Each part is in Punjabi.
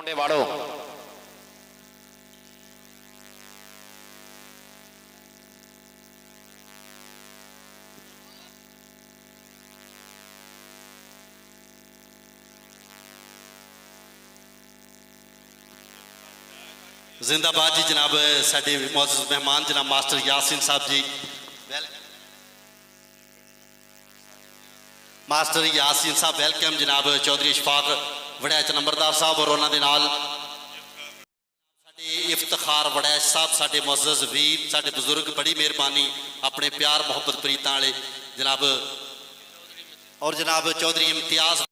वाड़ो जिंदाबाद जी जनाब साडे मौजूद मेहमान जनाब मास्टर यासीन साहब जी मास्टर यासीन साहब वेलकम जनाब चौधरी इशफाक वड़ैच नंबरदार साहब और उन्होंने नाल साडे इफ्तिखार वड़ैच साहब साडे मुअज़्ज़ज़ वीर साडे बुजुर्ग बड़ी मेहरबानी अपने प्यार मोहब्बत प्रीतां वाले जनाब और जनाब चौधरी इम्तियाज़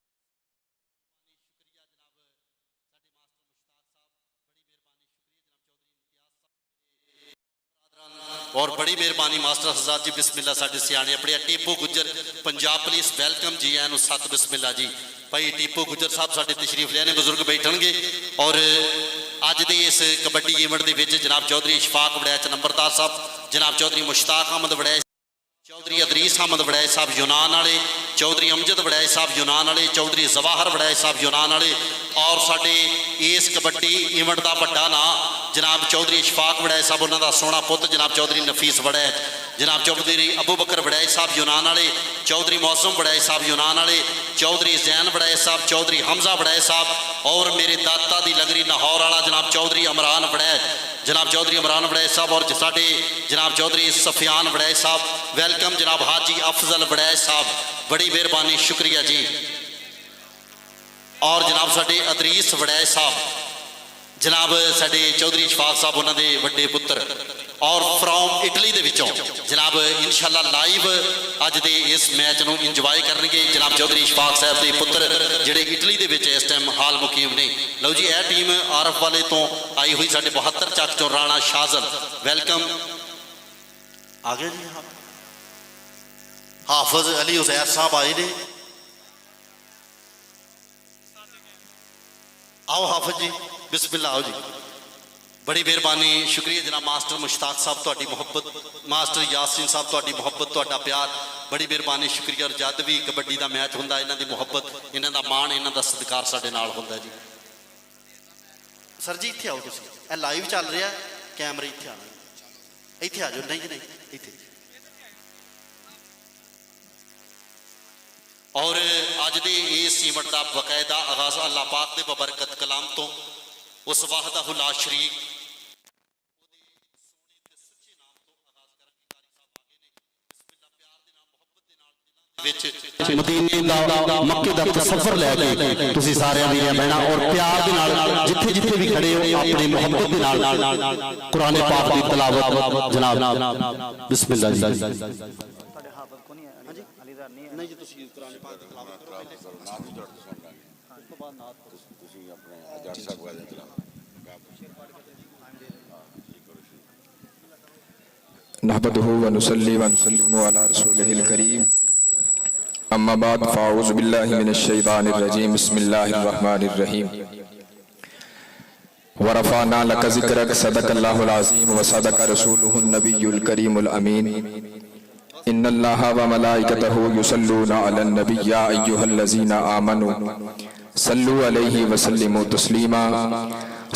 और बड़ी मेहरबानी मास्टर हज़ार जी बिस्मिल्ला साडे सियाने अपने टीपू गुजर Punjab police welcome G N सत बिस्मिल्ला जी भाई टीपू गुजर साहब साडे तशरीफ लियाने बुजुर्ग बैठणगे और अज दे इस कबड्डी इवेंट दे विच जनाब चौधरी इशफाक वड़ैच नंबरदार साहब जनाब चौधरी मुश्ताक अहमद वड़ैच चौधरी अदरीस अहमद वड़ैच साहब यूनान वाले चौधरी अमजद वड़ैच साहब यूनान वाले चौधरी जवाहर वड़ैच साहब यूनान वाले और साडे इस कबड्डी इवेंट का वड्डा नाम जनाब चौधरी इशफाक वड़ैच साहब उन्होंने सोहना पुत जनाब चौधरी नफीस वड़ैच जनाब चौधरी अबू बकर वड़ैच साहब यूनान वाले चौधरी मौसम वड़ैच साहब यूनान वाले चौधरी जैन वड़ैच साहब चौधरी हमजा वड़ैच साहब और मेरे दाता दी लगरी लाहौर वाला जनाब चौधरी इमरान वड़ैच जनाब चौधरी इमरान वड़ैच साहब और साडे जनाब चौधरी सफियान वड़ैच साहब वेलकम जनाब हाजी अफजल वड़ैच साहब बड़ी मेहरबानी शुक्रिया जी और जनाब साडे अदरीस वड़ैच साहब जनाब साडे चौधरी इशफाक साहब उन्होंने वड्डे पुत्र और फ्रॉम इटली दे विचों जनाब इंशाअल्लाह लाइव अज दे इस मैच नूं इंजॉय करनगे जनाब चौधरी इशफाक साहब के पुत्र जिहड़े इटली दे विच इस टाइम हाल मुकीम ने लो जी यह टीम आरफ वाले तो आई हुई साडे 72 चक चों राणा शाजल वेलकम आ गए जी हाफिज अली हुसैन साहब आए ने आओ हाफिज जी बिस्मिल्लाह आओ जी बड़ी मेहरबानी शुक्रिया जनाब मास्टर मुश्ताक साहब तुहाडी मुहब्बत मास्टर यासीन साहब तुहाडी मुहब्बत तुहाडा प्यार बड़ी मेहरबानी शुक्रिया और जद भी कबड्डी का मैच हुंदा इन्हां दी मुहब्बत इन्हां दा मान इन्हां दा सत्कार साडे नाल हुंदा जी सर जी इत्थे आओ तुसीं ए लाइव चल रहा कैमरे इत्थे आना इत्थे आ जाओ नहीं जी नहीं इत्थे और अज दे इस इवेंट का बकायदा आगाज अल्लाह पाक दे बबरकत कलाम तो उस वाहदा ला शरीक मदीने दा मक्के दा सफर लैके तुसीं सारे वीरां भैणां और प्यार दे नाल जिथे जिथे भी खड़े हो अपनी मोहब्बत दे नाल कुरान पाक दी तिलावत जनाब बिस्मिल्लाह जी ਤੁਹਾਡੇ ਹਾਫਿਜ਼ ਕੋ ਨਹੀਂ ਹੈ ਹਾਂਜੀ ਅਲੀਦਾਰ ਨਹੀਂ ਹੈ नहीं जी तुसीं कुरान पाक दी तिलावत करो ਉਸ ਤੋਂ ਬਾਅਦ ਨਾਤ ਤੁਸੀਂ ਆਪਣੇ ਅਜਾਰ ਸਾਹਿਬ ਵਾਲੇ ਚਲਾ नहमदुहु व नुसल्ली व नुसल्लिमु अला रसूलिहिल करीम अम्मा बाद फ़ाऊज़ु बिल्लाहि मिनश शैतानिर रजीम बिस्मिल्लाहिर रहमानिर रहीम व रफ़अना लका ज़िक्रक सदक़ल्लाहुल अज़ीम व सदक़ रसूलुहुन नबियुल करीमुल अमीन इन्नल्लाहा व मलाइकतहु युसल्लूना अलन नबी या अय्युहल्लज़ीना आमनू सल्लु अलैहि व सल्लिमु तस्लीमा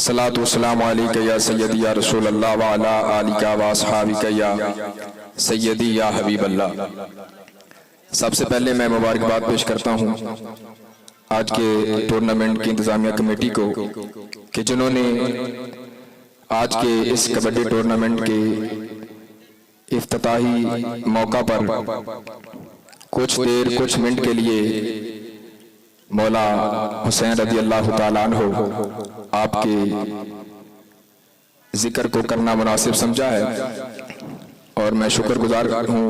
सलातु वस्सलामु अलैका या सय्यदी या रसूल अल्लाह व अला आलिका व अस्हाबिका या सय्यदी या हबीब अल्लाह। सबसे पहले मैं मुबारकबाद पेश करता हूँ आज के टूर्नामेंट की इंतजामिया कमेटी को कि जिन्होंने आज के इस कबड्डी टूर्नामेंट के इफ्तिताही मौका पर कुछ देर कुछ मिनट के लिए मौला हुसैन रज़ी अल्लाह तआला अन्हु आपके जिक्र को करना मुनासिब समझा है और मैं शुक्रगुजार हूँ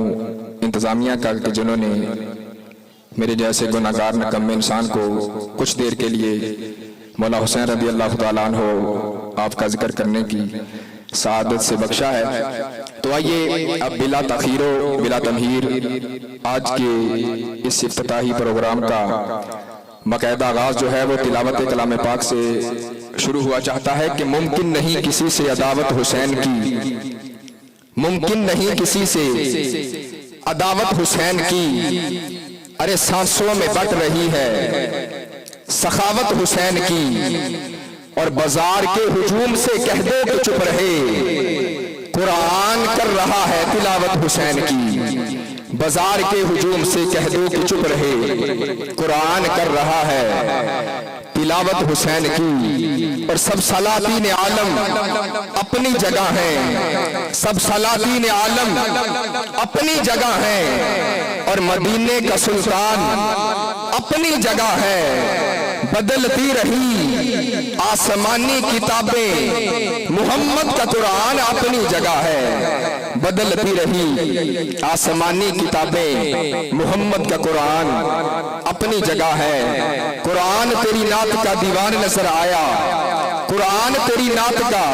इंतज़ामिया का कि जिन्होंने मेरे जैसे गुनाहगार नकम्मे इंसान को कुछ देर के लिए मौला हुसैन रज़ी अल्लाह तआला अन्हु आपका जिक्र करने की सआदत से बख्शा है। तो आइए अब बिला तखीरो बिला तमहीर आज के इस इफ्तिताही प्रोग्राम का बाकायदा आगाज जो है वो तिलावत कलाम पाक से शुरू हुआ चाहता है कि मुमकिन नहीं किसी से अदावत हुसैन की मुमकिन नहीं किसी से अदावत हुसैन की अरे सांसों में बट रही है सखावत हुसैन की اور بازار کے ہجوم سے کہہ دو کہ چپ رہے، قرآن کر رہا ہے تلاوت حسین کی، بازار کے ہجوم سے کہہ دو کہ چپ رہے، قرآن کر رہا ہے تلاوت حسین کی۔ اور سب سلاطین عالم اپنی جگہ ہیں، سب سلاطین عالم اپنی جگہ ہیں، اور مدینے کا سلطان اپنی جگہ ہے۔ بدلتی رہی آسمانی کتابیں، محمد کا قرآن اپنی جگہ ہے۔ بدلتی رہی آسمانی کتابیں، محمد کا قرآن اپنی جگہ ہے۔ قرآن تیری نعت کا دیوان نظر آیا، قرآن تیری نعت کا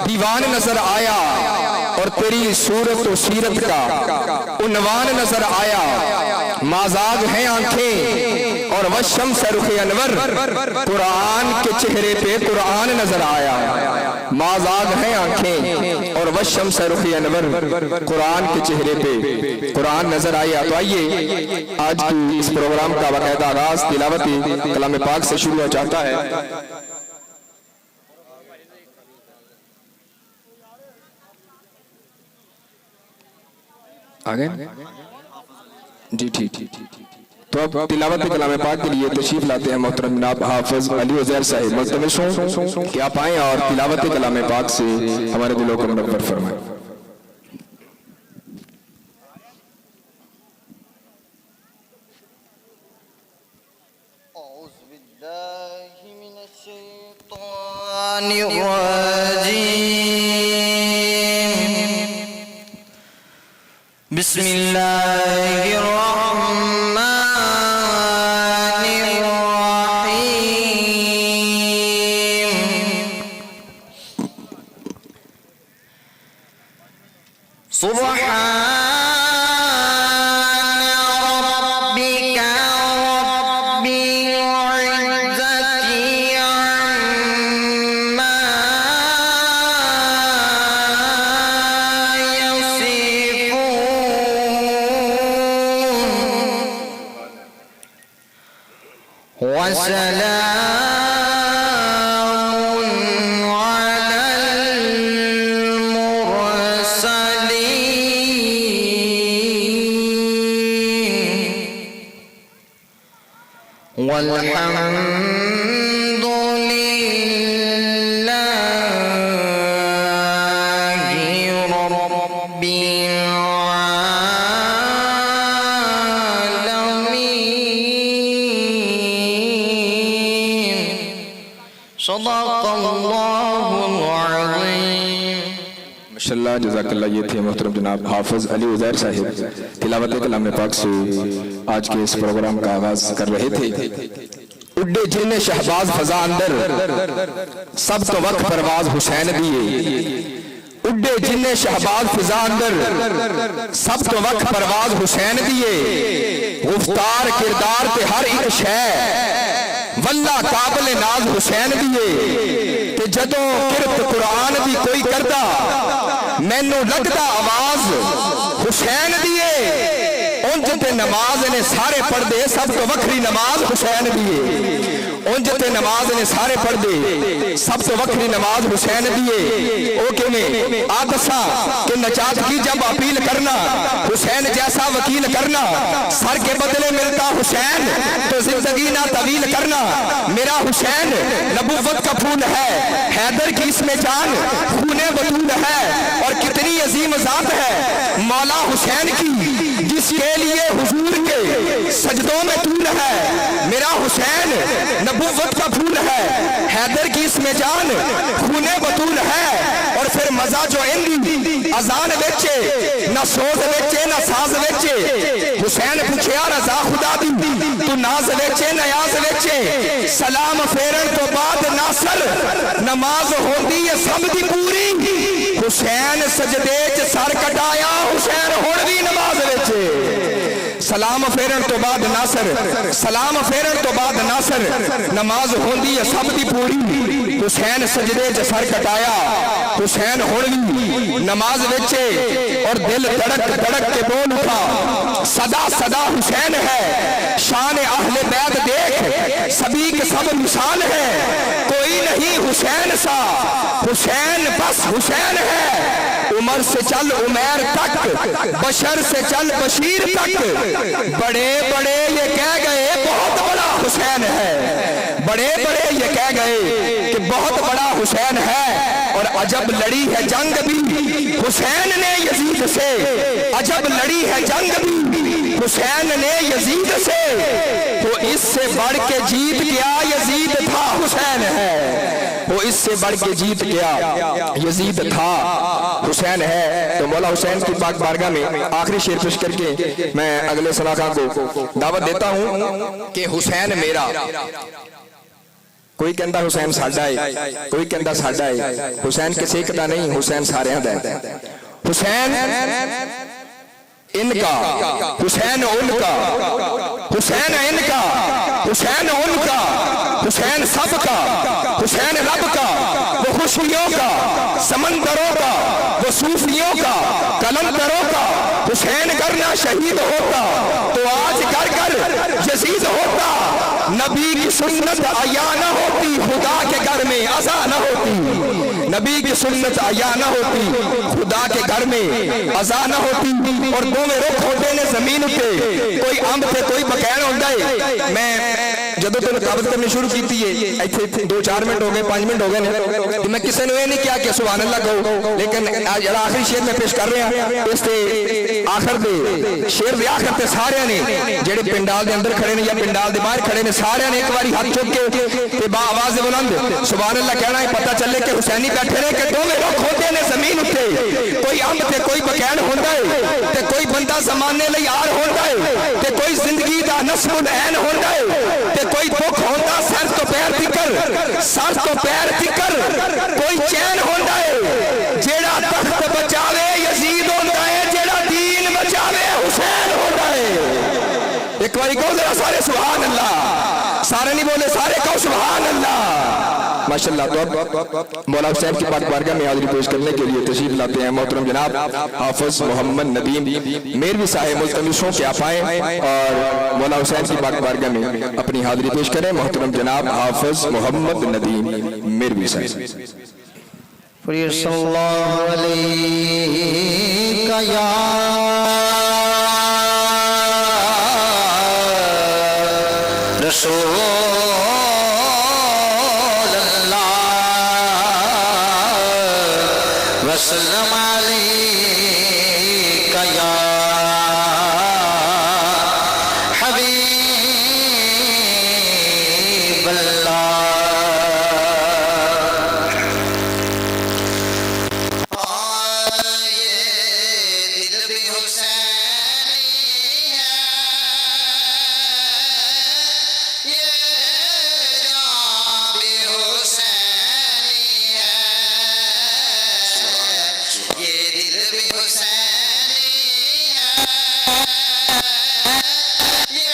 دیوان نظر آیا، اور تیری صورت و سیرت کا عنوان نظر آیا۔ مازاغ ہیں آنکھیں اور والشمس رخ انور، قرآن کے چہرے پہ قرآن نظر آیا۔ مازاغ ہیں آنکھیں اور والشمس رخ انور، قرآن کے چہرے پہ قرآن نظر آیا۔ تو آئیے آج کی اس پروگرام کا باقاعدہ آغاز تلاوت کلام پاک سے شروع ہو جاتا ہے۔ آگے جی ٹھیک، تو اب تلاوت کلام پاک کے لیے تشریف لاتے ہیں محترم جناب حافظ علی عزیر صاحب۔ ملتمس ہوں کہ آپ آئیں اور تلاوت کلام پاک سے ہمارے دلوں کو منور فرمائیں۔ اعوذ باللہ من الشیطان الرجیم، بسم اللہ الرحمن الرحیم۔ سبحان ربک رب العزة عما وسلام على المرسلين والحمد لله رب صدق اللہ العظیم۔ ماشاءاللہ، جزاک اللہ۔ یہ تھے محترم جناب حافظ علی عزیر صاحب، تلاوت کلام پاک سے آج کے اس پروگرام کا آغاز کر رہے تھے۔ اڈے جن شہباز فضا اندر، سب تو وقت پرواز حسین دیے۔ اڈے جن شہباز فضا اندر، سب تو وقت پرواز حسین دیے۔ گفتار کردار تے ہر ایک شے، واللہ قابل ناز حسین دیے۔ تے جدوں کرت قرآن دی کوئی کردہ، مینوں لگدا آواز حسین دیے۔ انج تے نماز نے سارے پڑھ دے، سب تو وکھری نماز حسین دیے۔ انج تے نماز نے سارے پڑھ دے، سب تو وکھری نماز حسین دیے۔ او کیویں آدسا کہ نجات کی جب اپیل کرنا، حسین جیسا وکیل کرنا، سر کے بدلے ملتا حسین تو زندگی نہ طویل کرنا۔ میرا حسین نبوت کا پھول ہے، حیدر کی اس میں جان خون بطول ہے، اور کتنی عظیم ذات ہے مولا حسین کی، جس کے لیے حضور کے سجدوں میں طول ہے۔ میرا حسین نبوت کا پھول ہے، حیدر کی اس میں جان خون بطول ہے، اور پھر مزہ جو اندی اذان وچے، نہ سوز وچے نہ ساز وچے۔ حسین پوچھیا رضا خدا دی، تو ناز وچے نیاز وچے۔ سلام پھیرن تو بعد ناصر، نماز ہوندی ہے سب دی پوری۔ حسین سجدے چ سر کٹایا، حسین ہن وی نماز وچے۔ سلام پھیرن تو بعد ناصر، سلام پھیرن تو بعد ناصر، نماز ہوندی ہے سب دی پوری۔ حسین سجدے چ سر کٹایا، حسین ہن وی نماز وچے، اور دل دھڑک دھڑک کے بول اٹھا، सदा सदा हुसैन है। शान अहले बैत देख सभी के सब मिसाल है। कोई नहीं हुसैन सा, हुसैन बस हुसैन है। उमर से चल उमैर तक, बशर से चल बशीर तक, बड़े बड़े ये कह गए बहुत बड़ा हुसैन है। बड़े बड़े ये कह गए कि बहुत बड़ा हुसैन है। और अजब लड़ी है जंग भी हुसैन ने यजीद से, अजब लड़ी है जंग भी हुसैन ने यजीद से। तो इससे बढ़ के जीत गया यजीद था हुसैन है। वो इससे बढ़ के जीत गया यजीद था हुसैन है। तो मौला हुसैन की पाक बारगाह में आखिरी शेर पेश करके मैं अगले सलाखा को दावत देता हूं कि हुसैन मेरा, कोई कहता हुसैन साडा है, कोई कहता साडा है। हुसैन किसी एक दा नहीं, हुसैन सारियां दा है। हुसैन इनका, हुसैन उनका, हुसैन इनका, हुसैन उनका, हुसैन सबका, हुसैन रब का, वो खुशियों का, समंदरों का, वो सूफियों का, कलंदरों का। हुसैन करना शहीद होता तो आज कर कर यजीद होता। नबी की सुन्नत आया न होती, खुदा के घर में अज़ा न होती। नबी की सुन्नत आया न होती, खुदा के घर में अज़ा न होती। और दोवें रुख होते ने जमीन पे, कोई अंब ते कोई बकैन होता है। मैं ਜਦੋਂ ਤੋਂ ਨਕਾਬਤ ਕਰਨੀ ਸ਼ੁਰੂ ਕੀਤੀ ਹੈ ਇੱਥੇ 2-4 ਮਿੰਟ ਹੋ ਗਏ, 5 ਮਿੰਟ ਹੋ ਗਏ ਨੇ, ਤੇ ਮੈਂ ਕਿਸੇ ਨੂੰ ਇਹ ਨਹੀਂ ਕਿਹਾ ਕਿ ਸੁਭਾਨ ਅੱਲਾਹ ਕਹੋ। ਲੇਕਿਨ ਜਿਹੜਾ ਆਖਰੀ ਸ਼ੇਰ ਮੈਂ ਪੇਸ਼ ਕਰ ਰਿਹਾ ਇਸ ਤੇ ਆਖਰ ਦੇ ਸ਼ੇਰ ਦੇ ਆਖਰ ਤੇ ਸਾਰਿਆਂ ਨੇ ਜਿਹੜੇ ਪਿੰਡਾਲ ਦੇ ਅੰਦਰ ਖੜੇ ਨੇ ਜਾਂ ਪਿੰਡਾਲ ਦੇ ਬਾਹਰ ਖੜੇ ਨੇ, ਸਾਰਿਆਂ ਨੇ ਇੱਕ ਵਾਰੀ ਹੱਥ ਚੁੱਕ ਕੇ ਤੇ ਬਾ ਆਵਾਜ਼ ਬੁਲੰਦ ਸੁਭਾਨ ਅੱਲਾਹ ਕਹਿਣਾ ਹੈ। ਪਤਾ ਚੱਲੇ ਕਿ ਹੁਸੈਨੀ ਬੈਠੇ ਨੇ, ਕਿ ਦੋਵੇਂ ਲੋਕ ਹੋਤੇ ਨੇ ਜ਼ਮੀਨ ਉੱਤੇ। ਕੋਈ ਅੰਬ ਤੇ ਕੋਈ ਬਕੈਨ ਹੁੰਦਾ ਹੈ, ਤੇ ਕੋਈ ਬੰਦਾ ਜ਼ਮਾਨੇ ਲਈ ਆਰ ਹੁੰਦਾ ਹੈ, ਤੇ ਕੋਈ ਜ਼ਿੰਦਗੀ ਦਾ ਨਸਬੁਲ ਐਨ ਹੁੰਦਾ ਹੈ, ਤੇ कोई दुख होता सर तो पैर तिकर, सर तो पैर तिकर। कोई चैन होता है जेड़ा तख्त बचावे यजीद होता है, जेड़ा दीन बचावे हुसैन होता है। एक बारी कहो जरा सारे सुभान अल्लाह, सारे नहीं बोले, सारे कहो सुभान अल्लाह। माशाअल्लाह। तो अब मौला हुसैन की पाक बारगाह में हाजिरी पेश करने के लिए तशरीफ लाते हैं मोहतरम जनाब हाफिज मोहम्मद नदीम। मेरवी साहिब मुल्तमिसों के आप आए और मौला हुसैन की पाक बारगाह में अपनी हाजिरी पेश करें। मोहतरम जनाब हाफिज मोहम्मद नदीम मेरवी साहिब। सल्लल्लाहु अलैहि या रसूल वसल्लम अलैका या हबीब अल्लाह। ये दिल भी हुसैनी है, ये जान भी हुसैनी है, ये दिल भी हुसैनी है, ये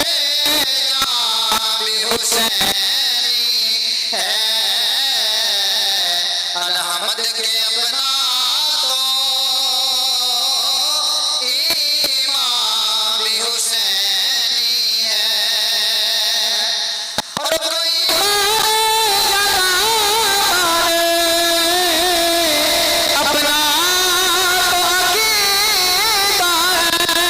जान भी हुसैनी है। अलहमद के अपना तो ईमान भी हुसैनी है। और कोई अपना तो अकीदा है।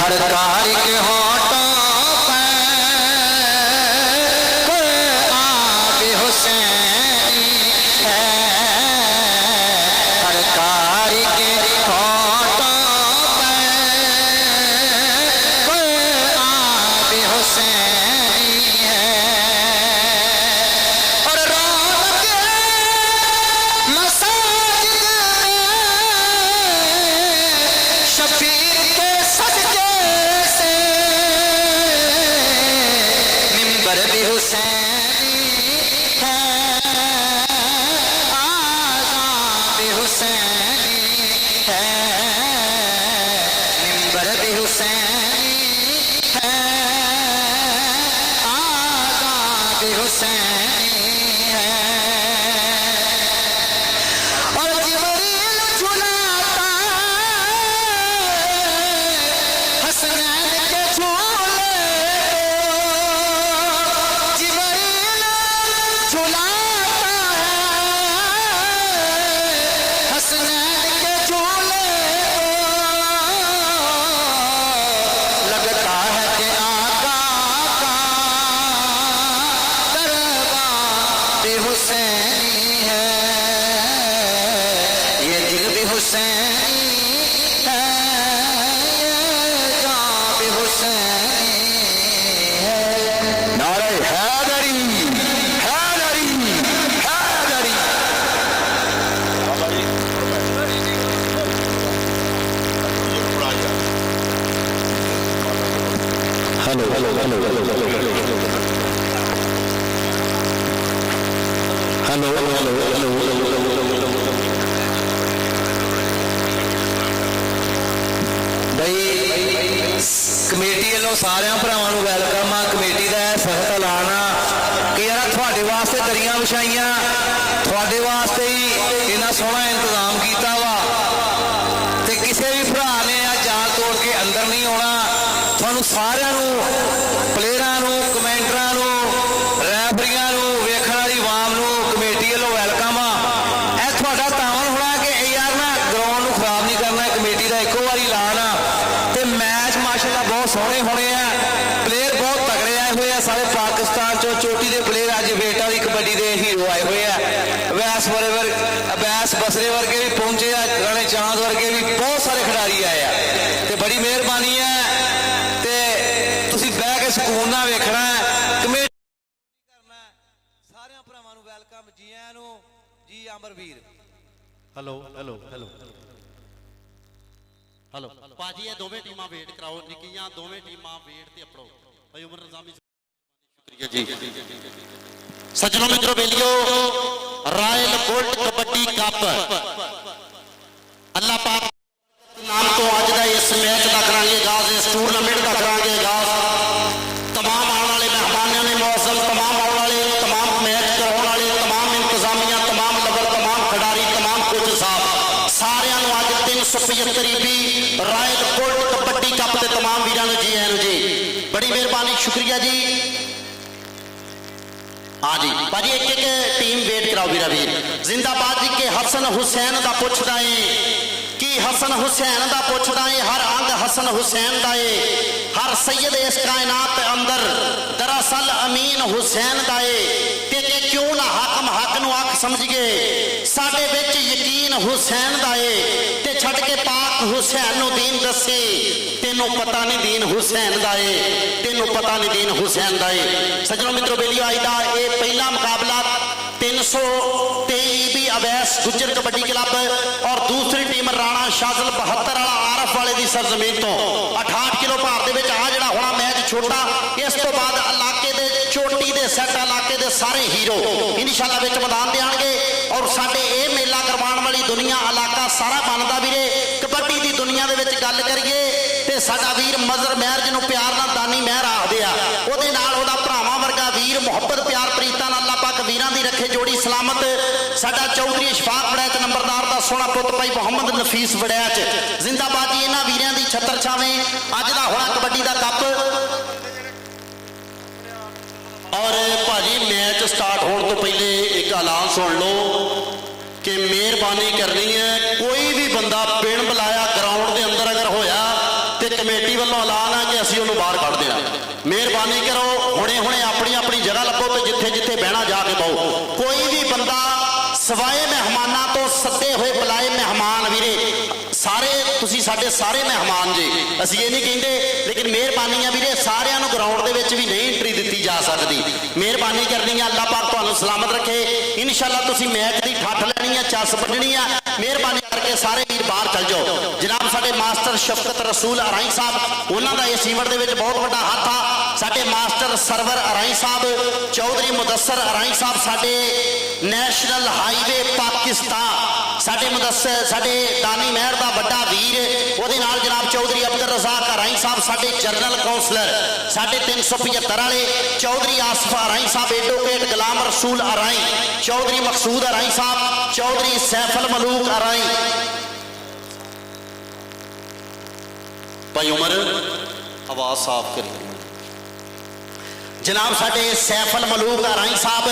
हर कारी के होठों पे कुरान भी हुसैनी है। हर कारी के होठों पे कुरान भी हुसैनी है। और रौनक मसाजिद में शफीर के सदके से मिंबर भी हुसैनी है। आज़ान भी हुसैनी है, मिंबर भी हुसैनी है, आज़ान भी हुसैनी है। और जिब्रील झुलाता कमेटी वालों सारे भरावां नूं वैलकम आ। कमेटी का सख्त ऐलान आ कि यार तुहाडे वास्ते दरियां विछाइयां, तुहाडे वास्ते ही इन्ना सोहना इंतजाम किया वा ते किसी भी भरा ने जाल तोड़ के अंदर नहीं आना। तुहानूं सारिआं नूं, प्लेयरां नूं, कमेंटरां नूं, रैफरियां नूं, वेखण वाली आवाम नूं कमेटी वालों वैलकम आ। यह तुहाडा तावन होना कि यार ना ग्राउंड नूं खराब नहीं करना। कमेटी का इक्को वारी ऐलान आ ते मैच माशाअल्लाह बहुत सोहने होने हैं। प्लेयर बहुत तगड़े आए हुए हैं सारे पाकिस्तान चो। चोटी के प्लेयर अज बेटा की कबड्डी के हीरो आए हुए हैं। वैस बसरे वर्गे भी पहुंचे हैं, राणे चांद वर्गे भी बहुत सारे खिडारी आए हैं ते बड़ी मेहरबानी है ते तुसीं बह के सुकून नाल वेखना है। कमेटी करना सारे भरावां नूं वैलकम जी आयां नूं जी Amarveer. Hello hello hello hello भाजी ये दोवें टीमां वेट कराओ, निक्कियां दोवें टीमां वेट ते अपड़ो भाई उमर निजामी शुक्रिया जी। सज्जनों मित्रों बेलियो रॉयल गोल्ड कबड्डी कप अल्लाह पाक नाम तो अज का इस मैच का करांगे आगाज, इस टूरनामेंट का करांगे आगाज। तमाम आने वाले मेहमानों ने मौसम, तमाम आने वाले, तमाम मैच कराने वाले, तमाम इंतजामिया, तमाम लवर, तमाम खिडारी, तमाम कोच साहब सारिਆਂ ਨੂੰ ਅੱਜ 375 रॉयल गोल्ड कबड्डी कप के तमाम वीरों को जी आयां जी। बड़ी मेहरबानी शुक्रिया जी। हाँ जी भाजी एक एक टीम वेट कराओ वीरा वीर। जिंदाबाद जी के हसन हुसैन का पुछदा है कि हसन हुसैन का पुछदा है, हर अंग हसन हुसैन का है, हर सैयद इस कायनात अंदर दरअसल अमीन हुसैन का है। ते क्यों ना हाकम हक नूं अख समझिए, साडे विच यकीन हुसैन का है ते छड़ के पाक हुसैन नूं दीन दसे। तेनों पता नहीं दीन हुसैन का है, तेनों पता नहीं दीन हुसैन का है। सज्जनों मित्रों बेलियो अज दा ये पहला मुकाबला 323 भी अवैस गुज्जर कबड्डी क्लब और दूसरी टीम राणा शाजल 72 वाला आरफ वाले की सरजमीन तो 68 किलो भार के आ जड़ा होना मैच छोटा। इस तो बाद इलाके के चोटी के सैट इलाके के सारे हीरो इंशाअल्लाह विच मैदान देंगे और साडे ये मेला करवाने वाली दुनिया इलाका सारा बनता वीरे। कबड्डी की दुनिया के विच गल करिए तो साडा वीर मजर महर जिन्होंने प्यार नाल दानी महर आखदे आ, उहदे नाल उहदा भरावां वर्गा वीर मुहब्बत प्यार प्रीतां नाल अल्लाह पाक वीरां दी रखे जोड़ी सलामत। साडा चौधरी इशफाक बड़ैच नंबरदार दा सोहना पुत भाई मुहम्मद नफीस बड़ैच जिंदाबाद जी। इन्हां वीरां दी छत्तर छावें अज दा होना कबड्डी दा कप। और भाजी मैच स्टार्ट होने तो पहले एक ऐलान सुन लो कि मेहरबानी करनी है, कोई भी बंदा बिन बुलाया ग्राउंड के अंदर अगर होया तो कमेटी वालों ऐलान है कि असीं उहनूं बाहर कढ देना। मेहरबानी करो हुणे हुणे अपनी अपनी जगह लभो तो जिथे जिथे बहना जाके बहो। कोई भी बंदा सवाए मेहमानां तो सद्दे हुए बुलाए मेहमान वीरे सारे तुसीं साडे सारे मेहमान जी, असीं ये नहीं कहिंदे, लेकिन मेहरबानी है वीरे सारिआं नूं ग्राउंड दे विच भी नहीं एंट्री दित्ती जा सकदी। मेहरबानी करनी है, अल्लाह पाक तुहानूं सलामत रखे। इंशाअल्लाह तुसीं मैच की ठठ लैनी है, चस बड्ढनी है। मेहरबानी करके सारे वीर बाहर चल जाओ। जनाब साडे मास्टर शफकत रसूल अराई साहब उन्हां दा इस इवेंट दे विच बहुत वड्डा हत्थ आ। साडे मास्टर सरवर अराई साहब, चौधरी मुदस्सर अराई साहब साडे नैशनल हाईवे पाकिस्तान, साडे मुदस्सर साडे दानी महर दा बड़ा वीर, उहदे नाल जनाब चौधरी अब्दुल रज़ाक अराई साहब साडे जनरल काउंसलर, साडे 375 वाले चौधरी आसफ अराई साहब, एडवोकेट गुलाम रसूल अराई, चौधरी मकसूद अराई साहब, चौधरी सैफल मलूक अराई। भाई उमर आवाज साफ करिए। जनाब साडे सैफल मलूक अराई साहब,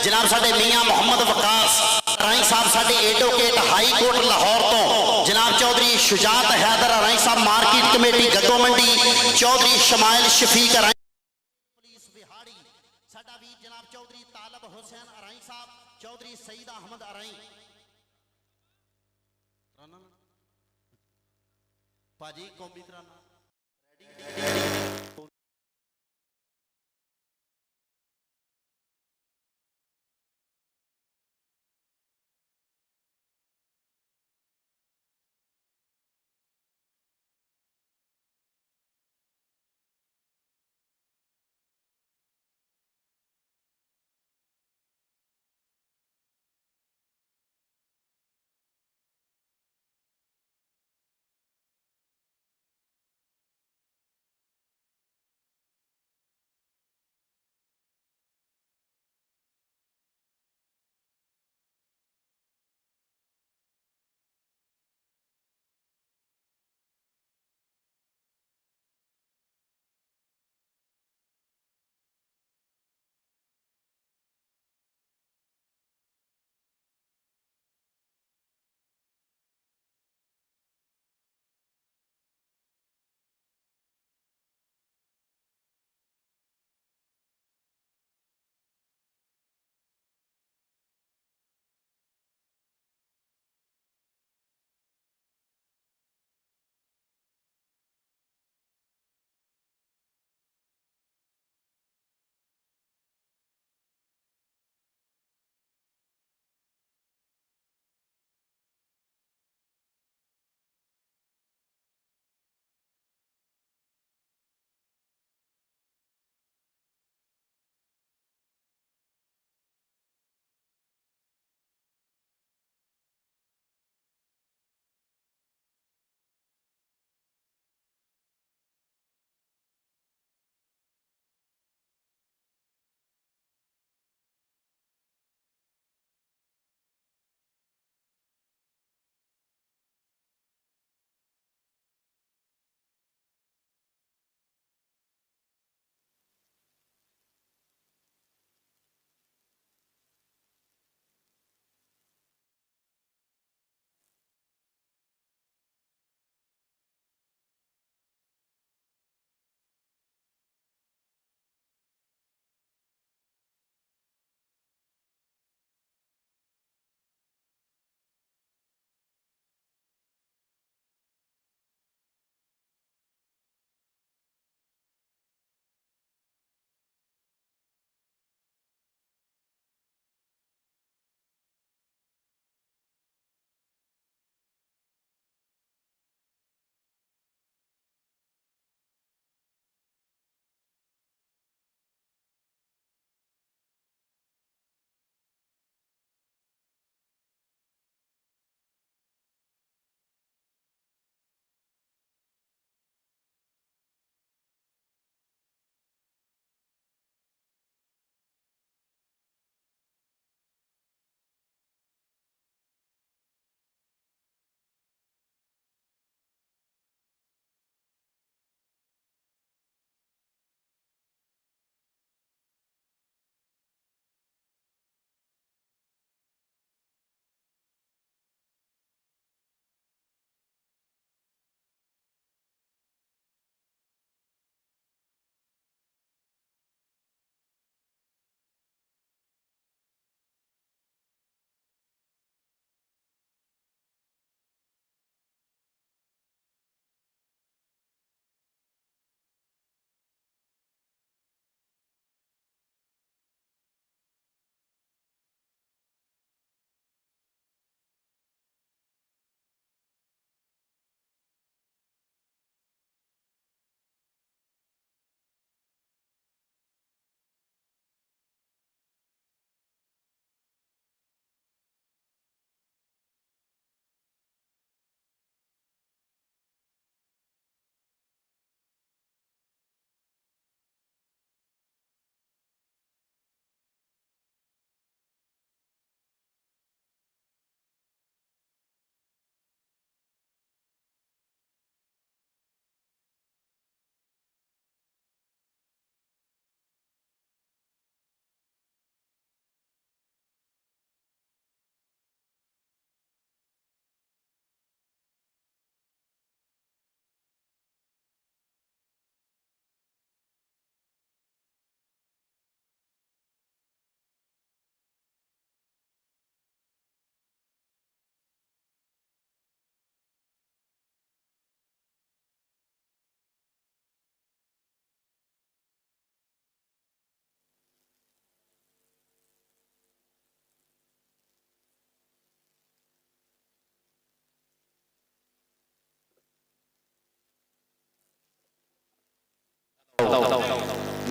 जनाब साडे मियाँ मोहम्मद वकास अराई साहब साडे एडवोकेट हाई कोर्ट लाहौर तो, जनाब चौधरी शुजात हैदर अराई साहब मार्केट कमेटी गद्दो मंडी, चौधरी शमाइल शफीक अराई पुलिस बिहाड़ी, साडा वीर जनाब चौधरी तालब हुसैन अराई साहब, चौधरी सईद अहमद अराई। भाजी कौमी तराना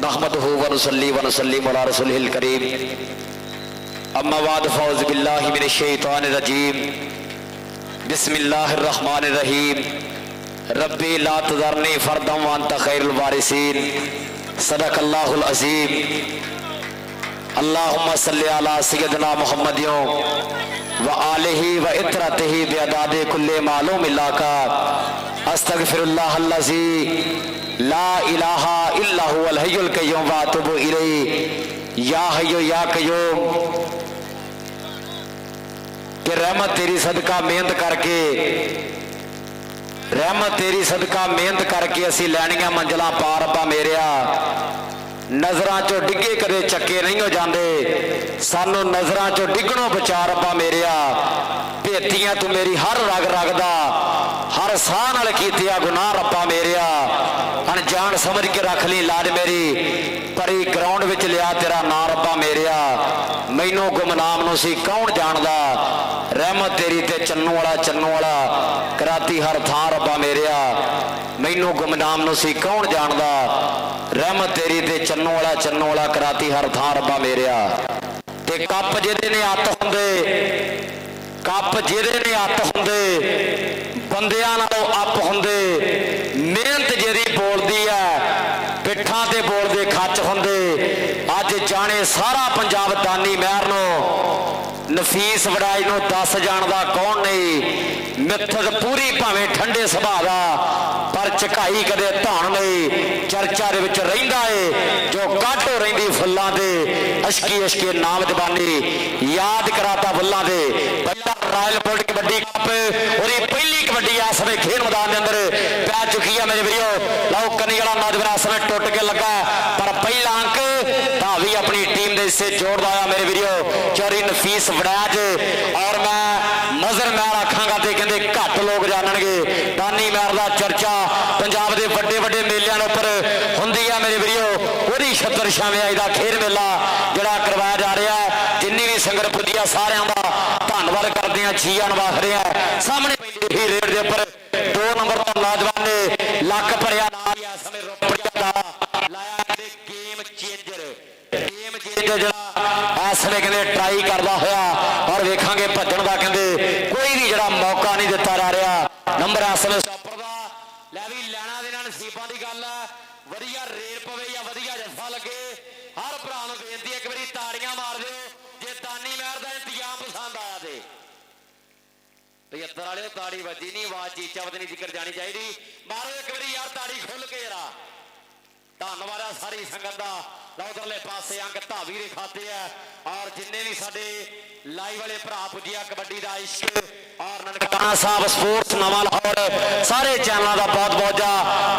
नहमदुहु व नुसल्ली व नुसल्लिमु अला रसूलिहिल करीम अम्मा बाद फौज बिल्लाहि मिनश शैतानिर रजीम बिस्मिल्लाहिर रहमानिर रहीम रब्बी ला तज़रनी फरदम व अंत खैरुल वारिसीन सदक़ल्लाहुल अज़ीम अल्लाहुम्मा सल्लि अला सय्यदिना मुहम्मदिन व आलिहि व इतरतिहि बिअदादि कुल्ली मालूम इल्लाका अस्तगफिरुल्लाहल्लज़ी ला इलाहा इल्ला हुवल हय्युल कय्यूम व अतूबु इलैहि या हय्यु या कय्यूम। कि रहमत तेरी सदका मेहनत करके असी लैनियां मंजिलां पार रब्बा मेरिया नजरां चों डिगे कदे चक्के नहीं हो जाते सानू नजरां चों डिगणों बचा रब्बा मेरिया भेतियां तू मेरी हर रग रगदा हर साह नाल कीतिया गुनाह रब्बा मेरिया अनजान समझ के रख ली लाज मेरी परी ग्राउंड विच लिया तेरा नां रब्बा मेरिया मैनू गुमनाम नूं सी कौन जानदा रहमत तेरी ते चन्नू वाला कराती हर थां रब्बा मेरिया मैनू गुमनाम नूं सी कौन जानदा रहमत तेरी ते चन्नू वाला कराती हर थां रब्बा मेरिया। ते कप जिहदे ने हत्थ हुंदे बंदियां नालों अप हुंदे मेहनत जेरी बोलदी है पिठा ते बोलदे खच हुंदे अज जाने सारा पंजाब दानी महर नूं नफीस वड़ाई नूं दस जानदा कौन नहीं मिथक पूरी भावें ठंडे सुभाਅ दा पर झकाई कदे धान नहीं चर्चा दे विच रहिंदा है जो काटो रहिंदी फुल्लां ते अशकी अशके नाम जबानी याद कराता फुल्लां ते पहला रॉयल बोर्ड कबड्डी कप और पहली कबड्डी इस समय खेल मैदान के अंदर पै चुकी है मेरे वीरों लाओ कनी वाला नौजवान इस समय टुट के लगा पर पहला अंक धावी अपनी टीम के हिस्से जोड़दा आया मेरे वीरों चौरी नफीस वड़ैज और मैं नजर महर आखांगा तो कहते घट लोग जानणगे दानी महर का चर्चा पंजाब के बड़े बड़े मेलियां उपर हुंदी है मेरे वीरों वही छत्तर छावें का खेल मेला जिहड़ा करवाया जा रहा है जिन्नी भी संगत पुजी सारिਆਂ ਦਾ धन्नवाद करते हैं जीआन वाखदे हैं सामने रेड के उपर 2 नंबर का नौजवान ने लक भरिया गेम चेंजर इस वे कहते ट्राई करता होया और वेखांगे भजन का कहते कोई भी जरा मौका नहीं दिता जा रहा नंबर इस वे लै भी लैना दे नाल नसीबां दी गल है वधिया रेल पवे या वधिया जफा लगे हर भरा नूं बेनती एक बारी ताड़ियां मार दिओ जे दानी महर दा इंतजाम पसंद आया ते 75 वाले ताड़ी वजी नहीं आवाज चीचा नहीं जिक्र जानी चाहिए मारो एक बारी यार ताड़ी खुल के जरा धन्नवाद है सारी संगत का लो उधरले पासे अंक धावी दे खाते है और जिन्ने भी साडे लाइव वाले भरा पुजिया कबड्डी का इश्क और ननकाना साहब स्पोर्ट्स नवा लाहौर सारे चैनलों का बहुत बहुत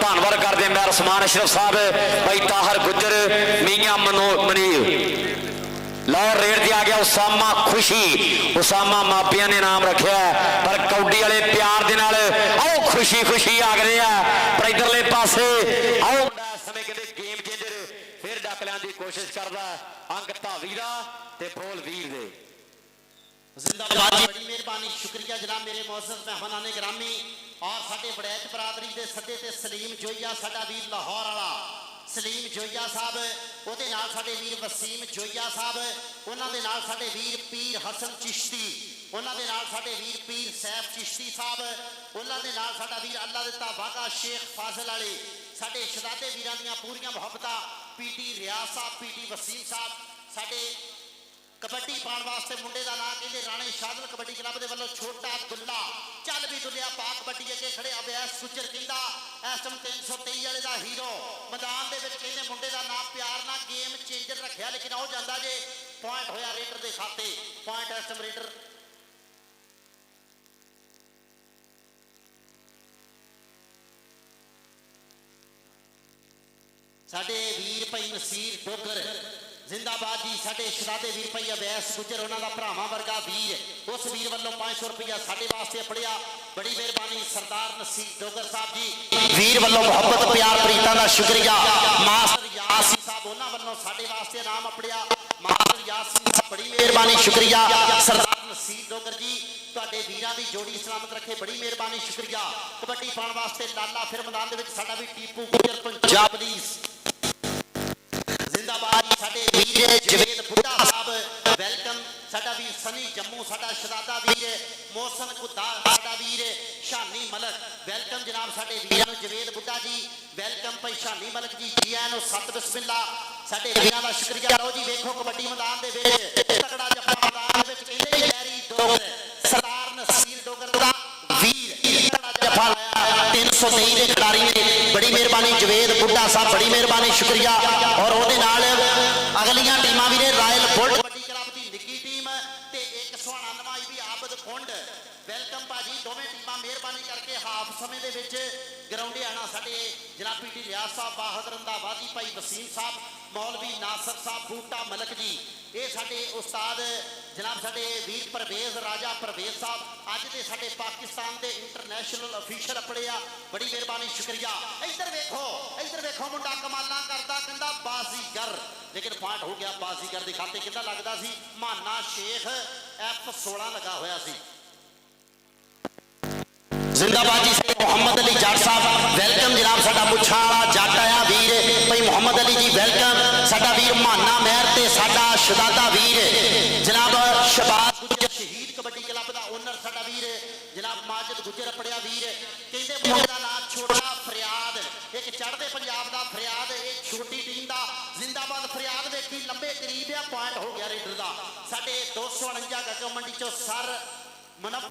धन्नवाद करते मैं उस्मान अशरफ साहब भाई ताहर गुजर मियां मनीर लाहौर रेड से आ गया उसामा खुशी उसामा मापिया ने नाम रखा पर कौडी वाले प्यार दे नाल आओ खुशी खुशी आ गए हैं पर इधरले पासे आओ समय कहते गेम चेंजर फिर डक लैन की कोशिश करता अंक धावी का ते बोल वीर दे जिंदाबाद जी बड़ी मेहरबानी शुक्रिया जनाब मेरे मोअज़्ज़ज़ मेहमानाने गिरामी और साडे वड़ैच बरादरी दे सदे ते सलीम जोइया साडा वीर लाहौर वाला सलीम जोइया साहब ਉਹਦੇ ਨਾਲ ਸਾਡੇ ਵੀਰ ਵਸੀਮ ਜੋਈਆ ਸਾਹਿਬ ਉਹਨਾਂ ਦੇ ਨਾਲ ਸਾਡੇ ਵੀਰ ਪੀਰ ਹਸਨ ਚਿਸ਼ਤੀ ਉਹਨਾਂ ਦੇ ਨਾਲ ਸਾਡੇ ਵੀਰ ਪੀਰ ਸੈਫ ਚਿਸ਼ਤੀ ਸਾਹਿਬ ਉਹਨਾਂ ਦੇ ਨਾਲ ਸਾਡਾ ਵੀਰ ਅੱਲਾ ਦਿੱਤਾ ਵਾਗਾ ਸ਼ੇਖ ਫਾਜ਼ਲ ਵਾਲੇ ਸਾਡੇ ਸ਼ਹਜ਼ਾਦੇ ਵੀਰਾਂ ਦੀਆਂ ਪੂਰੀਆਂ ਮੁਹੱਬਤਾਂ ਪੀਟੀ ਰਿਆਜ਼ ਸਾਹਿਬ ਪੀਟੀ ਵਸੀਮ ਸਾਹਿਬ ਸਾਡੇ कबड्डी पाने वास्ते मुंडे का नाम कहते राणे शादल कबड्डी क्लब के वालों छोटा दुल्ला चल भी दुलिया पा कबड्डी अगे खड़े अवैस गुजर कहता इस टाइम 323 वाले का हीरो मैदान के कहते मुंडे का नाम प्यार ना गेम चेंजर रखा लेकिन आओ जाता जे पॉइंट होया रेडर के खाते पॉइंट इस टाइम रेडर साडे वीर भाई नसीर डोगर जिंदाबाद जी साडे शहजादे वीर भाई अवैस गुजर उन्होंने भरावां वर्गा वीर उस वीर वालों 500 रुपया साडे वास्ते पड़िया बड़ी मेहरबानी सरदार नसीर डोगर साहब जी वीर वालों मुहब्बत प्यार प्रीतां दा शुक्रिया मास्टर यासीन साहब उन्होंने वालों साडे वास्ते नाम अपड़िया मास्टर यासीन साहब बड़ी मेहरबानी शुक्रिया सरदार नसीर डोगर जी तुहाडे वीरां दी जोड़ी सलामत रखे बड़ी मेहरबानी शुक्रिया कबड्डी पाउण वास्ते लाला फिर मैदान दे विच साडा भी टीपू गुजर पंजाब पुलिस जिंदाबाद साडे वीर जवेद बुड्ढा साहब वेलकम साडा वीर सनी जम्मू साडा शहजादा वीर मोहसन कुद्दा साडा वीर शानी मलक वेलकम जनाब साडे वीर जवेद बुड्ढा जी वेलकम भाई शानी मलक जी जी आयन सत बिस्मिल्ला साडे वीरां दा शुक्रिया। लो जी देखो कबड्डी मैदान दे विच तगड़ा जफा मैदान दे विच कहंदे लैरी डोगर सरदार नसीर डोगर दा वीर तगड़ा जफा लाया 323 दे खिडारी ने बड़ी मेहरबानी जवेद बुड्ढा साहब बड़ी मेहरबानी शुक्रिया। और ਉਹਦੇ ਨਾਲ ਅਗਲੀਆਂ ਟੀਮਾਂ ਵੀ ਨੇ ਰਾਇਲ ਬੁਲਟ ਕਬੱਡੀ ਕਲੱਬ ਦੀ ਨਿੱਕੀ ਟੀਮ ਤੇ ਇੱਕ ਸੁਹਾਣਾ ਨਵਾਈ ਵੀ ਆਬਦ ਕੁੰਡ ਵੈਲਕਮ ਭਾਜੀ ਦੋਵੇਂ ਟੀਮਾਂ ਮਿਹਰਬਾਨੀ ਕਰਕੇ ਹਾਫ ਸਮੇਂ ਦੇ ਵਿੱਚ ਗਰਾਊਂਡੇ ਆਣਾ। ਸਾਡੇ ਜਨਾਬ ਪੀਟੀ ਰਿਆਜ਼ ਸਾਹਿਬ ਬਾਹਦਰ ਰੰਧਾਵਾ ਭਾਈ ਵਸੀਮ ਸਾਹਿਬ ਮੌਲਵੀ ਨਾਸਰ ਸਾਹਿਬ ਬੂਟਾ ਮਲਕ ਜੀ ਇਹ ਸਾਡੇ ਉਸਤਾਦ ਜਨਾਬ ਸਾਡੇ ਵੀਰ ਪ੍ਰਵੇਜ਼ ਰਾਜਾ ਪ੍ਰਵੇਜ਼ ਸਾਹਿਬ ਅੱਜ ਦੇ ਸਾਡੇ ਪਾਕਿਸਤਾਨ ਦੇ ਇੰਟਰਨੈਸ਼ਨਲ ਅਫੀਸ਼ਲ ਆਪਣੇ ਆ ਬੜੀ ਮਿਹਰਬਾਨੀ ਸ਼ੁਕਰੀਆ। ਇੱਧਰ ਵੇਖੋ ਮੁੰਡਾ ਕਮਾਲਾਂ ਕਰਦਾ ਕਹਿੰਦਾ ਬਾਜ਼ੀਗਰ ਲੇਕਿਨ ਪੁਆਇੰਟ ਹੋ ਗਿਆ ਬਾਜ਼ੀਗਰ ਦੇ ਖਾਤੇ ਕਿੰਨਾ ਲੱਗਦਾ ਸੀ ਮਾਨਾ ਸ਼ੇਖ F16 ਲੱਗਾ ਹੋਇਆ ਸੀ। जिंदाबाद जी से मोहम्मद अली जट साहब वेलकम जनाब साडा मुछा वाला जट आया वीर भाई मोहम्मद अली जी वेलकम साडा वीर माना महर ते साडा शहजादा वीर जनाब शहबाज गुज्जर शहीद कबड्डी क्लब दा ओनर साडा वीर जनाब माजिद गुज्जर अपड़िया वीर कहंदे मुंडे दा नाम छोटा फरियाद एक चढ़दे पंजाब दा फरियाद एक छोटी टीम दा जिंदाबाद फरियाद वेखी लंबे करीब आ पॉइंट हो गया रेडर दा साडे 249 गग मंडी चो सर मनफ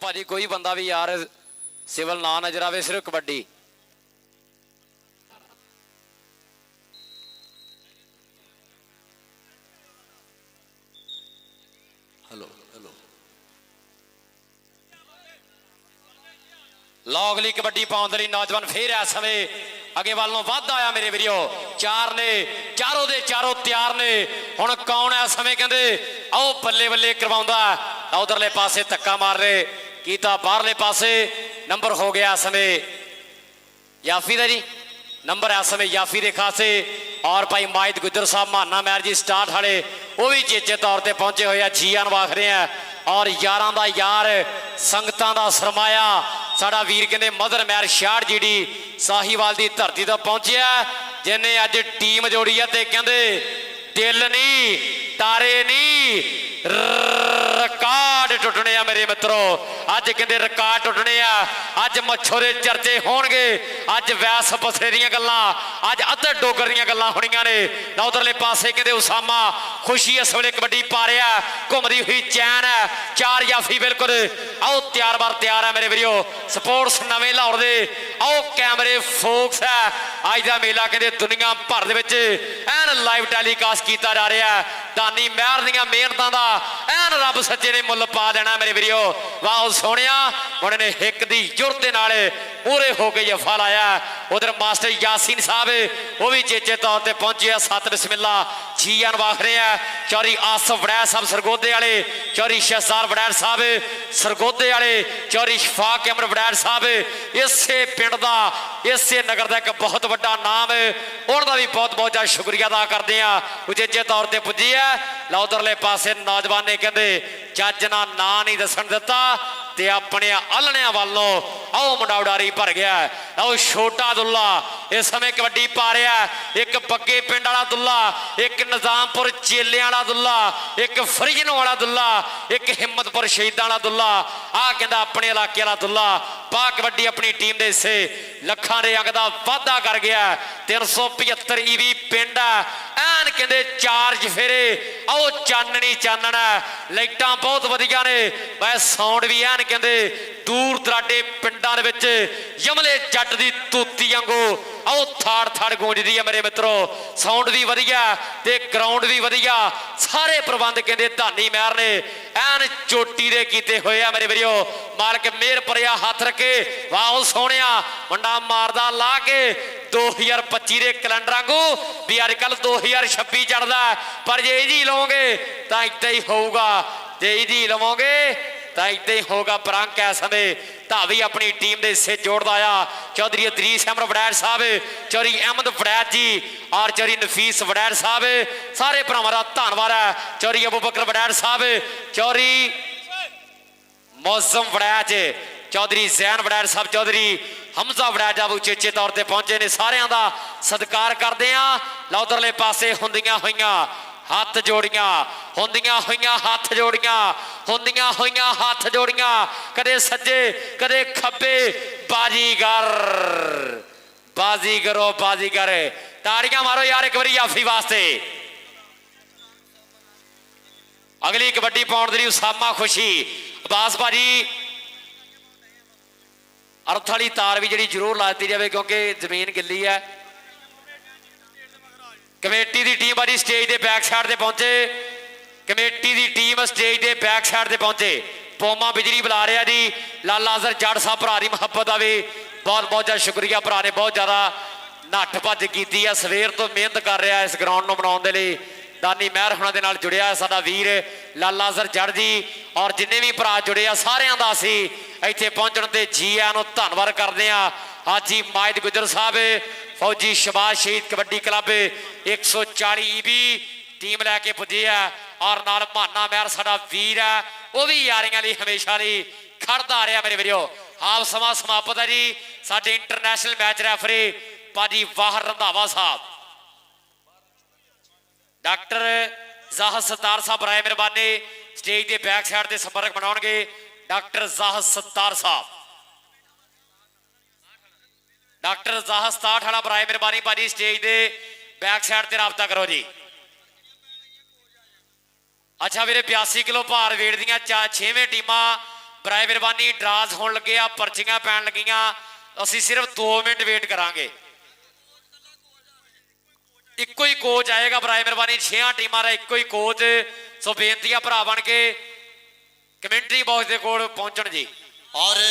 ਭਾਜੀ ਕੋਈ ਬੰਦਾ ਵੀ ਯਾਰ ਸਿਵਲ ਨਾ ਨਜ਼ਰ ਆਵੇ ਸਿਰਫ ਕਬੱਡੀ हेलो ਲਓ ਅਗਲੀ ਕਬੱਡੀ ਪਾਉਣ ਦੇ ਲਈ ਨੌਜਵਾਨ ਫੇਰ ਇਸ ਸਮੇਂ ਅੱਗੇ ਵੱਲ ਨੂੰ ਵੱਧ ਆਇਆ ਮੇਰੇ ਵੀਰੋ ਚਾਰ ਨੇ ਚਾਰੋਂ ਦੇ ਚਾਰੋਂ ਤਿਆਰ ਨੇ ਹੁਣ ਕੌਣ ਇਸ ਸਮੇਂ ਕਹਿੰਦੇ ਆਓ ਬੱਲੇ ਬੱਲੇ ਕਰਵਾਉਂਦਾ ਤਾਂ ਉਧਰਲੇ ਪਾਸੇ ਧੱਕਾ ਮਾਰ ਰਹੇ ਕੀਤਾ ਬਾਹਰਲੇ ਪਾਸੇ ਨੰਬਰ ਹੋ ਗਿਆ ਇਸ ਸਮੇਂ ਯਾਫੀ ਦਾ ਜੀ ਨੰਬਰ ਇਸ ਸਮੇਂ ਯਾਫੀ ਦੇ ਖਾਸੇ ਔਰ ਭਾਈ ਮਾਇਦ ਗੁੱਜਰ ਸਾਹਿਬ ਮਾਨਾ ਮੈਰ ਜੀ ਸਟਾਰਟ ਵਾਲੇ ਉਹ ਵੀ ਚੇਚੇ ਤੌਰ ਤੇ ਪਹੁੰਚੇ ਹੋਏ ਆ ਜੀ ਆਨ ਵਾਖ ਰਹੇ ਆ ਔਰ ਯਾਰਾਂ ਦਾ ਯਾਰ ਸੰਗਤਾਂ ਦਾ ਸਰਮਾਇਆ ਸਾਡਾ ਵੀਰ ਕਹਿੰਦੇ ਮਦਰ ਮੈਰ 66 ਜੀਡੀ ਸਾਹੀਵਾਲ ਦੀ ਧਰਤੀ ਤੋਂ ਪਹੁੰਚਿਆ ਜਿਹਨੇ ਅੱਜ ਟੀਮ ਜੋੜੀ ਆ ਤੇ ਕਹਿੰਦੇ ਦਿਲ ਨਹੀਂ ਤਾਰੇ ਨਹੀਂ ਰਿਕਾਰਡ ਟੁੱਟਣੇ ਆ ਮੇਰੇ ਮਿੱਤਰੋ ਅੱਜ ਕਹਿੰਦੇ ਰਿਕਾਰਡ ਟੁੱਟਣੇ ਆ ਅੱਜ ਮੱਛੋ ਦੇ ਚਰਚੇ ਹੋਣਗੇ ਅੱਜ ਵੈਸ ਬਸਰੇ ਦੀਆਂ ਗੱਲਾਂ ਅੱਜ ਅੱਧੇ ਡੋਗਰ ਦੀਆਂ ਗੱਲਾਂ ਹੋਣੀਆਂ ਨੇ ਨਾ ਉਧਰਲੇ ਪਾਸੇ ਕਹਿੰਦੇ ਉਸਾਮਾ ਖੁਸ਼ੀ ਇਸ ਵੇਲੇ ਕਬੱਡੀ ਪਾ ਰਿਹਾ ਘੁੰਮਦੀ ਹੋਈ ਚੈਨ ਹੈ ਚਾਰ ਜਾਫੀ ਬਿਲਕੁਲ ਆਓ ਤਿਆਰ ਬਾਰ ਤਿਆਰ ਹੈ ਮੇਰੇ ਵੀਰੋ ਸਪੋਰਟਸ ਨਵੇਂ ਲਾਹੌਰ ਦੇ ਆਓ ਕੈਮਰੇ ਫੋਕਸ ਹੈ ਅੱਜ ਦਾ ਮੇਲਾ ਕਹਿੰਦੇ ਦੁਨੀਆ ਭਰ ਦੇ ਵਿੱਚ ਐਨ ਲਾਈਵ ਟੈਲੀਕਾਸਟ ਕੀਤਾ ਜਾ ਰਿਹਾ ਦਾਨੀ ਮਹਿਰ ਦੀਆਂ ਮਿਹਨਤਾਂ ਦਾ ਐਨ ਰੱਬ ਸੱਚੇ ਨੇ ਮੁੱਲ ਪਾ ਦੇਣਾ ਮੇਰੇ ਵੀਰੋ ਵਾਹ ਸੋਹਣਿਆ ਉਹਨਾਂ ਨੇ ਹਿੱਕ ਦੀ ਜੁਰਤ ਦੇ ਨਾਲ ਪੂਰੇ ਹੋ ਕੇ ਜਫਾ ਲਾਇਆ ਉਧਰ ਮਾਸਟਰ ਯਾਸੀਨ ਸਾਹਿਬ ਉਹ ਵੀ ਚੇਚੇ ਤੌਰ ਤੇ ਪਹੁੰਚੇ ਆ ਸਤ ਬਿਸਮਿਲ੍ਲਾ ਜੀ ਆਨ ਵਾਖ ਰਹੇ ਆ ਚੌਰੀ ਆਸਫ ਵੜੈਲ ਸਾਹਿਬ ਸਰਗੋਦੇ ਵਾਲੇ ਚੌਰੀ ਸ਼ਹਿਜ਼ਾਦ ਵੜੈਲ ਸਾਹਿਬ ਸਰਗੋਦੇ ਵਾਲੇ ਚੌਰੀ ਸ਼ਫਾਕ ਅਮਰ ਵੜੈਲ ਸਾਹਿਬ ਇਸੇ ਪਿੰਡ ਦਾ ਇਸੇ ਨਗਰ ਦਾ ਇੱਕ ਬਹੁਤ ਵੱਡਾ ਨਾਮ ਉਹਨਾਂ ਦਾ ਵੀ ਬਹੁਤ ਬਹੁਤ ਜ਼ਿਆਦਾ ਸ਼ੁਕਰੀਆ ਅਦਾ ਕਰਦੇ ਆ ਉਚੇਚੇ ਤੌਰ ਤੇ ਪੁੱਜੀ ਆ ਲਾ ਉਧਰਲੇ ਪਾਸੇ ਨੌਜਵਾਨ ਨੇ ਕਹਿੰਦੇ ਚੱਜ ਨਾਲ ਨਾਂ ਨਹੀਂ ਦੱਸਣ ਦਿੱਤਾ ਤੇ ਆਪਣੇ ਆਲਣਿਆਂ ਵੱਲੋਂ ਆਓ ਮੁੰਡਾ ਉਡਾਰੀ ਭਰ ਗਿਆ ਆਓ ਛੋਟਾ ਦੁੱਲਾ ਇਸ ਸਮੇਂ ਕਬੱਡੀ ਪਾ ਰਿਹਾ ਇੱਕ ਬੱਗੇ ਪਿੰਡ ਵਾਲਾ ਦੁੱਲਾ ਇੱਕ ਨਿਜ਼ਾਮਪੁਰ ਚੇਲਿਆਂ ਵਾਲਾ ਦੁੱਲਾ ਇੱਕ ਫਰੀਜਨੋਂ ਵਾਲਾ ਦੁੱਲਾ ਇੱਕ ਹਿੰਮਤਪੁਰ ਸ਼ਹੀਦਾਂ ਵਾਲਾ ਦੁੱਲਾ ਆਹ ਕਹਿੰਦਾ ਆਪਣੇ ਇਲਾਕੇ ਵਾਲਾ ਦੁੱਲਾ ਪਾ ਕਬੱਡੀ ਆਪਣੀ ਟੀਮ ਦੇ ਹਿੱਸੇ ਲੱਖਾਂ ਦੇ ਅੰਕ ਦਾ ਵਾਧਾ ਕਰ ਗਿਆ 375 ਈਵੀ ਪਿੰਡ ਐਨ ਕਹਿੰਦੇ ਚਾਰਜ ਫੇਰੇ ਆਓ ਚਾਨਣੀ ਚਾਨਣਾ ਲਾਈਟਾਂ ਬਹੁਤ ਵਧੀਆ ਨੇ ਮੈਂ ਸਾਊਂਡ ਵੀ ਐਨ ਕਹਿੰਦੇ ਦੂਰ ਦਰਾਡੇ ਪਿੰਡਾਂ ਦੇ ਵਿੱਚ ਯਮਲੇ ਜੱਟ ਦੀ ਤੂਤੀ ਵਾਂਗੂ ਆਓ ਥਾੜ ਥਾੜ ਗੂੰਜਦੀ ਆ ਮੇਰੇ ਮਿੱਤਰੋ ਸਾਊਂਡ ਵੀ ਵਧੀਆ ਤੇ ਗਰਾਊਂਡ ਵੀ ਵਧੀਆ ਸਾਰੇ ਪ੍ਰਬੰਧ ਕਹਿੰਦੇ ਧਾਨੀ ਮਹਿਰ ਨੇ ਐਨ ਚੋਟੀ ਦੇ ਕੀਤੇ ਹੋਏ ਆ ਮੇਰੇ ਵੀਰੋ ਮਾਲਕ ਮਿਹਰ ਭਰਿਆ ਹੱਥ ਰੱਖੇ ਵਾਹ ਸੋਹਣਿਆ ਮੁੰਡਾ ਮਾਰਦਾ ਲਾ ਕੇ 2025 ਦੇ ਕੈਲੰਡਰ ਵਾਂਗੂ ਵੀ ਅੱਜ ਕੱਲ 2026 ਚੜਦਾ ਪਰ ਜੇ ਇਹਦੀ ਲਵੋਗੇ ਤਾਂ ਇੱਦਾਂ ਹੀ ਹੋਊਗਾ ਜੇ ਇਹਦੀ ਲਵੋਗੇ ਤਾਂ ਇੱਦਾਂ ਹੀ ਹੋਊਗਾ ਬਰੰਕ ਐ ਸਮੇਂ ਧਾਵੀ ਆਪਣੀ ਟੀਮ ਦੇ ਹਿੱਸੇ ਜੋੜਦਾ ਆ ਚੌਧਰੀ ਅਦਰੀਸ ਅਹਿਮਦ ਵੜੈਚ ਸਾਹਿਬ ਚੌਧਰੀ ਅਹਿਮਦ ਵੜੈਚ ਜੀ ਔਰ ਚੌਧਰੀ ਨਫੀਸ ਵੜੈਚ ਸਾਹਿਬ ਸਾਰੇ ਭਰਾਵਾਂ ਦਾ ਧੰਨਵਾਦ ਹੈ ਚੌਧਰੀ ਅਬੂ ਬਕਰ ਵੜੈਚ ਸਾਹਿਬ ਚੌਧਰੀ ਮੌਸਮ ਵੜੈਚ ਚੌਧਰੀ ਜ਼ੈਨ ਵੜੈਚ ਸਾਹਿਬ ਚੌਧਰੀ ਹਮਜ਼ਾ ਵੜੈਚ ਸਾਹਿਬ ਉਚੇਚੇ ਤੌਰ ਤੇ ਪਹੁੰਚੇ ਨੇ ਸਾਰਿਆਂ ਦਾ ਸਤਿਕਾਰ ਕਰਦੇ ਆ ਲੌਦਰਲੇ ਪਾਸੇ ਹੁੰਦੀਆਂ ਹੋਈਆਂ ਹੱਥ ਜੋੜੀਆਂ ਹੁੰਦੀਆਂ ਹੋਈਆਂ ਹੱਥ ਜੋੜੀਆਂ ਹੁੰਦੀਆਂ ਹੋਈਆਂ ਹੱਥ ਜੋੜੀਆਂ ਕਦੇ ਸੱਜੇ ਕਦੇ ਖੱਬੇ ਬਾਜੀਗਰ ਬਾਜ਼ੀਗਰੋ ਬਾਜ਼ੀਗਰ ਤਾੜੀਆਂ ਮਾਰੋ ਯਾਰ ਇੱਕ ਵਾਰੀ ਯਾਫੀ ਵਾਸਤੇ ਅਗਲੀ ਕਬੱਡੀ ਪਾਉਣ ਦੇ ਲਈ ਉਸਾਮਾ ਖੁਸ਼ੀ ਅਬਾਸ ਭਾਜੀ ਅਰਥ ਵਾਲੀ ਤਾਰ ਵੀ ਜਿਹੜੀ ਜ਼ਰੂਰ ਲਾ ਦਿੱਤੀ ਜਾਵੇ ਕਿਉਂਕਿ ਜ਼ਮੀਨ ਗਿੱਲੀ ਹੈ ਕਮੇਟੀ ਦੀ ਟੀਮ ਬਾਜੀ ਸਟੇਜ ਦੇ ਬੈਕ ਸਾਈਡ ਤੇ ਪਹੁੰਚੇ ਕਮੇਟੀ ਦੀ ਟੀਮ ਸਟੇਜ ਦੇ ਬੈਕ ਸਾਈਡ ਤੇ ਪਹੁੰਚੇ ਪੋਮਾ ਬਿਜਲੀ ਬੁਲਾ ਰਿਹਾ ਜੀ ਲਾਲਾ ਅਜ਼ਰ ਜੱਟ ਸਾਹਿਬ ਭਰਾ ਦੀ ਮੁਹੱਬਤ ਦਾ ਵੀ ਬਹੁਤ ਬਹੁਤ ਜ਼ਿਆਦਾ ਸ਼ੁਕਰੀਆ ਭਰਾ ਨੇ ਬਹੁਤ ਜ਼ਿਆਦਾ ਨੱਠ ਭੱਜ ਕੀਤੀ ਆ ਸਵੇਰ ਤੋਂ ਮਿਹਨਤ ਕਰ ਰਿਹਾ ਇਸ ਗਰਾਊਂਡ ਨੂੰ ਬਣਾਉਣ ਦੇ ਲਈ ਦਾਨੀ ਮਹਿਰ ਹੁਣਾਂ ਦੇ ਨਾਲ ਜੁੜਿਆ ਸਾਡਾ ਵੀਰ ਲਾਲਾ ਅਜ਼ਰ ਜੱਟ ਜੀ ਔਰ ਜਿੰਨੇ ਵੀ ਭਰਾ ਜੁੜੇ ਆ ਸਾਰਿਆਂ ਦਾ ਅਸੀਂ ਇੱਥੇ ਪਹੁੰਚਣ ਤੇ ਜੀ ਆਇਆਂ ਨੂੰ ਧੰਨਵਾਦ ਕਰਦੇ ਆ ਹਾਜੀ ਮਾਇਦ ਗੁਜਰ ਸਾਹਿਬ ਫੌਜੀ ਸ਼ਬਾਸ਼ ਸ਼ਹੀਦ ਕਬੱਡੀ ਕਲੱਬ 140 EB ਟੀਮ ਲੈ ਕੇ ਪੁੱਜੇ ਆ ਔਰ ਨਾਲ ਮਾਨਾ ਮਹਿਰ ਸਾਡਾ ਵੀਰ ਆ ਉਹ ਵੀ ਯਾਰੀਆਂ ਲਈ ਹਮੇਸ਼ਾ ਲਈ ਖੜਦਾ ਰਿਹਾ ਮੇਰੇ ਵੀਰੋ ਆਪ ਸਮਾਂ ਸਮਾਪਤ ਹੈ ਜੀ ਸਾਡੇ ਇੰਟਰਨੈਸ਼ਨਲ ਮੈਚ ਰੈਫਰੀ ਭਾਜੀ ਵਾਹਰ ਰੰਧਾਵਾ ਸਾਹਿਬ ਡਾਕਟਰ ਜ਼ਾਹਦ ਸੱਤਾਰ ਸਾਹਿਬ ਰਾਏ ਮਿਹਰਬਾਨੀ ਸਟੇਜ ਦੇ ਬੈਕ ਸਾਈਡ ਤੇ ਸੰਪਰਕ ਬਣਾਉਣਗੇ ਡਾਕਟਰ ਜ਼ਾਹਦ ਸੱਤਾਰ ਸਾਹਿਬ ਡਾਕਟਰ ਜ਼ਾਹਦ 67 ਵਾਲਾ ਬਰਾਏ ਮਿਹਰਬਾਨੀ ਭਾਜੀ ਸਟੇਜ ਦੇ ਬੈਕ ਸਾਈਡ ਤੇ ਰਾਬਤਾ ਕਰੋ ਜੀ ਅੱਛਾ ਵੀਰੇ 82 ਕਿਲੋ ਭਾਰ ਵੇਟ ਦੀਆਂ 6ਵੇਂ ਟੀਮਾਂ ਬਰਾਏ ਮਿਹਰਬਾਨੀ ਡਰਾਜ਼ ਹੋਣ ਲੱਗੇ ਆ ਪਰਚੀਆਂ ਪੈਣ ਲੱਗੀਆਂ ਅਸੀਂ ਸਿਰਫ 2 ਮਿੰਟ ਵੇਟ ਕਰਾਂਗੇ ਇੱਕੋ ਹੀ ਕੋਚ ਆਏਗਾ ਬਰਾਏ ਮਿਹਰਬਾਨੀ 6 ਟੀਮਾਂ ਦਾ ਇੱਕੋ ਹੀ ਕੋਚ ਸੋ ਬੇਨਤੀ ਆ ਭਰਾ ਬਣ ਕੇ ਕਮੈਂਟਰੀ ਬਾਕਸ ਦੇ ਕੋਲ ਪਹੁੰਚਣ ਜੀ ਔਰ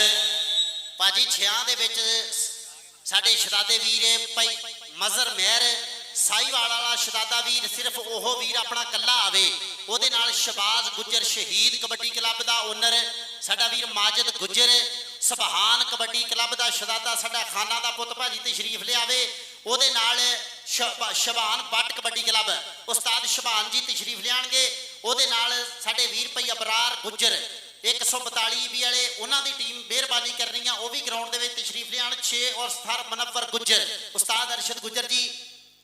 ਭਾਜੀ 6 ਦੇ ਵਿੱਚ ਸਾਡੇ ਸ਼ਹਜ਼ਾਦੇ ਵੀਰ ਭਾਈ ਮਜ਼ਰ ਮਹਿਰ ਸਾਈਵਾਲ ਵਾਲਾ ਸ਼ਹਜ਼ਾਦਾ ਵੀਰ ਸਿਰਫ ਉਹ ਵੀਰ ਆਪਣਾ ਕੱਲਾ ਆਵੇ ਉਹਦੇ ਨਾਲ ਸ਼ਬਾਜ਼ ਗੁੱਜਰ ਸ਼ਹੀਦ ਕਬੱਡੀ ਕਲੱਬ ਦਾ ਓਨਰ ਸਾਡਾ ਵੀਰ ਮਾਜਿਦ ਗੁੱਜਰ ਸੁਭਾਨ ਕਬੱਡੀ ਕਲੱਬ ਦਾ ਸ਼ਹਜ਼ਾਦਾ ਸਾਡਾ ਖਾਨਾ ਦਾ ਪੁੱਤ ਭਾਜੀ ਤਸ਼ਰੀਫ ਲਿਆਵੇ ਉਹਦੇ ਨਾਲ ਸ਼ਬਾਨ ਬੱਟ ਕਬੱਡੀ ਕਲੱਬ ਉਸਤਾਦ ਸ਼ਬਾਨ ਜੀ ਤਸ਼ਰੀਫ ਲਿਆਣਗੇ ਉਹਦੇ ਨਾਲ ਸਾਡੇ ਵੀਰ ਭਾਈ ਅਬਰਾਰ ਗੁੱਜਰ 142 EB ਵਾਲੇ ਉਹਨਾਂ ਦੀ ਟੀਮ ਮਿਹਰਬਾਨੀ ਕਰਨੀ ਆ ਉਹ ਵੀ ਗਰਾਊਂਡ ਦੇ ਵਿੱਚ ਤਸ਼ਰੀਫ ਲਿਆਣ 6 ਔਰ ਸਥਰ ਮਨਵਰ ਗੁੱਜਰ ਉਸਤਾਦ ਅਰਸ਼ਦ ਗੁੱਜਰ ਜੀ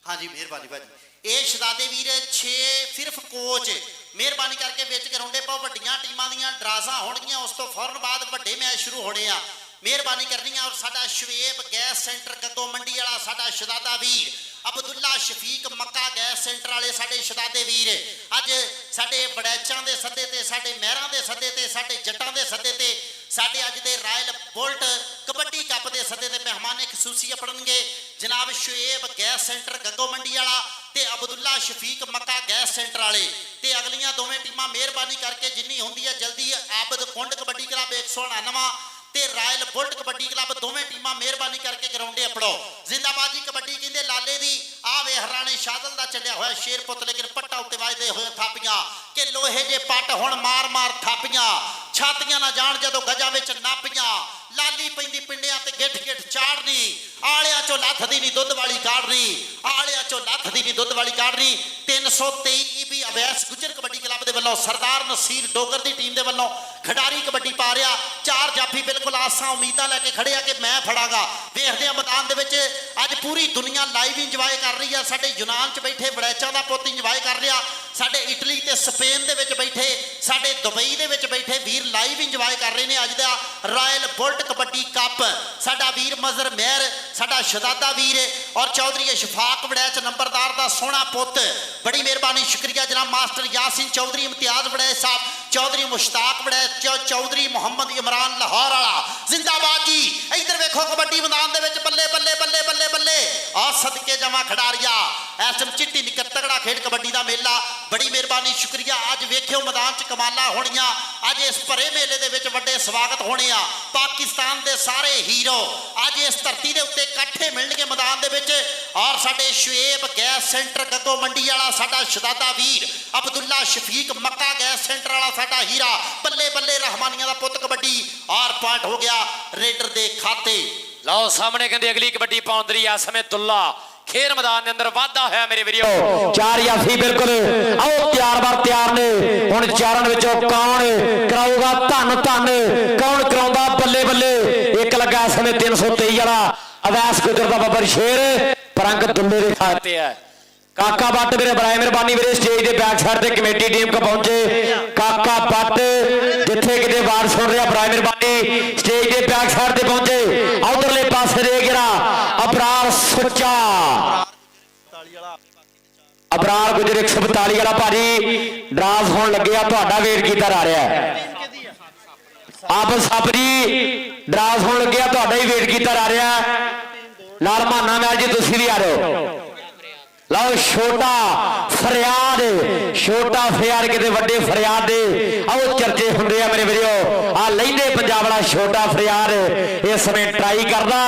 ਹਾਂਜੀ ਮਿਹਰਬਾਨੀ ਭਾਜੀ ਇਹ ਸ਼ਹਜ਼ਾਦੇ ਵੀਰ 6 ਸਿਰਫ ਕੋਚ ਮਿਹਰਬਾਨੀ ਕਰਕੇ ਵਿੱਚ ਗਰਾਊਂਡੇ ਪਾਓ ਵੱਡੀਆਂ ਟੀਮਾਂ ਦੀਆਂ ਡਰਾਜ਼ਾਂ ਹੋਣਗੀਆਂ ਉਸ ਤੋਂ ਫੌਰਨ ਬਾਅਦ ਵੱਡੇ ਮੈਚ ਸ਼ੁਰੂ ਹੋਣੇ ਆ ਮਿਹਰਬਾਨੀ ਕਰਨੀ ਆ ਔਰ ਸਾਡਾ ਸ਼ਵੇਬ ਗੈਸ ਸੈਂਟਰ ਗੱਗੋ ਮੰਡੀ ਵਾਲਾ ਸਾਡਾ ਸ਼ਹਜ਼ਾਦਾ ਵੀਰ ਅਬਦੁੱਲਾ ਸ਼ਫੀਕ ਮੱਕਾ ਗੈਸ ਸੈਂਟਰ ਵਾਲੇ ਸਾਡੇ ਸ਼ਹਜ਼ਾਦੇ ਵੀਰ ਅੱਜ ਸਾਡੇ ਵੜੈਚਾਂ ਦੇ ਸੱਦੇ ਤੇ ਸਾਡੇ ਮਹਿਰਾਂ ਦੇ ਸੱਦੇ ਤੇ ਸਾਡੇ ਜੱਟਾਂ ਦੇ ਸੱਦੇ ਤੇ ਸਾਡੇ ਅੱਜ ਦੇ ਰਾਇਲ ਬੁਲਟ ਕਬੱਡੀ ਕੱਪ ਦੇ ਸੱਦੇ ਤੇ ਮਹਿਮਾਨੇ ਖਸੂਸੀ ਆਪਣਗੇ ਜਨਾਬ ਸ਼ਵੇਬ ਗੈਸ ਸੈਂਟਰ ਗੱਗੋ ਮੰਡੀ ਵਾਲਾ ਤੇ ਅਬਦੁੱਲਾ ਸ਼ਫੀਕ ਮੱਕਾ ਗੈਸ ਸੈਂਟਰ ਵਾਲੇ ਤੇ ਅਗਲੀਆਂ ਦੋਵੇਂ ਟੀਮਾਂ ਮਿਹਰਬਾਨੀ ਕਰਕੇ ਜਿੰਨੀ ਹੁੰਦੀ ਹੈ ਜਲਦੀ ਆਬਦ ਕੁੰਡ ਕਬੱਡੀ ਕਲੱਬ 199 ਤੇ ਰਾਇਲ ਬੁਲਟ ਕਬੱਡੀ ਕਲੱਬ ਦੋਵੇਂ ਟੀਮਾਂ ਮਿਹਰਬਾਨੀ ਕਰਕੇ ਗਰਾਊਂਡੇ ਅਪੜੋ ਜ਼ਿੰਦਾਬਾਦ ਜੀ ਕਬੱਡੀ ਕਹਿੰਦੇ ਲਾਲੇ ਦੀ ਆ ਵੇ ਹਰਾਣੇ ਸ਼ਾਦਲ ਦਾ ਚੱਲਿਆ ਹੋਇਆ ਸ਼ੇਰ ਪੁੱਤ ਲੇਕਿਨ ਪੱਟਾ ਉੱਤੇ ਵੱਜਦੇ ਹੋਏ ਥਾਪੀਆਂ ਕਿ ਲੋਹੇ ਜੇ ਪੱਟ ਹੁਣ ਮਾਰ ਮਾਰ ਥਾਪੀਆਂ ਛਾਤੀਆਂ ਨਾ ਜਾਣ ਜਦੋਂ ਗਜਾਂ ਵਿੱਚ ਨਾਪੀਆਂ ਲਾਲੀ ਪੈਂਦੀ ਪਿੰਡਿਆਂ ਤੇ ਗਿੱਠ ਗਿੱਠ ਚਾੜਨੀ ਆਲਿਆਂ ਚੋਂ ਲੱਥਦੀ ਨਹੀਂ ਦੁੱਧ ਵਾਲੀ ਕਾੜਨੀ ਆਲਿਆਂ ਚੋਂ ਲੱਥਦੀ ਨਹੀਂ ਦੁੱਧ ਵਾਲੀ ਕਾੜਨੀ 323 EB ਅਵੈਸ ਗੁੱਜਰ ਕਬੱਡੀ ਕਲੱਬ ਦੇ ਵੱਲੋਂ ਸਰਦਾਰ ਨਸੀਰ ਡੋਗਰ ਦੀ ਟੀਮ ਦੇ ਵੱਲੋਂ ਖਿਡਾਰੀ ਕਬੱਡੀ ਪਾ ਰਿਹਾ 4 ਜਾਫੀ ਬਿਲਕੁਲ ਆਸਾਂ ਉਮੀਦਾਂ ਲੈ ਕੇ ਖੜੇ ਆ ਕਿ ਮੈਂ ਫੜਾਂਗਾ ਵੇਖਦੇ ਆ ਮੈਦਾਨ ਦੇ ਵਿੱਚ ਅੱਜ ਪੂਰੀ ਦੁਨੀਆ ਲਾਈਵ ਇੰਜੋਏ ਕਰ ਰਹੀ ਆ ਸਾਡੇ ਯੂਨਾਨ 'ਚ ਬੈਠੇ ਵੜੈਚਾਂ ਦਾ ਪੁੱਤ ਇੰਜੋਏ ਕਰ ਰਿਹਾ ਸਾਡੇ ਇਟਲੀ ਤੇ ਸਪੇਨ ਦੇ ਵਿੱਚ ਬੈਠੇ ਸਾਡੇ ਦੁਬਈ ਦੇ ਵਿੱਚ ਬੈਠੇ ਵੀਰ ਲਾਈਵ ਇੰਜੋਏ ਕਰ ਰਹੇ ਨੇ ਅੱਜ ਦਾ ਰਾਇਲ ਬੁਲਟ ਕਬੱਡੀ ਕੱਪ ਸਾਡਾ ਵੀਰ ਮਜ਼ਰ ਮਹਿਰ ਸਾਡਾ ਸ਼ਹਜ਼ਾਦਾ ਵੀਰ ਔਰ ਚੌਧਰੀ ਇਸ਼ਫਾਕ ਵੜੈਚ ਨੰਬਰਦਾਰ ਦਾ ਸੋਹਣਾ ਪੁੱਤ ਬੜੀ ਮਿਹਰਬਾਨੀ ਸ਼ੁਕਰੀਆ ਜਨਾਬ ਮਾਸਟਰ ਯਾਸਿਨ ਚੌਧਰੀ ਇਮਤਿਆਜ਼ ਵੜੈਚ ਸਾਹਿਬ ਚੌਧਰੀ ਮੁਸ਼ਤਾਕ ਵੜੈਚ ਚੌਧਰੀ ਮੁਹੰਮਦ ਇਮਰਾਨ ਲਾਹੌਰ ਵਾਲਾ ਜ਼ਿੰਦਾਬਾਦ ਜੀ। ਇੱਧਰ ਵੇਖੋ ਕਬੱਡੀ ਮੈਦਾਨ ਦੇ ਵਿੱਚ ਬੱਲੇ ਬੱਲੇ ਬੱਲੇ ਬੱਲੇ ਬੱਲੇ ਆ ਸਦਕੇ ਜਮਾ ਖਿਡਾਰੀਆ ਐਸਮ ਚਿੱਟੀ ਨਿੱਕਰ ਤਗੜਾ ਖੇਡ ਕਬੱਡੀ ਦਾ ਮੇਲਾ ਬੜੀ ਮਿਹਰਬਾਨੀ ਸ਼ੁਕਰੀਆ। ਅੱਜ ਵੇਖਿਓ ਮੈਦਾਨ 'ਚ ਕਮਾਲਾਂ ਹੋਣੀਆਂ ਅੱਜ ਇਸ ਭਰੇ ਮੇਲੇ ਦੇ ਵਿੱਚ ਵੱਡੇ ਸਵਾਗਤ ਹੋਣੇ ਆ ਪਾਕਿਸਤਾਨ ਦੇ ਸਾਰੇ ਹੀਰੋ ਅੱਜ ਇਸ ਧਰਤੀ ਦੇ ਉੱਤੇ ਇਕੱਠੇ ਮਿਲਣਗੇ ਮੈਦਾਨ ਦੇ ਵਿੱਚ ਔਰ ਸਾਡੇ ਸ਼ੁਏਬ ਗੈਸ ਸੈਂਟਰ ਗੱਗੋ ਮੰਡੀ ਵਾਲਾ ਸਾਡਾ ਸ਼ਹਜ਼ਾਦਾ ਵੀਰ ਅਬਦੁੱਲਾ ਸ਼ਫੀਕ ਮੱਕਾ ਗੈਸ ਸੈਂਟਰ ਵਾਲਾ ਸਾਡਾ ਹੀਰਾ ਬੱਲੇ ਬੱਲੇ ਰਹਿਮਾਨੀਆਂ ਦਾ ਪੁੱਤ ਕਬੱਡੀ ਔਰ ਪੁਆਇੰਟ ਹੋ ਗਿਆ ਰੇਡਰ ਦੇ ਖਾਤੇ। ਲਓ ਸਾਹਮਣੇ ਕਹਿੰਦੇ ਅਗਲੀ ਕਬੱਡੀ ਪਾਉਂਦਰੀ ਆ ਸਮੇਂ ਦੁੱਲਾ ਖੇਡ ਮੈਦਾਨ ਦੇ ਅੰਦਰ ਵਾਧਾ ਹੋਇਆ ਮੇਰੇ ਵੀਰੋ ਚਾਰ ਜਾਫੀ ਬਿਲਕੁਲ ਆਓ ਤਿਆਰ ਨੇ ਹੁਣ ਚਾਰਾਂ ਵਿੱਚੋਂ ਕੌਣ ਕਰਾਊਗਾ ਧੰਨ ਕੌਣ ਕਰਾਉਂਦਾ ਬੱਲੇ ਬੱਲੇ ਇੱਕ ਲੱਗਾ ਸਮੇਂ 323 ਵਾਲਾ ਅਵੈਸ ਗੁਜਰ ਦਾ ਬੱਬਰ ਸ਼ੇਰ ਪਰੰਗ ਦੁੱਲੇ ਦੇ ਖਾਤੇ ਹੈ। ਕਾਕਾ ਬੱਟ ਵੀਰੇ ਬਰਾਏ ਮਿਹਰਬਾਨੀ ਵੀਰੇ ਸਟੇਜ ਦੇ ਬੈਕ ਸਾਈਡ ਤੇ ਕਮੇਟੀ ਟੀਮ ਕੋ ਪਹੁੰਚੇ ਕਾਕਾ ਬੱਟ ਜਿੱਥੇ ਕਿਤੇ ਬਾਤ ਸੁਣ ਰਿਹਾ ਬਰਾਏ ਮਿਹਰਬਾਨੀ ਸਟੇਜ ਦੇ ਬੈਕ ਸਾਈਡ ਤੇ ਪਹੁੰਚੇ ਉਧਰਲੇ ਪਾਸੇ ਦੇ ਗਿਰਾ ਅਬਰਾਰ ਸੁੱਚਾ ਅਬਰਾਰ ਗੁਜਰ 142 ਵਾਲਾ ਭਾਜੀ ਡਰਾਸ ਹੋਣ ਲੱਗਿਆ ਤੁਹਾਡਾ ਵੇਟ ਕੀਤਾ ਜਾ ਰਿਹਾ ਆਪ ਸਬਰੀ ਡਰਾਸ ਹੋਣ ਲੱਗਿਆ ਤੁਹਾਡਾ ਹੀ ਵੇਟ ਕੀਤਾ ਜਾ ਰਿਹਾ ਨਾਲ ਮਾਨਾ ਮੈਲ ਜੀ ਤੁਸੀਂ ਵੀ ਆ ਰਹੇ ਹੋ। ਲਓ ਛੋਟਾ ਫਰਿਆਦ ਕਿਤੇ ਵੱਡੇ ਫਰਿਆਦ ਦੇ ਆਓ ਚਰਚੇ ਹੁੰਦੇ ਆ ਮੇਰੇ ਵੀਰੋ ਆ ਲੈਂਦੇ ਪੰਜਾਬ ਵਾਲਾ ਛੋਟਾ ਫਰਿਆਦ ਇਸ ਸਮੇਂ ਟਰਾਈ ਕਰਦਾ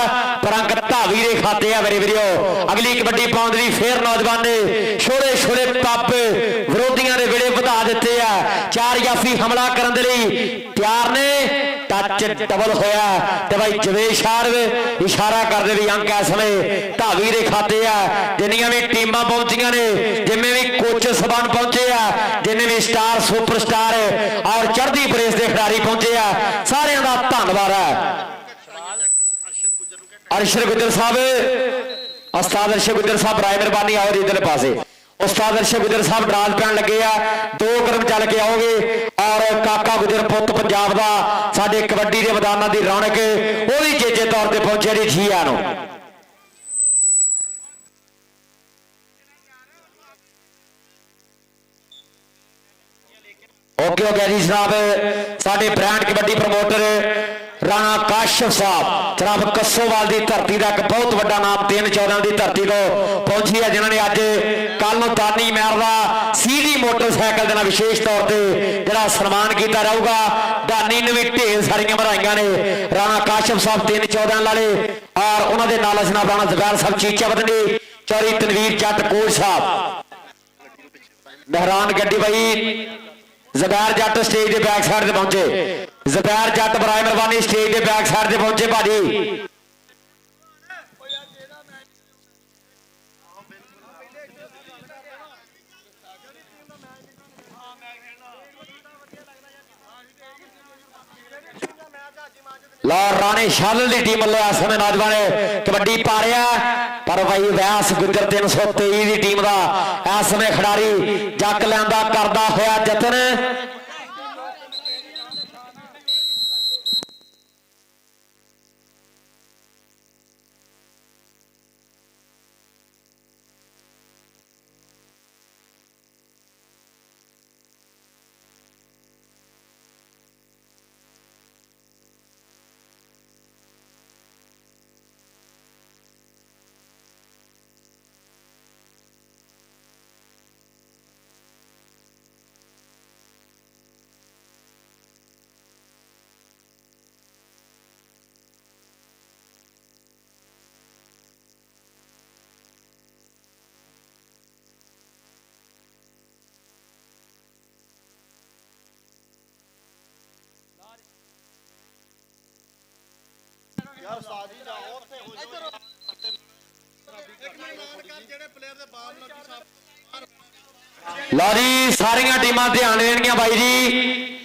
ਪਰੰਗ ਧਾਵੀ ਦੇ ਖਾਤੇ ਆ ਮੇਰੇ ਵੀਰੋ। ਅਗਲੀ ਕਬੱਡੀ ਪਾਉਣ ਲਈ ਫੇਰ ਨੌਜਵਾਨ ਨੇ ਛੋੜੇ ਪੱਪ ਵਿਰੋਧੀਆਂ ਦੇ ਵਿੜੇ ਵਧਾ ਦਿੱਤੇ ਆ ਚਾਰ ਜਾਫੀ ਹਮਲਾ ਕਰਨ ਦੇ ਲਈ ਤਿਆਰ ਨੇ ਟੱਚ ਡਬਲ ਹੋਇਆ ਤੇ ਬਾਈ ਜਵੇਸ਼ਾਰ ਇਸ਼ਾਰਾ ਕਰਦੇ ਵੀ ਅੰਕ ਇਸ ਸਮੇਂ ਧਾਵੀ ਦੇ ਖਾਤੇ ਆ ਜਿੰਨੀਆਂ ਵੀ ਟੀਮਾਂ ਪਹੁੰਚੀਆਂ ਨੇ ਜਿਵੇਂ ਵੀ ਕੋਚ ਸਬਾਨ ਪਹੁੰਚੇ ਆ ਜਿੰਨੇ ਵੀ ਸਟਾਰ ਸੁਪਰਸਟਾਰ ਔਰ ਚੜ੍ਹਦੀ ਪ੍ਰੇਸ ਦੇ ਖਿਡਾਰੀ ਪਹੁੰਚੇ ਆ ਸਾਰਿਆਂ ਦਾ ਧੰਨਵਾਦ ਹੈ। ਅਰਸ਼ਦ ਗੁੱਜਰ ਸਾਹਿਬ ਉਸਤਾਦ ਅਰਸ਼ਦ ਗੁੱਜਰ ਸਾਹਿਬ ਰਾਏ ਮਿਹਰਬਾਨੀ ਆਓ ਇਧਰਲੇ ਪਾਸੇ ਉਸਤਾਦ ਅਰਸ਼ਦ ਗੁੱਜਰ ਸਾਹਿਬ ਡਰਾਲ ਪੈਣ ਲੱਗੇ ਆ 2 ਕਦਮ ਚੱਲ ਕੇ ਆਓਗੇ ਔਰ ਕਾਕਾ ਗੁੱਜਰ ਪੁੱਤ ਪੰਜਾਬ ਦਾ ਸਾਡੇ ਕਬੱਡੀ ਦੇ ਮੈਦਾਨਾਂ ਦੀ ਰੌਣਕ ਉਹ ਵੀ ਚੇਚੇ ਤੌਰ ਤੇ ਪਹੁੰਚੇ ਜੀ ਜੀਆਂ ਨੂੰ ਓਕੇ ਜੀ ਜਨਾਬ ਸਾਡੇ ਬ੍ਰਾਂਡ ਕਬੱਡੀ ਪ੍ਰਮੋਟਰ ਰਾਣਾ ਕਾਸ਼ਫ ਸਾਹਿਬ ਜਨਾਬ ਕੱਸੋਵਾਲ ਦੀ ਧਰਤੀ ਦਾ ਇੱਕ ਬਹੁਤ ਵੱਡਾ ਨਾਮ 314 ਦੀ ਧਰਤੀ ਤੋਂ ਪਹੁੰਚੀ ਹੈ ਜਿਨ੍ਹਾਂ ਨੇ ਅੱਜ ਕੱਲ ਨੂੰ ਦਾਨੀ ਮਹਿਰ ਦਾ ਸੀਡੀ ਮੋਟਰਸਾਈਕਲ ਦੇ ਨਾਲ ਵਿਸ਼ੇਸ਼ ਤੌਰ ਤੇ ਜਿਹੜਾ ਸਨਮਾਨ ਕੀਤਾ ਜਾਊਗਾ ਦਾਨੀ ਨੂੰ ਵੀ ਢੇਰ ਸਾਰੀਆਂ ਵਧਾਈਆਂ ਨੇ ਰਾਣਾ ਕਾਸ਼ਫ ਸਾਹਿਬ 314 ਵਾਲੇ ਔਰ ਉਹਨਾਂ ਦੇ ਨਾਲ ਜਨਾਬ ਰਾਣਾ ਜ਼ਬੈਰ ਸਾਹਿਬ ਚੀਚਾ ਬਦਨੀ ਚੌਰੀ ਤਨਵੀਰ ਜੱਟ ਕੋਚ ਸਾਹਿਬ ਮਹਿਰਾਨ ਗੱਡੀ ਬਾਈ ਜ਼ਬੈਰ ਜੱਟ ਸਟੇਜ ਦੇ ਬੈਕ ਸਾਈਡ ਤੇ ਪਹੁੰਚੇ ਜ਼ਬੈਰ ਜੱਟ ਬਰਾਏ ਮਿਹਰਬਾਨੀ ਸਟੇਜ ਦੇ ਬੈਕ ਸਾਈਡ ਤੇ ਪਹੁੰਚੇ ਭਾਜੀ ਲਾ ਰਾਣੇ ਸ਼ਾਲਲ ਦੀ ਟੀਮ ਵੱਲੋਂ ਇਸ ਸਮੇਂ ਨੌਜਵਾਨ ਕਬੱਡੀ ਪਾ ਰਿਹਾ ਪਰ ਬਾਈ ਵੈਸ ਗੁੱਜਰ 323 ਦੀ ਟੀਮ ਦਾ ਇਸ ਸਮੇਂ ਖਿਡਾਰੀ ਜੱਕ ਲੈਂਦਾ ਕਰਦਾ ਹੋਇਆ ਯਤਨ ਲਓ ਜੀ ਸਾਰੀਆਂ ਟੀਮਾਂ ਧਿਆਨ ਦੇਣਗੀਆਂ ਬਾਈ ਜੀ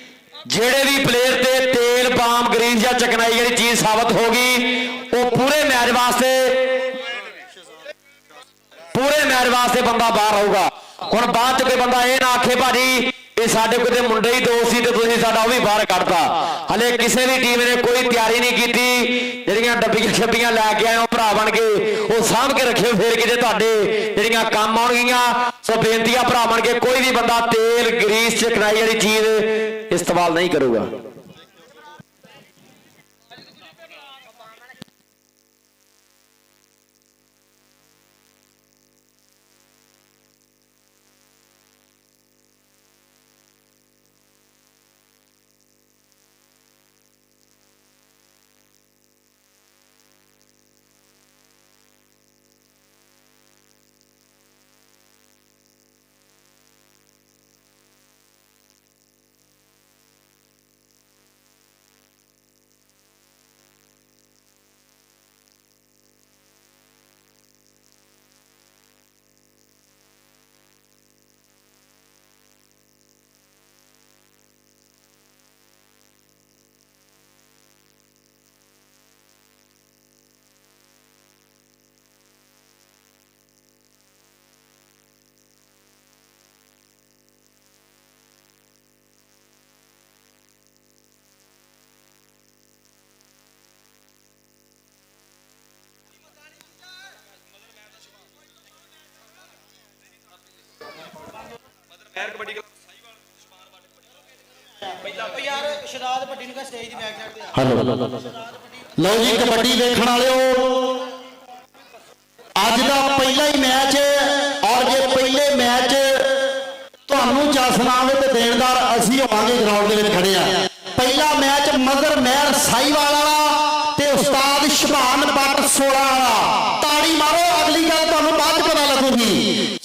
ਜਿਹੜੇ ਵੀ ਪਲੇਅਰ ਤੇ ਤੇਲ ਬਾਮ ਗਰੀਸ ਜਾਂ ਚਕਨਾਈ ਜਿਹੜੀ ਚੀਜ਼ ਸਾਬਤ ਹੋ ਗਈ ਉਹ ਪੂਰੇ ਮੈਚ ਵਾਸਤੇ ਬੰਦਾ ਬਾਹਰ ਹੋਊਗਾ। ਹੁਣ ਬਾਅਦ ਚ ਕੋਈ ਬੰਦਾ ਇਹ ਨਾ ਆਖੇ ਭਾਜੀ ਇਹ ਸਾਡੇ ਕੋਲ ਤੇ ਮੁੰਡੇ ਹੀ ਦੋ ਸੀ ਤੇ ਤੁਸੀਂ ਸਾਡਾ ਉਹ ਵੀ ਬਾਹਰ ਕੱਢਤਾ। ਹਲੇ ਕਿਸੇ ਵੀ ਟੀਮ ਨੇ ਕੋਈ ਤਿਆਰੀ ਨਹੀਂ ਕੀਤੀ। ਜਿਹੜੀਆਂ ਡੱਬੀਆਂ ਛੱਬੀਆਂ ਲੈ ਕੇ ਆਏ ਹੋ ਭਰਾ ਬਣ ਕੇ ਉਹ ਸਾਂਭ ਕੇ ਰੱਖਿਓ, ਫੇਰ ਕਿਤੇ ਤੁਹਾਡੇ ਜਿਹੜੀਆਂ ਕੰਮ ਆਉਣਗੀਆਂ। ਸੋ ਬੇਨਤੀ ਆ ਭਰਾ ਬਣ ਕੇ ਕੋਈ ਵੀ ਬੰਦਾ ਤੇਲ ਗਰੀਸ ਚਕਨਾਈ ਵਾਲੀ ਚੀਜ਼ ਇਸਤੇਮਾਲ ਨਹੀਂ ਕਰੂਗਾ। हेलो लो जी कबड्डी देखने वाले अज का पहला ही मैच और जे पहले मैच तुहानू जसना आवे तो देनदार असी होवांगे ग्राउंड के खड़े हैं। पहला मैच मदर महर साहिवाल वाला ते उस्ताद शबान बट 16 वाला। ताड़ी मारो, अगली गल तुहानू बाद पता लगूगी।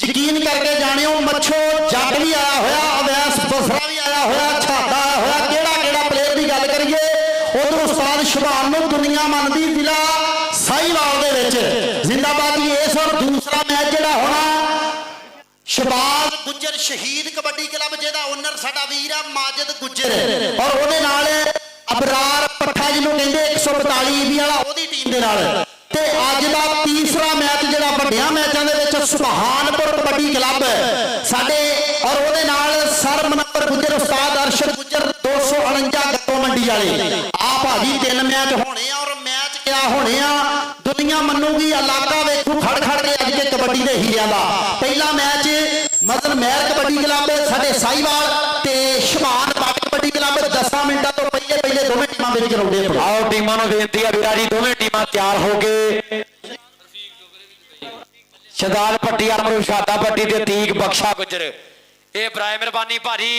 यकीन करके जाने मच्छो जट भी आया होया, अवैस बसरा भी आया होया, छाता आया होया, केड़ा प्लेयर की गल करिए उधर उस्ताद शबान नूं दुनिया मनदी जिला साहिवाल दे विच जिंदाबाद। इस और दूसरा मैच जिहड़ा होना शबाज गुज्जर शहीद कबड्डी क्लब जिहदा ओनर साडा वीर है माजिद गुज्जर और ओहदे नाल अबरार पट्ठा जिन्हों कहंदे 142 ईवी वाला ओहदी टीम दे नाल। ते अज दा तीसरा मैच जिहड़ा वड्डियां मैचां दे विच सुभानपुर कबड्डी क्लब साडे और ओहदे नाल सर मनवर गुज्जर उस्ताद अरशद गुज्जर 249 गत्तो मंडी वाले। आ भाजी 3 मैच होने और मैच क्या होने दुनिया मनूगी। इलाका वेखू खड़ खड़ के अज के कबड्डी दे हीरियां दा। पहला मैच मदन महर कबड्डी क्लब साडे साहिवाल ते शबान बट कबड्डी क्लब 10 मिनटां तो पहले दोवें टीमां विच कराउंदे। आओ टीमां नूं बेनती है वीरा जी दोवें टीमां तैयार हो गए। शदाल भट्टी अमरू शादा भट्टी ते तीक बख्शा गुजर ये बराए मेहरबानी भाजी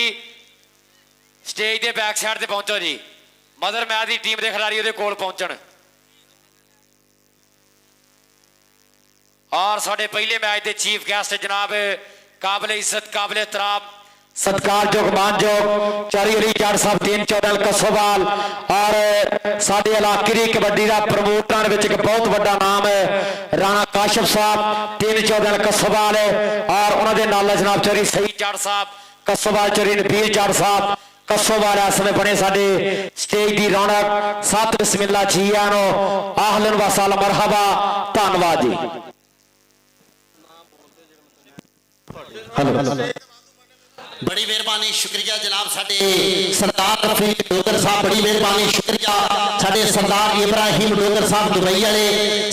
स्टेज के बैक साइड से पहुंचो जी। मदर महर की टीम के खिलाड़ी उहदे कोल पहुंचण। और साडे पहले मैच के चीफ गेस्ट जनाब काबिल इज्जत काबिल एहतराम सत्कारयोग मानयोग चारी अली जाट साहब 3 14 कसोवाल और साडे इलाके की कबड्डी का प्रमोटर विच एक बहुत बड़ा नाम है राणा काशिफ साहब 3 14 कसोवाल और उन्होंने नाल जनाब चौरी सईद जाट साहब कसोवाल चौरी नबीर जाट साहब कसोवाल इस समय बने साडे स्टेज की रौनक। सत बिस्मिल्ला जी आनो आहलन व साल मरहबा धन्यवाद जी। बड़ी मेहरबानी शुक्रिया जनाब साडे सरदार रफीक डोगर साहब बड़ी मेहरबानी शुक्रिया साडे सरदार इब्राहिम डोगर साहब दुबई वाले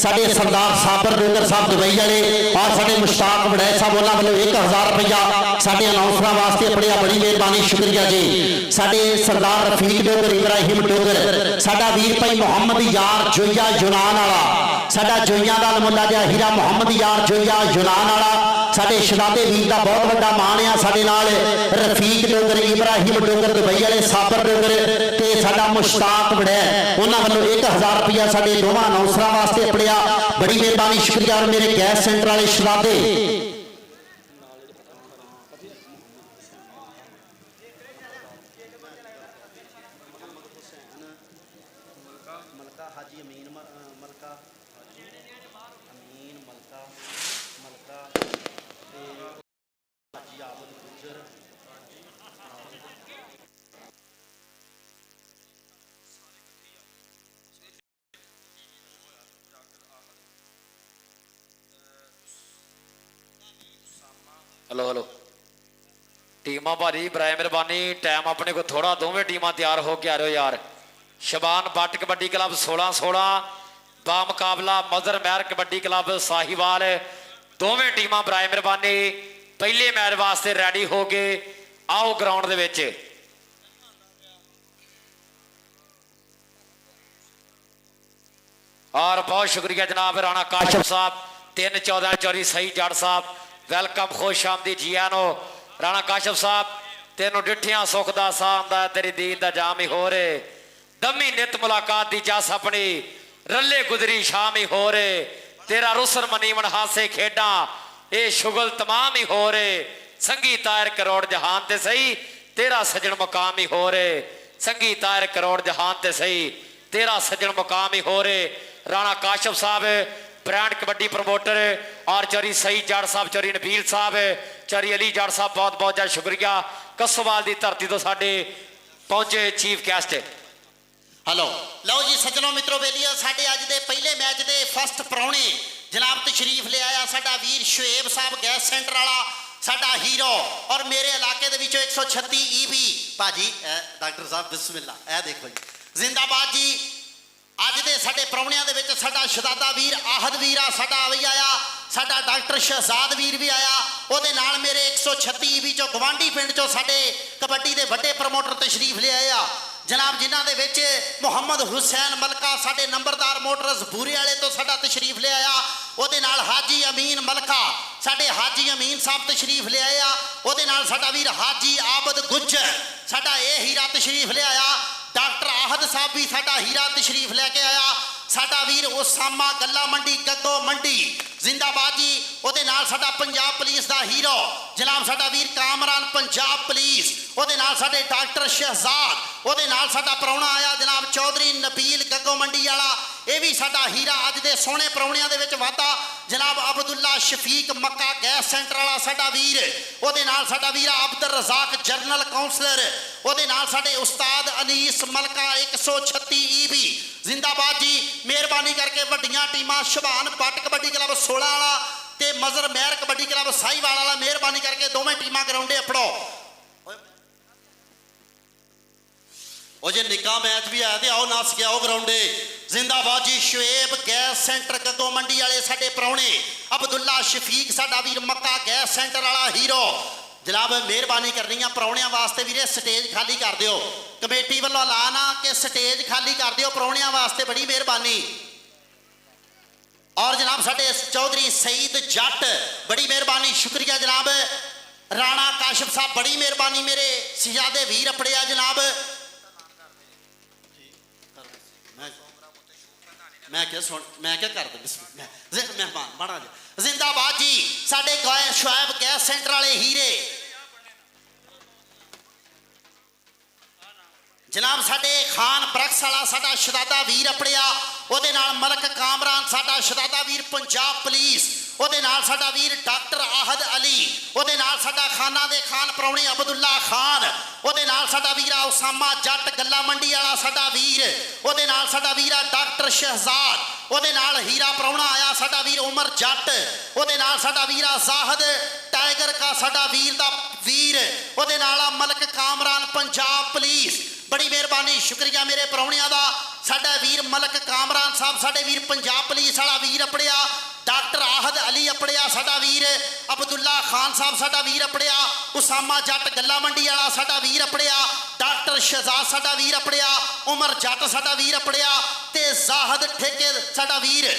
साडे सरदार साबर डोगर साहब दुबई वाले और साडे मुश्ताक वड़ैच साहब उन्होंने वालों 1000 रुपया साडे अनाउंसर वास्ते पड़िया बड़ी मेहरबानी शुक्रिया जी। साडे सरदार रफीक डोगर इब्राहिम डोगर साडा वीर भाई मुहम्मद यार जोया यूनान वाला साडा जोइयां दा मुल्ला जिहा हीरा मुहम्मद यार जोया यूनान वाला साडे शहजादे वीर दा बहुत बड़ा मान आ। साडे नाल रफीक डोगर इब्राहिम डोगर दुबई वाले साबर डोगर ते साडा मुश्ताक वड़ैच उन्हां वालों 1000 रुपया साडे दोवां अनाउंसरां वास्ते पड़िया बड़ी मेहरबानी शुक्रिया। और मेरे गैस सेंटर वाले शहजादे हेलो हेलो ਟੀਮਾਂ ਭਾਰੀ ਬਰਾਏ ਮਿਹਰਬਾਨੀ ਟਾਈਮ ਆਪਣੇ ਕੋਲ ਥੋੜਾ ਦੋਵੇਂ ਟੀਮਾਂ ਤਿਆਰ ਹੋ ਕੇ ਆ ਰਹੇ ਹੋ ਯਾਰ ਸ਼ਬਾਨ ਬੱਟ ਕਬੱਡੀ ਕਲੱਬ 16-16 ਬਾ ਮੁਕਾਬਲਾ ਮਦਰ ਮਹਿਰ ਕਬੱਡੀ ਕਲੱਬ ਸਾਹੀਵਾਲ ਦੋਵੇਂ ਟੀਮਾਂ ਬਰਾਏ ਮਿਹਰਬਾਨੀ ਪਹਿਲੇ ਮੈਚ ਵਾਸਤੇ ਰੈਡੀ ਹੋ ਕੇ ਆਓ ਗਰਾਊਂਡ ਦੇ ਵਿੱਚ और बहुत शुक्रिया जनाब राणा काशिफ साहब 3-14 चौरी सही जड़ साहब वेलकम खुश आमदी जियानो राणा काशिफ साहब तेनों डिठिया सुख दा सामदा तेरी दीद दा जाम ही हो रहे दमी नित मुलाकात दी जस अपनी रले गुजरी शाम ही हो रहे तेरा रुसन मनीमन हासे खेडा ये शुगल तमाम ही हो रहे संगी तायर करोड़ जहान ते सही तेरा सजन मुकाम ही हो रहे संगी तायर करोड़ जहान ते सही तेरा सजन मुकाम ही हो रहे राणा काशिफ साहब ब्रांड कबड्डी प्रमोटर और चौरी सही जड़ साहब चौरी नबील साहब चौरी अली जड़ साहब बहुत बहुत ज़्यादा शुक्रिया कसोवाल की धरती तो साढ़े पहुंचे चीफ गेस्ट हेलो लो जी सज्जनों मित्रों बेलियो साडे अज दे पहले मैच दे फर्स्ट प्राहुणे जनाब तशरीफ ले आया साडा वीर शुएब साहब गैस सेंटर वाला साडा हीरो और मेरे इलाके दे विचों 136 ईबी भाजी डॉक्टर साहब बिस्मिल्ला ए देखो जी जिंदाबाद जी अज दे साडे प्राहुणियां दे विच साडा शहजादा वीर आहद वीर आ साडा भी आया साडा डॉक्टर शहजाद वीर भी आया ਉਹਦੇ ਨਾਲ ਮੇਰੇ 136 ਈਬੀ ਚੋਂ ਗਵਾਂਢੀ ਪਿੰਡ ਚੋਂ ਸਾਡੇ ਕਬੱਡੀ ਦੇ ਵੱਡੇ ਪ੍ਰਮੋਟਰ ਤਸ਼ਰੀਫ ਲੈ ਆਏ ਆ ਜਨਾਬ ਜਿਨ੍ਹਾਂ ਦੇ ਵਿੱਚ ਮੁਹੰਮਦ ਹੁਸੈਨ ਮਲਕਾ ਸਾਡੇ ਨੰਬਰਦਾਰ ਮੋਟਰਸ ਬੂਰੇ ਵਾਲੇ ਤੋਂ ਸਾਡਾ ਤਸ਼ਰੀਫ ਲੈ ਆਇਆ ਉਹਦੇ ਨਾਲ ਹਾਜੀ ਅਮੀਨ ਮਲਕਾ ਸਾਡੇ ਹਾਜੀ ਅਮੀਨ ਸਾਹਿਬ ਤਸ਼ਰੀਫ ਲੈ ਆਇਆ ਉਹਦੇ ਨਾਲ ਸਾਡਾ ਵੀਰ ਹਾਜੀ ਆਬਦ ਗੁੱਜਰ ਸਾਡਾ ਇਹ ਹੀਰਾ ਤਸ਼ਰੀਫ ਲੈ ਆਇਆ डॉक्टर आहद साहब भी साडा हीरा तशरीफ लैके आया साडा वीर उसामा गल्ला मंडी गग्गो मंडी जिंदाबाद जी ਉਹਦੇ ਨਾਲ ਸਾਡਾ ਪੰਜਾਬ ਪੁਲਿਸ ਦਾ ਹੀਰੋ ਜਨਾਬ ਸਾਡਾ ਵੀਰ ਕਾਮਰਾਨ ਪੰਜਾਬ ਪੁਲਿਸ ਉਹਦੇ ਨਾਲ ਸਾਡੇ ਡਾਕਟਰ ਸ਼ਹਿਜ਼ਾਦ ਉਹਦੇ ਨਾਲ ਸਾਡਾ ਪ੍ਰਾਹੁਣਾ ਆਇਆ ਜਨਾਬ ਚੌਧਰੀ ਨਬੀਲ ਗੱਗੋ ਮੰਡੀ ਵਾਲਾ ਇਹ ਵੀ ਸਾਡਾ ਹੀਰਾ ਅੱਜ ਦੇ ਸੋਹਣੇ ਪ੍ਰਾਹੁਣਿਆਂ ਦੇ ਵਿੱਚ ਵਾਧਾ ਜਨਾਬ ਅਬਦੁੱਲਾ ਸ਼ਫੀਕ ਮੱਕਾ ਗੈਸ ਸੈਂਟਰ ਵਾਲਾ ਸਾਡਾ ਵੀਰ ਉਹਦੇ ਨਾਲ ਸਾਡਾ ਵੀਰ ਅਬਦੁਰ ਰਜ਼ਾਕ ਜਰਨਲ ਕਾਉਂਸਲਰ ਉਹਦੇ ਨਾਲ ਸਾਡੇ ਉਸਤਾਦ ਅਨੀਸ ਮਲਕਾ 136 ਈਬੀ जिंदाबाद जी मेहरबानी करके वड्डियां टीमां शबान बट कबड्डी क्लब 16 वाला ते मजर महर कबड्डी क्लब साहीवाल वाला मेहरबानी करके दोवें टीमां ग्राउंडे अपड़ो ओ जे निका मैच भी आया ते आओ नस के आओ ग्राउंडे जिंदाबाद जी शुएब गैस सेंटर गग्गो मंडी वाले साडे प्राहुणे अब्दुल्ला शफीक साडा वीर मक्का गैस सेंटर वाला हीरो जनाब मेहरबानी करनी है प्राहुणियां वास्ते वीरे स्टेज खाली कर दिओ कमेटी वालों ऐलान आ कि स्टेज खाली कर दिओ प्राहुणियां वास्ते बड़ी मेहरबानी और जनाब साडे चौधरी सईद जट बड़ी मेहरबानी शुक्रिया जनाब राणा काशिफ साहब बड़ी मेहरबानी मेरे शहजादे वीर अपड़िया जनाब मैं क्या कर दूं मेहमान बड़ा जिंदाबाद जी साडे गाय शुएब गैस सेंटर वाले हीरे जनाब साडे खान बरक्स वाला साडा शहजादा वीर अपड़िया ਉਹਦੇ ਨਾਲ ਮਲਕ ਕਾਮਰਾਨ ਸਾਡਾ ਸ਼ਹਜ਼ਾਦਾ ਵੀਰ ਪੰਜਾਬ ਪੁਲਿਸ ਉਹਦੇ ਨਾਲ ਸਾਡਾ ਵੀਰ ਡਾਕਟਰ ਆਹਦ ਅਲੀ ਉਹਦੇ ਨਾਲ ਸਾਡਾ ਖਾਨਾ ਦੇ ਖਾਨ ਪ੍ਰਾਹੁਣੇ ਅਬਦੁੱਲਾ ਖਾਨ ਉਹਦੇ ਨਾਲ ਸਾਡਾ ਵੀਰਾ ਉਸਾਮਾ ਜੱਟ ਗੱਲਾ ਮੰਡੀ ਵਾਲਾ ਸਾਡਾ ਵੀਰ ਉਹਦੇ ਨਾਲ ਸਾਡਾ ਵੀਰਾ ਡਾਕਟਰ ਸ਼ਹਿਜ਼ਾਦ ਉਹਦੇ ਨਾਲ ਹੀਰਾ ਪ੍ਰਾਹੁਣਾ ਆਇਆ ਸਾਡਾ ਵੀਰ ਉਮਰ ਜੱਟ ਉਹਦੇ ਨਾਲ ਸਾਡਾ ਵੀਰਾ ਜ਼ਾਹਦ ਟਾਈਗਰ ਕਾ ਸਾਡਾ ਵੀਰ ਦਾ ਵੀਰ ਉਹਦੇ ਨਾਲ ਆ ਮਲਕ ਕਾਮਰਾਨ ਪੰਜਾਬ ਪੁਲਿਸ बड़ी मेहरबानी शुक्रिया मेरे प्राहुणियां दा साडा वीर मलक कामरान साहब साडे वीर पंजाब पुलिस वाला वीर अपड़िया डॉक्टर आहद अली अपड़िया साडा वीर अब्दुल्ला खान साहब साडा वीर अपड़िया उसामा जट गल्ला मंडी वाला साडा वीर अपड़िया डॉक्टर शहजाद साडा वीर अपड़िया उमर जट साडा वीर अपड़िया ते जाहद ठेके साडा वीर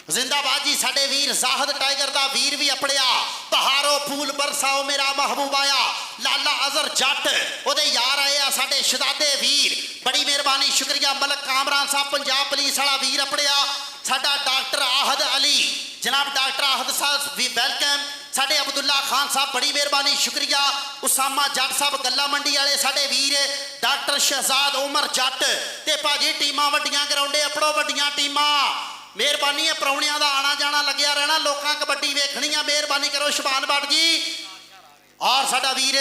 जिंदाबाद जी साडे वीर जाहद टाइगर दा वीर भी अपड़िया बहारो फूल बरसाओ मेरा महबूब आया लाला अजहर जट ओदे यार आए आ साडे शहजादे वीर बड़ी मेहरबानी शुक्रिया मलक कामरान साहब पंजाब पुलिस वाला वीर अपड़िया साडा डॉक्टर आहद अली जनाब डॉक्टर आहद साहब भी वेलकम साडे अब्दुल्ला खान साहब बड़ी मेहरबानी शुक्रिया उसामा जट साहब गल्ला मंडी वाले साडे वीर डॉक्टर शहजाद उमर जट ते भाजी टीमां वड्डियां ग्राउंडे अपड़ो वड्डियां टीमां मेहरबानी है प्राहुणियां दा आना जाना लग्या रहना लोकां कबड्डी वेखनी है मेहरबानी करो शबान भट्ट जी और साडा वीर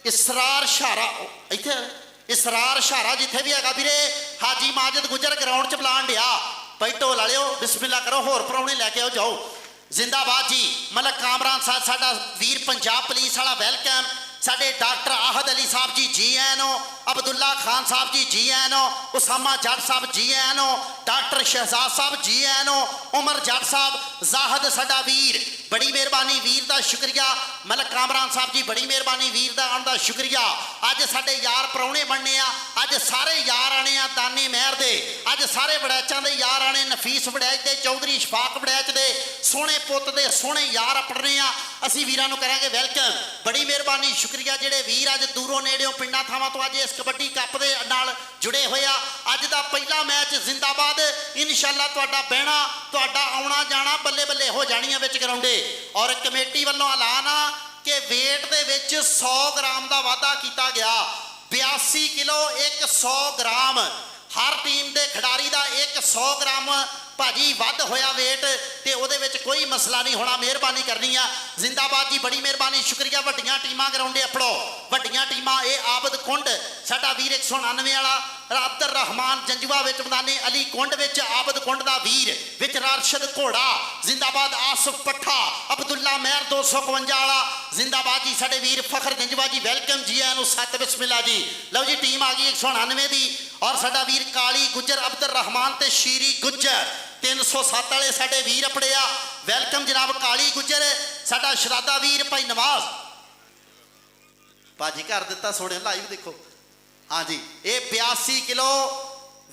इसरार शारा इत्थे इसरार शारा जिथे भी हैगा वीरे हाजी माजिद गुजर ग्राउंड च बुलाण दिया ਭਾਈ ਢੋਲ ਵਾਲਿਓ ਬਿਸਮਿਲ੍ਲਾ ਕਰੋ, ਹੋਰ ਪ੍ਰਾਹੁਣੇ ਲੈ ਕੇ ਆਓ, ਜਾਓ। ਜ਼ਿੰਦਾਬਾਦ ਜੀ। ਮਲਕ ਕਾਮਰਾਨ ਸਾਹਿਬ ਸਾਡਾ ਵੀਰ ਪੰਜਾਬ ਪੁਲਿਸ ਵਾਲਾ ਵੈਲਕਮ। ਸਾਡੇ ਡਾਕਟਰ ਆਹਦ ਅਲੀ ਸਾਹਿਬ ਜੀ ਜੀ ਆਇਆਂ ਨੂੰ, ਅਬਦੁੱਲਾ ਖਾਨ ਸਾਹਿਬ ਜੀ ਆਇਆਂ ਨੂੰ, ਉਸਾਮਾ ਜੱਟ ਸਾਹਿਬ ਜੀ ਆਇਆਂ ਨੂੰ, ਡਾਕਟਰ ਸ਼ਹਿਜ਼ਾਦ ਸਾਹਿਬ ਜੀ ਆਇਆਂ ਨੂੰ, ਉਮਰ ਜੱਟ ਸਾਹਿਬ, ਜ਼ਾਹਦ ਸਾਡਾ ਵੀਰ, ਬੜੀ ਮਿਹਰਬਾਨੀ ਵੀਰ ਦਾ ਸ਼ੁਕਰੀਆ। ਮਲਕ ਕਾਮਰਾਨ ਸਾਹਿਬ ਜੀ ਬੜੀ ਮਿਹਰਬਾਨੀ ਵੀਰ ਦਾ ਆਉਣ ਦਾ ਸ਼ੁਕਰੀਆ। ਅੱਜ ਸਾਡੇ ਯਾਰ ਪ੍ਰਾਹੁਣੇ ਬਣਨੇ ਆ, ਅੱਜ ਸਾਰੇ ਯਾਰ ਆਣੇ ਆ ਦਾਨੇ ਮਹਿਰ ਦੇ, ਅੱਜ ਸਾਰੇ ਵੜੈਚਾਂ ਦੇ ਯਾਰ ਆਣੇ, ਨਫੀਸ ਵੜੈਚ ਦੇ, ਚੌਧਰੀ ਸ਼ਫਾਕ ਵੜੈਚ ਦੇ, ਸੋਹਣੇ ਪੁੱਤ ਦੇ ਸੋਹਣੇ ਯਾਰ ਆਪਣੇ ਆ। ਅਸੀਂ ਵੀਰਾਂ ਨੂੰ ਕਰਾਂਗੇ ਵੈਲਕਮ। ਬੜੀ ਮਿਹਰਬਾਨੀ ਸ਼ੁਕਰੀਆ ਜਿਹੜੇ ਵੀਰ ਅੱਜ ਦੂਰੋਂ ਨੇੜਿਓਂ ਪਿੰਡਾਂ ਥਾਵਾਂ ਤੋਂ ਅੱਜ ਇਸ ਕਬੱਡੀ ਕੱਪ ਦੇ ਨਾਲ ਜੁੜੇ ਹੋਏ ਆ। ਅੱਜ ਦਾ ਪਹਿਲਾ ਮੈਚ ਜ਼ਿੰਦਾਬਾਦ। ਇਨਸ਼ਾਅੱਲਾ ਤੁਹਾਡਾ ਬਹਿਣਾ, ਤੁਹਾਡਾ ਆਉਣਾ ਜਾਣਾ ਬੱਲੇ ਬੱਲੇ ਹੋ ਜਾਣੀਆਂ ਵਿੱਚ ਗਰਾਉਂਡੇ। ਔਰ ਕਮੇਟੀ ਵੱਲੋਂ ਐਲਾਨ ਆ ਕਿ weight ਦੇ ਵਿੱਚ 100 ਗ੍ਰਾਮ ਦਾ ਵਾਧਾ ਕੀਤਾ ਗਿਆ। 82 ਕਿਲੋ 100 ਗ੍ਰਾਮ ਹਰ ਟੀਮ ਦੇ ਖਿਡਾਰੀ ਦਾ 100 ਗ੍ਰਾਮ ਭਾਜੀ ਵੱਧ ਹੋਇਆ weight, ਤੇ ਉਹਦੇ ਵਿੱਚ ਕੋਈ ਮਸਲਾ ਨਹੀਂ ਹੋਣਾ। ਮਿਹਰਬਾਨੀ ਕਰਨੀ ਆ। ਜ਼ਿੰਦਾਬਾਦ ਜੀ ਬੜੀ ਮਿਹਰਬਾਨੀ ਸ਼ੁਕਰੀਆ। ਵੱਡੀਆਂ ਟੀਮਾਂ ਗਰਾਉਂਡੇ ਆਪੜੋ, ਵੱਡੀਆਂ ਟੀਮਾਂ। ਇਹ ਆਬਦ ਕੁੰਡ ਸਾਡਾ ਵੀਰ 199 ਵਾਲਾ, ਅਬਦਰ ਰਹਿਮਾਨ ਜੰਜੂਆ ਵਿੱਚ ਮੈਦਾਨੇ ਅਲੀ ਕੁੰਡ ਵਿੱਚ ਆਬਦ ਕੁੰਡ ਦਾ ਵੀਰ ਵਿੱਚ, ਰਾਰਸ਼ਦ ਘੋੜਾ ਜ਼ਿੰਦਾਬਾਦ, ਆਸਫ ਪੱਠਾ, ਅਬਦੁੱਲਾ ਮਹਿਰ 251 ਵਾਲਾ ਜ਼ਿੰਦਾਬਾਦ ਜੀ। ਸਾਡੇ ਵੀਰ ਫਖਰ ਜੰਜੂਆ ਜੀ ਵੈਲਕਮ ਜੀ ਆਇਆਂ ਨੂੰ। 7 ਬਿਸਮਿਲ੍ਲਾ ਜੀ। ਲਓ ਜੀ ਟੀਮ ਆ ਗਈ 199 ਦੀ। ਔਰ ਸਾਡਾ ਵੀਰ ਕਾਲੀ ਗੁੱਜਰ, ਅਬਦਰ ਰਹਿਮਾਨ ਤੇ ਸ਼ੀਰੀ ਗੁੱਜਰ 307 ਵਾਲੇ ਸਾਡੇ ਵੀਰ ਆਪਣੇ ਆ। ਵੈਲਕਮ ਜਨਾਬ ਕਾਲੀ ਗੁੱਜਰ। ਸਾਡਾ ਸ਼ਰਾਦਾ ਵੀਰ ਭਾਈ ਨਵਾਜ਼ ਭਾਜੀ ਕਰ ਦਿੱਤਾ ਸੋਹਣੇ, ਲਾਈਵ ਦੇਖੋ। ਹਾਂਜੀ ਇਹ 82 ਕਿਲੋ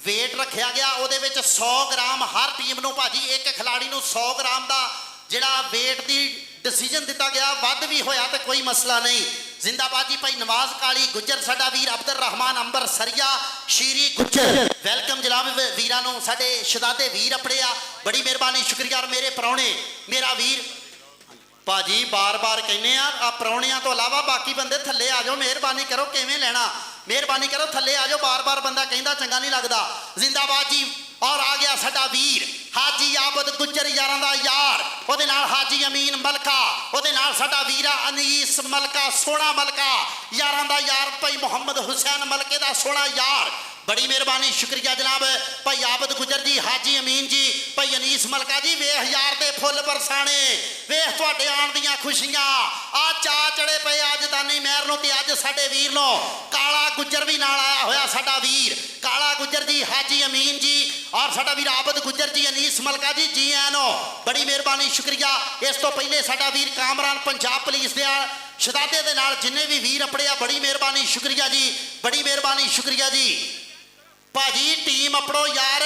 weight ਰੱਖਿਆ ਗਿਆ, ਉਹਦੇ ਵਿੱਚ 100 ਗ੍ਰਾਮ ਹਰ ਟੀਮ ਨੂੰ ਭਾਜੀ, ਇੱਕ ਖਿਲਾੜੀ ਨੂੰ 100 ਗ੍ਰਾਮ ਦਾ ਜਿਹੜਾ weight ਦੀ ਡਿਸੀਜਨ ਦਿੱਤਾ ਗਿਆ। ਵੱਧ ਵੀ ਹੋਇਆ ਤੇ ਕੋਈ ਮਸਲਾ ਨਹੀਂ। ਜ਼ਿੰਦਾਬਾਦ ਜੀ ਭਾਈ ਨਵਾਜ਼ ਕਾਲੀ ਗੁੱਜਰ, ਸਾਡਾ ਵੀਰ ਅਬਦਰ ਰਹਿਮਾਨ ਅੰਬਰ ਸਰੀਆ, ਸ਼ੀਰੀ ਗੁੱਜਰ ਵੈਲਕਮ ਜਨਾਬ ਵੀਰਾਂ ਨੂੰ। ਸਾਡੇ ਸ਼ਹਜ਼ਾਦੇ ਵੀਰ ਆਪਣੇ ਆ, ਬੜੀ ਮਿਹਰਬਾਨੀ ਸ਼ੁਕਰੀਆ। ਔਰ ਮੇਰੇ ਪ੍ਰਾਹੁਣੇ, ਮੇਰਾ ਵੀਰ ਭਾਜੀ ਬਾਰ-ਬਾਰ ਕਹਿੰਦੇ ਆ ਪ੍ਰਾਹੁਣਿਆਂ ਤੋਂ ਇਲਾਵਾ ਬਾਕੀ ਬੰਦੇ ਥੱਲੇ ਆ ਜਾਓ। ਮਿਹਰਬਾਨੀ ਕਰੋ, ਕਿਵੇਂ ਲੈਣਾ, ਮਿਹਰਬਾਨੀ ਕਰੋ ਥੱਲੇ ਆ ਜਾਓ। ਬਾਰ-ਬਾਰ ਬੰਦਾ ਕਹਿੰਦਾ ਚੰਗਾ ਨਹੀਂ ਲੱਗਦਾ। ਜ਼ਿੰਦਾਬਾਦ ਜੀ। ਔਰ ਆ ਗਿਆ ਸਾਡਾ ਵੀਰ ਹਾਜੀ ਆਬਦ ਗੁੱਜਰ, ਯਾਰਾਂ ਦਾ ਯਾਰ, ਉਹਦੇ ਨਾਲ ਹਾਜੀ ਅਮੀਨ ਮਲਕਾ, ਉਹਦੇ ਨਾਲ ਸਾਡਾ ਵੀਰਾ ਅਨੀਸ ਮਲਕਾ, ਸੋਹਣਾ ਮਲਕਾ, ਯਾਰਾਂ ਦਾ ਯਾਰ ਭਾਈ ਮੁਹੰਮਦ ਹੁਸੈਨ ਮਲਕੇ ਦਾ ਸੋਹਣਾ ਯਾਰ। ਬੜੀ ਮਿਹਰਬਾਨੀ ਸ਼ੁਕਰੀਆ ਜਨਾਬ ਭਾਈ ਆਬਦ ਗੁੱਜਰ ਜੀ, ਹਾਜੀ ਅਮੀਨ ਜੀ, ਭਾਈ ਅਨੀਸ ਮਲਕਾ ਜੀ। ਵੇਖ ਯਾਰ ਦੇ ਫੁੱਲ ਬਰਸਾਣੇ, ਵੇਖ ਤੁਹਾਡੇ ਆਉਣ ਦੀਆਂ ਖੁਸ਼ੀਆਂ। ਆ ਚਾ ਚੜੇ ਪਏ ਅੱਜ ਦਾਨੀ ਮਹਿਰ ਨੂੰ, ਤੇ ਅੱਜ ਸਾਡੇ ਵੀਰ ਨੂੰ ਕਾਲਾ ਗੁੱਜਰ ਵੀ ਨਾਲ ਆਇਆ ਹੋਇਆ। ਸਾਡਾ ਵੀਰ ਕਾਲਾ ਗੁੱਜਰ ਜੀ, ਹਾਜੀ ਅਮੀਨ ਜੀ, ਔਰ ਸਾਡਾ ਵੀਰ ਆਬਦ ਗੁੱਜਰ ਜੀ, ਅਨੀਸ ਮਲਕਾ ਜੀ ਜੀ ਆਇਆਂ ਨੂੰ। ਬੜੀ ਮਿਹਰਬਾਨੀ ਸ਼ੁਕਰੀਆ। ਇਸ ਤੋਂ ਪਹਿਲੇ ਸਾਡਾ ਵੀਰ ਕਾਮਰਾਨ ਪੰਜਾਬ ਪੁਲਿਸ ਦੇ ਸ਼ਹਜ਼ਾਦੇ ਦੇ ਨਾਲ ਜਿੰਨੇ ਵੀ ਵੀਰ ਆਪਣੇ ਆ, ਬੜੀ ਮਿਹਰਬਾਨੀ ਸ਼ੁਕਰੀਆ ਜੀ, ਬੜੀ ਮਿਹਰਬਾਨੀ ਸ਼ੁਕਰੀਆ ਜੀ। ਭਾਜੀ ਟੀਮ ਆਪਣੋ ਯਾਰ,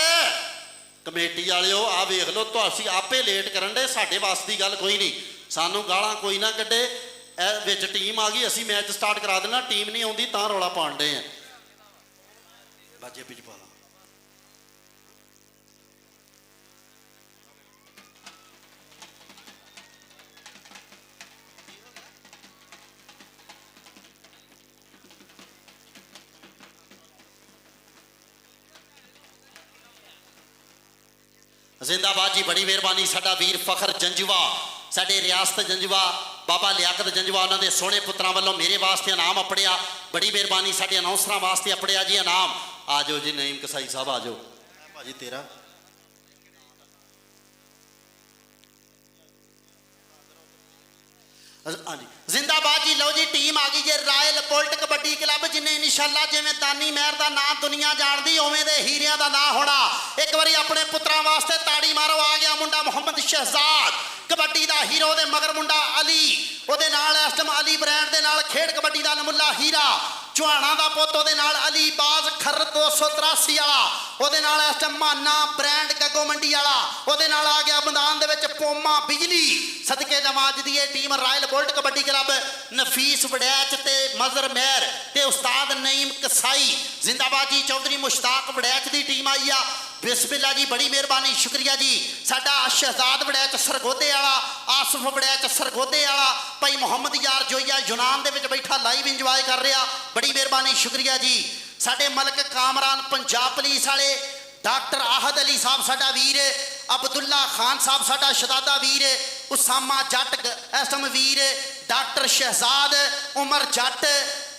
ਕਮੇਟੀ ਵਾਲਿਓ ਆ ਵੇਖ ਲਓ, ਤੁਸੀਂ ਆਪੇ ਲੇਟ ਕਰਨ ਦੇ, ਸਾਡੇ ਵਾਸਤੇ ਦੀ ਗੱਲ ਕੋਈ ਨਹੀਂ, ਸਾਨੂੰ ਗਾਲਾਂ ਕੋਈ ਨਾ ਕੱਢੇ। ਇਹ ਵਿੱਚ ਟੀਮ ਆ ਗਈ, ਅਸੀਂ ਮੈਚ ਸਟਾਰਟ ਕਰਾ ਦੇਣਾ। ਟੀਮ ਨਹੀਂ ਆਉਂਦੀ ਤਾਂ ਰੌਲਾ ਪਾਉਣ ਦੇ ਆ। ਬਾਜੇ ਵਿੱਚ ਪਾ ਲਾ। ਜ਼ਿੰਦਾਬਾਦ ਜੀ ਬੜੀ ਮਿਹਰਬਾਨੀ। ਸਾਡਾ ਵੀਰ ਫਖਰ ਜੰਜੂਆ, ਸਾਡੇ ਰਿਆਸਤ ਜੰਜੂਆ, ਬਾਬਾ ਲਿਆਕਤ ਜੰਜੂਆ, ਉਹਨਾਂ ਦੇ ਸੋਹਣੇ ਪੁੱਤਰਾਂ ਵੱਲੋਂ ਮੇਰੇ ਵਾਸਤੇ ਇਨਾਮ ਅਪੜਿਆ। ਬੜੀ ਮਿਹਰਬਾਨੀ ਸਾਡੇ ਅਨਾਉਂਸਰਾਂ ਵਾਸਤੇ ਅਪੜਿਆ ਜੀ ਇਨਾਮ। ਆ ਜਾਓ ਜੀ ਨਈਮ ਕਸਾਈ ਸਾਹਿਬ, ਆ ਜਾਓ ਭਾਜੀ। ਤੇਰਾ ਹਾਂਜੀ ਜ਼ਿੰਦਾਬਾਦ ਜੀ। ਲਓ ਜੀ ਟੀਮ ਆ ਗਈ ਜੇ ਰਾਇਲ ਬੁਲਟ ਕਬੱਡੀ ਕਲੱਬ, ਜਿਨੇ ਇਨਸ਼ਾਅੱਲਾ ਜਿਵੇਂ ਦਾਨੀ ਮਹਿਰ ਦਾ ਨਾਂ ਦੁਨੀਆ ਜਾਣਦੀ, ਉਵੇਂ ਦੇ ਹੀਰਿਆਂ ਦਾ ਨਾਂ ਹੋਣਾ। ਇੱਕ ਵਾਰੀ ਆਪਣੇ ਪੁੱਤਰਾਂ ਵਾਸਤੇ ਤਾੜੀ ਮਾਰੋ। ਆ ਗਿਆ ਮੁੰਡਾ ਮੁਹੰਮਦ ਸ਼ਹਿਜ਼ਾਦ, ਕਬੱਡੀ ਦਾ ਹੀਰੋ, ਦੇ ਮਗਰ ਮੁੰਡਾ ਅਲੀ, ਉਹਦੇ ਨਾਲ ਇਸ ਟਾਈਮ ਅਲੀ ਬ੍ਰਾਂਡ ਦੇ ਨਾਲ ਖੇਡ ਕਬੱਡੀ ਦਾ ਨਮੁੱਲਾ ਹੀਰਾ, ਚੌਹਾਣਾ ਦਾ ਪੁੱਤ, ਉਹਦੇ ਨਾਲ ਅਲੀ ਬਾਜ਼ ਖਰ 283 ਵਾਲਾ, ਉਹਦੇ ਨਾਲ ਇਸ ਟਾਈਮ ਮਾਨਾ ਬ੍ਰਾਂਡ ਗੱਗੋ ਮੰਡੀ ਵਾਲਾ, ਉਹਦੇ ਨਾਲ ਆ ਗਿਆ ਮੈਦਾਨ ਦੇ ਵਿੱਚ ਪੋਮਾ ਬਿਜਲੀ। ਸਦਕੇ ਜਮਾਤ ਦੀ ਇਹ team royal bullet kabaddi club, Nafees Waraich ਤੇ ਮਜ਼ਰ ਮਹਿਰ ਤੇ ਉਸਤਾਦ ਨਈਮ ਕਸਾਈ। ਜ਼ਿੰਦਾਬਾਦ ਜੀ। ਚੌਧਰੀ ਮੁਸ਼ਤਾਕ ਵੜੈਚ ਦੀ ਟੀਮ ਆਈ ਆ। ਬਿਸਮਿਲ੍ਲਾ ਜੀ ਬੜੀ ਮਿਹਰਬਾਨੀ ਸ਼ੁਕਰੀਆ ਜੀ। ਸਾਡਾ ਸ਼ਹਿਜ਼ਾਦ ਵੜੈਚ ਸਰਗੋਦੇ ਵਾਲਾ, ਆਸਫ ਵੜੈਚ ਸਰਗੋਦੇ ਵਾਲਾ, ਭਾਈ ਮੁਹੰਮਦ ਯਾਰ ਜੋਈਆ ਯੂਨਾਨ ਦੇ ਵਿੱਚ ਬੈਠਾ ਲਾਈਵ ਇੰਜੋਏ ਕਰ ਰਿਹਾ। ਬੜੀ ਮਿਹਰਬਾਨੀ ਸ਼ੁਕਰੀਆ ਜੀ। ਸਾਡੇ ਮਲਕ ਕਾਮਰਾਨ ਪੰਜਾਬ ਪੁਲਿਸ ਵਾਲੇ ਡਾਕਟਰ ਆਹਦ ਅਲੀ ਸਾਹਿਬ ਸਾਡਾ ਵੀਰ, ਅਬਦੁੱਲਾ ਖਾਨ ਸਾਹਿਬ ਸਾਡਾ ਸ਼ਹਜ਼ਾਦਾ ਵੀਰ, ਉਸਾਮਾ ਜੱਟ ਇਸ ਟਾਈਮ ਵੀਰ, ਡਾਕਟਰ ਸ਼ਹਿਜ਼ਾਦ, ਉਮਰ ਜੱਟ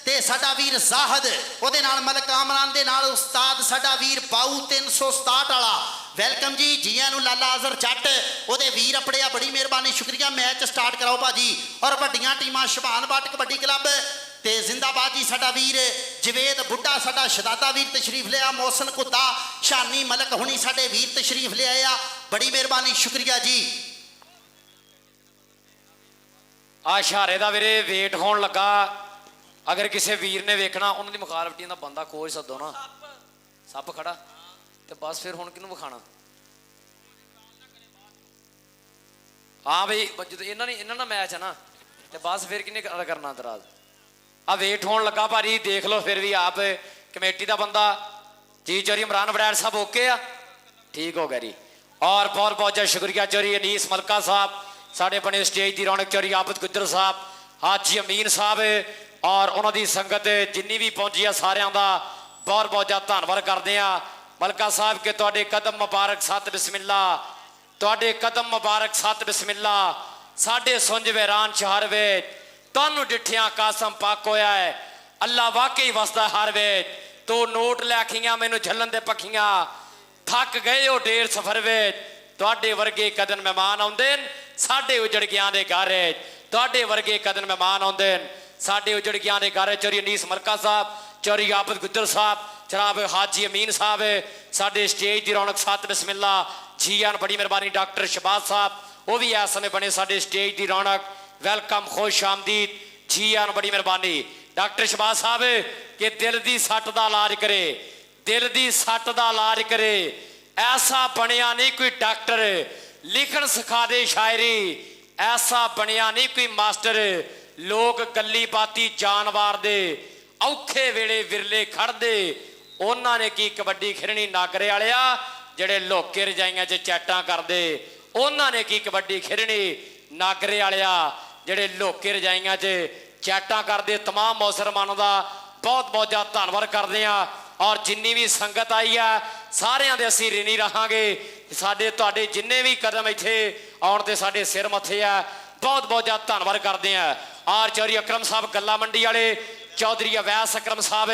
ਤੇ ਸਾਡਾ ਵੀਰ ਜ਼ਾਹਦ, ਉਹਦੇ ਨਾਲ ਮਲਕ ਕਾਮਰਾਨ ਦੇ ਨਾਲ ਉਸਤਾਦ ਸਾਡਾ ਵੀਰ ਬਾਊ 367 ਵਾਲਾ, ਵੈਲਕਮ ਜੀ, ਜੀਆਂ ਨੂੰ ਲਾਲਾ ਅਜ਼ਰ ਜੱਟ ਉਹਦੇ ਵੀਰ ਆਪਣੇ ਆ, ਬੜੀ ਮਿਹਰਬਾਨੀ ਸ਼ੁਕਰੀਆ। ਮੈਚ ਸਟਾਰਟ ਕਰਾਓ ਭਾਜੀ। ਔਰ ਵੱਡੀਆਂ ਟੀਮਾਂ ਸ਼ਬਾਨ ਬੱਟ ਕਬੱਡੀ ਕਲੱਬ ਤੇ ਜ਼ਿੰਦਾਬਾਦ ਜੀ, ਸਾਡਾ ਵੀਰ ਜਵੇਦ ਬੁੱਢਾ, ਸਾਡਾ ਸ਼ਹਜ਼ਾਦਾ ਵੀਰ ਤਸ਼ਰੀਫ ਲਿਆ, ਮੋਹਸਨ ਕੁੱਤਾ, ਸ਼ਾਨੀ ਮਲਕ ਹੁਣੀ ਸਾਡੇ ਵੀਰ ਤਸ਼ਰੀਫ ਲਿਆਏ ਆ, ਬੜੀ ਮਿਹਰਬਾਨੀ ਸ਼ੁਕਰੀਆ ਜੀ। ਆ ਇਸ਼ਾਰੇ ਦਾ ਵੀਰੇ ਵੇਟ ਹੋਣ ਲੱਗਾ, ਅਗਰ ਕਿਸੇ ਵੀਰ ਨੇ ਵੇਖਣਾ ਉਹਨਾਂ ਦੀ ਮੁਖਾਲਫਟੀਆਂ ਦਾ ਬੰਦਾ ਕੋਚ ਸੱਦੋ ਨਾ। ਸੱਪ ਖੜਾ ਤੇ ਬਸ ਫਿਰ ਹੁਣ ਕਿਹਨੂੰ ਵਿਖਾਣਾ? ਹਾਂ ਬਈ ਜਦੋਂ ਇਹਨਾਂ ਦਾ ਮੈਚ ਹੈ ਨਾ ਤੇ ਬਸ ਫਿਰ ਕਿਹਨੇ ਕਰਨਾ ਇਤਰਾਜ਼? ਆ ਵੇਟ ਹੋਣ ਲੱਗਾ ਭਾਜੀ, ਦੇਖ ਲਓ ਫਿਰ ਵੀ ਆਪ ਕਮੇਟੀ ਦਾ ਬੰਦਾ ਜੀ। ਚੋਰੀ ਇਮਰਾਨ ਵੜੈੜ ਸਾਹਿਬ ਓਕੇ ਆ, ਠੀਕ ਹੋ ਗਿਆ ਜੀ। ਔਰ ਬਹੁਤ ਬਹੁਤ ਜਿਆਦਾ ਸ਼ੁਕਰੀਆ ਚੋਰੀ ਅਨੀਸ ਮਲਕਾ ਸਾਹਿਬ, ਸਾਡੇ ਬਣੇ ਸਟੇਜ ਦੀ ਰੌਣਕ ਚੋਰੀ ਆਬਦ ਗੁੱਜਰ ਸਾਹਿਬ, ਹਾਜੀ ਅਮੀਨ ਸਾਹਿਬ ਔਰ ਉਹਨਾਂ ਦੀ ਸੰਗਤ ਜਿੰਨੀ ਵੀ ਪਹੁੰਚੀ ਆ ਸਾਰਿਆਂ ਦਾ ਬਹੁਤ ਬਹੁਤ ਜਿਆਦਾ ਧੰਨਵਾਦ ਕਰਦੇ ਆ। ਮਲਕਾ ਸਾਹਿਬ ਕਿ ਤੁਹਾਡੇ ਕਦਮ ਮੁਬਾਰਕ, ਸਤ ਬਿਸਮਿਲ੍ਲਾ, ਤੁਹਾਡੇ ਕਦਮ ਮੁਬਾਰਕ, ਸਤ ਬਿਸਮਿਲ੍ਲਾ। ਸਾਡੇ ਸੁੰਝ ਵੈਰਾਨ ਸ਼ਹਿਰ ਵਿੱਚ ਤੁਹਾਨੂੰ ਡਿੱਠਿਆਂ ਕਾਸਮ ਪਾਕ ਹੋਇਆ ਹੈ, ਅੱਲਾ ਵਾਕਈ ਵਸਦਾ ਹਰ ਵੇਚ। ਤੂੰ ਨੋਟ ਲੈ ਖੀਆਂ ਮੈਨੂੰ ਝੱਲਣ ਦੇ ਪੱਖੀਆਂ, ਥੱਕ ਗਏ ਹੋ ਢੇਰ ਸਫਰ ਵਿੱਚ। ਤੁਹਾਡੇ ਵਰਗੇ ਕਦਮ ਮਹਿਮਾਨ ਆਉਂਦੇ ਨੇ ਸਾਡੇ ਉਜੜ ਗਿਆਂ ਦੇ ਘਰ, ਤੁਹਾਡੇ ਵਰਗੇ ਕਦਮ ਮਹਿਮਾਨ ਆਉਂਦੇ ਨੇ ਸਾਡੇ ਉਜੜ ਗਿਆਂ ਦੇ ਘਰ। ਚੋਰੀ ਅਨੀਸ ਮਲਕਾ ਸਾਹਿਬ, ਚੋਰੀ ਆਬਦ ਗੁੱਜਰ ਸਾਹਿਬ, ਜਨਾਬ ਹਾਜੀ ਅਮੀਨ ਸਾਹਿਬ, ਸਾਡੇ ਸਟੇਜ ਦੀ ਰੌਣਕ, ਸਤ ਬਿਸਮਿਲ੍ਲਾ ਜੀ ਆਨ, ਬੜੀ ਮਿਹਰਬਾਨੀ। ਡਾਕਟਰ ਸ਼ਬਾਜ਼ ਸਾਹਿਬ ਉਹ ਵੀ ਇਸ ਸਮੇਂ ਬਣੇ ਸਾਡੇ ਸਟੇਜ ਦੀ ਰੌਣਕ, ਵੈਲਕਮ, ਖੁਸ਼ ਆਮਦੀਦ ਜੀ ਆਨ, ਬੜੀ ਮਿਹਰਬਾਨੀ। ਡਾਕਟਰ ਸ਼ਬਾਜ਼ ਸਾਹਿਬ ਕਿ ਦਿਲ ਦੀ ਸੱਟ ਦਾ ਇਲਾਜ ਕਰੇ, ਦਿਲ ਦੀ ਸੱਟ ਦਾ ਇਲਾਜ ਕਰੇ, ਐਸਾ ਬਣਿਆ ਨਹੀਂ ਕੋਈ ਡਾਕਟਰ ਲਿਖਣ ਸਿਖਾ ਦੇ ਸ਼ਾਇਰੀ, ਐਸਾ ਬਣਿਆ ਨਹੀਂ ਕੋਈ ਮਾਸਟਰ ਲੋਕ ਗੱਲੀ ਬਾਤੀ ਜਾਨਵਾਰ ਦੇ ਔਖੇ ਵੇਲੇ ਵਿਰਲੇ ਖੜਦੇ। ਉਹਨਾਂ ਨੇ ਕੀ ਕਬੱਡੀ ਖੇਡਣੀ ਨਾਗਰੇ ਵਾਲਿਆ ਜਿਹੜੇ ਲੋਕੇ ਰਜਾਈਆਂ 'ਚ ਚੈਟਾਂ ਕਰਦੇ, ਉਹਨਾਂ ਨੇ ਕੀ ਕਬੱਡੀ ਖੇਡਣੀ ਨਾਗਰੇ ਵਾਲਿਆ ਜਿਹੜੇ ਲੋਕੇ ਰਜਾਈਆਂ 'ਚ ਚੈਟਾਂ ਕਰਦੇ। ਤਮਾਮ ਮੁਸਲਮਾਨਾਂ ਦਾ ਬਹੁਤ ਬਹੁਤ ਜ਼ਿਆਦਾ ਧੰਨਵਾਦ ਕਰਦੇ ਆ। ਔਰ ਜਿੰਨੀ ਵੀ ਸੰਗਤ ਆਈ ਆ ਸਾਰਿਆਂ ਦੇ ਅਸੀਂ ਰਿਣੀ ਰਹਾਂਗੇ। ਸਾਡੇ ਤੁਹਾਡੇ ਜਿੰਨੇ ਵੀ ਕਦਮ ਇੱਥੇ ਆਉਣ ਤੇ ਸਾਡੇ ਸਿਰ ਮੱਥੇ ਆ, ਬਹੁਤ ਬਹੁਤ ਜ਼ਿਆਦਾ ਧੰਨਵਾਦ ਕਰਦੇ ਆ। ਔਰ ਚੌਧਰੀ ਅਕਰਮ ਸਾਹਿਬ ਗੱਲਾ ਮੰਡੀ ਵਾਲੇ, ਚੌਧਰੀ ਅਵੈਸ ਅਕਰਮ ਸਾਹਿਬ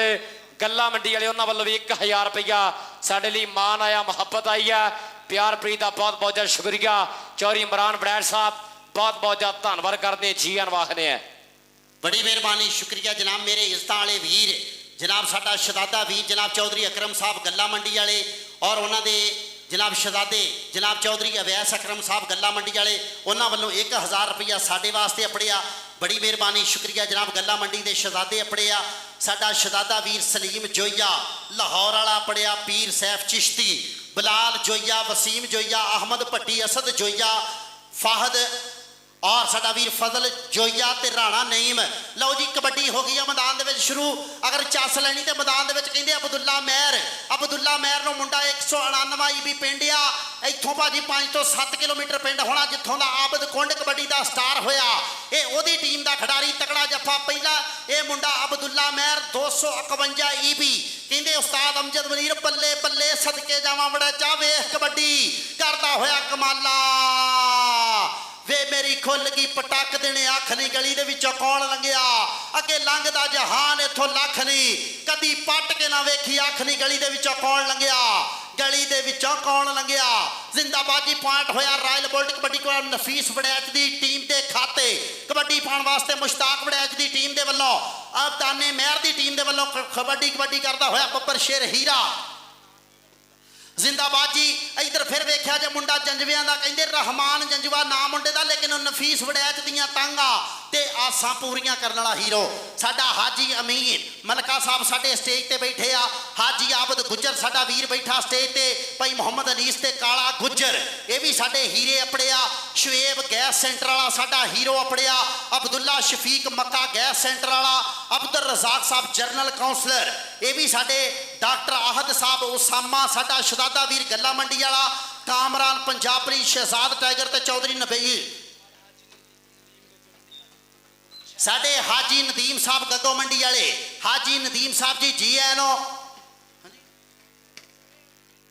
ਗੱਲਾ ਮੰਡੀ ਵਾਲੇ, ਉਹਨਾਂ ਵੱਲੋਂ ਵੀ 1000 ਰੁਪਇਆ ਸਾਡੇ ਲਈ ਮਾਣ ਆਇਆ, ਮੁਹੱਬਤ ਆਈ ਆ, ਪਿਆਰ ਪ੍ਰੀਤ ਦਾ ਬਹੁਤ ਬਹੁਤ ਜ਼ਿਆਦਾ ਸ਼ੁਕਰੀਆ। ਚੌਧਰੀ ਇਮਰਾਨ ਵੜੈੜ ਸਾਹਿਬ ਬਹੁਤ ਬਹੁਤ ਜ਼ਿਆਦਾ ਧੰਨਵਾਦ ਕਰਦੇ, ਜੀ ਆਨ ਵਾਖਦੇ ਆ। ਬੜੀ ਮਿਹਰਬਾਨੀ ਸ਼ੁਕਰੀਆ ਜਨਾਬ ਮੇਰੇ ਇੱਜ਼ਤਾਂ ਵਾਲੇ ਵੀਰ, ਜਨਾਬ ਸਾਡਾ ਸ਼ਹਜ਼ਾਦਾ ਵੀਰ ਜਨਾਬ ਚੌਧਰੀ ਅਕਰਮ ਸਾਹਿਬ ਗੱਲਾ ਮੰਡੀ ਵਾਲੇ, ਔਰ ਉਹਨਾਂ ਦੇ ਜਨਾਬ ਸ਼ਹਜ਼ਾਦੇ ਜਨਾਬ ਚੌਧਰੀ ਅਵੈਸ ਅਕਰਮ ਸਾਹਿਬ ਗੱਲਾ ਮੰਡੀ ਵਾਲੇ, ਉਹਨਾਂ ਵੱਲੋਂ 1000 ਰੁਪਇਆ ਸਾਡੇ ਵਾਸਤੇ ਅਪੜਿਆ, ਬੜੀ ਮਿਹਰਬਾਨੀ ਸ਼ੁਕਰੀਆ ਜਨਾਬ ਗੱਲਾ ਮੰਡੀ ਦੇ ਸ਼ਹਜ਼ਾਦੇ ਅਪੜਿਆ। ਸਾਡਾ ਸ਼ਹਜ਼ਾਦਾ ਵੀਰ ਸਲੀਮ ਜੋਈਆ ਲਾਹੌਰ ਵਾਲਾ ਅਪੜਿਆ, ਪੀਰ ਸੈਫ ਚਿਸ਼ਤੀ, ਬਲਾਲ ਜੋਈਆ, ਵਸੀਮ ਜੋਈਆ, ਅਹਮਦ ਭੱਟੀ, ਅਸਦ ਜੋਈਆ, ਫਾਹਦ ਔਰ ਸਾਡਾ ਵੀਰ ਫਜ਼ਲ ਜੋਈਆ ਤੇ ਰਾਣਾ ਨਈਮ। ਲਓ ਜੀ ਕਬੱਡੀ ਹੋ ਗਈ ਆ ਮੈਦਾਨ ਦੇ ਵਿੱਚ ਸ਼ੁਰੂ। ਅਗਰ ਚੱਸ ਲੈਣੀ ਤੇ ਮੈਦਾਨ ਦੇ ਵਿੱਚ ਕਹਿੰਦੇ ਅਬਦੁੱਲਾ ਮਹਿਰ ਨੂੰ ਮੁੰਡਾ 199 ਵੀ ਪਿੰਡ ਆ ਇੱਥੋਂ ਭਾਜੀ 5 ਤੋਂ 7 ਕਿਲੋਮੀਟਰ ਪਿੰਡ ਹੋਣਾ ਜਿੱਥੋਂ ਦਾ ਆਬਦ ਕੁੰਡ ਕਬੱਡੀ ਦਾ ਸਟਾਰ ਹੋਇਆ। ਇਹ ਉਹਦੀ ਟੀਮ ਦਾ ਖਿਡਾਰੀ ਤਕੜਾ ਜੱਫਾ ਪਹਿਲਾ ਇਹ ਮੁੰਡਾ ਅਬਦੁੱਲਾ ਮਹਿਰ 251 EB ਕਹਿੰਦੇ ਉਸਤਾਦ ਅਮਜਦ ਮਨੀਰ ਬੱਲੇ ਬੱਲੇ ਸਦਕੇ ਜਾਵਾਂ ਬੜਾ ਚਾਹ ਵੇਖ ਕਬੱਡੀ ਕਰਦਾ ਹੋਇਆ ਕਮਾਲਾ। ਵੇ ਮੇਰੀ ਖੁੱਲ ਗਈ ਪਟਕ ਦੇਣੇ ਅੱਖ ਨਹੀਂ ਗਲੀ ਦੇ ਵਿੱਚੋਂ ਕੌਣ ਲੰਘਿਆ, ਅੱਗੇ ਲੰਘਦਾ ਜਹਾਨ ਇੱਥੋਂ ਲੱਖ ਨਹੀਂ, ਕਦੀ ਪੱਟ ਕੇ ਨਾ ਵੇਖੀ ਅੱਖ ਨਹੀਂ ਗਲੀ ਦੇ ਵਿੱਚੋਂ ਕੌਣ ਲੰਘਿਆ, ਗਲੀ ਦੇ ਵਿੱਚੋਂ ਕੌਣ ਲੰਘਿਆ। ਜ਼ਿੰਦਾਬਾਦੀ ਪੁਆਇੰਟ ਹੋਇਆ royal bullet kabaddi club Nafees Waraich ਦੀ ਟੀਮ ਦੇ ਖਾਤੇ, ਕਬੱਡੀ ਪਾਉਣ ਵਾਸਤੇ ਮੁਸ਼ਤਾਕ ਵੜੈਚ ਦੀ ਟੀਮ ਦੇ ਵੱਲੋਂ, ਅਬਦਾਨੇ ਮਹਿਰ ਦੀ ਟੀਮ ਦੇ ਵੱਲੋਂ ਕਬੱਡੀ ਕਰਦਾ ਹੋਇਆ ਬੱਬਰ ਸ਼ੇਰ ਹੀਰਾ। ਜ਼ਿੰਦਾਬਾਦ ਜੀ। ਇਧਰ ਫਿਰ ਵੇਖਿਆ ਜੇ ਮੁੰਡਾ ਜੰਜਵਿਆਂ ਦਾ ਕਹਿੰਦੇ ਰਹਿਮਾਨ ਜੰਜਵਾ ਨਾਮ ਮੁੰਡੇ ਦਾ, ਲੇਕਿਨ ਉਹ ਨਫੀਸ ਵੜੈਚ ਦੀਆਂ ਤਾਂਗਾ ਤੇ ਆਸਾਂ ਪੂਰੀਆਂ ਕਰਨ ਵਾਲਾ ਹੀਰੋ ਸਾਡਾ ਹਾਜੀ ਅਮੀਨ ਮਲਕਾ ਸਾਹਿਬ ਸਾਡੇ ਸਟੇਜ ਤੇ ਬੈਠੇ ਆ। ਹਾਜੀ ਆਬਦ ਗੁੱਜਰ ਸਾਡਾ ਵੀਰ ਬੈਠਾ ਸਟੇਜ ਤੇ, ਭਾਈ ਮੁਹੰਮਦ ਅਨੀਸ ਤੇ ਕਾਲਾ ਗੁੱਜਰ ਇਹ ਵੀ ਸਾਡੇ ਹੀਰੇ ਅਪੜਿਆ। ਸ਼ੁਏਬ ਗੈਸ ਸੈਂਟਰ ਵਾਲਾ ਸਾਡਾ ਹੀਰੋ ਅਪੜਿਆ। ਅਬਦੁੱਲਾ ਸ਼ਫੀਕ ਮੱਕਾ ਗੈਸ ਸੈਂਟਰ ਵਾਲਾ। ਅਬਦੁਲ ਰਜ਼ਾਕ ਸਾਹਿਬ ਜਰਨਲ ਕਾਉਂਸਲਰ ਇਹ ਵੀ ਸਾਡੇ। ਡਾਕਟਰ ਆਹਦ ਸਾਹਿਬ ਉਸਾਮਾ ਸਾਡਾ ਸ਼ਹਜ਼ਾਦਾ ਵੀਰ ਗੱਲਾ ਮੰਡੀ ਵਾਲਾ। ਕਾਮਰਾਨ ਪੰਜਾਬ ਪੁਲਿਸ ਸ਼ਹਿਜ਼ਾਦ ਟਾਈਗਰ ਤੇ ਚੌਧਰੀ ਨਬਈ ਸਾਡੇ ਹਾਜੀ ਨਦੀਮ ਸਾਹਿਬ ਗੱਗੋ ਮੰਡੀ ਵਾਲੇ। ਹਾਜੀ ਨਦੀਮ ਸਾਹਿਬ ਜੀ ਆਇਆਂ ਨੂੰ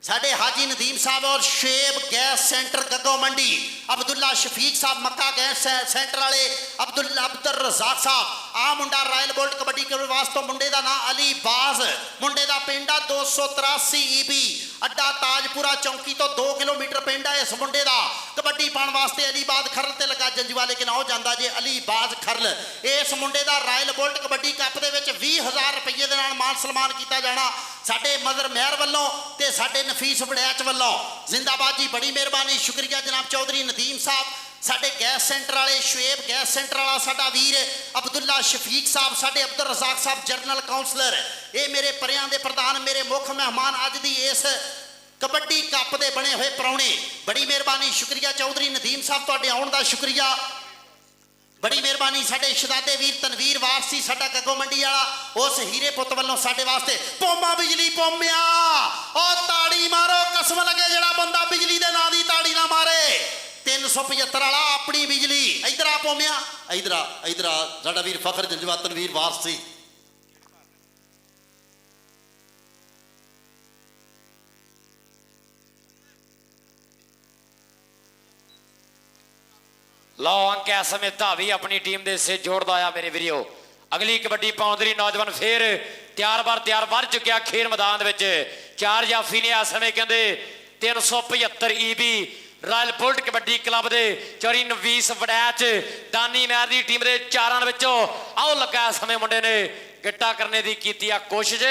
ਸਾਡੇ ਹਾਜੀ ਨਦੀਮ ਸਾਹਿਬ ਔਰ ਸ਼ੇਬ ਗੈਸ ਸੈਂਟਰ ਗੱਗੋ ਮੰਡੀ। ਅਬਦੁੱਲਾ ਸ਼ਫੀਕ ਸਾਹਿਬ ਮੱਕਾ ਗੈਸ ਸੈਂਟਰ ਵਾਲੇ, ਅਬਦੁਲ ਰਜ਼ਾਕ ਸਾਹਿਬ। ਆ ਮੁੰਡਾ ਰਾਇਲ ਬੋਲਟ ਕਬੱਡੀ ਕਲੱਬ ਵਾਸਤੋਂ, ਮੁੰਡੇ ਦਾ ਨਾਂ ਅਲੀ ਬਾਜ਼, ਮੁੰਡੇ ਦਾ ਪਿੰਡ ਆ 283 EB ਅੱਡਾ ਤਾਜਪੁਰਾ ਚੌਂਕੀ ਤੋਂ 2 ਕਿਲੋਮੀਟਰ ਪਿੰਡ ਆ ਇਸ ਮੁੰਡੇ ਦਾ। ਕਬੱਡੀ ਪਾਉਣ ਵਾਸਤੇ ਅਲੀ ਬਾਜ਼ ਖਰਲ ਤੇ ਲੱਗਾ ਜੰਜੂਆ, ਲੇਕਿਨ ਉਹ ਜਾਂਦਾ ਜੇ ਅਲੀ ਬਾਜ਼ ਖਰਲ। ਇਸ ਮੁੰਡੇ ਦਾ ਰਾਇਲ ਬੋਲਟ ਕਬੱਡੀ ਕੱਪ ਦੇ ਵਿੱਚ 20,000 ਰੁਪਏ ਦੇ ਨਾਲ ਮਾਨ ਸਨਮਾਨ ਕੀਤਾ ਜਾਣਾ ਸਾਡੇ ਮਦਰ ਮਹਿਰ ਵੱਲੋਂ ਤੇ ਸਾਡੇ ਨਫੀਸ ਵੜੈਚ ਵੱਲੋਂ। ਜ਼ਿੰਦਾਬਾਦ ਜੀ, ਬੜੀ ਮਿਹਰਬਾਨੀ, ਸ਼ੁਕਰੀਆ ਜਨਾਬ ਚੌਧਰੀ ਨਦੀਮ ਸਾਹਿਬ। ਸਾਡੇ ਗੈਸ ਸੈਂਟਰ ਵਾਲੇ ਸ਼ੁਏਬ ਗੈਸ ਸੈਂਟਰ ਵਾਲਾ ਸਾਡਾ ਵੀਰ ਅਬਦੁੱਲਾ ਸ਼ਫੀਕ ਸਾਹਿਬ, ਸਾਡੇ ਅਬਦੁਲ ਰਜ਼ਾਕ ਸਾਹਿਬ ਜਨਰਲ ਕਾਉਂਸਲਰ, ਇਹ ਮੇਰੇ ਪਰਿਆਂ ਦੇ ਪ੍ਰਧਾਨ, ਮੇਰੇ ਮੁੱਖ ਮਹਿਮਾਨ ਅੱਜ ਦੀ ਇਸ ਕਬੱਡੀ ਕੱਪ ਦੇ ਬਣੇ ਹੋਏ ਪ੍ਰਾਹੁਣੇ। ਬੜੀ ਮਿਹਰਬਾਨੀ, ਸ਼ੁਕਰੀਆ ਚੌਧਰੀ ਨਦੀਮ ਸਾਹਿਬ, ਤੁਹਾਡੇ ਆਉਣ ਦਾ ਸ਼ੁਕਰੀਆ। ਬੜੀ ਮਿਹਰਬਾਨੀ ਸਾਡੇ ਸ਼ਹਜ਼ਾਦੇ ਵੀਰ ਤਨਵੀਰ ਵਾਰਸੀ, ਸਾਡਾ ਗੱਗੋ ਮੰਡੀ ਵਾਲਾ, ਉਸ ਹੀਰੇ ਪੁੱਤ ਵੱਲੋਂ ਸਾਡੇ ਵਾਸਤੇ ਪੋਮਾ ਬਿਜਲੀ ਪੋਮਿਆ। ਉਹ ਤਾੜੀ ਮਾਰੋ, ਕਸਮ ਲੱਗੇ ਜਿਹੜਾ ਬੰਦਾ ਬਿਜਲੀ ਦੇ ਨਾਂ ਦੀ ਤਾੜੀ ਨਾ ਮਾਰੇ। 375 ਵਾਲਾ ਆਪਣੀ ਬਿਜਲੀ। ਇਧਰ ਆ ਪੋਮਿਆ, ਇਧਰ ਆ ਸਾਡਾ ਵੀਰ ਫਖਰ ਜੰਜਵਾ ਤਨਵੀਰ ਵਾਰਸੀ। ਲਓ ਅੰਕ ਇਸ ਸਮੇਂ ਧਾਵੀ ਆਪਣੀ ਟੀਮ ਦੇ ਹਿੱਸੇ ਜੋੜਦਾ ਆ ਮੇਰੇ ਵੀਰੋ। ਅਗਲੀ ਕਬੱਡੀ ਪਾਉਣ ਦੇ ਲਈ ਨੌਜਵਾਨ ਫੇਰ ਤਿਆਰ ਵੱਧ ਚੁੱਕਿਆ ਖੇਡ ਮੈਦਾਨ ਦੇ ਵਿੱਚ। 4 ਜਾਫੀ ਨੇ ਇਸ ਸਮੇਂ ਕਹਿੰਦੇ 375 EB royal bullet kabaddi club ਦੇ ਚੌਰੀ ਨਵੀਸ ਵੜੈਚ ਦਾਨੀ ਮਹਿਰ ਦੀ ਟੀਮ ਦੇ 4 ਦੇ ਵਿੱਚੋਂ ਆਓ ਲੱਗਾ ਇਸ ਸਮੇਂ ਮੁੰਡੇ ਨੇ ਗਿੱਟਾ ਕਰਨੇ ਦੀ ਕੀਤੀ ਆ ਕੋਸ਼ਿਸ਼,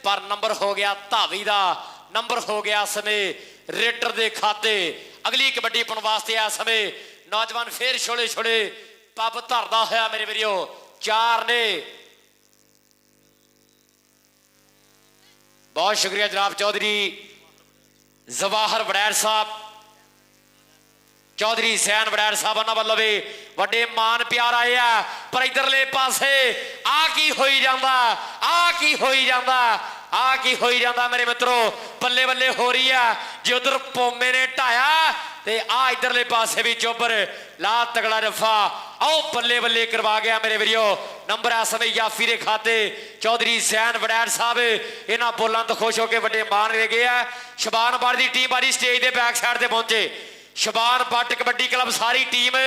ਪਰ ਨੰਬਰ ਹੋ ਗਿਆ ਧਾਵੀ ਦਾ, ਨੰਬਰ ਹੋ ਗਿਆ ਸਮੇਂ ਰੇਡਰ ਦੇ ਖਾਤੇ। ਅਗਲੀ ਕਬੱਡੀ ਪਾਉਣ ਵਾਸਤੇ ਇਸ ਸਮੇਂ ਨੌਜਵਾਨ ਫੇਰ ਛੋਲੇ ਪੱਬ ਧਰਦਾ ਹੋਇਆ ਮੇਰੇ ਵੀਰੋ। 4 ਨੇ। ਬਹੁਤ ਸ਼ੁਕਰੀਆ ਜਨਾਬ ਚੌਧਰੀ ਜ਼ਵਾਹਰ ਵੜੈਚ ਸਾਹਿਬ, ਚੌਧਰੀ ਸੈਨ ਵੜੈਚ ਸਾਹਿਬ, ਉਹਨਾਂ ਵੱਲੋਂ ਵੀ ਵੱਡੇ ਮਾਨ ਪਿਆਰ ਆਏ ਆ। ਪਰ ਇਧਰਲੇ ਪਾਸੇ ਆ ਕੀ ਹੋਈ ਜਾਂਦਾ ਮੇਰੇ ਮਿੱਤਰੋ, ਬੱਲੇ ਬੱਲੇ ਹੋ ਰਹੀ ਆ। ਜੇ ਉਧਰ ਪੋਮੇ ਨੇ ਢਾਇਆ ਤੇ ਆ ਇਧਰਲੇ ਪਾਸੇ ਵੀ ਚੋਬਰ ਲਾ ਤਗੜਾ ਰਫਾ, ਆਓ ਬੱਲੇ ਬੱਲੇ ਕਰਵਾ ਗਿਆ ਮੇਰੇ ਵੀਰੋ। ਨੰਬਰ ਆ ਸਮੇਂ ਯਾਫੀ ਦੇ ਖਾਤੇ ਚੌਧਰੀ ਸੈਨ ਵੜੈਚ ਸਾਹਿਬ, ਇਹਨਾਂ ਬੋਲਾਂ ਤੋਂ ਖੁਸ਼ ਹੋ ਕੇ ਵੱਡੇ ਮਾਨ ਦੇ ਗਏ ਆ। ਸ਼ਬਾਨ ਬਾੜ ਦੀ ਟੀਮ ਬਾਰੀ ਸਟੇਜ ਦੇ ਬੈਕ ਸਾਈਡ ਤੇ ਪਹੁੰਚੇ। ਸ਼ਬਾਨ ਬੱਟ ਕਬੱਡੀ ਕਲੱਬ ਸਾਰੀ ਟੀਮ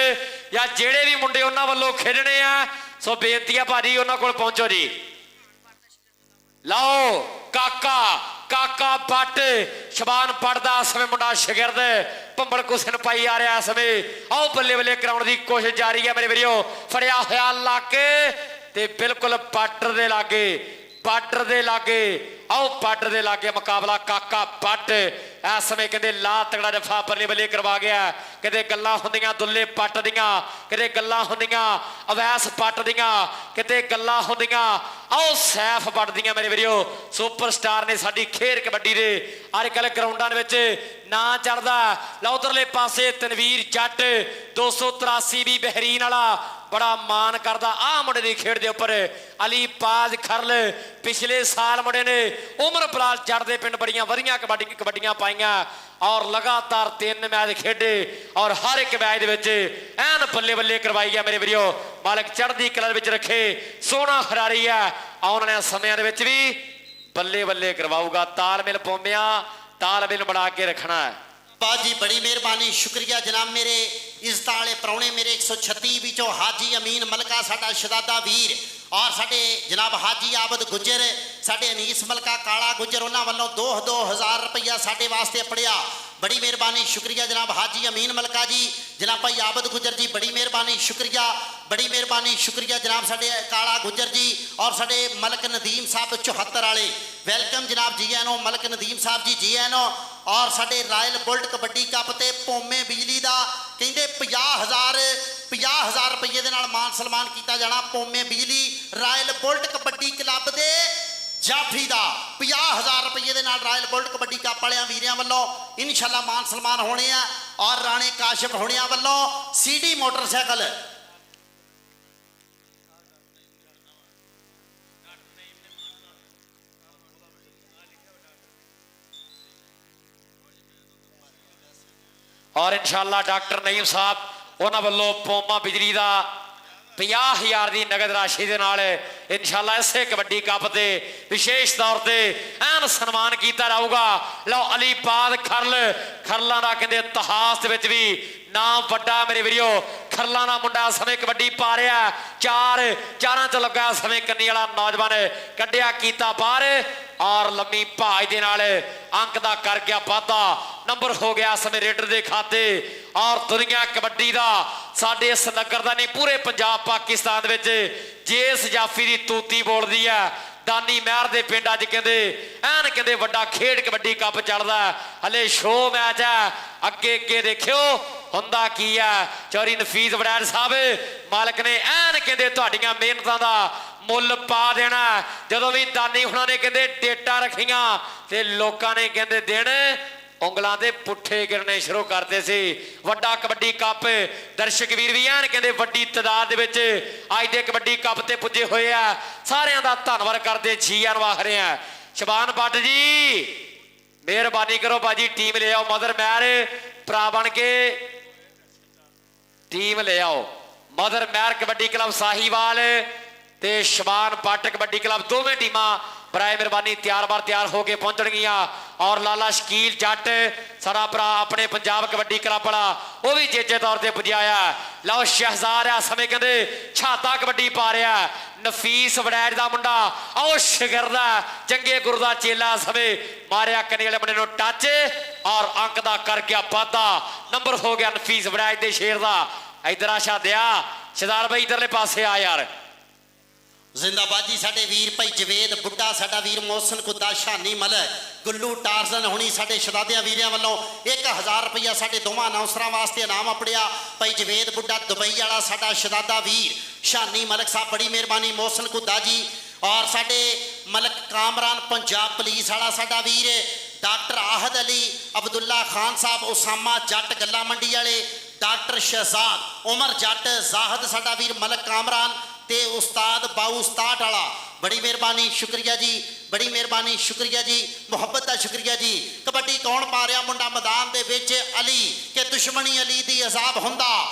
ਜਾਂ ਜਿਹੜੇ ਵੀ ਮੁੰਡੇ ਉਹਨਾਂ ਵੱਲੋਂ ਖੇਡਣੇ ਆ, ਸੋ ਬੇਨਤੀ ਆ ਭਾਜੀ ਉਹਨਾਂ ਕੋਲ ਪਹੁੰਚੋ ਜੀ। ਲਓ ਕਾਕਾ ਬੱਟ ਸ਼ਬਾਨ ਪੜਦਾ ਸਮੇਂ ਮੁੰਡਾ ਸ਼ਗਿਰਦ ਭੰਬਲ ਕੁਸਨ ਪਾਈ ਆ ਰਿਹਾ ਸਮੇਂ। ਆਓ ਬੱਲੇ ਬੱਲੇ ਕਰਾਉਣ ਦੀ ਕੋਸ਼ਿਸ਼ ਜਾਰੀ ਹੈ ਮੇਰੇ ਵੀਰੋ। ਫੜਿਆ ਹੋਇਆ ਲੱਕ ਤੇ ਬਿਲਕੁਲ ਪਾਟਰ ਦੇ ਲਾਗੇ ਆਓ ਪਾਟਰ ਦੇ ਲਾਗੇ ਮੁਕਾਬਲਾ ਕਾਕਾ ਬੱਟ ਇਸ ਸਮੇਂ ਕਹਿੰਦੇ ਲਾ ਤਗੜਾ ਦਫਾ ਬੱਲੇ ਬੱਲੇ ਕਰਵਾ ਗਿਆ। ਕਿਤੇ ਗੱਲਾਂ ਹੁੰਦੀਆਂ ਦੁੱਲੇ ਪੱਟ ਦੀਆਂ, ਕਿਤੇ ਗੱਲਾਂ ਹੁੰਦੀਆਂ ਅਵੈਸ ਪੱਟ ਦੀਆਂ, ਕਿਤੇ ਗੱਲਾਂ ਹੁੰਦੀਆਂ ਆਓ ਸੈਫ ਵੱਟਦੀਆਂ ਮੇਰੇ ਵੀਰੋ। ਸੁਪਰਸਟਾਰ ਨੇ ਸਾਡੀ ਖੇਡ ਕਬੱਡੀ ਦੇ ਅੱਜ ਕੱਲ੍ਹ ਗਰਾਊਂਡਾਂ ਦੇ ਵਿੱਚ ਨਾਂ ਚੜਦਾ। ਲਓ ਉਧਰਲੇ ਪਾਸੇ ਤਨਵੀਰ ਜੱਟ 283 ਵੀ ਬਹਿਰੀਨ ਵਾਲਾ ਬੜਾ ਮਾਨ ਕਰਦਾ ਆਹ ਮੁੰਡੇ ਦੀ ਖੇਡ ਦੇ ਉੱਪਰ। ਅਲੀ ਬਾਜ਼ ਖਰਲ ਪਿਛਲੇ ਸਾਲ ਮੁੰਡੇ ਨੇ ਉਮਰ ਬਲਾਲ ਚੜ੍ਹਦੇ ਪਿੰਡ ਬੜੀਆਂ ਵਧੀਆ ਕਬੱਡੀਆਂ ਪਾਈਆਂ ਔਰ ਲਗਾਤਾਰ 3 ਮੈਚ ਖੇਡੇ ਔਰ ਹਰ ਇੱਕ ਮੈਚ ਦੇ ਵਿੱਚ ਐਨ ਬੱਲੇ ਬੱਲੇ ਕਰਵਾਈ ਗਿਆ ਮੇਰੇ ਵੀਰੋ। ਮਾਲਕ ਚੜ੍ਹਦੀ ਕਲਾ ਵਿੱਚ ਰੱਖੇ, ਸੋਹਣਾ ਖਿਡਾਰੀ ਹੈ, ਆਉਣ ਵਾਲੇ ਸਮਿਆਂ ਦੇ ਵਿੱਚ ਵੀ ਬੱਲੇ ਬੱਲੇ ਕਰਵਾਊਗਾ। ਤਾਲਮੇਲ ਪੌਮਿਆ, ਤਾਲਮੇਲ ਬਣਾ ਕੇ ਰੱਖਣਾ ਹੈ। ਬਾਜੀ ਬੜੀ ਮਿਹਰਬਾਨੀ, ਸ਼ੁਕਰੀਆ ਜਨਾਬ। ਮੇਰੇ ਇੱਜ਼ਤ ਵਾਲੇ ਪ੍ਰਾਹੁਣੇ ਮੇਰੇ 136 ਵਿੱਚੋਂ ਹਾਜੀ ਅਮੀਨ ਮਲਕਾ ਸਾਡਾ ਸ਼ਹਜ਼ਾਦਾ ਵੀਰ ਔਰ ਸਾਡੇ ਜਨਾਬ ਹਾਜੀ ਆਬਦ ਗੁੱਜਰ, ਸਾਡੇ ਅਨੀਸ ਮਲਕਾ ਕਾਲਾ ਗੁੱਜਰ, ਉਹਨਾਂ ਵੱਲੋਂ 2,000 ਰੁਪਈਆ ਸਾਡੇ ਵਾਸਤੇ ਪੜਿਆ। ਬੜੀ ਮਿਹਰਬਾਨੀ, ਸ਼ੁਕਰੀਆ ਜਨਾਬ ਹਾਜੀ ਅਮੀਨ ਮਲਕਾ ਜੀ, ਜਨਾਬ ਭਾਈ ਆਬਦ ਗੁੱਜਰ ਜੀ, ਬੜੀ ਮਿਹਰਬਾਨੀ, ਸ਼ੁਕਰੀਆ, ਬੜੀ ਮਿਹਰਬਾਨੀ, ਸ਼ੁਕਰੀਆ ਜਨਾਬ ਸਾਡੇ ਕਾਲਾ ਗੁੱਜਰ ਜੀ ਔਰ ਸਾਡੇ ਮਲਕ ਨਦੀਮ ਸਾਹਿਬ 74 ਵਾਲੇ, ਵੈਲਕਮ ਜਨਾਬ, ਜੀ ਆਇਆਂ ਨੂੰ ਮਲਕ ਨਦੀਮ ਸਾਹਿਬ ਜੀ, ਜੀ ਆਇਆਂ ਨੂੰ। ਔਰ ਸਾਡੇ ਰਾਇਲ ਬੁਲਟ ਕਬੱਡੀ ਕੱਪ ਤੇ ਪੌਮੇ ਬਿਜਲੀ ਦਾ ਕਹਿੰਦੇ 50,000 ਰੁਪਏ ਦੇ ਨਾਲ ਮਾਨ ਸਨਮਾਨ ਕੀਤਾ ਜਾਣਾ। ਪੌਮੇ ਬਿਜਲੀ ਰਾਇਲ ਬੁਲਟ ਕਬੱਡੀ ਕਲੱਬ ਦੇ ਜਾਫੀ ਦਾ 50,000 ਰੁਪਏ ਦੇ ਨਾਲ ਰਾਇਲ ਬੁਲਟ ਕਬੱਡੀ ਕੱਪ ਵਾਲਿਆਂ ਵੀਰਿਆਂ ਵੱਲੋਂ ਇਨਸ਼ਾਅੱਲਾ ਮਾਨ ਸਨਮਾਨ ਹੋਣੇ ਆ। ਔਰ ਰਾਣੇ ਕਾਸ਼ਿਫ ਹੋਣਿਆਂ ਵੱਲੋਂ CD ਮੋਟਰਸਾਈਕਲ ਔਰ ਇਨਸ਼ਾਅੱਲਾ ਡਾਕਟਰ ਨਈਮ ਸਾਹਿਬ ਉਹਨਾਂ ਵੱਲੋਂ ਪੌਮਾ ਬਿਜਲੀ ਦਾ 50,000 ਦੀ ਨਗਦ ਰਾਸ਼ੀ ਦੇ ਨਾਲ ਇਨਸ਼ਾਅੱਲਾ ਇਸੇ ਕਬੱਡੀ ਕੱਪ ਤੇ ਵਿਸ਼ੇਸ਼ ਤੌਰ ਤੇ ਐਨ ਸਨਮਾਨ ਕੀਤਾ ਜਾਊਗਾ। ਲਓ ਅਲੀ ਬਾਦ ਖਰਲਾਂ ਦਾ ਕਹਿੰਦੇ ਇਤਿਹਾਸ ਦੇ ਵਿੱਚ ਵੀ ਨਾਮ ਵੱਡਾ ਮੇਰੇ ਵੀਰੋ ਖਰਲਾਂ ਦਾ ਮੁੰਡਾ ਸਮੇਂ ਕਬੱਡੀ ਪਾ ਰਿਹਾ ਚਾਰਾਂ ਚ ਲੱਗਾ ਸਮੇਂ ਕੰਨੀ ਵਾਲਾ ਨੌਜਵਾਨ ਕੱਢਿਆ ਕੀਤਾ ਬਾਹਰ ਔਰ ਲੰਮੀ ਭਾਜ ਦੇ ਨਾਲ ਅੰਕ ਦਾ ਕਰ ਗਿਆ ਵਾਧਾ ਨੰਬਰ ਹੋ ਗਿਆ ਸਮੇਂ ਰੇਡਰ ਦੇ ਖਾਤੇ ਔਰ ਦੁਨੀਆ ਕਬੱਡੀ ਦਾ ਸਾਡੇ ਇਸ ਨਗਰ ਦਾ ਨਹੀਂ ਪੂਰੇ ਪੰਜਾਬ ਪਾਕਿਸਤਾਨ ਦੇ ਵਿੱਚ ਜੇ ਜਾਫੀ ਦੀ ਤੂਤੀ ਬੋਲਦੀ ਹੈ ਦਾਨੀ ਮਹਿਰ ਦੇ ਪਿੰਡ ਅੱਜ ਕਹਿੰਦੇ ਵੱਡਾ ਖੇਡ ਕਬੱਡੀ ਕੱਪ ਚੱਲਦਾ ਹਲੇ ਸ਼ੋਅ ਮੈਚ ਹੈ ਅੱਗੇ ਦੇਖਿਓ ਹੁੰਦਾ ਕੀ ਹੈ ਚੌਰੀ ਨਫੀਸ ਵੜੈਲ ਸਾਹਿਬ ਮਾਲਕ ਨੇ ਕਹਿੰਦੇ ਤੁਹਾਡੀਆਂ ਮਿਹਨਤਾਂ ਦਾ ਮੁੱਲ ਪਾ ਦੇਣਾ ਜਦੋਂ ਵੀ ਦਾਨੀ ਹੁਣਾਂ ਨੇ ਕਹਿੰਦੇ ਡੇਟਾ ਰੱਖੀਆਂ ਤੇ ਲੋਕਾਂ ਨੇ ਕਹਿੰਦੇ ਦਿਨ ਉਂਗਲਾਂ ਦੇ ਪੁੱਠੇ ਗਿਰਨੇ ਸ਼ੁਰੂ ਕਰਦੇ ਸੀ ਵੱਡਾ ਕਬੱਡੀ ਕੱਪ ਦਰਸ਼ਕ ਵੀਰ ਵੀ ਕਹਿੰਦੇ ਵੱਡੀ ਤਾਦਾਦ ਦੇ ਵਿੱਚ ਅੱਜ ਦੇ ਕਬੱਡੀ ਕੱਪ ਤੇ ਪੁੱਜੇ ਹੋਏ ਆ ਸਾਰਿਆਂ ਦਾ ਧੰਨਵਾਦ ਕਰਦੇ ਜੀ ਆਖ ਰਹੇ ਆ ਸ਼ਬਾਨ ਭੱਟ ਜੀ ਮਿਹਰਬਾਨੀ ਕਰੋ ਬਾਜੀ ਟੀਮ ਲੈ ਆਓ ਮਦਰ ਮਹਿਰ ਭਰਾ ਬਣ ਕੇ ਟੀਮ ਲੈ ਆਓ ਮਦਰ ਮਹਿਰ ਕਬੱਡੀ ਕਲੱਬ ਸਾਹੀਵਾਲ ਤੇ ਸ਼ਬਾਨ ਭੱਟ ਕਬੱਡੀ ਕਲੱਬ ਦੋਵੇਂ ਟੀਮਾਂ ਬਰਾਏ ਮਿਹਰਬਾਨੀ ਤਿਆਰ ਹੋ ਕੇ ਪਹੁੰਚਣਗੀਆਂ ਔਰ ਲਾਲਾ ਸ਼ਕੀਲ ਜੱਟ ਸਾਡਾ ਭਰਾ ਆਪਣੇ ਪੰਜਾਬ ਕਬੱਡੀ ਕਲੱਬ ਵਾਲਾ ਉਹ ਵੀ ਜੇਜੇ ਤੌਰ ਤੇ ਪੁੱਜਿਆ ਆ ਲਓ ਸ਼ਹਿਜ਼ਾਦ ਆ ਸਮੇਂ ਕਹਿੰਦੇ ਛਾਤਾ ਕਬੱਡੀ ਪਾ ਰਿਹਾ ਨਫੀਸ ਵੜੈਜ ਦਾ ਮੁੰਡਾ ਆਓ ਸ਼ਗਿਰਦਾ ਚੰਗੇ ਗੁਰੂ ਦਾ ਚੇਲਾ ਸਮੇਂ ਮਾਰਿਆ ਕੰਨੇ ਵਾਲੇ ਮੁੰਡੇ ਨੂੰ ਟੱਚ ਔਰ ਅੰਕ ਦਾ ਕਰ ਗਿਆ ਵਾਧਾ ਨੰਬਰ ਹੋ ਗਿਆ ਨਫੀਸ ਵੜੈਜ ਦੇ ਸ਼ੇਰ ਦਾ ਇਧਰ ਆ ਸ਼ਾਦਿਆ ਸ਼ਹਿਜ਼ਾਦ ਬਾਈ ਇਧਰਲੇ ਪਾਸੇ ਆ ਯਾਰ ਜ਼ਿੰਦਾਬਾਦ ਜੀ ਸਾਡੇ ਵੀਰ ਭਾਈ ਜਵੇਦ ਬੁੱਢਾ ਸਾਡਾ ਵੀਰ ਮੋਹਸਨ ਕੁੱਦਾ ਸ਼ਾਨੀ ਮਲਕ ਗੁੱਲੂ ਟਾਰਜ਼ਨ ਹੁਣੀ ਸਾਡੇ ਸ਼ਹਜ਼ਾਦਿਆਂ ਵੀਰਿਆਂ ਵੱਲੋਂ 1000 ਰੁਪਇਆ ਸਾਡੇ ਦੋਵਾਂ ਅਨਾਉਂਸਰਾਂ ਵਾਸਤੇ ਇਨਾਮ ਆਪੜਿਆ ਭਾਈ ਜਵੇਦ ਬੁੱਢਾ ਦੁਬਈ ਵਾਲਾ ਸਾਡਾ ਸ਼ਹਜ਼ਾਦਾ ਵੀਰ ਸ਼ਾਨੀ ਮਲਕ ਸਾਹਿਬ ਬੜੀ ਮਿਹਰਬਾਨੀ ਮੋਹਸਨ ਕੁੱਦਾ ਜੀ ਔਰ ਸਾਡੇ ਮਲਕ ਕਾਮਰਾਨ ਪੰਜਾਬ ਪੁਲਿਸ ਵਾਲਾ ਸਾਡਾ ਵੀਰ ਡਾਕਟਰ ਆਹਦ ਅਲੀ ਅਬਦੁੱਲਾ ਖਾਨ ਸਾਹਿਬ ਉਸਾਮਾ ਜੱਟ ਗੱਲਾ ਮੰਡੀ ਵਾਲੇ ਡਾਕਟਰ ਸ਼ਹਿਜ਼ਾਦ ਉਮਰ ਜੱਟ ਜ਼ਾਹਦ ਸਾਡਾ ਵੀਰ ਮਲਕ ਕਾਮਰਾਨ ਤੇ ਉਸਤਾਦ ਬਾਊ ਉਸਤਾਦ ਵਾਲਾ ਬੜੀ ਮਿਹਰਬਾਨੀ ਸ਼ੁਕਰੀਆ ਜੀ ਬੜੀ ਮਿਹਰਬਾਨੀ ਸ਼ੁਕਰੀਆ ਜੀ ਮੁਹੱਬਤ ਦਾ ਸ਼ੁਕਰੀਆ ਜੀ ਕਬੱਡੀ ਕੌਣ ਪਾ ਰਿਹਾ ਮੁੰਡਾ ਮੈਦਾਨ ਦੇ ਵਿੱਚ ਅਲੀ ਕਿ ਦੁਸ਼ਮਣੀ ਅਲੀ ਦੀ ਅਜ਼ਾਬ ਹੁੰਦਾ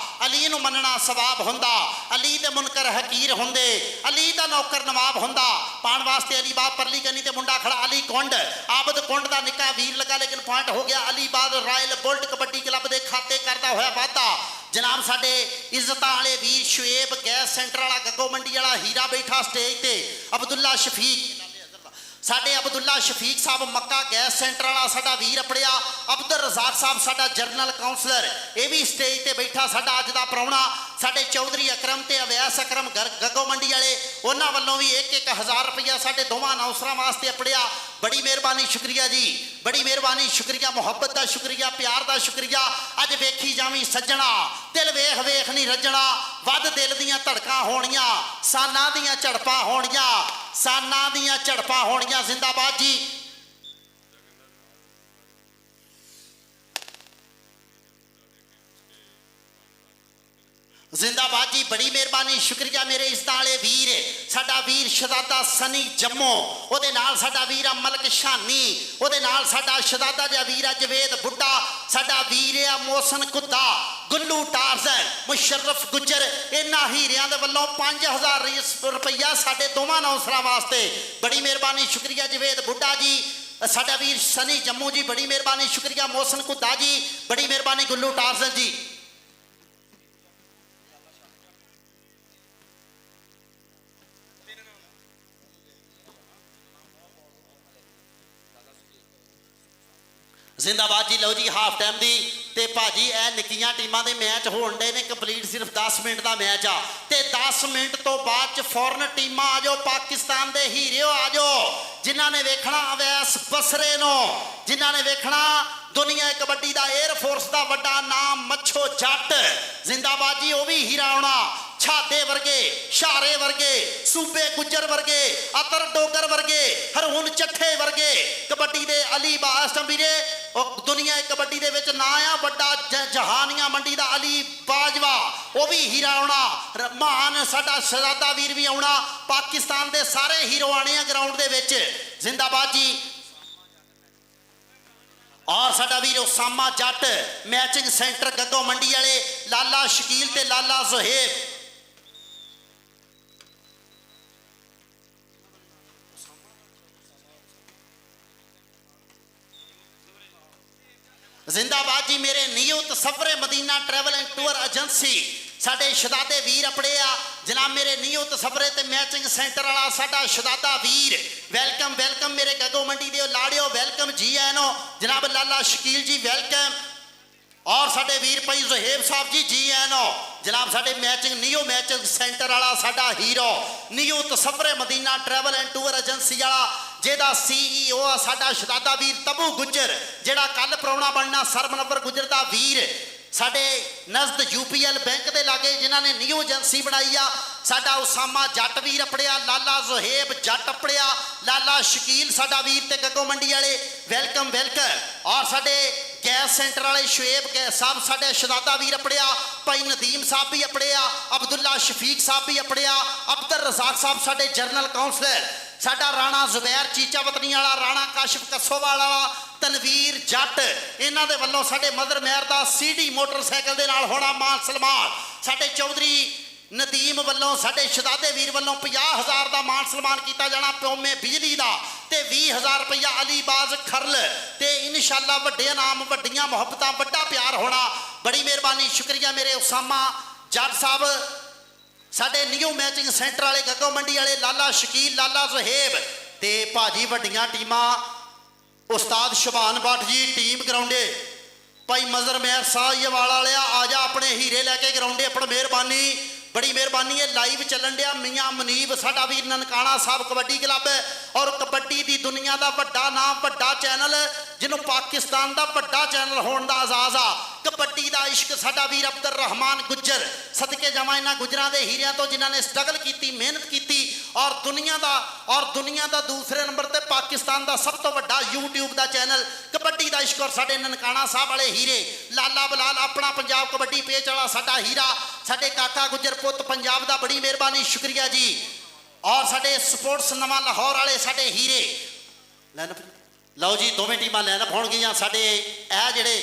ਅਲੀ ਨੂੰ ਮੰਨਣਾ ਸਵਾਬ ਹੁੰਦਾ ਅਲੀ ਦੇ ਮੁਨਕਰ ਹਕੀਰ ਹੁੰਦੇ ਅਲੀ ਦਾ ਨੌਕਰ ਨਵਾਬ ਹੁੰਦਾ ਪਾਣ ਵਾਸਤੇ ਅਲੀ ਬਾਬ ਪਰਲੀ ਕੰਨੀ ਤੇ ਮੁੰਡਾ ਖੜਾ ਅਲੀ ਕੁੰਡ ਆਬਦ ਕੁੰਡ ਦਾ ਨਿੱਕਾ ਵੀਰ ਲੱਗਾ ਲੇਕਿਨ ਪੁਆਇੰਟ ਹੋ ਗਿਆ ਅਲੀ ਬਾਦ ਰਾਇਲ ਬੁਲਟ ਕਬੱਡੀ ਕਲੱਬ ਦੇ ਖਾਤੇ ਕਰਦਾ ਹੋਇਆ ਵਾਧਾ ਜਨਾਬ ਸਾਡੇ ਇੱਜ਼ਤਾਂ ਵਾਲੇ ਵੀਰ ਸ਼ੁਏਬ ਗੈਸ ਸੈਂਟਰ ਵਾਲਾ ਗੱਗੋ ਮੰਡੀ ਵਾਲਾ ਹੀਰਾ ਬੈਠਾ ਸਟੇਜ ਤੇ ਅਬਦੁੱਲਾ ਸ਼ਫੀਕ ਸਾਡੇ ਅਬਦੁੱਲਾ ਸ਼ਫੀਕ ਸਾਹਿਬ ਮੱਕਾ ਗੈਸ ਸੈਂਟਰ ਵਾਲਾ ਸਾਡਾ ਵੀਰ ਆਪੜਿਆ ਅਬਦੁਲ ਰਜ਼ਾਕ ਸਾਹਿਬ ਸਾਡਾ ਜਰਨਲ ਕਾਉਂਸਲਰ ਇਹ ਵੀ ਸਟੇਜ ਤੇ ਬੈਠਾ ਸਾਡਾ ਅੱਜ ਦਾ ਪ੍ਰਾਹੁਣਾ ਸਾਡੇ ਚੌਧਰੀ ਅਕਰਮ ਤੇ ਅਵੈਸ ਅਕਰਮ ਗੱਗੋ ਮੰਡੀ ਵਾਲੇ ਉਹਨਾਂ ਵੱਲੋਂ ਵੀ 1000 ਰੁਪਇਆ ਸਾਡੇ ਦੋਵਾਂ ਅਨਾਉਂਸਰਾਂ ਵਾਸਤੇ ਆਪੜਿਆ ਬੜੀ ਮਿਹਰਬਾਨੀ ਸ਼ੁਕਰੀਆ ਜੀ ਬੜੀ ਮਿਹਰਬਾਨੀ ਸ਼ੁਕਰੀਆ ਮੁਹੱਬਤ ਦਾ ਸ਼ੁਕਰੀਆ ਪਿਆਰ ਦਾ ਸ਼ੁਕਰੀਆ ਅੱਜ ਵੇਖੀ ਜਾਵੀਂ ਸੱਜਣਾ ਦਿਲ ਵੇਖ ਨਹੀਂ ਰੱਜਣਾ ਵੱਧ ਦਿਲ ਦੀਆਂ ਧੜਕਾਂ ਹੋਣੀਆਂ ਸਾਨਾਂ ਦੀਆਂ ਝੜਪਾਂ ਹੋਣੀਆਂ ਜ਼ਿੰਦਾਬਾਦ ਜੀ ਜ਼ਿੰਦਾਬਾਦ ਜੀ ਬੜੀ ਮਿਹਰਬਾਨੀ ਸ਼ੁਕਰੀਆ ਮੇਰੇ ਇੱਜ਼ਤਾਂ ਵਾਲੇ ਵੀਰ ਸਾਡਾ ਵੀਰ ਸ਼ਹਜ਼ਾਦਾ ਸਨੀ ਜੰਮੋ ਉਹਦੇ ਨਾਲ ਸਾਡਾ ਵੀਰ ਆ ਮਲਕ ਸ਼ਾਨੀ ਉਹਦੇ ਨਾਲ ਸਾਡਾ ਸ਼ਹਜ਼ਾਦਾ ਜਿਹਾ ਵੀਰ ਆ ਜਵੇਦ ਬੁੱਢਾ ਸਾਡਾ ਵੀਰ ਆ ਮੋਹਸਨ ਕੁੱਦਾ ਗੁੱਲੂ ਟਾਰਜ਼ਨ ਮੁਸ਼ਰਫ ਗੁੱਜਰ ਇਹਨਾਂ ਹੀਰਿਆਂ ਦੇ ਵੱਲੋਂ 5000 ਰੁਪਇਆ ਸਾਡੇ ਦੋਵਾਂ ਅਨਾਉਂਸਰਾਂ ਵਾਸਤੇ ਬੜੀ ਮਿਹਰਬਾਨੀ ਸ਼ੁਕਰੀਆ ਜਵੇਦ ਬੁੱਢਾ ਜੀ ਸਾਡਾ ਵੀਰ ਸਨੀ ਜੰਮੂ ਜੀ ਬੜੀ ਮਿਹਰਬਾਨੀ ਸ਼ੁਕਰੀਆ ਮੋਹਸਨ ਕੁੱਦਾ ਜੀ ਬੜੀ ਮਿਹਰਬਾਨੀ ਗੁੱਲੂ ਟਾਰਜ਼ਨ ਜੀ ਜ਼ਿੰਦਾਬਾਦ ਜੀ ਲਓ ਜੀ ਹਾਫ ਟਾਈਮ ਦੀ ਤੇ ਭਾਜੀ ਇਹ ਨਿੱਕੀਆਂ ਟੀਮਾਂ ਦੇ ਮੈਚ ਹੋਣ ਦੇ ਨੇ ਕੰਪਲੀਟ ਸਿਰਫ 10 ਮਿੰਟ ਦਾ ਮੈਚ ਆ ਤੇ 10 ਮਿੰਟ ਤੋਂ ਬਾਅਦ ਚ ਫੌਰਨ ਟੀਮਾਂ ਆ ਜਾਓ ਪਾਕਿਸਤਾਨ ਦੇ ਹੀਰਿਓ ਆ ਜਾਓ ਜਿਨ੍ਹਾਂ ਨੇ ਵੇਖਣਾ ਅਵੈਸ ਬਸਰੇ ਨੂੰ ਜਿਨ੍ਹਾਂ ਨੇ ਵੇਖਣਾ ਦੁਨੀਆ ਕਬੱਡੀ ਦਾ 에ਅਰ ਫੋਰਸ ਦਾ ਵੱਡਾ ਨਾਮ ਮੱਛੋ ਜੱਟ ਜ਼ਿੰਦਾਬਾਦ ਜੀ ਉਹ ਵੀ ਹੀਰਾ ਆਉਣਾ ਛਾਤੇ ਵਰਗੇ ਸ਼ਾਰੇ ਵਰਗੇ ਸੂਬੇ ਗੁੱਜਰ ਵਰਗੇ ਅਤਰ ਡੋਗਰ ਵਰਗੇ ਹਰਹੁਨ ਚੱਠੇ ਵਰਗੇ ਕਬੱਡੀ ਦੇ ਅਲੀ ਬਾਸਟਮ ਵੀਰੇ ਉਹ ਦੁਨੀਆ ਕਬੱਡੀ ਦੇ ਵਿੱਚ ਨਾਂ ਆ ਵੱਡਾ ਜਹਾਨੀਆਂ ਮੰਡੀ ਦਾ ਅਲੀ ਬਾਜਵਾ ਉਹ ਵੀ ਹੀਰਾ ਆਉਣਾ ਮਹਾਨ ਸਾਡਾ ਸ਼ਹਜ਼ਾਦਾ ਵੀਰ ਵੀ ਆਉਣਾ ਪਾਕਿਸਤਾਨ ਦੇ ਸਾਰੇ ਹੀਰੋ ਆਣੇ ਆ ਗਰਾਊਂਡ ਦੇ ਵਿੱਚ ਜ਼ਿੰਦਾਬਾਦ ਜੀ ਔਰ ਸਾਡਾ ਵੀਰ ਉਸਾਮਾ ਜੱਟ ਮੈਚਿੰਗ ਸੈਂਟਰ ਗੱਗੋ ਮੰਡੀ ਵਾਲੇ ਲਾਲਾ ਸ਼ਕੀਲ ਤੇ ਲਾਲਾ ਜ਼ੁਹੇਬ ਜ਼ਿੰਦਾਬਾਦ ਜੀ ਮੇਰੇ ਨੀਓ ਤਸਵਰੇ Madina travel and tour agency ਸਾਡੇ ਸ਼ਹਜ਼ਾਦੇ ਵੀਰ ਆਪਣੇ ਆ ਜਨਾਬ ਮੇਰੇ ਨੀਓ ਤਸਵਰੇ ਤੇ ਮੈਚਿੰਗ ਸੈਂਟਰ ਵਾਲਾ ਸਾਡਾ ਸ਼ਹਜ਼ਾਦਾ ਵੀਰ ਵੈਲਕਮ ਵੈਲਕਮ ਮੇਰੇ ਗੱਗੋ ਮੰਡੀ ਦੇ ਲਾੜਿਓ ਵੈਲਕਮ ਜੀ ਆਇਆਂ ਨੂੰ ਜਨਾਬ ਲਾਲਾ ਸ਼ਕੀਲ ਜੀ ਵੈਲਕਮ ਔਰ ਸਾਡੇ ਵੀਰ ਭਾਈ ਜ਼ੁਹੇਬ ਸਾਹਿਬ ਜੀ ਆਇਆਂ ਨੂੰ ਜਨਾਬ ਸਾਡੇ ਮੈਚਿੰਗ ਨੀਓ ਮੈਚਿੰਗ ਸੈਂਟਰ ਵਾਲਾ ਸਾਡਾ ਹੀਰੋ ਨੀਓ ਤਸਵਰੇ Madina travel and tour agency ਵਾਲਾ ਜਿਹਦਾ CEO ਆ ਸਾਡਾ ਸ਼ਹਜ਼ਾਦਾ ਵੀਰ ਤਬੂ ਗੁੱਜਰ ਜਿਹੜਾ ਕੱਲ ਪ੍ਰਾਹੁਣਾ ਬਣਨਾ ਸਰਮਨਵਰ ਗੁੱਜਰ ਦਾ ਵੀਰ ਸਾਡੇ ਨਜ਼ਦ UPL ਬੈਂਕ ਦੇ ਲਾਗੇ ਜਿਨ੍ਹਾਂ ਨੇ ਨਿਊ ਏਜੰਸੀ ਬਣਾਈ ਆ ਸਾਡਾ ਉਸਾਮਾ ਜੱਟ ਵੀਰ ਅਪੜਿਆ ਲਾਲਾ ਜ਼ੁਹੇਬ ਜੱਟ ਅਪੜਿਆ ਲਾਲਾ ਸ਼ਕੀਲ ਸਾਡਾ ਵੀਰ ਤੇ ਗੱਗੋ ਮੰਡੀ ਵਾਲੇ ਵੈਲਕਮ ਵੈਲਕਮ ਔਰ ਸਾਡੇ ਗੈਸ ਸੈਂਟਰ ਵਾਲੇ ਸ਼ੁਏਬ ਸਾਹਿਬ ਸਾਡੇ ਸ਼ਹਜ਼ਾਦਾ ਵੀਰ ਅਪੜਿਆ ਭਾਈ ਨਦੀਮ ਸਾਹਿਬ ਵੀ ਅਪੜਿਆ ਅਬਦੁੱਲਾ ਸ਼ਫੀਕ ਸਾਹਿਬ ਵੀ ਅਪੜਿਆ ਅਬਦਰ ਰਜ਼ਾਕ ਸਾਹਿਬ ਸਾਡੇ ਜਨਰਲ ਕਾਉਂਸਲਰ ਸਾਡਾ ਰਾਣਾ ਜ਼ੁਬੈਰ ਚੀਚਾ ਵਤਨੀ ਵਾਲਾ ਰਾਣਾ ਕਾਸ਼ਿਫ ਕੱਸੋਵਾਲ ਵਾਲਾ ਤਨਵੀਰ ਜੱਟ ਇਹਨਾਂ ਦੇ ਵੱਲੋਂ ਸਾਡੇ ਮਦਰ ਮਹਿਰ ਦਾ CD ਮੋਟਰਸਾਈਕਲ ਦੇ ਨਾਲ ਹੋਣਾ ਮਾਨ ਸਨਮਾਨ ਸਾਡੇ ਚੌਧਰੀ ਨਦੀਮ ਵੱਲੋਂ ਸਾਡੇ ਸ਼ਹਜ਼ਾਦੇ ਵੀਰ ਵੱਲੋਂ 50,000 ਦਾ ਮਾਨ ਸਨਮਾਨ ਕੀਤਾ ਜਾਣਾ ਪਿਓਮੇ ਬਿਜਲੀ ਦਾ ਤੇ 20,000 ਰੁਪਇਆ ਅਲੀਬਾਜ਼ ਖਰਲ ਤੇ ਇਨਸ਼ਾਅੱਲਾ ਵੱਡੇ ਇਨਾਮ ਵੱਡੀਆਂ ਮੁਹੱਬਤਾਂ ਵੱਡਾ ਪਿਆਰ ਹੋਣਾ ਬੜੀ ਮਿਹਰਬਾਨੀ ਸ਼ੁਕਰੀਆ ਮੇਰੇ ਉਸਾਮਾ ਜੱਟ ਸਾਹਿਬ ਸਾਡੇ ਨਿਊ ਮੈਚਿੰਗ ਸੈਂਟਰ ਵਾਲੇ ਗੱਗੋ ਮੰਡੀ ਵਾਲੇ ਲਾਲਾ ਸ਼ਕੀਲ ਲਾਲਾ ਜ਼ੁਹੇਬ ਤੇ ਭਾਜੀ ਵੱਡੀਆਂ ਟੀਮਾਂ ਉਸਤਾਦ ਸ਼ਬਾਨ ਭੱਟ ਜੀ ਟੀਮ ਗਰਾਉਂਡੇ ਭਾਈ ਮਜ਼ਰ ਮਹਿਰ ਸਾਹੀਵਾਲ ਵਾਲਿਆ ਆ ਜਾ ਆਪਣੇ ਹੀਰੇ ਲੈ ਕੇ ਗਰਾਉਂਡੇ ਆਪਣ ਮਿਹਰਬਾਨੀ ਬੜੀ ਮਿਹਰਬਾਨੀ ਇਹ ਲਾਈਵ ਚੱਲਣ ਡਿਆ ਮੀਆਂ ਮਨੀਬ ਸਾਡਾ ਵੀਰ ਨਨਕਾਣਾ ਸਾਹਿਬ ਕਬੱਡੀ ਕਲੱਬ ਔਰ ਕਬੱਡੀ ਦੀ ਦੁਨੀਆ ਦਾ ਵੱਡਾ ਨਾਮ ਵੱਡਾ ਚੈਨਲ ਜਿਹਨੂੰ ਪਾਕਿਸਤਾਨ ਦਾ ਵੱਡਾ ਚੈਨਲ ਹੋਣ ਦਾ ਆਜ਼ਾਜ਼ ਆ ਕਬੱਡੀ ਦਾ ਇਸ਼ਕ ਸਾਡਾ ਵੀਰ ਅਬਦਰ ਰਹਿਮਾਨ ਗੁੱਜਰ ਸਦਕੇ ਜਾਵਾਂ ਇਹਨਾਂ ਗੁੱਜਰਾਂ ਦੇ ਹੀਰਿਆਂ ਤੋਂ ਜਿਨ੍ਹਾਂ ਨੇ ਸਟਰਗਲ ਕੀਤੀ ਮਿਹਨਤ ਕੀਤੀ ਔਰ ਦੁਨੀਆ ਦਾ ਦੂਸਰੇ ਨੰਬਰ ਤੇ ਪਾਕਿਸਤਾਨ ਦਾ ਸਭ ਤੋਂ ਵੱਡਾ YouTube ਦਾ ਚੈਨਲ ਕਬੱਡੀ ਦਾ ਇਸ਼ਕ ਔਰ ਸਾਡੇ ਨਨਕਾਣਾ ਸਾਹਿਬ ਵਾਲੇ ਹੀਰੇ ਲਾਲਾ ਬਲਾਲ ਆਪਣਾ ਪੰਜਾਬ ਕਬੱਡੀ ਪੇਚ ਵਾਲਾ ਸਾਡਾ ਹੀਰਾ ਸਾਡੇ ਕਾਕਾ ਗੁੱਜਰ ਪੁੱਤ ਪੰਜਾਬ ਦਾ ਬੜੀ ਮਿਹਰਬਾਨੀ ਸ਼ੁਕਰੀਆ ਜੀ ਔਰ ਸਾਡੇ ਸਪੋਰਟਸ ਨਵਾਂ ਲਾਹੌਰ ਵਾਲੇ ਸਾਡੇ ਹੀਰੇ ਲੈਨਪ ਲਓ ਜੀ ਦੋਵੇਂ ਟੀਮਾਂ ਲੈਨਪ ਹੋਣਗੀਆਂ ਸਾਡੇ ਇਹ ਜਿਹੜੇ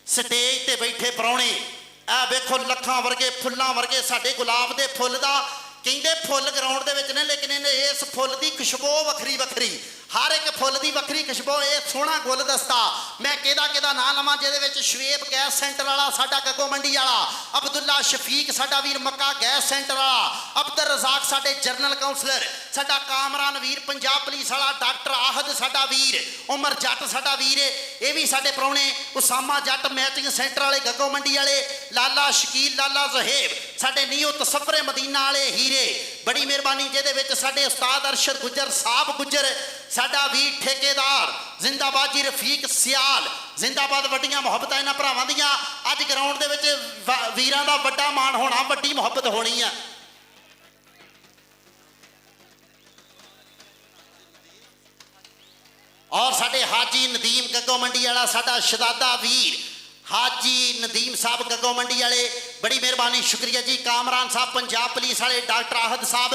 ਸਟੇਜ ਤੇ ਬੈਠੇ ਪ੍ਰਾਹੁਣੇ ਇਹ ਵੇਖੋ ਲੱਖਾਂ ਵਰਗੇ ਫੁੱਲਾਂ ਵਰਗੇ ਸਾਡੇ ਗੁਲਾਬ ਦੇ ਫੁੱਲ ਦਾ ਕਹਿੰਦੇ ਫੁੱਲ ਗਰਾਊਂਡ ਦੇ ਵਿੱਚ ਨੇ ਲੇਕਿਨ ਇਹਨੇ ਇਸ ਫੁੱਲ ਦੀ ਖੁਸ਼ਬੂ ਵੱਖਰੀ ਵੱਖਰੀ ਹਰ ਇੱਕ ਫੁੱਲ ਦੀ ਵੱਖਰੀ ਖੁਸ਼ਬੂ ਇਹ ਸੋਹਣਾ ਗੁਲਦਸਤਾ ਮੈਂ ਕਿਹਦਾ ਨਾਂ ਲਵਾਂ ਜਿਹਦੇ ਵਿੱਚ ਸ਼ਵੇਬ ਗੈਸ ਸੈਂਟਰ ਵਾਲਾ ਸਾਡਾ ਗੱਗੋ ਮੰਡੀ ਵਾਲਾ ਅਬਦੁੱਲਾ ਸ਼ਫੀਕ ਸਾਡਾ ਵੀਰ ਮੱਕਾ ਗੈਸ ਸੈਂਟਰ ਵਾਲਾ ਅਬਦਰ ਰਜ਼ਾਕ ਸਾਡੇ ਜਰਨਲ ਕਾਉਂਸਲਰ ਸਾਡਾ ਕਾਮਰਾਨ ਵੀਰ ਪੰਜਾਬ ਪੁਲਿਸ ਵਾਲਾ ਡਾਕਟਰ ਆਹਦ ਸਾਡਾ ਵੀਰ ਉਮਰ ਜੱਟ ਸਾਡਾ ਵੀਰ ਇਹ ਵੀ ਸਾਡੇ ਪ੍ਰਾਹੁਣੇ ਉਸਾਮਾ ਜੱਟ ਮੈਚਿੰਗ ਸੈਂਟਰ ਵਾਲੇ ਗੱਗੋ ਮੰਡੀ ਵਾਲੇ ਲਾਲਾ ਸ਼ਕੀਲ ਲਾਲਾ ਜ਼ੁਹੇਬ ਸਾਡੇ ਨੀਓ ਤਸਵਰੇ ਮਦੀਨਾ ਵਾਲੇ ਹੀਰੇ ਬੜੀ ਮਿਹਰਬਾਨੀ ਜਿਹਦੇ ਵਿੱਚ ਸਾਡੇ ਉਸਤਾਦ ਅਰਸ਼ਦ ਗੁੱਜਰ ਸਾਹਿਬ ਗੁੱਜਰ ਸਾਡਾ ਵੀਰ ਠੇਕੇਦਾਰ ਜ਼ਿੰਦਾਬਾਦ ਜੀ ਰਫੀਕ ਸਿਆਲ ਜ਼ਿੰਦਾਬਾਦ ਵੱਡੀਆਂ ਮੁਹੱਬਤਾਂ ਇਹਨਾਂ ਭਰਾਵਾਂ ਦੀਆਂ ਅੱਜ ਗਰਾਊਂਡ ਦੇ ਵਿੱਚ ਵੀਰਾਂ ਦਾ ਵੱਡਾ ਮਾਣ ਹੋਣਾ ਵੱਡੀ ਮੁਹੱਬਤ ਹੋਣੀ ਆ ਔਰ ਸਾਡੇ ਹਾਜੀ ਨਦੀਮ ਗੱਗੋ ਮੰਡੀ ਵਾਲਾ ਸਾਡਾ ਸ਼ਹਜ਼ਾਦਾ ਵੀਰ ਹਾਜੀ ਨਦੀਮ ਸਾਹਿਬ ਗੱਗੋ ਮੰਡੀ ਵਾਲੇ ਬੜੀ ਮਿਹਰਬਾਨੀ ਸ਼ੁਕਰੀਆ ਜੀ ਕਾਮਰਾਨ ਸਾਹਿਬ ਪੰਜਾਬ ਪੁਲਿਸ ਵਾਲੇ ਡਾਕਟਰ ਆਹਦ ਸਾਹਿਬ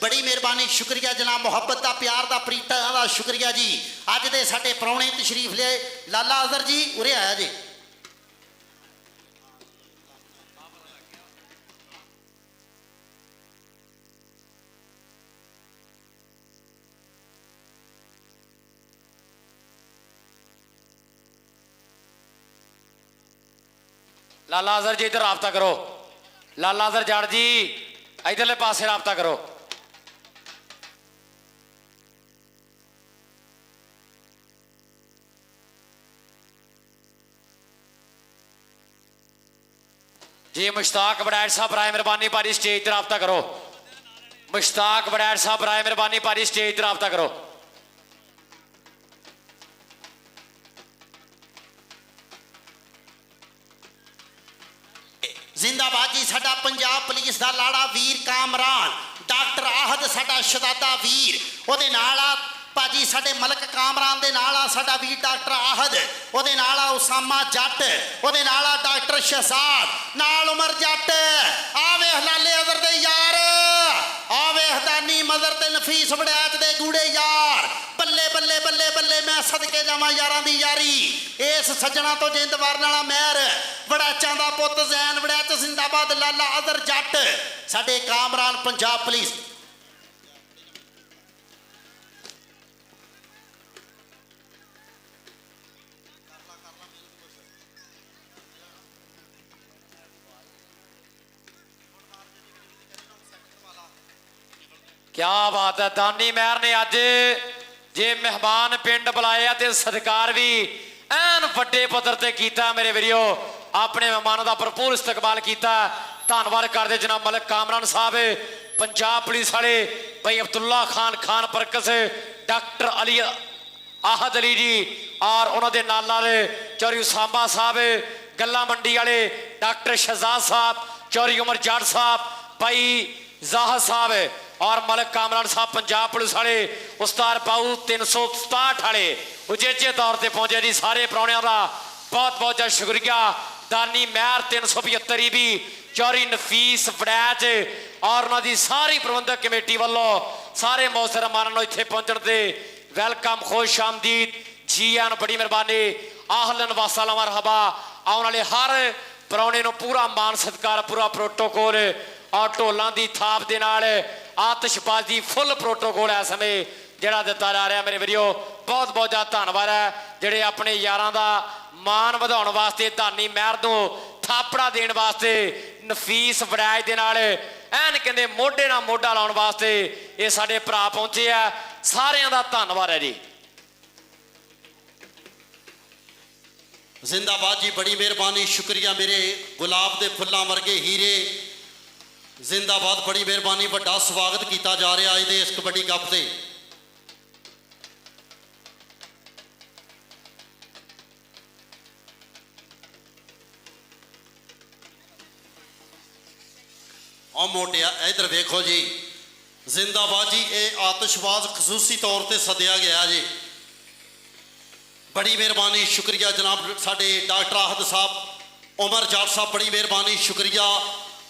ਬੜੀ ਮਿਹਰਬਾਨੀ ਸ਼ੁਕਰੀਆ ਜਨਾਬ ਮੁਹੱਬਤ ਦਾ ਪਿਆਰ ਦਾ ਪ੍ਰੀਤਾਂ ਦਾ ਸ਼ੁਕਰੀਆ ਜੀ ਅੱਜ ਦੇ ਸਾਡੇ ਪ੍ਰਾਹੁਣੇ ਤਸ਼ਰੀਫ ਲਿਆਏ ਲਾਲਾ ਅਜ਼ਰ ਜੀ ਉਰੇ ਆਇਆ ਜੀ लाला अजहर जी इधर राबता करो लाला अजहर जाट जी इधरले पासे राबता करो जी मुश्ताक बड़ैट साहब राय मेहरबानी पारी स्टेज ते राबता करो मुश्ताक बड़ैट साहब राय मेहरबानी पारी स्टेज ते राबता करो ਜ਼ਿੰਦਾਬਾਦ ਜੀ ਸਾਡਾ ਪੰਜਾਬ ਪੁਲਿਸ ਦਾ ਲਾੜਾ ਵੀਰ ਕਾਮਰਾਨ ਡਾਕਟਰ ਆਹਦ ਸਾਡਾ ਸ਼ਹਜ਼ਾਦਾ ਵੀਰ ਉਹਦੇ ਨਾਲ ਆ ਭਾਜੀ ਸਾਡੇ ਮਲਕ ਕਾਮਰਾਨ ਦੇ ਨਾਲ ਆ ਸਾਡਾ ਵੀਰ ਡਾਕਟਰ ਆਹਦ ਉਹਦੇ ਨਾਲ ਆ ਉਸਾਮਾ ਜੱਟ ਉਹਦੇ ਨਾਲ ਆ ਡਾਕਟਰ ਸ਼ਹਜ਼ਾਦ ਨਾਲ ਉਮਰ ਜੱਟ ਆ ਵੇਖ ਲਾਲੇ ਅਜ਼ਰ ਦੇ ਯਾਰ ਆ ਵੇਖ ਦਾਨੀ ਮਜ਼ਰ ਤੇ ਨਫੀਸ ਵੜੈਚ ਦੇ ਗੂੜੇ ਯਾਰ ਬੱਲੇ ਬੱਲੇ ਬੱਲੇ ਬੱਲੇ ਮੈਂ ਸਦਕੇ ਜਾਵਾਂ ਯਾਰਾਂ ਦੀ ਯਾਰੀ ਇਸ ਸੱਜਣਾ ਤੋਂ ਜਿੰਦ ਵਾਰਨ ਵਾਲਾ ਮਹਿਰ ਵੜੈਚਾਂ ਦਾ ਪੁੱਤ ਜ਼ੈਨ ਵੜੈਚ ਜ਼ਿੰਦਾਬਾਦ ਲਾਲਾ ਅਜ਼ਰ ਜੱਟ ਸਾਡੇ ਕਾਮਰਾਨ ਪੰਜਾਬ ਪੁਲਿਸ ਕਿਆ ਬਾਤ ਹੈ। ਦਾਨੀ ਮਹਿਰ ਨੇ ਅੱਜ ਜੇ ਮਹਿਮਾਨ ਪਿੰਡ ਬੁਲਾਏ ਆ ਤੇ ਸਤਿਕਾਰ ਵੀ ਐਨ ਵੱਡੇ ਪੱਧਰ ਤੇ ਕੀਤਾ ਮੇਰੇ ਵੀਰੋ। ਆਪਣੇ ਮਹਿਮਾਨਾਂ ਦਾ ਭਰਪੂਰ ਇਸਤਕਬਾਲ ਕੀਤਾ। ਧੰਨਵਾਦ ਕਰਦੇ ਜਨਾਬ ਮਲਕ ਕਾਮਰਾਨ ਸਾਹਿਬ, ਪੰਜਾਬ ਪੁਲਿਸ ਵਾਲੇ ਭਾਈ ਅਬਦੁੱਲਾ ਖਾਨ ਪਰਕਸ, ਡਾਕਟਰ ਅਲੀ ਆਹਦ ਅਲੀ ਜੀ ਔਰ ਉਹਨਾਂ ਦੇ ਨਾਲ ਚੌਰੀ ਉਸਾਮਾ ਸਾਹਿਬ, ਗੱਲਾਂ ਮੰਡੀ ਵਾਲੇ ਡਾਕਟਰ ਸ਼ਹਜ਼ਾਦ ਸਾਹਿਬ, ਚੌਰੀ ਉਮਰ ਜੱਟ ਸਾਹਿਬ, ਭਾਈ ਜ਼ਾਹਦ ਸਾਹਿਬ और मलक कामरान साहब पंजाब पुलिस वाले, उस्ताद पाऊ 367 वाले उचेचे तौर पर पहुंचे जी। सारे प्राणियों का बहुत बहुत ज्यादा शुक्रिया। दानी महर 375 भी चौरी नफीस वड़ैच और उन्होंने सारी प्रबंधक कमेटी वालों सारे मोहतरमां इत्थे पहुंचण ते वेलकम, खुश आमदीद, जी आन, बड़ी मेहरबानी, आहलन वासला मरहबा। आने वाले हर प्राणे नूं पूरा मान सत्कार, पूरा प्रोटोकॉल और ढोलों की थाप दे नाल आतिशबाजी फुल प्रोटोकॉल है समय जिहड़ा दिता जा रहा मेरे वीरो। बहुत बहुत ज़्यादा धन्नवाद है जिहड़े अपने यारां दा मान वधाउण वास्ते, धानी महर नूं थापड़ा देण वास्ते, नफीस वड़ैच दे नाल ऐन कहंदे मोढे नाल मोढा लाउण वास्ते ये साडे भरा पहुंचे आ। सारियां दा धन्नवाद है जी। जिंदाबाद जी, बड़ी मेहरबानी, शुक्रिया मेरे गुलाब के फुल्लां वर्गे हीरे। जिंदाबाद, बड़ी मेहरबानी, वड्डा स्वागत किया जा रहा अज दे इस कबड्डी कप से। आ मोटिया इधर वेखो जी, जिंदाबाद जी, ये आतिशबाज खसूसी तौर पर सद्या गया जी। बड़ी मेहरबानी, शुक्रिया जनाब साडे डॉक्टर आहद साहब, उमर जट साहब, बड़ी मेहरबानी, शुक्रिया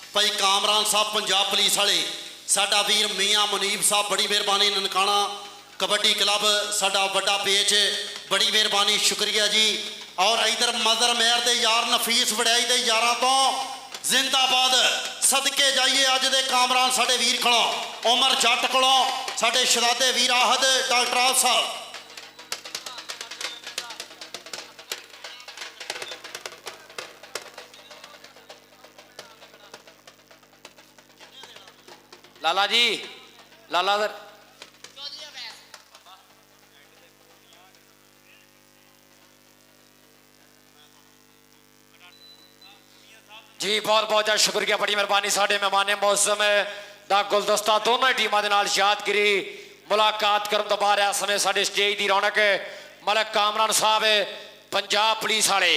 भाई कामरान साहब पंजाब पुलिस वाले, साडा वीर मियाँ मुनीब साहब, बड़ी मेहरबानी, ननकाना कबड्डी क्लब साडा वड्डा पेच, बड़ी मेहरबानी, शुक्रिया जी। और इधर मदर मेहर दे यार नफीस वड़ैच दे यारां तो जिंदाबाद सदके जाइए अज दे कामरान साडे वीर कोलों, उमर जट कोलों साडे शहजादे वीर आहद डॉक्टर आहद साहब। लाला जी, लाला जी, बहुत बहुत ज़्यादा शुक्रिया, बड़ी मेहरबानी। साढ़े मेहमान मौसम का गुलदस्ता दोनों टीमों के नाल यादगिरी मुलाकात करने तो बाद इस समय साढ़े स्टेज की रौनक मलक कामरान साहब पंजाब पुलिस वाले,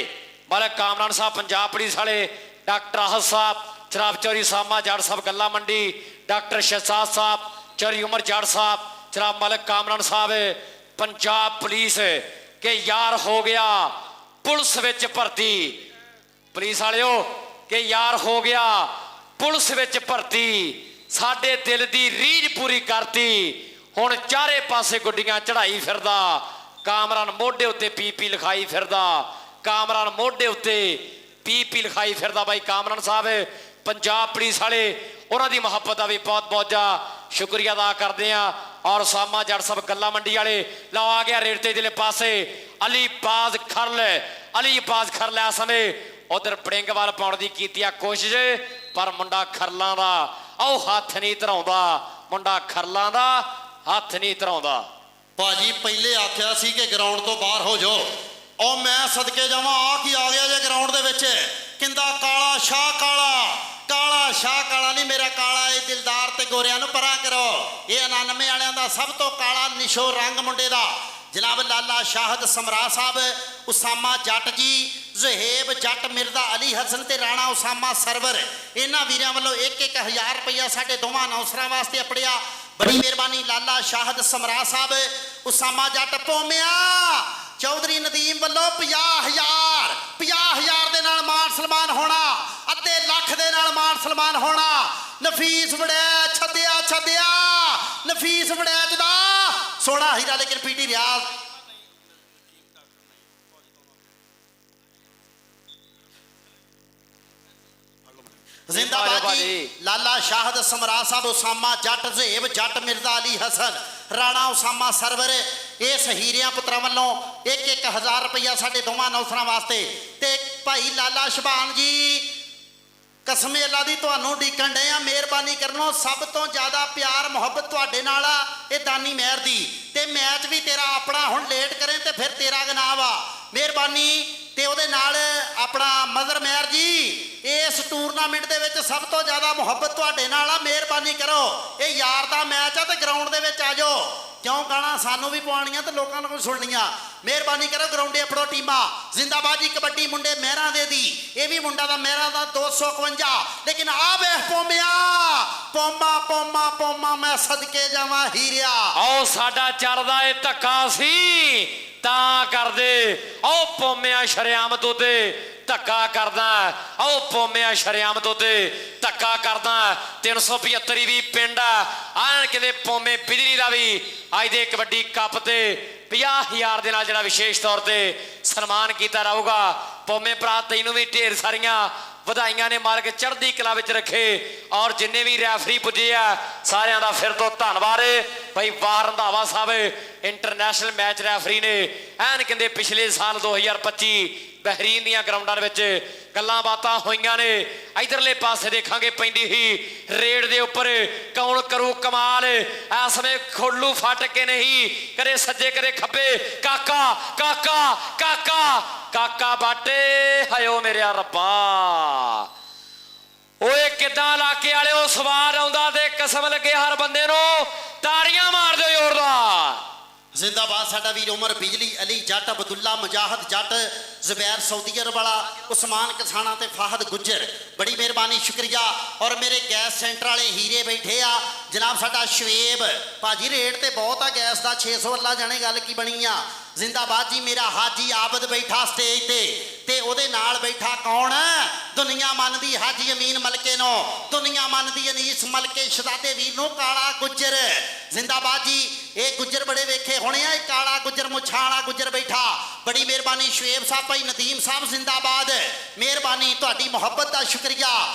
मलक कामरान साहब पंजाब पुलिस वाले, डॉक्टर आहद साहब, जनाब चौरी सामा जट साहब गल्ला मंडी, डॉक्टर शहजाद साहब, चौरी उमर जट साहब, जनाब मलक कामरान साहब पंजाब पुलिस के यार हो गया पुलिस विच भर्ती। पुलिस वाले के यार हो गया पुलिस विच भर्ती, साडे दिल दी रीझ पूरी करती। हुण चारे पासे गुड्डियां चढ़ाई फिरदा, कामरान मोढे उत्ते पीपी लिखाई फिरदा, कामरान मोढे उत्ते पीपी लिखाई फिरदा। भाई कामरान साहब पंजाब पुलिस वाले उन्हों की मुहब्बत का भी बहुत बहुत जा शुक्रिया अदा करते हैं। और सामा जट साहब गल्ला मंडी वाले लो आ गया रेड़ते जिले पासे अली बाज खरल, अली बाज खरल इस समय उधर बड़िंग वाल पाने की की कोशिश, पर मुंडा खरलों का आओ हाथ नहीं धराउंदा, मुंडा खरलों का हाथ नहीं धराउंदा। भाजी पहले आख्या सी कि ग्राउंड तो बाहर हो जाओ, और मैं सदके जावां आ की आ गया जे ग्राउंड दे विच किंदा काला शाह काला, काला शाह काला नहीं मेरा काला है दिलदार ते गोरियां नूं परां करो। ये 99 वालियां दा सब तो काला निशो रंग मुंडे दा जनाब लाला शाहद समरा साहब, उसामा जट जी, जहेब जट, मिर्जा अली हसन ते राणा उसामा सरवर, इन्हां वीरां वल्लों 1-1000 रुपया साडे दोवां अनाउंसरां वास्ते अपड़िया। बड़ी मेहरबानी लाला शाहद समरा साहब, उसामा जट पोमिया, चौधरी नदीम वालों 50,000 दे नाल मान सलमान होना, अद्धे लख दे नाल मान सलमान होना। नफीस वड़ैच छद्या छद्या, नफीस वड़ैच दा सोना हीरा लेकिन पीटी रियाज जिंदाबाद जी। लाला शाहद समरा साहब, उसामा जट, ज़ेब जट, मिर्जा अली हसन, राणा उसामा सरवर, इस हीरिया पुत्रा वालों 1-1000 रुपया साढ़े दोवां नौसरां वास्ते। ते भाई लाला शबान जी ਕਸਮੇ ਅੱਲਾ ਦੀ ਤੁਹਾਨੂੰ ਡੀਕਣ ਡਏ ਆ। ਮਿਹਰਬਾਨੀ ਕਰਨੋ, ਸਭ ਤੋਂ ਜ਼ਿਆਦਾ ਪਿਆਰ ਮੁਹੱਬਤ ਤੁਹਾਡੇ ਨਾਲ ਆ ਇਹ ਦਾਨੀ ਮਹਿਰ ਦੀ। ਤੇ ਮੈਚ ਵੀ ਤੇਰਾ ਆਪਣਾ ਹੁਣ ਲੇਟ ਕਰੇ ਤੇ ਫਿਰ ਤੇਰਾ ਗੁਨਾਹ ਵਾ। ਮਿਹਰਬਾਨੀ ਤੇ ਉਹਦੇ ਨਾਲ ਆਪਣਾ ਮਦਰ ਮਹਿਰ ਜੀ, ਇਸ ਟੂਰਨਾਮੈਂਟ ਦੇ ਵਿੱਚ ਸਭ ਤੋਂ ਜ਼ਿਆਦਾ ਮੁਹੱਬਤ ਤੁਹਾਡੇ ਨਾਲ ਆ। ਮਿਹਰਬਾਨੀ ਕਰੋ, ਇਹ ਯਾਰ ਦਾ ਮੈਚ ਆ ਤੇ ਗਰਾਊਂਡ ਦੇ ਵਿੱਚ ਆ ਜਾਓ। ਕਿਉਂ ਗਾਣਾ ਸਾਨੂੰ ਵੀ ਪਵਾਉਣੀਆਂ ਤੇ ਲੋਕਾਂ ਨੂੰ ਵੀ ਸੁਣਨੀਆਂ। ਮਿਹਰਬਾਨੀ ਕਰੋ, ਗਰਾਊਂਡੇ ਫੜੋ ਟੀਮਾਂ। ਜ਼ਿੰਦਾਬਾਦ ਜੀ ਕਬੱਡੀ ਮੁੰਡੇ ਮਹਿਰਾਂ ਦੇ ਦੀ, ਇਹ ਵੀ ਮੁੰਡਾ ਦਾ ਮਹਿਰਾਂ ਦਾ 251। ਲੇਕਿਨ ਆ ਵੇਖ ਪੋਮਿਆ, ਪੋਮਾ ਪੋਮਾ ਪੋਮਾ ਮੈਂ ਸਦਕੇ ਜਾਵਾਂ ਹੀਰਿਆ। ਆਓ ਸਾਡਾ ਚੱਲਦਾ ਇਹ ਧੱਕਾ ਸੀ ਤਾਂ ਕਰਦੇ। ਆਓ ਪੋਮਿਆ ਸ਼ਰਿਆਮ ਤੋਂ ਤੇ ਧੱਕਾ ਕਰਦਾ। ਆਓ ਪੋਮਿਆ ਸ਼ਰਿਆਮ ਤੋਂ ਤੇ ਧੱਕਾ ਕਰਦਾ। 375 ਵੀ ਪਿੰਡ ਆਣ ਕਿਤੇ ਪੋਮੇ ਬਿਜਲੀ ਦਾ ਵੀ ਅੱਜ ਦੇ ਕਬੱਡੀ ਕੱਪ ਤੇ 50,000 ਦੇ ਨਾਲ ਜਿਹੜਾ ਵਿਸ਼ੇਸ਼ ਤੌਰ ਤੇ ਸਨਮਾਨ ਕੀਤਾ ਜਾਊਗਾ। ਪੋਮੇ ਭਰਾ ਤੈਨੂੰ ਵੀ ਢੇਰ ਸਾਰੀਆਂ ਵਧਾਈਆਂ ਨੇ, ਮਾਲਕ ਚੜ੍ਹਦੀ ਕਲਾ ਵਿੱਚ ਰੱਖੇ। ਔਰ ਜਿੰਨੇ ਵੀ ਰੈਫਰੀ ਪੁੱਜੇ ਆ ਸਾਰਿਆਂ ਦਾ ਫਿਰ ਤੋਂ ਧੰਨਵਾਦ। ਭਾਈ ਵਾਹ ਰੰਧਾਵਾ ਸਾਹਿਬ ਇੰਟਰਨੈਸ਼ਨਲ ਮੈਚ ਰੈਫਰੀ ਨੇ, ਐਨ ਕਹਿੰਦੇ ਪਿਛਲੇ ਸਾਲ 2025 ਬਹਿਰੀਨ ਦੀਆਂ ਗਰਾਊਂਡਾਂ ਦੇ ਵਿੱਚ ਗੱਲਾਂ ਬਾਤਾਂ ਹੋਈਆਂ ਨੇ। ਇਧਰਲੇ ਪਾਸੇ ਦੇਖਾਂਗੇ ਪੈਂਦੀ ਹੀ ਰੇਡ ਦੇ ਉੱਪਰ ਕੌਣ ਕਰੂ ਕਮਾਲ। ਇਸ ਸਮੇਂ ਖੋਲੂ ਫਟ ਕੇ ਨਹੀਂ, ਕਦੇ ਸੱਜੇ ਕਦੇ ਖੱਬੇ। ਕਾਕਾ ਕਾਕਾ ਕਾਕਾ ਕਾਕਾ ਬਾਟੇ ਹਾਇਓ ਮੇਰਿਆ ਰੱਬਾ। ਓਏ ਕਿੱਦਾਂ ਇਲਾਕੇ ਵਾਲਿਓ ਸਵਾਦ ਆਉਂਦਾ ਤੇ ਕਸਮ ਲੱਗੇ ਹਰ ਬੰਦੇ ਨੂੰ। ਤਾੜੀਆਂ ਮਾਰ ਦਿਓ ਜ਼ੋਰਦਾਰ। ਜ਼ਿੰਦਾਬਾਦ ਸਾਡਾ ਵੀਰ ਉਮਰ ਬਿਜਲੀ, ਅਲੀ ਜੱਟ, ਅਬਦੁੱਲਾ ਮੁਜਾਹਦ ਜੱਟ, ਜ਼ੁਬੈਰ ਸਊਦੀ ਅਰਬ ਵਾਲਾ, ਉਸਮਾਨ ਕਿਸਾਨਾ ਤੇ ਫਾਹਦ ਗੁੱਜਰ, ਬੜੀ ਮਿਹਰਬਾਨੀ ਸ਼ੁਕਰੀਆ। ਔਰ ਮੇਰੇ ਗੈਸ ਸੈਂਟਰ ਵਾਲੇ ਹੀਰੇ ਬੈਠੇ ਆ, ਜਨਾਬ ਸਾਡਾ ਸ਼ਵੇਬ ਭਾਜੀ। ਰੇਟ ਤੇ ਬਹੁਤ ਆ ਗੈਸ ਦਾ, 600 ਅੱਲਾ ਜਾਣੇ ਗੱਲ ਕੀ ਬਣੀ ਆ। ਜ਼ਿੰਦਾਬਾਦ ਜੀ ਮੇਰਾ ਹਾਜੀ ਆਬਦ ਬੈਠਾ ਸਟੇਜ ਤੇ ਉਹਦੇ ਨਾਲ ਬੈਠਾ ਕੌਣ? ਦੁਨੀਆ ਮੰਨਦੀ ਹਾਜੀ ਅਮੀਨ ਮਲਕੇ ਨੂੰ, ਦੁਨੀਆ ਮੰਨਦੀ ਅਨੀਸ ਮਲਕੇ ਸ਼ਹਜ਼ਾਦੇ ਵੀਰ ਨੂੰ, ਕਾਲਾ ਗੁੱਜਰ। ਜ਼ਿੰਦਾਬਾਦ ਜੀ, ਇਹ ਗੁੱਜਰ ਬੜੇ ਵੇਖੇ ਹੋਣੇ ਆ, ਇਹ ਕਾਲਾ ਗੁੱਜਰ ਮੁੱਛਾਂ ਵਾਲਾ ਗੁੱਜਰ ਬੈਠਾ। ਬੜੀ ਮਿਹਰਬਾਨੀ ਸ਼ਵੇਬ ਸਾਹਿਬ, ਭਾਈ ਨਦੀਮ ਸਾਹਿਬ ਜ਼ਿੰਦਾਬਾਦ। ਮਿਹਰਬਾਨੀ, ਤੁਹਾਡੀ ਮੁਹੱਬਤ ਦਾ ਸ਼ੁਕਰੀਆ।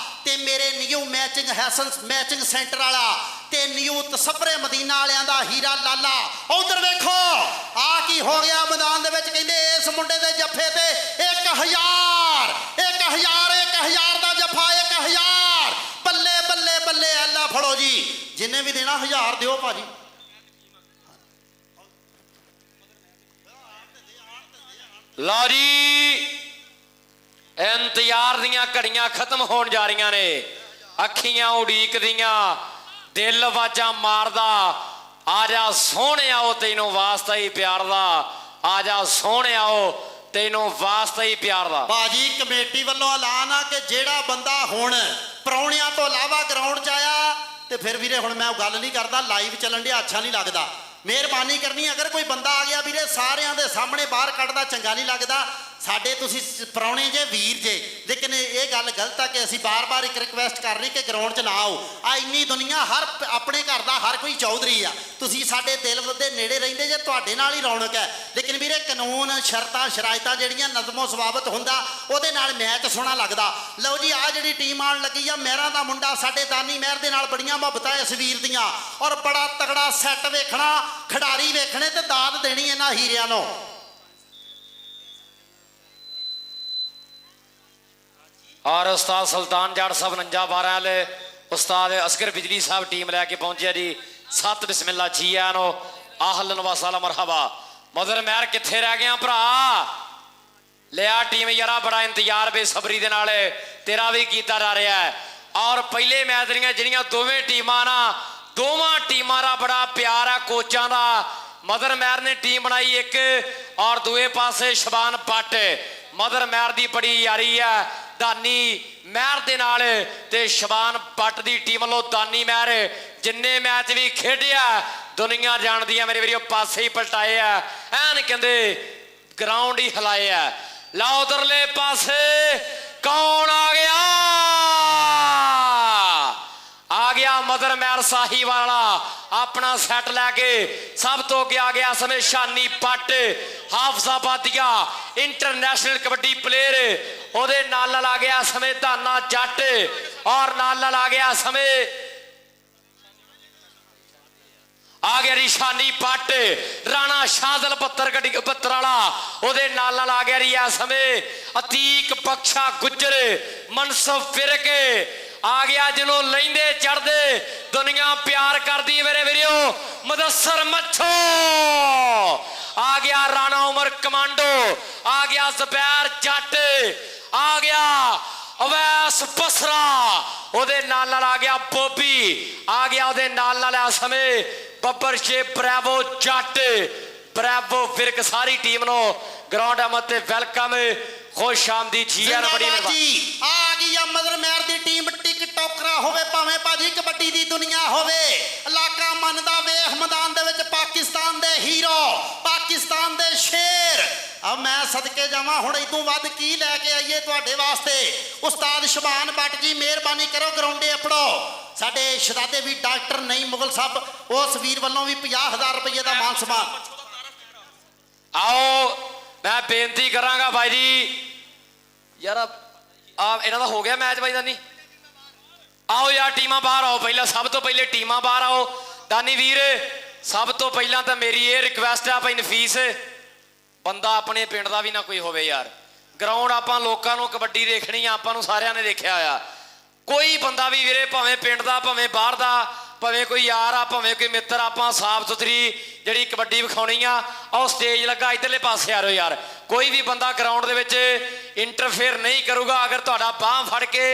ਤੇ ਮੇਰੇ ਨਿਊ ਮੈਚਿੰਗ ਹੈਸਨ ਮੈਚਿੰਗ ਸੈਂਟਰ ਵਾਲਾ ਤੇ ਨਿਊ ਤਸਵਰੇ ਮਦੀਨਾ ਵਾਲਿਆਂ ਦਾ ਹੀਰਾ ਲਾਲਾ। ਉਧਰ ਵੇਖੋ ਆ ਕੀ ਹੋ ਗਿਆ ਮੈਦਾਨ ਦੇ ਵਿੱਚ। ਕਹਿੰਦੇ ਇਸ ਮੁੰਡੇ ਦੇ ਜੱਫੇ ਤੇ 1000 ਦਾ ਜੱਫਾ 1000। ਬੱਲੇ ਬੱਲੇ ਬੱਲੇ, ਅੱਲਾ ਫੜੋ ਜੀ, ਜਿੰਨੇ ਵੀ ਦੇਣਾ 1000 ਦਿਓ ਭਾਜੀ। ਲਓ ਜੀ, ਇੰਤਜ਼ਾਰ ਦੀਆਂ ਘੜੀਆਂ ਖਤਮ ਹੋਣ ਜਾ ਰਹੀਆਂ ਨੇ। ਅੱਖੀਆਂ ਉਡੀਕਦੀਆਂ, ਦਿਲ ਆਵਾਜ਼ਾਂ ਮਾਰਦਾ, ਆ ਜਾ ਸੋਹਣਿਆ ਉਹ ਤੈਨੂੰ ਵਾਸਤਾ ਹੀ ਪਿਆਰ ਦਾ। ਆ ਜਾ ਸੋਹਣਿਆ ਉਹ ਤੈਨੂੰ ਵਾਸਤਾ ਹੀ ਪਿਆਰ ਦਾ। ਭਾਜੀ ਕਮੇਟੀ ਵੱਲੋਂ ਐਲਾਨ ਆ ਕਿ ਜਿਹੜਾ ਬੰਦਾ ਹੁਣ ਪ੍ਰਾਹੁਣਿਆਂ ਤੋਂ ਇਲਾਵਾ ਗਰਾਊਂਡ 'ਚ ਆਇਆ ਤੇ ਫਿਰ ਵੀਰੇ ਹੁਣ ਮੈਂ ਉਹ ਗੱਲ ਨਹੀਂ ਕਰਦਾ, ਲਾਈਵ ਚੱਲਣ ਡਿਆ ਅੱਛਾ ਨਹੀਂ ਲੱਗਦਾ। ਮਿਹਰਬਾਨੀ ਕਰਨੀ, ਅਗਰ ਕੋਈ ਬੰਦਾ ਆ ਗਿਆ ਵੀਰੇ ਸਾਰਿਆਂ ਦੇ ਸਾਹਮਣੇ ਬਾਹਰ ਕੱਢਦਾ ਚੰਗਾ ਨਹੀਂ ਲੱਗਦਾ। ਸਾਡੇ ਤੁਸੀਂ ਪ੍ਰਾਹੁਣੇ ਜੇ ਵੀਰ ਜੇ, ਲੇਕਿਨ ਇਹ ਗੱਲ ਗਲਤ ਆ ਕਿ ਅਸੀਂ ਬਾਰ-ਬਾਰ ਇੱਕ ਰਿਕਵੈਸਟ ਕਰ ਰਹੀ ਕਿ ਗਰਾਊਂਡ 'ਚ ਨਾ ਆਓ। ਆ ਇੰਨੀ ਦੁਨੀਆ ਹਰ ਆਪਣੇ ਘਰ ਦਾ ਹਰ ਕੋਈ ਚੌਧਰੀ ਆ। ਤੁਸੀਂ ਸਾਡੇ ਦਿਲ ਦੇ ਨੇੜੇ ਰਹਿੰਦੇ ਜੇ, ਤੁਹਾਡੇ ਨਾਲ ਹੀ ਰੌਣਕ ਹੈ। ਲੇਕਿਨ ਵੀਰੇ ਕਾਨੂੰਨ ਸ਼ਰਤਾਂ ਸ਼ਰਾਇਤਾਂ ਜਿਹੜੀਆਂ ਨਜ਼ਮੋ ਜ਼ਵਾਬਤ ਹੁੰਦਾ ਉਹਦੇ ਨਾਲ ਮੈਚ ਸੋਹਣਾ ਲੱਗਦਾ। ਲਓ ਜੀ, ਆ ਜਿਹੜੀ ਟੀਮ ਆਉਣ ਲੱਗੀ ਆ, ਮਹਿਰਾਂ ਦਾ ਮੁੰਡਾ ਸਾਡੇ ਦਾਨੀ ਮਹਿਰ ਦੇ ਨਾਲ ਬੜੀਆਂ ਮੁਹੱਬਤਾਂ ਇਸ ਵੀਰ ਦੀਆਂ। ਔਰ ਬੜਾ ਤਗੜਾ ਸੈੱਟ ਵੇਖਣਾ, ਖਿਡਾਰੀ ਵੇਖਣੇ ਤੇ ਦਾਦ ਦੇਣੀ ਇਹਨਾਂ ਹੀਰਿਆਂ ਨੂੰ। ਔਰ ਉਸਤਾਦ ਸੁਲਤਾਨ ਜੱਟ ਸਾਹਿਬ 49-12 ਵਾਲੇ ਉਸਤਾਦ ਅਸਗਰ ਬਿਜਲੀ ਸਾਹਿਬ ਟੀਮ ਲੈ ਕੇ ਪਹੁੰਚਿਆ ਜੀ। 7 ਬਿਸਮਿਲ੍ਲਾ ਜੀ ਆਇਆਂ ਨੂੰ, ਆਹਲਨ ਵਾ ਸਾਲਾ ਮਰਹਬਾ। ਮਦਰ ਮਹਿਰ ਕਿੱਥੇ ਰਹਿ ਗਿਆ ਭਰਾ? ਲਿਆ ਟੀਮ ਯਾਰਾ, ਬੜਾ ਇੰਤਜ਼ਾਰ ਬੇਸਬਰੀ ਦੇ ਨਾਲ ਤੇਰਾ ਵੀ ਕੀਤਾ ਜਾ ਰਿਹਾ ਹੈ। ਔਰ ਪਹਿਲੇ ਮੈਚ ਦੀਆਂ ਜਿਹੜੀਆਂ ਦੋਵੇਂ ਟੀਮਾਂ ਨਾ, ਦੋਵਾਂ ਟੀਮਾਂ ਦਾ ਬੜਾ ਪਿਆਰ ਆ ਕੋਚਾਂ ਦਾ। ਮਦਰ ਮਹਿਰ ਨੇ ਟੀਮ ਬਣਾਈ ਇੱਕ, ਔਰ ਦੂਏ ਪਾਸੇ ਸ਼ਬਾਨ ਭੱਟ। ਮਦਰ ਮਹਿਰ ਦੀ ਬੜੀ ਯਾਰੀ ਹੈ ਦਾਨੀ ਮਹਿਰ ਦੇ ਨਾਲ, ਤੇ ਸ਼ਬਾਨ ਭੱਟ ਦੀ ਟੀਮ ਵੱਲੋਂ ਦਾਨੀ ਮਹਿਰ ਜਿੰਨੇ ਮੈਚ ਵੀ ਖੇਡਿਆ ਦੁਨੀਆ ਜਾਣਦੀ ਆ ਮੇਰੇ ਵੀਰੋ, ਪਾਸੇ ਹੀ ਪਲਟਾਏ ਆ, ਐਨ ਕਹਿੰਦੇ ਗਰਾਊਂਡ ਹੀ ਹਿਲਾਏ ਆ। ਲਓ ਉਧਰਲੇ ਪਾਸੇ ਕੌਣ ਆ ਗਿਆ? ਆ ਗਿਆ ਮਦਰ ਮਹਿਰ ਸਾਹੀਵਾਲ ਵਾਲਾ, ਆਪਣਾ ਸੈੱਟ ਲੈ ਕੇ ਸਭ ਤੋਂ ਅੱਗੇ ਆ ਗਿਆ ਸਮੇਂ ਸ਼ਾਨੀ ਪੱਟ, ਹਾਫਜ਼ਾਬਾਦੀਆ ਇੰਟਰਨੈਸ਼ਨਲ ਕਬੱਡੀ ਪਲੇਅਰ। ਉਹਦੇ ਨਾਲ ਆ ਗਿਆ ਸਮੇਂ ਧਾਨਾ ਜੱਟ, ਔਰ ਨਾਲ ਆ ਗਿਆ ਸਮੇਂ ਆ ਗਿਆ ਰਿਸ਼ਾਨੀ ਪੱਟ ਰਾਣਾ ਸ਼ਾਦਲ 72 ਵਾਲਾ ਉਹਦੇ ਨਾਲ ਆ ਗਿਆ ਇਸ ਸਮੇਂ ਅਤੀਕ ਬਖਸ਼ਾ ਗੁੱਜਰ ਮਨਸਬ ਫਿਰਕੇ ਆ ਗਿਆ ਜਿਹਨੂੰ ਲੈਂਦੇ ਚੜਦੇ ਦੁਨੀਆ ਪਿਆਰ ਕਰਦੀ ਮੇਰੇ ਵੀਰੋ ਮੁਦੱਸਰ ਮੱਛੋ ਆ ਗਿਆ ਰਾਣਾ ਉਮਰ ਕਮਾਂਡੋ ਆ ਗਿਆ ਜ਼ਬੈਰ ਜੱਟ ਆ ਗਿਆ ਅਵੈਸ ਬਸਰਾ ਉਹਦੇ ਨਾਲ ਆ ਗਿਆ ਬੋਬੀ ਆ ਗਿਆ ਉਹਦੇ ਨਾਲ ਇਸ ਸਮੇਂ ਬੱਬਰ ਸ਼ੇ ਬ੍ਰੈਵੋ ਜੱਟ ਬ੍ਰੈਵੋ ਫਿਰਕ ਸਾਰੀ ਟੀਮ ਨੂੰ ਗਰਾਊਂਡ ਅਮਤ ਤੇ ਵੈਲਕਮ ਖੁਸ਼ ਆਮਦੀ ਜੀ ਆਰ ਬੜੀ ਜੀ ਆ ਗਈ ਆ ਮਦਰ ਮੈਰ ਦੀ ਟੀਮ ਟਿਕਟੋਕਰਾ ਹੋਵੇ ਭਾਵੇਂ ਭਾਜੀ ਕਬੱਡੀ ਦੀ ਦੁਨੀਆ ਹੋਵੇ ਇਲਾਕਾ ਮੰਨਦਾ ਵੇਖ ਮੈਦਾਨ ਦੇ ਵਿੱਚ ਪਾਕਿਸਤਾਨ ਦੇ ਹੀਰੋ ਪਾਕਿਸਤਾਨ ਦੇ ਸ਼ੇਰ ਆ ਮੈਂ ਸਦਕੇ ਜਾਵਾਂ ਹੁਣ ਇਦੋਂ ਵੱਧ ਕੀ ਲੈ ਕੇ ਆਈਏ ਤੁਹਾਡੇ ਵਾਸਤੇ ਉਸਤਾਦ ਸ਼ਬਾਨ ਬੱਟ ਜੀ ਮਿਹਰਬਾਨੀ ਕਰੋ ਗਰਾਊਂਡੇ ਆਪੜੋ ਸਾਡੇ ਸ਼ਹਜ਼ਾਦੇ ਵੀ ਡਾਕਟਰ ਨਹੀਂ ਮੁਗਲ ਸਾਹਿਬ ਉਸ ਵੀਰ ਵੱਲੋਂ ਵੀ 50,000 ਰੁਪਏ ਦਾ ਮਾਨ ਸਨਮਾਨ ਆਓ ਮੈਂ ਬੇਨਤੀ ਕਰਾਂਗਾ ਬਾਈ ਜੀ ਯਾਰ ਆ ਇਹਨਾਂ ਦਾ ਹੋ ਗਿਆ ਮੈਚ ਬਾਈ ਦਾ ਨਹੀਂ ਆਓ ਯਾਰ ਟੀਮਾਂ ਬਾਹਰ ਆਓ ਪਹਿਲਾਂ ਸਭ ਤੋਂ ਪਹਿਲੇ ਟੀਮਾਂ ਬਾਹਰ ਆਓ ਦਾਨੀ ਵੀਰ ਸਭ ਤੋਂ ਪਹਿਲਾਂ ਤਾਂ ਮੇਰੀ ਇਹ ਰਿਕਵੈਸਟ ਆ ਭਾਈ ਨਫੀਸ ਬੰਦਾ ਆਪਣੇ ਪਿੰਡ ਦਾ ਵੀ ਨਾ ਕੋਈ ਹੋਵੇ ਯਾਰ ਗਰਾਊਂਡ ਆਪਾਂ ਲੋਕਾਂ ਨੂੰ ਕਬੱਡੀ ਦੇਖਣੀ ਆ ਆਪਾਂ ਨੂੰ ਸਾਰਿਆਂ ਨੇ ਦੇਖਿਆ ਆ ਕੋਈ ਬੰਦਾ ਵੀ ਵੀਰੇ ਭਾਵੇਂ ਪਿੰਡ ਦਾ ਭਾਵੇਂ ਬਾਹਰ ਦਾ ਭਾਵੇਂ ਕੋਈ ਯਾਰ ਆ ਭਾਵੇਂ ਕੋਈ ਮਿੱਤਰ ਆਪਾਂ ਸਾਫ ਸੁਥਰੀ ਜਿਹੜੀ ਕਬੱਡੀ ਵਿਖਾਉਣੀ ਆ ਉਹ ਸਟੇਜ ਲੱਗਾ ਇਧਰਲੇ ਪਾਸੇ ਆ ਰਹੇ ਯਾਰ ਕੋਈ ਵੀ ਬੰਦਾ ਗਰਾਊਂਡ ਦੇ ਵਿੱਚ ਇੰਟਰਫੇਅਰ ਨਹੀਂ ਕਰੂਗਾ ਅਗਰ ਤੁਹਾਡਾ ਬਾਹ ਫੜ ਕੇ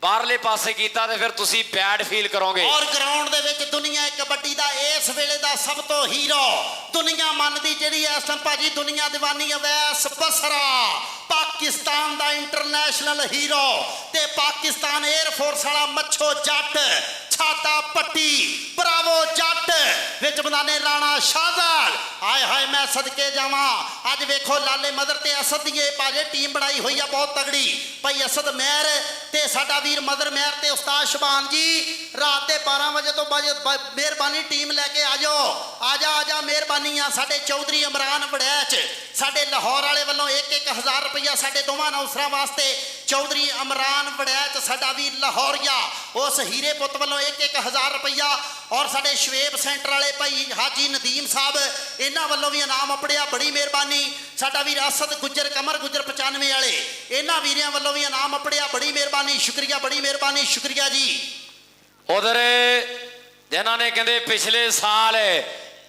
ਬਾਹਰਲੇ ਪਾਸੇ ਕੀਤਾ ਤੇ ਫਿਰ ਤੁਸੀਂ ਬੈਡ ਫੀਲ ਕਰੋਗੇ ਔਰ ਗਰਾਊਂਡ ਦੇ ਵਿੱਚ ਦੁਨੀਆ ਕਬੱਡੀ ਦਾ ਇਸ ਵੇਲੇ ਦਾ ਸਭ ਤੋਂ ਹੀਰੋ ਦੁਨੀਆ ਮੰਨਦੀ ਜਿਹੜੀ ਇਸ ਟਾਈਮ ਭਾਜੀ ਦੁਨੀਆ ਦੀਵਾਨੀ ਅਵੈਸ ਬਸਰਾ ਪਾਕਿਸਤਾਨ ਦਾ ਇੰਟਰਨੈਸ਼ਨਲ ਹੀਰੋ ਤੇ ਪਾਕਿਸਤਾਨ 에ਅਰ ਫੋਰਸ ਵਾਲਾ ਮੱਛੋ ਜੱਟ ਛਾਤਾ ਪੱਟੀ ਬਰਾਵੋ ਜੱਟ ਵਿੱਚ ਬੰਦਾਨੇ ਰਾਣਾ ਸ਼ਾਹਜ਼ਾਦ ਹਾਏ ਹਾਏ ਮੈਂ ਸਦਕੇ ਜਾਵਾਂ ਅੱਜ ਵੇਖੋ ਲਾਲੇ ਮਦਰ ਤੇ ਅਸਦ ਦੀ ਇਹ ਭਾਜੇ ਟੀਮ ਬਣਾਈ ਹੋਈ ਆ ਬਹੁਤ ਤਗੜੀ ਭਾਈ ਅਸਦ ਮਹਿਰ ਤੇ ਸਾਡਾ ਵੀਰ ਮਦਰ ਮਹਿਰ ਤੇ ਉਸਤਾਦ ਸ਼ਬਾਨ ਜੀ ਰਾਤ ਦੇ 12 ਵਜੇ ਤੋਂ ਬਾਅਦ ਮਿਹਰਬਾਨੀ ਟੀਮ ਲੈ ਕੇ ਆ ਜਾਓ ਆ ਜਾ ਮਿਹਰਬਾਨੀ ਆ ਸਾਡੇ ਚੌਧਰੀ ਇਮਰਾਨ ਵੜੈਚ ਸਾਡੇ ਲਾਹੌਰ ਵਾਲੇ ਵੱਲੋਂ 1-1000 ਰੁਪਇਆ ਸਾਡੇ ਦੋਵਾਂ ਨੌਸਰਾਂ ਵਾਸਤੇ ਚੌਧਰੀ ਇਮਰਾਨ ਵੜੈਚ ਸਾਡਾ ਵੀਰ ਲਾਹੌਰੀਆ ਉਸ ਹੀਰੇ ਪੁੱਤ ਵੱਲੋਂ 1-1000 ਰੁਪਇਆ ਔਰ ਸਾਡੇ ਸ਼ਵੇਬ ਸੈਂਟਰ ਵਾਲੇ ਭਾਈ ਹਾਜੀ ਨਦੀਮ ਸਾਹਿਬ ਇਹਨਾਂ ਵੱਲੋਂ ਵੀ ਇਨਾਮ ਆਪੜਿਆ ਬੜੀ ਮਿਹਰਬਾਨੀ ਸਾਡਾ ਵੀਰ ਅਸਦ ਗੁੱਜਰ ਕਮਰ ਗੁੱਜਰ 95 ਵਾਲੇ ਇਹਨਾਂ ਵੀਰਿਆਂ ਵੱਲੋਂ ਵੀ ਇਨਾਮ ਆਪੜਿਆ ਬੜੀ ਮਿਹਰਬਾਨੀ ਸ਼ੁਕਰੀਆ ਬੜੀ ਮਿਹਰਬਾਨੀ ਸ਼ੁਕਰੀਆ ਜੀ ਉਧਰ ਜਿਨ੍ਹਾਂ ਨੇ ਕਹਿੰਦੇ ਪਿਛਲੇ ਸਾਲ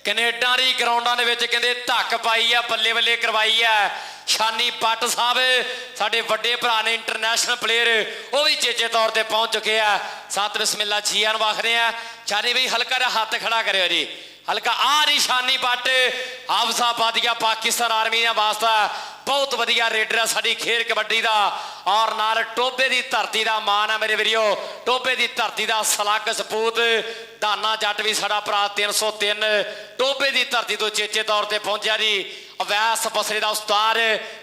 ਕੈਨੇਡਾ ਦੀ ਗਰਾਊਂਡਾਂ ਦੇ ਵਿੱਚ ਕਹਿੰਦੇ ਧੱਕ ਪਾਈ ਆ ਬੱਲੇ ਬੱਲੇ ਕਰਵਾਈ ਆ ਸ਼ਾਨੀ ਪੱਟ ਸਾਹਿਬ ਸਾਡੇ ਵੱਡੇ ਭਰਾ ਨੇ ਇੰਟਰਨੈਸ਼ਨਲ ਪਲੇਅਰ ਉਹ ਵੀ ਚੇਚੇ ਤੌਰ ਤੇ ਪਹੁੰਚ ਚੁੱਕੇ ਆ ਸਤ ਬਿਸਮਿਲ੍ਲਾ ਜੀਆਂ ਨੂੰ ਆਖਦੇ ਆ ਚਾਰੇ ਵੀ ਹਲਕਾ ਜਿਹਾ ਹੱਥ ਖੜਾ ਕਰਿਓ ਜੀ ਹਲਕਾ ਆ ਨਿਸ਼ਾਨੀ ਪੱਟ ਹਾਫਜ਼ਾ ਬਾਦੀਆ ਪਾਕਿਸਤਾਨ ਆਰਮੀ ਦਾ ਵਾਸਤਾ ਬਹੁਤ ਵਧੀਆ ਰੇਡਰ ਆ ਸਾਡੀ ਖੇਡ ਕਬੱਡੀ ਦਾ ਔਰ ਨਾਲ ਟੋਬੇ ਦੀ ਧਰਤੀ ਦਾ ਮਾਣ ਆ ਮੇਰੇ ਵੀਰੋ ਟੋਬੇ ਦੀ ਧਰਤੀ ਦਾ ਸਲੱਗ ਸਪੂਤ ਦਾਨਾ ਜੱਟ ਵੀ ਸਾਡਾ ਭਰਾ 303 ਟੋਬੇ ਦੀ ਧਰਤੀ ਤੋਂ ਚੇਚੇ ਤੌਰ ਤੇ ਪਹੁੰਚਿਆ ਜੀ ਅਵੈਸ ਬਸਰੇ ਦਾ ਉਸਤਾਦ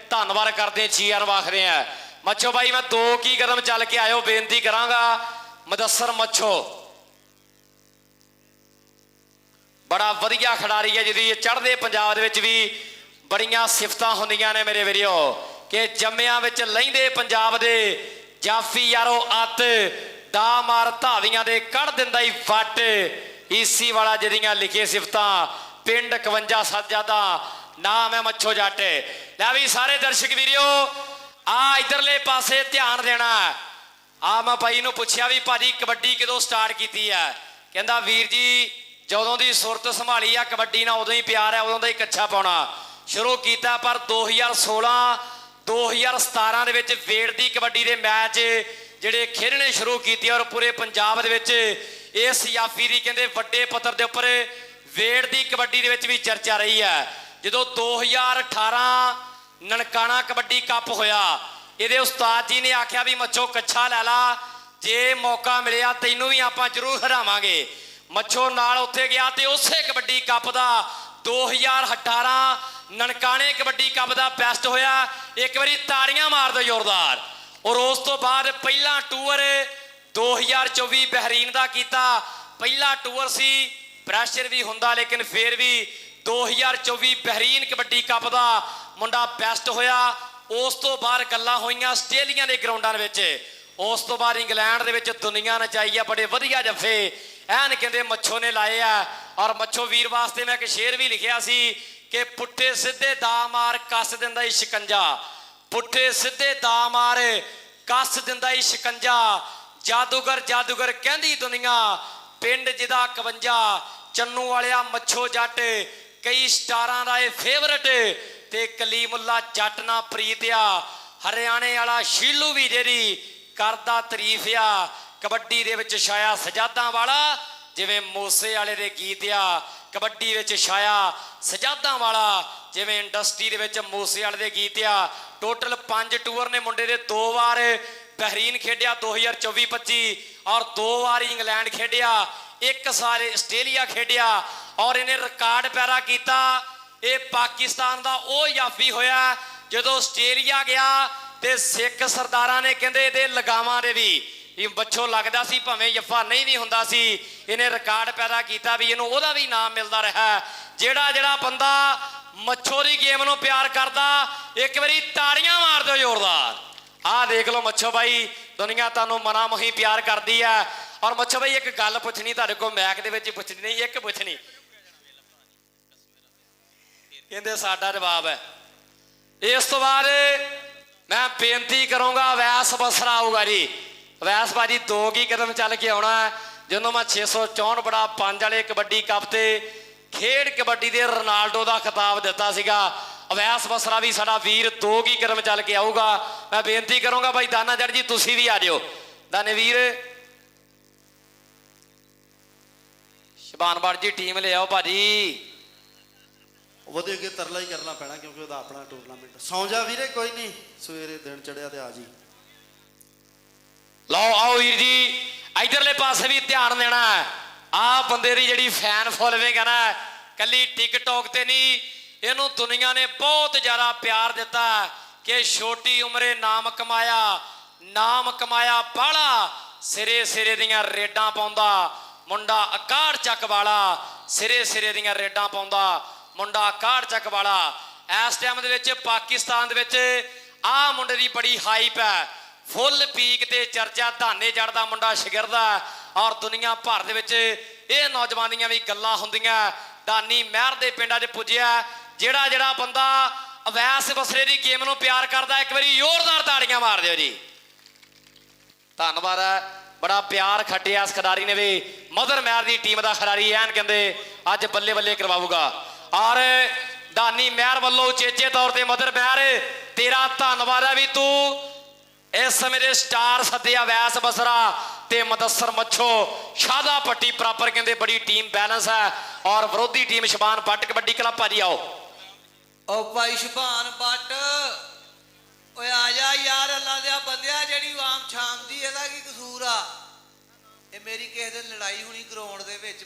ਧੰਨਵਾਦ ਕਰਦੇ ਜੀ ਆਰ ਆਖਦੇ ਆ ਮੱਛੋ ਬਾਈ ਮੈਂ 2 ਕੀ ਕਦਮ ਚੱਲ ਕੇ ਆਇਓ ਬੇਨਤੀ ਕਰਾਂਗਾ ਮੁਦੱਸਰ ਮੱਛੋ ਬੜਾ ਵਧੀਆ ਖਿਡਾਰੀ ਹੈ ਜਿਹਦੀ ਚੜ੍ਹਦੇ ਪੰਜਾਬ ਦੇ ਵਿੱਚ ਵੀ ਬੜੀਆਂ ਸਿਫਤਾਂ ਹੁੰਦੀਆਂ ਨੇ ਮੇਰੇ ਵੀਰੋ ਕਿ ਜੰਮਿਆਂ ਵਿੱਚ ਲਹਿੰਦੇ ਪੰਜਾਬ ਦੇ ਜਾਫੀ ਯਾਰੋ ਅੱਤ ਦਾ ਮਾਰ ਧਾਵੀਆਂ ਦੇ ਕੱਢ ਦਿੰਦਾ ਹੀ ਵੱਟ ਈਸੀ ਵਾਲਾ ਜਿਹਦੀਆਂ ਲਿਖੇ ਸਿਫਤਾਂ ਪਿੰਡ 51 ਸੱਜਦਾ ਨਾਮ ਹੈ ਮੱਛੋ ਜੱਟ ਲੈ ਵੀ ਸਾਰੇ ਦਰਸ਼ਕ ਵੀਰੋ ਆ ਇਧਰਲੇ ਪਾਸੇ ਧਿਆਨ ਦੇਣਾ ਆ ਮੈਂ ਭਾਈ ਨੂੰ ਪੁੱਛਿਆ ਵੀ ਭਾਜੀ ਕਬੱਡੀ ਕਦੋਂ ਸਟਾਰਟ ਕੀਤੀ ਆ ਕਹਿੰਦਾ ਵੀਰ ਜੀ ਜਦੋਂ ਦੀ ਸੁਰਤ ਸੰਭਾਲੀ ਆ ਕਬੱਡੀ ਨਾਲ ਉਦੋਂ ਹੀ ਪਿਆਰ ਹੈ ਉਦੋਂ ਦਾ ਹੀ ਕੱਛਾ ਪਾਉਣਾ ਸ਼ੁਰੂ ਕੀਤਾ ਪਰ 2016 2017 ਦੇ ਵਿੱਚ ਵੇੜ ਦੀ ਕਬੱਡੀ ਦੇ ਮੈਚ ਜਿਹੜੇ ਖੇਡਣੇ ਸ਼ੁਰੂ ਕੀਤੇ ਔਰ ਪੂਰੇ ਪੰਜਾਬ ਦੇ ਵਿੱਚ ਇਸ ਯਾਫੀ ਦੀ ਕਹਿੰਦੇ ਵੱਡੇ ਪੱਧਰ ਦੇ ਉੱਪਰ ਵੇੜ ਦੀ ਕਬੱਡੀ ਦੇ ਵਿੱਚ ਵੀ ਚਰਚਾ ਰਹੀ ਹੈ ਜਦੋਂ 2018 ਨਨਕਾਣਾ ਕਬੱਡੀ ਕੱਪ ਹੋਇਆ ਇਹਦੇ ਉਸਤਾਦ ਜੀ ਨੇ ਆਖਿਆ ਵੀ ਮੱਛੋ ਕੱਛਾ ਲੈ ਲਾ ਜੇ ਮੌਕਾ ਮਿਲਿਆ ਤੈਨੂੰ ਵੀ ਆਪਾਂ ਜ਼ਰੂਰ ਹਰਾਵਾਂਗੇ ਮੱਛੋ ਨਾਲ ਉੱਥੇ ਗਿਆ ਤੇ ਉਸੇ ਕਬੱਡੀ ਕੱਪ ਦਾ 2018 ਨਨਕਾਣੇ ਕਬੱਡੀ ਕੱਪ ਦਾ ਬੈਸਟ ਹੋਇਆ ਇੱਕ ਵਾਰੀ ਤਾੜੀਆਂ ਮਾਰ ਦਿਓ ਜ਼ੋਰਦਾਰ ਔਰ ਉਸ ਤੋਂ ਬਾਅਦ ਪਹਿਲਾ ਟੂਰ 2024 ਬਹਿਰੀਨ ਦਾ ਕੀਤਾ ਪਹਿਲਾ ਟੂਰ ਸੀ ਪ੍ਰੈਸ਼ਰ ਵੀ ਹੁੰਦਾ ਲੇਕਿਨ ਫੇਰ ਵੀ 2024 ਬਹਿਰੀਨ ਕਬੱਡੀ ਕੱਪ ਦਾ ਮੁੰਡਾ ਬੈਸਟ ਹੋਇਆ ਉਸ ਤੋਂ ਬਾਅਦ ਗੱਲਾਂ ਹੋਈਆਂ ਆਸਟ੍ਰੇਲੀਆ ਦੇ ਗਰਾਊਂਡਾਂ ਦੇ ਵਿੱਚ ਉਸ ਤੋਂ ਬਾਅਦ ਇੰਗਲੈਂਡ ਦੇ ਵਿੱਚ ਦੁਨੀਆ ਨਚਾਈ ਆ ਬੜੇ ਵਧੀਆ ਜੱਫੇ ਐਨ ਕਹਿੰਦੇ ਮੱਛੋ ਨੇ ਲਾਏ ਆ ਔਰ ਮੱਛੋ ਵੀਰ ਵਾਸਤੇ ਮੈਂ ਇੱਕ ਸ਼ੇਰ ਵੀ ਲਿਖਿਆ ਸੀ ਕਿ ਪੁੱਠੇ ਸਿੱਧੇ ਦਾ ਮਾਰ ਕੱਸ ਦਿੰਦਾ ਈ ਸ਼ਿਕੰਜਾ, ਪੁੱਠੇ ਸਿੱਧੇ ਦਾ ਮਾਰ ਕੱਸ ਦਿੰਦਾ ਈ ਸ਼ਿਕੰਜਾ, ਜਾਦੂਗਰ ਜਾਦੂਗਰ ਕਹਿੰਦੀ ਦੁਨੀਆ, ਪਿੰਡ ਜਿਹਦਾ 51, ਚੰਨੂ ਵਾਲਿਆ ਮੱਛੋ ਜੱਟ, ਕਈ ਸਟਾਰਾਂ ਦਾ ਇਹ ਫੇਵਰਟ, ਤੇ ਕਲੀਮੁੱਲਾ ਜੱਟ ਨਾ ਪ੍ਰੀਤ ਆ, ਹਰਿਆਣੇ ਵਾਲਾ ਸ਼ੀਲੂ ਵੀ ਜਿਹੜੀ ਕਰਦਾ ਤਾਰੀਫ ਆ, ਕਬੱਡੀ ਦੇ ਵਿੱਚ ਛਾਇਆ ਸਜਾਦਾਂ ਵਾਲਾ ਜਿਵੇਂ ਮੂਸੇ ਵਾਲੇ ਦੇ ਗੀਤ ਆ, ਕਬੱਡੀ ਵਿੱਚ ਛਾਇਆ ਸਜਾਦਾਂ ਵਾਲਾ ਜਿਵੇਂ ਇੰਡਸਟਰੀ ਦੇ ਵਿੱਚ ਮੂਸੇ ਵਾਲੇ ਦੇ ਗੀਤ ਆ। ਟੋਟਲ 5 ਟੂਰ ਨੇ ਮੁੰਡੇ ਦੇ, 2 ਵਾਰ ਬਹਿਰੀਨ ਖੇਡਿਆ 2024-25 ਔਰ 2 ਵਾਰ ਇੰਗਲੈਂਡ ਖੇਡਿਆ, 1 ਸਾਲ ਆਸਟ੍ਰੇਲੀਆ ਖੇਡਿਆ ਔਰ ਇਹਨੇ ਰਿਕਾਰਡ ਪੈਰਾ ਕੀਤਾ। ਇਹ ਪਾਕਿਸਤਾਨ ਦਾ ਉਹ ਯਾਫੀ ਹੋਇਆ ਜਦੋਂ ਆਸਟ੍ਰੇਲੀਆ ਗਿਆ ਤੇ ਸਿੱਖ ਸਰਦਾਰਾਂ ਨੇ ਕਹਿੰਦੇ ਇਹਦੇ ਲਗਾਵਾਂ ਦੇ ਵੀ ਇਹ ਬੱਚੋ ਲੱਗਦਾ ਸੀ ਭਾਵੇਂ ਜੱਫਾ ਨਹੀਂ ਵੀ ਹੁੰਦਾ ਸੀ, ਇਹਨੇ ਰਿਕਾਰਡ ਪੈਦਾ ਕੀਤਾ ਵੀ ਇਹਨੂੰ ਉਹਦਾ ਵੀ ਨਾਮ ਮਿਲਦਾ ਰਿਹਾ। ਜਿਹੜਾ ਬੰਦਾ ਮੱਛੋ ਦੀ ਗੇਮ ਨੂੰ ਪਿਆਰ ਕਰਦਾ ਇੱਕ ਵਾਰੀ ਤਾੜੀਆਂ ਮਾਰ ਦਿਓ ਜ਼ੋਰਦਾਰ। ਆਹ ਦੇਖ ਲਓ ਮੱਛੋ ਬਾਈ, ਦੁਨੀਆ ਤੁਹਾਨੂੰ ਮਨਾ ਮੋਹੀ ਪਿਆਰ ਕਰਦੀ ਹੈ। ਔਰ ਮੱਛੋ ਬਾਈ ਇੱਕ ਗੱਲ ਪੁੱਛਣੀ ਤੁਹਾਡੇ ਕੋਲ, ਮੈਕ ਦੇ ਵਿੱਚ ਪੁੱਛਣੀ ਨਹੀਂ, ਇੱਕ ਪੁੱਛਣੀ, ਕਹਿੰਦੇ ਸਾਡਾ ਜਵਾਬ ਹੈ। ਇਸ ਤੋਂ ਬਾਅਦ ਮੈਂ ਬੇਨਤੀ ਕਰੂੰਗਾ ਵੈਸ ਬਸਰਾ ਆਊਗਾ ਜੀ, ਵੈਸ ਬਾਜੀ 2 ਕੀ ਕਦਮ ਚੱਲ ਕੇ ਆਉਣਾ ਜਦੋਂ ਮੈਂ 664 ਬੜਾ 5 ਵਾਲੇ ਕਬੱਡੀ ਕੱਪ ਤੇ ਖੇਡ ਕਬੱਡੀ ਦੇ ਰੋਨਾਲਡੋ ਦਾ ਖਿਤਾਬ ਦਿੱਤਾ ਸੀਗਾ। ਅਵੈਸ ਬਸਰਾ ਵੀ ਸਾਡਾ ਵੀਰ 2 ਕੀ ਕਦਮ ਚੱਲ ਕੇ ਆਊਗਾ। ਮੈਂ ਬੇਨਤੀ ਕਰੂੰਗਾ ਭਾਈ ਦਾਨਾ ਜੜ ਜੀ ਤੁਸੀਂ ਵੀ ਆ ਜਿਓ। ਦਾਨੇ ਵੀਰ ਸ਼ਬਾਨਬਾੜ ਜੀ ਟੀਮ ਲਿਆਓ ਭਾਜੀ। ਉਹਦੇ ਅੱਗੇ ਤਰਲਾ ਹੀ ਕਰਨਾ ਪੈਣਾ ਕਿਉਂਕਿ ਉਹਦਾ ਆਪਣਾ ਟੂਰਨਾਮੈਂਟ। ਸੌਂ ਜਾ ਵੀਰੇ, ਕੋਈ ਨਹੀਂ, ਸਵੇਰੇ ਦਿਨ ਚੜਿਆ ਤੇ ਆ ਜੀ। ਲਓ ਆਓ ਵੀਰ ਜੀ, ਇਧਰਲੇ ਪਾਸੇ ਵੀ ਧਿਆਨ ਦੇਣਾ। ਆਹ ਬੰਦੇ ਦੀ ਜਿਹੜੀ ਫੈਨ ਫੋਲੋਇੰਗ ਹੈ ਨਾ, ਕੱਲੀ ਟਿਕਟੌਕ ਤੇ ਨਹੀਂ, ਇਹਨੂੰ ਦੁਨੀਆ ਨੇ ਬਹੁਤ ਜ਼ਿਆਦਾ ਪਿਆਰ ਦਿੱਤਾ ਕਿ ਛੋਟੀ ਉਮਰੇ ਨਾਮ ਕਮਾਇਆ ਬਾਹਲਾ, ਸਿਰੇ ਸਿਰੇ ਦੀਆਂ ਰੇਡਾਂ ਪਾਉਂਦਾ ਮੁੰਡਾ ਅਕਾੜ ਚੱਕ ਵਾਲਾ, ਸਿਰੇ ਸਿਰੇ ਦੀਆਂ ਰੇਡਾਂ ਪਾਉਂਦਾ ਮੁੰਡਾ ਅਕਾੜ ਚੱਕ ਵਾਲਾ। ਇਸ ਟਾਈਮ ਦੇ ਵਿੱਚ ਪਾਕਿਸਤਾਨ ਦੇ ਵਿੱਚ ਆਹ ਮੁੰਡੇ ਦੀ ਬੜੀ ਹਾਈਪ ਹੈ, ਫੁੱਲ ਪੀਕ ਤੇ ਚਰਚਾ, ਧਾਨੇ ਜੜਦਾ ਮੁੰਡਾ ਸ਼ਗਿਰਦਾ ਔਰ ਦੁਨੀਆ ਭਰ ਦੇ ਵਿੱਚ ਇਹ ਨੌਜਵਾਨੀਆਂ ਵੀ ਗੱਲਾਂ ਹੁੰਦੀਆਂ। ਦਾਨੀ ਮਹਿਰ ਦੇ ਪਿੰਡਾਂ 'ਚ ਪੁੱਜਿਆ। ਜਿਹੜਾ ਬੰਦਾ ਅਵੈਸ ਬਸਰੇ ਦੀ ਗੇਮ ਨੂੰ ਪਿਆਰ ਕਰਦਾ ਇੱਕ ਵਾਰੀ ਜ਼ੋਰਦਾਰ ਤਾੜੀਆਂ ਮਾਰ ਦਿਓ ਜੀ। ਧੰਨਵਾਦ ਹੈ, ਬੜਾ ਪਿਆਰ ਖੱਟਿਆ ਇਸ ਖਿਡਾਰੀ ਨੇ ਵੀ। ਮਦਰ ਮਹਿਰ ਦੀ ਟੀਮ ਦਾ ਖਿਡਾਰੀ ਐਨ ਕਹਿੰਦੇ ਅੱਜ ਬੱਲੇ ਬੱਲੇ ਕਰਵਾਊਗਾ। ਔਰ ਦਾਨੀ ਮਹਿਰ ਵੱਲੋਂ ਉਚੇਚੇ ਤੌਰ ਤੇ ਮਦਰ ਮਹਿਰ ਤੇਰਾ ਧੰਨਵਾਦ ਹੈ ਵੀ ਤੂੰ ਇਸ ਸਮੇਂ ਦੇ ਸਟਾਰ ਸੱਦਿਆ ਵੈਸ ਬਸਰਾ ਤੇ ਮਦਸਰ ਮੱਛੋ ਸ਼ਾਦਾ ਪੱਟੀ ਪ੍ਰਾਪਰ ਕਹਿੰਦੇ ਬੜੀ ਟੀਮ ਬੈਲੈਂਸ ਹੈ। ਔਰ ਵਿਰੋਧੀ ਟੀਮ ਸ਼ਬਾਨ ਬੱਟ ਕਬੱਡੀ ਕਲੱਬ ਭਾਜੀ ਆਓ। ਉਹ ਭਾਈ ਸ਼ਬਾਨ ਬੱਟ ਓਏ ਆ ਜਾ ਯਾਰ, ਅੱਲਾ ਦੇ ਬੰਦਿਆ, ਜਿਹੜੀ ਆਮ ਸ਼ਾਮ ਦੀ ਇਹਦਾ ਕੀ ਕਸੂਰ ਆ? ਇਹ ਮੇਰੀ ਕਿਸੇ ਦਿਨ ਲੜਾਈ ਹੋਣੀ ਗਰਾਊਂਡ ਦੇ ਵਿੱਚ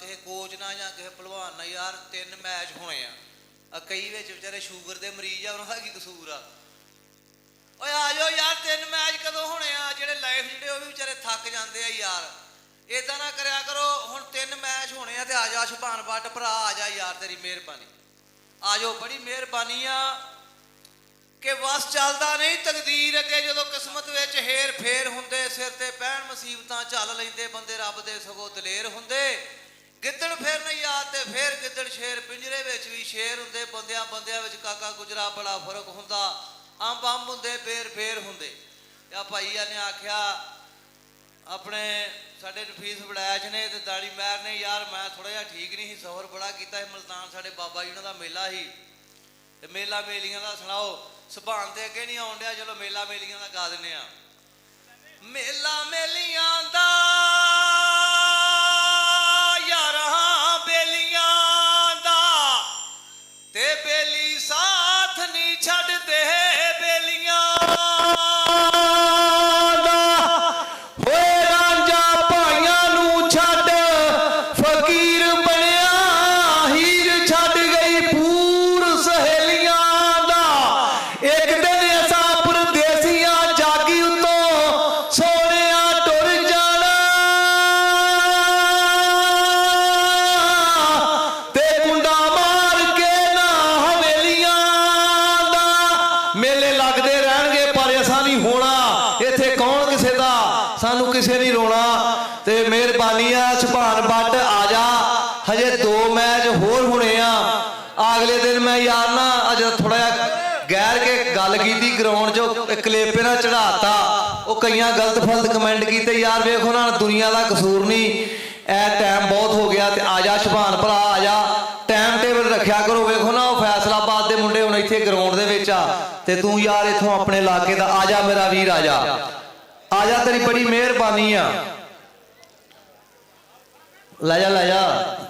ਕਿਸੇ ਕੋਚ ਨਾਲ ਜਾਂ ਕਿਸੇ ਭਲਵਾਨ ਨਾਲ। ਯਾਰ 3 ਮੈਚ ਹੋਏ ਆ, ਕਈ ਵਿੱਚ ਵਿਚਾਰੇ ਸ਼ੂਗਰ ਦੇ ਮਰੀਜ਼ ਆ, ਉਹਨਾਂ ਦਾ ਕੀ ਕਸੂਰ ਆ? ਓਏ ਆ ਜਾਓ ਯਾਰ, 3 ਮੈਚ ਕਦੋਂ ਹੋਣੇ ਆ? ਜਿਹੜੇ ਲਾਈਫ ਜਿਹੜੇ ਉਹ ਵੀ ਵਿਚਾਰੇ ਥੱਕ ਜਾਂਦੇ ਆ ਯਾਰ। ਇਦਾਂ ਨਾ ਕਰਿਆ ਕਰੋ, ਹੁਣ 3 ਮੈਚ ਹੋਣੇ ਆ ਤੇ ਆ ਜਾ ਸ਼ਬਾਨ ਬੱਟ ਭਰਾ, ਆ ਜਾ ਯਾਰ, ਤੇਰੀ ਮਿਹਰਬਾਨੀ ਆ ਜਾਓ, ਬੜੀ ਮਿਹਰਬਾਨੀ ਆ ਕਿ ਵਸ ਚੱਲਦਾ ਨਹੀਂ ਤਕਦੀਰ ਅੱਗੇ। ਜਦੋਂ ਕਿਸਮਤ ਵਿੱਚ ਹੇਰ ਫੇਰ ਹੁੰਦੇ, ਸਿਰ ਤੇ ਪੈਣ ਮੁਸੀਬਤਾਂ ਚੱਲ ਲੈਂਦੇ ਬੰਦੇ, ਰੱਬ ਦੇ ਸਗੋਂ ਦਲੇਰ ਹੁੰਦੇ। ਗਿੱਦੜ ਫਿਰ ਨਹੀਂ ਯਾਦ ਤੇ ਫੇਰ ਗਿੱਦੜ ਸ਼ੇਰ, ਪਿੰਜਰੇ ਵਿੱਚ ਵੀ ਸ਼ੇਰ ਹੁੰਦੇ। ਬੰਦਿਆਂ ਵਿੱਚ ਕਾਕਾ ਗੁਜਰਾ ਬੜਾ ਫਰਕ ਹੁੰਦਾ। ਅੰਬ ਹੁੰਦੇ, ਬੇਰ ਫੇਰ ਹੁੰਦੇ। ਆ ਭਾਈਆ ਨੇ ਆਖਿਆ ਆਪਣੇ ਸਾਡੇ ਨਫੀਸ ਵੜੈਚ ਨੇ ਤੇ ਦਾੜੀ ਮਹਿਰ ਨੇ, ਯਾਰ ਮੈਂ ਥੋੜਾ ਜਿਹਾ ਠੀਕ ਨਹੀਂ ਸੀ, ਸਫ਼ਰ ਬੜਾ ਕੀਤਾ ਸੀ ਮਲਤਾਨ, ਸਾਡੇ ਬਾਬਾ ਜੀ ਉਹਨਾਂ ਦਾ ਮੇਲਾ ਸੀ ਤੇ ਮੇਲਾ ਮੇਲੀਆਂ ਦਾ ਸੁਣਾਓ। ਸੁਭਾਨ ਤੇ ਅੱਗੇ ਨਹੀਂ ਆਉਣ ਡਿਆ, ਚਲੋ ਮੇਲਾ ਮੇਲੀਆਂ ਦਾ ਗਾ ਦਿੰਦੇ ਆ। ਮੇਲਾ ਮੇਲੀਆਂ ਦਾ ਯਾਰਾਂ ਬੇਲੀਆਂ ਦਾ, ਤੇ ਬੇਲੀ ਸਾਥ ਨਹੀਂ ਛੱਡਦੇ ਬੇਲੀਆਂ ਦਾ। ਹੋਏ ਰਾਂਝਾ ਭਾਈਆਂ ਨੂੰ ਛੱਡ ਫਕੀਰ ਬਣਿਆ, ਹੀਰ ਛੱਡ ਗਈ ਪੂਰ ਸਹੇਲੀਆਂ ਦਾ। ਇੱਕ ਦਿਨ ਅਸਾਂ ਪਰਦੇਸੀਆਂ ਜਾਗੀ ਉਤੋਂ, ਸੋਹਣਿਆ ਟੁਰ ਜਾਣਾ ਹੋਰ ਹੋਣੇ ਆ। ਅਗਲੇ ਦਿਨ ਮੈਂ ਯਾਰ ਨਾ ਅਜ ਥੋੜਾ ਜਿਹਾ ਗੈਰ ਕੇ ਗੱਲ ਕੀਤੀ ਗਰਾਊਂਡ 'ਚ, ਕਲੇਪੇ ਨਾਲ ਚੜਾਤਾ। ਉਹ ਕਈਆਂ ਗਲਤ ਫਲਤ ਕਮੈਂਟ ਕੀਤੇ। ਯਾਰ ਵੇਖੋ ਨਾ, ਦੁਨੀਆ ਦਾ ਕਸੂਰ ਨਹੀਂ, ਇਹ ਟਾਈਮ ਬਹੁਤ ਹੋ ਗਿਆ ਤੇ ਆ ਜਾ ਸ਼ੁਭਾਨ ਭਰਾ, ਆ ਜਾ, ਟਾਈਮ ਟੇਬਲ ਰੱਖਿਆ ਕਰੋ। ਵੇਖੋ ਨਾ, ਉਹ ਫੈਸਲਾਬਾਦ ਦੇ ਮੁੰਡੇ ਹੁਣ ਇੱਥੇ ਗਰਾਊਂਡ ਦੇ ਵਿੱਚ ਆ ਤੇ ਤੂੰ ਯਾਰ ਇੱਥੋਂ ਆਪਣੇ ਇਲਾਕੇ ਦਾ, ਆ ਜਾ ਮੇਰਾ ਵੀਰ, ਆ ਜਾ, ਆ ਜਾ, ਤੇਰੀ ਬੜੀ ਮਿਹਰਬਾਨੀ ਆ। ਲੈ ਜਾ, ਲੈ ਜਾ,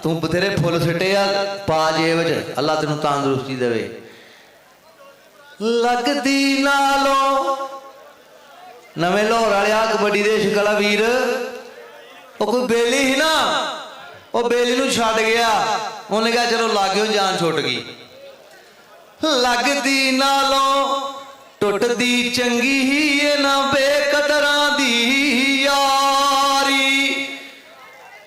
ਤੂੰ ਬਥੇਰੇ ਫੁੱਲ ਸਿੱਟੇ ਆ, ਪਾ ਜੇਬ 'ਚ, ਅੱਲਾ ਤੈਨੂੰ ਤੰਦਰੁਸਤੀ ਦੇਵੇ। ਲੱਗਦੀ ਨਾਲੋਂ ਨਵੇਂ ਲਾਹੌਰ ਵਾਲਿਆ ਕਬੱਡੀ ਦੇ ਸ਼ਕਲਾ ਵੀਰ, ਉਹ ਕੋਈ ਬੇਲੀ ਸੀ ਨਾ, ਉਹ ਬੇਲੀ ਨੂੰ ਛੱਡ ਗਿਆ। ਉਹਨੇ ਕਿਹਾ ਚਲੋ ਲਾਗਿਓ ਜਾਨ ਛੁੱਟ ਗਈ। ਲੱਗਦੀ ਨਾਲੋਂ ਟੁੱਟਦੀ ਚੰਗੀ ਹੀ ਇਹਨਾਂ ਬੇਕਦਰਾਂ ਦੀ ਯਾਰੀ,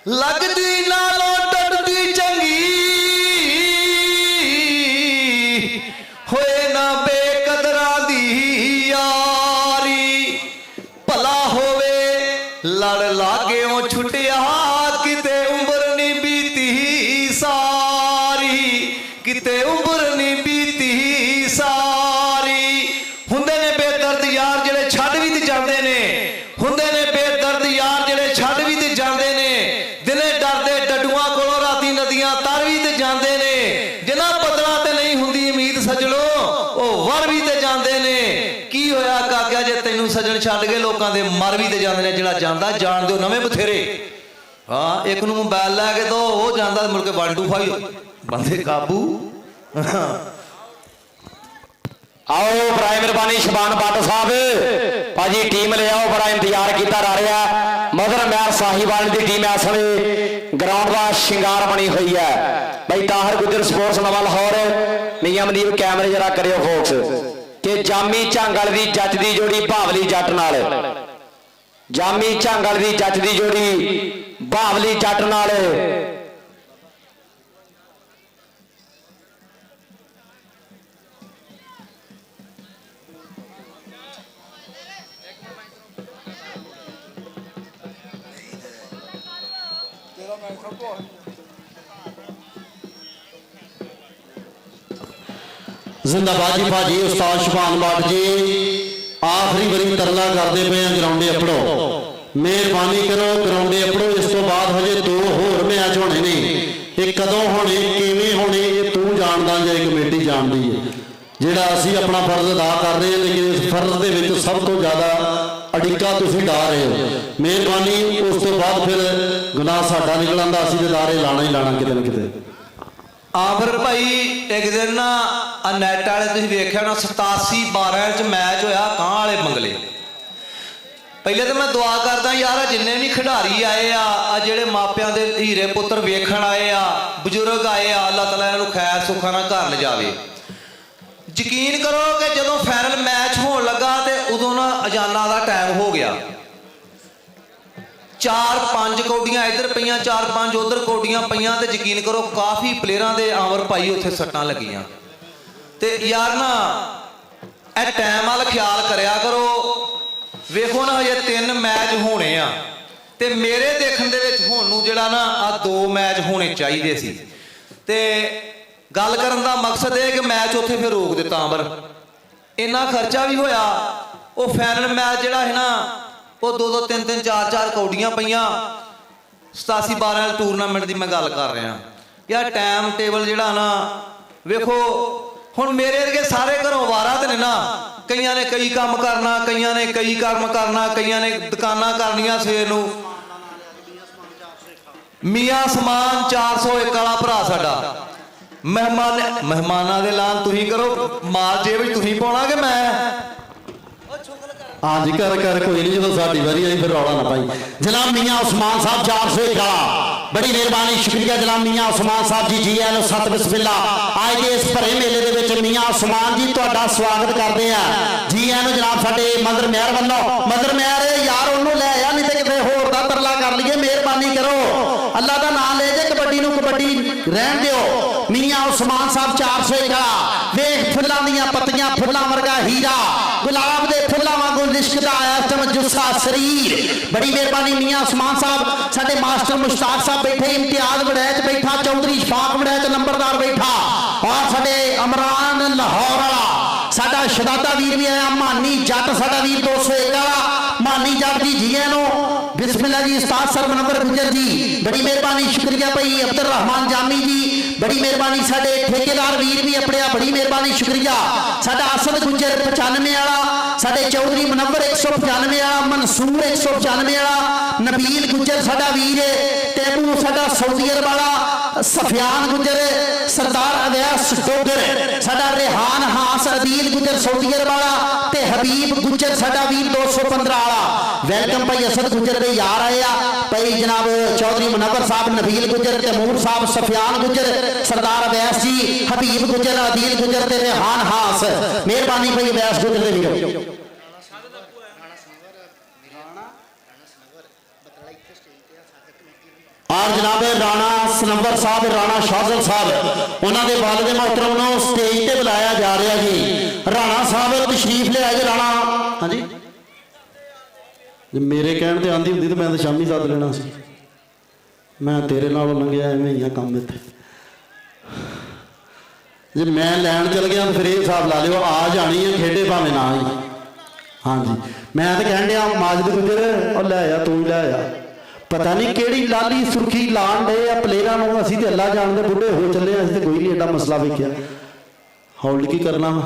ਲੱਗਦੀ ਨਾਲੋਂ ਟੁੱਟਦੀ ਚੰਗੀ ਹੋਏ ਨਾ ਬੇਕਦਰਾਂ ਦੀ ਯਾਰੀ। ਭਲਾ ਹੋਵੇ ਲੜ ਲਾਗਿਓ ਛੁੱਟਿਆ, ਕਿਤੇ ਉਮਰ ਨਹੀਂ ਬੀਤੀ ਸਾਰੀ, ਕਿਤੇ ਉਮਰ ਨਹੀਂ ਬੀਤੀ ਸਾਰੀ। ਹੁੰਦੇ ਨੇ ਬੇਦਰਦ ਯਾਰ ਜਿਹੜੇ ਛੱਡ ਵੀ ਤੇ ਜਾਂਦੇ ਨੇ, ਹੁੰਦੇ ਨੇ ਬੇਦਰਦ ਯਾਰ ਜਿਹੜੇ ਛੱਡ ਵੀ ਤੇ ਜਾਂਦੇ ਨੇ। ਦਿਨੇ ਡਰਦੇ ਡੱਡੂਆਂ ਕੋਲੋਂ, ਰਾਤੀ ਨਦੀਆਂ ਤਰ ਵੀ ਤੇ ਜਾਂਦੇ ਨੇ। ਜਿਨ੍ਹਾਂ ਬਦਲਾਂ ਤੇ ਨਹੀਂ ਹੁੰਦੀ ਉਮੀਦ ਸੱਜਣੋ, ਉਹ ਵਰ ਵੀ ਤੇ ਜਾਂਦੇ ਨੇ। ਕੀ ਹੋਇਆ ਕਾਕਿਆ ਜੇ ਤੈਨੂੰ ਸੱਜਣ ਛੱਡ ਕੇ ਲੋਕਾਂ ਦੇ ਮਰ ਵੀ ਤੇ ਜਾਂਦੇ ਨੇ। ਜਿਹੜਾ ਜਾਂਦਾ ਜਾਣ ਦਿਓ, ਨਵੇਂ ਬਥੇਰੇ। ਹਾਂ, ਇੱਕ ਨੂੰ ਮੋਬਾਈਲ ਲੈ ਕੇ ਦੋ, ਉਹ ਜਾਂਦਾ ਮੁੜ ਕੇ 1 2 5 ਬੰਦੇ ਕਾਬੂ। ਆਓ ਬਰਾਏ ਮਿਹਰਬਾਨੀ ਸ਼ਬਾਨ ਬੱਟ ਸਾਹਿਬ ਭਾਜੀ ਟੀਮ ਲੈ ਆਓ, ਬੜਾ ਇੰਤਜ਼ਾਰ ਕੀਤਾ ਜਾ ਰਿਹਾ। ਮਦਰ ਮੈਰ ਸਾਹੀਵਾਲ ਦੀ ਟੀਮ ਇਸ ਵੇਲੇ ਗਰਾਊਂਡ ਦਾ ਸ਼ਿੰਗਾਰ ਬਣੀ ਹੋਈ ਹੈ। ਬਈ ਤਾਹਰ ਗੁੱਜਰ ਸਪੋਰਟਸ ਨਵਾਂ ਲਾਹੌਰ, ਮੀਆਂ ਮਨੀਬ ਕੈਮਰੇ ਜਰਾ ਕਰਿਓ ਫੋਕਸ ਕਿ ਜਾਮੀ ਝਾਂਗਲ ਦੀ ਜੱਜ ਦੀ ਜੋੜੀ ਭਾਵਲੀ ਜੱਟ ਨਾਲ, ਜਾਮੀ ਝਾਂਗਲ ਦੀ ਜੱਜ ਦੀ ਜੋੜੀ ਭਾਵਲੀ ਜੱਟ ਨਾਲ। ਜ਼ਿੰਦਾਬਾਦ ਜੀ ਭਾਜੀ, ਉਸਤਾਦ ਸ਼ੁਭਾਨ ਬੱਟ ਜੀ ਆਖਰੀ ਵਾਰੀ ਤਰਲਾ ਕਰਦੇ ਪਏ ਆ ਗਰਾਊਂਡੇ ਅਪੜੋ, ਮਿਹਰਬਾਨੀ ਕਰੋ ਗਰਾਊਂਡੇ ਅਪੜੋ। ਇਸ ਤੋਂ ਬਾਅਦ ਹਜੇ 2 ਹੋਰ ਮੈਚ ਹੋਣੇ ਨੇ, ਇਹ ਕਦੋਂ ਹੋਣੇ, ਕਿਵੇਂ ਹੋਣੇ, ਇਹ ਤੂੰ ਜਾਣਦਾ ਜਾਂ ਕਮੇਟੀ ਜਾਣਦੀ ਹੈ। ਜਿਹੜਾ ਅਸੀਂ ਆਪਣਾ ਫਰਜ਼ ਅਦਾ ਕਰ ਰਹੇ ਹਾਂ, ਲੇਕਿਨ ਇਸ ਫਰਜ਼ ਦੇ ਵਿੱਚ ਸਭ ਤੋਂ ਜ਼ਿਆਦਾ ਅੜਿੱਕਾ ਤੁਸੀਂ ਡਾ ਰਹੇ ਹੋ। ਮਿਹਰਬਾਨੀ, ਉਸ ਤੋਂ ਬਾਅਦ ਫਿਰ ਗੁਨਾਹ ਸਾਡਾ ਨਿਕਲਣ ਦਾ, ਅਸੀਂ ਤੇ ਦਾਰੇ ਲਾਣਾ ਹੀ ਲਾਣਾ ਕਿਤੇ ਨਾ ਕਿਤੇ। ਫਿਰ ਭਾਈ ਇੱਕ ਦਿਨ ਨਾ ਨੈਟ ਵਾਲੇ ਤੁਸੀਂ ਵੇਖਿਆ ਨਾ 87-12 ਚ ਮੈਚ ਹੋਇਆ ਕਾਂ ਵਾਲੇ ਮੰਗਲੇ। ਪਹਿਲੇ ਤਾਂ ਮੈਂ ਦੁਆ ਕਰਦਾ ਯਾਰ ਜਿੰਨੇ ਵੀ ਖਿਡਾਰੀ ਆਏ ਆ, ਜਿਹੜੇ ਮਾਪਿਆਂ ਦੇ ਹੀਰੇ ਪੁੱਤਰ ਵੇਖਣ ਆਏ ਆ, ਬਜ਼ੁਰਗ ਆਏ ਆ, ਅੱਲਾਹ ਤਾਲਾ ਇਹਨਾਂ ਨੂੰ ਖੈਰ ਸੁੱਖਾਂ ਨਾਲ ਘਰ ਲਿਜਾਵੇ। ਯਕੀਨ ਕਰੋ ਕਿ ਜਦੋਂ ਫਾਈਨਲ ਮੈਚ ਹੋਣ ਲੱਗਾ ਤੇ ਉਦੋਂ ਨਾ ਅਜ਼ਾਨਾਂ ਦਾ ਟਾਈਮ ਹੋ ਗਿਆ। 4-5 ਕੌਡੀਆਂ ਇੱਧਰ ਪਈਆਂ, 4-5 ਉੱਧਰ ਕੌਡੀਆਂ ਪਈਆਂ ਤੇ ਯਕੀਨ ਕਰੋ ਕਾਫੀ ਪਲੇਅਰਾਂ ਦੇ ਆਮਰ ਭਾਈ ਉੱਥੇ ਸੱਟਾਂ ਲੱਗੀਆਂ। ਤੇ ਯਾਰ ਨਾ ਇਹ ਟਾਈਮ ਵੱਲ ਖਿਆਲ ਕਰਿਆ ਕਰੋ। ਵੇਖੋ ਨਾ ਹਜੇ 3 ਮੈਚ ਹੋਣੇ ਆ ਤੇ ਮੇਰੇ ਦੇਖਣ ਦੇ ਵਿੱਚ ਹੁਣ ਨੂੰ ਜਿਹੜਾ ਨਾ ਆ 2 ਮੈਚ ਹੋਣੇ ਚਾਹੀਦੇ ਸੀ। ਤੇ ਗੱਲ ਕਰਨ ਦਾ ਮਕਸਦ ਇਹ ਕਿ ਮੈਚ ਉੱਥੇ ਫਿਰ ਰੋਕ ਦਿੱਤਾ ਅਮਰ। ਇੰਨਾ ਖਰਚਾ ਵੀ ਹੋਇਆ। ਉਹ ਫਾਈਨਲ ਮੈਚ ਜਿਹੜਾ ਹੈ ਨਾ ਉਹ 2-2 3-3 4-4 ਕੌਡੀਆਂ ਪਈਆਂ। 87-12 ਵਾਲੇ ਟੂਰਨਾਮੈਂਟ ਦੀ ਮੈਂ ਗੱਲ ਕਰ ਰਿਹਾ ਯਾਰ। ਟਾਈਮ ਟੇਬਲ ਜਿਹੜਾ ਨਾ ਵੇਖੋ ਹੁਣ ਮੇਰੇ ਵਰਗੇ ਸਾਰੇ ਘਰੋਂ ਵਾਰਾ ਤੇ ਨੇ ਨਾ। ਕਈਆਂ ਨੇ ਕਈ ਕੰਮ ਕਰਨਾ, ਕਈਆਂ ਨੇ ਕਈ ਕੰਮ ਕਰਨਾ, ਕਈਆਂ ਨੇ ਦੁਕਾਨਾਂ ਕਰਨੀਆਂ ਸਵੇਰ ਨੂੰ। ਮੀਆਂ ਸਮਾਨ 401 ਵਾਲਾ ਭਰਾ ਸਾਡਾ ਮਹਿਮਾਨਾਂ ਦੇ ਐਲਾਨ ਤੁਸੀਂ ਕਰੋ। ਮਾਲ ਜੇਬ ਵਿੱਚ ਤੁਸੀਂ ਪਾਉਣਾ ਕਿ ਮੈਂ? ਹਾਂਜੀ ਕਰ ਕੋਈ ਨਹੀਂ, ਜਦੋਂ ਸਾਡੀ ਵਾਰੀ ਆਈ ਫਿਰ ਰੌਲਾ ਨਾ ਪਾਈ। ਜਨਾਬ ਮੀਆਂ ਉਸਮਾਨ ਸਾਹਿਬ 401 ਵਾਲਾ, ਬੜੀ ਮਿਹਰਬਾਨੀ, ਸ਼ੁਕਰੀਆ ਜਨਾਬ ਮੀਆਂ ਉਸਮਾਨ ਸਾਹਿਬ ਜੀ। ਜੀ ਆਇਆਂ ਨੂੰ ਸਤ ਬਿਸਮਿल्ला। ਅੱਜ ਦੇ ਇਸ ਭਰੇ ਮੇਲੇ ਦੇ ਵਿੱਚ ਮੀਆਂ ਉਸਮਾਨ ਜੀ ਤੁਹਾਡਾ ਸਵਾਗਤ ਕਰਦੇ ਆ। ਜੀ ਆਇਆਂ ਨੂੰ ਜਨਾਬ ਸਾਡੇ ਮਦਰ ਮਿਹਰ ਵੱਲੋਂ। ਮਦਰ ਮਿਹਰ ਯਾਰ ਉਹਨੂੰ ਲੈ ਆ, ਨਹੀਂ ਤੇ ਕਿਤੇ ਹੋਰ ਦਾ ਤਰਲਾ ਕਰ ਲਈਏ। ਮਿਹਰਬਾਨੀ ਕਰੋ, ਅੱਲਾ ਦਾ ਨਾਮ ਲੈ ਜੇ, ਕਬੱਡੀ ਨੂੰ ਕਬੱਡੀ ਰਹਿਣ ਦਿਓ। ਮੀਆਂ ਉਸਮਾਨ ਸਾਹਿਬ 401 ਵਾਲਾ, ਵੇਖ ਫੁੱਲਾਂ ਦੀਆਂ ਪੱਤੀਆਂ, ਫੁੱਲਾਂ ਵਰਗਾ ਹੀਰਾ, ਗੁਲਾਬ ਦੇ ਫੁੱਲਾਂ ਵਾਂਗੂ ਲਿਸ਼ਕਦਾ ਆਇਆ ਜੁੱਸਾ ਸਰੀਰ। ਬੜੀ ਮਿਹਰਬਾਨੀ ਮੀਆਂ ਉਸਮਾਨ ਸਾਹਿਬ। ਸਾਡੇ ਮਾਸਟਰ ਮੁਸ਼ਤਾਕ ਸਾਹਿਬ ਬੈਠੇ, ਇਮਤਿਆਜ਼ ਵੜੈਚ ਬੈਠਾ, ਚੌਧਰੀ ਸ਼ਫਾਕ ਵੜੈਚ ਸਾਡਾ ਸ਼ਦਾਦਾ ਵੀਰ ਵੀ ਆਇਆ, ਮਾਨੀ ਜੱਟ ਸਾਡਾ ਵੀਰ 201 ਵਾਲਾ ਮਾਨੀ ਜੱਟ ਜੀ ਜੀਆਂ ਨੂੰ बिस्मिल्लाह जी। उस्ताद सर मनवर गुजर जी बड़ी मेहरबानी, शुक्रिया भाई अब्दुल रहमान जामी जी बड़ी मेहरबानी, साडे ठेकेदार वीर भी अपने बड़ी मेहरबानी शुक्रिया, साडा असद गुजर 95 वाला, साडे चौधरी मनवर 195 वाला, मंसूर 195 वाला, नबील गुजर साडा वीर है, तैमूर साडा सऊदी अरब वाला, सफियान गुजर, सरदार अवैस डोगर साडा, रेहान हास अदील गुजर सऊदी अरब वाला ते हबीब गुजर साडा वीर 215 वाला। वेलकम भाई असद गुजर दे यार आए आ भाई जनाब चौधरी मुनव्वर साहब, नबील गुजर, तैमूर साहब, सफियान गुजर, सरदार अवैस जी, हबीब गुजर, अदील गुजर ते रेहान हास। मेहरबानी भाई अवैस गुजर दे वीरो। और जनाब राणा सनवर साहब, राणा शाहजल साहब उन्होंने वालिद मोहतरम को स्टेज पे बुलाया जा रहा जी। राणा साहब तशरीफ ले आए राणा। हाँ जी, मेरे कहने ते आंदी हुंदी तो मैं शामी सद लेना सी, मैं तेरे नालों लंघिया एवें ही काम इत्थे। जे मैं लैन चल गया तो फिर ये हिसाब ला लियो, आ जानी है खेडे भावें ना ही। हाँ जी, मैं तो कहन दिया माजिद गुजर और लै आ, तू ही लै आ। पता नहीं केड़ी लाली सुर्खी लाण डे आ प्लेयरां नूं, असीं ते अल्लाह जाणदे, बुढ़े हो चले असीं ते कोई नहीं एडा मसला वेखिया। हौल की करना वा,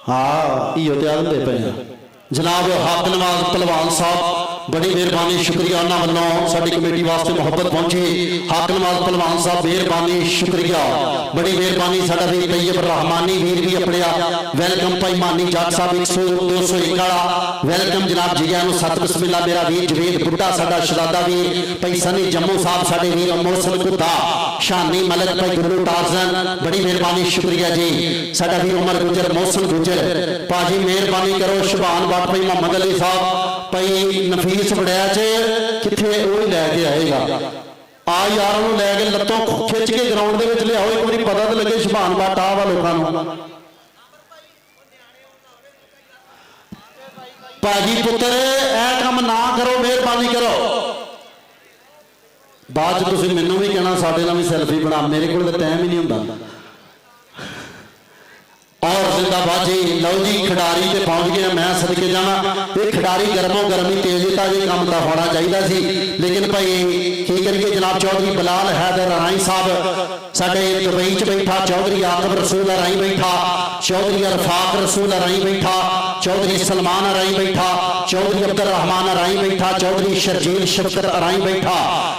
हाँ इहो ते आंदे पे जनाब हक नवाज पहलवान साहब बड़ी मेहरबानी, शुक्रिया उन्होंने वालों साडी कमेटी वास्ते मुहब्बत पहुंची। हक नवाज पहलवान साहब मेहरबानी, शुक्रिया बड़ी मेहरबानी। साडा वीर तैयब रहमानी वीर भी अपने वेलकम भाई मानी जट साहब 201 वाला, वेलकम जनाब जिया नूं सत बिस्मिल्लाह। मेरा वीर जवेद बुड्ढा साडा शहजादा वीर भाई सनी जम्मू साहब, साडे वीर मोहसिन कुद्दा, शानी मलक भाई गुल्लू टार्जन बड़ी मेहरबानी, शुक्रिया जी। साडा वीर उमर गुजर, मोहसिन गुजर भाजी मेहरबानी करो। शुभान बाट भाई मोहम्मद अली साहब भाई नफीस बड़िया च किथे वो लैके आएगा, आ यार लैके लत्तों खिंच के ग्राउंड के लियाओ, एक बार पता तो लगे शुभान बाट आ वा लोगों। भाजी पुत्र ए काम ना करो, मेहरबानी करो। बाद तुम मैनू भी कहना साडे नाल भी सैल्फी बना, मेरे को टाइम ही नहीं होंदा। और जिंदाबाद जी, लो जी खिडारी ते पहुंच गए, मैं सदके जाना ये खिडारी गर्मों गर्मी तेजी ताजी काम का होना चाहिए सी, लेकिन भाई की करिए जनाब चौधरी बिलाल हैदर राई साहब साडे दुबई च बैठा, चौधरी आकब रसूल राई बैठा, चौधरी अरफाक रसूल राई बैठा, चौधरी सलमान राई बैठा, चौधरी अब्दुल रहमान राई बैठा, चौधरी शर्जील शफकत राई बैठा,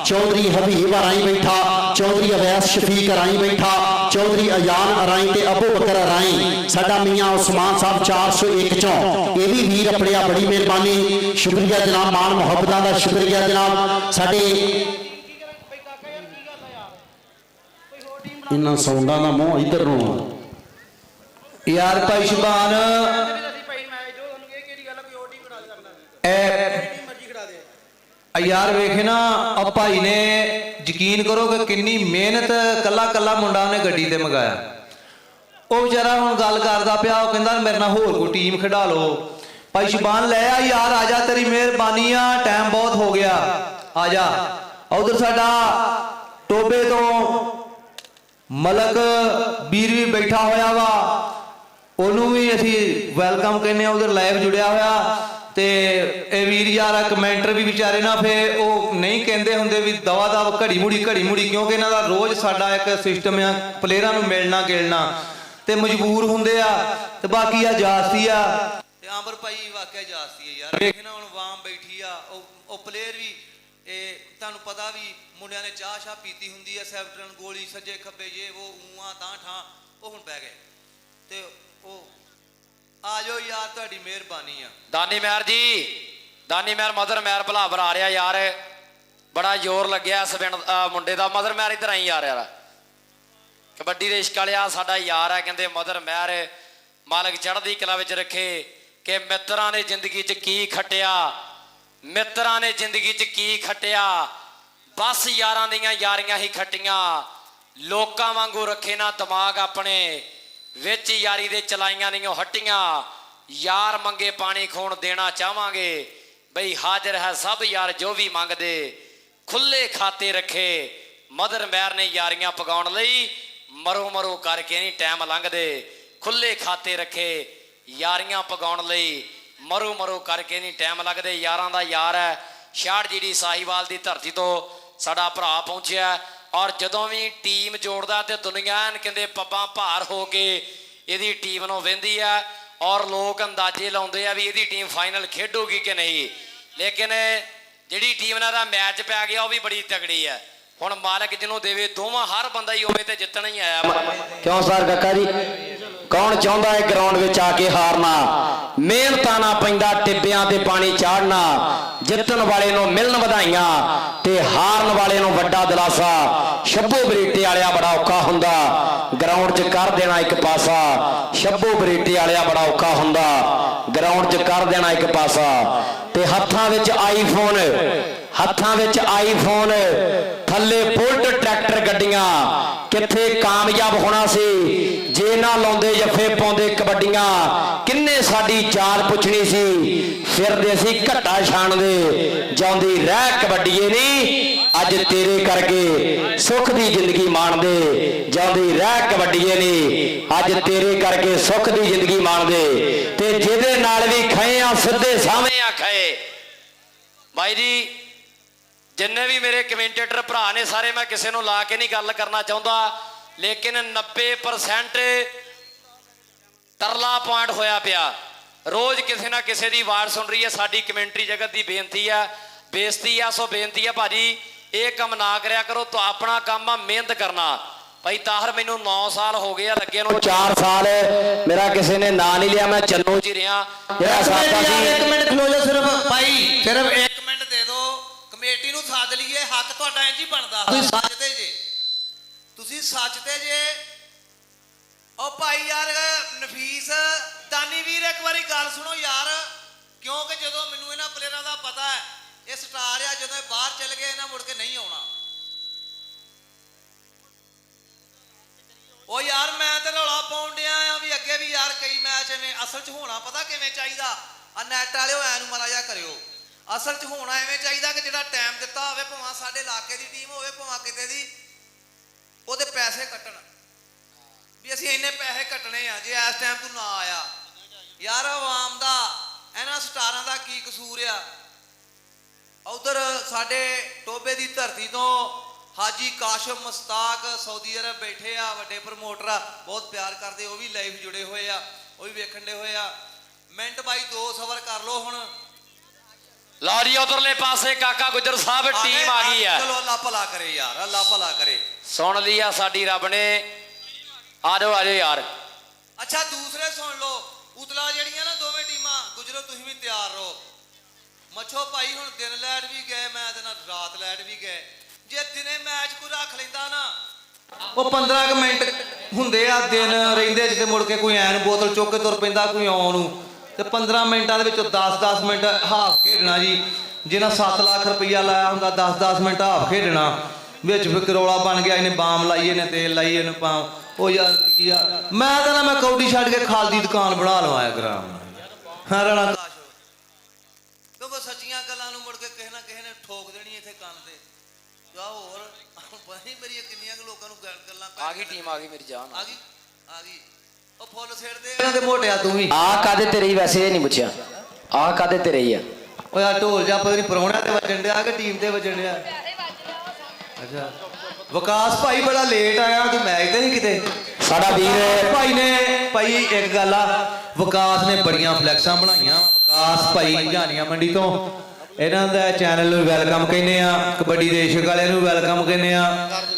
चौधरी हबीब राई बैठा, चौधरी अवैस शफीक राई बैठा, चौधरी अयान राई ते अबू बकर राई, साडा मियां उस्मान साहब 401 चों ये भी वीर अपने बड़ी मेहरबानी, शुक्रिया जनाब, मान मुहब्बतां दा शुक्रिया जनाब। साडे इन्हां साउंडां दा मोह इधर नु यार भाई शुभान यार वेखे ना अब भाई ने यकीन करो कि किन्नी मेहनत कला कला मुंडा ने गड्डी ते मंगाया। वो बेचारा हुण गल करदा पिया, वो कहंदा मेरे नाल होर कोई टीम खिडा लो। भाई शुभान ले आ यार, आजा तेरी मेहरबानी आ, टाइम बहुत हो गया, आजा। उधर साडा टोबे तो मलक वीर भी बैठा होया वा, ओनू भी असी वेलकम कहने, उधर लाइव जुड़िया होया ते ए वीर यार कमेंटर भी बेचारे ना फिर वो नहीं कहते होंगे भी दवा दव घड़ी मुड़ी क्योंकि इन्हां दा रोज साडा एक सिस्टम है प्लेयरां नूं मिलना गिलना ते मजबूर होंदे आ ते बाकी आ जास्ती आ ते आमर भाई वाकई जास्ती है यार। देखना हुण वाम बैठी आ ओ प्लेयर भी तुहानूं पता भी मुंडियां ने चाह शाह पीती हुंदी है, सैवटरन गोली सज्जे खब्बे जे वो ऊआं तां ठां वो हुण पै गए ते ओ आ जाओ यार, तुहाडी मेहरबानी आ। दानी महर जी, दानी महर मदर महर भलावर आ रहा यार, बड़ा जोर लग्या इस मुंडे का। मदर महर इधर आई यार, कबड्डी दे इश्क वालिया साडा यार है, कहंदे मदर महर मालक चढ़दी कला विच रखे कि मित्रां ने जिंदगी च की खटिया, मित्रां ने जिंदगी च की खटिया, बस यारां दियां यारियां ही खटियां, लोकां वांगू रखे ना दिमाग अपने विच यारी दे चलाइयां नहीं हट्टियां, यार मंगे पानी खून देना चाहांगे, बई हाजिर है सब यार जो भी मंगदे, खुले खाते रखे ਮਦਰ ਮਹਿਰ ਨੇ ਯਾਰੀਆਂ ਪਗਾਉਣ ਲਈ ਮਰੋ ਮਰੋ ਕਰਕੇ ਨਹੀਂ ਟਾਈਮ ਲੰਘਦੇ, ਖੁੱਲੇ ਖਾਤੇ ਰੱਖੇ ਯਾਰੀਆਂ ਪਗਾਉਣ ਲਈ ਮਰੋ ਮਰੋ ਕਰਕੇ ਨਹੀਂ ਟਾਈਮ ਲੱਗਦੇ। ਯਾਰਾਂ ਦਾ ਯਾਰ ਹੈ ਛਾੜ ਜਿਹੜੀ ਸਾਹੀਵਾਲ ਦੀ ਧਰਤੀ ਤੋਂ ਸਾਡਾ ਭਰਾ ਪਹੁੰਚਿਆ, ਔਰ ਜਦੋਂ ਵੀ ਟੀਮ ਜੋੜਦਾ ਤੇ ਦੁਨੀਆ ਕਹਿੰਦੇ ਪੱਬਾਂ ਭਾਰ ਹੋ ਕੇ ਇਹਦੀ ਟੀਮ ਨੂੰ ਵਹਿੰਦੀ ਆ, ਔਰ ਲੋਕ ਅੰਦਾਜ਼ੇ ਲਾਉਂਦੇ ਆ ਵੀ ਇਹਦੀ ਟੀਮ ਫਾਈਨਲ ਖੇਡੂਗੀ ਕਿ ਨਹੀਂ। ਲੇਕਿਨ ਜਿਹੜੀ ਟੀਮ ਨਾਲ ਦਾ ਮੈਚ ਪੈ ਗਿਆ ਉਹ ਵੀ ਬੜੀ ਤਗੜੀ ਹੈ। ਹੁਣ ਮਾਲਕ ਜਿਹਨੂੰ ਦੇਵੇ ਦੋਵਾਂ ਹਰ ਬੰਦਾ ਹੀ ਉਵੇਂ ਤੇ ਜਿੱਤਣਾ ਹੀ ਆਇਆ। ਕਿਉਂ ਸਰ ਕਾਕਾ ਜੀ, ਕੌਣ ਚਾਹੁੰਦਾ ਹੈ ਗਰਾਊਂਡ ਵਿੱਚ ਆ ਕੇ ਹਾਰਨਾ? ਮਿਹਨਤਾਂ ਨਾ ਪੈਂਦਾ ਟਿੱਬਿਆਂ ਤੇ ਪਾਣੀ ਚਾੜਨਾ, ਜਿੱਤਣ ਵਾਲੇ ਨੂੰ ਮਿਲਣ ਵਧਾਈਆਂ ਤੇ ਹਾਰਨ ਵਾਲੇ ਨੂੰ ਵੱਡਾ ਦਿਲਾਸਾ। ਸ਼ੱਭੂ ਬਰੇਟੇ ਵਾਲਿਆ ਬੜਾ ਔਖਾ ਹੁੰਦਾ ਗਰਾਊਂਡ 'ਚ ਕਰ ਦੇਣਾ ਇੱਕ ਪਾਸਾ, ਸ਼ੱਭੂ ਬਰੇਟੇ ਵਾਲਿਆ ਬੜਾ ਔਖਾ ਹੁੰਦਾ ਗਰਾਊਂਡ 'ਚ ਕਰ ਦੇਣਾ ਇੱਕ ਪਾਸਾ। ਤੇ ਹੱਥਾਂ ਵਿੱਚ ਆਈਫੋਨ, ਹੱਥਾਂ ਵਿੱਚ ਆਈਫੋਨ, ਥੱਲੇ ਬੁਲਟ ਟਰੈਕਟਰ ਗੱਡੀਆਂ, ਕਿੱਥੇ ਕਾਮਯਾਬ ਹੋਣਾ ਸੀ ਜੇ ਨਾ ਲਾਉਂਦੇ ਜੱਫੇ ਪਾਉਂਦੇ ਕਬੱਡੀਆਂ। ਕਿੰਨੇ ਸਾਡੀ ਚਾਲ ਪੁੱਛਣੀ ਸੀ, ਫਿਰਦੇ ਸੀ ਘੱਟਾ ਛਾਣਦੇ, ਜਾਂਦੀ ਰਹਿ ਕਬੱਡੀਏ ਨੀ ਅੱਜ ਤੇਰੇ ਕਰਕੇ ਸੁੱਖ ਦੀ ਜ਼ਿੰਦਗੀ ਮਾਣਦੇ, ਜਾਂਦੀ ਰਹਿ ਕਬੱਡੀਏ ਨੀ ਅੱਜ ਤੇਰੇ ਕਰਕੇ ਸੁੱਖ ਦੀ ਜ਼ਿੰਦਗੀ ਮਾਣਦੇ। ਤੇ ਜਿਹਦੇ ਨਾਲ ਵੀ ਖਏ ਆ ਸਿੱਧੇ ਸਾਹਮਣੇ ਆ ਖਏ। ਭਾਈ ਜੀ ਜਿੰਨੇ ਵੀ ਮੇਰੇ ਕਮੈਂਟੇਟਰ ਭਰਾ ਨੇ ਸਾਰੇ, ਮੈਂ ਕਿਸੇ ਨੂੰ ਲਾ ਕੇ ਨਹੀਂ ਗੱਲ ਕਰਨਾ ਚਾਹੁੰਦਾ, ਲੇਕਿਨ 90% ਤਰਲਾ ਪੁਆਇੰਟ ਹੋਇਆ ਪਿਆ। ਰੋਜ਼ ਕਿਸੇ ਨਾ ਕਿਸੇ ਦੀ ਆਵਾਜ਼ ਸੁਣ ਰਹੀ ਹੈ। ਸਾਡੀ ਕਮੈਂਟਰੀ ਜਗਤ ਦੀ ਬੇਨਤੀ ਆ, ਬੇਇੱਜ਼ਤੀ ਆ, ਸੋ ਬੇਨਤੀ ਆ ਭਾਜੀ ਇਹ ਕੰਮ ਨਾ ਕਰਿਆ ਕਰੋ। ਤਾਂ ਆਪਣਾ ਕੰਮ ਆ ਮਿਹਨਤ ਕਰਨਾ। ਭਾਈ ਤਾਹਰ ਮੈਨੂੰ 9 ਸਾਲ ਹੋ ਗਏ ਆ ਲੱਗੇ ਨੂੰ, 4 ਸਾਲ ਮੇਰਾ ਕਿਸੇ ਨੇ ਨਾਂ ਨਹੀਂ ਲਿਆ, ਮੈਂ ਚੰਨੂ ਜੀ ਰਿਹਾ। ਜਿਹੜਾ ਸਾਡਾ ਸੀ। ਇੱਕ ਮਿੰਟ ਖਲੋ ਜਾ ਸਿਰਫ ਭਾਈ, ਸਿਰਫ 1 ਮਿੰਟ ਦੇ ਦਿਓ, ਕਮੇਟੀ ਨੂੰ ਸਾਧ ਲਈਏ। ਹੱਕ ਤੁਹਾਡਾ ਇੰਜ ਹੀ ਬਣਦਾ। ਤੁਸੀਂ ਸੱਚ ਤੇ ਜੇ, ਤੁਸੀਂ ਸੱਚ ਤੇ ਜੇ। ਉਹ ਭਾਈ ਯਾਰ ਨਫੀਸ ਦਾਨੀ ਵੀਰ ਇੱਕ ਵਾਰੀ ਗੱਲ ਸੁਣੋ ਯਾਰ, ਕਿਉਂਕਿ ਜਦੋਂ ਮੈਨੂੰ ਇਹਨਾਂ ਪਲੇਅਰਾਂ ਦਾ ਪਤਾ ਹੈ ਇਹ ਸਟਾਰ ਆ, ਜਦੋਂ ਇਹ ਬਾਹਰ ਚਲੇ ਗਏ ਇਹਨਾਂ ਮੁੜ ਕੇ ਨਹੀਂ ਆਉਣਾ। ਉਹ ਯਾਰ ਮੈਂ ਤੇ ਰੌਲਾ ਪਾਉਣ ਡਿਆ ਆ ਵੀ ਅੱਗੇ ਵੀ ਯਾਰ ਕਈ ਮੈਚ ਐਵੇਂ ਅਸਲ 'ਚ ਹੋਣਾ ਪਤਾ ਕਿਵੇਂ ਚਾਹੀਦਾ। ਆ ਨੈਟ ਵਾਲਿਓ ਐ ਨੂੰ ਮਾੜਾ ਜਿਹਾ ਕਰਿਓ। ਅਸਲ 'ਚ ਹੋਣਾ ਐਵੇਂ ਚਾਹੀਦਾ ਕਿ ਜਿਹੜਾ ਟਾਈਮ ਦਿੱਤਾ ਹੋਵੇ, ਭਾਵੇਂ ਸਾਡੇ ਇਲਾਕੇ ਦੀ ਟੀਮ ਹੋਵੇ ਭਾਵੇਂ ਕਿਤੇ ਦੀ, ਉਹਦੇ ਪੈਸੇ ਕੱਟਣ ਵੀ ਅਸੀਂ ਇੰਨੇ ਪੈਸੇ ਕੱਟਣੇ ਆ ਜੇ ਇਸ ਟਾਈਮ ਤੂੰ ਨਾ ਆਇਆ। ਯਾਰ ਆਵਾਮ ਦਾ ਇਹਨਾਂ ਸਟਾਰਾਂ ਦਾ ਕੀ ਕਸੂਰ ਆ? ਉਧਰ ਸਾਡੇ ਟੋਬੇ ਦੀ ਧਰਤੀ ਤੋਂ ਹਾਜੀ ਕਾਸ਼ਮ ਮੁਸਤਾਕ ਸਾਊਦੀ ਅਰਬ ਬੈਠੇ ਆ, ਵੱਡੇ ਪ੍ਰਮੋਟਰ ਆ, ਬਹੁਤ ਪਿਆਰ ਕਰਦੇ, ਉਹ ਵੀ ਲਾਈਵ ਜੁੜੇ ਹੋਏ ਆ, ਉਹ ਵੀ ਵੇਖਣ ਦੇ ਹੋਏ ਆ। ਮਿੰਟ ਬਾਈ 2 ਸਬਰ ਕਰ ਲੋ। ਹੁਣ ਲਓ ਜੀ ਉਧਰਲੇ ਪਾਸੇ ਕਾਕਾ ਗੁੱਜਰ ਸਾਹਿਬ ਟੀਮ ਆ ਗਈ ਹੈ। ਚਲੋ ਅੱਲਾ ਭਲਾ ਕਰੇ ਯਾਰ, ਅੱਲਾ ਭਲਾ ਕਰੇ। ਸੁਣ ਲਈ ਆ ਸਾਡੀ ਰੱਬ ਨੇ। ਆ ਜਾਓ ਯਾਰ। ਅੱਛਾ ਦੂਸਰੇ ਸੁਣ ਲਓ, ਉਤਲਾ ਜਿਹੜੀਆਂ ਨਾ ਦੋਵੇਂ ਟੀਮਾਂ, ਗੁਜਰੋ ਤੁਸੀਂ ਵੀ ਤਿਆਰ ਰਹੋ। ਮੱਛੋ ਭਾਈ ਹੁਣ ਦਿਨ ਲੈਟ ਵੀ ਗਏ, ਮੈਂ ਤੇ ਨਾਲ ਰਾਤ ਲੈਟ ਵੀ ਗਏ। ਜੇ ਦਿਨੇ ਮੈਚ ਕੋਈ ਰੱਖ ਲੈਂਦਾ ਨਾ, ਉਹ 15 ਮਿੰਟ ਹੁੰਦੇ ਆ ਦਿਨ ਰਹਿੰਦੇ, ਜਿੱਤੇ ਮੁੜ ਕੇ ਕੋਈ ਐਨ ਬੋਤਲ ਚੁੱਕ ਕੇ ਤੁਰ ਪੈਂਦਾ ਕੋਈ ਆਉਣ ਨੂੰ, ਤੇ 15 ਮਿੰਟਾਂ ਦੇ ਵਿੱਚੋਂ 10-10 ਮਿੰਟ ਹਾਫ ਖੇਡਣਾ ਜੀ। ਜਿਹਨਾਂ 7 ਲੱਖ ਰੁਪਈਆ ਲਾਇਆ ਹੁੰਦਾ 10-10 ਮਿੰਟ ਹਾਫ ਖੇਡਣਾ। ਵਿੱਚ ਫਿਰ ਰੌਲਾ ਬਣ ਗਿਆ, ਇਹਨੇ ਬਾਮ ਲਾਈਏ ਨੇ ਤੇਲ ਲਾਈਏ ਨੇ ਪਾ। ਉਹ ਯਾਰ ਕੀ ਆ, ਮੈਂ ਤਾਂ ਨਾ ਮੈਂ ਕੌਡੀ ਛੱਡ ਕੇ ਖਾਲ ਦੀ ਦੁਕਾਨ ਬਣਾ ਲਵਾਇਆ ਗ੍ਰਾਮ ਹਾਂ ਰਾਣਾ ਕਾਸ਼। ਕਿਉਂਕਿ ਸੱਚੀਆਂ ਗੱਲਾਂ ਨੂੰ ਮੁੜ ਕੇ ਕਿਸੇ ਨਾ ਕਿਸੇ ਨੇ ਠੋਕ ਦੇਣੀ ਇੱਥੇ ਕੰਨ ਤੇ। ਜਾ ਹੋਰ ਪਤਾ ਨਹੀਂ ਮੇਰੀਆਂ ਕਿੰਨੀਆਂ ਲੋਕਾਂ ਨੂੰ ਗੱਲਾਂ ਆ ਗਈ ਟੀਮ, ਆ ਗਈ ਮੇਰੀ ਜਾਨ, ਆ ਗਈ ਆ ਗਈ। ਉਹ ਫੁੱਲ ਛੇੜਦੇ ਇਹਨਾਂ ਦੇ ਮੋਟਿਆ ਤੂੰ ਵੀ। ਆ ਕਾਦੇ ਤੇਰੇ ਹੀ? ਵੈਸੇ ਇਹ ਨਹੀਂ ਪੁੱਛਿਆ ਆ ਕਾਦੇ ਤੇਰੇ ਹੀ ਆ? ਉਹ ਯਾਰ ਢੋਲ ਜਾ ਪਤਾ ਨਹੀਂ ਪਰੌਣਿਆਂ ਤੇ ਵੱਜਣ ਡਿਆ ਕਿ ਟੀਮ ਤੇ ਵੱਜਣ ਡਿਆ। ਅੱਛਾ ਵਿਕਾਸ ਭਾਈ ਬੜਾ ਲੇਟ ਆਇਆ, ਤੂੰ ਮੈਚ ਤੇ ਨਹੀਂ ਕਿਤੇ? ਸਾਡਾ ਵੀਰ ਭਾਈ ਨੇ ਭਾਈ ਇੱਕ ਗੱਲ ਆ, ਵਿਕਾਸ ਨੇ ਬੜੀਆਂ ਫਲੈਕਸਾਂ ਬਣਾਈਆਂ। ਵਿਕਾਸ ਭਾਈ ਜਾਨੀਆਂ ਮੰਡੀ ਤੋਂ, ਇਹਨਾਂ ਦਾ ਚੈਨਲ ਨੂੰ ਵੈਲਕਮ ਕਹਿੰਦੇ ਆ। ਕਬੱਡੀ ਦੇਸ਼ਕ ਵਾਲਿਆਂ ਨੂੰ ਵੈਲਕਮ ਕਹਿੰਦੇ ਆ।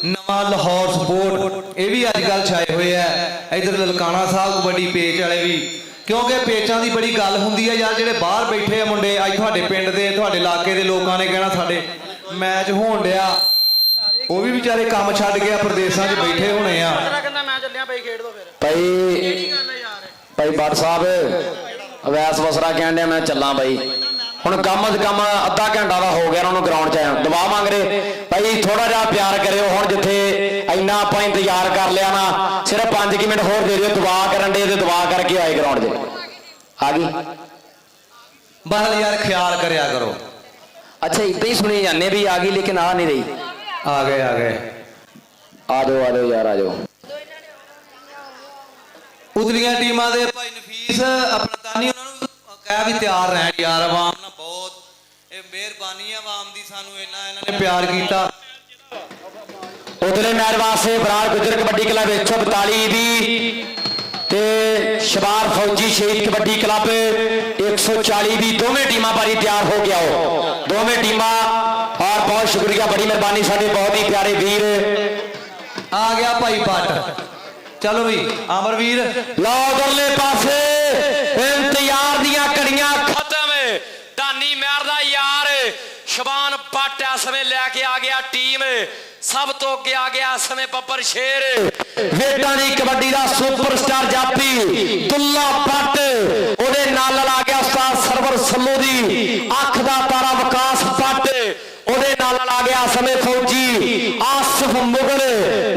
ਨਵਾਂ ਲਾਹੌਰ ਸਪੋਰਟ ਇਹ ਵੀ ਅੱਜ ਕੱਲ੍ਹ ਛਾਏ ਹੋਏ ਆ। ਇਧਰ ਲਲਕਾਣਾ ਸਾਹਿਬ ਕਬੱਡੀ ਪੇਚ ਵਾਲੇ ਵੀ, ਕਿਉਂਕਿ ਪੇਚਾਂ ਦੀ ਬੜੀ ਗੱਲ ਹੁੰਦੀ ਆ ਯਾਰ। ਜਿਹੜੇ ਬਾਹਰ ਬੈਠੇ ਆ ਮੁੰਡੇ, ਅੱਜ ਤੁਹਾਡੇ ਪਿੰਡ ਦੇ ਤੁਹਾਡੇ ਇਲਾਕੇ ਦੇ ਲੋਕਾਂ ਨੇ ਕਹਿਣਾ ਸਾਡੇ ਮੈਚ ਹੋਣ ਡਿਆ, ਉਹ ਵੀ ਵਿਚਾਰੇ ਕੰਮ ਛੱਡ ਕੇ ਪ੍ਰਦੇਸ਼ਾਂ 'ਚ ਬੈਠੇ ਹੋਣੇ ਆ। ਭਾਈ ਬੱਟ ਸਾਹਿਬ ਅਵੈਸ ਵਸਰਾ ਕਹਿਣ ਡਿਆ ਮੈਂ ਚੱਲਾਂ ਬਾਈ। ਹੁਣ ਕੰਮ ਅਧ ਕੰਮ ਅੱਧਾ ਘੰਟਾ ਦਾ ਹੋ ਗਿਆ ਉਹਨਾਂ ਨੂੰ ਗਰਾਊਂਡ 'ਚ ਆਇਆ, ਦੁਆ ਮੰਗ ਰਹੇ ਭਾਈ ਥੋੜਾ ਜਿਹਾ ਪਿਆਰ ਕਰਿਓ। ਹੁਣ ਜਿੱਥੇ ਇੰਨਾ ਆਪਾਂ ਇੰਤਜ਼ਾਰ ਕਰ ਲਿਆ ਨਾ, ਸਿਰਫ 5 ਮਿੰਟ ਹੋਰ ਦੇ ਦਿਓ। ਦੁਆ ਕਰਨ ਦੇ ਤੇ ਦੁਆ ਕਰਕੇ ਆਏ ਗਰਾਊਂਡ 'ਚ। ਆ ਗਈ ਬਸ ਯਾਰ ਖਿਆਲ ਕਰਿਆ ਕਰੋ। ਅੱਛਾ ਇਦਾਂ ਹੀ ਸੁਣੀ ਜਾਂਦੇ ਵੀ ਆ ਗਈ, ਲੇਕਿਨ ਆ ਨਹੀਂ ਰਹੀ। ਆ ਗਏ ਆ ਜਾਓ ਯਾਰ ਆ ਜਾਓ। ਉਤਲੀਆਂ ਟੀਮਾਂ ਦੇ ਭਾਈ ਨਫੀਸ ਆਪਣਾ ਦਾਨੀ ਉਹਨਾਂ ਨੂੰ ਕਹਿ ਵੀ ਤਿਆਰ ਰਹਿਣ ਯਾਰ। ਆਵਾਮ ਨਾਲ ਬਹੁਤ ਇਹ ਮਿਹਰਬਾਨੀ ਆ ਆਵਾਮ ਦੀ, ਸਾਨੂੰ ਇਹਨਾਂ ਨੇ ਪਿਆਰ ਕੀਤਾ। ਉਤਲੇ ਮੈਚ ਵਾਸਤੇ ਬਰਾੜ ਗੁੱਜਰ ਕਬੱਡੀ ਕਲੱਬ 142 ਵੀ ਤੇ ਸ਼ਬਾਰ ਫੌਜੀ ਸ਼ਹੀਦ ਕਬੱਡੀ ਕਲੱਬ 140 ਵੀ ਦੋਵੇਂ ਟੀਮਾਂ ਭਾਰੀ ਤਿਆਰ ਹੋ ਗਿਆ ਹੋ ਦੋਵੇਂ ਟੀਮਾਂ। ਔਰ ਬਹੁਤ ਸ਼ੁਕਰੀਆ, ਬੜੀ ਮਿਹਰਬਾਨੀ ਸਾਡੇ ਬਹੁਤ ਹੀ ਪਿਆਰੇ ਵੀਰ। ਆ ਗਿਆ ਭਾਈ ਭੱਟ, ਚਲੋ ਵੀ ਅਮਰਵੀਰ ਲਓ ਉਧਰਲੇ ਪਾਸੇ ਇੰਤਜ਼ਾਰ ਦੀਆਂ ਘੜੀਆਂ ਖਤਮ। ਦਾਨੀ ਮਹਿਰ ਦਾ ਯਾਰ ਸ਼ਬਾਨ ਬੱਟ ਇਸ ਸਮੇਂ ਲੈ ਕੇ ਆ ਗਿਆ ਟੀਮ। ਸਭ ਤੋਂ ਅੱਗੇ ਆ ਗਿਆ ਇਸ ਸਮੇਂ ਬੱਬਰ ਸ਼ੇਰ, ਵੇਟਾਂ ਦੀ ਕਬੱਡੀ ਦਾ ਸੁਪਰਸਟਾਰ ਜਾਪੀ ਦੁੱਲਾ ਬੱਟ। ਉਹਦੇ ਨਾਲ ਆ ਗਿਆ ਉਸਤਾਦ ਸਰਵਰ ਸੱਲੂ ਦੀ ਅੱਖ ਦਾ ਤਾਰਾ ਵਿਕਾਸ ਬੱਟ। ਉਹਦੇ ਨਾਲ ਆ ਗਿਆ ਸਮੇਂ ਫੌਜੀ ਆਸਫ ਮੁਗਲ,